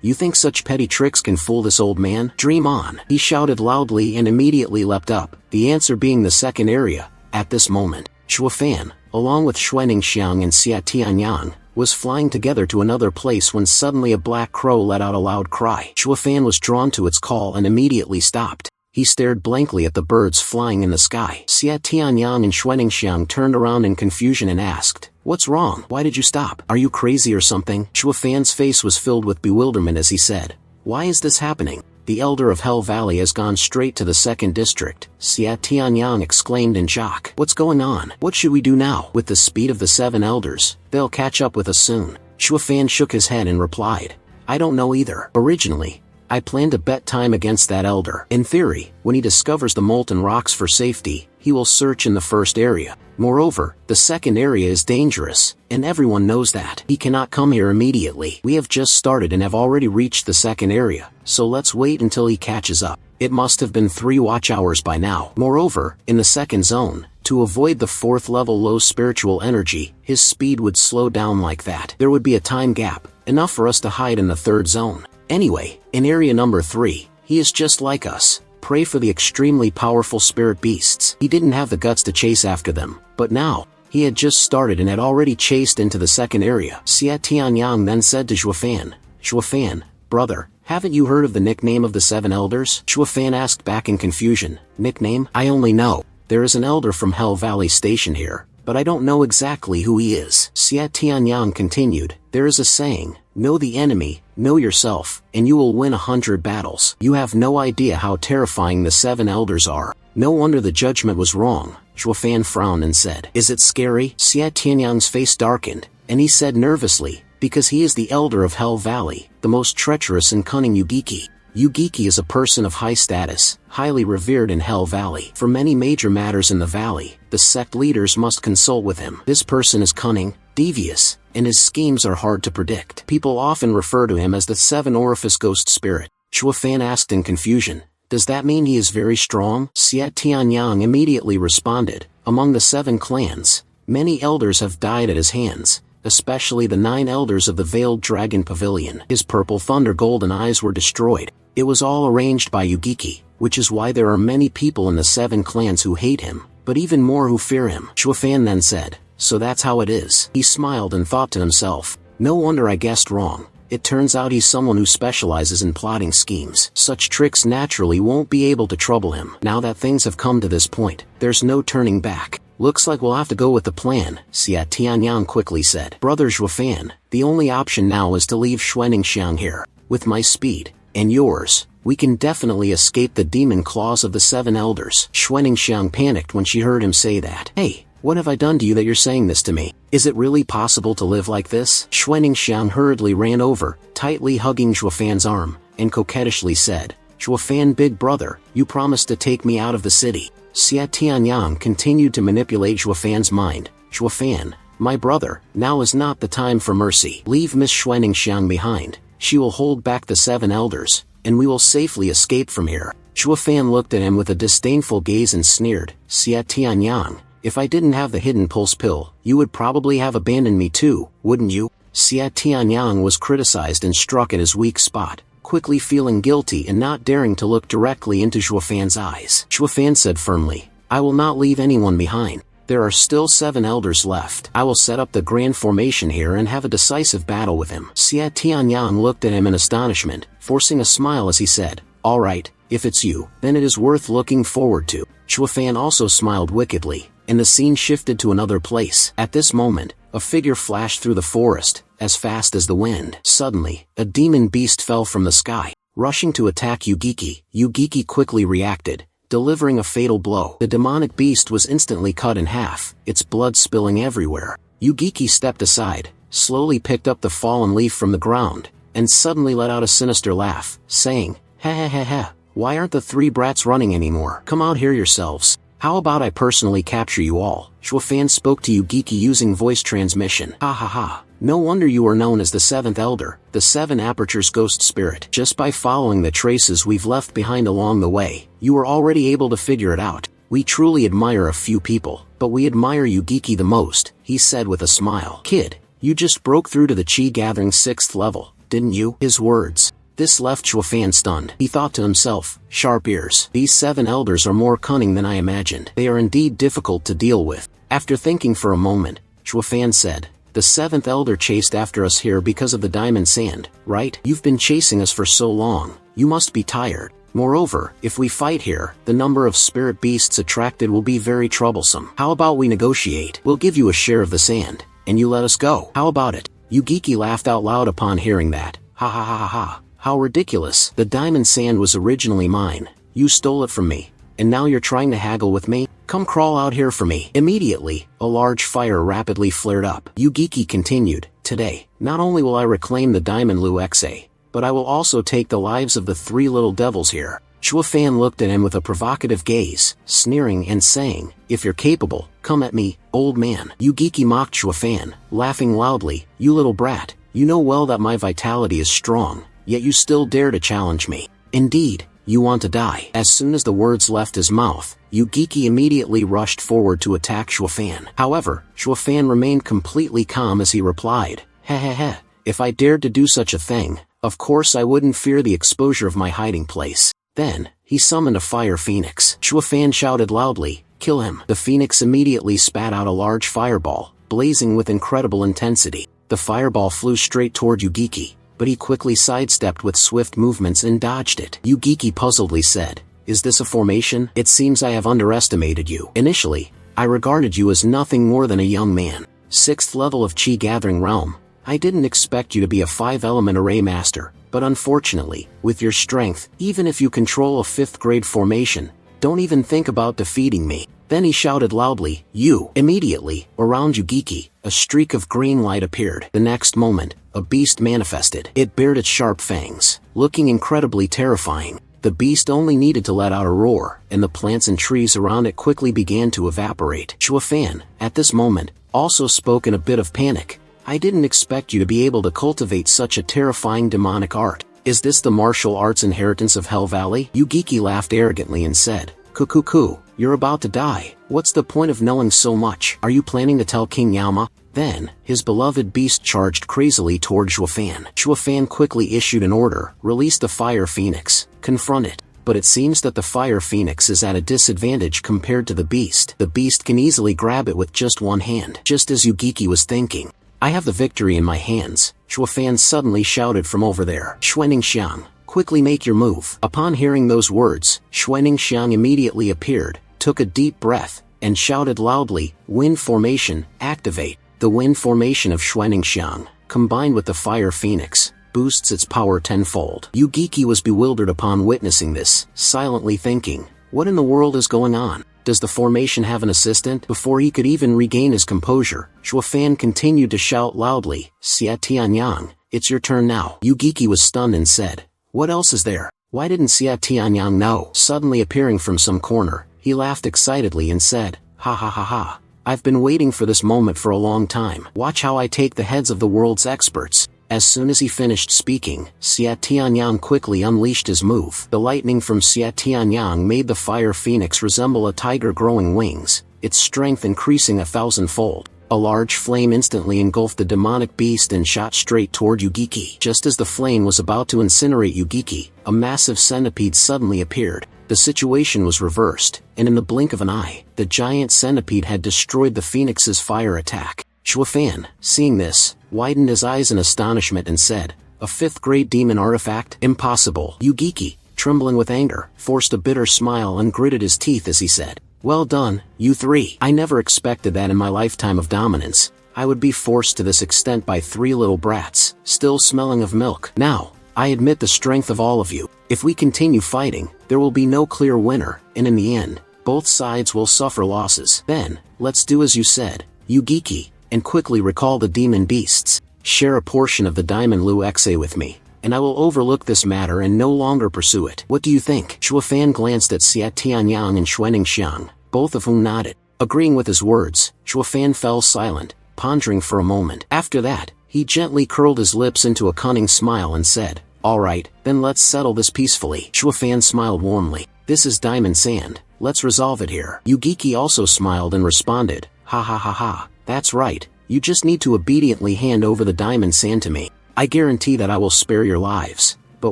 "You think such petty tricks can fool this old man? Dream on." He shouted loudly and immediately leapt up, the answer being the second area. At this moment, Shuofan, along with Xuening Xiang and Xia Tianyang, was flying together to another place when suddenly a black crow let out a loud cry. Shuofan was drawn to its call and immediately stopped. He stared blankly at the birds flying in the sky. Xia Tianyang and Xuening Xiang turned around in confusion and asked, "What's wrong? Why did you stop? Are you crazy or something?" Shuofan's face was filled with bewilderment as he said, "Why is this happening? The elder of Hell Valley has gone straight to the second district." Xia Tianyang exclaimed in shock. "What's going on? What should we do now? With the speed of the 7 elders, they'll catch up with us soon." Shuofan shook his head and replied, "I don't know either. Originally, I planned to bet time against that elder. In theory, when he discovers the molten rocks for safety, he will search in the first area. Moreover, the second area is dangerous, and everyone knows that. He cannot come here immediately. We have just started and have already reached the second area, so let's wait until he catches up. It must have been 3 watch hours by now. Moreover, in the second zone, to avoid the 4th level low spiritual energy, his speed would slow down like that. There would be a time gap, enough for us to hide in the 3rd zone. Anyway, in area number 3, he is just like us. Pray for the extremely powerful spirit beasts." He didn't have the guts to chase after them, but now, he had just started and had already chased into the second area. Xia Tianyang then said to Shuofan, "Shuofan, brother, haven't you heard of the nickname of the 7 elders?" Shuofan asked back in confusion, "Nickname? I only know there is an elder from Hell Valley Station here, but I don't know exactly who he is." Xia Tianyang continued, "There is a saying, know the enemy, know yourself, and you will win 100 battles. You have no idea how terrifying the 7 elders are. No wonder the judgment was wrong." Shuofan frowned and said, "Is it scary?" Xia Tianyang's face darkened, and he said nervously, "Because he is the elder of Hell Valley, the most treacherous and cunning Yugiki. Yugiki is a person of high status, highly revered in Hell Valley. For many major matters in the valley, the sect leaders must consult with him. This person is cunning, devious, and his schemes are hard to predict. People often refer to him as the 7 orifice ghost spirit." Shuofan asked in confusion, "Does that mean he is very strong?" Xia Tianyang immediately responded, "Among the 7 clans, many elders have died at his hands, especially the 9 elders of the Veiled Dragon Pavilion. His purple thunder golden eyes were destroyed. It was all arranged by Yugiki, which is why there are many people in the 7 clans who hate him, but even more who fear him." Shuofan then said, "So that's how it is." He smiled and thought to himself, "No wonder I guessed wrong. It turns out he's someone who specializes in plotting schemes. Such tricks naturally won't be able to trouble him. Now that things have come to this point, there's no turning back. Looks like we'll have to go with the plan," Xia Tianyang quickly said. "Brother Shuofan, the only option now is to leave Xuening Xiang here. With my speed, and yours, we can definitely escape the demon claws of the 7 elders." Xuening Xiang panicked when she heard him say that. "Hey, what have I done to you that you're saying this to me? Is it really possible to live like this?" Xuening Xiang hurriedly ran over, tightly hugging Shuofan's arm, and coquettishly said, "Shuofan big brother, you promised to take me out of the city." Xia Tianyang continued to manipulate Shuofan's mind. "Shuofan, my brother, now is not the time for mercy. Leave Miss Xuening Xiang behind. She will hold back the 7 elders, and we will safely escape from here." Xue Fan looked at him with a disdainful gaze and sneered, Xie Tianyang, if I didn't have the hidden pulse pill, you would probably have abandoned me too, wouldn't you? Xie Tianyang was criticized and struck at his weak spot, quickly feeling guilty and not daring to look directly into Xue Fan's eyes. Xue Fan said firmly, I will not leave anyone behind. There are still 7 elders left. I will set up the grand formation here and have a decisive battle with him. Xie Tianyang looked at him in astonishment, forcing a smile as he said, all right, if it's you, then it is worth looking forward to. Xue Fan also smiled wickedly, and the scene shifted to another place. At this moment, a figure flashed through the forest, as fast as the wind. Suddenly, a demon beast fell from the sky, rushing to attack Yugiki. Yugiki quickly reacted, delivering a fatal blow. The demonic beast was instantly cut in half, its blood spilling everywhere. Yugiki stepped aside, slowly picked up the fallen leaf from the ground, and suddenly let out a sinister laugh, saying, ha ha ha ha, why aren't the 3 brats running anymore? Come out here yourselves. How about I personally capture you all? Xue Fan spoke to Yugiki using voice transmission. Ha ha ha. No wonder you are known as the 7th Elder, the 7 Apertures Ghost Spirit. Just by following the traces we've left behind along the way, you were already able to figure it out. We truly admire a few people, but we admire Yugiki the most, he said with a smile. Kid, you just broke through to the Chi Gathering 6th level, didn't you? His words. This left Xue Fan stunned. He thought to himself, sharp ears. These 7 elders are more cunning than I imagined. They are indeed difficult to deal with. After thinking for a moment, Xue Fan said, the 7th elder chased after us here because of the diamond sand, right? You've been chasing us for so long, you must be tired. Moreover, if we fight here, the number of spirit beasts attracted will be very troublesome. How about we negotiate? We'll give you a share of the sand, and you let us go. How about it? Yugiki laughed out loud upon hearing that. Ha ha ha ha ha. How ridiculous. The diamond sand was originally mine. You stole it from me. And now you're trying to haggle with me? Come crawl out here for me. Immediately, a large fire rapidly flared up. Yugiki continued, today, not only will I reclaim the diamond Luexe, but I will also take the lives of the 3 little devils here. Xue Fan looked at him with a provocative gaze, sneering and saying, if you're capable, come at me, old man. Yugiki mocked Xue Fan, laughing loudly, you little brat, you know well that my vitality is strong, yet you still dare to challenge me. Indeed, you want to die. As soon as the words left his mouth, Yugiki immediately rushed forward to attack Xue Fan. However, Xue Fan remained completely calm as he replied, heh heh heh, if I dared to do such a thing, of course I wouldn't fear the exposure of my hiding place. Then, he summoned a fire phoenix. Xue Fan shouted loudly, kill him. The phoenix immediately spat out a large fireball, blazing with incredible intensity. The fireball flew straight toward Yugiki, but he quickly sidestepped with swift movements and dodged it. Yugiki puzzledly said, is this a formation? It seems I have underestimated you. Initially, I regarded you as nothing more than a young man. 6th level of Chi Gathering Realm. I didn't expect you to be a 5-element array master, but unfortunately, with your strength, even if you control a 5th grade formation, don't even think about defeating me. Then he shouted loudly, you. Immediately, around Yugiki, a streak of green light appeared. The next moment, a beast manifested. It bared its sharp fangs, looking incredibly terrifying. The beast only needed to let out a roar, and the plants and trees around it quickly began to evaporate. Xue Fan, at this moment, also spoke in a bit of panic. I didn't expect you to be able to cultivate such a terrifying demonic art. Is this the martial arts inheritance of Hell Valley? Yugiki laughed arrogantly and said, Kukuku, you're about to die. What's the point of knowing so much? Are you planning to tell King Yama? Then, his beloved beast charged crazily toward Xue Fan. Xue Fan quickly issued an order, release the fire phoenix, confront it. But it seems that the fire phoenix is at a disadvantage compared to the beast. The beast can easily grab it with just one hand. Just as Yugiki was thinking, I have the victory in my hands, Xue Fan suddenly shouted from over there. Xuaningxiang, quickly make your move. Upon hearing those words, Xuaningxiang immediately appeared, took a deep breath, and shouted loudly, Wind Formation, activate. The wind formation of Xuaningxiang, combined with the fire phoenix, boosts its power tenfold. Yugiki was bewildered upon witnessing this, silently thinking, what in the world is going on? Does the formation have an assistant? Before he could even regain his composure, Xue Fan continued to shout loudly, Xie Tianyang, it's your turn now. Yugiki was stunned and said, what else is there? Why didn't Xie Tianyang know? Suddenly appearing from some corner, he laughed excitedly and said, ha ha ha ha. I've been waiting for this moment for a long time. Watch how I take the heads of the world's experts. As soon as he finished speaking, Xia Tianyang quickly unleashed his move. The lightning from Xia Tianyang made the fire phoenix resemble a tiger growing wings, its strength increasing 1,000-fold. A large flame instantly engulfed the demonic beast and shot straight toward Yugiki. Just as the flame was about to incinerate Yugiki, a massive centipede suddenly appeared. The situation was reversed, and in the blink of an eye, the giant centipede had destroyed the phoenix's fire attack. Shuofan, seeing this, widened his eyes in astonishment and said, "A 5th-grade demon artifact? Impossible." Yugiki, trembling with anger, forced a bitter smile and gritted his teeth as he said, "Well done, you three. I never expected that in my lifetime of dominance. I would be forced to this extent by 3 little brats, still smelling of milk. Now, I admit the strength of all of you. If we continue fighting, there will be no clear winner, and in the end, both sides will suffer losses. Then, let's do as you said, Yugiki, and quickly recall the demon beasts. Share a portion of the Diamond Lu Xe with me, and I will overlook this matter and no longer pursue it. What do you think?" Shuofan glanced at Xia Tianyang and Xuaningxiang, both of whom nodded. Agreeing with his words, Shuofan fell silent, pondering for a moment. After that, he gently curled his lips into a cunning smile and said, "All right, then let's settle this peacefully." Shuofan smiled warmly. "This is diamond sand, let's resolve it here." Yugiki also smiled and responded, "Ha ha ha ha, that's right, you just need to obediently hand over the diamond sand to me. I guarantee that I will spare your lives. But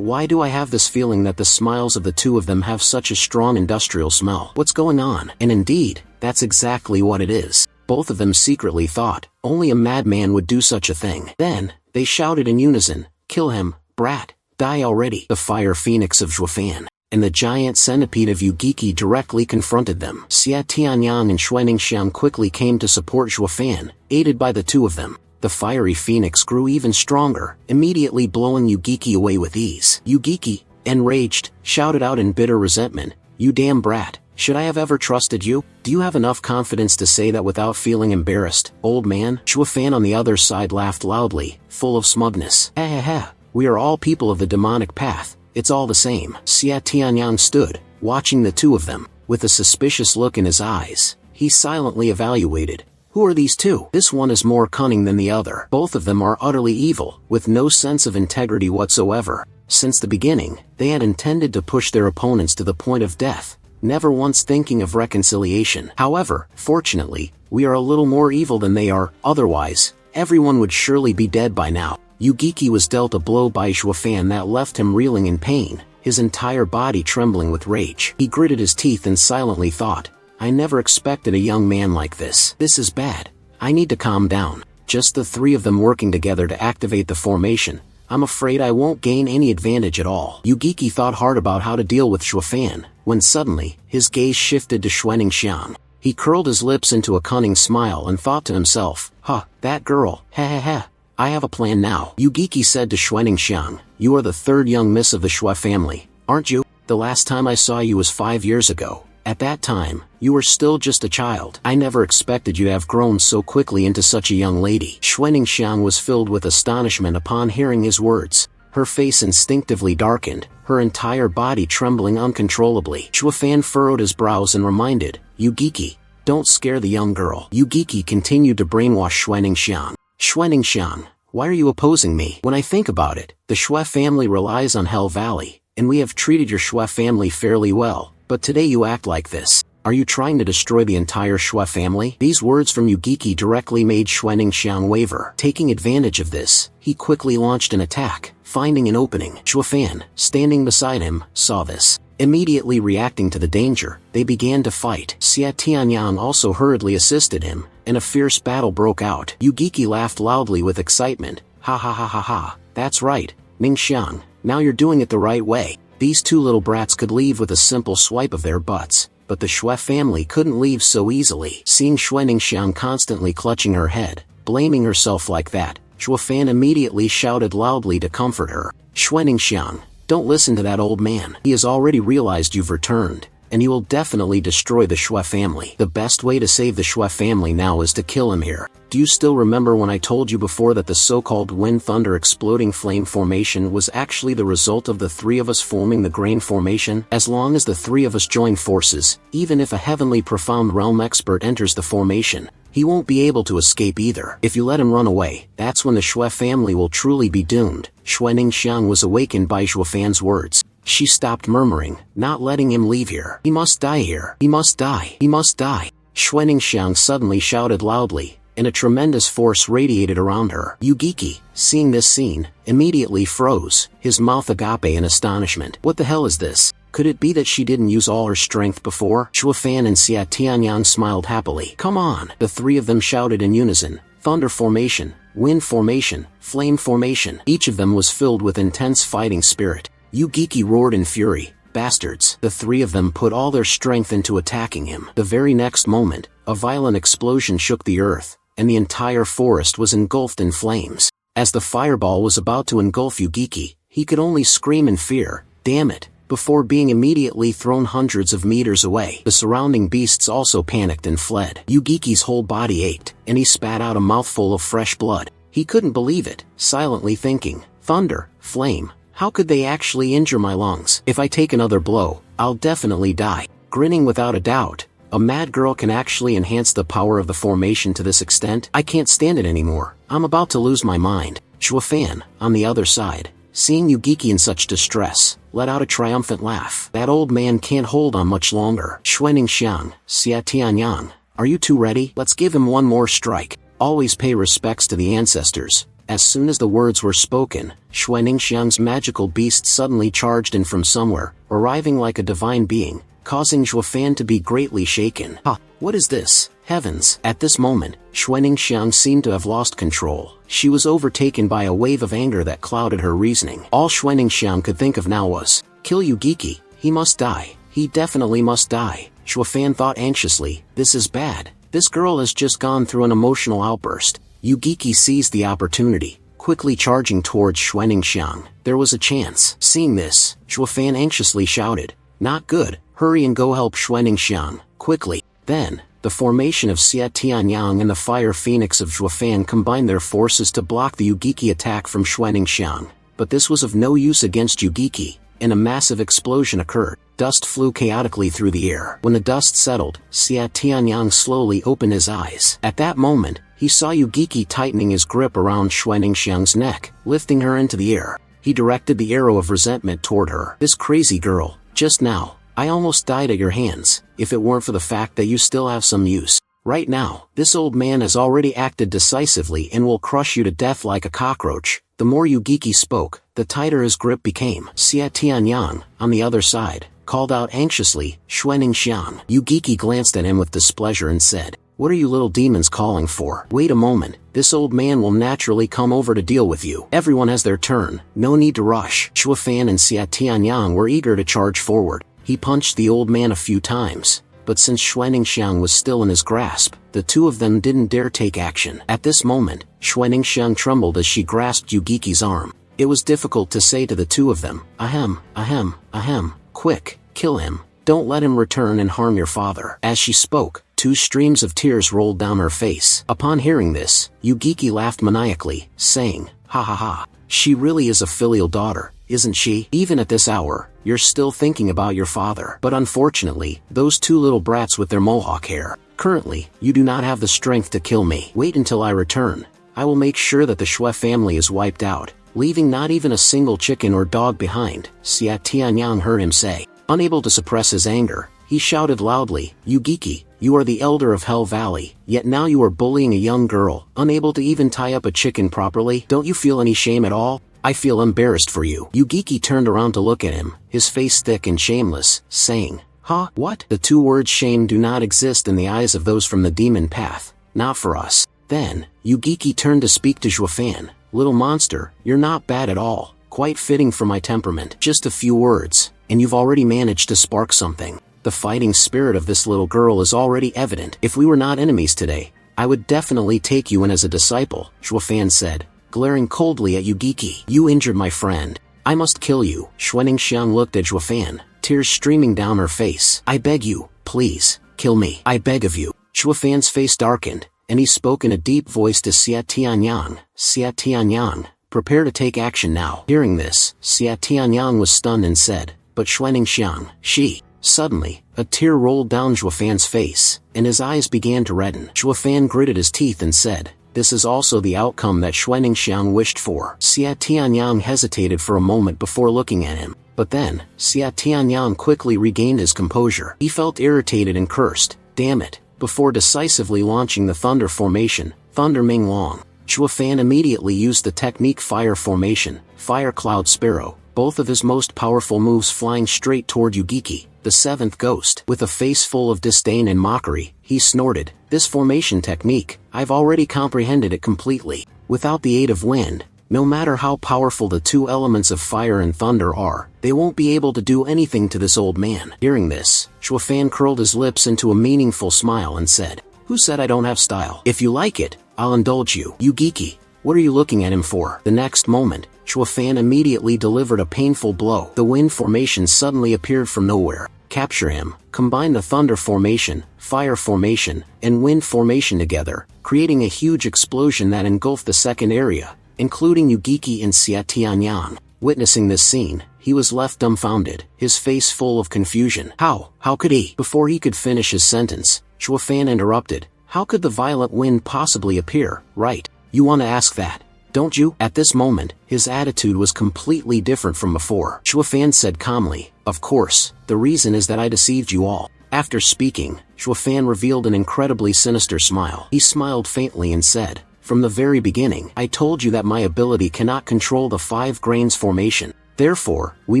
why do I have this feeling that the smiles of the two of them have such a strong industrial smell? What's going on?" And indeed, that's exactly what it is. Both of them secretly thought, only a madman would do such a thing. Then, they shouted in unison, "Kill him, brat, die already." The fire phoenix of Shuofan and the giant centipede of Yugiki directly confronted them. Xia Tianyang and Xuaningxiang quickly came to support Shuofan, aided by the two of them. The fiery phoenix grew even stronger, immediately blowing Yugiki away with ease. Yugiki, enraged, shouted out in bitter resentment, "You damn brat, should I have ever trusted you? Do you have enough confidence to say that without feeling embarrassed, old man?" Shuofan on the other side laughed loudly, full of smugness. "Ha ha ha, we are all people of the demonic path, it's all the same." Xia Tianyang stood, watching the two of them, with a suspicious look in his eyes. He silently evaluated, "Who are these two? This one is more cunning than the other. Both of them are utterly evil, with no sense of integrity whatsoever." Since the beginning, they had intended to push their opponents to the point of death, never once thinking of reconciliation. However, fortunately, we are a little more evil than they are, otherwise, everyone would surely be dead by now. Yugiki was dealt a blow by Shuofan that left him reeling in pain, his entire body trembling with rage. He gritted his teeth and silently thought, "I never expected a young man like this. This is bad. I need to calm down." Just the 3 of them working together to activate the formation. "I'm afraid I won't gain any advantage at all." Yugiki thought hard about how to deal with Shuofan, when suddenly, his gaze shifted to Xuaningxiang. He curled his lips into a cunning smile and thought to himself, "Huh, that girl, ha ha ha. I have a plan now." Yugiki said to Xuaningxiang, "You are the 3rd young miss of the Xue family, aren't you? The last time I saw you was 5 years ago. At that time, you were still just a child. I never expected you to have grown so quickly into such a young lady." Xuaningxiang was filled with astonishment upon hearing his words. Her face instinctively darkened, her entire body trembling uncontrollably. Shuofan furrowed his brows and reminded, "Yugiki, don't scare the young girl." Yugiki continued to brainwash Xuaningxiang. "Xuaningxiang, why are you opposing me? When I think about it, the Xue family relies on Hell Valley, and we have treated your Xue family fairly well. But today you act like this. Are you trying to destroy the entire Xue family?" These words from Yugiki directly made Xuaningxiang waver. Taking advantage of this, he quickly launched an attack, finding an opening. Shuofan, standing beside him, saw this. Immediately reacting to the danger, they began to fight. Xia Tianyang also hurriedly assisted him, and a fierce battle broke out. Yugiki laughed loudly with excitement. "Ha ha ha ha ha, that's right, Ningxiang, now you're doing it the right way." These 2 little brats could leave with a simple swipe of their butts, but the Xue family couldn't leave so easily. Seeing Xuaningxiang constantly clutching her head, blaming herself like that, Shuofan immediately shouted loudly to comfort her. "Xuaningxiang, don't listen to that old man. He has already realized you've returned, and he will definitely destroy the Xue family. The best way to save the Xue family now is to kill him here. Do you still remember when I told you before that the so-called Wind Thunder Exploding Flame formation was actually the result of the 3 of us forming the Grain formation? As long as the 3 of us join forces, even if a heavenly profound realm expert enters the formation, he won't be able to escape either. If you let him run away, that's when the Xue family will truly be doomed. Xuening Xiang was awakened by Zhuo Fan's words. She stopped murmuring, not letting him leave here. He must die here. He must die. He must die. Xuening Xiang suddenly shouted loudly, and a tremendous force radiated around her. Yugiki, seeing this scene, immediately froze, his mouth agape in astonishment. What the hell is this? Could it be that she didn't use all her strength before? Zhuo Fan and Xia Tianyang smiled happily. Come on! The three of them shouted in unison. Thunder formation, wind formation, flame formation. Each of them was filled with intense fighting spirit. Yugiki roared in fury. Bastards! The three of them put all their strength into attacking him. The very next moment, a violent explosion shook the earth, and the entire forest was engulfed in flames. As the fireball was about to engulf Yugiki, he could only scream in fear, "Damn it!" before being immediately thrown hundreds of meters away. The surrounding beasts also panicked and fled. Yugiki's whole body ached, and he spat out a mouthful of fresh blood. He couldn't believe it, silently thinking, thunder, flame, how could they actually injure my lungs? If I take another blow, I'll definitely die. Grinning without a doubt, a mad girl can actually enhance the power of the formation to this extent? I can't stand it anymore. I'm about to lose my mind. Zhuo Fan, on the other side, seeing Yugiki in such distress, let out a triumphant laugh. That old man can't hold on much longer. Xuening Xiang, Xia Tianyang, are you two ready? Let's give him one more strike. Always pay respects to the ancestors. As soon as the words were spoken, Xuening Xiang's magical beast suddenly charged in from somewhere, arriving like a divine being, causing Zhuo Fan to be greatly shaken. Ha! What is this? Heavens! At this moment, Xuening Xiang seemed to have lost control. She was overtaken by a wave of anger that clouded her reasoning. All Xuening Xiang could think of now was, kill Yugiki, he must die. He definitely must die. Zhuo Fan thought anxiously, this is bad. This girl has just gone through an emotional outburst. Yugiki seized the opportunity, quickly charging towards Xuening Xiang. There was a chance. Seeing this, Zhuo Fan anxiously shouted, not good, hurry and go help Xuening Xiang, quickly. Then, the formation of Xia Tianyang and the Fire Phoenix of Zhuo Fan combined their forces to block the Yugiki attack from Xuening Xiang. But this was of no use against Yugiki, and a massive explosion occurred. Dust flew chaotically through the air. When the dust settled, Xia Tianyang slowly opened his eyes. At that moment, he saw Yugiki tightening his grip around Xuening Xiang's neck, lifting her into the air. He directed the arrow of resentment toward her. This crazy girl, just now, I almost died at your hands, if it weren't for the fact that you still have some use. Right now, this old man has already acted decisively and will crush you to death like a cockroach. The more Yugiki spoke, the tighter his grip became. Xia Tianyang, on the other side, called out anxiously, Xuening Xiang. Yugiki glanced at him with displeasure and said, what are you little demons calling for? Wait a moment, this old man will naturally come over to deal with you. Everyone has their turn, no need to rush. Zhuo Fan and Xia Tianyang were eager to charge forward. He punched the old man a few times, but since Xuening Xiang was still in his grasp, the two of them didn't dare take action. At this moment, Xuening Xiang trembled as she grasped Yugiki's arm. It was difficult to say to the two of them, ahem, ahem, ahem, quick, kill him, don't let him return and harm your father. As she spoke, two streams of tears rolled down her face. Upon hearing this, Yugiki laughed maniacally, saying, ha ha ha, she really is a filial daughter, isn't she? Even at this hour, you're still thinking about your father. But unfortunately, those two little brats with their mohawk hair. Currently, you do not have the strength to kill me. Wait until I return. I will make sure that the Xue family is wiped out, leaving not even a single chicken or dog behind, Xia Tianyang heard him say. Unable to suppress his anger, he shouted loudly, Yugiki, you are the elder of Hell Valley, yet now you are bullying a young girl, unable to even tie up a chicken properly. Don't you feel any shame at all? I feel embarrassed for you. Yugiki turned around to look at him, his face thick and shameless, saying, huh? What? The two words shame do not exist in the eyes of those from the demon path, not for us. Then, Yugiki turned to speak to Zhuo Fan. Little monster, you're not bad at all, quite fitting for my temperament. Just a few words, and you've already managed to spark something. The fighting spirit of this little girl is already evident. If we were not enemies today, I would definitely take you in as a disciple, Zhuo Fan said, glaring coldly at Yugiki. You injured my friend. I must kill you. Xuening Xiang looked at Zhuo Fan, tears streaming down her face. I beg you, please, kill me. I beg of you. Zhuo Fan's face darkened, and he spoke in a deep voice to Xia Tianyang. Xia Tianyang, prepare to take action now. Hearing this, Xia Tianyang was stunned and said, but Xuening Xiang, she... Suddenly, a tear rolled down Zhuo Fan's face, and his eyes began to redden. Xue Fan gritted his teeth and said, "This is also the outcome that Xuaningxiang wished for." Xia Tianyang hesitated for a moment before looking at him. But then, Xia Tianyang quickly regained his composure. He felt irritated and cursed, "Damn it," before decisively launching the Thunder Formation, Thunder Ming Long. Xue Fan immediately used the technique Fire Formation, Fire Cloud Sparrow, both of his most powerful moves flying straight toward Yugiki, the seventh ghost. With a face full of disdain and mockery, he snorted, "This formation technique, I've already comprehended it completely. Without the aid of wind, no matter how powerful the two elements of fire and thunder are, they won't be able to do anything to this old man." Hearing this, Xue Fan curled his lips into a meaningful smile and said, "Who said I don't have style? If you like it, I'll indulge you." "Yugiki, what are you looking at him for?" The next moment, Xue Fan immediately delivered a painful blow. The wind formation suddenly appeared from nowhere. "Capture him." Combine the Thunder Formation, Fire Formation, and Wind Formation together, creating a huge explosion that engulfed the second area, including Yugiki and Xia Tianyang. Witnessing this scene, he was left dumbfounded, his face full of confusion. How could he? Before he could finish his sentence, Xue Fan interrupted. "How could the violent wind possibly appear, right? You want to ask that, don't you?" At this moment, his attitude was completely different from before. Xue Fan said calmly, "Of course, the reason is that I deceived you all." After speaking, Xue Fan revealed an incredibly sinister smile. He smiled faintly and said, "From the very beginning, I told you that my ability cannot control the 5 grains formation. Therefore, we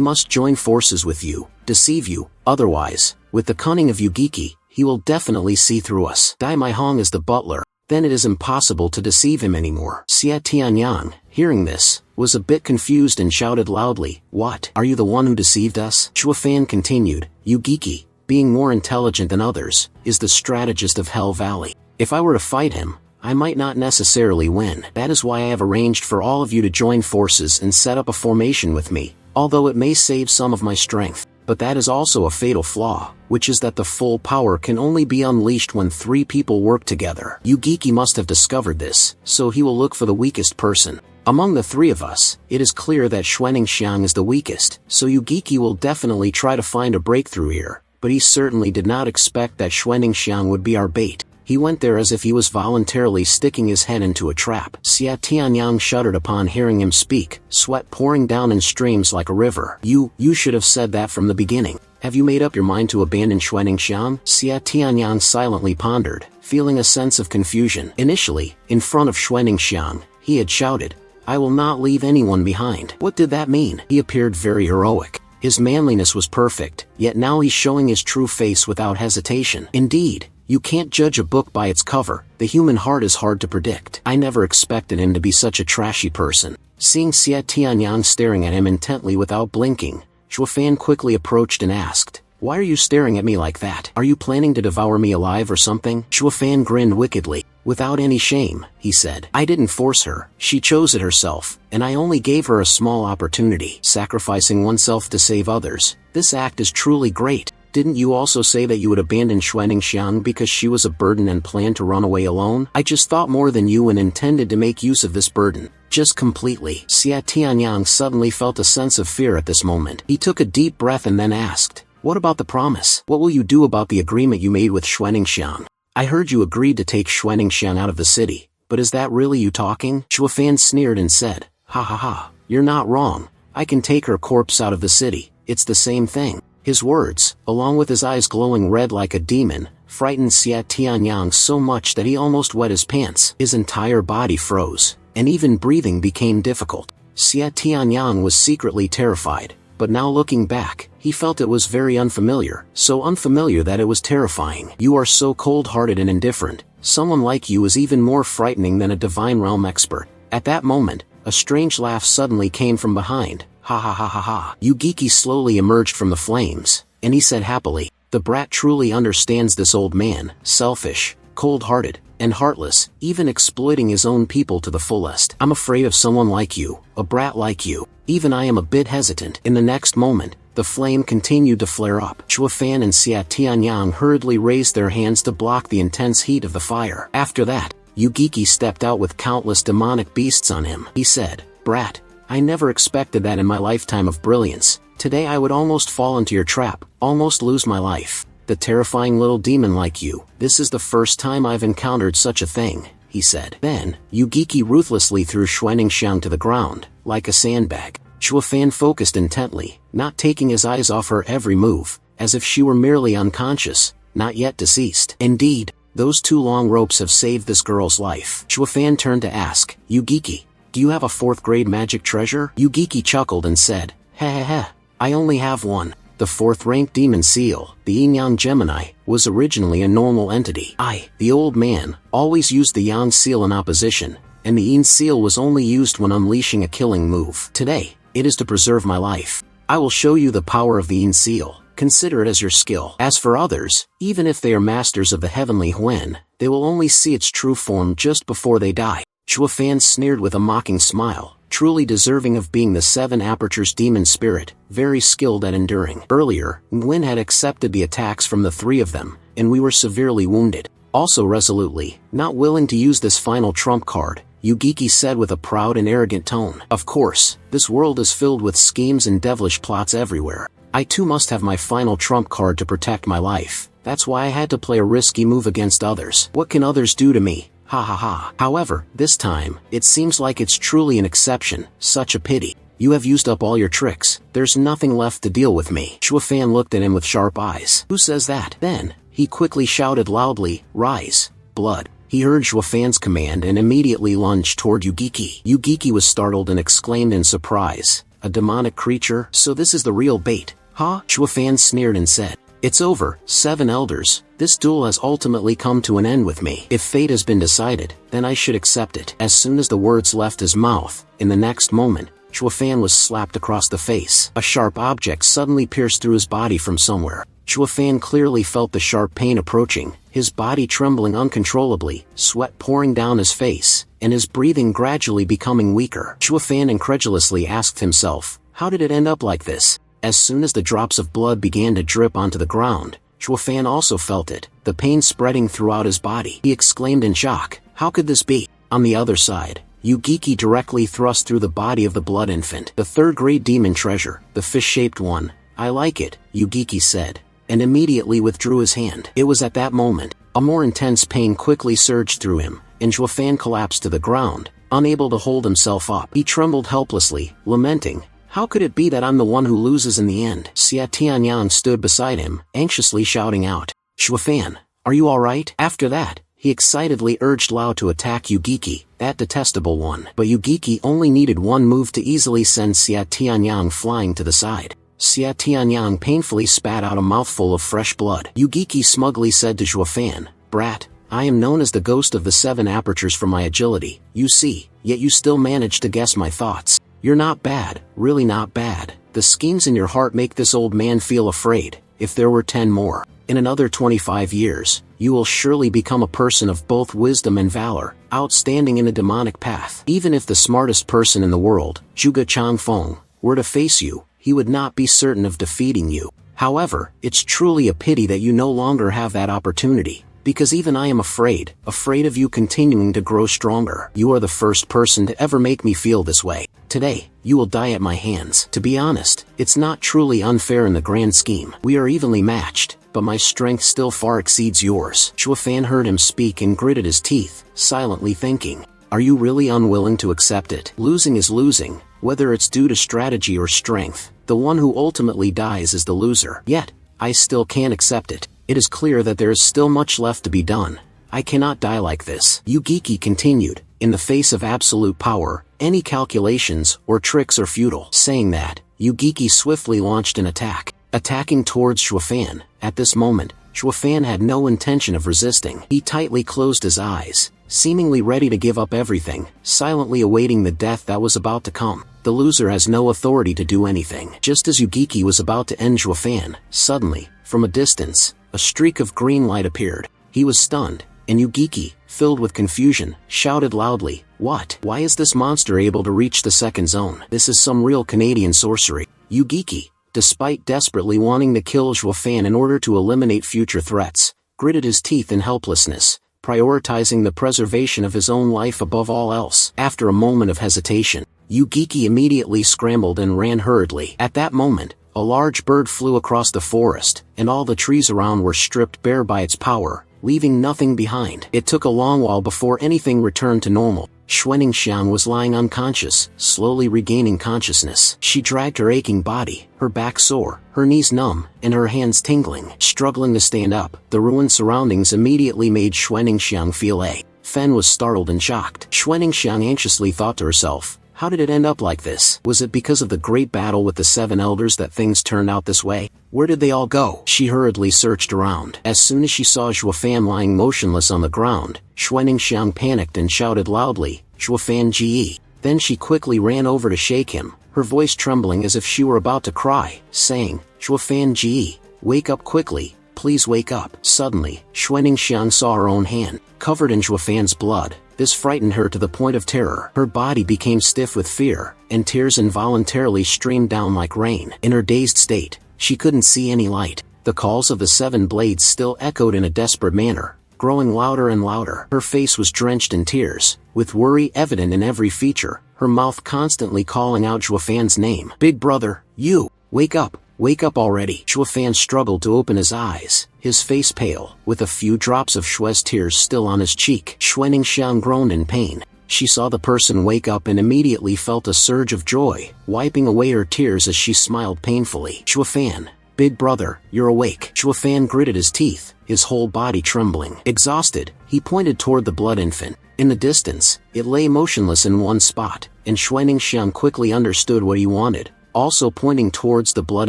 must join forces with you, deceive you, otherwise, with the cunning of Yugiki, he will definitely see through us. Dai Mai Hong is the butler, then it is impossible to deceive him anymore." Xia Tianyang, hearing this, was a bit confused and shouted loudly, "What? Are you the one who deceived us?" Xue Fan continued, "Yugiki, being more intelligent than others, is the strategist of Hell Valley. If I were to fight him, I might not necessarily win. That is why I have arranged for all of you to join forces and set up a formation with me, although it may save some of my strength. But that is also a fatal flaw, which is that the full power can only be unleashed when 3 people work together. Yugiki must have discovered this, so he will look for the weakest person. Among the 3 of us, it is clear that Xuaningxiang is the weakest, so Yugiki will definitely try to find a breakthrough here, but he certainly did not expect that Xuaningxiang would be our bait. He went there as if he was voluntarily sticking his head into a trap." Xia Tianyang shuddered upon hearing him speak, sweat pouring down in streams like a river. You should have said that from the beginning. Have you made up your mind to abandon Xuaningxiang?" Xia Tianyang silently pondered, feeling a sense of confusion. Initially, in front of Xuaningxiang, he had shouted, "I will not leave anyone behind." What did that mean? He appeared very heroic. His manliness was perfect, yet now he's showing his true face without hesitation. Indeed, you can't judge a book by its cover. The human heart is hard to predict. I never expected him to be such a trashy person. Seeing Xia Tianyang staring at him intently without blinking, Xue Fan quickly approached and asked, "Why are you staring at me like that? Are you planning to devour me alive or something?" Xue Fan grinned wickedly. "Without any shame," he said. "I didn't force her. She chose it herself, and I only gave her a small opportunity. Sacrificing oneself to save others. This act is truly great. Didn't you also say that you would abandon Xuaningxiang because she was a burden and planned to run away alone? I just thought more than you and intended to make use of this burden. Just completely." Xia Tianyang suddenly felt a sense of fear at this moment. He took a deep breath and then asked, "What about the promise? What will you do about the agreement you made with Xuaningxiang? I heard you agreed to take Xuaningxiang out of the city, but is that really you talking?" Xue Fan sneered and said, "Ha ha ha, you're not wrong. I can take her corpse out of the city. It's the same thing." His words, along with his eyes glowing red like a demon, frightened Xia Tianyang so much that he almost wet his pants. His entire body froze, and even breathing became difficult. Xia Tianyang was secretly terrified, but now looking back, he felt it was very unfamiliar, so unfamiliar that it was terrifying. "You are so cold-hearted and indifferent. Someone like you is even more frightening than a divine realm expert." At that moment, a strange laugh suddenly came from behind. "Ha ha ha ha ha." Yugiki slowly emerged from the flames, and he said happily, "The brat truly understands this old man, selfish, cold-hearted, and heartless, even exploiting his own people to the fullest. I'm afraid of someone like you, a brat like you. Even I am a bit hesitant." In the next moment, the flame continued to flare up. Xue Fan and Xia Tianyang hurriedly raised their hands to block the intense heat of the fire. After that, Yugiki stepped out with countless demonic beasts on him. He said, "Brat, I never expected that in my lifetime of brilliance. Today I would almost fall into your trap, almost lose my life. The terrifying little demon like you. This is the first time I've encountered such a thing, he said. Then, Yugiki ruthlessly threw Xuanningsiang to the ground, like a sandbag. Chuafan focused intently, not taking his eyes off her every move, as if she were merely unconscious, not yet deceased. Indeed, those 2 long ropes have saved this girl's life. Chuafan turned to ask, Yugiki, do you have a 4th grade magic treasure? Yugiki chuckled and said, heh, I only have one. The 4th-ranked demon seal, the Yin-Yang Gemini, was originally a normal entity. The old man, always used the Yang seal in opposition, and the Yin seal was only used when unleashing a killing move. Today, it is to preserve my life. I will show you the power of the Yin seal. Consider it as your skill. As for others, even if they are masters of the heavenly Huen, they will only see its true form just before they die. Chuafan sneered with a mocking smile, truly deserving of being the 7 Apertures demon spirit, very skilled at enduring. Earlier, Nguyen had accepted the attacks from the 3 of them, and we were severely wounded. Also resolutely, not willing to use this final trump card, Yugiki said with a proud and arrogant tone. Of course, this world is filled with schemes and devilish plots everywhere. I too must have my final trump card to protect my life. That's why I had to play a risky move against others. What can others do to me? Ha ha ha. However, this time, it seems like it's truly an exception. Such a pity. You have used up all your tricks. There's nothing left to deal with me. Chuafan looked at him with sharp eyes. Who says that? Then, he quickly shouted loudly, rise, blood. He heard Chuafan's command and immediately lunged toward Yugiki. Yugiki was startled and exclaimed in surprise, a demonic creature? So this is the real bait, huh? Chuafan sneered and said, it's over, 7 elders. This duel has ultimately come to an end with me. If fate has been decided, then I should accept it. As soon as the words left his mouth, in the next moment, Chuafan was slapped across the face. A sharp object suddenly pierced through his body from somewhere. Chuafan clearly felt the sharp pain approaching, his body trembling uncontrollably, sweat pouring down his face, and his breathing gradually becoming weaker. Chuafan incredulously asked himself, how did it end up like this? As soon as the drops of blood began to drip onto the ground, Chuafan also felt it, the pain spreading throughout his body. He exclaimed in shock, how could this be? On the other side, Yugiki directly thrust through the body of the blood infant. The 3rd-grade demon treasure, the fish-shaped one. I like it, Yugiki said, and immediately withdrew his hand. It was at that moment, a more intense pain quickly surged through him, and Chuafan collapsed to the ground, unable to hold himself up. He trembled helplessly, lamenting, how could it be that I'm the one who loses in the end? Xia Tianyang stood beside him, anxiously shouting out, Chuafan, are you alright? After that, he excitedly urged Lao to attack Yugiki, that detestable one. But Yugiki only needed one move to easily send Xia Tianyang flying to the side. Xia Tianyang painfully spat out a mouthful of fresh blood. Yugiki smugly said to Chuafan, brat, I am known as the ghost of the 7 apertures for my agility, you see, yet you still managed to guess my thoughts. You're not bad, really not bad. The schemes in your heart make this old man feel afraid. If there were 10 more, in another 25 years, you will surely become a person of both wisdom and valor, outstanding in a demonic path. Even if the smartest person in the world, Zhuge Changfeng, were to face you, he would not be certain of defeating you. However, it's truly a pity that you no longer have that opportunity, because even I am afraid of you continuing to grow stronger. You are the first person to ever make me feel this way. Today, you will die at my hands. To be honest, it's not truly unfair in the grand scheme. We are evenly matched, but my strength still far exceeds yours. Chuafan heard him speak and gritted his teeth, silently thinking, are you really unwilling to accept it? Losing is losing, whether it's due to strategy or strength. The one who ultimately dies is the loser. Yet, I still can't accept it. It is clear that there is still much left to be done. I cannot die like this. Yugiki continued, in the face of absolute power, any calculations or tricks are futile. Saying that, Yugiki swiftly launched an attack, attacking towards Chuafan. At this moment, Chuafan had no intention of resisting. He tightly closed his eyes, seemingly ready to give up everything, silently awaiting the death that was about to come. The loser has no authority to do anything. Just as Yugiki was about to end Chuafan, suddenly, from a distance, a streak of green light appeared. He was stunned, and Yugiki, filled with confusion, shouted loudly, what? Why is this monster able to reach the second zone? This is some real Canadian sorcery. Yugiki, despite desperately wanting to kill Chuafan in order to eliminate future threats, gritted his teeth in helplessness, prioritizing the preservation of his own life above all else. After a moment of hesitation, Yugiki immediately scrambled and ran hurriedly. At that moment, a large bird flew across the forest, and all the trees around were stripped bare by its power, leaving nothing behind. It took a long while before anything returned to normal. Xuanxiang was lying unconscious, slowly regaining consciousness. She dragged her aching body, her back sore, her knees numb, and her hands tingling. Struggling to stand up, the ruined surroundings immediately made Xuanxiang feel a. Fen was startled and shocked. Xuanxiang anxiously thought to herself, how did it end up like this? Was it because of the great battle with the 7 elders that things turned out this way? Where did they all go? She hurriedly searched around. As soon as she saw Zhuofan lying motionless on the ground, Xuanxiang panicked and shouted loudly, Zhuofan Ji. Then she quickly ran over to shake him, her voice trembling as if she were about to cry, saying, Zhuofan Ji, wake up quickly, please wake up. Suddenly, Xuanxiang saw her own hand, covered in Zhuofan's blood. This frightened her to the point of terror. Her body became stiff with fear, and tears involuntarily streamed down like rain. In her dazed state, she couldn't see any light. The calls of the 7 blades still echoed in a desperate manner, growing louder and louder. Her face was drenched in tears, with worry evident in every feature, her mouth constantly calling out Zhuofan's name. Big brother, you, wake up already. Zhuofan struggled to open his eyes, his face pale, with a few drops of Shue's tears still on his cheek. Xuanxiang groaned in pain. She saw the person wake up and immediately felt a surge of joy, wiping away her tears as she smiled painfully. Zhuofan, big brother, you're awake. Zhuofan gritted his teeth, his whole body trembling. Exhausted, he pointed toward the blood infant. In the distance, it lay motionless in one spot, and Xuanxiang quickly understood what he wanted, also pointing towards the blood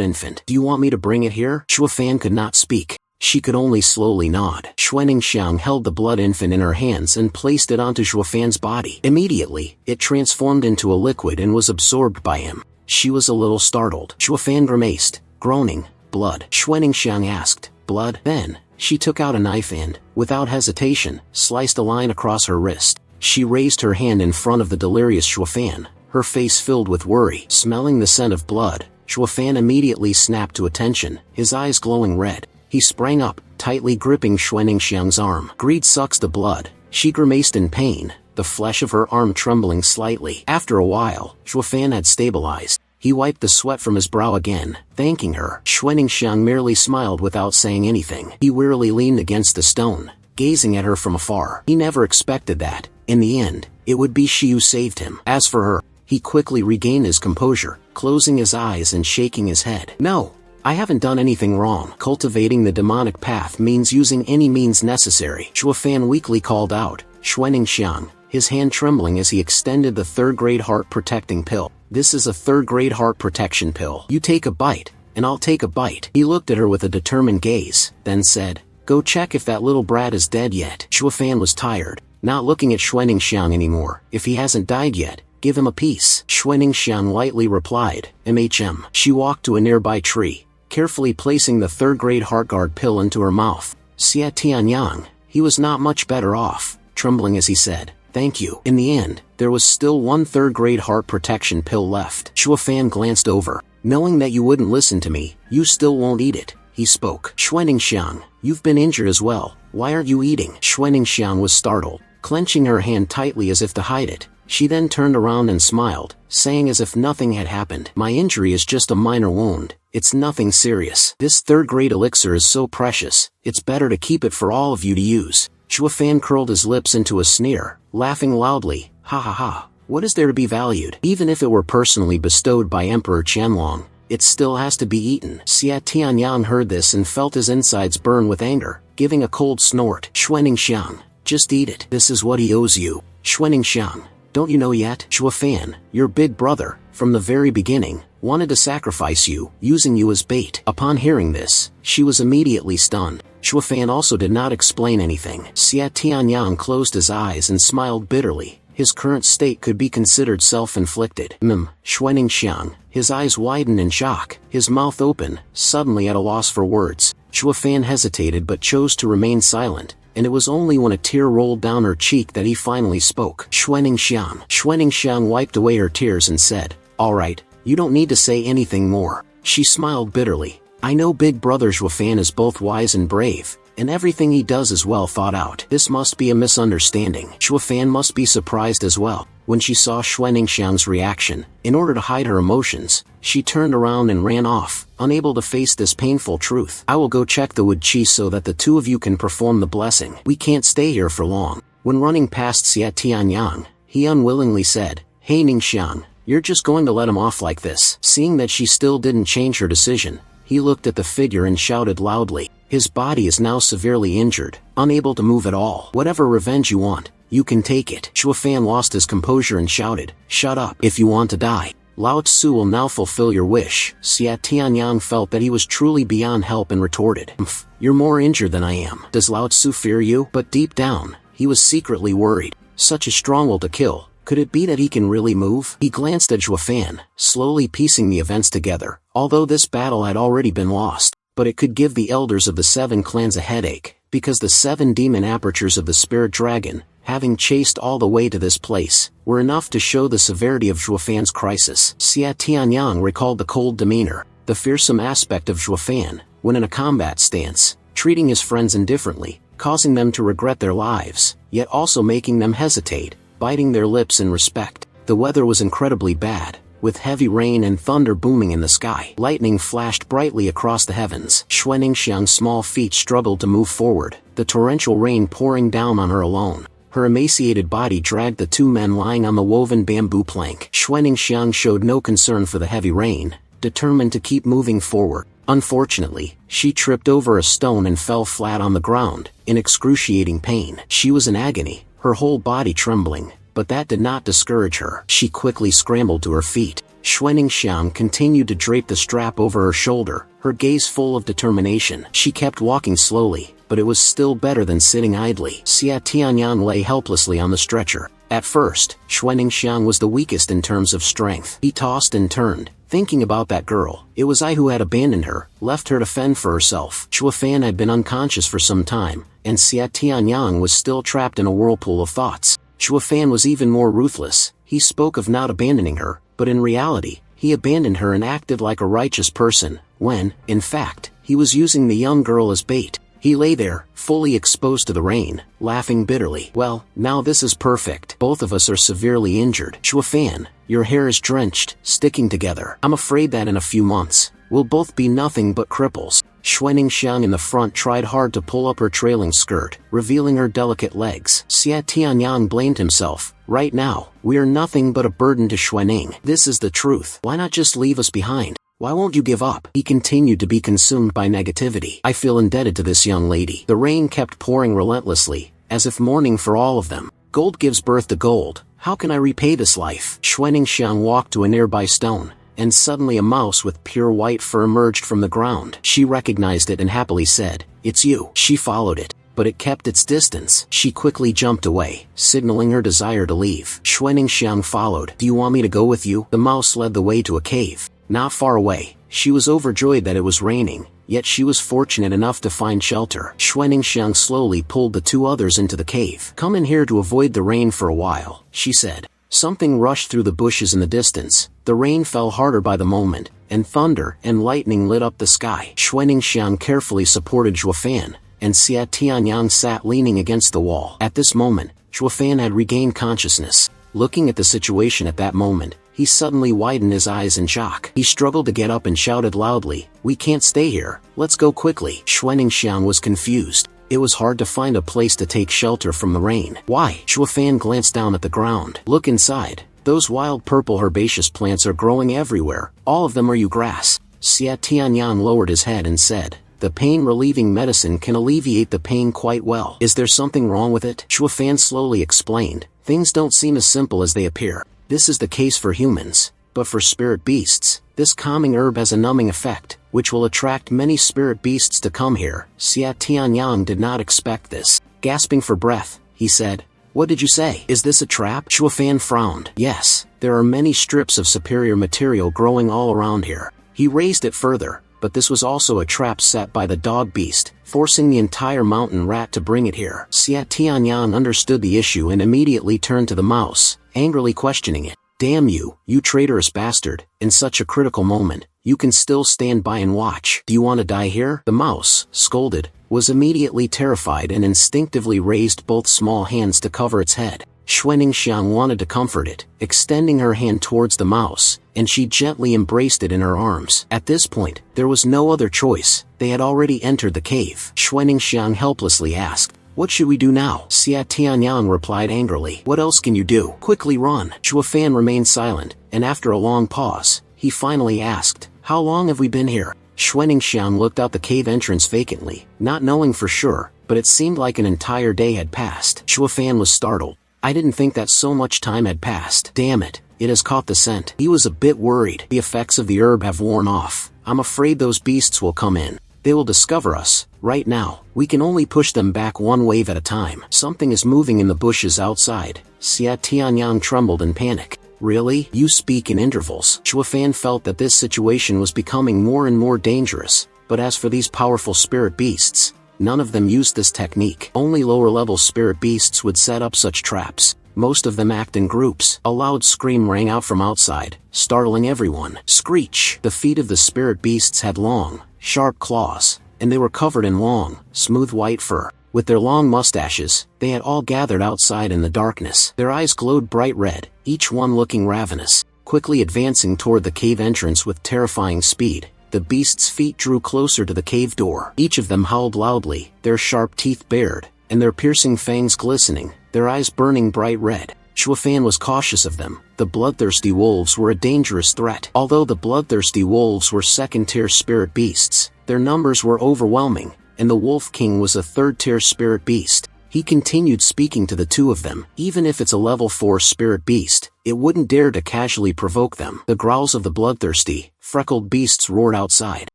infant. Do you want me to bring it here? Zhuofan could not speak. She could only slowly nod. Xuanxiang held the blood infant in her hands and placed it onto Zhuofan's body. Immediately, it transformed into a liquid and was absorbed by him. She was a little startled. Zhuofan grimaced, groaning, blood. Xuanxiang asked, blood? Then, she took out a knife and, without hesitation, sliced a line across her wrist. She raised her hand in front of the delirious Zhuofan, her face filled with worry. Smelling the scent of blood, Zhuofan immediately snapped to attention, his eyes glowing red. He sprang up, tightly gripping Xuanxiang's arm. Greed sucks the blood. She grimaced in pain, the flesh of her arm trembling slightly. After a while, Zhuofan had stabilized. He wiped the sweat from his brow again, thanking her. Xuanxiang merely smiled without saying anything. He wearily leaned against the stone, gazing at her from afar. He never expected that, in the end, it would be she who saved him. As for her, he quickly regained his composure, closing his eyes and shaking his head. No, I haven't done anything wrong. Cultivating the demonic path means using any means necessary. Zhuofan weakly called out, Xuanxiang, his hand trembling as he extended the 3rd-grade heart protecting pill. This is a 3rd-grade heart protection pill. You take a bite, and I'll take a bite. He looked at her with a determined gaze, then said, go check if that little brat is dead yet. Zhuofan was tired, not looking at Xuanxiang anymore. If he hasn't died yet, give him a piece. Xuanxiang lightly replied, MHM. She walked to a nearby tree, carefully placing the 3rd-grade heartguard pill into her mouth. Xia Tianyang, he was not much better off, trembling as he said, thank you. In the end, there was still one 3rd-grade heart protection pill left. Zhuofan glanced over. Knowing that you wouldn't listen to me, you still won't eat it, he spoke. Xuanxiang, you've been injured as well. Why aren't you eating? Xuanxiang was startled, clenching her hand tightly as if to hide it. She then turned around and smiled, saying as if nothing had happened. My injury is just a minor wound. It's nothing serious. This 3rd-grade elixir is so precious, it's better to keep it for all of you to use. Zhuofan curled his lips into a sneer, laughing loudly, ha ha ha. What is there to be valued? Even if it were personally bestowed by Emperor Qianlong, it still has to be eaten. Xia Tianyang heard this and felt his insides burn with anger, giving a cold snort. Xuanxiang, just eat it. This is what he owes you. Xuanxiang, don't you know yet? Zhuofan, your big brother, from the very beginning, wanted to sacrifice you, using you as bait. Upon hearing this, she was immediately stunned. Zhuofan also did not explain anything. Xia Tianyang closed his eyes and smiled bitterly. His current state could be considered self-inflicted. Xuanxiang, his eyes widened in shock, his mouth open, suddenly at a loss for words. Zhuofan hesitated but chose to remain silent, and it was only when a tear rolled down her cheek that he finally spoke. Xuanxiang. Xuanxiang wiped away her tears and said, all right, you don't need to say anything more. She smiled bitterly. I know big brother Zhuofan is both wise and brave, and everything he does is well thought out. This must be a misunderstanding. Shuofan must be surprised as well. When she saw Xuanningsiang's reaction, in order to hide her emotions, she turned around and ran off, unable to face this painful truth. I will go check the wood chi so that the two of you can perform the blessing. We can't stay here for long. When running past Xia Tianyang, he unwillingly said, Hey Ningxiang, you're just going to let him off like this. Seeing that she still didn't change her decision, he looked at the figure and shouted loudly. His body is now severely injured, unable to move at all. Whatever revenge you want, you can take it. Shuofan lost his composure and shouted, Shut up if you want to die. Lao Tzu will now fulfill your wish. Xia Tianyang felt that he was truly beyond help and retorted, You're more injured than I am. Does Lao Tzu fear you? But deep down, he was secretly worried. Such a strong will to kill. Could it be that he can really move? He glanced at Shuofan, slowly piecing the events together. Although this battle had already been lost, but it could give the elders of the 7 clans a headache, because the 7 demon apertures of the spirit dragon, having chased all the way to this place, were enough to show the severity of Shuofan's crisis. Xia Tianyang recalled the cold demeanor, the fearsome aspect of Shuofan, when in a combat stance, treating his friends indifferently, causing them to regret their lives, yet also making them hesitate, biting their lips in respect. The weather was incredibly bad, with heavy rain and thunder booming in the sky. Lightning flashed brightly across the heavens. Xuanningsiang's small feet struggled to move forward, the torrential rain pouring down on her alone. Her emaciated body dragged the 2 men lying on the woven bamboo plank. Xuanningsiang showed no concern for the heavy rain, determined to keep moving forward. Unfortunately, she tripped over a stone and fell flat on the ground, in excruciating pain. She was in agony, her whole body trembling, but that did not discourage her. She quickly scrambled to her feet. Xuanningsiang continued to drape the strap over her shoulder, her gaze full of determination. She kept walking slowly, but it was still better than sitting idly. Xia Tianyang lay helplessly on the stretcher. At first, Xuanningsiang was the weakest in terms of strength. He tossed and turned, thinking about that girl. It was I who had abandoned her, left her to fend for herself. Shuofan had been unconscious for some time, and Xia Tianyang was still trapped in a whirlpool of thoughts. Shuofan was even more ruthless. He spoke of not abandoning her, but in reality, he abandoned her and acted like a righteous person, when, in fact, he was using the young girl as bait. He lay there, fully exposed to the rain, laughing bitterly. Well, now this is perfect. Both of us are severely injured. Shuofan, your hair is drenched, sticking together. I'm afraid that in a few months, we'll both be nothing but cripples. Xuanningsiang in the front tried hard to pull up her trailing skirt, revealing her delicate legs. Xia Tianyang blamed himself. Right now, we are nothing but a burden to Xuanning. This is the truth. Why not just leave us behind? Why won't you give up? He continued to be consumed by negativity. I feel indebted to this young lady. The rain kept pouring relentlessly, as if mourning for all of them. Gold gives birth to gold. How can I repay this life? Xuanningsiang walked to a nearby stone, and suddenly a mouse with pure white fur emerged from the ground. She recognized it and happily said, It's you. She followed it, but it kept its distance. She quickly jumped away, signaling her desire to leave. Xuanningsiang followed. Do you want me to go with you? The mouse led the way to a cave. Not far away, she was overjoyed that it was raining, yet she was fortunate enough to find shelter. Xuanningsiang slowly pulled the 2 others into the cave. Come in here to avoid the rain for a while, she said. Something rushed through the bushes in the distance. The rain fell harder by the moment, and thunder and lightning lit up the sky. Xuanningsiang carefully supported Shuofan, and Xia Tianyang sat leaning against the wall. At this moment, Shuofan had regained consciousness. Looking at the situation at that moment, he suddenly widened his eyes in shock. He struggled to get up and shouted loudly, We can't stay here, let's go quickly. Xuanningsiang was confused. It was hard to find a place to take shelter from the rain. Why? Shuofan glanced down at the ground. Look inside. Those wild purple herbaceous plants are growing everywhere. All of them are you grass. Xia Tianyang lowered his head and said, The pain-relieving medicine can alleviate the pain quite well. Is there something wrong with it? Shuofan slowly explained. Things don't seem as simple as they appear. This is the case for humans, but for spirit beasts, this calming herb has a numbing effect, which will attract many spirit beasts to come here. Xia Tianyang did not expect this. Gasping for breath, he said, What did you say? Is this a trap? Shuofan frowned. Yes, there are many strips of superior material growing all around here. He raised it further, but this was also a trap set by the dog beast, forcing the entire mountain rat to bring it here. Xia Tianyang understood the issue and immediately turned to the mouse, angrily questioning it. Damn you, you traitorous bastard, in such a critical moment, you can still stand by and watch. Do you want to die here? The mouse scolded, was immediately terrified and instinctively raised both small hands to cover its head. Xuanxiang wanted to comfort it, extending her hand towards the mouse, and she gently embraced it in her arms. At this point, there was no other choice. They had already entered the cave. Xuanxiang helplessly asked, "What should we do now?" Xia Tianyang replied angrily, "What else can you do? Quickly run." Shuofan remained silent, and after a long pause, he finally asked, "How long have we been here?" Xuanxiang looked out the cave entrance vacantly, not knowing for sure, but it seemed like an entire day had passed. Shuofan was startled. "I didn't think that so much time had passed. Damn it, it has caught the scent." He was a bit worried. "The effects of the herb have worn off. I'm afraid those beasts will come in. They will discover us. Right now, we can only push them back one wave at a time." "Something is moving in the bushes outside." Xia Tianyang trembled in panic. "Really? You speak in intervals." Shuofan felt that this situation was becoming more and more dangerous, but as for these powerful spirit beasts, none of them used this technique. Only lower-level spirit beasts would set up such traps. Most of them act in groups. A loud scream rang out from outside, startling everyone. Screech! The feet of the spirit beasts had long, sharp claws, and they were covered in long, smooth white fur. With their long mustaches, they had all gathered outside in the darkness. Their eyes glowed bright red, each one looking ravenous. Quickly advancing toward the cave entrance with terrifying speed, the beasts' feet drew closer to the cave door. Each of them howled loudly, their sharp teeth bared, and their piercing fangs glistening, their eyes burning bright red. Shuofan was cautious of them. The bloodthirsty wolves were a dangerous threat. Although the bloodthirsty wolves were second-tier spirit beasts, their numbers were overwhelming, and the Wolf King was a third-tier spirit beast. He continued speaking to the two of them. "Even if it's a level 4 spirit beast, it wouldn't dare to casually provoke them." The growls of the bloodthirsty, freckled beasts roared outside.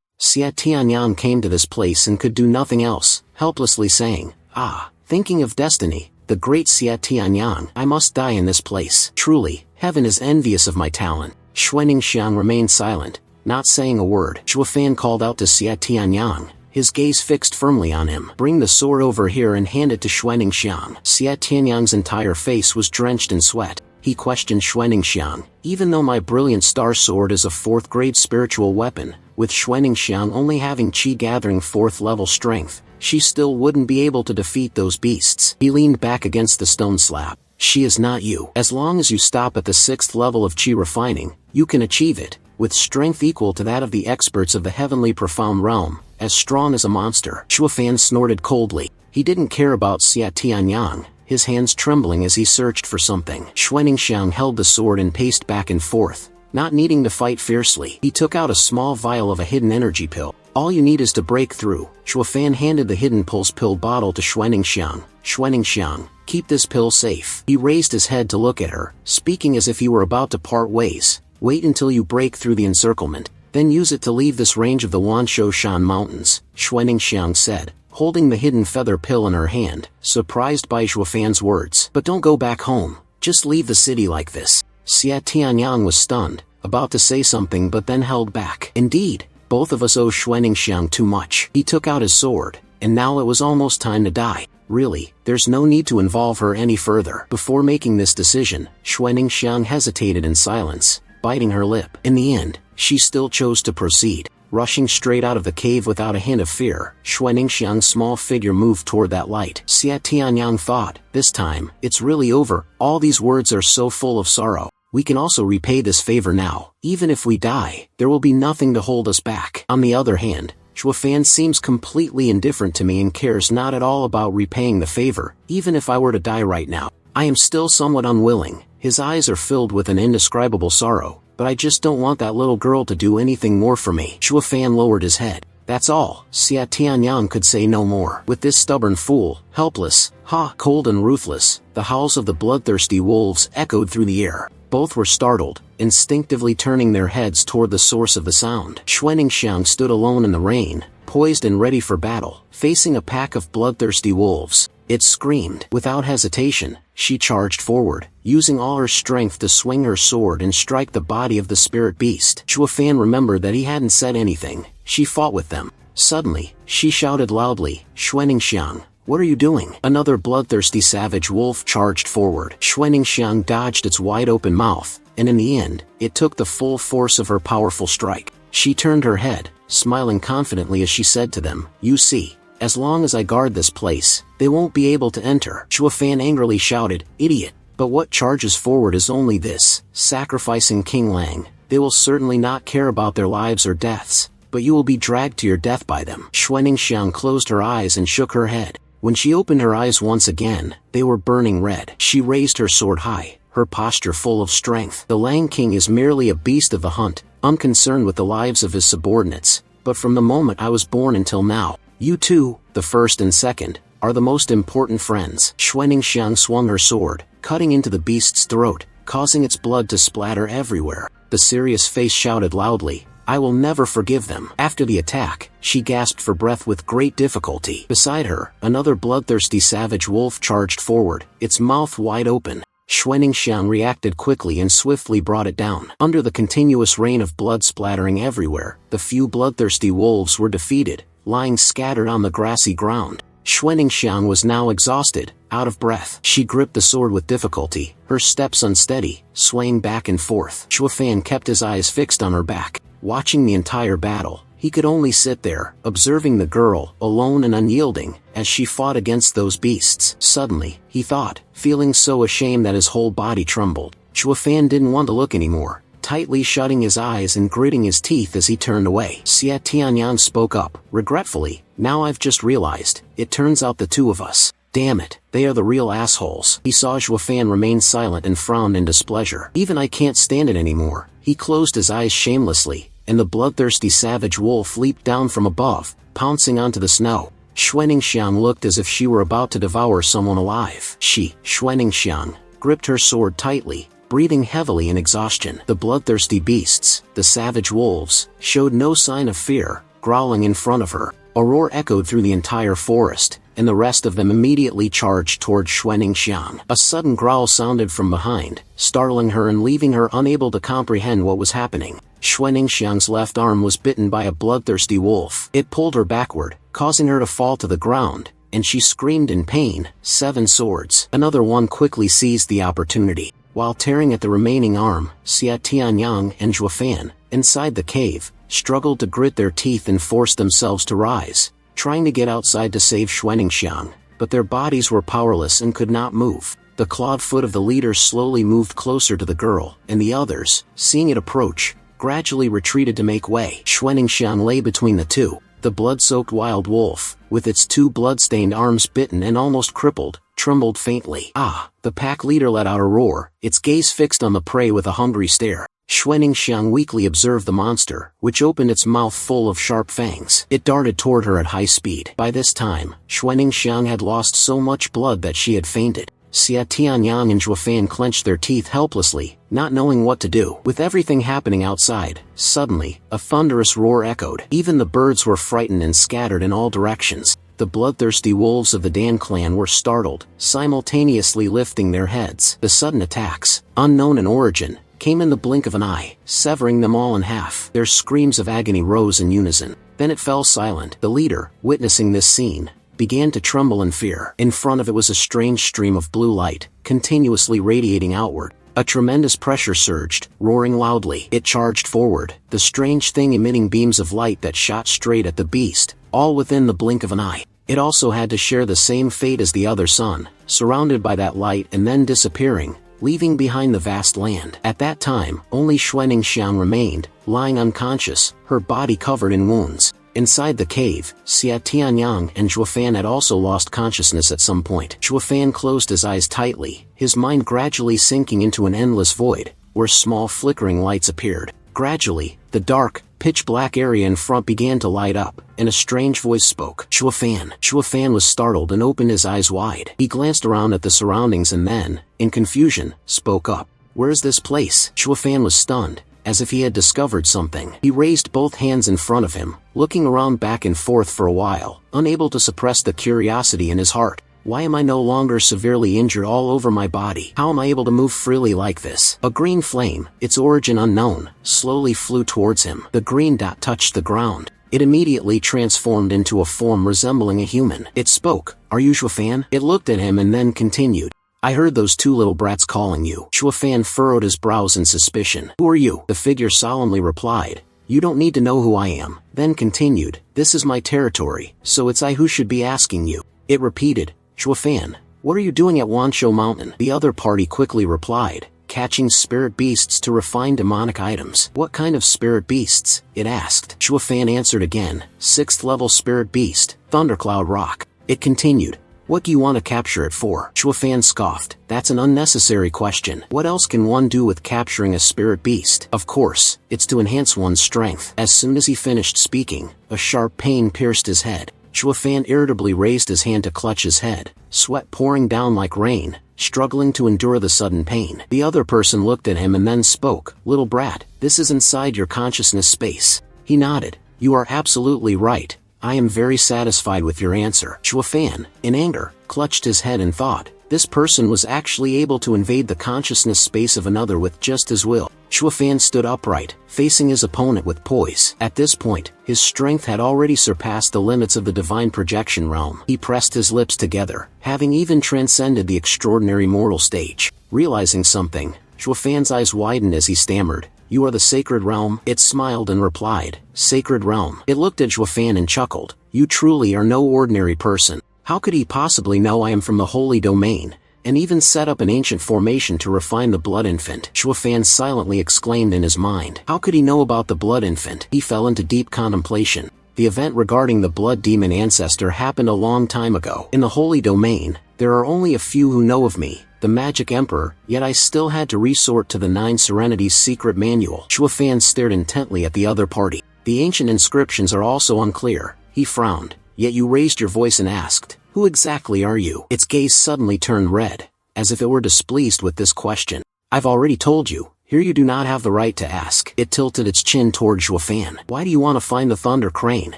Xia Tianyang came to this place and could do nothing else, helplessly saying, "Ah, thinking of destiny, the great Xia Tianyang, I must die in this place. Truly, heaven is envious of my talent." Xuanxiang remained silent, not saying a word. Shuofan called out to Xia Tianyang, his gaze fixed firmly on him. "Bring the sword over here and hand it to Xuanxiang." Xia Tianyang's entire face was drenched in sweat. He questioned Xuanxiang, "Even though my brilliant star sword is a 4th-grade spiritual weapon, with Xuanxiang only having chi-gathering 4th-level strength, she still wouldn't be able to defeat those beasts." He leaned back against the stone slab. "She is not you. As long as you stop at the 6th level of chi refining, you can achieve it, with strength equal to that of the experts of the heavenly profound realm, as strong as a monster." Shuofan snorted coldly. He didn't care about Xia Tianyang, his hands trembling as he searched for something. Xuanxiang held the sword and paced back and forth, not needing to fight fiercely. He took out a small vial of a hidden energy pill. "All you need is to break through." Shuofan handed the hidden pulse pill bottle to Xuanxiang. "Xuanxiang, keep this pill safe." He raised his head to look at her, speaking as if he were about to part ways. "Wait until you break through the encirclement, then use it to leave this range of the Wanshou-shan Mountains," Xuanxiang said, holding the hidden feather pill in her hand, surprised by Shuofan's words. "But don't go back home, just leave the city like this." Xia Tianyang was stunned, about to say something but then held back. "Indeed, both of us owe Xuanxiang too much." He took out his sword, and now it was almost time to die. "Really, there's no need to involve her any further." Before making this decision, Xuanxiang hesitated in silence, biting her lip. In the end, she still chose to proceed. Rushing straight out of the cave without a hint of fear, Xuanxiang's small figure moved toward that light. Xia Tianyang thought, "This time, it's really over. All these words are so full of sorrow. We can also repay this favor now. Even if we die, there will be nothing to hold us back." On the other hand, Shuofan seems completely indifferent to me and cares not at all about repaying the favor. "Even if I were to die right now, I am still somewhat unwilling." His eyes are filled with an indescribable sorrow. "But I just don't want that little girl to do anything more for me." Shuofan lowered his head. "That's all." Xia Tianyang could say no more. With this stubborn fool, helpless, cold and ruthless, the howls of the bloodthirsty wolves echoed through the air. Both were startled, instinctively turning their heads toward the source of the sound. Xuanxiang stood alone in the rain, poised and ready for battle, facing a pack of bloodthirsty wolves. It screamed. Without hesitation, she charged forward, using all her strength to swing her sword and strike the body of the spirit beast. Shuofan remembered that he hadn't said anything. She fought with them. Suddenly, she shouted loudly, "Xuanxiang, what are you doing?" Another bloodthirsty savage wolf charged forward. Xuanxiang dodged its wide-open mouth, and in the end, it took the full force of her powerful strike. She turned her head, smiling confidently as she said to them, "You see, As long as I guard this place, they won't be able to enter. Shuafan angrily shouted, "Idiot! But what charges forward is only this, sacrificing King Lang. They will certainly not care about their lives or deaths, but you will be dragged to your death by them." Xuaningxiang closed her eyes and shook her head. When she opened her eyes once again, they were burning red. She raised her sword high, her posture full of strength. The Lang King is merely a beast of the hunt, unconcerned with the lives of his subordinates. But from the moment I was born until now, you two, the first and second, are the most important friends. Xuaningxiang swung her sword, cutting into the beast's throat, causing its blood to splatter everywhere. The serious face shouted loudly, "I will never forgive them." After the attack, she gasped for breath with great difficulty. Beside her, another bloodthirsty savage wolf charged forward, its mouth wide open. Xuaningxiang reacted quickly and swiftly brought it down. Under the continuous rain of blood splattering everywhere, the few bloodthirsty wolves were defeated, lying scattered on the grassy ground. Xuaningxiang was now exhausted, out of breath. She gripped the sword with difficulty, her steps unsteady, swaying back and forth. Shuafan kept his eyes fixed on her back. Watching the entire battle, he could only sit there, observing the girl, alone and unyielding, as she fought against those beasts. Suddenly, he thought, feeling so ashamed that his whole body trembled. Shuafan didn't want to look anymore, tightly shutting his eyes and gritting his teeth as he turned away. Xia Tianyang spoke up, regretfully, "Now I've just realized, it turns out the two of us. Damn it, they are the real assholes." He saw Shuafan remain silent and frowned in displeasure. "Even I can't stand it anymore." He closed his eyes shamelessly, and the bloodthirsty savage wolf leaped down from above, pouncing onto the snow. Xuaningxiang looked as if she were about to devour someone alive. Xuaningxiang, gripped her sword tightly, breathing heavily in exhaustion. The bloodthirsty beasts, the savage wolves, showed no sign of fear, growling in front of her. A roar echoed through the entire forest, and the rest of them immediately charged toward Xuaningxiang. A sudden growl sounded from behind, startling her and leaving her unable to comprehend what was happening. Xuaningxiang's left arm was bitten by a bloodthirsty wolf. It pulled her backward, causing her to fall to the ground, and she screamed in pain. 7 swords. Another one quickly seized the opportunity. While tearing at the remaining arm, Xia Tianyang and Shuafan, inside the cave, struggled to grit their teeth and force themselves to rise, trying to get outside to save Xuaningxiang, but their bodies were powerless and could not move. The clawed foot of the leader slowly moved closer to the girl, and the others, seeing it approach, gradually retreated to make way. Xuaningxiang lay between the two. The blood-soaked wild wolf, with its 2 blood-stained arms bitten and almost crippled, trembled faintly. "Ah!" The pack leader let out a roar, its gaze fixed on the prey with a hungry stare. Xuaningxiang weakly observed the monster, which opened its mouth full of sharp fangs. It darted toward her at high speed. By this time, Xuaningxiang had lost so much blood that she had fainted. Xia Tianyang and Shuafan clenched their teeth helplessly, not knowing what to do. With everything happening outside, suddenly, a thunderous roar echoed. Even the birds were frightened and scattered in all directions. The bloodthirsty wolves of the Dan clan were startled, simultaneously lifting their heads. The sudden attacks, unknown in origin, came in the blink of an eye, severing them all in half. Their screams of agony rose in unison. Then it fell silent. The leader, witnessing this scene, began to tremble in fear. In front of it was a strange stream of blue light, continuously radiating outward. A tremendous pressure surged, roaring loudly. It charged forward, the strange thing emitting beams of light that shot straight at the beast, all within the blink of an eye. It also had to share the same fate as the other sun, surrounded by that light and then disappearing, leaving behind the vast land. At that time, only Xuaningxiang remained, lying unconscious, her body covered in wounds. Inside the cave, Xia Tianyang and Shuafan had also lost consciousness at some point. Shuafan closed his eyes tightly, his mind gradually sinking into an endless void, where small flickering lights appeared. Gradually, the dark, pitch-black area in front began to light up, and a strange voice spoke. "Shuafan." Shuafan was startled and opened his eyes wide. He glanced around at the surroundings and then, in confusion, spoke up. "Where's this place?" Shuafan was stunned, as if he had discovered something. He raised both hands in front of him, looking around back and forth for a while, unable to suppress the curiosity in his heart. "Why am I no longer severely injured all over my body? How am I able to move freely like this?" A green flame, its origin unknown, slowly flew towards him. The green dot touched the ground. It immediately transformed into a form resembling a human. It spoke. "Are you Shuafan?" It looked at him and then continued. "I heard those 2 little brats calling you." Shuafan furrowed his brows in suspicion. "Who are you?" The figure solemnly replied. You don't need to know who I am. Then continued, this is my territory, so it's I who should be asking you. It repeated, Shuofan, what are you doing at Wanshou Mountain? The other party quickly replied, catching spirit beasts to refine demonic items. What kind of spirit beasts? It asked. Shuofan answered again, 6th level spirit beast, Thundercloud Rock. It continued, what do you want to capture it for? Shuofan scoffed, that's an unnecessary question. What else can one do with capturing a spirit beast? Of course, it's to enhance one's strength. As soon as he finished speaking, a sharp pain pierced his head. Shuofan irritably raised his hand to clutch his head, sweat pouring down like rain, struggling to endure the sudden pain. The other person looked at him and then spoke, little brat, this is inside your consciousness space. He nodded, you are absolutely right. I am very satisfied with your answer. Shuofan, in anger, clutched his head and thought, this person was actually able to invade the consciousness space of another with just his will. Shuofan stood upright, facing his opponent with poise. At this point, his strength had already surpassed the limits of the divine projection realm. He pressed his lips together, having even transcended the extraordinary mortal stage. Realizing something, Shuofan's eyes widened as he stammered, you are the sacred realm? It smiled and replied, sacred realm. It looked at Shuofan and chuckled, you truly are no ordinary person. How could he possibly know I am from the holy domain, and even set up an ancient formation to refine the blood infant? Shuofan silently exclaimed in his mind, how could he know about the blood infant? He fell into deep contemplation. The event regarding the blood demon ancestor happened a long time ago. In the holy domain, there are only a few who know of me, the magic emperor, yet I still had to resort to the 9 Serenities secret manual. Shuofan stared intently at the other party. The ancient inscriptions are also unclear. He frowned, yet you raised your voice and asked, who exactly are you? Its gaze suddenly turned red, as if it were displeased with this question. I've already told you, here you do not have the right to ask. It tilted its chin toward Shuofan. Why do you want to find the Thunder Crane?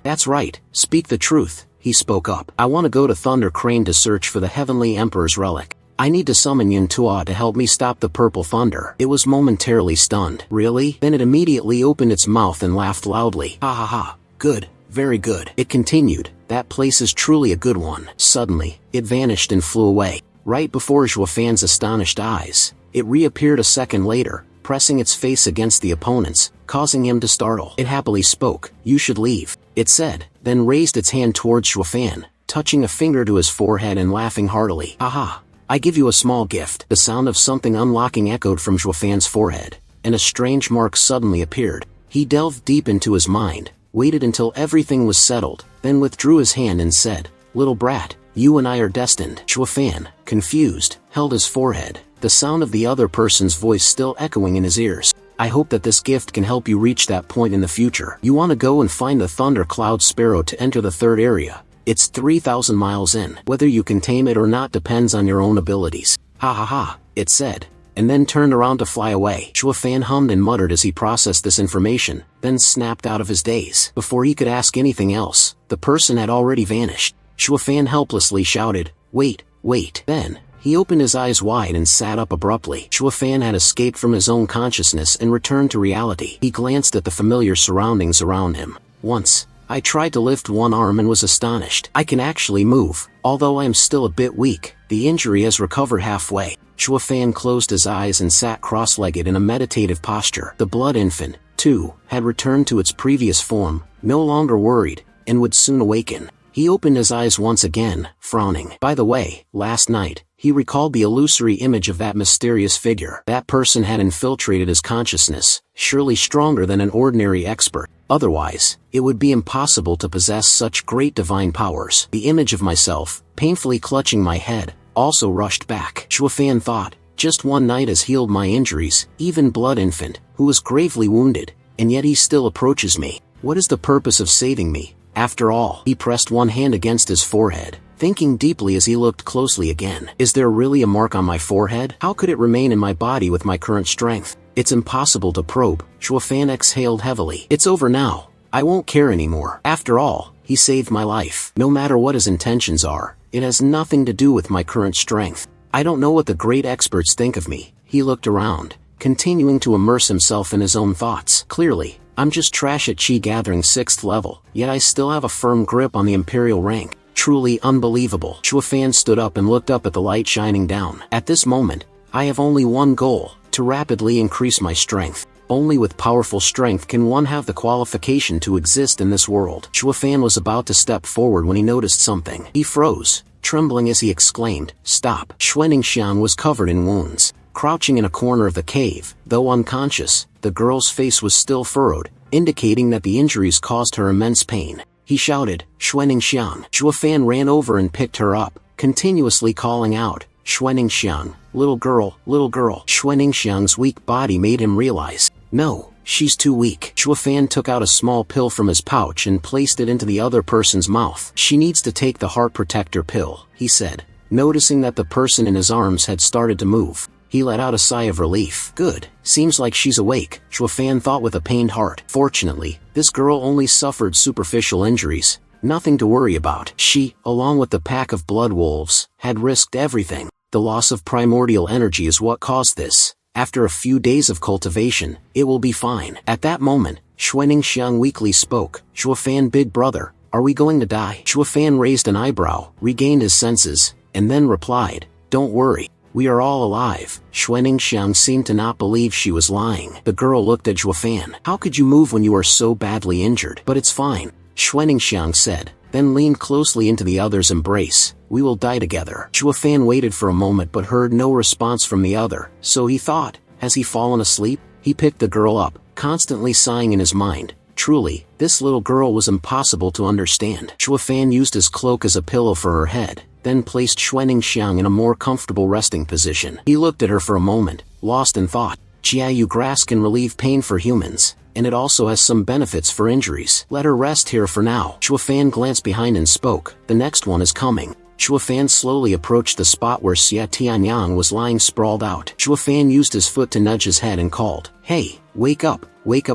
That's right, speak the truth, he spoke up. I want to go to Thunder Crane to search for the Heavenly Emperor's relic. I need to summon Yun Tua to help me stop the purple thunder. It was momentarily stunned. Really? Then it immediately opened its mouth and laughed loudly. Ha ha ha. Good. Very good. It continued, that place is truly a good one. Suddenly, it vanished and flew away. Right before Shuofan's astonished eyes, it reappeared a second later, pressing its face against the opponent's, causing him to startle. It happily spoke, you should leave, it said, then raised its hand towards Shuofan, touching a finger to his forehead and laughing heartily. Aha! I give you a small gift. The sound of something unlocking echoed from Shuofan's forehead, and a strange mark suddenly appeared. He delved deep into his mind, waited until everything was settled, then withdrew his hand and said, little brat, you and I are destined. Shuofan, confused, held his forehead, the sound of the other person's voice still echoing in his ears. I hope that this gift can help you reach that point in the future. You want to go and find the Thunder Cloud Sparrow to enter the 3rd area. It's 3,000 miles in. Whether you can tame it or not depends on your own abilities. Ha ha ha, it said, and then turned around to fly away. Shuofan hummed and muttered as he processed this information, then snapped out of his daze. Before he could ask anything else, the person had already vanished. Shuofan helplessly shouted, wait, wait. Then, he opened his eyes wide and sat up abruptly. Shuofan had escaped from his own consciousness and returned to reality. He glanced at the familiar surroundings around him. Once, I tried to lift one arm and was astonished. I can actually move, although I am still a bit weak. The injury has recovered halfway. Shuofan closed his eyes and sat cross-legged in a meditative posture. The blood infant, too, had returned to its previous form, no longer worried, and would soon awaken. He opened his eyes once again, frowning. By the way, last night, he recalled the illusory image of that mysterious figure. That person had infiltrated his consciousness, surely stronger than an ordinary expert. Otherwise, it would be impossible to possess such great divine powers. The image of myself, painfully clutching my head, also rushed back. Shuofan thought, just one night has healed my injuries, even Blood Infant, who was gravely wounded, and yet he still approaches me. What is the purpose of saving me? After all, he pressed one hand against his forehead, thinking deeply as he looked closely again. Is there really a mark on my forehead? How could it remain in my body with my current strength? It's impossible to probe. Shuofan exhaled heavily. It's over now. I won't care anymore. After all, he saved my life. No matter what his intentions are, it has nothing to do with my current strength. I don't know what the great experts think of me. He looked around, continuing to immerse himself in his own thoughts. Clearly, I'm just trash at chi gathering 6th level, yet I still have a firm grip on the imperial rank. Truly unbelievable. Shuofan stood up and looked up at the light shining down. At this moment, I have only one goal, to rapidly increase my strength. Only with powerful strength can one have the qualification to exist in this world. Shuofan was about to step forward when he noticed something. He froze, trembling as he exclaimed, "Stop!" Xuaningxiang was covered in wounds. Crouching in a corner of the cave, though unconscious, the girl's face was still furrowed, indicating that the injuries caused her immense pain. He shouted, "Xuaningxiang!" Shuofan ran over and picked her up, continuously calling out, "Xuaningxiang, little girl, little girl." Xuaningxiang's weak body made him realize, no, she's too weak. Shuofan took out a small pill from his pouch and placed it into the other person's mouth. "She needs to take the heart protector pill," he said, noticing that the person in his arms had started to move. He let out a sigh of relief. "Good, seems like she's awake," Shuofan thought with a pained heart. Fortunately, this girl only suffered superficial injuries, nothing to worry about. She, along with the pack of blood wolves, had risked everything. The loss of primordial energy is what caused this. After a few days of cultivation, it will be fine. At that moment, Xuaningxiang weakly spoke, "Shuofan, big brother, are we going to die?" Shuofan raised an eyebrow, regained his senses, and then replied, "Don't worry. We are all alive." Xuaningxiang seemed to not believe she was lying. The girl looked at Shuofan. "How could you move when you are so badly injured?" "But it's fine," Xuaningxiang said, then leaned closely into the other's embrace. "We will die together." Shuofan waited for a moment but heard no response from the other, so he thought, has he fallen asleep? He picked the girl up, constantly sighing in his mind. Truly, this little girl was impossible to understand. Shuofan used his cloak as a pillow for her head, then placed Xuaningxiang in a more comfortable resting position. He looked at her for a moment, lost in thought. Jiayu grass can relieve pain for humans, and it also has some benefits for injuries. Let her rest here for now. Shuofan glanced behind and spoke, "The next one is coming." Shuofan slowly approached the spot where Xia Tianyang was lying sprawled out. Shuofan used his foot to nudge his head and called, "Hey, wake up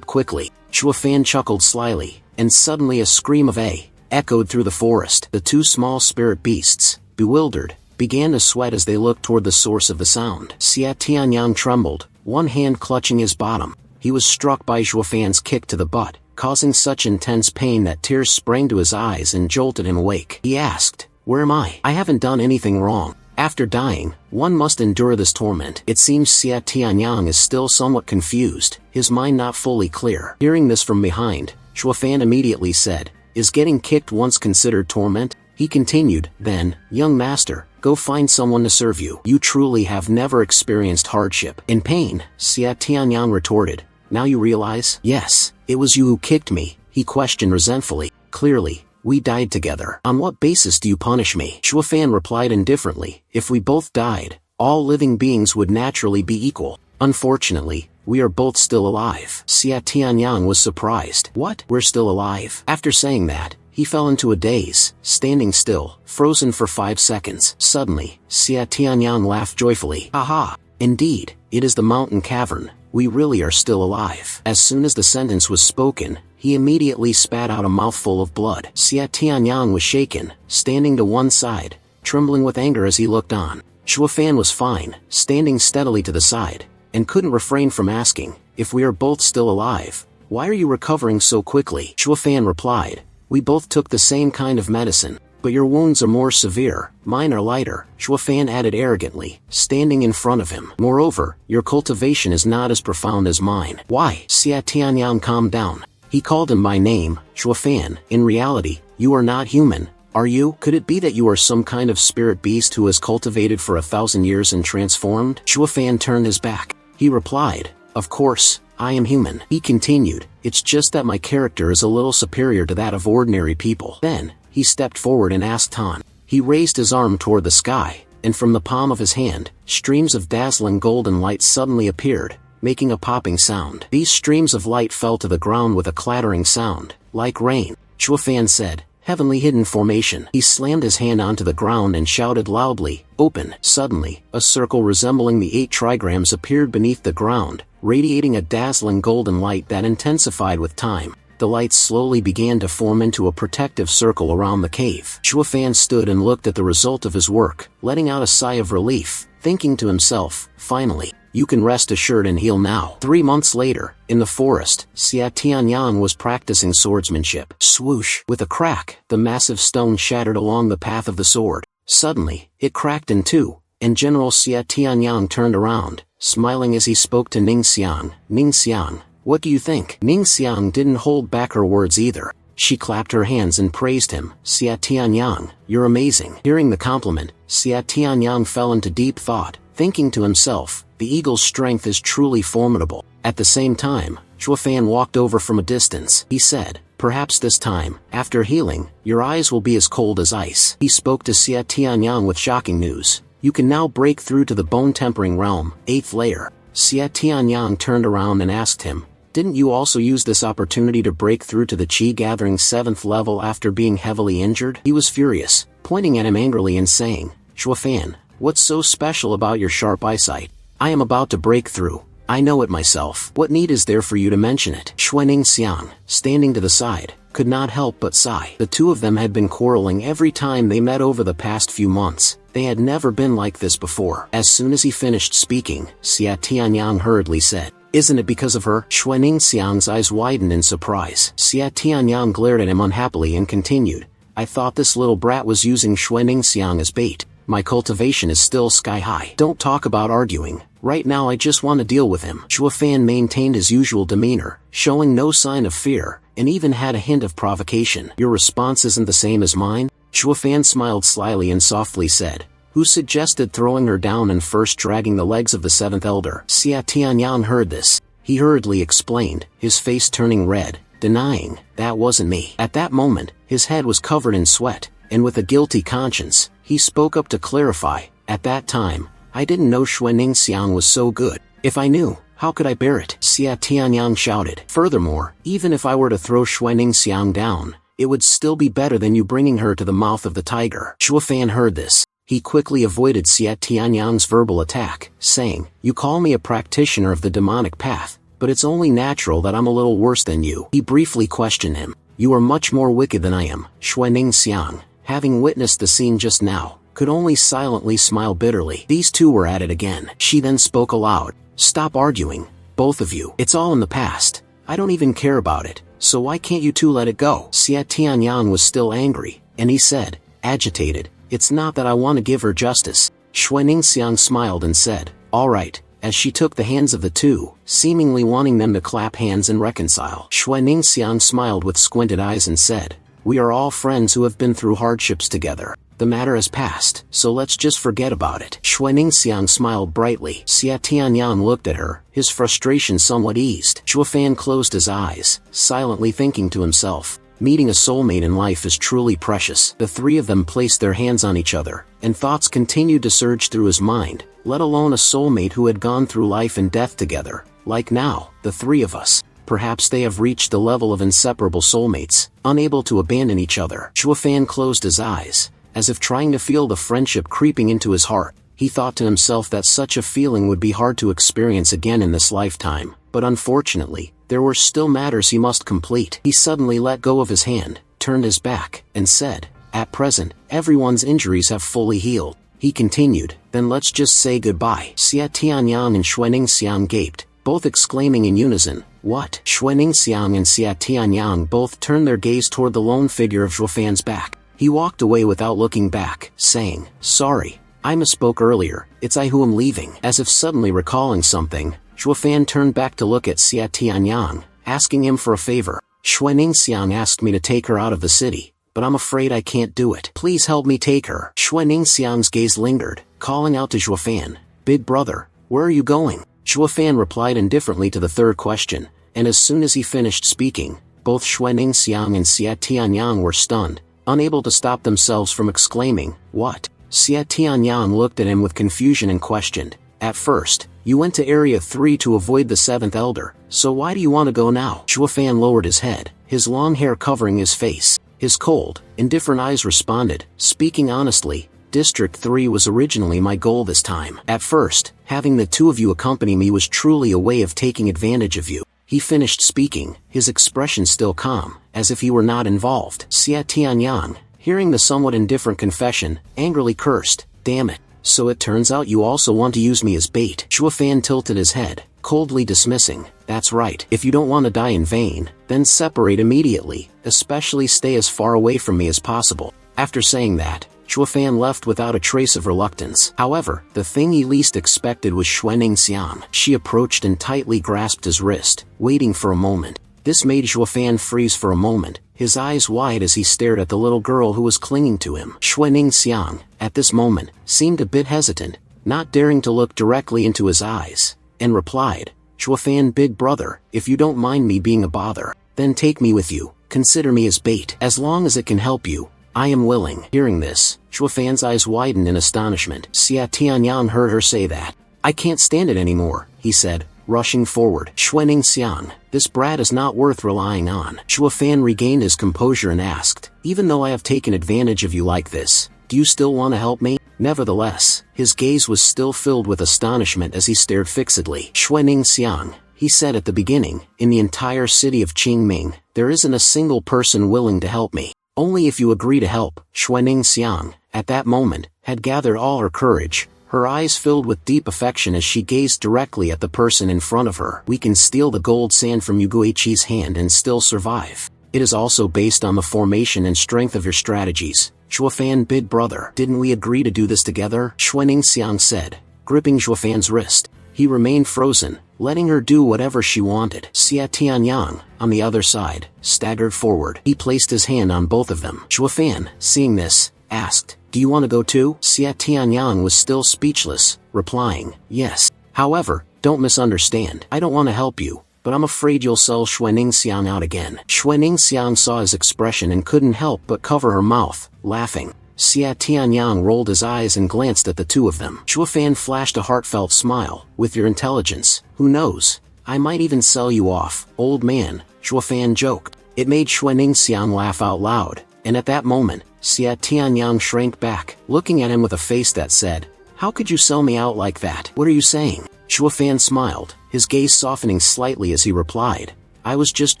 quickly." Shuofan chuckled slyly, and suddenly a scream of "A" echoed through the forest. The two small spirit beasts, bewildered, began to sweat as they looked toward the source of the sound. Xia Tianyang trembled, one hand clutching his bottom. He was struck by Shuofan's kick to the butt, causing such intense pain that tears sprang to his eyes and jolted him awake. He asked, "Where am I? I haven't done anything wrong." After dying, one must endure this torment. It seems Xia Tianyang is still somewhat confused, his mind not fully clear. Hearing this from behind, Shuofan immediately said, "Is getting kicked once considered torment?" He continued, "Then, young master, go find someone to serve you. You truly have never experienced hardship and pain." Xia Tianyang retorted, "Now you realize?" "Yes, it was you who kicked me," he questioned resentfully. "Clearly, we died together. On what basis do you punish me?" Shuofan replied indifferently, "If we both died, all living beings would naturally be equal. Unfortunately, we are both still alive." Xia Tianyang was surprised. "What? We're still alive?" After saying that, he fell into a daze, standing still, frozen for 5 seconds. Suddenly, Xia Tianyang laughed joyfully. "Aha! Indeed, it is the mountain cavern. We really are still alive." As soon as the sentence was spoken, he immediately spat out a mouthful of blood. Xia Tianyang was shaken, standing to one side, trembling with anger as he looked on. Shuofan was fine, standing steadily to the side, and couldn't refrain from asking, "If we are both still alive, why are you recovering so quickly?" Shuofan replied, "We both took the same kind of medicine, but your wounds are more severe, mine are lighter," Shuofan added arrogantly, standing in front of him. "Moreover, your cultivation is not as profound as mine." "Why?" Xia Tianyang calmed down. He called him by name, Shuofan. "In reality, you are not human, are you? Could it be that you are some kind of spirit beast who has cultivated for 1,000 years and transformed?" Shuofan turned his back. He replied, "Of course, I am human." He continued, "It's just that my character is a little superior to that of ordinary people." Then, he stepped forward and asked Han. He raised his arm toward the sky, and from the palm of his hand, streams of dazzling golden light suddenly appeared, making a popping sound. These streams of light fell to the ground with a clattering sound, like rain. Shuofan said, "Heavenly hidden formation." He slammed his hand onto the ground and shouted loudly, "Open!" Suddenly, a circle resembling the 8 trigrams appeared beneath the ground, radiating a dazzling golden light that intensified with time. The lights slowly began to form into a protective circle around the cave. Shuofan stood and looked at the result of his work, letting out a sigh of relief, thinking to himself, "Finally, you can rest assured and heal now." 3 months later, in the forest, Xia Tianyang was practicing swordsmanship. Swoosh! With a crack, the massive stone shattered along the path of the sword. Suddenly, it cracked in two, and General Xia Tianyang turned around, smiling as he spoke to Ningxiang. "Ningxiang, What do you think? Ning Xiang didn't hold back her words either. She clapped her hands and praised him. Xia Tianyang, you're amazing. Hearing the compliment, Xia Tianyang fell into deep thought, thinking to himself, the eagle's strength is truly formidable. At the same time, Zhuofan walked over from a distance. He said, perhaps this time, after healing, your eyes will be as cold as ice. He spoke to Xia Tianyang with shocking news. You can now break through to the bone-tempering realm, 8th layer. Xia Tianyang turned around and asked him, didn't you also use this opportunity to break through to the Qi-gathering 7th level after being heavily injured? He was furious, pointing at him angrily and saying, Zhuofan, what's so special about your sharp eyesight? I am about to break through. I know it myself. What need is there for you to mention it? Xuening Xiang, standing to the side, could not help but sigh. The two of them had been quarreling every time they met over the past few months. They had never been like this before. As soon as he finished speaking, Xia Tianyang hurriedly said, isn't it because of her? Xuening Xiang's eyes widened in surprise. Xia Tianyang glared at him unhappily and continued, I thought this little brat was using Xuening Xiang as bait. My cultivation is still sky high. Don't talk about arguing. Right now I just want to deal with him. Zhuofan maintained his usual demeanor, showing no sign of fear, and even had a hint of provocation. Your response isn't the same as mine? Zhuofan smiled slyly and softly said, who suggested throwing her down and first dragging the legs of the 7th elder? Xia Tianyang heard this. He hurriedly explained, his face turning red, denying, that wasn't me. At that moment, his head was covered in sweat, and with a guilty conscience, he spoke up to clarify, at that time, I didn't know Xuening Xiang was so good. If I knew, how could I bear it? Xia Tianyang shouted. Furthermore, even if I were to throw Xuening Xiang down, it would still be better than you bringing her to the mouth of the tiger. Zhuofan heard this. He quickly avoided Xia Tianyang's verbal attack, saying, you call me a practitioner of the demonic path, but it's only natural that I'm a little worse than you. He briefly questioned him. You are much more wicked than I am. Xuening Xiang, having witnessed the scene just now, could only silently smile bitterly. These two were at it again. She then spoke aloud. Stop arguing, both of you. It's all in the past. I don't even care about it, so why can't you two let it go? Xia Tianyang was still angry, and he said, agitated, it's not that I want to give her justice. Xuening Xiang smiled and said, all right, as she took the hands of the two, seemingly wanting them to clap hands and reconcile. Xuening Xiang smiled with squinted eyes and said, we are all friends who have been through hardships together. The matter has passed, so let's just forget about it. Xuening Xiang smiled brightly. Xia Tianyang looked at her, his frustration somewhat eased. Zhuofan closed his eyes, silently thinking to himself, meeting a soulmate in life is truly precious. The three of them placed their hands on each other, and thoughts continued to surge through his mind, let alone a soulmate who had gone through life and death together, like now, the three of us. Perhaps they have reached the level of inseparable soulmates, unable to abandon each other. Zhuofan closed his eyes, as if trying to feel the friendship creeping into his heart. He thought to himself that such a feeling would be hard to experience again in this lifetime, but unfortunately, there were still matters he must complete. He suddenly let go of his hand, turned his back, and said, at present, everyone's injuries have fully healed. He continued, then let's just say goodbye. Xia Tianyang and Xuening Xiang gaped, both exclaiming in unison, what? Xuening Xiang and Xia Tianyang both turned their gaze toward the lone figure of Zhuofan's back. He walked away without looking back, saying, sorry, I misspoke earlier, it's I who am leaving. As if suddenly recalling something, Zhuofan turned back to look at Xia Tianyang, asking him for a favor. Xuening Xiang asked me to take her out of the city, but I'm afraid I can't do it. Please help me take her. Xuening Xiang's gaze lingered, calling out to Zhuofan, big brother, where are you going? Zhuofan replied indifferently to the third question, and as soon as he finished speaking, both Xuening Xiang and Xia Tianyang were stunned, unable to stop themselves from exclaiming, what? Xia Tianyang looked at him with confusion and questioned, at first, you went to Area 3 to avoid the 7th elder, so why do you want to go now? Zhuofan lowered his head, his long hair covering his face. His cold, indifferent eyes responded, speaking honestly, District 3 was originally my goal this time. At first, having the two of you accompany me was truly a way of taking advantage of you. He finished speaking, his expression still calm, as if he were not involved. Xia Tianyang, hearing the somewhat indifferent confession, angrily cursed, damn it, so it turns out you also want to use me as bait. Zhuofan tilted his head, coldly dismissing, that's right, if you don't want to die in vain, then separate immediately, especially stay as far away from me as possible. After saying that, Fan left without a trace of reluctance. However, the thing he least expected was Xuening Xiang. She approached and tightly grasped his wrist, waiting for a moment. This made Fan freeze for a moment, his eyes wide as he stared at the little girl who was clinging to him. Xuening Xiang, at this moment, seemed a bit hesitant, not daring to look directly into his eyes, and replied, Fan, big brother, if you don't mind me being a bother, then take me with you, consider me as bait. As long as it can help you, I am willing. Hearing this, Fan's eyes widened in astonishment. Xia Tianyang heard her say that. I can't stand it anymore, he said, rushing forward. Xuening Xiang, this brat is not worth relying on. Fan regained his composure and asked, even though I have taken advantage of you like this, do you still want to help me? Nevertheless, his gaze was still filled with astonishment as he stared fixedly. Xuening Xiang, he said at the beginning, in the entire city of Qingming, there isn't a single person willing to help me. Only if you agree to help. Xuening Xiang, at that moment, had gathered all her courage, her eyes filled with deep affection as she gazed directly at the person in front of her. We can steal the gold sand from Yuguichi's hand and still survive. It is also based on the formation and strength of your strategies. Fan, big brother, didn't we agree to do this together? Xuening Xiang said, gripping Fan's wrist. He remained frozen, letting her do whatever she wanted. Xia Tianyang, on the other side, staggered forward. He placed his hand on both of them. Fan, seeing this, asked, do you want to go too? Xia Tianyang was still speechless, replying, yes. However, don't misunderstand. I don't want to help you, but I'm afraid you'll sell Xuening Xiang out again. Xuening Xiang saw his expression and couldn't help but cover her mouth, laughing. Xia Tianyang rolled his eyes and glanced at the two of them. Fan flashed a heartfelt smile. With your intelligence, who knows? I might even sell you off, old man, Fan joked. It made Xuening Xiang laugh out loud, and at that moment, Xia Tianyang shrank back, looking at him with a face that said, how could you sell me out like that? What are you saying? Fan smiled, his gaze softening slightly as he replied, I was just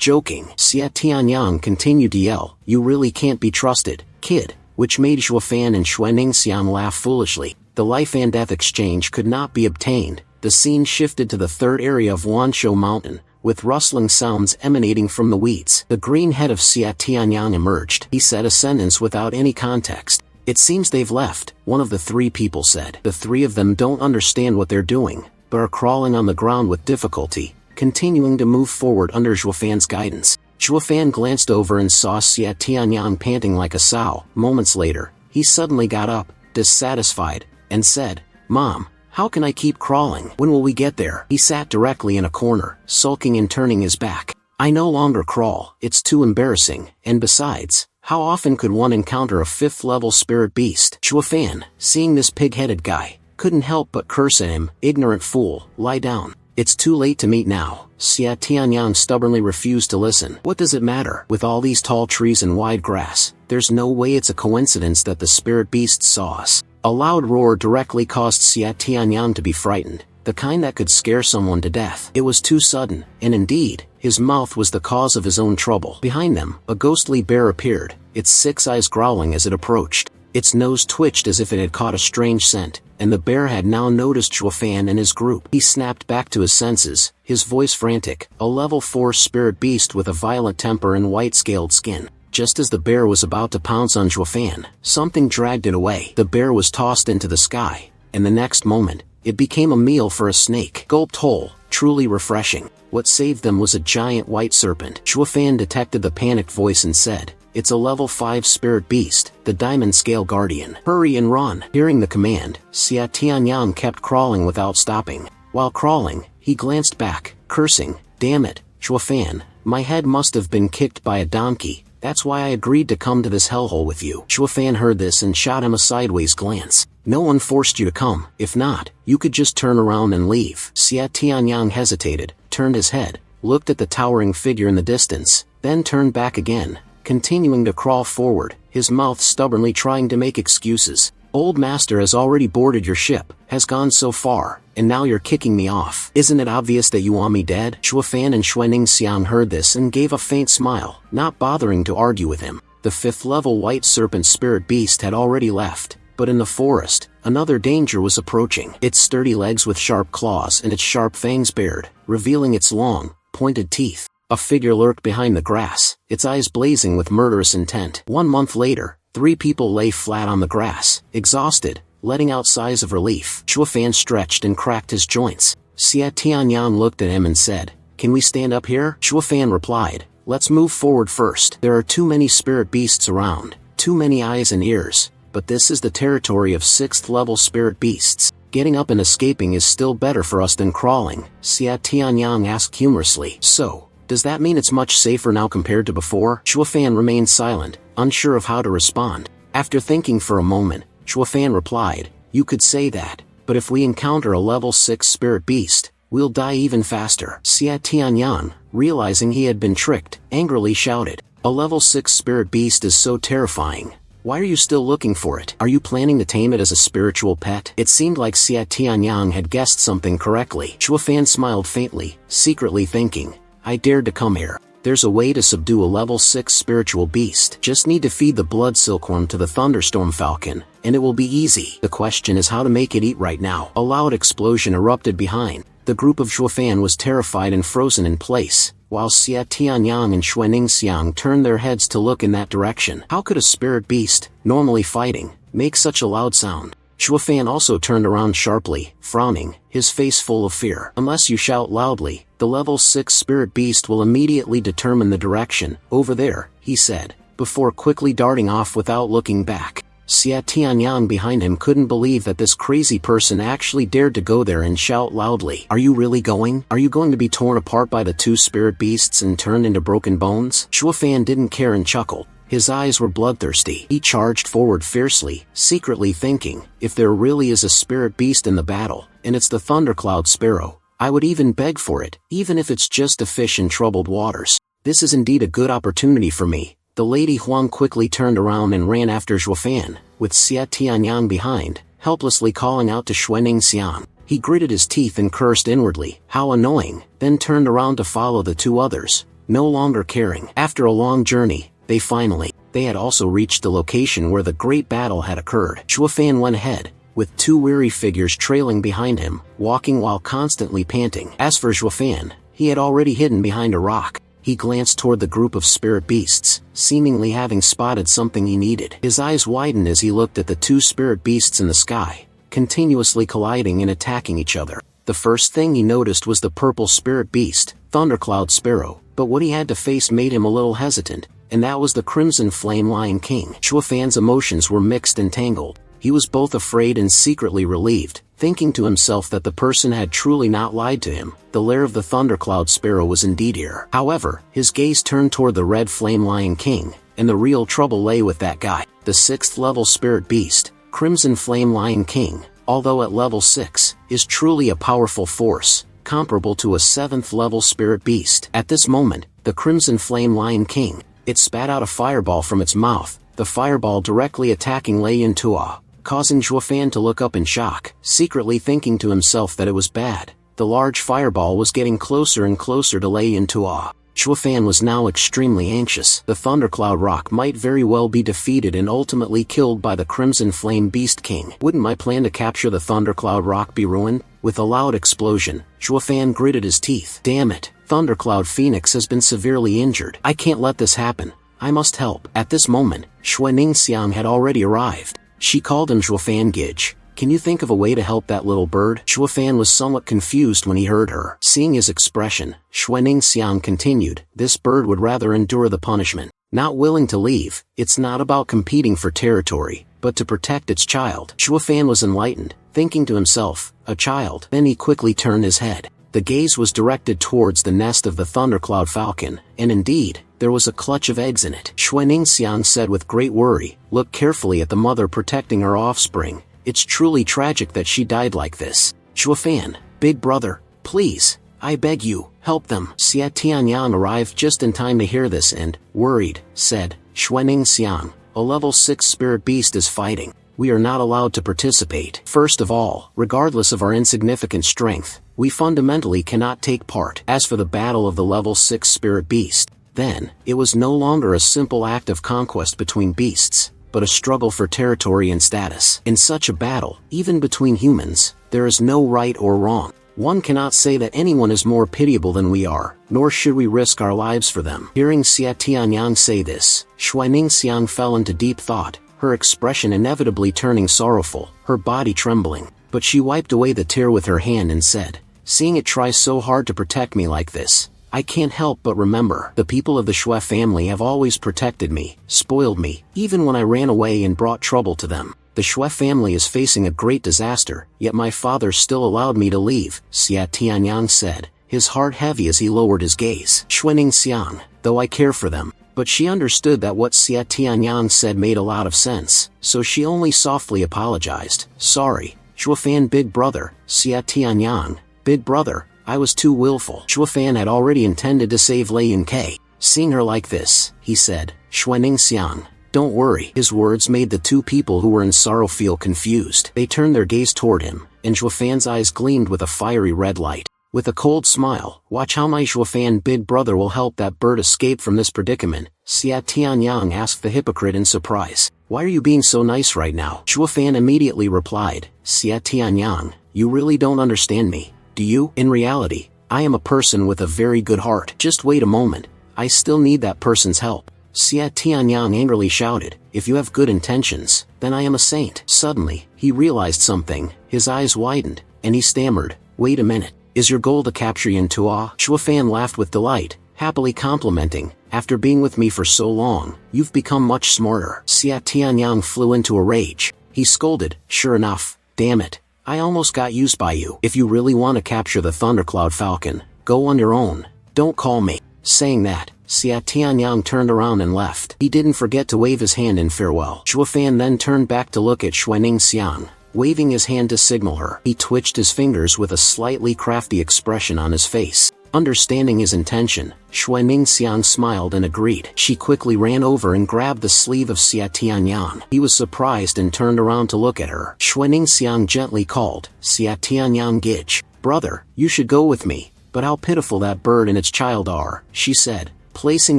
joking. Xia Tianyang continued to yell, you really can't be trusted, kid, which made Fan and Xuening Xiang laugh foolishly. The life and death exchange could not be obtained. The scene shifted to the third area of Wanshou Mountain, with rustling sounds emanating from the weeds. The green head of Xia Tianyang emerged. He said a sentence without any context. It seems they've left, one of the three people said. The three of them don't understand what they're doing, but are crawling on the ground with difficulty, continuing to move forward under Fan's guidance. Fan glanced over and saw Xia Tianyang panting like a sow. Moments later, he suddenly got up, dissatisfied, and said, Mom, how can I keep crawling? When will we get there? He sat directly in a corner, sulking and turning his back. I no longer crawl, it's too embarrassing, and besides, how often could one encounter a 5th-level spirit beast? Fan, seeing this pig-headed guy, couldn't help but curse at him. Ignorant fool, lie down. It's too late to meet now. Xia Tianyang stubbornly refused to listen. What does it matter? With all these tall trees and wide grass, there's no way it's a coincidence that the spirit beast saw us. A loud roar directly caused Xia Tianyang to be frightened, the kind that could scare someone to death. It was too sudden, and indeed, his mouth was the cause of his own trouble. Behind them, a ghostly bear appeared, its 6 eyes growling as it approached. Its nose twitched as if it had caught a strange scent, and the bear had now noticed Fan and his group. He snapped back to his senses, his voice frantic, a level 4 spirit beast with a violent temper and white-scaled skin. Just as the bear was about to pounce on Fan, something dragged it away. The bear was tossed into the sky, and the next moment, it became a meal for a snake. Gulped whole, truly refreshing. What saved them was a giant white serpent. Fan detected the panicked voice and said, it's a level 5 spirit beast, the Diamond Scale Guardian. Hurry and run. Hearing the command, Xia Tianyang kept crawling without stopping. While crawling, he glanced back, cursing, damn it, Fan, my head must have been kicked by a donkey, that's why I agreed to come to this hellhole with you. Fan heard this and shot him a sideways glance. No one forced you to come, if not, you could just turn around and leave. Xia Tianyang hesitated, turned his head, looked at the towering figure in the distance, then turned back again, continuing to crawl forward, his mouth stubbornly trying to make excuses. Old master has already boarded your ship, has gone so far, and now you're kicking me off. Isn't it obvious that you want me dead? Fan and Xuening Xiang heard this and gave a faint smile, not bothering to argue with him. The 5th-level white serpent spirit beast had already left, but in the forest, another danger was approaching. Its sturdy legs with sharp claws and its sharp fangs bared, revealing its long, pointed teeth. A figure lurked behind the grass, its eyes blazing with murderous intent. 1 month later, 3 people lay flat on the grass, exhausted, letting out sighs of relief. Shuofan stretched and cracked his joints. Xia Tianyang looked at him and said, "Can we stand up here?" Shuofan replied, "Let's move forward first. There are too many spirit beasts around, too many eyes and ears, but this is the territory of 6th level spirit beasts. Getting up and escaping is still better for us than crawling." Xia Tianyang asked humorously, "So, does that mean it's much safer now compared to before?" Shuofan remained silent, unsure of how to respond. After thinking for a moment, Shuofan replied, "You could say that, but if we encounter a level 6 spirit beast, we'll die even faster." Xia Tianyang, realizing he had been tricked, angrily shouted, "A level 6 spirit beast is so terrifying. Why are you still looking for it? Are you planning to tame it as a spiritual pet?" It seemed like Xia Tianyang had guessed something correctly. Shuofan smiled faintly, secretly thinking, "I dared to come here. There's a way to subdue a level 6 spiritual beast. Just need to feed the blood silkworm to the thunderstorm falcon, and it will be easy. The question is how to make it eat right now." A loud explosion erupted behind. The group of Shuofan was terrified and frozen in place, while Xia Tianyang and Xuaningxiang turned their heads to look in that direction. How could a spirit beast, normally fighting, make such a loud sound? Shuofan also turned around sharply, frowning, his face full of fear. "Unless you shout loudly, the level 6 spirit beast will immediately determine the direction. Over there," he said, before quickly darting off without looking back. Xia Tianyang behind him couldn't believe that this crazy person actually dared to go there and shout loudly. "Are you really going? Are you going to be torn apart by the 2 spirit beasts and turned into broken bones?" Shuofan didn't care and chuckled. His eyes were bloodthirsty. He charged forward fiercely, secretly thinking, "If there really is a spirit beast in the battle, and it's the thundercloud sparrow, I would even beg for it, even if it's just a fish in troubled waters. This is indeed a good opportunity for me." The Lady Huang quickly turned around and ran after Shuofan, with Xia Tianyang behind, helplessly calling out to Xuaningxiang. He gritted his teeth and cursed inwardly, "How annoying," then turned around to follow the 2 others, no longer caring. After a long journey, they had also reached the location where the great battle had occurred. Shuofan went ahead, with 2 weary figures trailing behind him, walking while constantly panting. As for Shuofan, he had already hidden behind a rock. He glanced toward the group of spirit beasts, seemingly having spotted something he needed. His eyes widened as he looked at the 2 spirit beasts in the sky, continuously colliding and attacking each other. The first thing he noticed was the purple spirit beast, Thundercloud Sparrow, but what he had to face made him a little hesitant, and that was the Crimson Flame Lion King. Shuofan's emotions were mixed and tangled. He was both afraid and secretly relieved, thinking to himself that the person had truly not lied to him. The lair of the Thundercloud Sparrow was indeed here. However, his gaze turned toward the Red Flame Lion King, and the real trouble lay with that guy. The 6th level spirit beast, Crimson Flame Lion King, although at level 6, is truly a powerful force, comparable to a 7th level spirit beast. At this moment, the Crimson Flame Lion King, it spat out a fireball from its mouth, the fireball directly attacking Lei Yintua, causing Shuofan to look up in shock, secretly thinking to himself that it was bad. The large fireball was getting closer and closer to Lei Yintua. Shuofan was now extremely anxious. The Thundercloud Rock might very well be defeated and ultimately killed by the Crimson Flame Beast King. Wouldn't my plan to capture the Thundercloud Rock be ruined? With a loud explosion, Shuofan gritted his teeth. "Damn it, Thundercloud Phoenix has been severely injured. I can't let this happen. I must help." At this moment, Xuaningxiang had already arrived. She called him Shuofan Gij. "Can you think of a way to help that little bird?" Shuofan was somewhat confused when he heard her. Seeing his expression, Xuaningxiang continued, "This bird would rather endure the punishment. Not willing to leave. It's not about competing for territory, but to protect its child." Shuofan was enlightened, thinking to himself, "A child." Then he quickly turned his head. The gaze was directed towards the nest of the Thundercloud Falcon, and indeed, there was a clutch of eggs in it. Xuaningxiang said with great worry, "Look carefully at the mother protecting her offspring. It's truly tragic that she died like this. Shuofan, big brother, please, I beg you, help them." Xia Tianyang arrived just in time to hear this and, worried, said, "Xuaningxiang, a level 6 spirit beast is fighting. We are not allowed to participate. First of all, regardless of our insignificant strength, we fundamentally cannot take part." As for the battle of the level 6 spirit beast, then, it was no longer a simple act of conquest between beasts, but a struggle for territory and status. In such a battle, even between humans, there is no right or wrong. One cannot say that anyone is more pitiable than we are, nor should we risk our lives for them. Hearing Xia Tianyang say this, Shui Ningxiang fell into deep thought, her expression inevitably turning sorrowful, her body trembling. But she wiped away the tear with her hand and said, "Seeing it try so hard to protect me like this, I can't help but remember the people of the Shui family have always protected me, spoiled me, even when I ran away and brought trouble to them. The Shui family is facing a great disaster, yet my father still allowed me to leave," Xia Tianyang said, his heart heavy as he lowered his gaze. Shui Ningxiang, though I care for them. But she understood that what Xia Tianyang said made a lot of sense, so she only softly apologized. "Sorry, Shuifan big brother, Xia Tianyang, big brother, I was too willful." Shuifan had already intended to save Lei Yunke. Seeing her like this, he said, "Shui Ningxiang, don't worry." His words made the two people who were in sorrow feel confused. They turned their gaze toward him, and Shuifan's eyes gleamed with a fiery red light. With a cold smile, "Watch how my Shuifan big brother will help that bird escape from this predicament," Xia Tianyang asked the hypocrite in surprise. "Why are you being so nice right now?" Shuifan immediately replied, "Xia Tianyang, you really don't understand me, do you? In reality, I am a person with a very good heart. Just wait a moment, I still need that person's help." Xia Tianyang angrily shouted, "If you have good intentions, then I am a saint." Suddenly, he realized something, his eyes widened, and he stammered, "Wait a minute. Is your goal to capture Yin Tua?" Shuifan laughed with delight, happily complimenting, "After being with me for so long, you've become much smarter." Xia Tianyang flew into a rage. He scolded, "Sure enough, damn it, I almost got used by you. If you really want to capture the Thundercloud Falcon, go on your own, don't call me." Saying that, Xia Tianyang turned around and left. He didn't forget to wave his hand in farewell. Shuifan then turned back to look at Shui Ningxiang, waving his hand to signal her. He twitched his fingers with a slightly crafty expression on his face. Understanding his intention, Shui Ningxiang smiled and agreed. She quickly ran over and grabbed the sleeve of Xia Tianyang. He was surprised and turned around to look at her. Shui Ningxiang gently called, "Xia Tianyang Gij, brother, you should go with me, but how pitiful that bird and its child are," she said, placing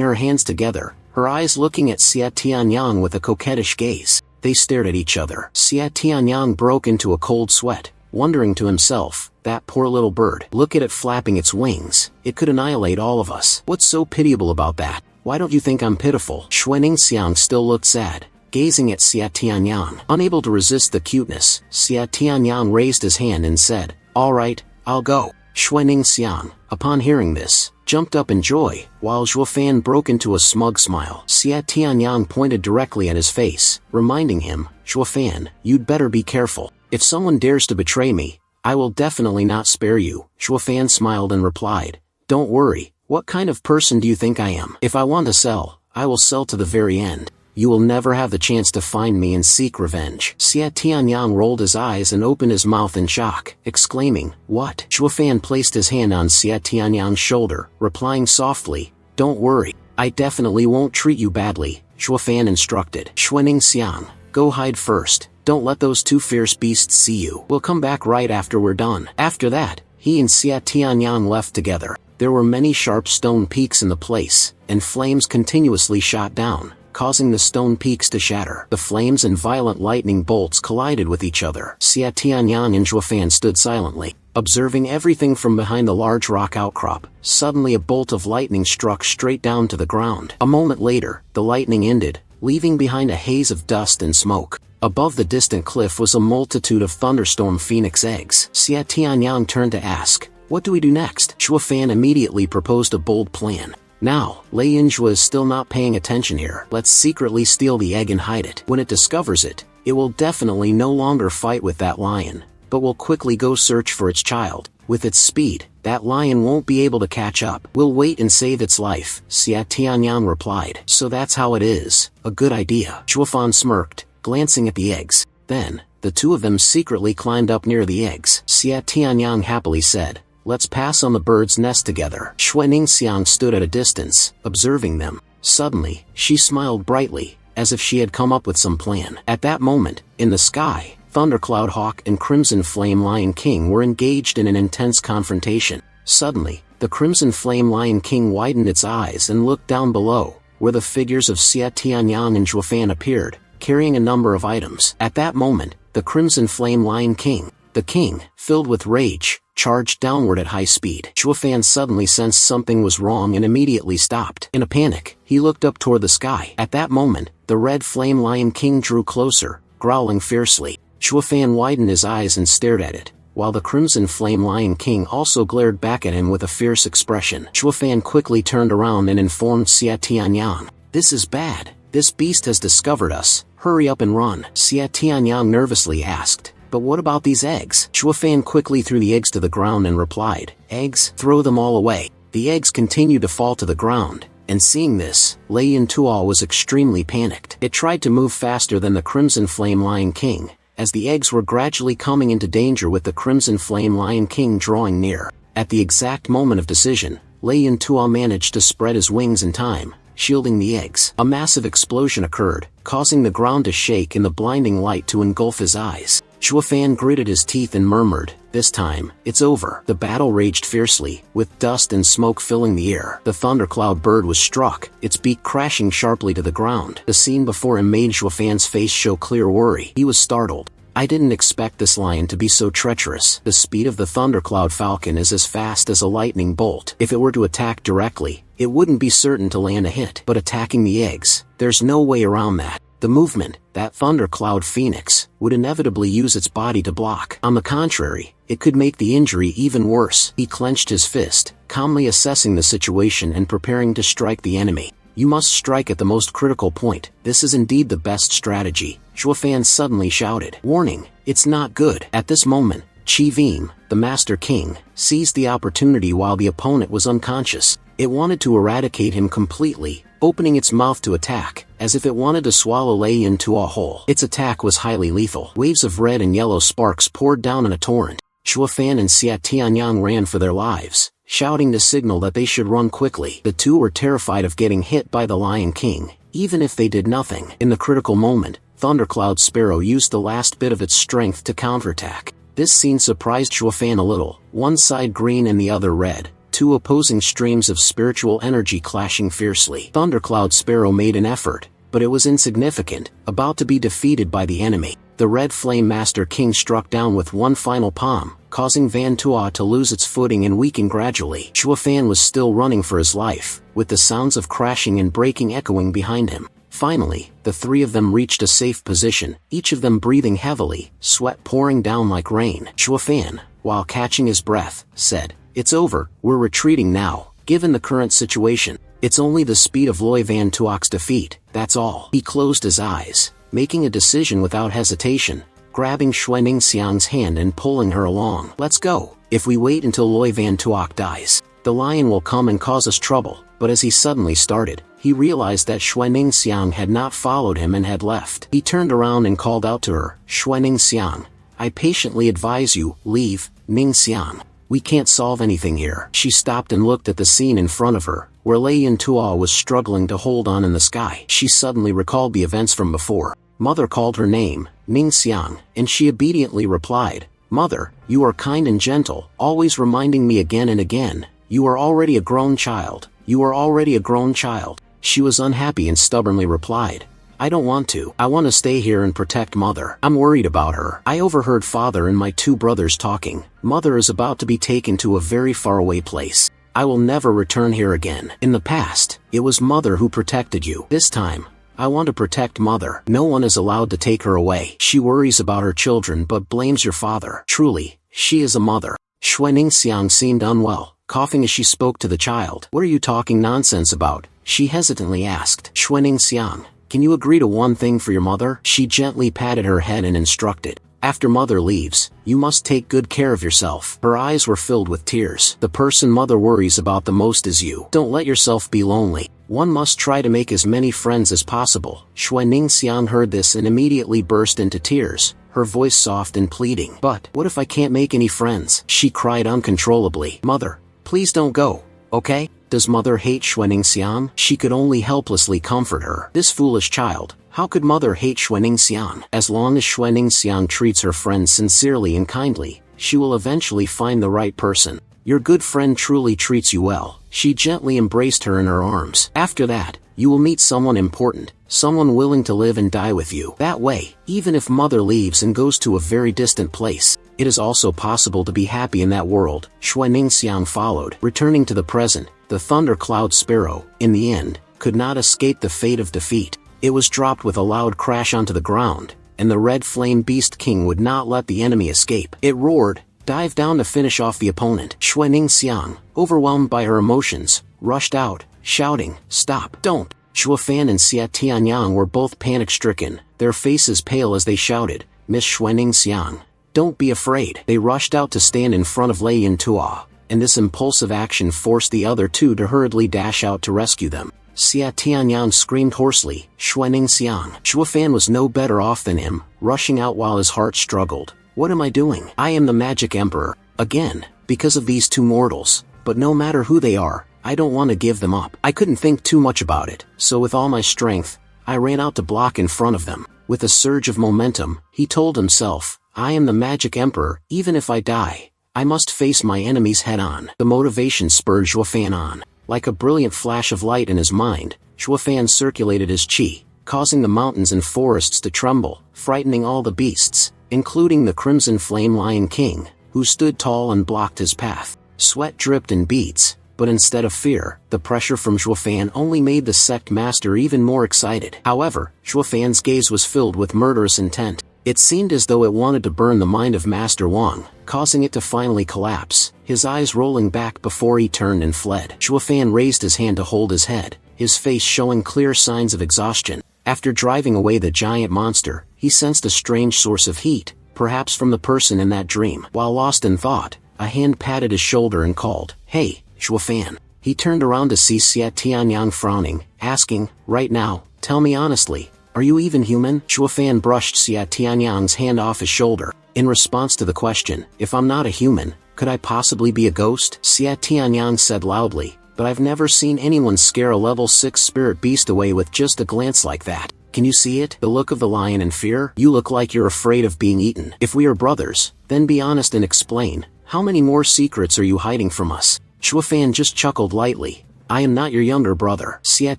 her hands together, her eyes looking at Xia Tianyang with a coquettish gaze. They stared at each other. Xia Tianyang broke into a cold sweat, wondering to himself, "That poor little bird. Look at it flapping its wings. It could annihilate all of us. What's so pitiable about that? Why don't you think I'm pitiful?" Shui Ningxiang still looked sad, gazing at Xia Tianyang. Unable to resist the cuteness, Xia Tianyang raised his hand and said, "All right, I'll go." Shui Ningxiang, upon hearing this, jumped up in joy, while Shuifan broke into a smug smile. Xia Tianyang pointed directly at his face, reminding him, "Shuifan, you'd better be careful. If someone dares to betray me, I will definitely not spare you." Shuifan smiled and replied, "Don't worry, what kind of person do you think I am? If I want to sell, I will sell to the very end. You will never have the chance to find me and seek revenge." Xia Tianyang rolled his eyes and opened his mouth in shock, exclaiming, "What?" Shuifan placed his hand on Xia Tianyang's shoulder, replying softly, "Don't worry, I definitely won't treat you badly," Shuifan instructed. "Shui Ningxiang, go hide first. Don't let those two fierce beasts see you. We'll come back right after we're done." After that, he and Xia Tianyang left together. There were many sharp stone peaks in the place, and flames continuously shot down, causing the stone peaks to shatter. The flames and violent lightning bolts collided with each other. Xia Tianyang and Shuifan stood silently, observing everything from behind the large rock outcrop. Suddenly a bolt of lightning struck straight down to the ground. A moment later, the lightning ended, leaving behind a haze of dust and smoke. Above the distant cliff was a multitude of thunderstorm phoenix eggs. Xia Tianyang turned to ask, "What do we do next?" Shuifan immediately proposed a bold plan. "Now, Lei Yunjua is still not paying attention here. Let's secretly steal the egg and hide it. When it discovers it, it will definitely no longer fight with that lion, but will quickly go search for its child. With its speed, that lion won't be able to catch up. We'll wait and save its life," Xia Tianyang replied. "So that's how it is. A good idea." Shuifan smirked, glancing at the eggs. Then, the two of them secretly climbed up near the eggs. Xia Tianyang happily said, "Let's pass on the bird's nest together." Shui Ningxiang stood at a distance, observing them. Suddenly, she smiled brightly, as if she had come up with some plan. At that moment, in the sky, Thundercloud Hawk and Crimson Flame Lion King were engaged in an intense confrontation. Suddenly, the Crimson Flame Lion King widened its eyes and looked down below, where the figures of Xia Tianyang and Shuifan appeared, carrying a number of items. At that moment, the Crimson Flame Lion King, the king, filled with rage, charged downward at high speed. Chuafan suddenly sensed something was wrong and immediately stopped. In a panic, he looked up toward the sky. At that moment, the red flame lion king drew closer, growling fiercely. Chuafan widened his eyes and stared at it, while the crimson flame lion king also glared back at him with a fierce expression. Chuafan quickly turned around and informed Xia Tianyang. "This is bad. This beast has discovered us. Hurry up and run." Xia Tianyang nervously asked, "But what about these eggs?" Chuafan quickly threw the eggs to the ground and replied, "Eggs? Throw them all away." The eggs continued to fall to the ground, and seeing this, Lei Yintuo was extremely panicked. It tried to move faster than the crimson flame lion king, as the eggs were gradually coming into danger with the crimson flame lion king drawing near. At the exact moment of decision, Lei Yintuo managed to spread his wings in time, shielding the eggs. A massive explosion occurred, causing the ground to shake and the blinding light to engulf his eyes. Chuafan gritted his teeth and murmured, "This time, it's over." The battle raged fiercely, with dust and smoke filling the air. The thundercloud bird was struck, its beak crashing sharply to the ground. The scene before him made Chuafan's face show clear worry. He was startled. "I didn't expect this lion to be so treacherous." The speed of the thundercloud falcon is as fast as a lightning bolt. If it were to attack directly, it wouldn't be certain to land a hit. But attacking the eggs, there's no way around that. The movement, that thundercloud phoenix, would inevitably use its body to block. On the contrary, it could make the injury even worse. He clenched his fist, calmly assessing the situation and preparing to strike the enemy. "You must strike at the most critical point. This is indeed the best strategy," Chuafan suddenly shouted. "Warning, it's not good." At this moment, Qi Vim, the Master King, seized the opportunity while the opponent was unconscious. It wanted to eradicate him completely, opening its mouth to attack, as if it wanted to swallow Lei Yintuo whole. Its attack was highly lethal. Waves of red and yellow sparks poured down in a torrent. Chuafan and Xia Tianyang ran for their lives, shouting to signal that they should run quickly. The two were terrified of getting hit by the Lion King, even if they did nothing. In the critical moment, Thundercloud Sparrow used the last bit of its strength to counterattack. This scene surprised Chuafan a little, one side green and the other red, two opposing streams of spiritual energy clashing fiercely. Thundercloud Sparrow made an effort, but it was insignificant, about to be defeated by the enemy. The Red Flame Master King struck down with one final palm, causing Van Tua to lose its footing and weaken gradually. Chuafan was still running for his life, with the sounds of crashing and breaking echoing behind him. Finally, the three of them reached a safe position, each of them breathing heavily, sweat pouring down like rain. Chuafan, while catching his breath, said, "It's over, we're retreating now. Given the current situation, it's only the speed of Loi Van Tuoc's defeat, that's all." He closed his eyes, making a decision without hesitation, grabbing Xuening Xiang's hand and pulling her along. "Let's go. If we wait until Loi Van Tuoc dies, the lion will come and cause us trouble." But as he suddenly started, he realized that Xuening Xiang had not followed him and had left. He turned around and called out to her, "Xuening Xiang, I patiently advise you, leave, Ning Xiang. We can't solve anything here." She stopped and looked at the scene in front of her, where Lei Yintuo was struggling to hold on in the sky. She suddenly recalled the events from before. Mother called her name, Ning Xiang, and she obediently replied, "Mother, you are kind and gentle, always reminding me again and again, you are already a grown child. You are already a grown child." She was unhappy and stubbornly replied, "I don't want to. I want to stay here and protect Mother. I'm worried about her. I overheard Father and my two brothers talking. Mother is about to be taken to a very faraway place. I will never return here again. In the past, it was Mother who protected you. This time, I want to protect Mother. No one is allowed to take her away. She worries about her children but blames your father. Truly, she is a mother." Xuening Xiang seemed unwell, coughing as she spoke to the child. "What are you talking nonsense about?" she hesitantly asked. "Xuening Xiang, can you agree to one thing for your mother?" She gently patted her head and instructed, "After Mother leaves, you must take good care of yourself." Her eyes were filled with tears. "The person Mother worries about the most is you. Don't let yourself be lonely. One must try to make as many friends as possible." Xuening Xiang heard this and immediately burst into tears, her voice soft and pleading. "But what if I can't make any friends?" she cried uncontrollably. "Mother, please don't go, okay? Does Mother hate Xuening Xiang?" She could only helplessly comfort her. This foolish child, how could Mother hate Xuening Xiang? As long as Xuening Xiang treats her friends sincerely and kindly, she will eventually find the right person. Your good friend truly treats you well. She gently embraced her in her arms. After that, you will meet someone important, someone willing to live and die with you. That way, even if mother leaves and goes to a very distant place, it is also possible to be happy in that world. Xuaningxiang followed. Returning to the present, the Thunder Cloud Sparrow, in the end, could not escape the fate of defeat. It was dropped with a loud crash onto the ground, and the Red Flame Beast King would not let the enemy escape. It roared, dived down to finish off the opponent. Xuaningxiang, overwhelmed by her emotions, rushed out, shouting, "Stop! Don't!" Shuofan and Xia Tianyang were both panic-stricken, their faces pale as they shouted, "Miss Xuaningxiang, don't be afraid." They rushed out to stand in front of Lei Yintua, and this impulsive action forced the other two to hurriedly dash out to rescue them. Xia Tianyang screamed hoarsely, "Xuaningxiang." Shuofan was no better off than him, rushing out while his heart struggled. "What am I doing? I am the Magic Emperor, again, because of these two mortals, but no matter who they are, I don't want to give them up." I couldn't think too much about it, so with all my strength, I ran out to block in front of them. With a surge of momentum, he told himself, "I am the Magic Emperor, even if I die, I must face my enemies head-on." The motivation spurred Shuofan on. Like a brilliant flash of light in his mind, Shuofan circulated his qi, causing the mountains and forests to tremble, frightening all the beasts, including the Crimson Flame Lion King, who stood tall and blocked his path. Sweat dripped in beads, but instead of fear, the pressure from Shuofan only made the sect master even more excited. However, Shuofan's gaze was filled with murderous intent. It seemed as though it wanted to burn the mind of Master Wang, causing it to finally collapse, his eyes rolling back before he turned and fled. Shuofan raised his hand to hold his head, his face showing clear signs of exhaustion. After driving away the giant monster, he sensed a strange source of heat, perhaps from the person in that dream. While lost in thought, a hand patted his shoulder and called, "Hey, Shuofan." He turned around to see Xia Tianyang frowning, asking, "Right now, tell me honestly, are you even human?" Shuofan brushed Xia Tianyang's hand off his shoulder. In response to the question, "If I'm not a human, could I possibly be a ghost?" Xia Tianyang said loudly, "But I've never seen anyone scare a level 6 spirit beast away with just a glance like that. Can you see it? The look of the lion in fear? You look like you're afraid of being eaten. If we are brothers, then be honest and explain, how many more secrets are you hiding from us?" Shuofan just chuckled lightly. "I am not your younger brother." Xia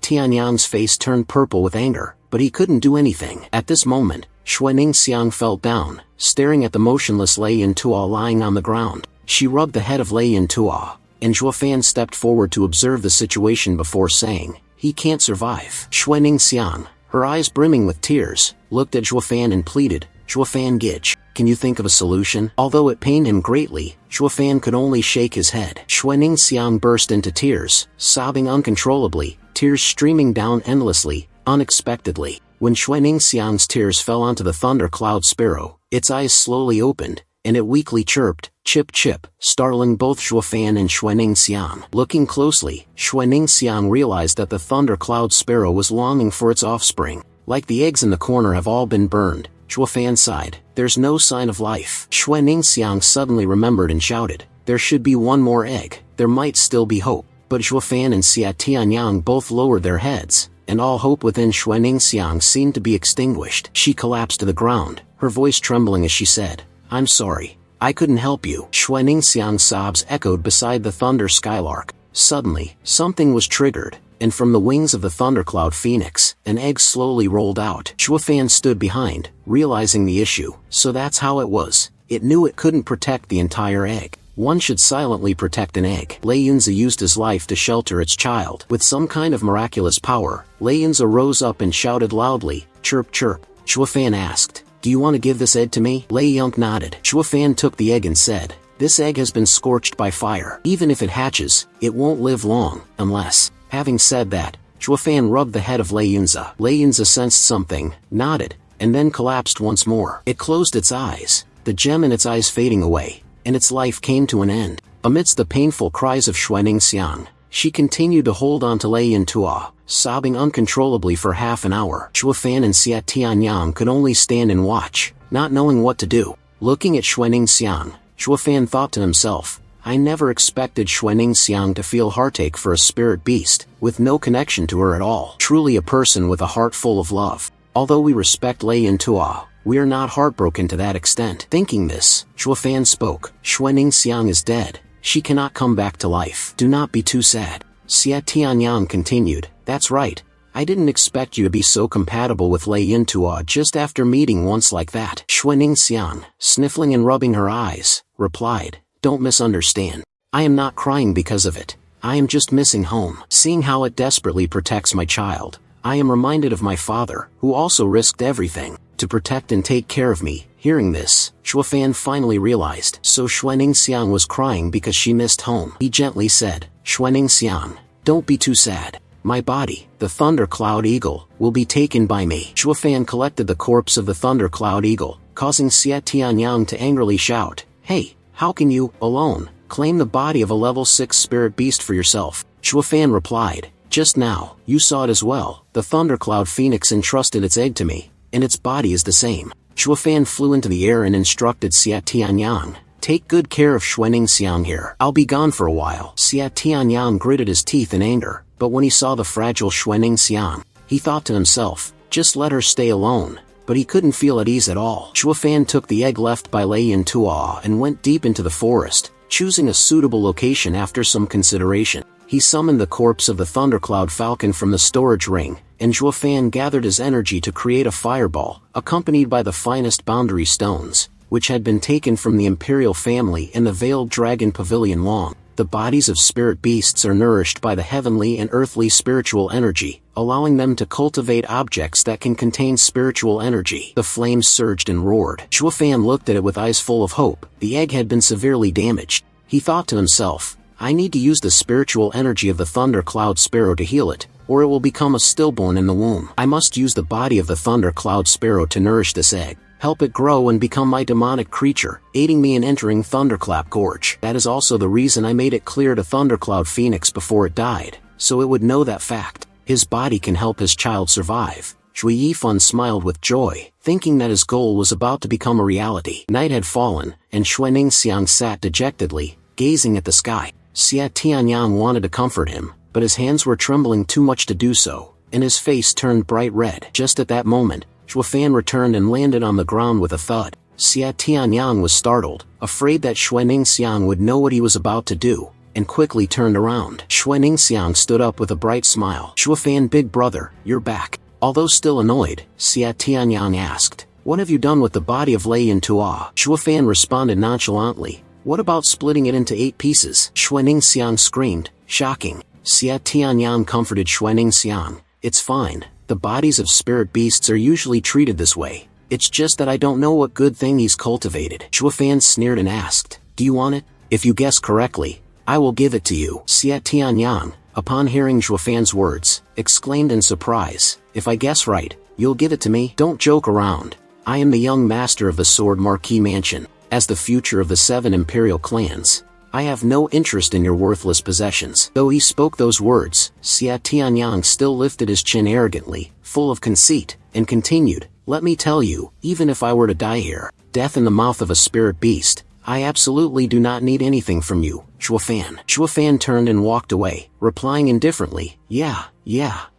Tianyang's face turned purple with anger, but he couldn't do anything. At this moment, Xuaningxiang fell down, staring at the motionless Lei Yintua lying on the ground. She rubbed the head of Lei Yintua, and Shuofan stepped forward to observe the situation before saying, "He can't survive." Xuaningxiang, her eyes brimming with tears, looked at Shuofan and pleaded, "Shuofan Gich, can you think of a solution?" Although it pained him greatly, Shuofan could only shake his head. Xuaningxiang burst into tears, sobbing uncontrollably, tears streaming down endlessly, unexpectedly. When Xuaningxiang's tears fell onto the Thunder Cloud Sparrow, its eyes slowly opened, and it weakly chirped, "Chip chip," startling both Shuofan and Xuaningxiang. Looking closely, Xuaningxiang realized that the Thunder Cloud Sparrow was longing for its offspring. "Like the eggs in the corner have all been burned," Shuofan sighed. "There's no sign of life." Xuaningxiang suddenly remembered and shouted, "There should be one more egg, there might still be hope." But Shuofan and Xia Tianyang both lowered their heads, and all hope within Xuaningxiang seemed to be extinguished. She collapsed to the ground, her voice trembling as she said, "I'm sorry, I couldn't help you." Xuaningxiang's sobs echoed beside the Thunder Skylark. Suddenly, something was triggered, and from the wings of the Thundercloud Phoenix, an egg slowly rolled out. Shuofan stood behind, realizing the issue. So that's how it was. It knew it couldn't protect the entire egg. One should silently protect an egg. Lei Yunzi used his life to shelter its child. With some kind of miraculous power, Lei Yunzi rose up and shouted loudly, "Chirp chirp." Shuofan asked, "Do you want to give this egg to me?" Lei Yunzi nodded. Shuofan took the egg and said, "This egg has been scorched by fire. Even if it hatches, it won't live long, unless..." Having said that, Shuofan rubbed the head of Lei Yunzi. Lei Yunzi sensed something, nodded, and then collapsed once more. It closed its eyes, the gem in its eyes fading away, and its life came to an end. Amidst the painful cries of Xuaningxiang, she continued to hold on to Lei Yintua, sobbing uncontrollably for half an hour. Shuofan and Xia Tianyang could only stand and watch, not knowing what to do. Looking at Xuaningxiang, Shuofan thought to himself, "I never expected Xuaningxiang to feel heartache for a spirit beast, with no connection to her at all. Truly a person with a heart full of love. Although we respect Lei Yintua, we are not heartbroken to that extent." Thinking this, Shuofan spoke, "Xuaningxiang is dead. She cannot come back to life. Do not be too sad." Xia Tianyang continued, "That's right. I didn't expect you to be so compatible with Lei Yintua just after meeting once like that. Xuening Xiang, sniffling and rubbing her eyes, replied, don't misunderstand. I am not crying because of it. I am just missing home. Seeing how it desperately protects my child, I am reminded of my father, who also risked everything to protect and take care of me. Hearing this, Shuofan finally realized. So Xuening Xiang was crying because she missed home. He gently said, Xuening Xiang, don't be too sad. My body, the Thunder Cloud Eagle, will be taken by me. Shuofan collected the corpse of the Thunder Cloud Eagle, causing Xie Tianyang to angrily shout, hey, how can you, alone, claim the body of a level 6 spirit beast for yourself? Shuofan replied, just now, you saw it as well. The Thundercloud Phoenix entrusted its egg to me, and its body is the same. Shuofan flew into the air and instructed Xie Tianyang, take good care of Xuening Xiang here. I'll be gone for a while. Xie Tianyang gritted his teeth in anger, but when he saw the fragile Xuening Xiang, he thought to himself, just let her stay alone. But he couldn't feel at ease at all. Shuofan took the egg left by Lei Yintua and went deep into the forest, choosing a suitable location after some consideration. He summoned the corpse of the Thundercloud Falcon from the storage ring, and Shuofan gathered his energy to create a fireball, accompanied by the finest boundary stones, which had been taken from the imperial family in the Veiled Dragon Pavilion long. The bodies of spirit beasts are nourished by the heavenly and earthly spiritual energy, allowing them to cultivate objects that can contain spiritual energy. The flames surged and roared. Shuofan looked at it with eyes full of hope. The egg had been severely damaged. He thought to himself, I need to use the spiritual energy of the Thunder Cloud Sparrow to heal it, or it will become a stillborn in the womb. I must use the body of the Thunder Cloud Sparrow to nourish this egg, help it grow and become my demonic creature, aiding me in entering Thunderclap Gorge. That is also the reason I made it clear to Thundercloud Phoenix before it died, so it would know that fact. His body can help his child survive. Shui Yifan smiled with joy, thinking that his goal was about to become a reality. Night had fallen, and Xuening Xiang sat dejectedly, gazing at the sky. Xie Tianyang wanted to comfort him, but his hands were trembling too much to do so, and his face turned bright red. Just at that moment, Shuofan returned and landed on the ground with a thud. Xie Tianyang was startled, afraid that Xuening Xiang would know what he was about to do, and quickly turned around. Xuening Xiang stood up with a bright smile. Shuofan, big brother, you're back. Although still annoyed, Xie Tianyang asked, what have you done with the body of Lei Yintua? Shuofan responded nonchalantly, what about splitting it into 8 pieces? Xuening Xiang screamed, shocking. Xie Tianyang comforted Xuening Xiang, it's fine, the bodies of spirit beasts are usually treated this way. It's just that I don't know what good thing he's cultivated. Shuofan sneered and asked, do you want it? If you guess correctly, I will give it to you. Xie Tianyang, upon hearing Shuofan's words, exclaimed in surprise, if I guess right, you'll give it to me? Don't joke around. I am the young master of the Sword Marquis Mansion. As the future of the 7 imperial clans, I have no interest in your worthless possessions. Though he spoke those words, Xie Tianyang still lifted his chin arrogantly, full of conceit, and continued, let me tell you, even if I were to die here, death in the mouth of a spirit beast, I absolutely do not need anything from you, Shuofan. Shuofan turned and walked away, replying indifferently, yeah,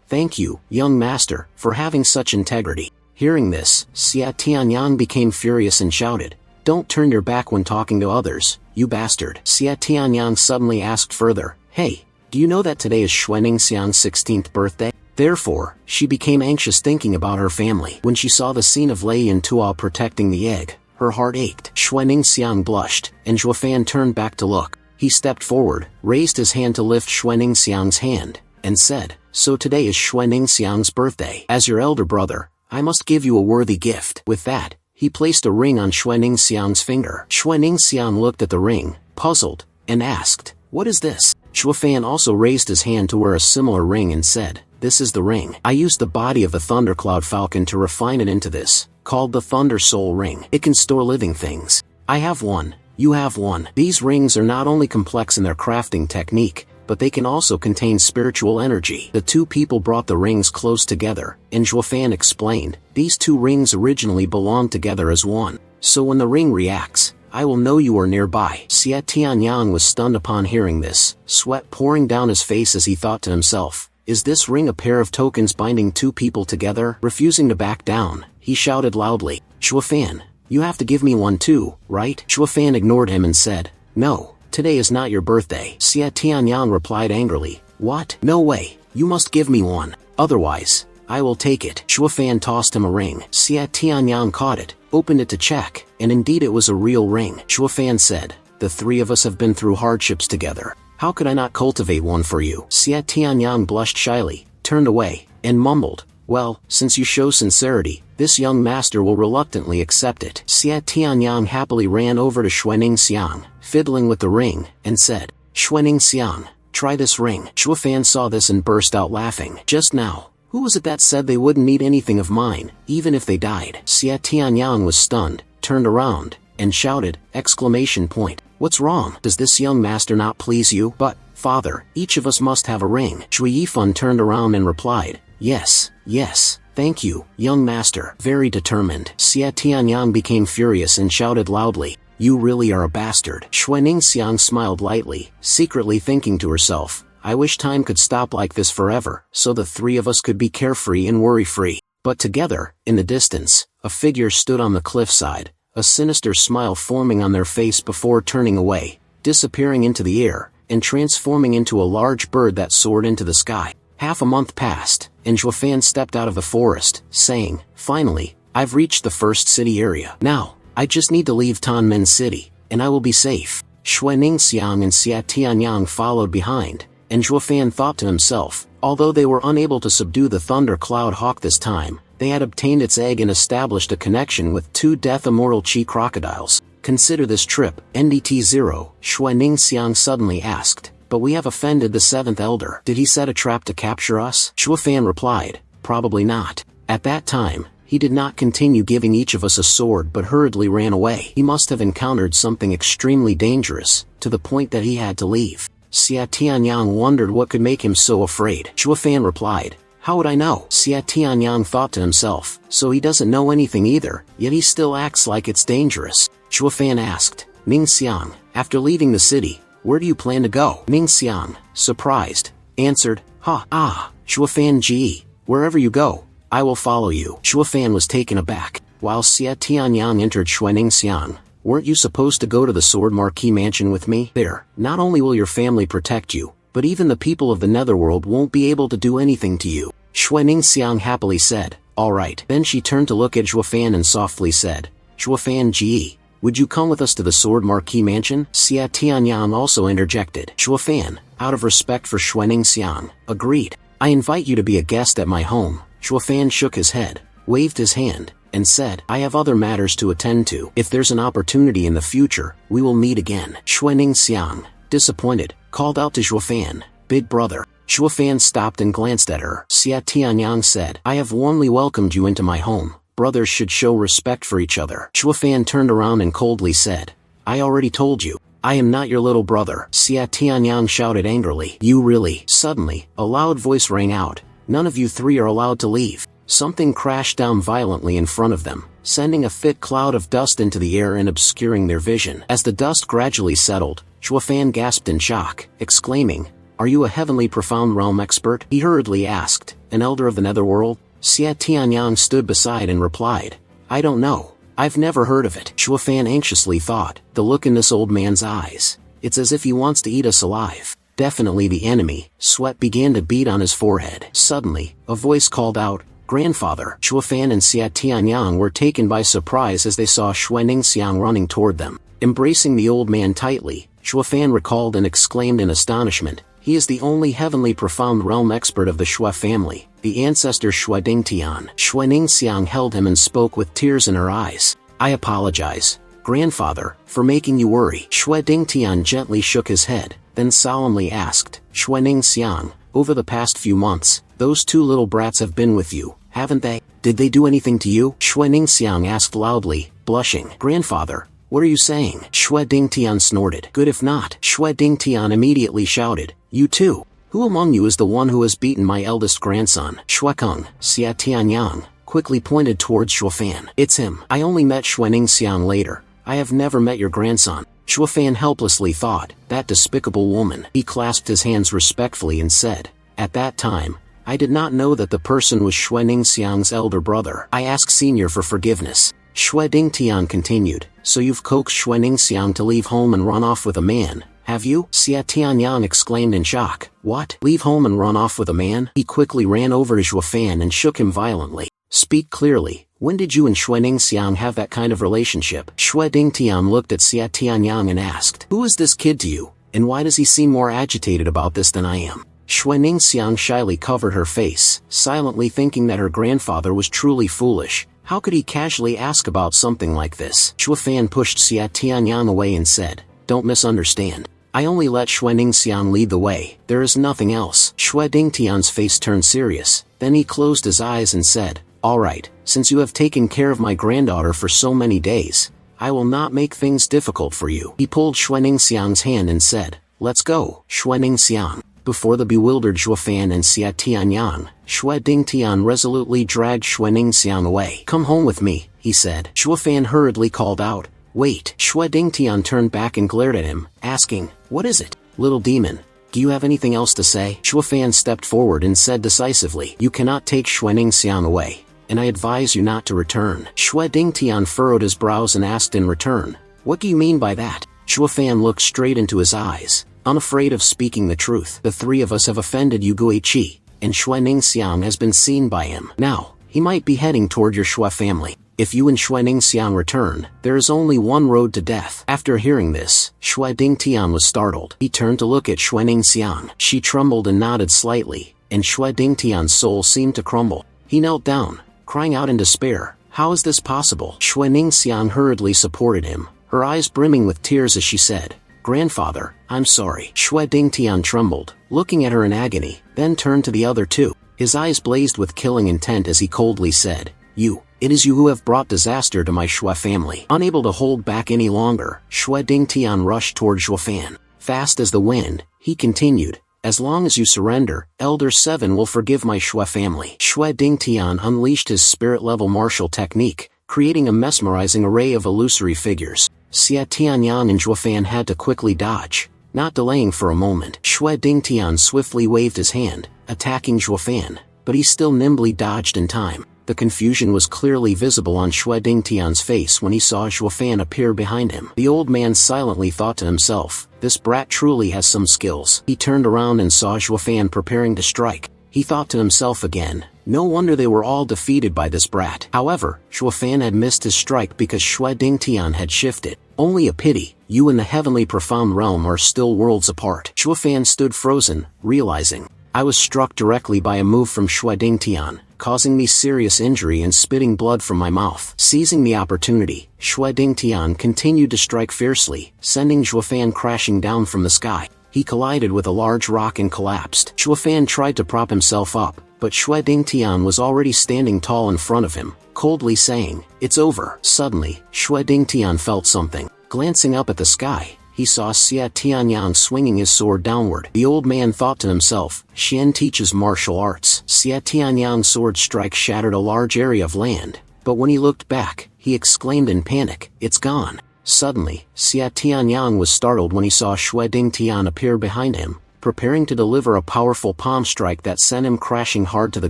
thank you, young master, for having such integrity. Hearing this, Xie Tianyang became furious and shouted, don't turn your back when talking to others, you bastard. Xie Tianyang suddenly asked further, hey, do you know that today is Xuening Xiang's 16th birthday? Therefore, she became anxious thinking about her family. When she saw the scene of Lei Yintua protecting the egg, her heart ached. Xuening Xiang blushed, and Shuofan turned back to look. He stepped forward, raised his hand to lift Xuening Xiang's hand, and said, so today is Xuening Xiang's birthday. As your elder brother, I must give you a worthy gift. With that, he placed a ring on Xuening Xiang's finger. Xuening Xiang looked at the ring, puzzled, and asked, what is this? Shuofan also raised his hand to wear a similar ring and said, this is the ring. I used the body of the Thundercloud Falcon to refine it into this, called the Thunder Soul Ring. It can store living things. I have one, you have one. These rings are not only complex in their crafting technique, but they can also contain spiritual energy. The two people brought the rings close together, and Shuofan explained, these 2 rings originally belonged together as one. So when the ring reacts, I will know you are nearby. Xie Tianyang was stunned upon hearing this, sweat pouring down his face as he thought to himself, is this ring a pair of tokens binding 2 people together? Refusing to back down, he shouted loudly, Shuofan, you have to give me one too, right? Shuofan ignored him and said, no. Today is not your birthday. Xie Tianyang replied angrily, what? No way. You must give me one. Otherwise, I will take it. Shuafan tossed him a ring. Xia Tianyang caught it, opened it to check, and indeed it was a real ring. Shuafan said, the three of us have been through hardships together. How could I not cultivate one for you? Xia Tianyang blushed shyly, turned away, and mumbled, well, since you show sincerity, this young master will reluctantly accept it. Xia Tianyang happily ran over to Xuening Xiang, fiddling with the ring, and said, Xuening Xiang, try this ring. Shuafan saw this and burst out laughing. Just now, who was it that said they wouldn't need anything of mine, even if they died? Xia Tianyang was stunned, turned around, and shouted, exclamation point. What's wrong? Does this young master not please you? But, father, each of us must have a ring. Shui Yifan turned around and replied, yes, yes, thank you, young master. Very determined. Xia Tianyang became furious and shouted loudly, you really are a bastard. Xuening Xiang smiled lightly, secretly thinking to herself, I wish time could stop like this forever, so the three of us could be carefree and worry-free. But together, in the distance, a figure stood on the cliffside, a sinister smile forming on their face before turning away, disappearing into the air, and transforming into a large bird that soared into the sky. Half a month passed, and Shuafan stepped out of the forest, saying, finally, I've reached the first city area. Now, I just need to leave Tanmen City, and I will be safe. Xuening Xiang and Xia Tianyang followed behind, and Shuafan thought to himself, although they were unable to subdue the Thunder Cloud Hawk this time, they had obtained its egg and established a connection with 2 death immortal Chi crocodiles. Consider this trip. NDT-0, Xuening Xiang suddenly asked, but we have offended the 7th elder. Did he set a trap to capture us? Shuafan replied, probably not. At that time, he did not continue giving each of us a sword but hurriedly ran away. He must have encountered something extremely dangerous, to the point that he had to leave. Xia Tianyang wondered what could make him so afraid. Shuafan replied, how would I know? Xia Tianyang thought to himself, so he doesn't know anything either, yet he still acts like it's dangerous. Shuafan asked, Ning Xiang, after leaving the city, where do you plan to go? Ning Xiang, surprised, answered, Shuafan Ji, wherever you go, I will follow you. Shuafan was taken aback. While Xia Tianyang entered Xuening Xiang, weren't you supposed to go to the Sword Marquee Mansion with me? There, not only will your family protect you, but even the people of the Netherworld won't be able to do anything to you. Xuening Xiang happily said, all right. Then she turned to look at Shuafan and softly said, Shuafan Ji, would you come with us to the Sword Marquee Mansion? Xia Tianyang also interjected. Shuafan, out of respect for Xuening Xiang, agreed. I invite you to be a guest at my home. Shuafan shook his head, waved his hand, and said, I have other matters to attend to. If there's an opportunity in the future, we will meet again. Xuening Xiang, disappointed, called out to Shuafan, big brother. Shuafan stopped and glanced at her. Xia Tianyang said, I have warmly welcomed you into my home. Brothers should show respect for each other. Shuafan turned around and coldly said, I already told you, I am not your little brother. Xia Tianyang shouted angrily, you really? Suddenly, a loud voice rang out, none of you three are allowed to leave. Something crashed down violently in front of them, sending a thick cloud of dust into the air and obscuring their vision. As the dust gradually settled, Shuafan gasped in shock, exclaiming, are you a heavenly profound realm expert? He hurriedly asked, an elder of the netherworld? Xia Tianyang stood beside and replied, I don't know. I've never heard of it. Shuafan anxiously thought, the look in this old man's eyes. It's as if he wants to eat us alive. Definitely the enemy. Sweat began to bead on his forehead. Suddenly, a voice called out, Grandfather. Shuafan and Xia Tianyang were taken by surprise as they saw Xuening Xiang running toward them. Embracing the old man tightly, Shuafan recalled and exclaimed in astonishment, he is the only heavenly profound realm expert of the Xue family, the ancestor Xue Dingtian. Xuening Xiang held him and spoke with tears in her eyes. I apologize, grandfather, for making you worry. Xue Dingtian gently shook his head, then solemnly asked, Xuening Xiang, over the past few months, those 2 little brats have been with you, haven't they? Did they do anything to you? Xuening Xiang asked loudly, blushing. Grandfather, what are you saying? Xue Dingtian snorted. Good if not. Xue Dingtian immediately shouted, you too. Who among you is the one who has beaten my eldest grandson? Shuekeng. Xia Tianyang quickly pointed towards Shuafan. It's him. I only met Xuening Xiang later. I have never met your grandson. Shuafan helplessly thought, that despicable woman. He clasped his hands respectfully and said, at that time, I did not know that the person was Xuening Xiang's elder brother. I ask senior for forgiveness. Xue Dingtian continued, so you've coaxed Xuening Xiang to leave home and run off with a man, have you? Xia Tianyang exclaimed in shock. What? Leave home and run off with a man? He quickly ran over to Zhuofan and shook him violently. Speak clearly, when did you and Xue Ningxiang have that kind of relationship? Xue Dingtian looked at Xia Tianyang and asked, who is this kid to you, and why does he seem more agitated about this than I am? Xue Ningxiang shyly covered her face, silently thinking that her grandfather was truly foolish. How could he casually ask about something like this? Zhuofan pushed Xia Tianyang away and said, don't misunderstand. I only let Xue Ningxiang lead the way, there is nothing else. Xue Dingtian's face turned serious, then he closed his eyes and said, all right, since you have taken care of my granddaughter for so many days, I will not make things difficult for you. He pulled Xue Ningxiang's hand and said, let's go, Xue Ningxiang. Before the bewildered Zhuofan and Xia Tianyang, Xue Dingtian resolutely dragged Xue Ningxiang away. Come home with me, he said. Zhuofan hurriedly called out, wait. Xue Dingtian turned back and glared at him, asking, what is it? Little demon, do you have anything else to say? Zhuofan stepped forward and said decisively, you cannot take Xue Ningxiang away, and I advise you not to return. Xue Dingtian furrowed his brows and asked in return, what do you mean by that? Zhuofan looked straight into his eyes, unafraid of speaking the truth. The three of us have offended Yu Guiqi, and Xue Ningxiang has been seen by him. Now, he might be heading toward your Xue family. If you and Xue Ningxiang return, there is only one road to death. After hearing this, Xue Dingtian was startled. He turned to look at Xue Ningxiang. She trembled and nodded slightly, and Xue Dingtian's soul seemed to crumble. He knelt down, crying out in despair, how is this possible? Xue Ningxiang hurriedly supported him, her eyes brimming with tears as she said, grandfather, I'm sorry. Xue Dingtian trembled, looking at her in agony, then turned to the other two. His eyes blazed with killing intent as he coldly said, it is you who have brought disaster to my Xue family. Unable to hold back any longer, Xue Dingtian rushed toward Zhuofan. Fast as the wind, he continued, as long as you surrender, Elder 7 will forgive my Xue family. Xue Dingtian unleashed his spirit-level martial technique, creating a mesmerizing array of illusory figures. Xia Tianyang and Zhuofan had to quickly dodge. Not delaying for a moment, Xue Dingtian swiftly waved his hand, attacking Zhuofan, but he still nimbly dodged in time. The confusion was clearly visible on Xue Dingtian's face when he saw Zhuofan appear behind him. The old man silently thought to himself, this brat truly has some skills. He turned around and saw Zhuofan preparing to strike. He thought to himself again, no wonder they were all defeated by this brat. However, Zhuofan had missed his strike because Xue Dingtian had shifted. Only a pity, you and the heavenly profound realm are still worlds apart. Zhuofan stood frozen, realizing, I was struck directly by a move from Xue Dingtian, causing me serious injury and spitting blood from my mouth. Seizing the opportunity, Xue Dingtian continued to strike fiercely, sending Zhuofan crashing down from the sky. He collided with a large rock and collapsed. Zhuofan tried to prop himself up, but Xue Dingtian was already standing tall in front of him, coldly saying, it's over. Suddenly, Xue Dingtian felt something. Glancing up at the sky, he saw Xia Tianyang swinging his sword downward. The old man thought to himself, Xian teaches martial arts. Xia Tianyang's sword strike shattered a large area of land, but when he looked back, he exclaimed in panic, it's gone. Suddenly, Xia Tianyang was startled when he saw Xue Dingtian appear behind him, preparing to deliver a powerful palm strike that sent him crashing hard to the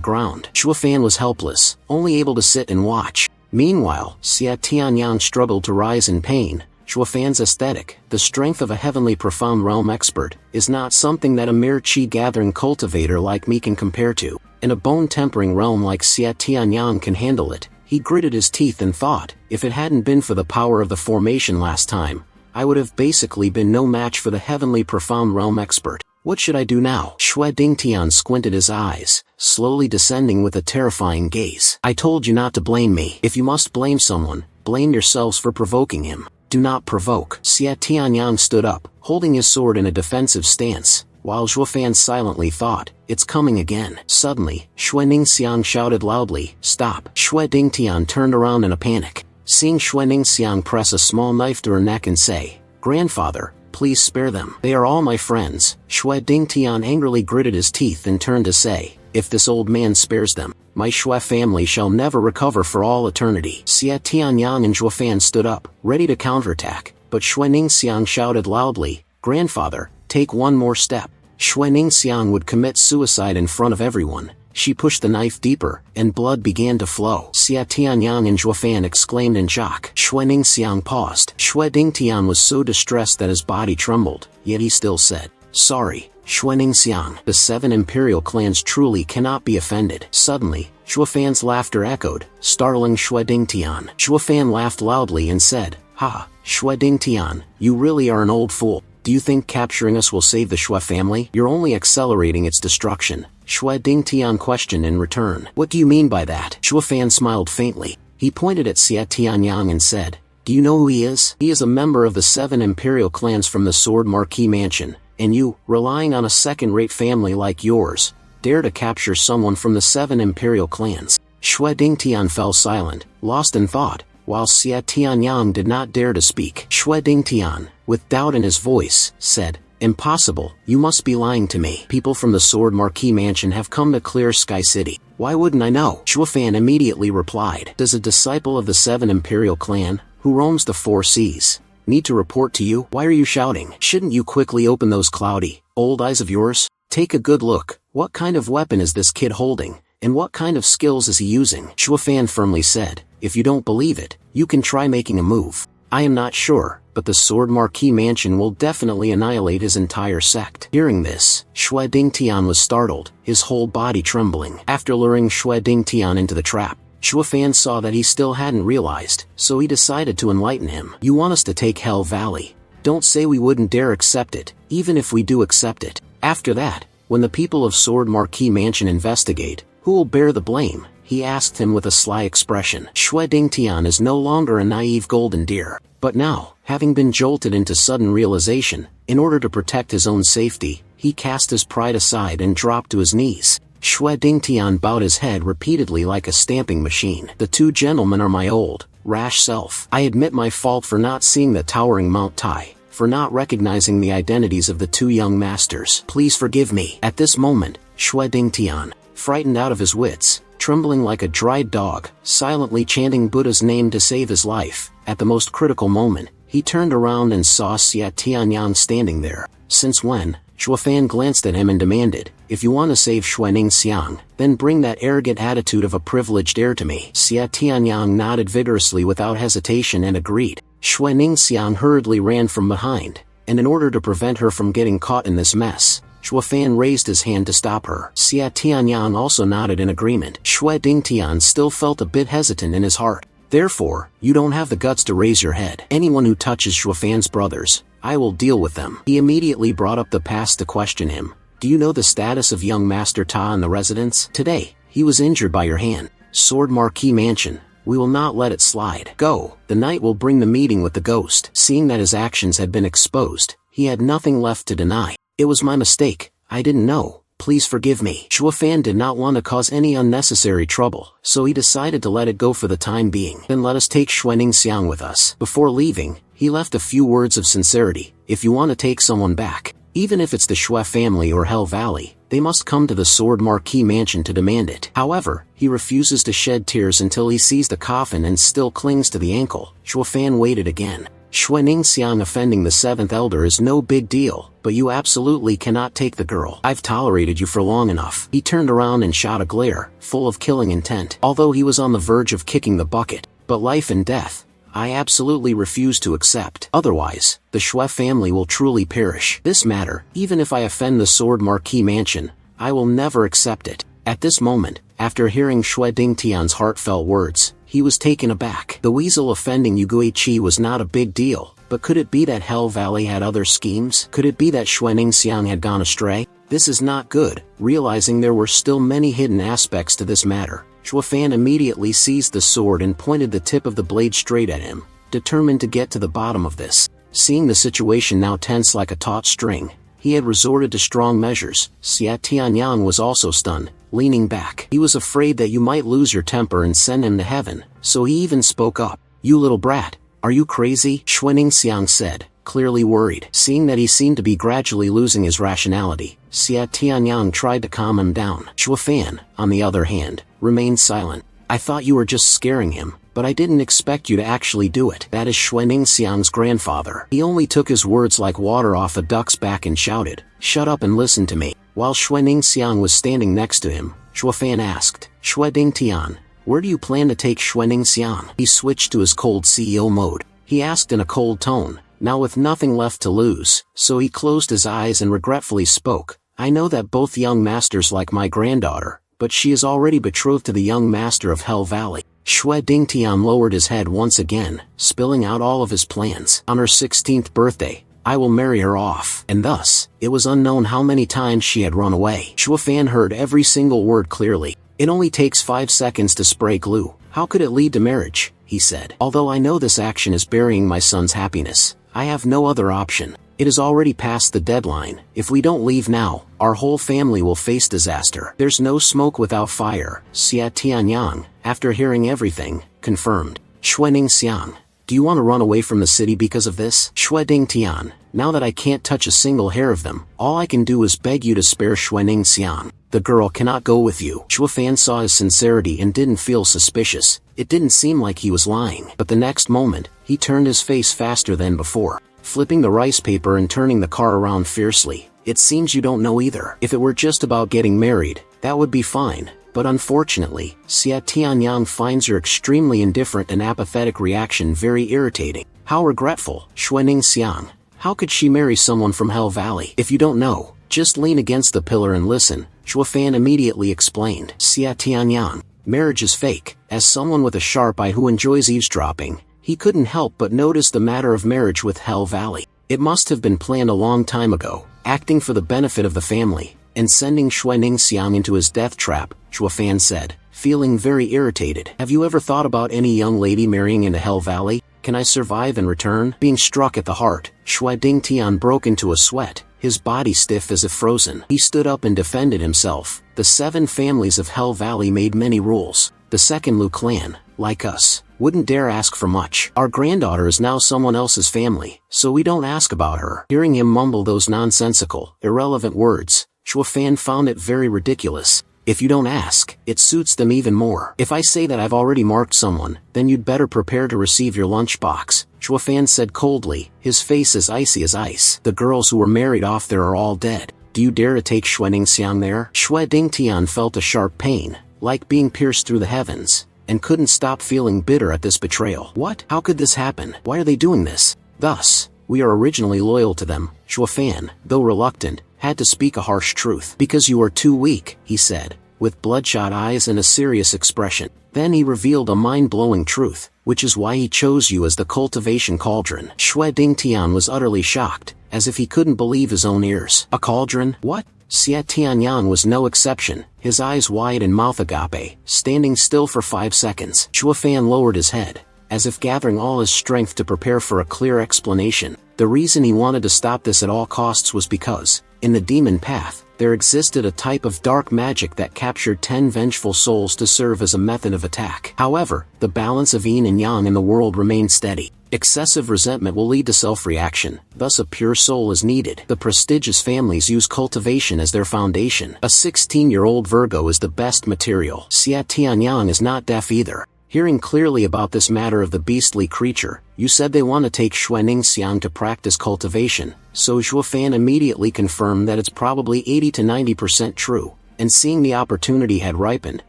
ground. Zhuofan was helpless, only able to sit and watch. Meanwhile, Xia Tianyang struggled to rise in pain. Zhuofan's aesthetic, the strength of a heavenly profound realm expert, is not something that a mere chi-gathering cultivator like me can compare to. In a bone-tempering realm like Xia Tianyang can handle it. He gritted his teeth and thought, if it hadn't been for the power of the formation last time, I would have basically been no match for the heavenly profound realm expert. What should I do now? Xue Dingtian squinted his eyes, slowly descending with a terrifying gaze. I told you not to blame me. If you must blame someone, blame yourselves for provoking him. Do not provoke. Xia Tianyang stood up, holding his sword in a defensive stance, while Zhuofan silently thought, it's coming again. Suddenly, Xue Ningxiang shouted loudly, stop. Xue Dingtian turned around in a panic. Seeing Xue Ningxiang press a small knife to her neck and say, grandfather, please spare them. They are all my friends. Xue Dingtian angrily gritted his teeth and turned to say, if this old man spares them, my Xue family shall never recover for all eternity. Xia Tianyang and Zhuofan stood up, ready to counterattack, but Xue Ningxiang shouted loudly, grandfather, take one more step. Xue Ningxiang would commit suicide in front of everyone, She pushed the knife deeper, and blood began to flow. Xia Tianyang and Zhuofan exclaimed in shock. Xue Ningxiang paused. Xue Dingtian was so distressed that his body trembled, yet he still said, "Sorry, Xue Ningxiang. The 7 imperial clans truly cannot be offended." Suddenly, Zhuofan's laughter echoed, startling Xue Dingtian. Zhuofan laughed loudly and said, "Ha, Xue Dingtian, you really are an old fool. Do you think capturing us will save the Xue family? You're only accelerating its destruction." Xue Dingtian questioned in return. "What do you mean by that?" Zhuofan smiled faintly. He pointed at Xia Tianyang and said, "Do you know who he is? He is a member of the 7 imperial clans from the Sword Marquis Mansion, and you, relying on a second-rate family like yours, dare to capture someone from the 7 imperial clans." Xue Dingtian fell silent, lost in thought, while Xia Tianyang did not dare to speak. Xue Dingtian, with doubt in his voice, said, "Impossible, you must be lying to me. People from the Sword Marquis Mansion have come to Clear Sky City. Why wouldn't I know?" Zhuofan immediately replied, "Does a disciple of the 7 imperial clan, who roams the 4 seas, need to report to you? Why are you shouting? Shouldn't you quickly open those cloudy, old eyes of yours? Take a good look. What kind of weapon is this kid holding, and what kind of skills is he using?" Zhuofan firmly said, "If you don't believe it, you can try making a move. I am not sure, but the Sword Marquis Mansion will definitely annihilate his entire sect." Hearing this, Xue Dingtian was startled, his whole body trembling. After luring Xue Dingtian into the trap, Zhuofan saw that he still hadn't realized, so he decided to enlighten him. "You want us to take Hell Valley? Don't say we wouldn't dare accept it, even if we do accept it. After that, when the people of Sword Marquis Mansion investigate, who will bear the blame?" he asked him with a sly expression. Xue Dingtian is no longer a naive golden deer, but now, having been jolted into sudden realization, in order to protect his own safety, he cast his pride aside and dropped to his knees. Xue Dingtian bowed his head repeatedly like a stamping machine. "The 2 gentlemen are my old, rash self. I admit my fault for not seeing the towering Mount Tai, for not recognizing the identities of the 2 young masters. Please forgive me." At this moment, Xue Dingtian, frightened out of his wits, trembling like a dried dog, silently chanting Buddha's name to save his life, at the most critical moment, he turned around and saw Xia Tianyang standing there. "Since when?" Zhuofan glanced at him and demanded, "If you want to save Xue Ningxiang, then bring that arrogant attitude of a privileged heir to me." Xia Tianyang nodded vigorously without hesitation and agreed. Xue Ningxiang hurriedly ran from behind, and in order to prevent her from getting caught in this mess, Zhuofan raised his hand to stop her. Xia Tianyang also nodded in agreement. Xue Dingtian still felt a bit hesitant in his heart. "Therefore, you don't have the guts to raise your head. Anyone who touches Zhuofan's brothers, I will deal with them." He immediately brought up the past to question him. "Do you know the status of young Master Ta in the residence? Today, he was injured by your hand. Sword Marquis Mansion, we will not let it slide. Go." The knight will bring the meeting with the ghost. Seeing that his actions had been exposed, he had nothing left to deny. "It was my mistake, I didn't know. Please forgive me." Zhuofan did not want to cause any unnecessary trouble, so he decided to let it go for the time being. "Then let us take Xue Ningxiang with us." Before leaving, he left a few words of sincerity. "If you want to take someone back, even if it's the Xue family or Hell Valley, they must come to the Sword Marquis Mansion to demand it." However, he refuses to shed tears until he sees the coffin and still clings to the ankle. Zhuofan waited again. "Xue Ningxiang offending the 7th elder is no big deal, but you absolutely cannot take the girl. I've tolerated you for long enough." He turned around and shot a glare, full of killing intent. Although he was on the verge of kicking the bucket, "But life and death, I absolutely refuse to accept. Otherwise, the Xue family will truly perish. This matter, even if I offend the Sword Marquis Mansion, I will never accept it." At this moment, after hearing Xue Dingtian's heartfelt words, he was taken aback. The weasel offending Yuguichi was not a big deal, but could it be that Hell Valley had other schemes? Could it be that Xue Ningxiang had gone astray? This is not good. Realizing there were still many hidden aspects to this matter, Zhuofan immediately seized the sword and pointed the tip of the blade straight at him, determined to get to the bottom of this. Seeing the situation now tense like a taut string, he had resorted to strong measures. Xia Tianyang was also stunned, leaning back. He was afraid that you might lose your temper and send him to heaven, so he even spoke up. "You little brat, are you crazy?" Xue Ningxiang said, clearly worried. Seeing that he seemed to be gradually losing his rationality, Xia Tianyang tried to calm him down. Zhuofan, on the other hand, remained silent. "I thought you were just scaring him, but I didn't expect you to actually do it. That is Xue Ningxiang's grandfather." He only took his words like water off a duck's back and shouted, "Shut up and listen to me." While Xue Ningxiang was standing next to him, Shuofan asked. Xue Dingtian, where do you plan to take Xuening? He switched to his cold CEO mode. He asked in a cold tone, now with nothing left to lose, so he closed his eyes and regretfully spoke. I know that both young masters like my granddaughter, but she is already betrothed to the young master of Hell Valley. Xue Dingtian lowered his head once again, spilling out all of his plans. On her 16th birthday, I will marry her off. And thus, it was unknown how many times she had run away. Shuofan heard every single word clearly. It only takes 5 seconds to spray glue. How could it lead to marriage? He said. Although I know this action is burying my son's happiness, I have no other option. It is already past the deadline. If we don't leave now, our whole family will face disaster. There's no smoke without fire. Xia Tianyang, after hearing everything, confirmed. Xuening Xiang, do you want to run away from the city because of this? Xue Dingtian, now that I can't touch a single hair of them, all I can do is beg you to spare Xuening Xiang. The girl cannot go with you. Shuofan saw his sincerity and didn't feel suspicious. It didn't seem like he was lying. But the next moment, he turned his face faster than before, flipping the rice paper and turning the car around fiercely. It seems you don't know either. If it were just about getting married, that would be fine. But unfortunately, Xia Tianyang finds your extremely indifferent and apathetic reaction very irritating. How regretful. Xuening Xiang, how could she marry someone from Hell Valley? If you don't know, just lean against the pillar and listen. Shuofan immediately explained. Xia Tianyang, marriage is fake. As someone with a sharp eye who enjoys eavesdropping, he couldn't help but notice the matter of marriage with Hell Valley. It must have been planned a long time ago, acting for the benefit of the family, and sending Xuening Xiang into his death trap, Shuofan said, feeling very irritated. Have you ever thought about any young lady marrying into Hell Valley? Can I survive and return? Being struck at the heart, Xue Dingtian broke into a sweat, his body stiff as if frozen. He stood up and defended himself. The 7 families of Hell Valley made many rules. The second Lu clan, like us, wouldn't dare ask for much. Our granddaughter is now someone else's family, so we don't ask about her. Hearing him mumble those nonsensical, irrelevant words, Shuofan found it very ridiculous. If you don't ask, it suits them even more. If I say that I've already marked someone, then you'd better prepare to receive your lunchbox, Shuofan said coldly, his face as icy as ice. The girls who were married off there are all dead. Do you dare to take Xuening Xiang there? Xue Dingtian felt a sharp pain, like being pierced through the heavens, and couldn't stop feeling bitter at this betrayal. What? How could this happen? Why are they doing this? Thus, we are originally loyal to them. Shuofan, though reluctant, had to speak a harsh truth. Because you are too weak, he said, with bloodshot eyes and a serious expression. Then he revealed a mind-blowing truth, which is why he chose you as the cultivation cauldron. Xue Dingtian was utterly shocked, as if he couldn't believe his own ears. A cauldron? What? Xia Tianyang was no exception, his eyes wide and mouth agape, standing still for 5 seconds. Shuofan lowered his head, as if gathering all his strength to prepare for a clear explanation. The reason he wanted to stop this at all costs was because, in the demon path, there existed a type of dark magic that captured 10 vengeful souls to serve as a method of attack. However, the balance of yin and yang in the world remained steady. Excessive resentment will lead to self-reaction, thus a pure soul is needed. The prestigious families use cultivation as their foundation. A 16-year-old Virgo is the best material. Xia Tianyang is not deaf either. Hearing clearly about this matter of the beastly creature, you said they want to take Xuening Xiang to practice cultivation, so Shuofan immediately confirmed that it's probably 80 to 90% true, and seeing the opportunity had ripened,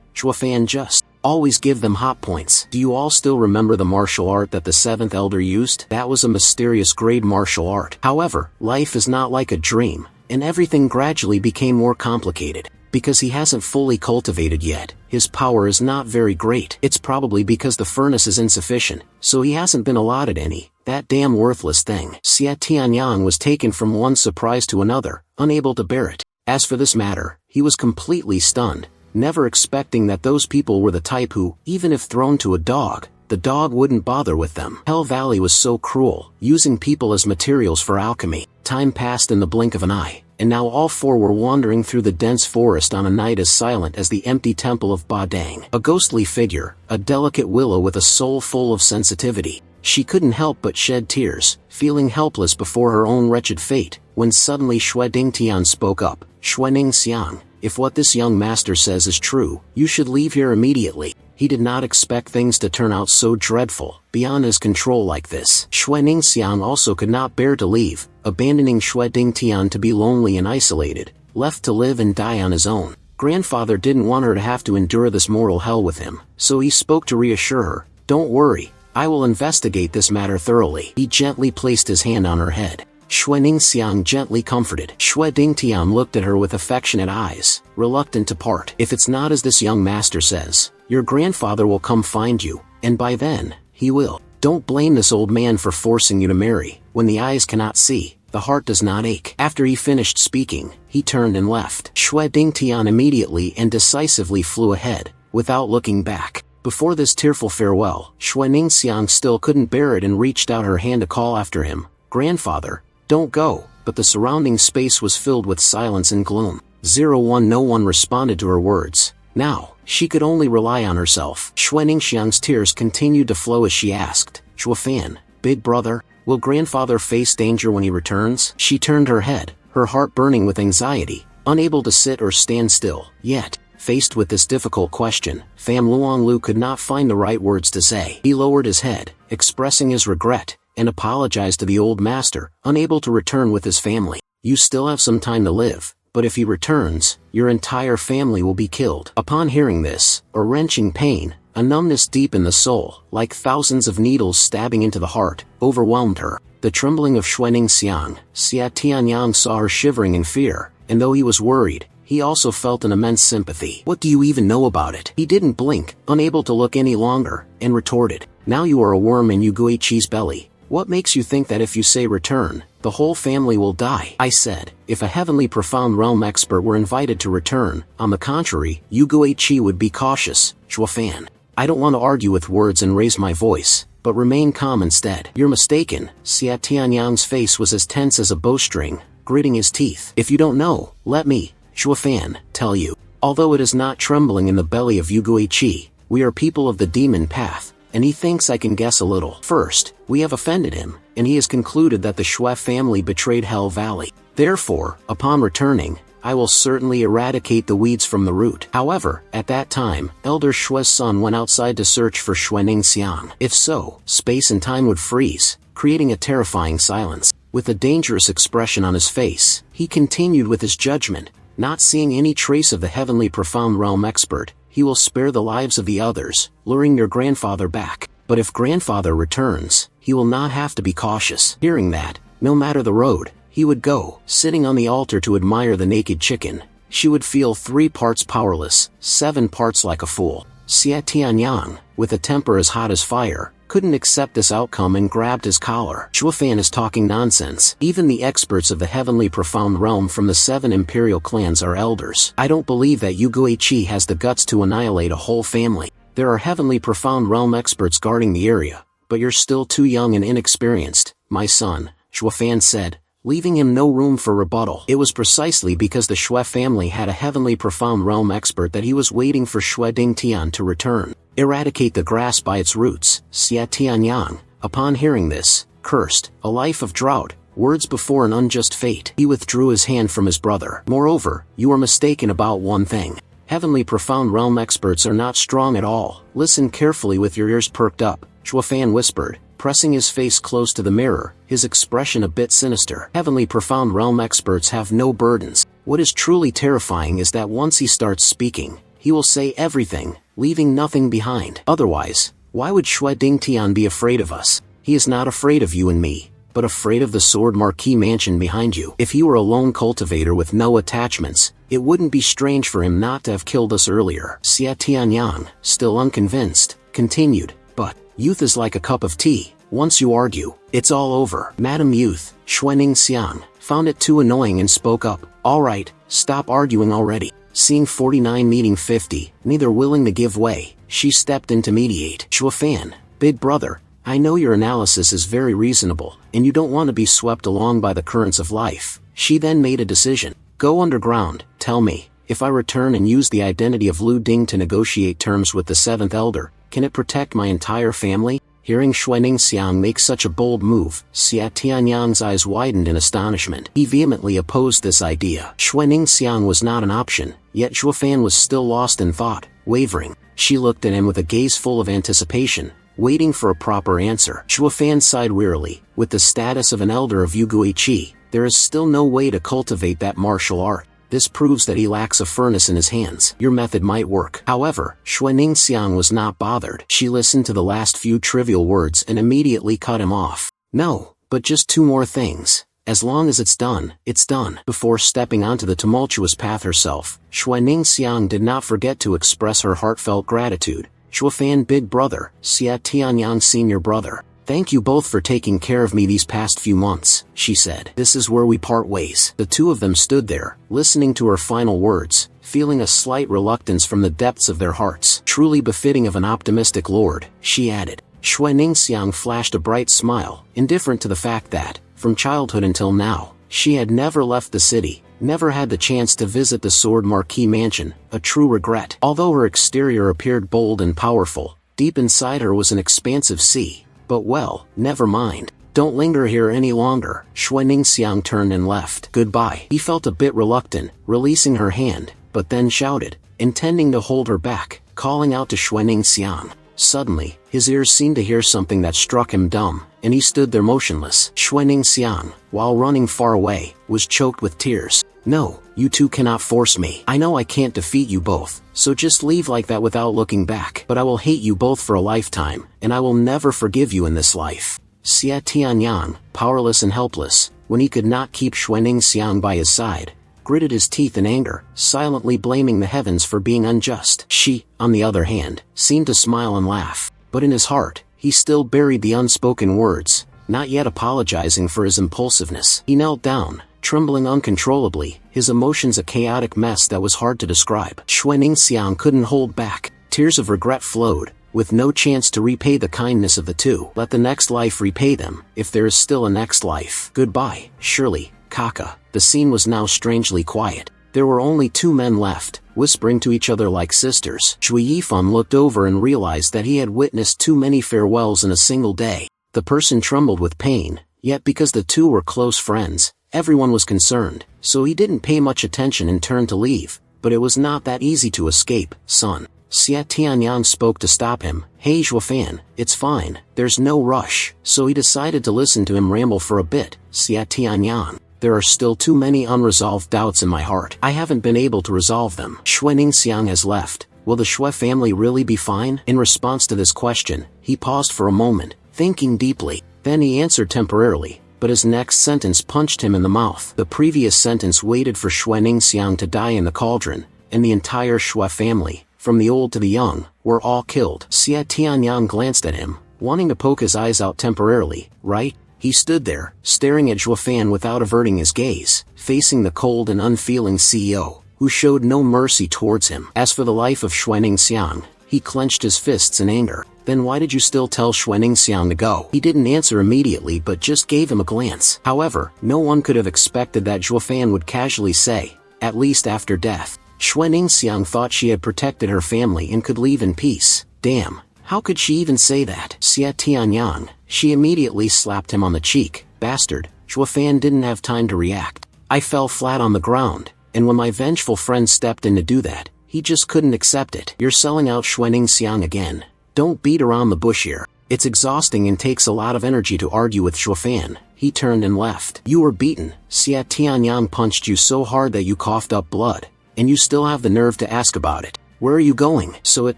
Shuofan just always give them hot points. Do you all still remember the martial art that the 7th elder used? That was a mysterious grade martial art. However, life is not like a dream, and everything gradually became more complicated. Because he hasn't fully cultivated yet, his power is not very great. It's probably because the furnace is insufficient, so he hasn't been allotted any. That damn worthless thing. Xia Tianyang was taken from one surprise to another, unable to bear it. As for this matter, he was completely stunned, never expecting that those people were the type who, even if thrown to a dog, the dog wouldn't bother with them. Hell Valley was so cruel, using people as materials for alchemy. Time passed in the blink of an eye, and now all 4 were wandering through the dense forest on a night as silent as the empty temple of Ba Dang. A ghostly figure, a delicate willow with a soul full of sensitivity. She couldn't help but shed tears, feeling helpless before her own wretched fate, when suddenly Xue Dingtian spoke up. Xuening Xiang, if what this young master says is true, you should leave here immediately. He did not expect things to turn out so dreadful, beyond his control like this. Xuening Xiang also could not bear to leave, abandoning Xue Dingtian to be lonely and isolated, left to live and die on his own. Grandfather didn't want her to have to endure this moral hell with him, so he spoke to reassure her. Don't worry, I will investigate this matter thoroughly. He gently placed his hand on her head. Xue Ningxiang gently comforted. Xue Dingtian looked at her with affectionate eyes, reluctant to part. If it's not as this young master says, your grandfather will come find you, and by then, he will. Don't blame this old man for forcing you to marry. When the eyes cannot see, the heart does not ache. After he finished speaking, he turned and left. Xue Dingtian immediately and decisively flew ahead, without looking back. Before this tearful farewell, Xue Ningxiang still couldn't bear it and reached out her hand to call after him. Grandfather, don't go, but the surrounding space was filled with silence and gloom. 01 No one responded to her words. Now, she could only rely on herself. Xue Ningxiang's tears continued to flow as she asked, Zhuofan, big brother, will grandfather face danger when he returns? She turned her head, her heart burning with anxiety, unable to sit or stand still. Yet, faced with this difficult question, Pham Luanglu could not find the right words to say. He lowered his head, expressing his regret, and apologized to the old master, unable to return with his family. You still have some time to live, but if he returns, your entire family will be killed. Upon hearing this, a wrenching pain, a numbness deep in the soul, like thousands of needles stabbing into the heart, overwhelmed her. The trembling of Xue Ningxiang, Xia Tianyang saw her shivering in fear, and though he was worried, he also felt an immense sympathy. What do you even know about it? He didn't blink, unable to look any longer, and retorted. Now you are a worm in Yu Guiqi's belly. What makes you think that if you say return, the whole family will die? I said, if a heavenly profound realm expert were invited to return, on the contrary, Yu Guiqi would be cautious. Zhuofan, I don't want to argue with words and raise my voice, but remain calm instead. You're mistaken. Xia Tianyang's face was as tense as a bowstring, gritting his teeth. If you don't know, let me, Zhuofan, tell you. Although it is not trembling in the belly of Yu Guiqi, we are people of the demon path, and he thinks I can guess a little. First, we have offended him, and he has concluded that the Xue family betrayed Hell Valley. Therefore, upon returning, I will certainly eradicate the weeds from the root. However, at that time, Elder Xue's son went outside to search for Xue Ningxiang. If so, space and time would freeze, creating a terrifying silence. With a dangerous expression on his face, he continued with his judgment. Not seeing any trace of the heavenly profound realm expert, he will spare the lives of the others, luring your grandfather back. But if grandfather returns, he will not have to be cautious. Hearing that, no matter the road, he would go. Sitting on the altar to admire the naked chicken, she would feel 3 parts powerless, 7 parts like a fool. Xia Tianyang, with a temper as hot as fire, couldn't accept this outcome and grabbed his collar. Zhuofan is talking nonsense. Even the experts of the heavenly profound realm from the 7 imperial clans are elders. I don't believe that Yu Guiqi has the guts to annihilate a whole family. There are heavenly profound realm experts guarding the area, but you're still too young and inexperienced, my son, Zhuofan said, leaving him no room for rebuttal. It was precisely because the Xue family had a heavenly profound realm expert that he was waiting for Xue Dingtian to return. Eradicate the grass by its roots. Xia Tianyang, upon hearing this, cursed, a life of drought, words before an unjust fate. He withdrew his hand from his brother. Moreover, you are mistaken about one thing. Heavenly profound realm experts are not strong at all. Listen carefully with your ears perked up, Zhuofan whispered, pressing his face close to the mirror, his expression a bit sinister. Heavenly profound realm experts have no burdens. What is truly terrifying is that once he starts speaking, he will say everything, leaving nothing behind. Otherwise, why would Xue Dingtian be afraid of us? He is not afraid of you and me, but afraid of the Sword Marquis mansion behind you. If he were a lone cultivator with no attachments, it wouldn't be strange for him not to have killed us earlier. Xia Tianyang, still unconvinced, continued, but youth is like a cup of tea. Once you argue, it's all over. Madam Youth, Xue Ningxiang, found it too annoying and spoke up. All right, stop arguing already. Seeing 49 meeting 50, neither willing to give way, she stepped in to mediate. Zhuofan, big brother, I know your analysis is very reasonable, and you don't want to be swept along by the currents of life. She then made a decision. Go underground, tell me, if I return and use the identity of Lu Ding to negotiate terms with the 7th elder, can it protect my entire family? Hearing Xue Ningxiang make such a bold move, Xia Tianyang's eyes widened in astonishment. He vehemently opposed this idea. Xue Ningxiang was not an option, yet Zhuofan was still lost in thought, wavering. She looked at him with a gaze full of anticipation, waiting for a proper answer. Zhuofan sighed wearily. With the status of an elder of Yu Guiqi, there is still no way to cultivate that martial art. This proves that he lacks a furnace in his hands. Your method might work. However, Xue Ningxiang was not bothered. She listened to the last few trivial words and immediately cut him off. No, but just 2 more things. As long as it's done, it's done. Before stepping onto the tumultuous path herself, Xue Ningxiang did not forget to express her heartfelt gratitude. Zhuofan big brother, Xie Tianyang senior brother. Thank you both for taking care of me these past few months, she said. This is where we part ways. The two of them stood there, listening to her final words, feeling a slight reluctance from the depths of their hearts. Truly befitting of an optimistic lord, she added. Xue Ningxiang flashed a bright smile, indifferent to the fact that, from childhood until now, she had never left the city, never had the chance to visit the Sword Marquis mansion, a true regret. Although her exterior appeared bold and powerful, deep inside her was an expansive sea. But well, never mind. Don't linger here any longer. Xue Ningxiang turned and left. Goodbye. He felt a bit reluctant, releasing her hand, but then shouted, intending to hold her back, calling out to Xue Ningxiang. Suddenly, his ears seemed to hear something that struck him dumb, and he stood there motionless. Xue Ningxiang, while running far away, was choked with tears. No, you two cannot force me. I know I can't defeat you both, so just leave like that without looking back. But I will hate you both for a lifetime, and I will never forgive you in this life. Xie Tianyang, powerless and helpless, when he could not keep Xue Ningxiang by his side, gritted his teeth in anger, silently blaming the heavens for being unjust. She, on the other hand, seemed to smile and laugh, but in his heart, he still buried the unspoken words, not yet apologizing for his impulsiveness. He knelt down, trembling uncontrollably, his emotions a chaotic mess that was hard to describe. Xue Ningxiang couldn't hold back. Tears of regret flowed, with no chance to repay the kindness of the two. Let the next life repay them, if there is still a next life. Goodbye, Shirley, Kaka. The scene was now strangely quiet. There were only 2 men left, whispering to each other like sisters. Zhui Yifan looked over and realized that he had witnessed too many farewells in a single day. The person trembled with pain, yet because the two were close friends, everyone was concerned, so he didn't pay much attention and turned to leave. But it was not that easy to escape, son. Xie Tianyang spoke to stop him. Hey Zhuofan, it's fine, there's no rush. So he decided to listen to him ramble for a bit. Xie Tianyang, there are still too many unresolved doubts in my heart. I haven't been able to resolve them. Xue Ningxiang has left. Will the Xue family really be fine? In response to this question, he paused for a moment, thinking deeply. Then he answered temporarily, but his next sentence punched him in the mouth. The previous sentence waited for Xue Ningxiang to die in the cauldron, and the entire Xue family, from the old to the young, were all killed. Xie Tianyang glanced at him, wanting to poke his eyes out temporarily, right? He stood there, staring at Zhuofan without averting his gaze, facing the cold and unfeeling CEO, who showed no mercy towards him. As for the life of Xue Ningxiang, he clenched his fists in anger. Then why did you still tell Xue Ningxiang to go? He didn't answer immediately but just gave him a glance. However, no one could have expected that Zhuofan would casually say, at least after death. Xue Ningxiang thought she had protected her family and could leave in peace. Damn, how could she even say that? Xie Tianyang, she immediately slapped him on the cheek. Bastard. Zhuofan didn't have time to react. I fell flat on the ground, and when my vengeful friend stepped in to do that, he just couldn't accept it. You're selling out Xue Ningxiang again. Don't beat around the bush here. It's exhausting and takes a lot of energy to argue with Zhuofan. He turned and left. You were beaten. Xie Tianyang punched you so hard that you coughed up blood, and you still have the nerve to ask about it. Where are you going? So it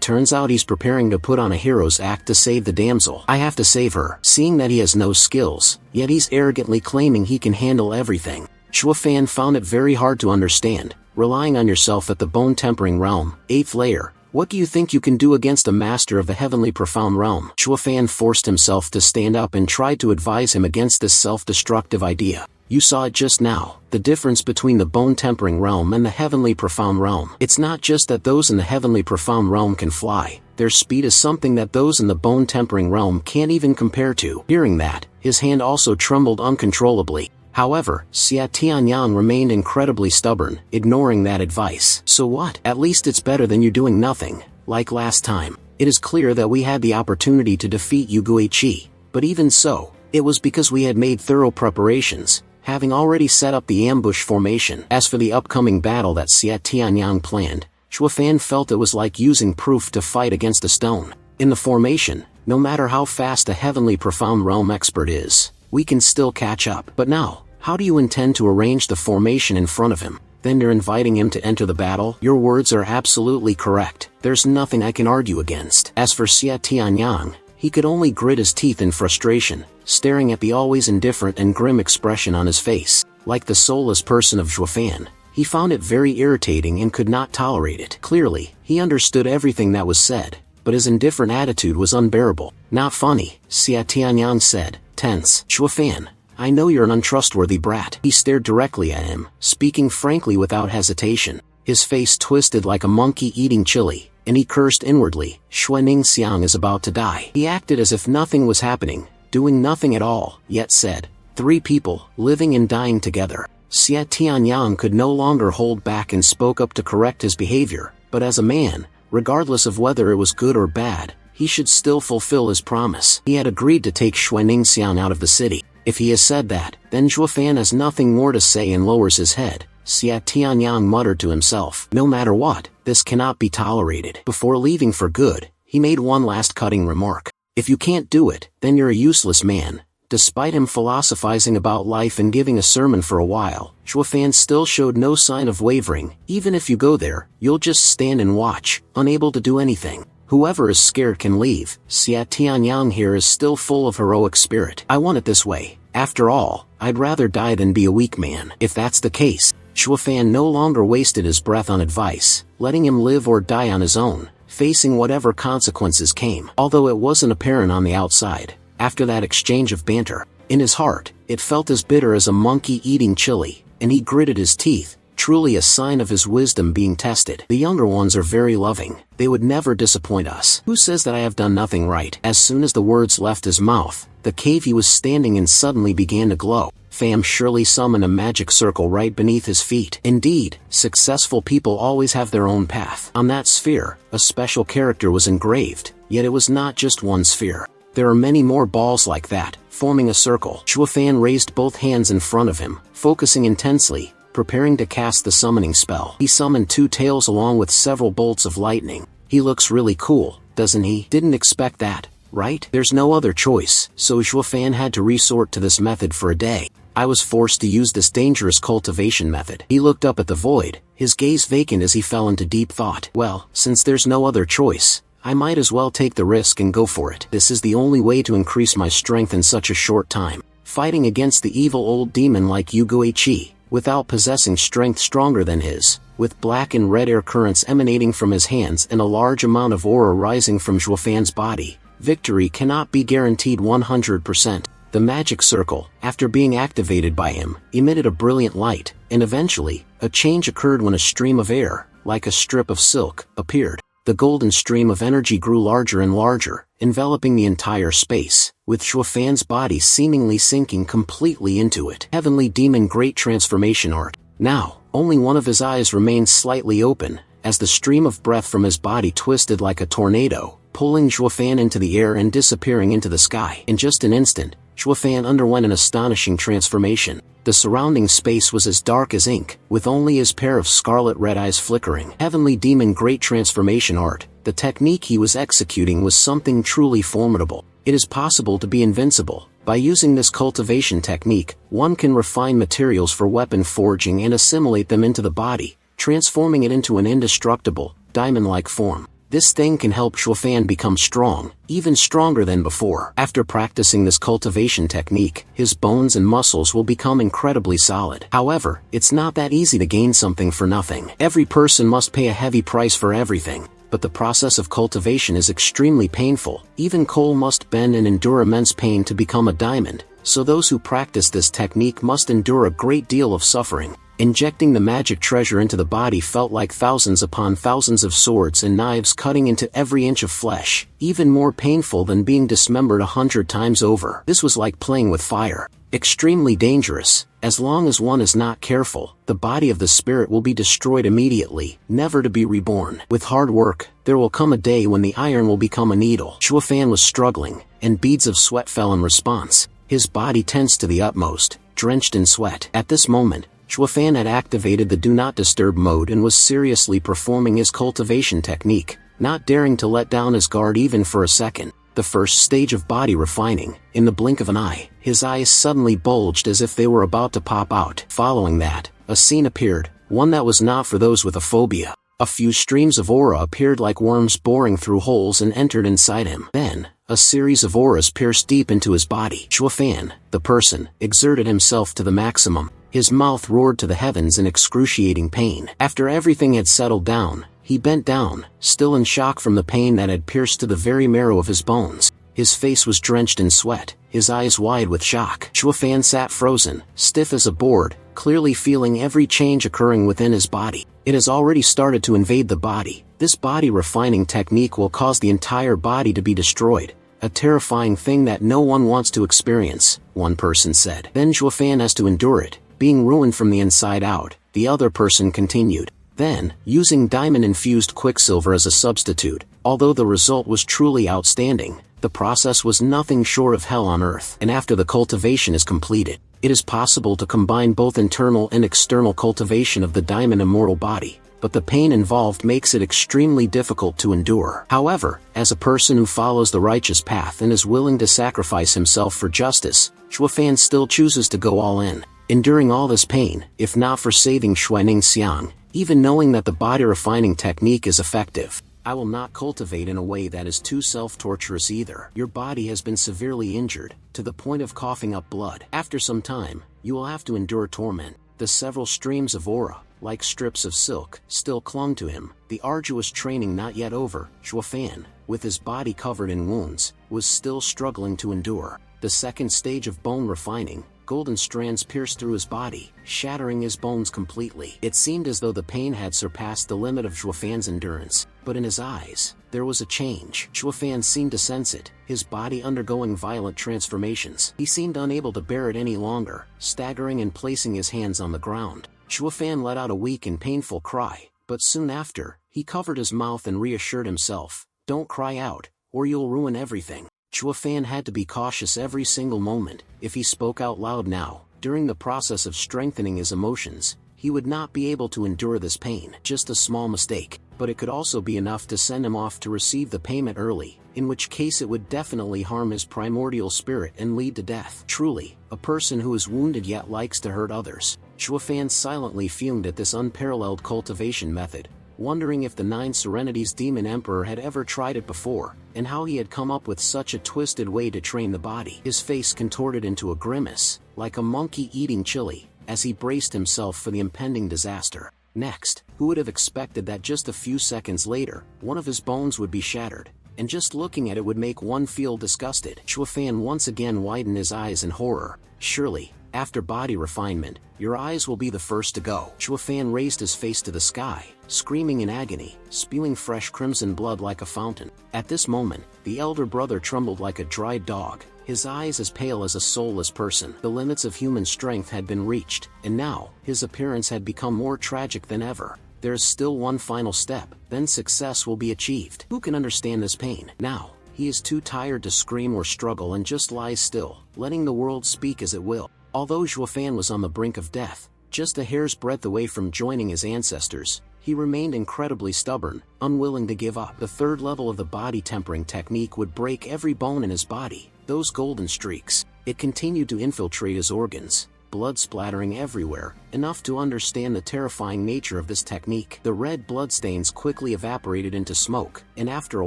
turns out he's preparing to put on a hero's act to save the damsel. I have to save her. Seeing that he has no skills, yet he's arrogantly claiming he can handle everything. Zhuofan found it very hard to understand. Relying on yourself at the bone-tempering realm, 8th layer. What do you think you can do against a master of the heavenly profound realm? Zhuofan forced himself to stand up and tried to advise him against this self-destructive idea. You saw it just now, the difference between the bone-tempering realm and the heavenly profound realm. It's not just that those in the heavenly profound realm can fly, their speed is something that those in the bone-tempering realm can't even compare to. Hearing that, his hand also trembled uncontrollably. However, Xie Tianyang remained incredibly stubborn, ignoring that advice. So what? At least it's better than you doing nothing, like last time. It is clear that we had the opportunity to defeat Yu Guiqi, but even so, it was because we had made thorough preparations, having already set up the ambush formation. As for the upcoming battle that Xie Tianyang planned, Zhuofan felt it was like using proof to fight against a stone. In the formation, no matter how fast a heavenly profound realm expert is, we can still catch up. But now, how do you intend to arrange the formation in front of him? Then you're inviting him to enter the battle? Your words are absolutely correct. There's nothing I can argue against. As for Xia Tianyang, he could only grit his teeth in frustration, staring at the always indifferent and grim expression on his face. Like the soulless person of Zhuofan, he found it very irritating and could not tolerate it. Clearly, he understood everything that was said, but his indifferent attitude was unbearable. Not funny, Xia Tianyang said, tense. Zhuofan, I know you're an untrustworthy brat. He stared directly at him, speaking frankly without hesitation. His face twisted like a monkey eating chili, and he cursed inwardly. Xuening Xiang is about to die. He acted as if nothing was happening, doing nothing at all, yet said, 3 people, living and dying together. Xia Tianyang could no longer hold back and spoke up to correct his behavior, but as a man, regardless of whether it was good or bad, he should still fulfill his promise. He had agreed to take Xuening Xiang out of the city. If he has said that, then Zhuofan has nothing more to say and lowers his head. Xia Tianyang muttered to himself, no matter what, this cannot be tolerated. Before leaving for good, he made one last cutting remark. If you can't do it, then you're a useless man. Despite him philosophizing about life and giving a sermon for a while, Zhuofan still showed no sign of wavering. Even if you go there, you'll just stand and watch, unable to do anything. Whoever is scared can leave. Xia Tianyang here is still full of heroic spirit. I want it this way. After all, I'd rather die than be a weak man. If that's the case, Zhuofan no longer wasted his breath on advice, letting him live or die on his own, facing whatever consequences came. Although it wasn't apparent on the outside, after that exchange of banter, in his heart, it felt as bitter as a monkey eating chili, and he gritted his teeth, truly a sign of his wisdom being tested. The younger ones are very loving. They would never disappoint us. Who says that I have done nothing right? As soon as the words left his mouth, the cave he was standing in suddenly began to glow. Pham surely summoned a magic circle right beneath his feet. Indeed, successful people always have their own path. On that sphere, a special character was engraved, yet it was not just one sphere. There are many more balls like that, forming a circle. Zhuofan raised both hands in front of him, focusing intensely, preparing to cast the summoning spell. He summoned 2 tails along with several bolts of lightning. He looks really cool, doesn't he? Didn't expect that, right? There's no other choice, so Zhuofan had to resort to this method for a day. I was forced to use this dangerous cultivation method. He looked up at the void, his gaze vacant as he fell into deep thought. Well, since there's no other choice, I might as well take the risk and go for it. This is the only way to increase my strength in such a short time. Fighting against the evil old demon like Yuguichi, without possessing strength stronger than his, with black and red air currents emanating from his hands and a large amount of aura rising from Zhuofan's body, victory cannot be guaranteed 100%. The magic circle, after being activated by him, emitted a brilliant light, and eventually, a change occurred when a stream of air, like a strip of silk, appeared. The golden stream of energy grew larger and larger, enveloping the entire space, with Zhuofan's body seemingly sinking completely into it. Heavenly Demon Great Transformation Art. Now, only one of his eyes remained slightly open, as the stream of breath from his body twisted like a tornado, pulling Zhuofan into the air and disappearing into the sky. In just an instant, Zhuofan underwent an astonishing transformation. The surrounding space was as dark as ink, with only his pair of scarlet red eyes flickering. Heavenly Demon Great Transformation Art. The technique he was executing was something truly formidable. It is possible to be invincible. By using this cultivation technique, one can refine materials for weapon forging and assimilate them into the body, transforming it into an indestructible, diamond-like form. This thing can help Zhuofan become strong, even stronger than before. After practicing this cultivation technique, his bones and muscles will become incredibly solid. However, it's not that easy to gain something for nothing. Every person must pay a heavy price for everything, but the process of cultivation is extremely painful. Even coal must bend and endure immense pain to become a diamond, so those who practice this technique must endure a great deal of suffering. Injecting the magic treasure into the body felt like thousands upon thousands of swords and knives cutting into every inch of flesh, even more painful than being dismembered 100 times over. This was like playing with fire. Extremely dangerous. As long as one is not careful, the body of the spirit will be destroyed immediately, never to be reborn. With hard work, there will come a day when the iron will become a needle. Zhuofan was struggling, and beads of sweat fell in response. His body tensed to the utmost, drenched in sweat. At this moment, Zhuofan had activated the Do Not Disturb mode and was seriously performing his cultivation technique, not daring to let down his guard even for a second. The first stage of body refining. In the blink of an eye, his eyes suddenly bulged as if they were about to pop out. Following that, a scene appeared, one that was not for those with a phobia. A few streams of aura appeared like worms boring through holes and entered inside him. Then, a series of auras pierced deep into his body. Chuafan, the person, exerted himself to the maximum. His mouth roared to the heavens in excruciating pain. After everything had settled down, he bent down, still in shock from the pain that had pierced to the very marrow of his bones. His face was drenched in sweat, his eyes wide with shock. Chuafan sat frozen, stiff as a board, clearly feeling every change occurring within his body. It has already started to invade the body. This body refining technique will cause the entire body to be destroyed. A terrifying thing that no one wants to experience, one person said. Then Chuafan has to endure it, being ruined from the inside out, the other person continued. Then, using diamond-infused quicksilver as a substitute, although the result was truly outstanding, the process was nothing short of hell on earth. And after the cultivation is completed, it is possible to combine both internal and external cultivation of the diamond immortal body, but the pain involved makes it extremely difficult to endure. However, as a person who follows the righteous path and is willing to sacrifice himself for justice, Chuafan still chooses to go all in, enduring all this pain, if not for saving Xuening Xiang, even knowing that the body refining technique is effective. I will not cultivate in a way that is too self-torturous either. Your body has been severely injured, to the point of coughing up blood. After some time, you will have to endure torment. The several streams of aura, like strips of silk, still clung to him. The arduous training not yet over, Chuafan, with his body covered in wounds, was still struggling to endure. The second stage of bone refining, golden strands pierced through his body, shattering his bones completely. It seemed as though the pain had surpassed the limit of Chuafan's endurance, but in his eyes, there was a change. Chuafan seemed to sense it, his body undergoing violent transformations. He seemed unable to bear it any longer, staggering and placing his hands on the ground. Chuafan let out a weak and painful cry, but soon after, he covered his mouth and reassured himself, "Don't cry out, or you'll ruin everything." Chuafan had to be cautious every single moment. If he spoke out loud now, during the process of strengthening his emotions, he would not be able to endure this pain. Just a small mistake, but it could also be enough to send him off to receive the payment early, in which case it would definitely harm his primordial spirit and lead to death. Truly, a person who is wounded yet likes to hurt others. Chuafan silently fumed at this unparalleled cultivation method, wondering if the Nine Serenities Demon Emperor had ever tried it before, and how he had come up with such a twisted way to train the body. His face contorted into a grimace, like a monkey eating chili, as he braced himself for the impending disaster. Next, who would have expected that just a few seconds later, one of his bones would be shattered, and just looking at it would make one feel disgusted. Chuafan once again widened his eyes in horror. Surely, after body refinement, your eyes will be the first to go. Chuafan raised his face to the sky, screaming in agony, spewing fresh crimson blood like a fountain. At this moment, the elder brother trembled like a dried dog, his eyes as pale as a soulless person. The limits of human strength had been reached, and now, his appearance had become more tragic than ever. There is still one final step, then success will be achieved. Who can understand this pain? Now, he is too tired to scream or struggle and just lies still, letting the world speak as it will. Although Chuafan was on the brink of death, just a hair's breadth away from joining his ancestors, he remained incredibly stubborn, unwilling to give up. The third level of the body tempering technique would break every bone in his body, those golden streaks. It continued to infiltrate his organs, blood splattering everywhere, enough to understand the terrifying nature of this technique. The red bloodstains quickly evaporated into smoke, and after a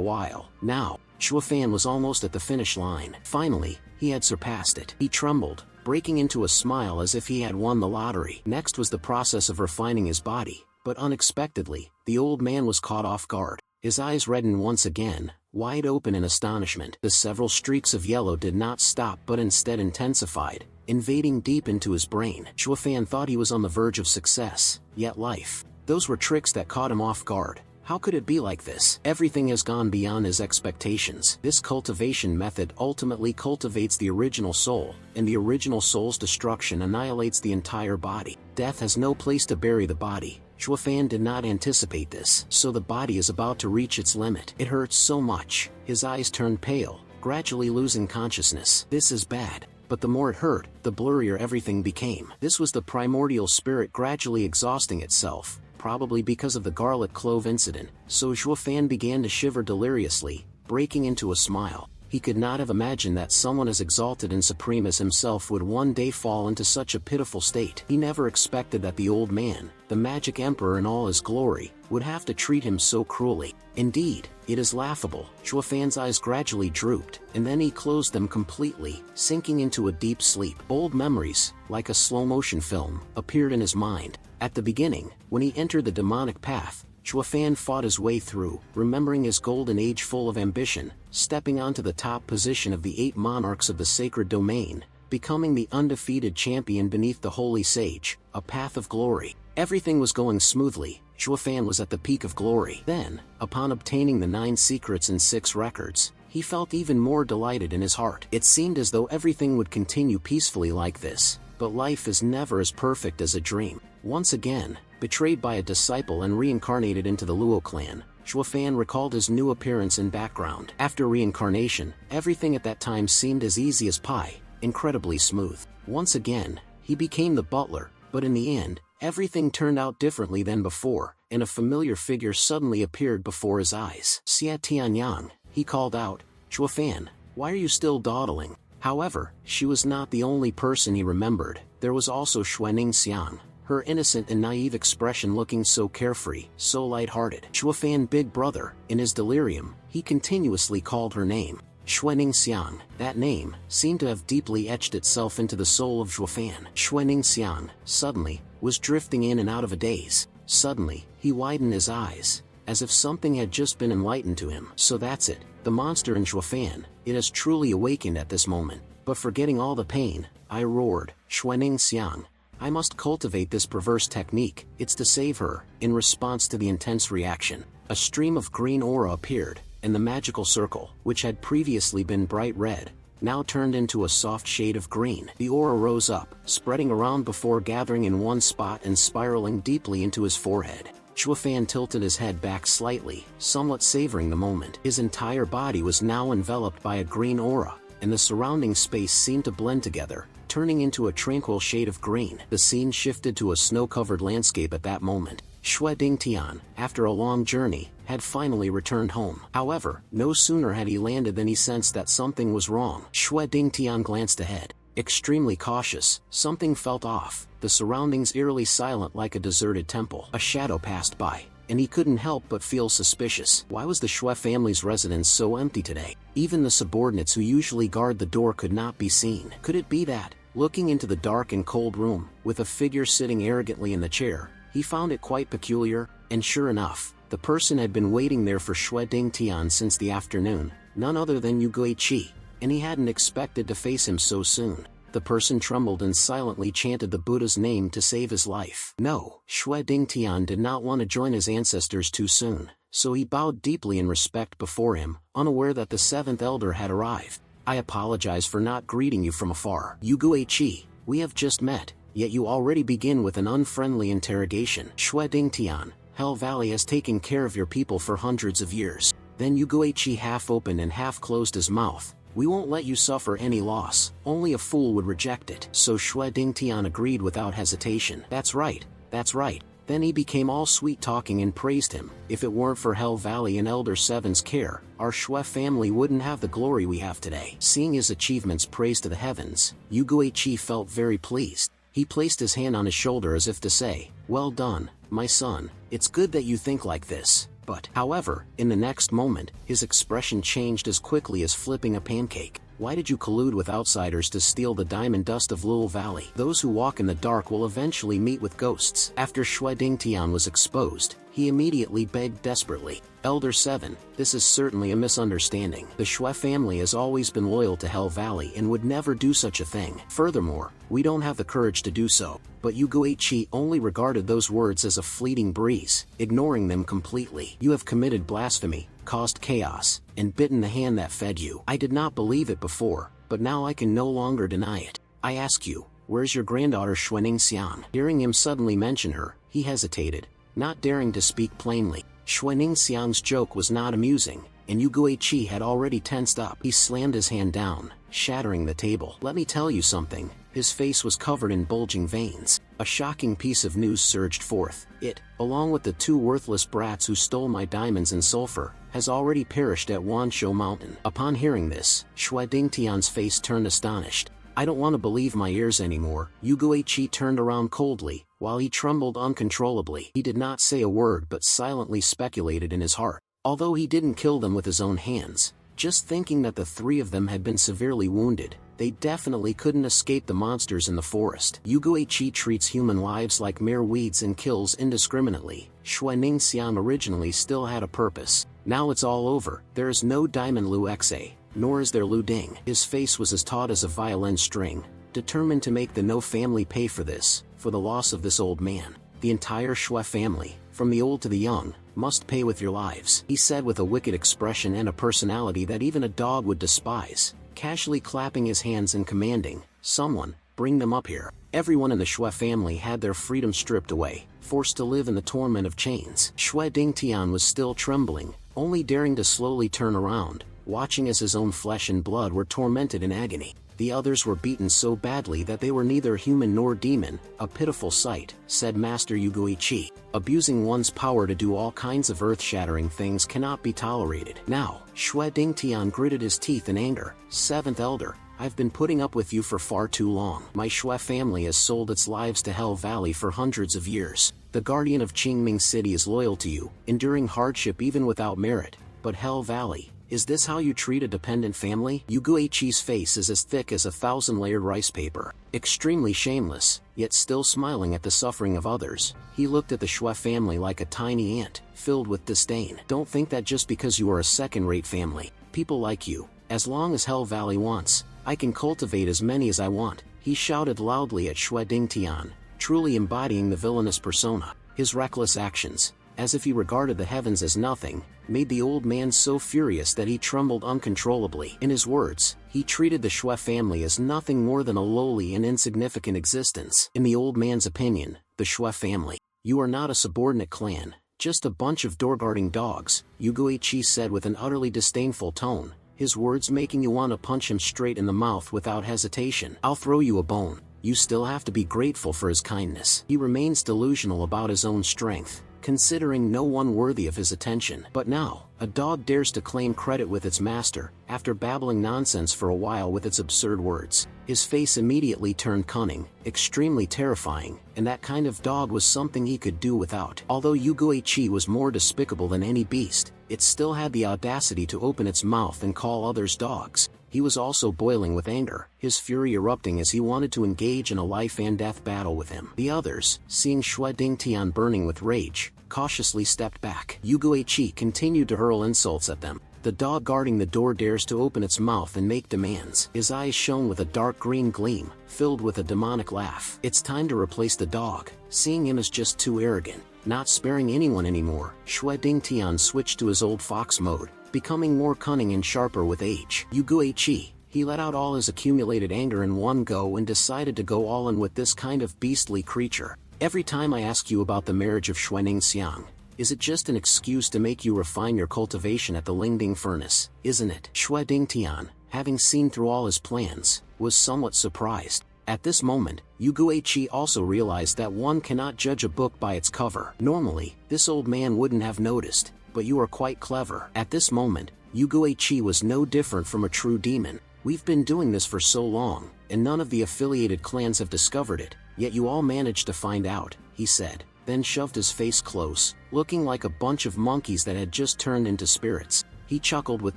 while, now, Chuafan was almost at the finish line. Finally, he had surpassed it. He trembled, breaking into a smile as if he had won the lottery. Next was the process of refining his body, but unexpectedly, the old man was caught off guard. His eyes reddened once again, wide open in astonishment. The several streaks of yellow did not stop but instead intensified, invading deep into his brain. Chuafan thought he was on the verge of success, yet life. Those were tricks that caught him off guard. How could it be like this? Everything has gone beyond his expectations. This cultivation method ultimately cultivates the original soul, and the original soul's destruction annihilates the entire body. Death has no place to bury the body. Chuafan did not anticipate this, so the body is about to reach its limit. It hurts so much. His eyes turned pale, gradually losing consciousness. This is bad. But the more it hurt, the blurrier everything became. This was the primordial spirit gradually exhausting itself, probably because of the garlic clove incident, so Chuafan began to shiver deliriously, breaking into a smile. He could not have imagined that someone as exalted and supreme as himself would one day fall into such a pitiful state. He never expected that the old man, the magic emperor in all his glory, would have to treat him so cruelly. Indeed, it is laughable. Chuafan's eyes gradually drooped, and then he closed them completely, sinking into a deep sleep. Old memories, like a slow-motion film, appeared in his mind. At the beginning, when he entered the demonic path, Chuafan fought his way through, remembering his golden age full of ambition, stepping onto the top position of the 8 monarchs of the sacred domain, becoming the undefeated champion beneath the holy sage, a path of glory. Everything was going smoothly. Chuafan was at the peak of glory. Then, upon obtaining the 9 secrets and 6 records, he felt even more delighted in his heart. It seemed as though everything would continue peacefully like this, but life is never as perfect as a dream. Once again, betrayed by a disciple and reincarnated into the Luo clan, Chuafan recalled his new appearance and background. After reincarnation, everything at that time seemed as easy as pie, incredibly smooth. Once again, he became the butler, but in the end, everything turned out differently than before, and a familiar figure suddenly appeared before his eyes. "Xia Tianyang," he called out. "Chuafan, why are you still dawdling?" However, she was not the only person he remembered. There was also Xuening Xiang, her innocent and naive expression looking so carefree, so light-hearted. Chuafan, big brother. In his delirium, he continuously called her name. Xuening Xiang. That name seemed to have deeply etched itself into the soul of Chuafan. Xuening Xiang, suddenly, was drifting in and out of a daze. Suddenly, he widened his eyes, as if something had just been enlightened to him. So that's it, the monster in Chuafan. It has truly awakened at this moment. But forgetting all the pain, I roared, "Xuening Xiang, I must cultivate this perverse technique, it's to save her." In response to the intense reaction, a stream of green aura appeared, and the magical circle, which had previously been bright red, now turned into a soft shade of green. The aura rose up, spreading around before gathering in one spot and spiraling deeply into his forehead. Chuafan tilted his head back slightly, somewhat savoring the moment. His entire body was now enveloped by a green aura, and the surrounding space seemed to blend together, turning into a tranquil shade of green. The scene shifted to a snow-covered landscape at that moment. Xue Dingtian, after a long journey, had finally returned home. However, no sooner had he landed than he sensed that something was wrong. Xue Dingtian glanced ahead. Extremely cautious, something felt off, the surroundings eerily silent like a deserted temple. A shadow passed by, and he couldn't help but feel suspicious. Why was the Xue family's residence so empty today? Even the subordinates who usually guard the door could not be seen. Could it be that, looking into the dark and cold room, with a figure sitting arrogantly in the chair, he found it quite peculiar? And sure enough, the person had been waiting there for Xue Dingtian since the afternoon, none other than Yu Guiqi, and he hadn't expected to face him so soon. The person trembled and silently chanted the Buddha's name to save his life. No, Xue Dingtian did not want to join his ancestors too soon, so he bowed deeply in respect before him, unaware that the 7th elder had arrived. "I apologize for not greeting you from afar. Yu Guiqi, we have just met, yet you already begin with an unfriendly interrogation." "Xue Dingtian, Hell Valley has taken care of your people for hundreds of years." Then Yu Guiqi half opened and half closed his mouth. "We won't let you suffer any loss, only a fool would reject it." So Xue Dingtian agreed without hesitation. That's right, that's right." Then he became all sweet-talking and praised him. "If it weren't for Hell Valley and Elder Seven's care, our Xue family wouldn't have the glory we have today." Seeing his achievements praised to the heavens, Yu Guiqi felt very pleased. He placed his hand on his shoulder as if to say, "Well done, my son, it's good that you think like this." But, however, in the next moment, his expression changed as quickly as flipping a pancake. "Why did you collude with outsiders to steal the diamond dust of Lul Valley? Those who walk in the dark will eventually meet with ghosts." After Xue Dingtian was exposed, he immediately begged desperately, "Elder Seven, this is certainly a misunderstanding. The Xue family has always been loyal to Hell Valley and would never do such a thing. Furthermore, we don't have the courage to do so." But Yu Guiqi only regarded those words as a fleeting breeze, ignoring them completely. "You have committed blasphemy, caused chaos, and bitten the hand that fed you. I did not believe it before, but now I can no longer deny it. I ask you, where's your granddaughter Xuening Xiang?" Hearing him suddenly mention her, he hesitated, not daring to speak plainly. Xuening Xiang's joke was not amusing, and Yu Guiqi had already tensed up. He slammed his hand down, shattering the table. "Let me tell you something." His face was covered in bulging veins. A shocking piece of news surged forth. It, along with the 2 worthless brats who stole my diamonds and sulfur, has already perished at Wanshou Mountain. Upon hearing this, Xue Dingtian's face turned astonished. I don't want to believe my ears anymore. Yu Guiqi turned around coldly, while he trembled uncontrollably. He did not say a word but silently speculated in his heart. Although he didn't kill them with his own hands, just thinking that the 3 of them had been severely wounded, they definitely couldn't escape the monsters in the forest. Yu Guiqi treats human lives like mere weeds and kills indiscriminately. Xue Ningxiang originally still had a purpose. Now it's all over. There is no Diamond Lu Xe, nor is there Lu Ding. His face was as taut as a violin string, determined to make the No family pay for this, for the loss of this old man. The entire Xue family, from the old to the young, must pay with your lives, he said with a wicked expression and a personality that even a dog would despise, casually clapping his hands and commanding, "Someone, bring them up here." Everyone in the Xue family had their freedom stripped away, forced to live in the torment of chains. Xue Dingtian was still trembling, only daring to slowly turn around, watching as his own flesh and blood were tormented in agony. The others were beaten so badly that they were neither human nor demon, a pitiful sight, said Master Yu Guiqi. Abusing one's power to do all kinds of earth-shattering things cannot be tolerated. Now, Xue Dingtian gritted his teeth in anger. 7th Elder, I've been putting up with you for far too long. My Xue family has sold its lives to Hell Valley for hundreds of years. The guardian of Qingming City is loyal to you, enduring hardship even without merit. But Hell Valley, is this how you treat a dependent family? Yu Guiqi's face is as thick as a 1,000-layered rice paper. Extremely shameless, yet still smiling at the suffering of others, he looked at the Xue family like a tiny ant, filled with disdain. Don't think that just because you are a second-rate family, people like you, as long as Hell Valley wants, I can cultivate as many as I want, he shouted loudly at Xue Dingtian, truly embodying the villainous persona. His reckless actions, as if he regarded the heavens as nothing, made the old man so furious that he trembled uncontrollably. In his words, he treated the Xue family as nothing more than a lowly and insignificant existence. In the old man's opinion, the Xue family, you are not a subordinate clan, just a bunch of door-guarding dogs, Yu Guiqi said with an utterly disdainful tone, his words making you want to punch him straight in the mouth without hesitation. I'll throw you a bone. You still have to be grateful for his kindness. He remains delusional about his own strength, considering no one worthy of his attention. But now, a dog dares to claim credit with its master, after babbling nonsense for a while with its absurd words. His face immediately turned cunning, extremely terrifying, and that kind of dog was something he could do without. Although Yu Guiqi was more despicable than any beast, it still had the audacity to open its mouth and call others dogs. He was also boiling with anger, his fury erupting as he wanted to engage in a life-and-death battle with him. The others, seeing Xue Dingtian burning with rage, cautiously stepped back. Yu Guiqi continued to hurl insults at them. The dog guarding the door dares to open its mouth and make demands. His eyes shone with a dark green gleam, filled with a demonic laugh. It's time to replace the dog, seeing him as just too arrogant. Not sparing anyone anymore, Xue Dingtian switched to his old fox mode, becoming more cunning and sharper with age. Yu Guiqi, he let out all his accumulated anger in one go and decided to go all in with this kind of beastly creature. Every time I ask you about the marriage of Xue Ningxiang, is it just an excuse to make you refine your cultivation at the Lingding furnace, isn't it? Xue Dingtian, having seen through all his plans, was somewhat surprised. At this moment, Yu Guiqi also realized that one cannot judge a book by its cover. Normally, this old man wouldn't have noticed, but you are quite clever. At this moment, Yu Guiqi was no different from a true demon. We've been doing this for so long, and none of the affiliated clans have discovered it, yet you all managed to find out, he said, then shoved his face close, looking like a bunch of monkeys that had just turned into spirits. He chuckled with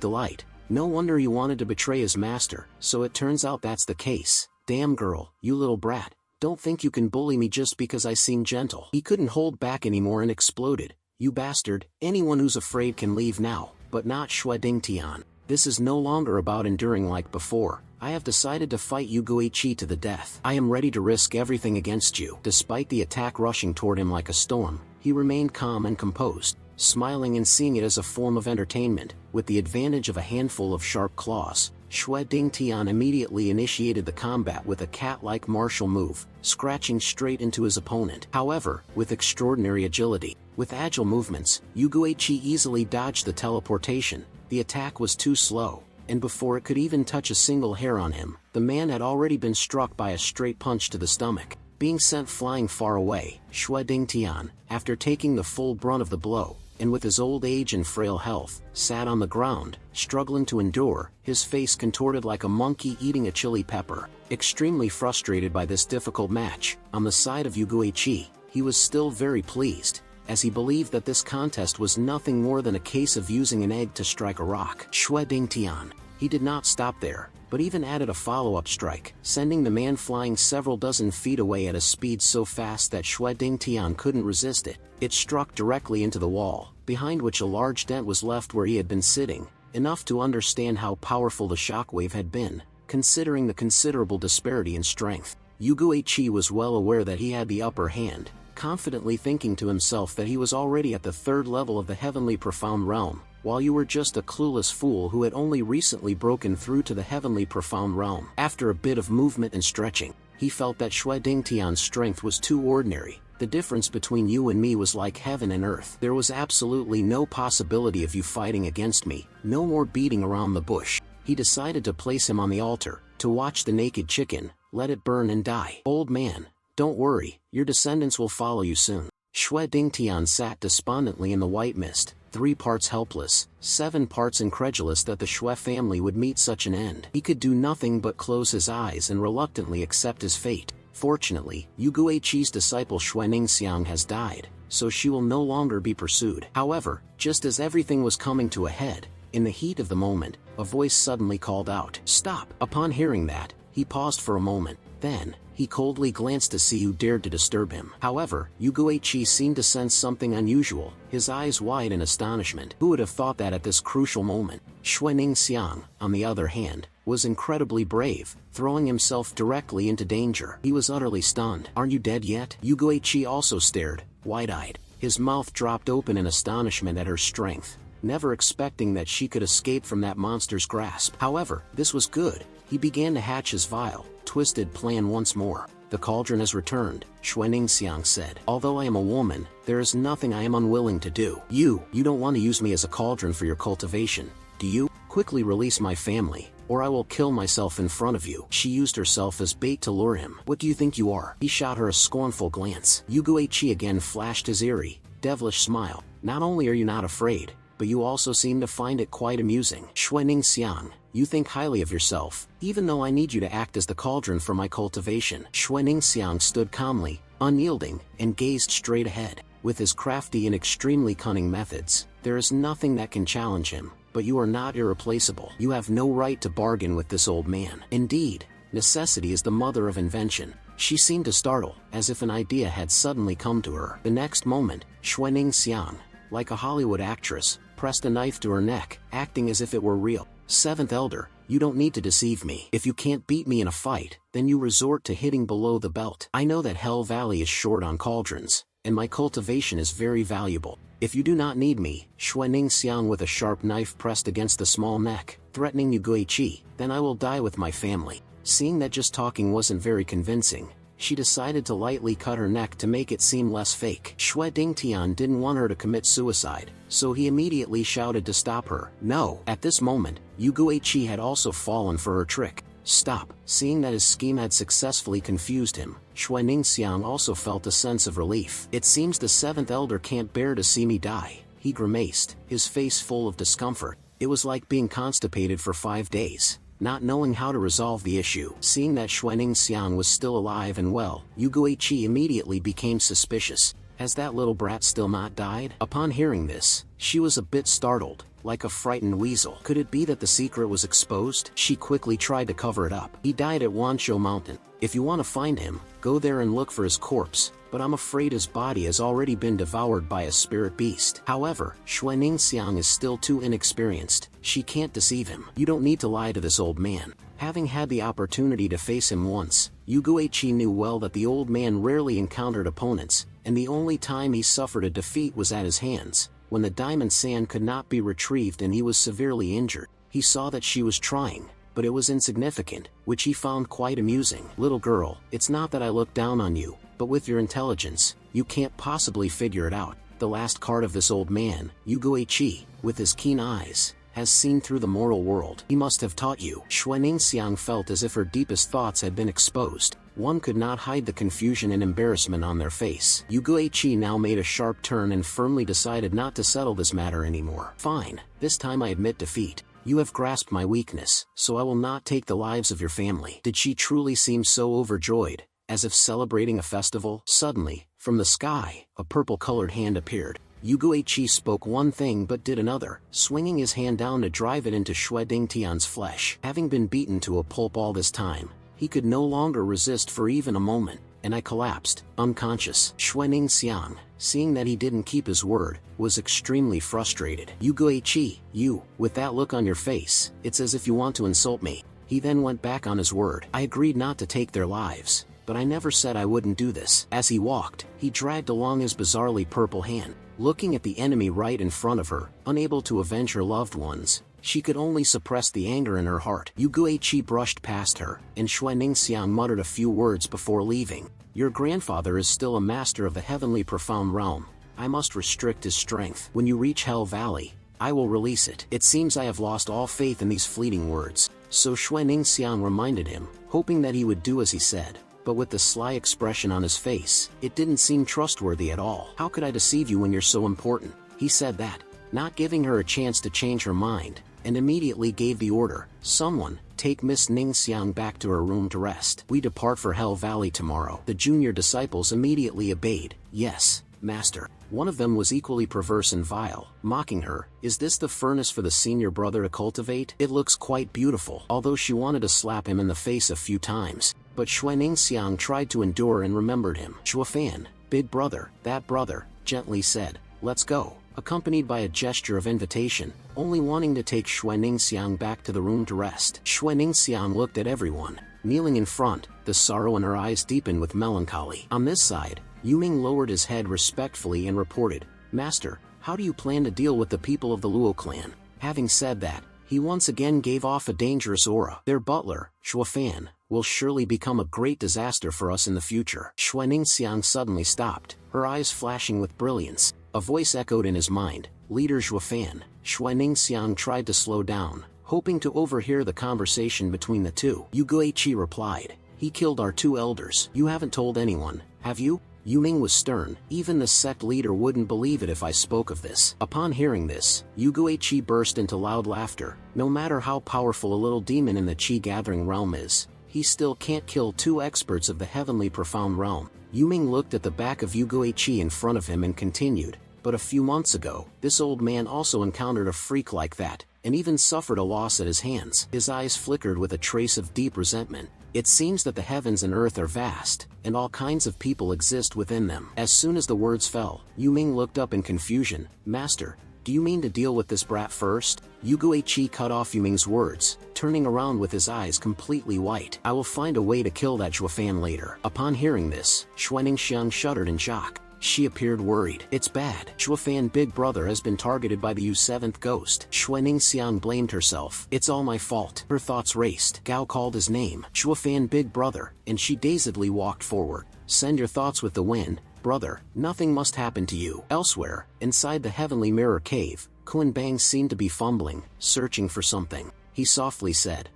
delight. No wonder he wanted to betray his master, so it turns out that's the case. Damn girl, you little brat, don't think you can bully me just because I seem gentle. He couldn't hold back anymore and exploded. You bastard, anyone who's afraid can leave now, but not Xue Dingtian. This is no longer about enduring like before. I have decided to fight Yu Guiqi to the death. I am ready to risk everything against you. Despite the attack rushing toward him like a storm, he remained calm and composed, smiling and seeing it as a form of entertainment. With the advantage of a handful of sharp claws, Xue Dingtian immediately initiated the combat with a cat-like martial move, scratching straight into his opponent. However, with extraordinary agility, with agile movements, Yu Guiqi easily dodged the teleportation. The attack was too slow, and before it could even touch a single hair on him, the man had already been struck by a straight punch to the stomach. being sent flying far away. Xue Dingtian, after taking the full brunt of the blow, and with his old age and frail health, sat on the ground, struggling to endure, his face contorted like a monkey eating a chili pepper. Extremely frustrated by this difficult match, on the side of Yu Guiqi, he was still very pleased, as he believed that this contest was nothing more than a case of using an egg to strike a rock. Xue Dingtian. He did not stop there, but even added a follow-up strike, sending the man flying several dozen feet away at a speed so fast that Xue Dingtian couldn't resist it. It struck directly into the wall, behind which a large dent was left where he had been sitting, enough to understand how powerful the shockwave had been, considering the considerable disparity in strength. Yu Guiqi was well aware that he had the upper hand, confidently thinking to himself that he was already at the third level of the heavenly profound realm, while you were just a clueless fool who had only recently broken through to the heavenly profound realm. After a bit of movement and stretching, he felt that Xue Dingtian's strength was too ordinary. The difference between you and me was like heaven and earth. There was absolutely no possibility of you fighting against me, no more beating around the bush. He decided to place him on the altar, to watch the naked chicken, let it burn and die. Old man, don't worry, your descendants will follow you soon. Xue Dingtian sat despondently in the white mist, 3 parts helpless, 7 parts incredulous that the Xue family would meet such an end. He could do nothing but close his eyes and reluctantly accept his fate. Fortunately, Yu Guiqi's disciple Xue Ningxiang has died, so she will no longer be pursued. However, just as everything was coming to a head, in the heat of the moment, a voice suddenly called out, "Stop!" Upon hearing that, he paused for a moment. Then, he coldly glanced to see who dared to disturb him. However, Yu Guiqi seemed to sense something unusual, his eyes wide in astonishment. Who would have thought that at this crucial moment? Xue Ningxiang, on the other hand, was incredibly brave, throwing himself directly into danger. He was utterly stunned. "Aren't you dead yet?" Yu Guiqi also stared, wide-eyed. His mouth dropped open in astonishment at her strength, never expecting that she could escape from that monster's grasp. However, this was good. He began to hatch his vile, twisted plan once more. "The cauldron has returned," Xue Ningxiang said. "Although I am a woman, there is nothing I am unwilling to do. You don't want to use me as a cauldron for your cultivation, do you? Quickly release my family, or I will kill myself in front of you." She used herself as bait to lure him. "What do you think you are?" He shot her a scornful glance. Yu Guiqi again flashed his eerie, devilish smile. "Not only are you not afraid, but you also seem to find it quite amusing. Xue Ningxiang, you think highly of yourself, even though I need you to act as the cauldron for my cultivation." Xue Ningxiang stood calmly, unyielding, and gazed straight ahead. With his crafty and extremely cunning methods, there is nothing that can challenge him, but you are not irreplaceable. You have no right to bargain with this old man. Indeed, necessity is the mother of invention. She seemed to startle, as if an idea had suddenly come to her. The next moment, Xue Ningxiang, like a Hollywood actress, pressed a knife to her neck, acting as if it were real. "Seventh Elder, you don't need to deceive me. If you can't beat me in a fight, then you resort to hitting below the belt. I know that Hell Valley is short on cauldrons, and my cultivation is very valuable. If you do not need me," Xue Ningxiang with a sharp knife pressed against the small neck, threatening Yu Guiqi, "then I will die with my family." Seeing that just talking wasn't very convincing, she decided to lightly cut her neck to make it seem less fake. Xue Dingtian didn't want her to commit suicide, so he immediately shouted to stop her. "No!" At this moment, Yu Guiqi had also fallen for her trick. "Stop!" Seeing that his scheme had successfully confused him, Xue Ningxiang also felt a sense of relief. "It seems the 7th Elder can't bear to see me die," he grimaced, his face full of discomfort. It was like being constipated for 5 days, not knowing how to resolve the issue. Seeing that Xue Ningxiang was still alive and well, Yu Guiqi immediately became suspicious. Has that little brat still not died? Upon hearing this, she was a bit startled, like a frightened weasel. Could it be that the secret was exposed? She quickly tried to cover it up. "He died at Wanshou Mountain. If you want to find him, go there and look for his corpse, but I'm afraid his body has already been devoured by a spirit beast." However, Xue Ningxiang is still too inexperienced. She can't deceive him. "You don't need to lie to this old man." Having had the opportunity to face him once, Yu Guiqi knew well that the old man rarely encountered opponents, and the only time he suffered a defeat was at his hands, when the diamond sand could not be retrieved and he was severely injured. He saw that she was trying, but it was insignificant, which he found quite amusing. "Little girl, it's not that I look down on you, but with your intelligence, you can't possibly figure it out. The last card of this old man, Yu Guiqi, with his keen eyes, has seen through the mortal world. He must have taught you." Xue Ningxiang felt as if her deepest thoughts had been exposed. One could not hide the confusion and embarrassment on their face. Yuguichi now made a sharp turn and firmly decided not to settle this matter anymore. Fine, this time I admit defeat. You have grasped my weakness, so I will not take the lives of your family. Did she truly seem so overjoyed, as if celebrating a festival? Suddenly, from the sky, a purple-colored hand appeared. Yuguichi spoke one thing but did another, swinging his hand down to drive it into Xue Dingtian's flesh. Having been beaten to a pulp all this time, he could no longer resist for even a moment, and I collapsed, unconscious. Xue Ningxiang, seeing that he didn't keep his word, was extremely frustrated. Yuguichi, you, with that look on your face, it's as if you want to insult me. He then went back on his word. I agreed not to take their lives, but I never said I wouldn't do this. As he walked, he dragged along his bizarrely purple hand. Looking at the enemy right in front of her, unable to avenge her loved ones, she could only suppress the anger in her heart. Yuguichi brushed past her, and Xue Ningxiang muttered a few words before leaving. Your grandfather is still a master of the heavenly profound realm. I must restrict his strength. When you reach Hell Valley, I will release it. It seems I have lost all faith in these fleeting words. So Xue Ningxiang reminded him, hoping that he would do as he said. But with the sly expression on his face, it didn't seem trustworthy at all. How could I deceive you when you're so important? He said that, not giving her a chance to change her mind, and immediately gave the order, someone, take Miss Ningxiang back to her room to rest. We depart for Hell Valley tomorrow. The junior disciples immediately obeyed. Yes, master. One of them was equally perverse and vile, mocking her. Is this the furnace for the senior brother to cultivate? It looks quite beautiful. Although she wanted to slap him in the face a few times, but Xue Ningxiang tried to endure and remembered him. Shuofan, big brother, that brother, gently said, let's go, accompanied by a gesture of invitation, only wanting to take Xue Ningxiang back to the room to rest. Xue Ningxiang looked at everyone, kneeling in front, the sorrow in her eyes deepened with melancholy. On this side, Yuming lowered his head respectfully and reported, Master, how do you plan to deal with the people of the Luo clan? Having said that, he once again gave off a dangerous aura. Their butler, Shuofan, will surely become a great disaster for us in the future. Xue Ningxiang suddenly stopped, her eyes flashing with brilliance. A voice echoed in his mind, Leader Shuofan. Xue Ningxiang tried to slow down, hoping to overhear the conversation between the two. Yuguichi replied, he killed our two elders. You haven't told anyone, have you? Yuming was stern. Even the sect leader wouldn't believe it if I spoke of this. Upon hearing this, Yuguichi burst into loud laughter. No matter how powerful a little demon in the Qi-gathering realm is, he still can't kill two experts of the heavenly profound realm. Yuming looked at the back of Yuguichi in front of him and continued, but a few months ago, this old man also encountered a freak like that, and even suffered a loss at his hands. His eyes flickered with a trace of deep resentment. It seems that the heavens and earth are vast, and all kinds of people exist within them. As soon as the words fell, Yuming looked up in confusion. Master, do you mean to deal with this brat first? Yuguichi cut off Yuming's words, turning around with his eyes completely white. I will find a way to kill that Shuofan later. Upon hearing this, Xue Ningxiang shuddered in shock. She appeared worried. It's bad. Shuofan big brother has been targeted by the U7th ghost. Xue Ningxiang blamed herself. It's all my fault. Her thoughts raced. Gao called his name. Shuofan big brother, and she dazedly walked forward. Send your thoughts with the wind, brother. Nothing must happen to you. Elsewhere, inside the heavenly mirror cave, Kun Bang seemed to be fumbling, searching for something. He softly said,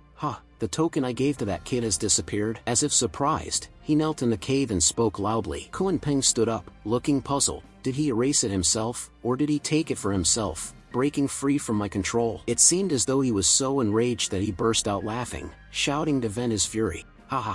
the token I gave to that kid has disappeared. As if surprised, he knelt in the cave and spoke loudly. Kun Peng stood up, looking puzzled. Did he erase it himself, or did he take it for himself, breaking free from my control? It seemed as though he was so enraged that he burst out laughing, shouting to vent his fury. Ha ha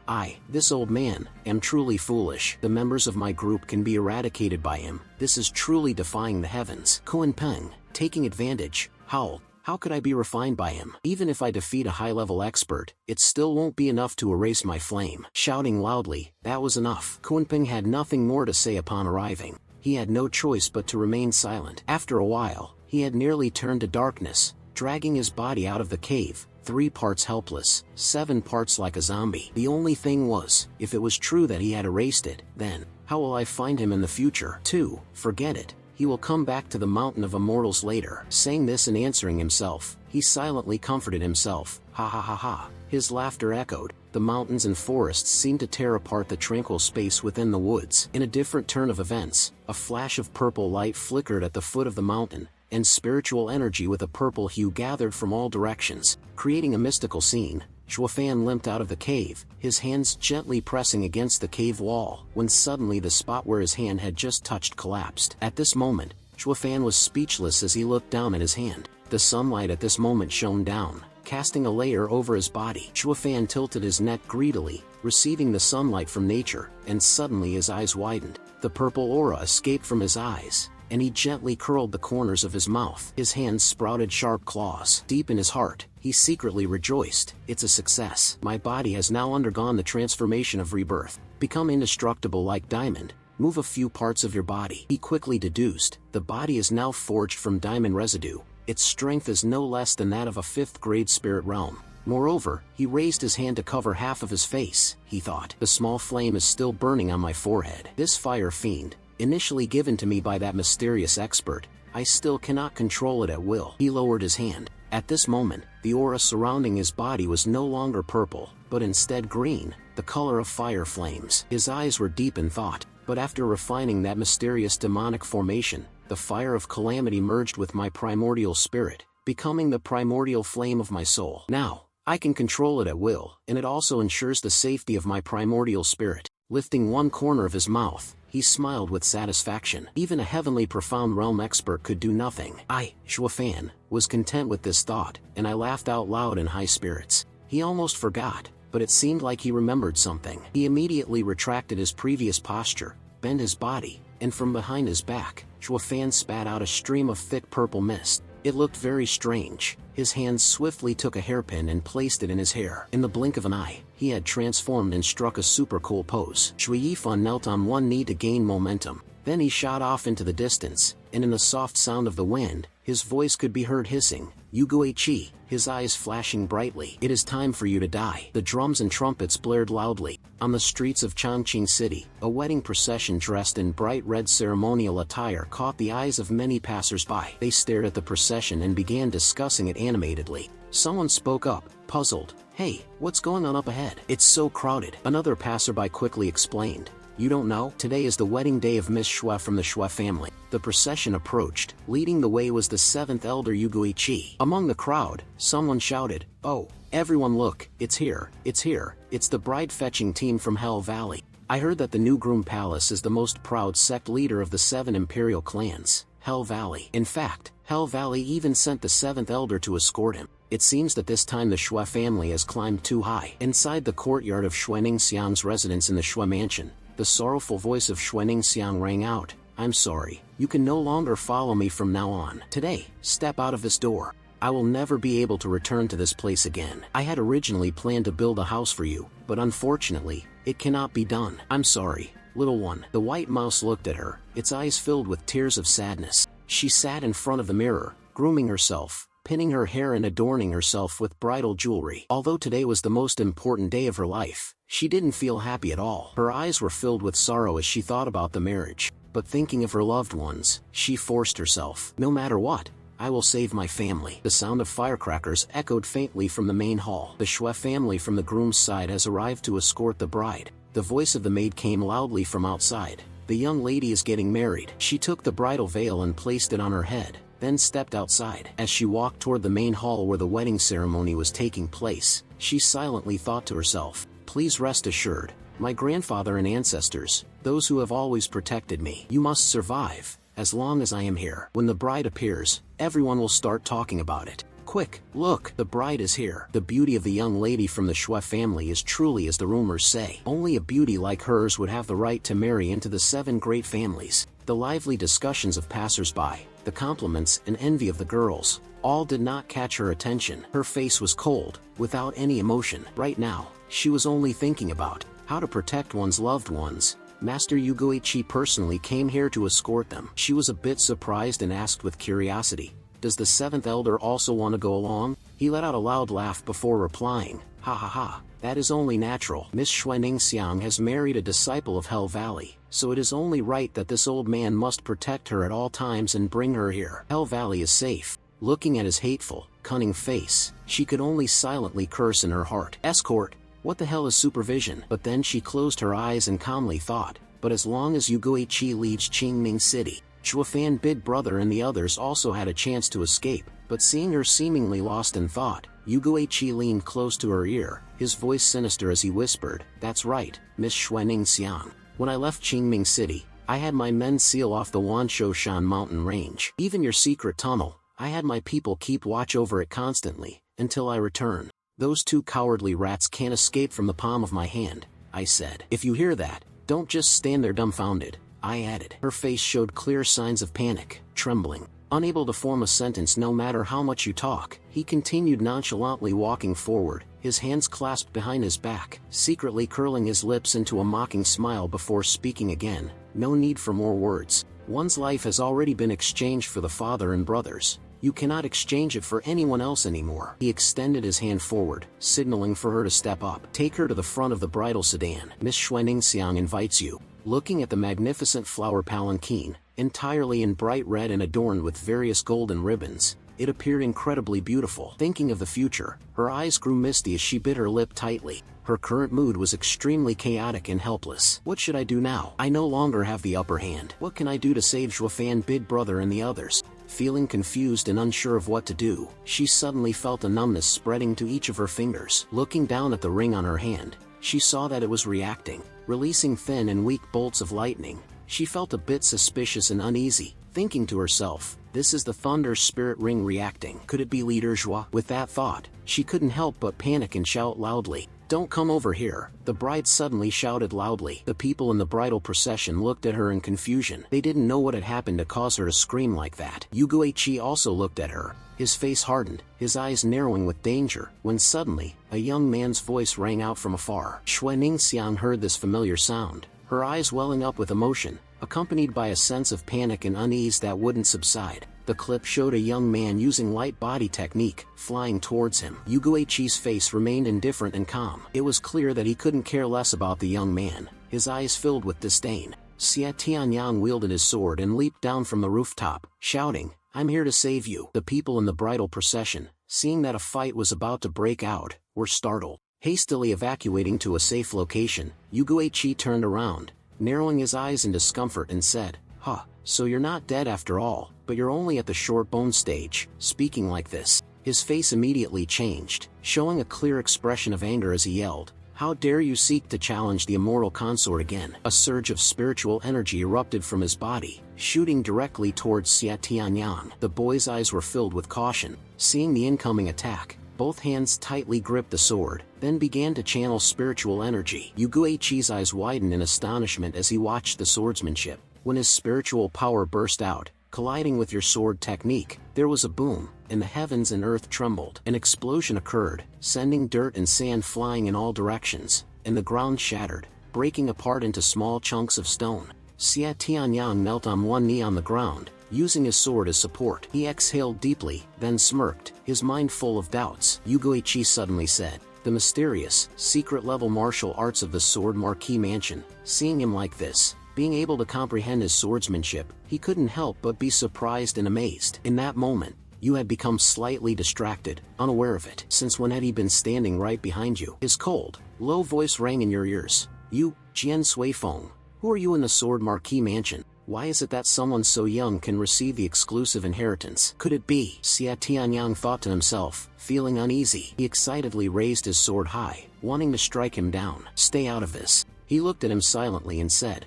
ha. This old man, am truly foolish. The members of my group can be eradicated by him. This is truly defying the heavens. Kun Peng, taking advantage, howled. How could I be refined by him? Even if I defeat a high-level expert, it still won't be enough to erase my flame. Shouting loudly, that was enough. Kunpeng had nothing more to say upon arriving. He had no choice but to remain silent. After a while, he had nearly turned to darkness, dragging his body out of the cave, 3 parts helpless, 7 parts like a zombie. The only thing was, if it was true that he had erased it, then, how will I find him in the future? 2. Forget it. He will come back to the Mountain of Immortals later. Saying this and answering himself, he silently comforted himself. Ha ha ha ha. His laughter echoed. The mountains and forests seemed to tear apart the tranquil space within the woods. In a different turn of events, a flash of purple light flickered at the foot of the mountain, and spiritual energy with a purple hue gathered from all directions, creating a mystical scene. Shuafan limped out of the cave, his hands gently pressing against the cave wall, when suddenly the spot where his hand had just touched collapsed. At this moment, Shuafan was speechless as he looked down at his hand. The sunlight at this moment shone down, casting a layer over his body. Shuafan tilted his neck greedily, receiving the sunlight from nature, and suddenly his eyes widened. The purple aura escaped from his eyes, and he gently curled the corners of his mouth. His hands sprouted sharp claws. Deep in his heart, he secretly rejoiced. It's a success. My body has now undergone the transformation of rebirth. Become indestructible like diamond. Move a few parts of your body. He quickly deduced, the body is now forged from diamond residue. Its strength is no less than that of a 5th grade spirit realm. Moreover, he raised his hand to cover half of his face. He thought, the small flame is still burning on my forehead. This fire fiend, initially given to me by that mysterious expert, I still cannot control it at will. He lowered his hand. At this moment, the aura surrounding his body was no longer purple, but instead green, the color of fire flames. His eyes were deep in thought, but after refining that mysterious demonic formation, the fire of calamity merged with my primordial spirit, becoming the primordial flame of my soul. Now, I can control it at will, and it also ensures the safety of my primordial spirit. Lifting one corner of his mouth, he smiled with satisfaction. Even a heavenly profound realm expert could do nothing. I, Shuafan, was content with this thought, and I laughed out loud in high spirits. He almost forgot, but it seemed like he remembered something. He immediately retracted his previous posture, bent his body, and from behind his back, Shuafan spat out a stream of thick purple mist. It looked very strange. His hands swiftly took a hairpin and placed it in his hair. In the blink of an eye, he had transformed and struck a super cool pose. Shui Yifan knelt on one knee to gain momentum. Then he shot off into the distance, and in the soft sound of the wind, his voice could be heard hissing, Yuguichi, his eyes flashing brightly. It is time for you to die. The drums and trumpets blared loudly. On the streets of Chongqing City, a wedding procession dressed in bright red ceremonial attire caught the eyes of many passers-by. They stared at the procession and began discussing it animatedly. Someone spoke up, puzzled. Hey, what's going on up ahead? It's so crowded. Another passerby quickly explained. You don't know? Today is the wedding day of Miss Shua from the Shua family. The procession approached. Leading the way was the 7th elder Yuguichi. Among the crowd, someone shouted, "Oh, everyone look, it's here, it's here, it's the bride-fetching team from Hell Valley." I heard that the new groom palace is the most proud sect leader of the 7 imperial clans, Hell Valley. In fact, Hell Valley even sent the 7th elder to escort him. It seems that this time the Shua family has climbed too high. Inside the courtyard of Xuening residence in the Shua mansion, the sorrowful voice of Xuening rang out, "I'm sorry, you can no longer follow me from now on. Today, step out of this door. I will never be able to return to this place again. I had originally planned to build a house for you, but unfortunately, it cannot be done. I'm sorry, little one." The white mouse looked at her, its eyes filled with tears of sadness. She sat in front of the mirror, grooming herself, pinning her hair and adorning herself with bridal jewelry. Although today was the most important day of her life, she didn't feel happy at all. Her eyes were filled with sorrow as she thought about the marriage. But thinking of her loved ones, she forced herself. No matter what, I will save my family. The sound of firecrackers echoed faintly from the main hall. The Shua family from the groom's side has arrived to escort the bride. The voice of the maid came loudly from outside. The young lady is getting married. She took the bridal veil and placed it on her head, then stepped outside. As she walked toward the main hall where the wedding ceremony was taking place, she silently thought to herself, "Please rest assured, my grandfather and ancestors, those who have always protected me, you must survive, as long as I am here. When the bride appears, everyone will start talking about it. Quick, look, the bride is here." The beauty of the young lady from the Shua family is truly as the rumors say. Only a beauty like hers would have the right to marry into the 7 great families. The lively discussions of passers-by, the compliments and envy of the girls, all did not catch her attention. Her face was cold, without any emotion. Right now, she was only thinking about how to protect one's loved ones. Master Yuguichi personally came here to escort them. She was a bit surprised and asked with curiosity, "Does the 7th elder also want to go along?" He let out a loud laugh before replying, "Ha ha ha, that is only natural. Miss Xuening has married a disciple of Hell Valley, so it is only right that this old man must protect her at all times and bring her here. Hell Valley is safe." Looking at his hateful, cunning face, she could only silently curse in her heart. Escort? What the hell is supervision? But then she closed her eyes and calmly thought, but as long as Yuguichi leaves Qingming City, Zhuofan bid brother and the others also had a chance to escape, but seeing her seemingly lost in thought, Yuguichi leaned close to her ear, his voice sinister as he whispered, "That's right, Miss Xuening Xiang. When I left Qingming City, I had my men seal off the Wanshou mountain range. Even your secret tunnel, I had my people keep watch over it constantly, until I return. Those two cowardly rats can't escape from the palm of my hand," I said. "If you hear that, don't just stand there dumbfounded," I added. Her face showed clear signs of panic, trembling. Unable to form a sentence no matter how much you talk, he continued nonchalantly walking forward, his hands clasped behind his back, secretly curling his lips into a mocking smile before speaking again. "No need for more words. One's life has already been exchanged for the father and brothers. You cannot exchange it for anyone else anymore." He extended his hand forward, signaling for her to step up. "Take her to the front of the bridal sedan. Miss Xuening invites you." Looking at the magnificent flower palanquin, entirely in bright red and adorned with various golden ribbons, it appeared incredibly beautiful. Thinking of the future, her eyes grew misty as she bit her lip tightly. Her current mood was extremely chaotic and helpless. What should I do now? I no longer have the upper hand. What can I do to save Zhuofan bid brother and the others? Feeling confused and unsure of what to do, she suddenly felt a numbness spreading to each of her fingers. Looking down at the ring on her hand, she saw that it was reacting, releasing thin and weak bolts of lightning. She felt a bit suspicious and uneasy, thinking to herself, "This is the Thunder Spirit Ring reacting. Could it be Leader Zhua?" With that thought, she couldn't help but panic and shout loudly, "Don't come over here!" The bride suddenly shouted loudly. The people in the bridal procession looked at her in confusion. They didn't know what had happened to cause her to scream like that. Yuguichi also looked at her, his face hardened, his eyes narrowing with danger, when suddenly, a young man's voice rang out from afar. Xuening Xiang heard this familiar sound, her eyes welling up with emotion, accompanied by a sense of panic and unease that wouldn't subside. The clip showed a young man using light body technique, flying towards him. Yuguichi's face remained indifferent and calm. It was clear that he couldn't care less about the young man, his eyes filled with disdain. Xia Tianyang wielded his sword and leaped down from the rooftop, shouting, "I'm here to save you." The people in the bridal procession, seeing that a fight was about to break out, were startled. Hastily evacuating to a safe location, Yuguichi turned around, narrowing his eyes in discomfort and said, "Huh, so you're not dead after all, but you're only at the short bone stage." Speaking like this, his face immediately changed, showing a clear expression of anger as he yelled, "How dare you seek to challenge the immortal consort again?" A surge of spiritual energy erupted from his body, shooting directly towards Xia Tianyang. The boy's eyes were filled with caution. Seeing the incoming attack, both hands tightly gripped the sword, then began to channel spiritual energy. Yuguichi's eyes widened in astonishment as he watched the swordsmanship. When his spiritual power burst out, colliding with your sword technique, there was a boom, and the heavens and earth trembled. An explosion occurred, sending dirt and sand flying in all directions, and the ground shattered, breaking apart into small chunks of stone. Xia Tianyang knelt on one knee on the ground, using his sword as support. He exhaled deeply, then smirked, his mind full of doubts. Yuguichi suddenly said, "The mysterious, secret-level martial arts of the Sword Marquis Mansion." Seeing him like this, being able to comprehend his swordsmanship, he couldn't help but be surprised and amazed. In that moment, you had become slightly distracted, unaware of it. Since when had he been standing right behind you? His cold, low voice rang in your ears. "You, Jian Suifeng, who are you in the Sword Marquis Mansion? Why is it that someone so young can receive the exclusive inheritance? Could it be?" Xia Tianyang thought to himself, feeling uneasy. He excitedly raised his sword high, wanting to strike him down. "Stay out of this." He looked at him silently and said,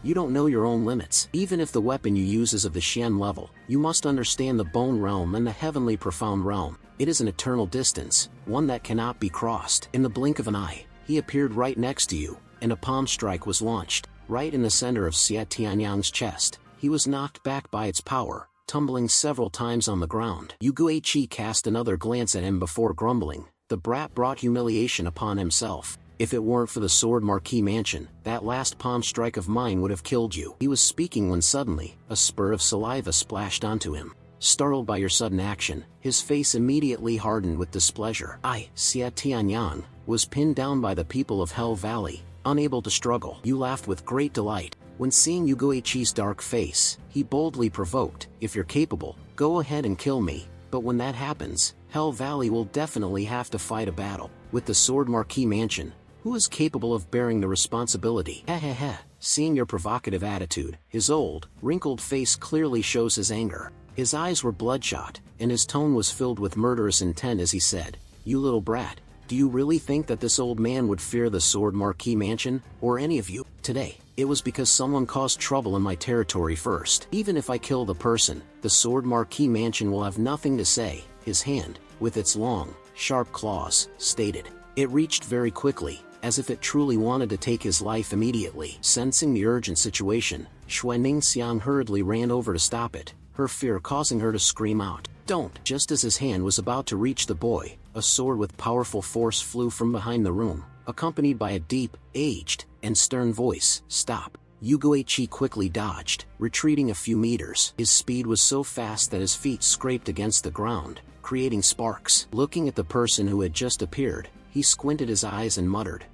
"You don't know your own limits. Even if the weapon you use is of the Xian level, you must understand the Bone Realm and the Heavenly Profound Realm. It is an eternal distance, one that cannot be crossed." In the blink of an eye, he appeared right next to you, and a palm strike was launched, right in the center of Xia Tianyang's chest. He was knocked back by its power, tumbling several times on the ground. Yuguichi cast another glance at him before grumbling, "The brat brought humiliation upon himself. If it weren't for the Sword Marquis Mansion, that last palm strike of mine would have killed you." He was speaking when suddenly, a spur of saliva splashed onto him. Startled by your sudden action, his face immediately hardened with displeasure. "I, Xia Tianyang, was pinned down by the people of Hell Valley, unable to struggle." You laughed with great delight. When seeing Yuguichi's dark face, he boldly provoked, "If you're capable, go ahead and kill me, but when that happens, Hell Valley will definitely have to fight a battle with the Sword Marquis Mansion. Who is capable of bearing the responsibility?" "Heh heh heh, seeing your provocative attitude, his old, wrinkled face clearly shows his anger. His eyes were bloodshot, and his tone was filled with murderous intent as he said, "You little brat, do you really think that this old man would fear the Sword Marquis Mansion, or any of you? Today, it was because someone caused trouble in my territory first. Even if I kill the person, the Sword Marquis Mansion will have nothing to say," his hand, with its long, sharp claws, stated. It reached very quickly, as if it truly wanted to take his life immediately. Sensing the urgent situation, Xuening Xiang hurriedly ran over to stop it, her fear causing her to scream out, "Don't!" Just as his hand was about to reach the boy, a sword with powerful force flew from behind the room, accompanied by a deep, aged, and stern voice, "Stop!" Yuguichi quickly dodged, retreating a few meters. His speed was so fast that his feet scraped against the ground, creating sparks. Looking at the person who had just appeared, he squinted his eyes and muttered,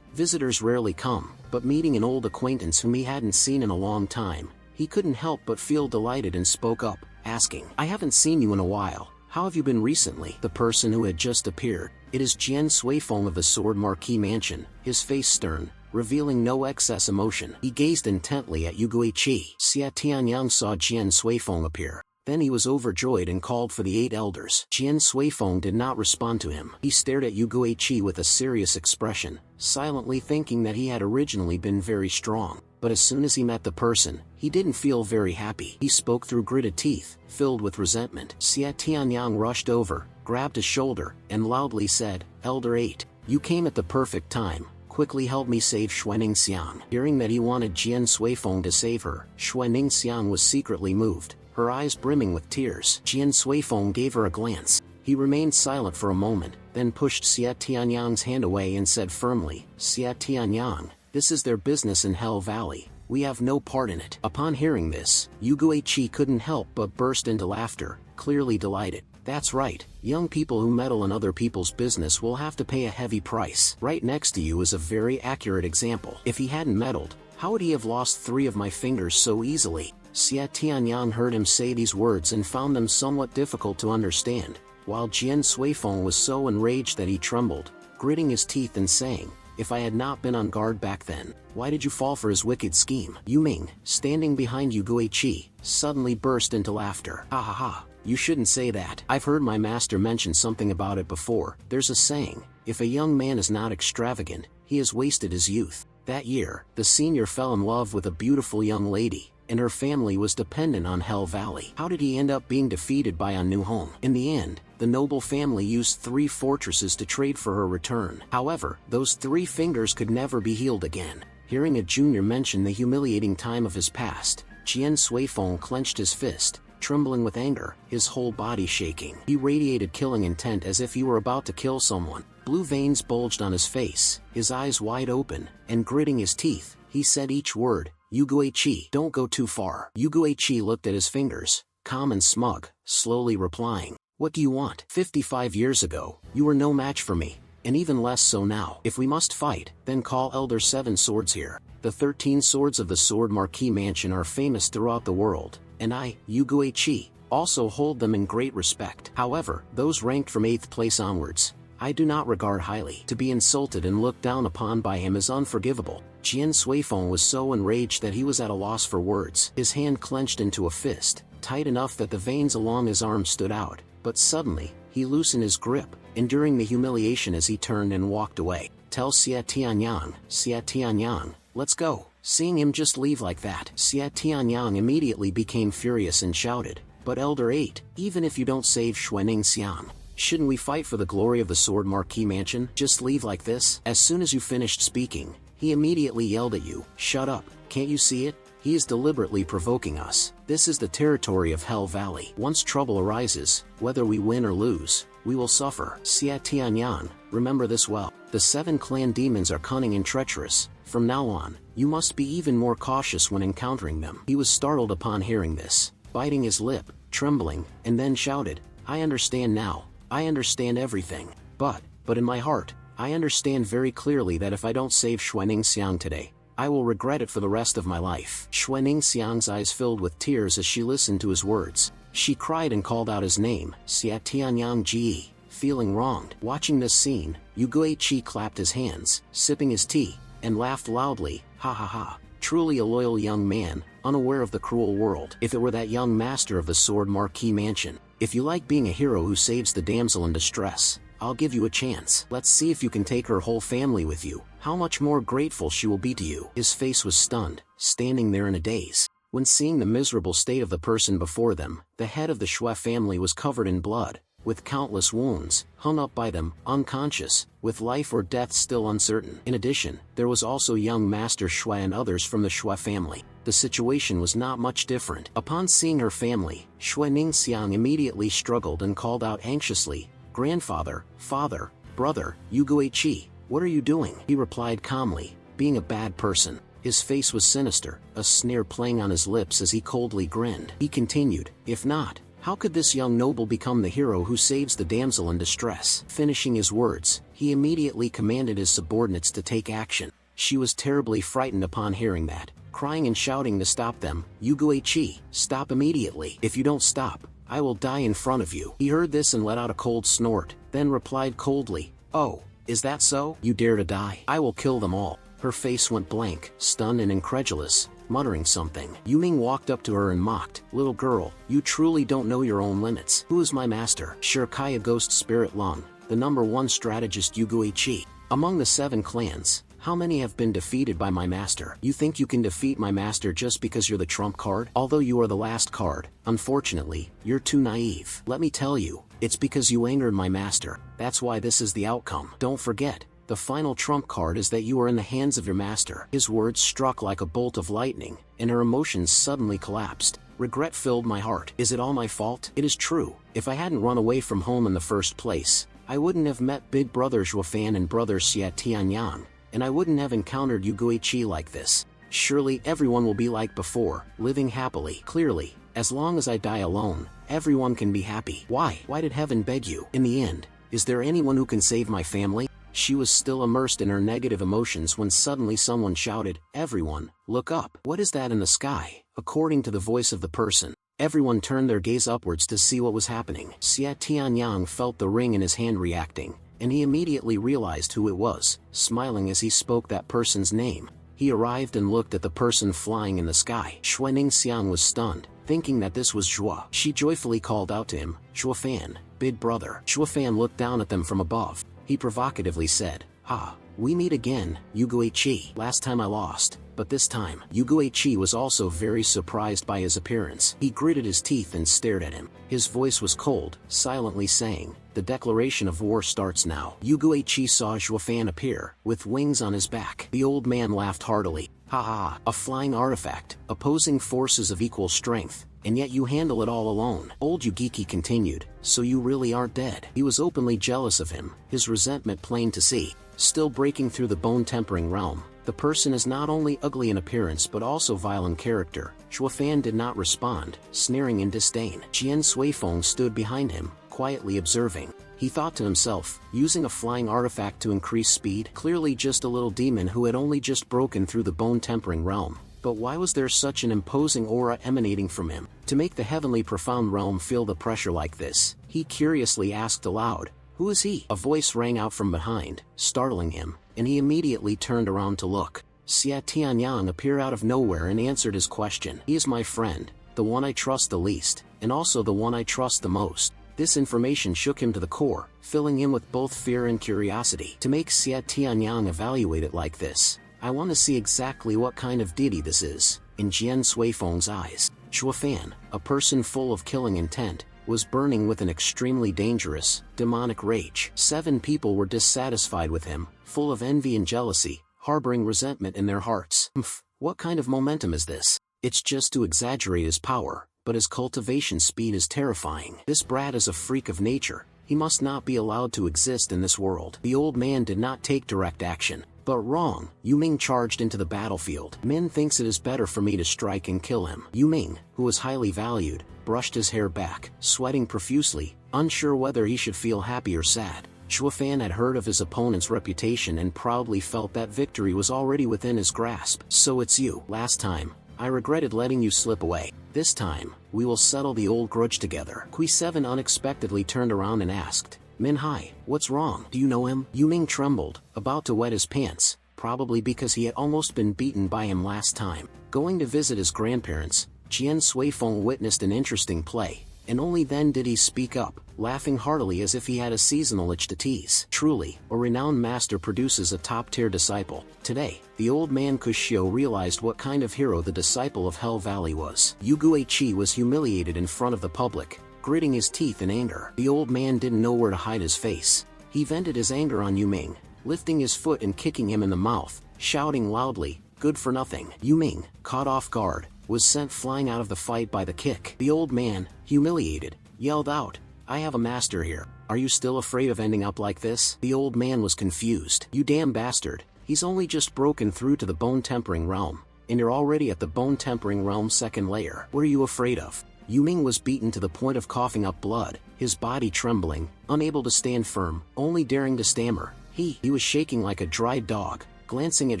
Visitors rarely come, but meeting an old acquaintance whom he hadn't seen in a long time, he couldn't help but feel delighted and spoke up, asking, "I haven't seen you in a while. How have you been recently?" The person who had just appeared, it is Jian Suifeng of the Sword Marquis Mansion, his face stern, revealing no excess emotion. He gazed intently at Yuguichi. Xia Tianyang saw Jian Suifeng appear. Then he was overjoyed and called for the 8 elders. Jian Suifeng did not respond to him. He stared at Yuguichi with a serious expression, silently thinking that he had originally been very strong. But as soon as he met the person, he didn't feel very happy. He spoke through gritted teeth, filled with resentment. Xia Tianyang rushed over, grabbed his shoulder, and loudly said, "Elder 8, you came at the perfect time. Quickly help me save Xuening Xiang." Hearing that he wanted Jian Suifeng to save her, Xuening Xiang was secretly moved, her eyes brimming with tears. Jian Suifeng gave her a glance. He remained silent for a moment, then pushed Xia Tianyang's hand away and said firmly, "Xia Tianyang, this is their business in Hell Valley. We have no part in it." Upon hearing this, Yuguichi couldn't help but burst into laughter, clearly delighted. "That's right, young people who meddle in other people's business will have to pay a heavy price. Right next to you is a very accurate example. If he hadn't meddled, how would he have lost 3 of my fingers so easily?" Xia Tianyang heard him say these words and found them somewhat difficult to understand, while Jian Suifeng was so enraged that he trembled, gritting his teeth and saying, "If I had not been on guard back then, why did you fall for his wicked scheme?" Yu Ming, standing behind Yuguichi, suddenly burst into laughter. "Ha ha ha, you shouldn't say that. I've heard my master mention something about it before. There's a saying, if a young man is not extravagant, he has wasted his youth." That year, the senior fell in love with a beautiful young lady, and her family was dependent on Hell Valley. How did he end up being defeated by a new home? In the end, the noble family used 3 fortresses to trade for her return. However, those 3 fingers could never be healed again. Hearing a junior mention the humiliating time of his past, Jian Suifeng clenched his fist, trembling with anger, his whole body shaking. He radiated killing intent as if he were about to kill someone. Blue veins bulged on his face, his eyes wide open, and gritting his teeth, he said each word, "Yuguichi, don't go too far." Yuguichi looked at his fingers, calm and smug, slowly replying, "What do you want? 55 years ago, you were no match for me, and even less so now. If we must fight, then call Elder 7 Swords here. The 13 swords of the Sword Marquis Mansion are famous throughout the world, and I, Yuguichi, also hold them in great respect. However, those ranked from 8th place onwards, I do not regard highly. To be insulted and looked down upon by him is unforgivable." Jian Suifeng was so enraged that he was at a loss for words. His hand clenched into a fist, tight enough that the veins along his arm stood out, but suddenly, he loosened his grip, enduring the humiliation as he turned and walked away. "Tell Xia Tianyang, let's go." Seeing him just leave like that, Xia Tianyang immediately became furious and shouted, "But Elder 8, even if you don't save Xuening Xiang, shouldn't we fight for the glory of the Sword Marquis Mansion? Just leave like this?" As soon as you finished speaking, he immediately yelled at you, "Shut up, can't you see it? He is deliberately provoking us. This is the territory of Hell Valley. Once trouble arises, whether we win or lose, we will suffer. Xia Tianyang, remember this well. The 7 clan demons are cunning and treacherous. From now on, you must be even more cautious when encountering them." He was startled upon hearing this, biting his lip, trembling, and then shouted, "I understand now. I understand everything. But in my heart, I understand very clearly that if I don't save Xuening Xiang today, I will regret it for the rest of my life." Xuening Xiang's eyes filled with tears as she listened to his words. She cried and called out his name, "Xia Tianyang Ji," feeling wronged. Watching this scene, Yuguichi clapped his hands, sipping his tea, and laughed loudly, "Ha ha ha. Truly a loyal young man, unaware of the cruel world. If it were that young master of the sword marquee mansion. If you like being a hero who saves the damsel in distress, I'll give you a chance. Let's see if you can take her whole family with you. How much more grateful she will be to you. His face was stunned, standing there in a daze. When seeing the miserable state of the person before them, the head of the Xue family was covered in blood, with countless wounds, hung up by them, unconscious, with life or death still uncertain. In addition, there was also young Master Xue and others from the Xue family. The situation was not much different. Upon seeing her family, Xue Ningxiang immediately struggled and called out anxiously, "Grandfather, father, brother, Yuguichi, what are you doing?" He replied calmly, being a bad person. His face was sinister, a sneer playing on his lips as he coldly grinned. He continued, "If not, how could this young noble become the hero who saves the damsel in distress?" Finishing his words, he immediately commanded his subordinates to take action. She was terribly frightened upon hearing that, crying and shouting to stop them, "Yuguichi, stop immediately. If you don't stop, I will die in front of you." He heard this and let out a cold snort, then replied coldly, "Oh, is that so? You dare to die? I will kill them all." Her face went blank, stunned and incredulous, muttering something. Yu Ming walked up to her and mocked, "Little girl, you truly don't know your own limits. Who is my master?" Shirkaya Ghost Spirit Lung, the #1 strategist Yuguichi. Among the 7 clans, how many have been defeated by my master? You think you can defeat my master just because you're the trump card? Although you are the last card, unfortunately, you're too naive. Let me tell you, it's because you angered my master. That's why this is the outcome. Don't forget, the final trump card is that you are in the hands of your master. His words struck like a bolt of lightning, and her emotions suddenly collapsed. Regret filled my heart. Is it all my fault? It is true. If I hadn't run away from home in the first place, I wouldn't have met big brother Zhuofan and brother Xie Tianyang, and I wouldn't have encountered Yuguichi like this. Surely everyone will be like before, living happily. Clearly, as long as I die alone, everyone can be happy. Why did heaven beg you? In the end, is there anyone who can save my family? She was still immersed in her negative emotions when suddenly someone shouted, "Everyone, look up. What is that in the sky?" According to the voice of the person, everyone turned their gaze upwards to see what was happening. Xie Tianyang felt the ring in his hand reacting, and he immediately realized who it was, smiling as he spoke that person's name. He arrived and looked at the person flying in the sky. Xue Ningxiang was stunned, thinking that this was Zhuo. She joyfully called out to him, "Zhuofan, big brother." Zhuofan looked down at them from above. He provocatively said, "Ha, we meet again, Yuguichi. Last time I lost, but this time." Yuguichi was also very surprised by his appearance. He gritted his teeth and stared at him. His voice was cold, silently saying, "The declaration of war starts now." Yuguichi saw Zhuofan appear, with wings on his back. The old man laughed heartily. "Ha ha, a flying artifact, opposing forces of equal strength, and yet you handle it all alone." Old Yugiki continued, "So you really aren't dead." He was openly jealous of him, his resentment plain to see. Still breaking through the bone-tempering realm, the person is not only ugly in appearance but also vile in character. Zhuofan did not respond, sneering in disdain. Jian Suifeng stood behind him, quietly observing. He thought to himself, using a flying artifact to increase speed? Clearly just a little demon who had only just broken through the bone-tempering realm. But why was there such an imposing aura emanating from him? To make the heavenly profound realm feel the pressure like this, he curiously asked aloud, "Who is he?" A voice rang out from behind, startling him, and he immediately turned around to look. Xie Tianyang appeared out of nowhere and answered his question. "He is my friend, the one I trust the least, and also the one I trust the most." This information shook him to the core, filling him with both fear and curiosity. To make Xie Tianyang evaluate it like this, I want to see exactly what kind of deity this is. In Jian Suifeng's eyes, Zhuofan, a person full of killing intent, was burning with an extremely dangerous, demonic rage. 7 people were dissatisfied with him, full of envy and jealousy, harboring resentment in their hearts. What kind of momentum is this? It's just to exaggerate his power, but his cultivation speed is terrifying. This brat is a freak of nature. He must not be allowed to exist in this world. The old man did not take direct action. But wrong, Yu Ming charged into the battlefield. Min thinks it is better for me to strike and kill him. Yu Ming, who was highly valued, brushed his hair back, sweating profusely, unsure whether he should feel happy or sad. Zhuofan had heard of his opponent's reputation and proudly felt that victory was already within his grasp. "So it's you. Last time, I regretted letting you slip away. This time, we will settle the old grudge together." Kui 7 unexpectedly turned around and asked, "Min Hai, what's wrong? Do you know him?" Yu Ming trembled, about to wet his pants, probably because he had almost been beaten by him last time. Going to visit his grandparents, Jian Suifeng witnessed an interesting play, and only then did he speak up, laughing heartily as if he had a seasonal itch to tease. Truly, a renowned master produces a top-tier disciple. Today, the old man Kushio realized what kind of hero the disciple of Hell Valley was. Yu Guiqi was humiliated in front of the public, gritting his teeth in anger. The old man didn't know where to hide his face. He vented his anger on Yu Ming, lifting his foot and kicking him in the mouth, shouting loudly, "Good for nothing." Yu Ming, caught off guard, was sent flying out of the fight by the kick. The old man, humiliated, yelled out, "I have a master here. Are you still afraid of ending up like this?" The old man was confused. "You damn bastard, he's only just broken through to the bone-tempering realm, and you're already at the bone-tempering realm's second layer. What are you afraid of?" Yu Ming was beaten to the point of coughing up blood, his body trembling, unable to stand firm, only daring to stammer. He was shaking like a dried dog, glancing at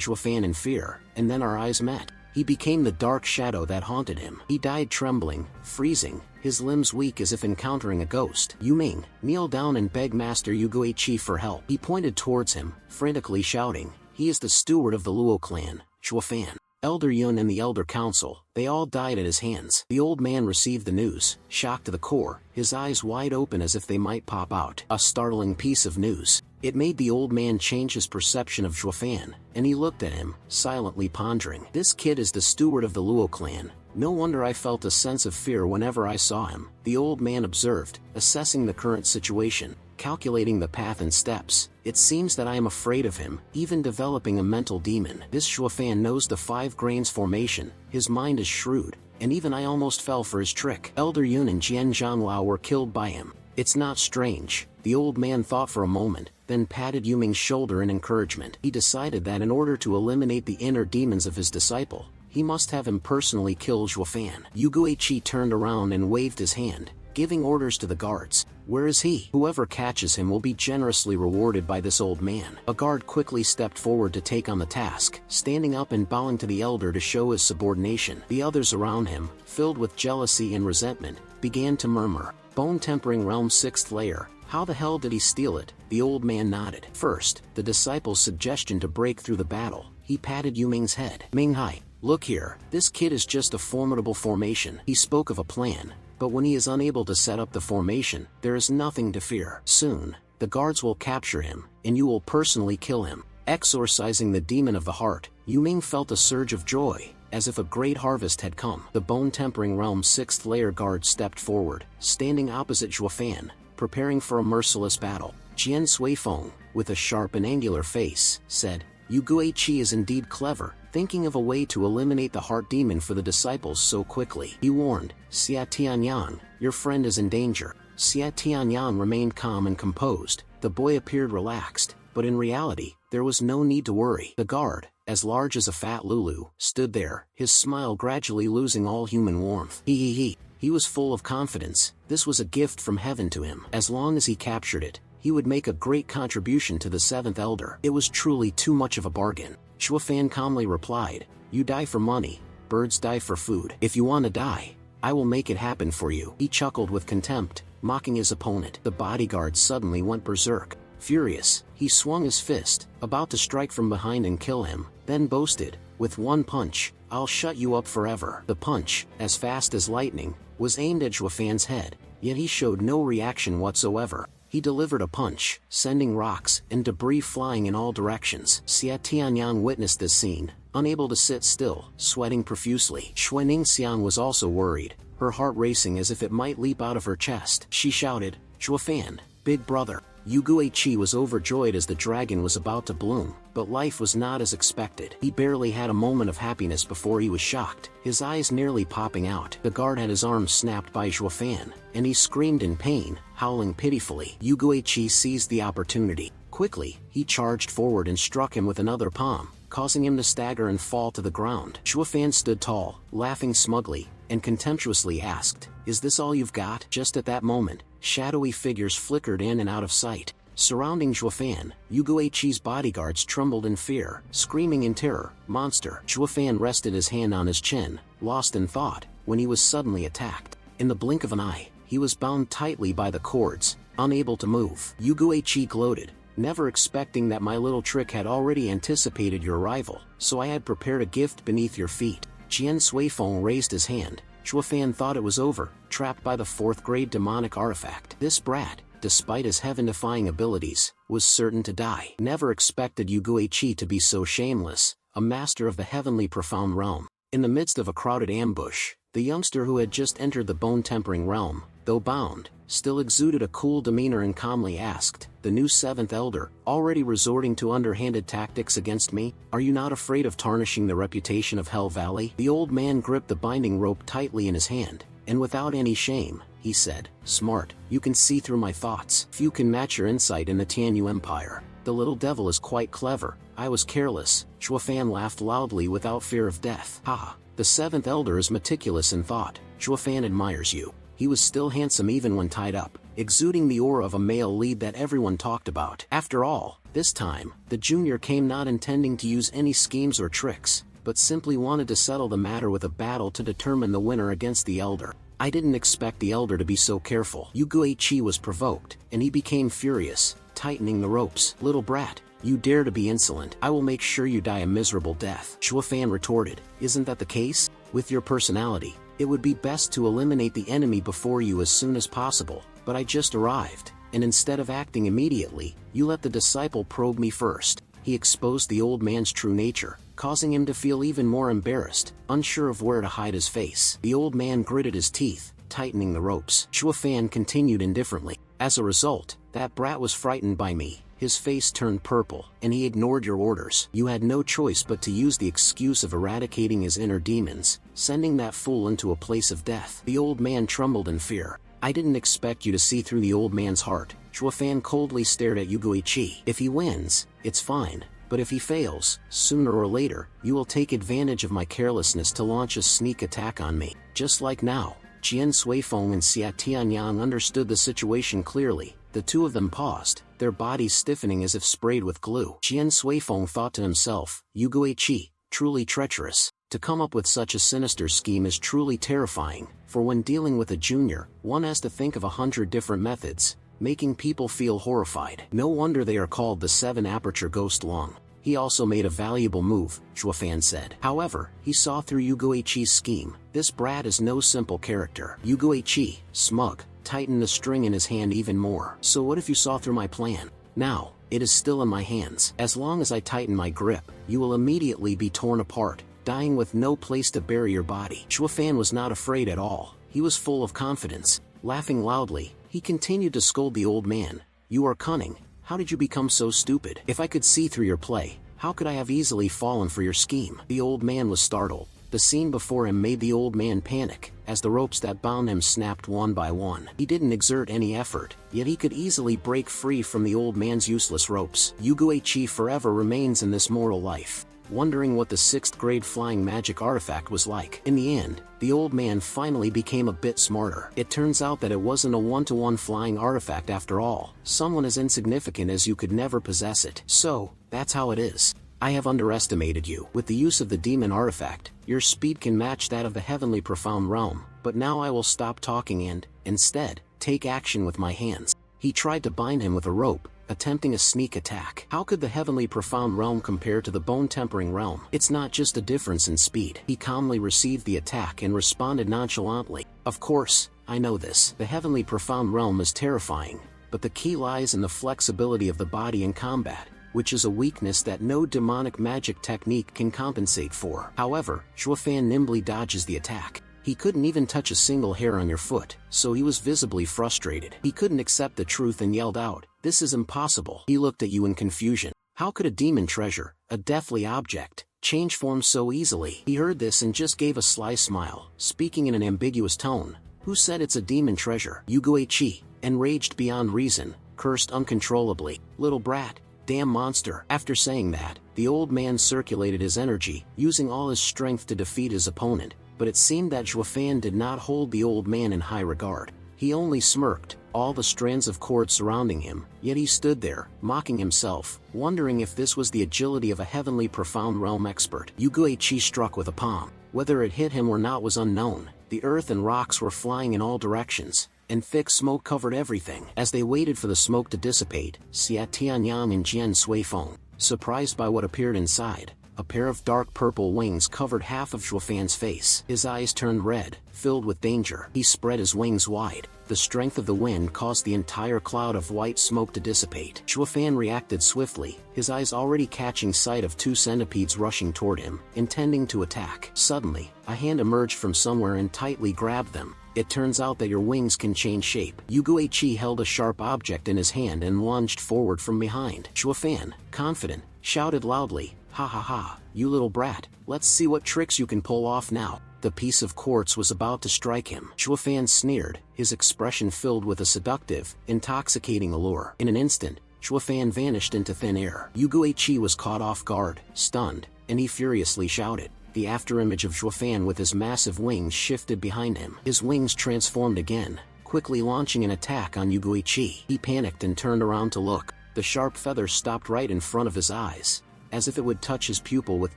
Zhuofan in fear, and then our eyes met. He became the dark shadow that haunted him. He died trembling, freezing, his limbs weak as if encountering a ghost. "Yu Ming, kneel down and beg Master Yu Guiqi for help." He pointed towards him, frantically shouting, "He is the steward of the Luo clan, Zhuofan, Elder Yun and the Elder Council. They all died at his hands." The old man received the news, shocked to the core, his eyes wide open as if they might pop out. A startling piece of news. It made the old man change his perception of Zhuofan, and he looked at him, silently pondering. "This kid is the steward of the Luo clan. No wonder I felt a sense of fear whenever I saw him," the old man observed, assessing the current situation, calculating the path and steps. "It seems that I am afraid of him, even developing a mental demon. This Zhuofan knows the 5 grains formation, his mind is shrewd, and even I almost fell for his trick. Elder Yun and Jian Zhanglao were killed by him. It's not strange." The old man thought for a moment, then patted Yu Ming's shoulder in encouragement. He decided that in order to eliminate the inner demons of his disciple, he must have him personally kill Zhuofan. Yu Guiqi turned around and waved his hand, giving orders to the guards. "Where is he? Whoever catches him will be generously rewarded by this old man." A guard quickly stepped forward to take on the task, standing up and bowing to the elder to show his subordination. The others around him, filled with jealousy and resentment, began to murmur. "Bone-tempering realm's 6th layer. How the hell did he steal it?" The old man nodded. First, the disciple's suggestion to break through the battle. He patted Yu Ming's head. "Ming Hai, look here, this kid is just a formidable formation." He spoke of a plan, but when he is unable to set up the formation, there is nothing to fear. Soon, the guards will capture him, and you will personally kill him. Exorcising the demon of the heart, Yu Ming felt a surge of joy, as if a great harvest had come. The bone-tempering realm's 6th layer guard stepped forward, standing opposite Zhuofan, preparing for a merciless battle. Jian Suifeng, with a sharp and angular face, said, "Yu Guiqi is indeed clever, thinking of a way to eliminate the heart demon for the disciples so quickly." He warned, "Xia Tianyang, your friend is in danger." Xia Tianyang remained calm and composed. The boy appeared relaxed, but in reality, there was no need to worry. The guard, as large as a fat Lulu, stood there, his smile gradually losing all human warmth. He was full of confidence. This was a gift from heaven to him. As long as he captured it, he would make a great contribution to the 7th elder. It was truly too much of a bargain. Zhuofan calmly replied, "You die for money, birds die for food. If you want to die, I will make it happen for you." He chuckled with contempt, mocking his opponent. The bodyguard suddenly went berserk. Furious, he swung his fist, about to strike from behind and kill him, then boasted, "With one punch, I'll shut you up forever." The punch, as fast as lightning, was aimed at Zhuofan's head, yet he showed no reaction whatsoever. He delivered a punch, sending rocks and debris flying in all directions. Xia Tianyang witnessed this scene, unable to sit still, sweating profusely. Xuening Xiang was also worried, her heart racing as if it might leap out of her chest. She shouted, "Zhuofan, big brother." Yu Guiqi was overjoyed as the dragon was about to bloom, but life was not as expected. He barely had a moment of happiness before he was shocked, his eyes nearly popping out. The guard had his arm snapped by Zhuofan, and he screamed in pain, howling pitifully. Yu Guiqi seized the opportunity. Quickly, he charged forward and struck him with another palm, causing him to stagger and fall to the ground. Zhuofan stood tall, laughing smugly, and contemptuously asked, "Is this all you've got?" Just at that moment, shadowy figures flickered in and out of sight. Surrounding Zhuofan, Yu Guiqi's bodyguards trembled in fear, screaming in terror, "Monster!" Zhuofan rested his hand on his chin, lost in thought, when he was suddenly attacked. In the blink of an eye, he was bound tightly by the cords, unable to move. Yu Guiqi gloated, never expecting that my little trick had already anticipated your arrival, so I had prepared a gift beneath your feet. Qian Suifeng raised his hand. Shuofan thought it was over, trapped by the 4th grade demonic artifact. This brat, despite his heaven-defying abilities, was certain to die. Never expected Yu Guiqi to be so shameless, a master of the heavenly profound realm. In the midst of a crowded ambush, the youngster who had just entered the bone-tempering realm, though bound, still exuded a cool demeanor and calmly asked, "The new 7th Elder, already resorting to underhanded tactics against me? Are you not afraid of tarnishing the reputation of Hell Valley?" The old man gripped the binding rope tightly in his hand, and without any shame, he said, "Smart, you can see through my thoughts. Few can match your insight in the Tianyu Empire. The little devil is quite clever. I was careless." Shuofan laughed loudly without fear of death. "Ha! The 7th Elder is meticulous in thought. Shuofan admires you." He was still handsome even when tied up, exuding the aura of a male lead that everyone talked about. After all, this time, the junior came not intending to use any schemes or tricks, but simply wanted to settle the matter with a battle to determine the winner against the elder. "I didn't expect the elder to be so careful." Yu Guiqi was provoked, and he became furious, tightening the ropes. "Little brat, you dare to be insolent. I will make sure you die a miserable death." Shuofan retorted, "Isn't that the case? With your personality, it would be best to eliminate the enemy before you as soon as possible, but I just arrived, and instead of acting immediately, you let the disciple probe me first." He exposed the old man's true nature, causing him to feel even more embarrassed, unsure of where to hide his face. The old man gritted his teeth, tightening the ropes. Shuofan continued indifferently, "As a result, that brat was frightened by me. His face turned purple, and he ignored your orders. You had no choice but to use the excuse of eradicating his inner demons, sending that fool into a place of death." The old man trembled in fear. "I didn't expect you to see through the old man's heart." Shuofan coldly stared at Yu Guiqi. "If he wins, it's fine, but if he fails, sooner or later, you will take advantage of my carelessness to launch a sneak attack on me. Just like now." Qian Suifeng and Xia Tianyang understood the situation clearly. The two of them paused, their bodies stiffening as if sprayed with glue. Qian Suifeng thought to himself, "Yu Guiqi, truly treacherous. To come up with such a sinister scheme is truly terrifying, for when dealing with a junior, one has to think of 100 different methods, making people feel horrified. No wonder they are called the 7 Aperture Ghost Long." "He also made a valuable move," Shuofan said. However, he saw through Yu Guiqi's scheme. This brat is no simple character. Yu Guiqi, smug, tightened the string in his hand even more. "So what if you saw through my plan? Now, it is still in my hands. As long as I tighten my grip, you will immediately be torn apart, dying with no place to bury your body." Shuofan was not afraid at all. He was full of confidence. Laughing loudly, he continued to scold the old man. "You are cunning. How did you become so stupid? If I could see through your play, how could I have easily fallen for your scheme?" The old man was startled. The scene before him made the old man panic, as the ropes that bound him snapped one by one. He didn't exert any effort, yet he could easily break free from the old man's useless ropes. Yu Guiqi forever remains in this mortal life, wondering what the 6th grade flying magic artifact was like. In the end, the old man finally became a bit smarter. It turns out that it wasn't a one-to-one flying artifact after all. Someone as insignificant as you could never possess it. So, that's how it is. I have underestimated you. With the use of the demon artifact, your speed can match that of the heavenly profound realm, but now I will stop talking and, instead, take action with my hands. He tried to bind him with a rope, attempting a sneak attack. How could the heavenly profound realm compare to the bone-tempering realm? It's not just a difference in speed. He calmly received the attack and responded nonchalantly. "Of course, I know this. The heavenly profound realm is terrifying, but the key lies in the flexibility of the body in combat, which is a weakness that no demonic magic technique can compensate for." However, Shuofan nimbly dodges the attack. He couldn't even touch a single hair on your foot, so he was visibly frustrated. He couldn't accept the truth and yelled out, "This is impossible." He looked at you in confusion. How could a demon treasure, a deathly object, change form so easily? He heard this and just gave a sly smile, speaking in an ambiguous tone. "Who said it's a demon treasure?" Yu Guiqi, enraged beyond reason, cursed uncontrollably. "Little brat, damn monster." After saying that, the old man circulated his energy, using all his strength to defeat his opponent, but it seemed that Shuofan did not hold the old man in high regard. He only smirked, all the strands of cord surrounding him, yet he stood there, mocking himself, wondering if this was the agility of a heavenly profound realm expert. Yu Guiqi struck with a palm. Whether it hit him or not was unknown. The earth and rocks were flying in all directions, and thick smoke covered everything. As they waited for the smoke to dissipate, Xia Tianyang and Jian Suifeng, surprised by what appeared inside, a pair of dark purple wings covered half of Zhuofan's face. His eyes turned red, filled with danger. He spread his wings wide. The strength of the wind caused the entire cloud of white smoke to dissipate. Zhuofan reacted swiftly, his eyes already catching sight of two centipedes rushing toward him, intending to attack. Suddenly, a hand emerged from somewhere and tightly grabbed them. It turns out that your wings can change shape. Yu Guiqi held a sharp object in his hand and lunged forward from behind. Zhuofan, confident, shouted loudly, "Ha ha ha, you little brat, let's see what tricks you can pull off now." The piece of quartz was about to strike him. Zhuofan sneered, his expression filled with a seductive, intoxicating allure. In an instant, Zhuofan vanished into thin air. Yu Guiqi was caught off guard, stunned, and he furiously shouted. The afterimage of Zhuofan with his massive wings shifted behind him. His wings transformed again, quickly launching an attack on Yu Guiqi. He panicked and turned around to look. The sharp feather stopped right in front of his eyes. As if it would touch his pupil with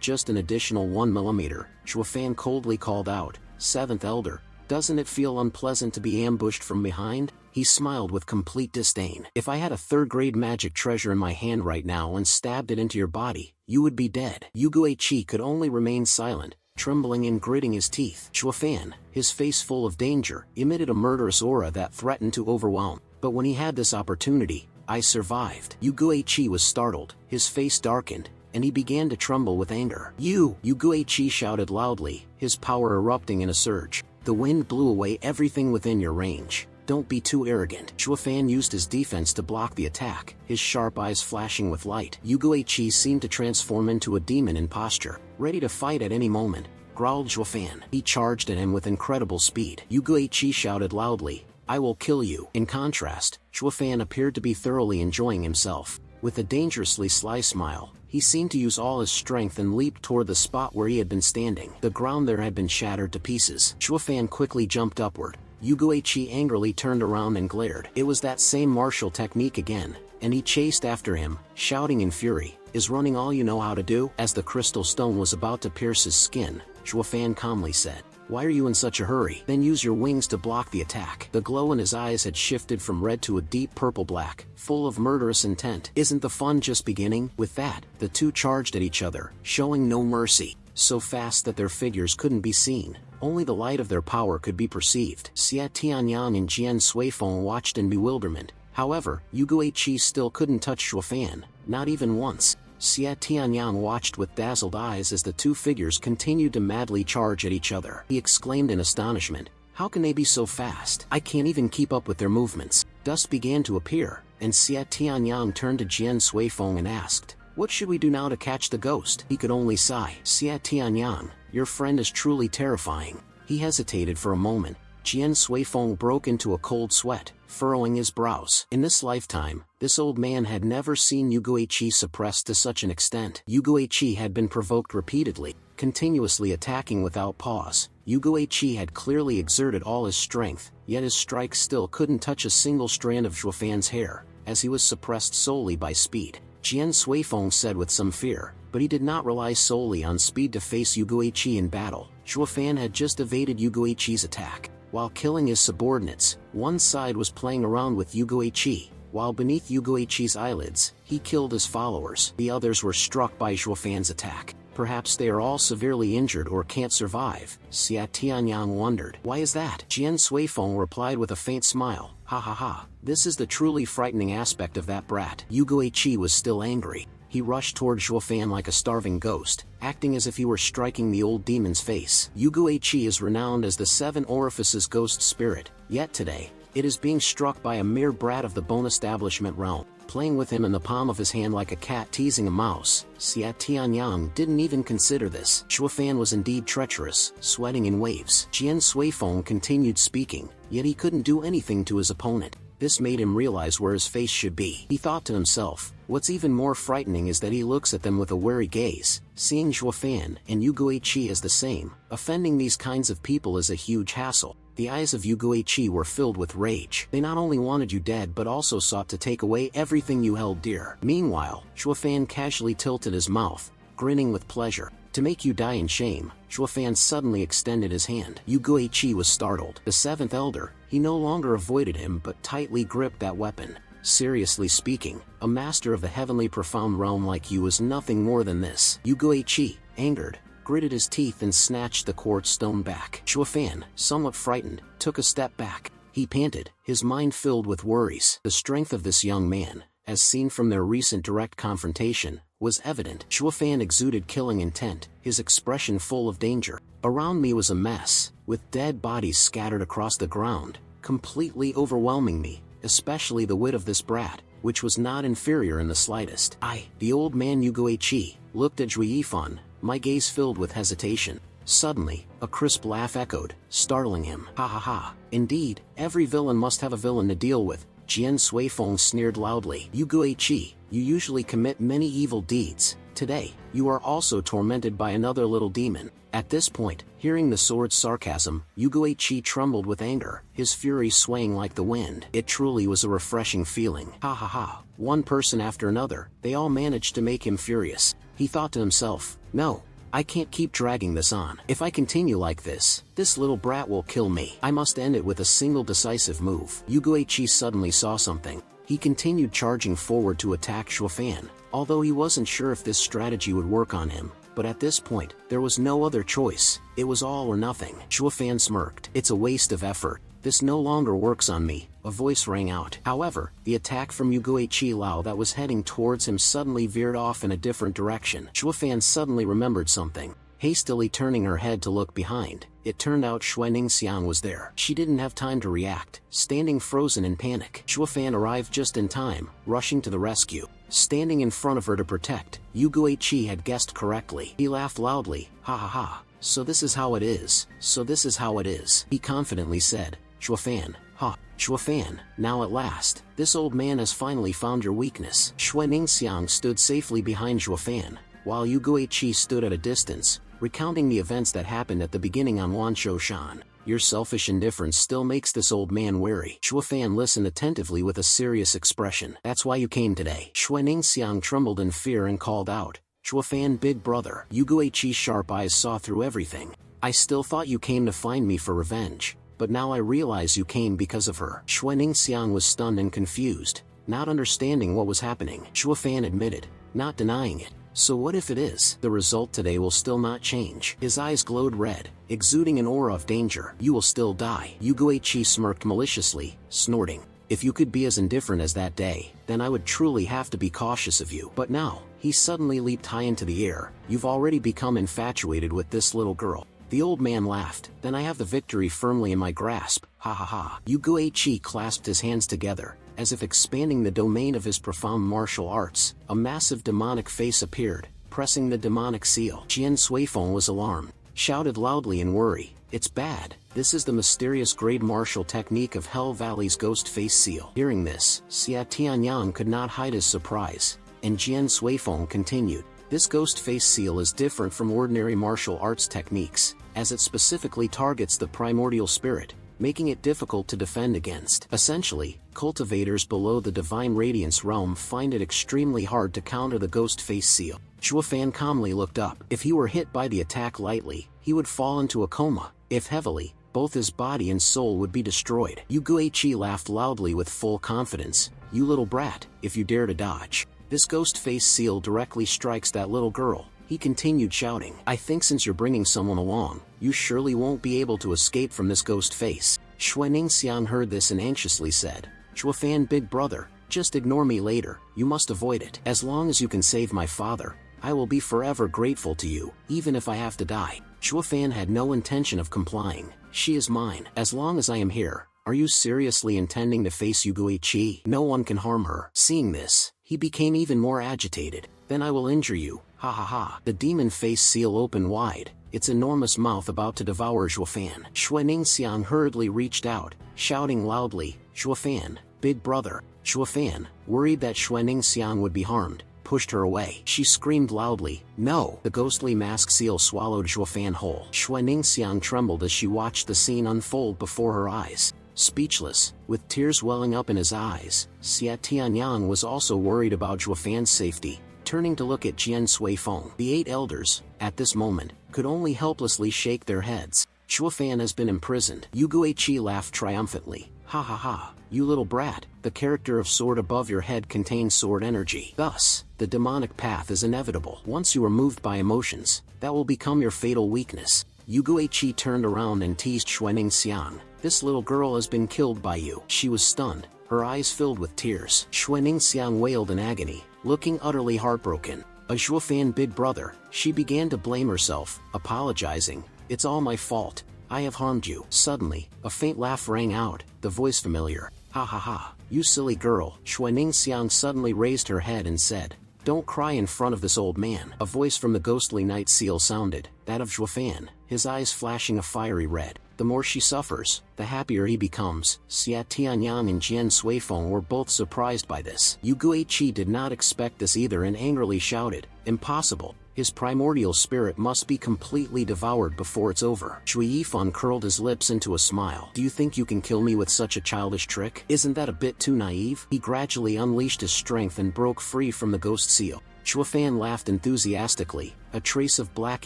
just an additional 1 millimeter, Zhuofan coldly called out, "Seventh Elder, doesn't it feel unpleasant to be ambushed from behind?" He smiled with complete disdain. "If I had a third-grade magic treasure in my hand right now and stabbed it into your body, you would be dead." Yu Guiqi could only remain silent, trembling and gritting his teeth. Zhuofan, his face full of danger, emitted a murderous aura that threatened to overwhelm. But when he had this opportunity, "I survived." Yu Guiqi was startled, his face darkened, and he began to tremble with anger. Yu Guiqi shouted loudly, his power erupting in a surge. "The wind blew away everything within your range. Don't be too arrogant." Zhuofan used his defense to block the attack, his sharp eyes flashing with light. Yu Guiqi seemed to transform into a demon in posture, ready to fight at any moment, growled Zhuofan. He charged at him with incredible speed. Yu Guiqi shouted loudly, "I will kill you." In contrast, Zhuofan appeared to be thoroughly enjoying himself. With a dangerously sly smile, he seemed to use all his strength and leaped toward the spot where he had been standing. The ground there had been shattered to pieces. Zhuofan quickly jumped upward. Yu Guiqi angrily turned around and glared. It was that same martial technique again, and he chased after him, shouting in fury, "Is running all you know how to do?" As the crystal stone was about to pierce his skin, Zhuofan calmly said, "Why are you in such a hurry? Then use your wings to block the attack." The glow in his eyes had shifted from red to a deep purple black, full of murderous intent. "Isn't the fun just beginning?" With that, the two charged at each other, showing no mercy, so fast that their figures couldn't be seen. Only the light of their power could be perceived. Xia Tianyang and Jian Suifeng watched in bewilderment. However, Yu Guiqi still couldn't touch Zhuofan, not even once. Xia Tianyang watched with dazzled eyes as the two figures continued to madly charge at each other. He exclaimed in astonishment, "How can they be so fast? I can't even keep up with their movements." Dust began to appear, and Xia Tianyang turned to Jian Suifeng and asked, "What should we do now to catch the ghost?" He could only sigh. "Xia Tianyang, your friend is truly terrifying." He hesitated for a moment. Jian Suifeng broke into a cold sweat, furrowing his brows. In this lifetime, this old man had never seen Yu Guiqi suppressed to such an extent. Yu Guiqi had been provoked repeatedly, continuously attacking without pause. Yu Guiqi had clearly exerted all his strength, yet his strikes still couldn't touch a single strand of Zhuofan's hair, as he was suppressed solely by speed. Jian Suifeng said with some fear, but he did not rely solely on speed to face Yu Guiqi in battle. Zhuofan had just evaded Yu Guiqi's attack. While killing his subordinates, one side was playing around with Yu Guiqi, while beneath Yu Guiqi's eyelids, he killed his followers. The others were struck by Zhuofan's attack. Perhaps they are all severely injured or can't survive, Xia Tianyang wondered. "Why is that?" Jian Suifeng replied with a faint smile, "Ha ha ha, this is the truly frightening aspect of that brat." Yu Guiqi was still angry. He rushed toward Zhuofan like a starving ghost, acting as if he were striking the old demon's face. Yu Guiqi is renowned as the Seven Orifices ghost spirit, yet today, it is being struck by a mere brat of the Bone Establishment realm, playing with him in the palm of his hand like a cat teasing a mouse. Xia Tianyang didn't even consider this. Zhuofan was indeed treacherous, sweating in waves. Jian Suifeng continued speaking, yet he couldn't do anything to his opponent. This made him realize where his face should be. He thought to himself, what's even more frightening is that he looks at them with a wary gaze. Seeing Zhuofan and Yu Guiqi as the same, offending these kinds of people is a huge hassle. The eyes of Yu Guiqi were filled with rage. They not only wanted you dead but also sought to take away everything you held dear. Meanwhile, Zhuofan casually tilted his mouth, grinning with pleasure. To make you die in shame, Zhuofan suddenly extended his hand. Yu Guiqi was startled. The seventh elder, he no longer avoided him but tightly gripped that weapon. Seriously speaking, a master of the heavenly profound realm like you is nothing more than this. Yu Guiqi, angered, gritted his teeth and snatched the quartz stone back. Zhuofan, somewhat frightened, took a step back. He panted, his mind filled with worries. The strength of this young man, as seen from their recent direct confrontation, was evident. Zhuofan exuded killing intent, his expression full of danger. Around me was a mess, with dead bodies scattered across the ground, completely overwhelming me, especially the wit of this brat, which was not inferior in the slightest. The old man Yu Guiqi, looked at Zhui Yifan, my gaze filled with hesitation. Suddenly, a crisp laugh echoed, startling him. Ha ha ha. Indeed, every villain must have a villain to deal with. Jian Suifeng sneered loudly. Yu Guiqi, you usually commit many evil deeds. Today, you are also tormented by another little demon. At this point, hearing the sword's sarcasm, Yu Guiqi trembled with anger, his fury swaying like the wind. It truly was a refreshing feeling. Ha ha ha. One person after another, they all managed to make him furious. He thought to himself, no, I can't keep dragging this on. If I continue like this little brat will kill me. I must end it with a single decisive move. Yu Guiqi suddenly saw something. He continued charging forward to attack Zhuofan, although he wasn't sure if this strategy would work on him. But at this point, there was no other choice. It was all or nothing. Zhuofan smirked. It's a waste of effort. This no longer works on me, a voice rang out. However, the attack from Yu Guiqi Lao that was heading towards him suddenly veered off in a different direction. Zhuofan suddenly remembered something. Hastily turning her head to look behind, it turned out Xuening Xiang was there. She didn't have time to react, standing frozen in panic. Zhuofan arrived just in time, rushing to the rescue. Standing in front of her to protect, Yu Guiqi had guessed correctly. He laughed loudly. Ha ha ha. So this is how it is. So this is how it is. He confidently said. Zhuofan, ha. Zhuofan, now at last, this old man has finally found your weakness. Xuening Xiang stood safely behind Zhuofan, while Yu Guiqi stood at a distance, recounting the events that happened at the beginning on Wanshou-shan. Your selfish indifference still makes this old man wary. Zhuofan listened attentively with a serious expression. That's why you came today. Xuening Xiang trembled in fear and called out, Zhuofan, big brother. Yu Guiqi's sharp eyes saw through everything. I still thought you came to find me for revenge, but now I realize you came because of her. Xuening Xiang was stunned and confused, not understanding what was happening. Zhuofan admitted, not denying it. So what if it is? The result today will still not change. His eyes glowed red, exuding an aura of danger. You will still die. Yu Guiqi smirked maliciously, snorting. If you could be as indifferent as that day, then I would truly have to be cautious of you. But now, he suddenly leaped high into the air. You've already become infatuated with this little girl. The old man laughed. Then I have the victory firmly in my grasp. Ha ha ha. Yu Guiqi clasped his hands together, as if expanding the domain of his profound martial arts. A massive demonic face appeared, pressing the demonic seal. Jian Suifeng was alarmed, shouted loudly in worry. It's bad. This is the mysterious grade martial technique of Hell Valley's ghost face seal. Hearing this, Xia Tianyang could not hide his surprise, and Jian Suifeng continued. This ghost face seal is different from ordinary martial arts techniques, as it specifically targets the primordial spirit, making it difficult to defend against. Essentially, cultivators below the divine radiance realm find it extremely hard to counter the ghost face seal. Zhuofan calmly looked up. If he were hit by the attack lightly, he would fall into a coma. If heavily, both his body and soul would be destroyed. Yu Guiqi laughed loudly with full confidence. You little brat, if you dare to dodge. This ghost face seal directly strikes that little girl. He continued shouting. I think since you're bringing someone along, you surely won't be able to escape from this ghost face. Xuening Xiang heard this and anxiously said, Zhuofan, big brother, just ignore me later, you must avoid it. As long as you can save my father, I will be forever grateful to you, even if I have to die. Zhuofan had no intention of complying. She is mine. As long as I am here, are you seriously intending to face Yu Guiqi? No one can harm her. Seeing this, he became even more agitated. Then I will injure you. Ha ha ha. The demon face seal opened wide, its enormous mouth about to devour Zhuofan. Xuening Xiang hurriedly reached out, shouting loudly, Zhuofan, big brother. Zhuofan, worried that Xuening Xiang would be harmed, pushed her away. She screamed loudly, no! The ghostly mask seal swallowed Zhuofan whole. Xuening Xiang trembled as she watched the scene unfold before her eyes. Speechless, with tears welling up in his eyes, Xia Tianyang was also worried about Zhuofan's safety. turning to look at Jian Suifeng. The 8 elders, at this moment, could only helplessly shake their heads. Shuofan has been imprisoned. Yu Guiqi laughed triumphantly. Ha ha ha, you little brat, the character of sword above your head contains sword energy. Thus, the demonic path is inevitable. Once you are moved by emotions, that will become your fatal weakness. Yu Guiqi turned around and teased Xuening Xiang. This little girl has been killed by you. She was stunned, her eyes filled with tears. Xuening Xiang wailed in agony, looking utterly heartbroken. A Shuofan big brother, she began to blame herself, apologizing. It's all my fault. I have harmed you. Suddenly, a faint laugh rang out, the voice familiar. Ha ha ha, you silly girl. Xuening Xiang suddenly raised her head and said, don't cry in front of this old man. A voice from the ghostly night seal sounded, that of Shuofan, his eyes flashing a fiery red. The more she suffers, the happier he becomes. Xia Tianyang and Jian Suifeng were both surprised by this. Yu Guiqi did not expect this either and angrily shouted, impossible. His primordial spirit must be completely devoured before it's over. Shui Yifan curled his lips into a smile. Do you think you can kill me with such a childish trick? Isn't that a bit too naive? He gradually unleashed his strength and broke free from the ghost seal. Shuofan laughed enthusiastically, a trace of black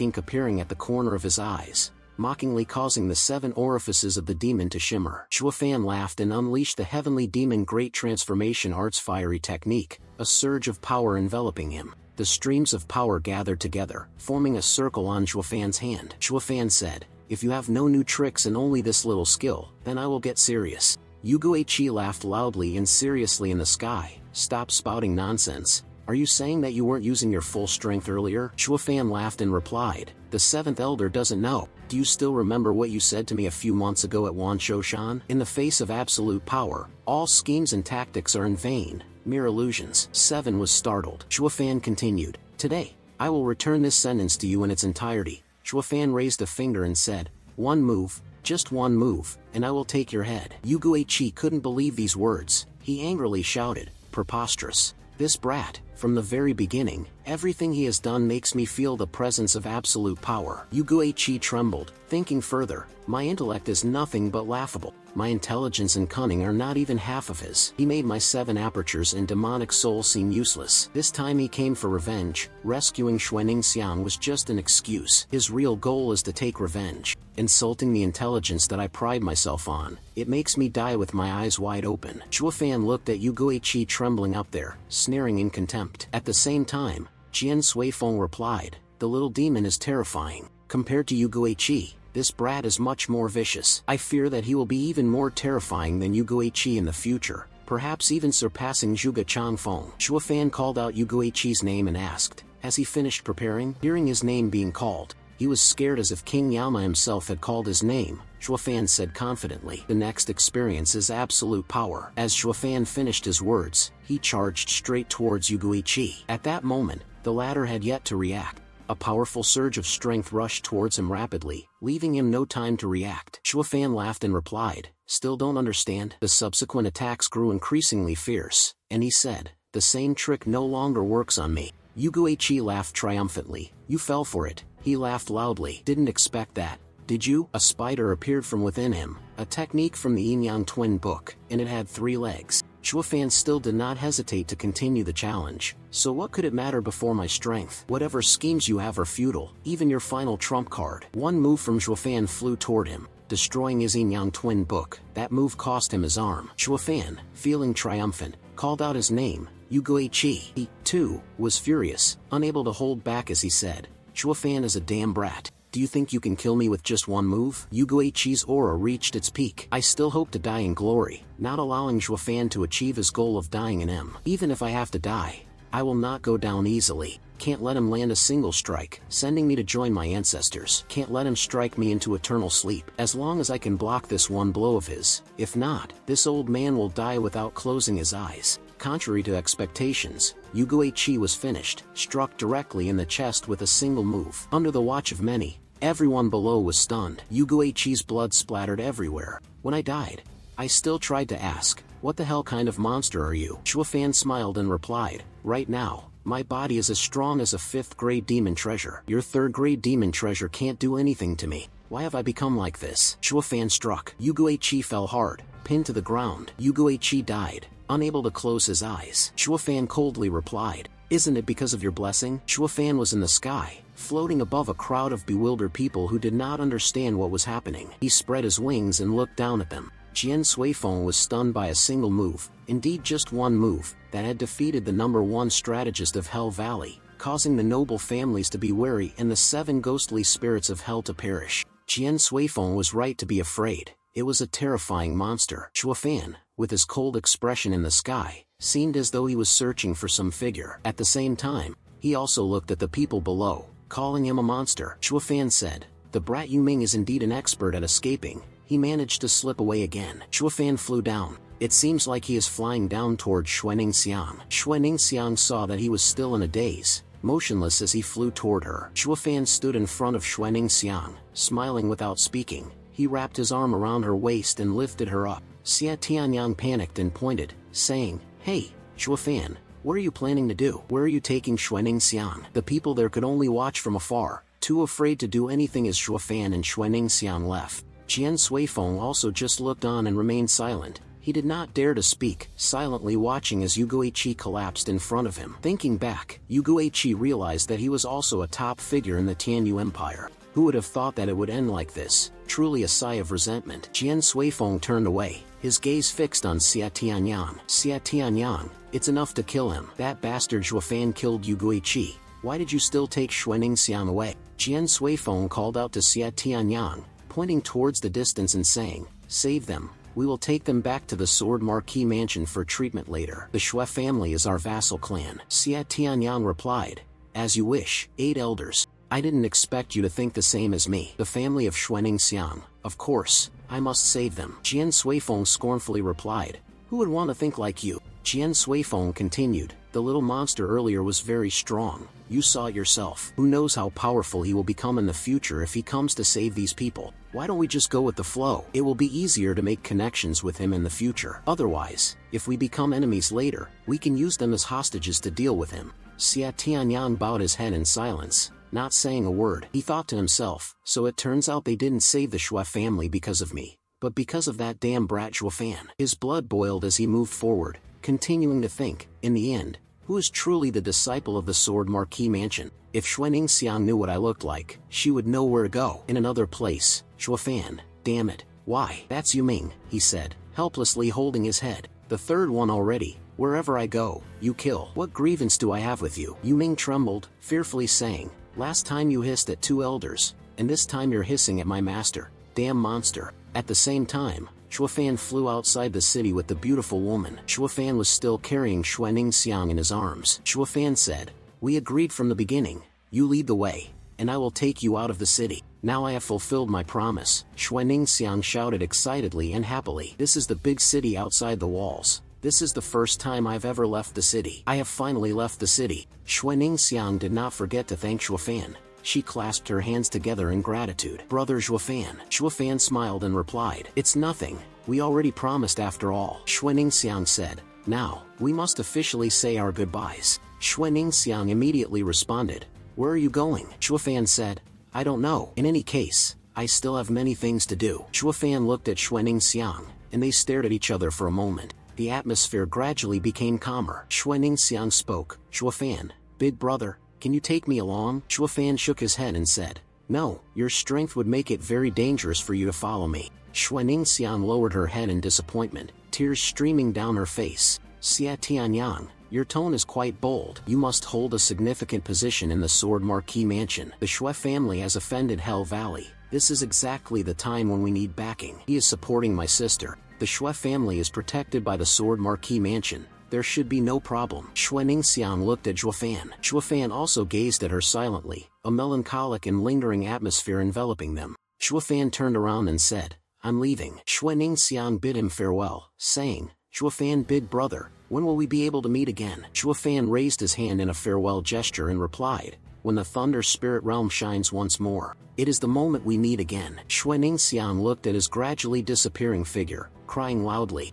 ink appearing at the corner of his eyes, mockingly causing the 7 orifices of the demon to shimmer. Shuofan laughed and unleashed the heavenly demon Great Transformation Art's fiery technique, a surge of power enveloping him. The streams of power gathered together, forming a circle on Shuofan's hand. Shuofan said, if you have no new tricks and only this little skill, then I will get serious. Yu Guiqi laughed loudly and seriously in the sky. Stop spouting nonsense. Are you saying that you weren't using your full strength earlier? Shuofan laughed and replied, the 7th elder doesn't know. Do you still remember what you said to me a few months ago at Wanshoshan? In the face of absolute power, all schemes and tactics are in vain, mere illusions. 7 was startled. Shuofan continued, today, I will return this sentence to you in its entirety. Shuofan raised a finger and said, one move, just one move, and I will take your head. Yu Guiqi couldn't believe these words. He angrily shouted, preposterous. This brat, from the very beginning, everything he has done makes me feel the presence of absolute power. Yu Guiqi trembled, thinking further, my intellect is nothing but laughable. My intelligence and cunning are not even half of his. He made my 7 apertures and demonic soul seem useless. This time he came for revenge. Rescuing Xuening Xiang was just an excuse. His real goal is to take revenge. Insulting the intelligence that I pride myself on, it makes me die with my eyes wide open. Shuofan looked at Yu Guiqi trembling up there, sneering in contempt. At the same time, Jian Suifeng replied, the little demon is terrifying. Compared to Yu Guiqi, this brat is much more vicious. I fear that he will be even more terrifying than Yu Guiqi in the future, perhaps even surpassing Zhuge Changfeng. Shuofan called out Yu Guiqi's name and asked, has he finished preparing? Hearing his name being called, he was scared as if King Yama himself had called his name. Shuofan said confidently, the next experience is absolute power. As Shuofan finished his words, he charged straight towards Yu Guiqi. At that moment, the latter had yet to react. A powerful surge of strength rushed towards him rapidly, leaving him no time to react. Shuofan laughed and replied, still don't understand? The subsequent attacks grew increasingly fierce, and he said, the same trick no longer works on me. Yu Guiqi laughed triumphantly. You fell for it. He laughed loudly. Didn't expect that, did you? A spider appeared from within him, a technique from the Yin Yang Twin book, and it had 3 legs. Shuofan still did not hesitate to continue the challenge. So what could it matter before my strength? Whatever schemes you have are futile, even your final trump card. One move from Shuofan flew toward him, destroying his Yin Yang Twin book. That move cost him his arm. Shuofan, feeling triumphant, called out his name, Yu Guiqi. He, too, was furious, unable to hold back as he said, Shuofan is a damn brat. Do you think you can kill me with just one move? Yu Guiqi's aura reached its peak. I still hope to die in glory, not allowing Shuofan to achieve his goal of dying in him. Even if I have to die, I will not go down easily. Can't let him land a single strike, sending me to join my ancestors. Can't let him strike me into eternal sleep. As long as I can block this one blow of his. If not, this old man will die without closing his eyes. Contrary to expectations, Yu Guiqi was finished, struck directly in the chest with a single move. Under the watch of many, everyone below was stunned. Yu Guiqi's blood splattered everywhere. When I died, I still tried to ask, what the hell kind of monster are you? Shuofan smiled and replied, right now, my body is as strong as a 5th grade demon treasure. Your 3rd grade demon treasure can't do anything to me. Why have I become like this? Shuofan struck. Yu Guiqi fell hard, pinned to the ground. Yu Guiqi died, unable to close his eyes. Shuofan coldly replied, Isn't it because of your blessing? Shuafan was in the sky, floating above a crowd of bewildered people who did not understand what was happening. He spread his wings and looked down at them. Jian Suifeng was stunned by a single move, indeed just one move, that had defeated the #1 strategist of Hell Valley, causing the noble families to be wary and the 7 ghostly spirits of hell to perish. Jian Suifeng was right to be afraid. It was a terrifying monster. Shuafan, with his cold expression in the sky, seemed as though he was searching for some figure. At the same time, he also looked at the people below, calling him a monster. Shuafan said, "The brat Yuming is indeed an expert at escaping." He managed to slip away again. Shuafan flew down. It seems like he is flying down toward Xuanning-xiang. Xuanning-xiang saw that he was still in a daze, motionless as he flew toward her. Shuafan stood in front of Xuanning-xiang, smiling without speaking. He wrapped his arm around her waist and lifted her up. Xia Tianyang panicked and pointed, saying, "Hey, Shuafan, what are you planning to do? Where are you taking Xuanning-xiang?" The people there could only watch from afar, too afraid to do anything as Shuafan and Xuanning-xiang left. Jian Suifeng also just looked on and remained silent. He did not dare to speak, silently watching as Yuguichi collapsed in front of him. Thinking back, Yuguichi realized that he was also a top figure in the Tianyu Empire. Who would have thought that it would end like this? Truly a sigh of resentment. Jian Suifeng turned away, his gaze fixed on Xia Tianyang. "Xia Tianyang, it's enough to kill him. That bastard Shuafan killed Yuguichi. Why did you still take Xuanning-xiang away?" Jian Suifeng called out to Xia Tianyang, pointing towards the distance and saying, "Save them. We will take them back to the Sword Marquis Mansion for treatment later. The Xue family is our vassal clan." Xia Tianyang replied, "As you wish, 8 elders. I didn't expect you to think the same as me. The family of Xuanning-xiang, of course, I must save them." Jian Suifeng scornfully replied, "Who would want to think like you?" Jian Suifeng continued, "The little monster earlier was very strong. You saw it yourself. Who knows how powerful he will become in the future if he comes to save these people? Why don't we just go with the flow? It will be easier to make connections with him in the future. Otherwise, if we become enemies later, we can use them as hostages to deal with him." Xia Tianyang bowed his head in silence, not saying a word. He thought to himself, so it turns out they didn't save the Xue family because of me, but because of that damn brat Shuafan. His blood boiled as he moved forward, continuing to think, in the end, who is truly the disciple of the Sword Marquis Mansion? If Xuanning-xiang knew what I looked like, she would know where to go. In another place, Shuafan, damn it, why? "That's Yuming," he said, helplessly holding his head. "The third one already. Wherever I go, you kill. What grievance do I have with you?" Yuming trembled, fearfully saying, "Last time you hissed at 2 elders, and this time you're hissing at my master. Damn monster." At the same time, Shuafan flew outside the city with the beautiful woman. Shuafan was still carrying Xuanning-xiang in his arms. Shuafan said, "We agreed from the beginning. You lead the way, and I will take you out of the city. Now I have fulfilled my promise." Xuanning-xiang shouted excitedly and happily. "This is the big city outside the walls. This is the first time I've ever left the city. I have finally left the city." Xuanning-xiang did not forget to thank Shuafan. She clasped her hands together in gratitude. "Brother Shuafan." Shuafan smiled and replied, "It's nothing. We already promised after all." Xuanning-xiang said, "Now, we must officially say our goodbyes." Xuanning-xiang immediately responded, "Where are you going?" Shuafan said, "I don't know. In any case, I still have many things to do." Shuafan looked at Xuanning-xiang, and they stared at each other for a moment. The atmosphere gradually became calmer. Xuanning-xiang spoke, "Shuafan, big brother, can you take me along?" Shuafan shook his head and said, "No, your strength would make it very dangerous for you to follow me." Xuanning-xiang lowered her head in disappointment, tears streaming down her face. "Xia Tianyang, your tone is quite bold. You must hold a significant position in the Sword Marquis Mansion. The Xue family has offended Hell Valley. This is exactly the time when we need backing. He is supporting my sister. The Xue family is protected by the Sword Marquis Mansion. There should be no problem." Xuanning-xiang looked at Shuafan. Shuafan also gazed at her silently, a melancholic and lingering atmosphere enveloping them. Shuafan turned around and said, "I'm leaving." Xuanning-xiang bid him farewell, saying, "Shuafan, big brother, when will we be able to meet again?" Shuafan raised his hand in a farewell gesture and replied, "When the Thunder Spirit Realm shines once more. It is the moment we meet again." Xuanning-xiang looked at his gradually disappearing figure, crying loudly.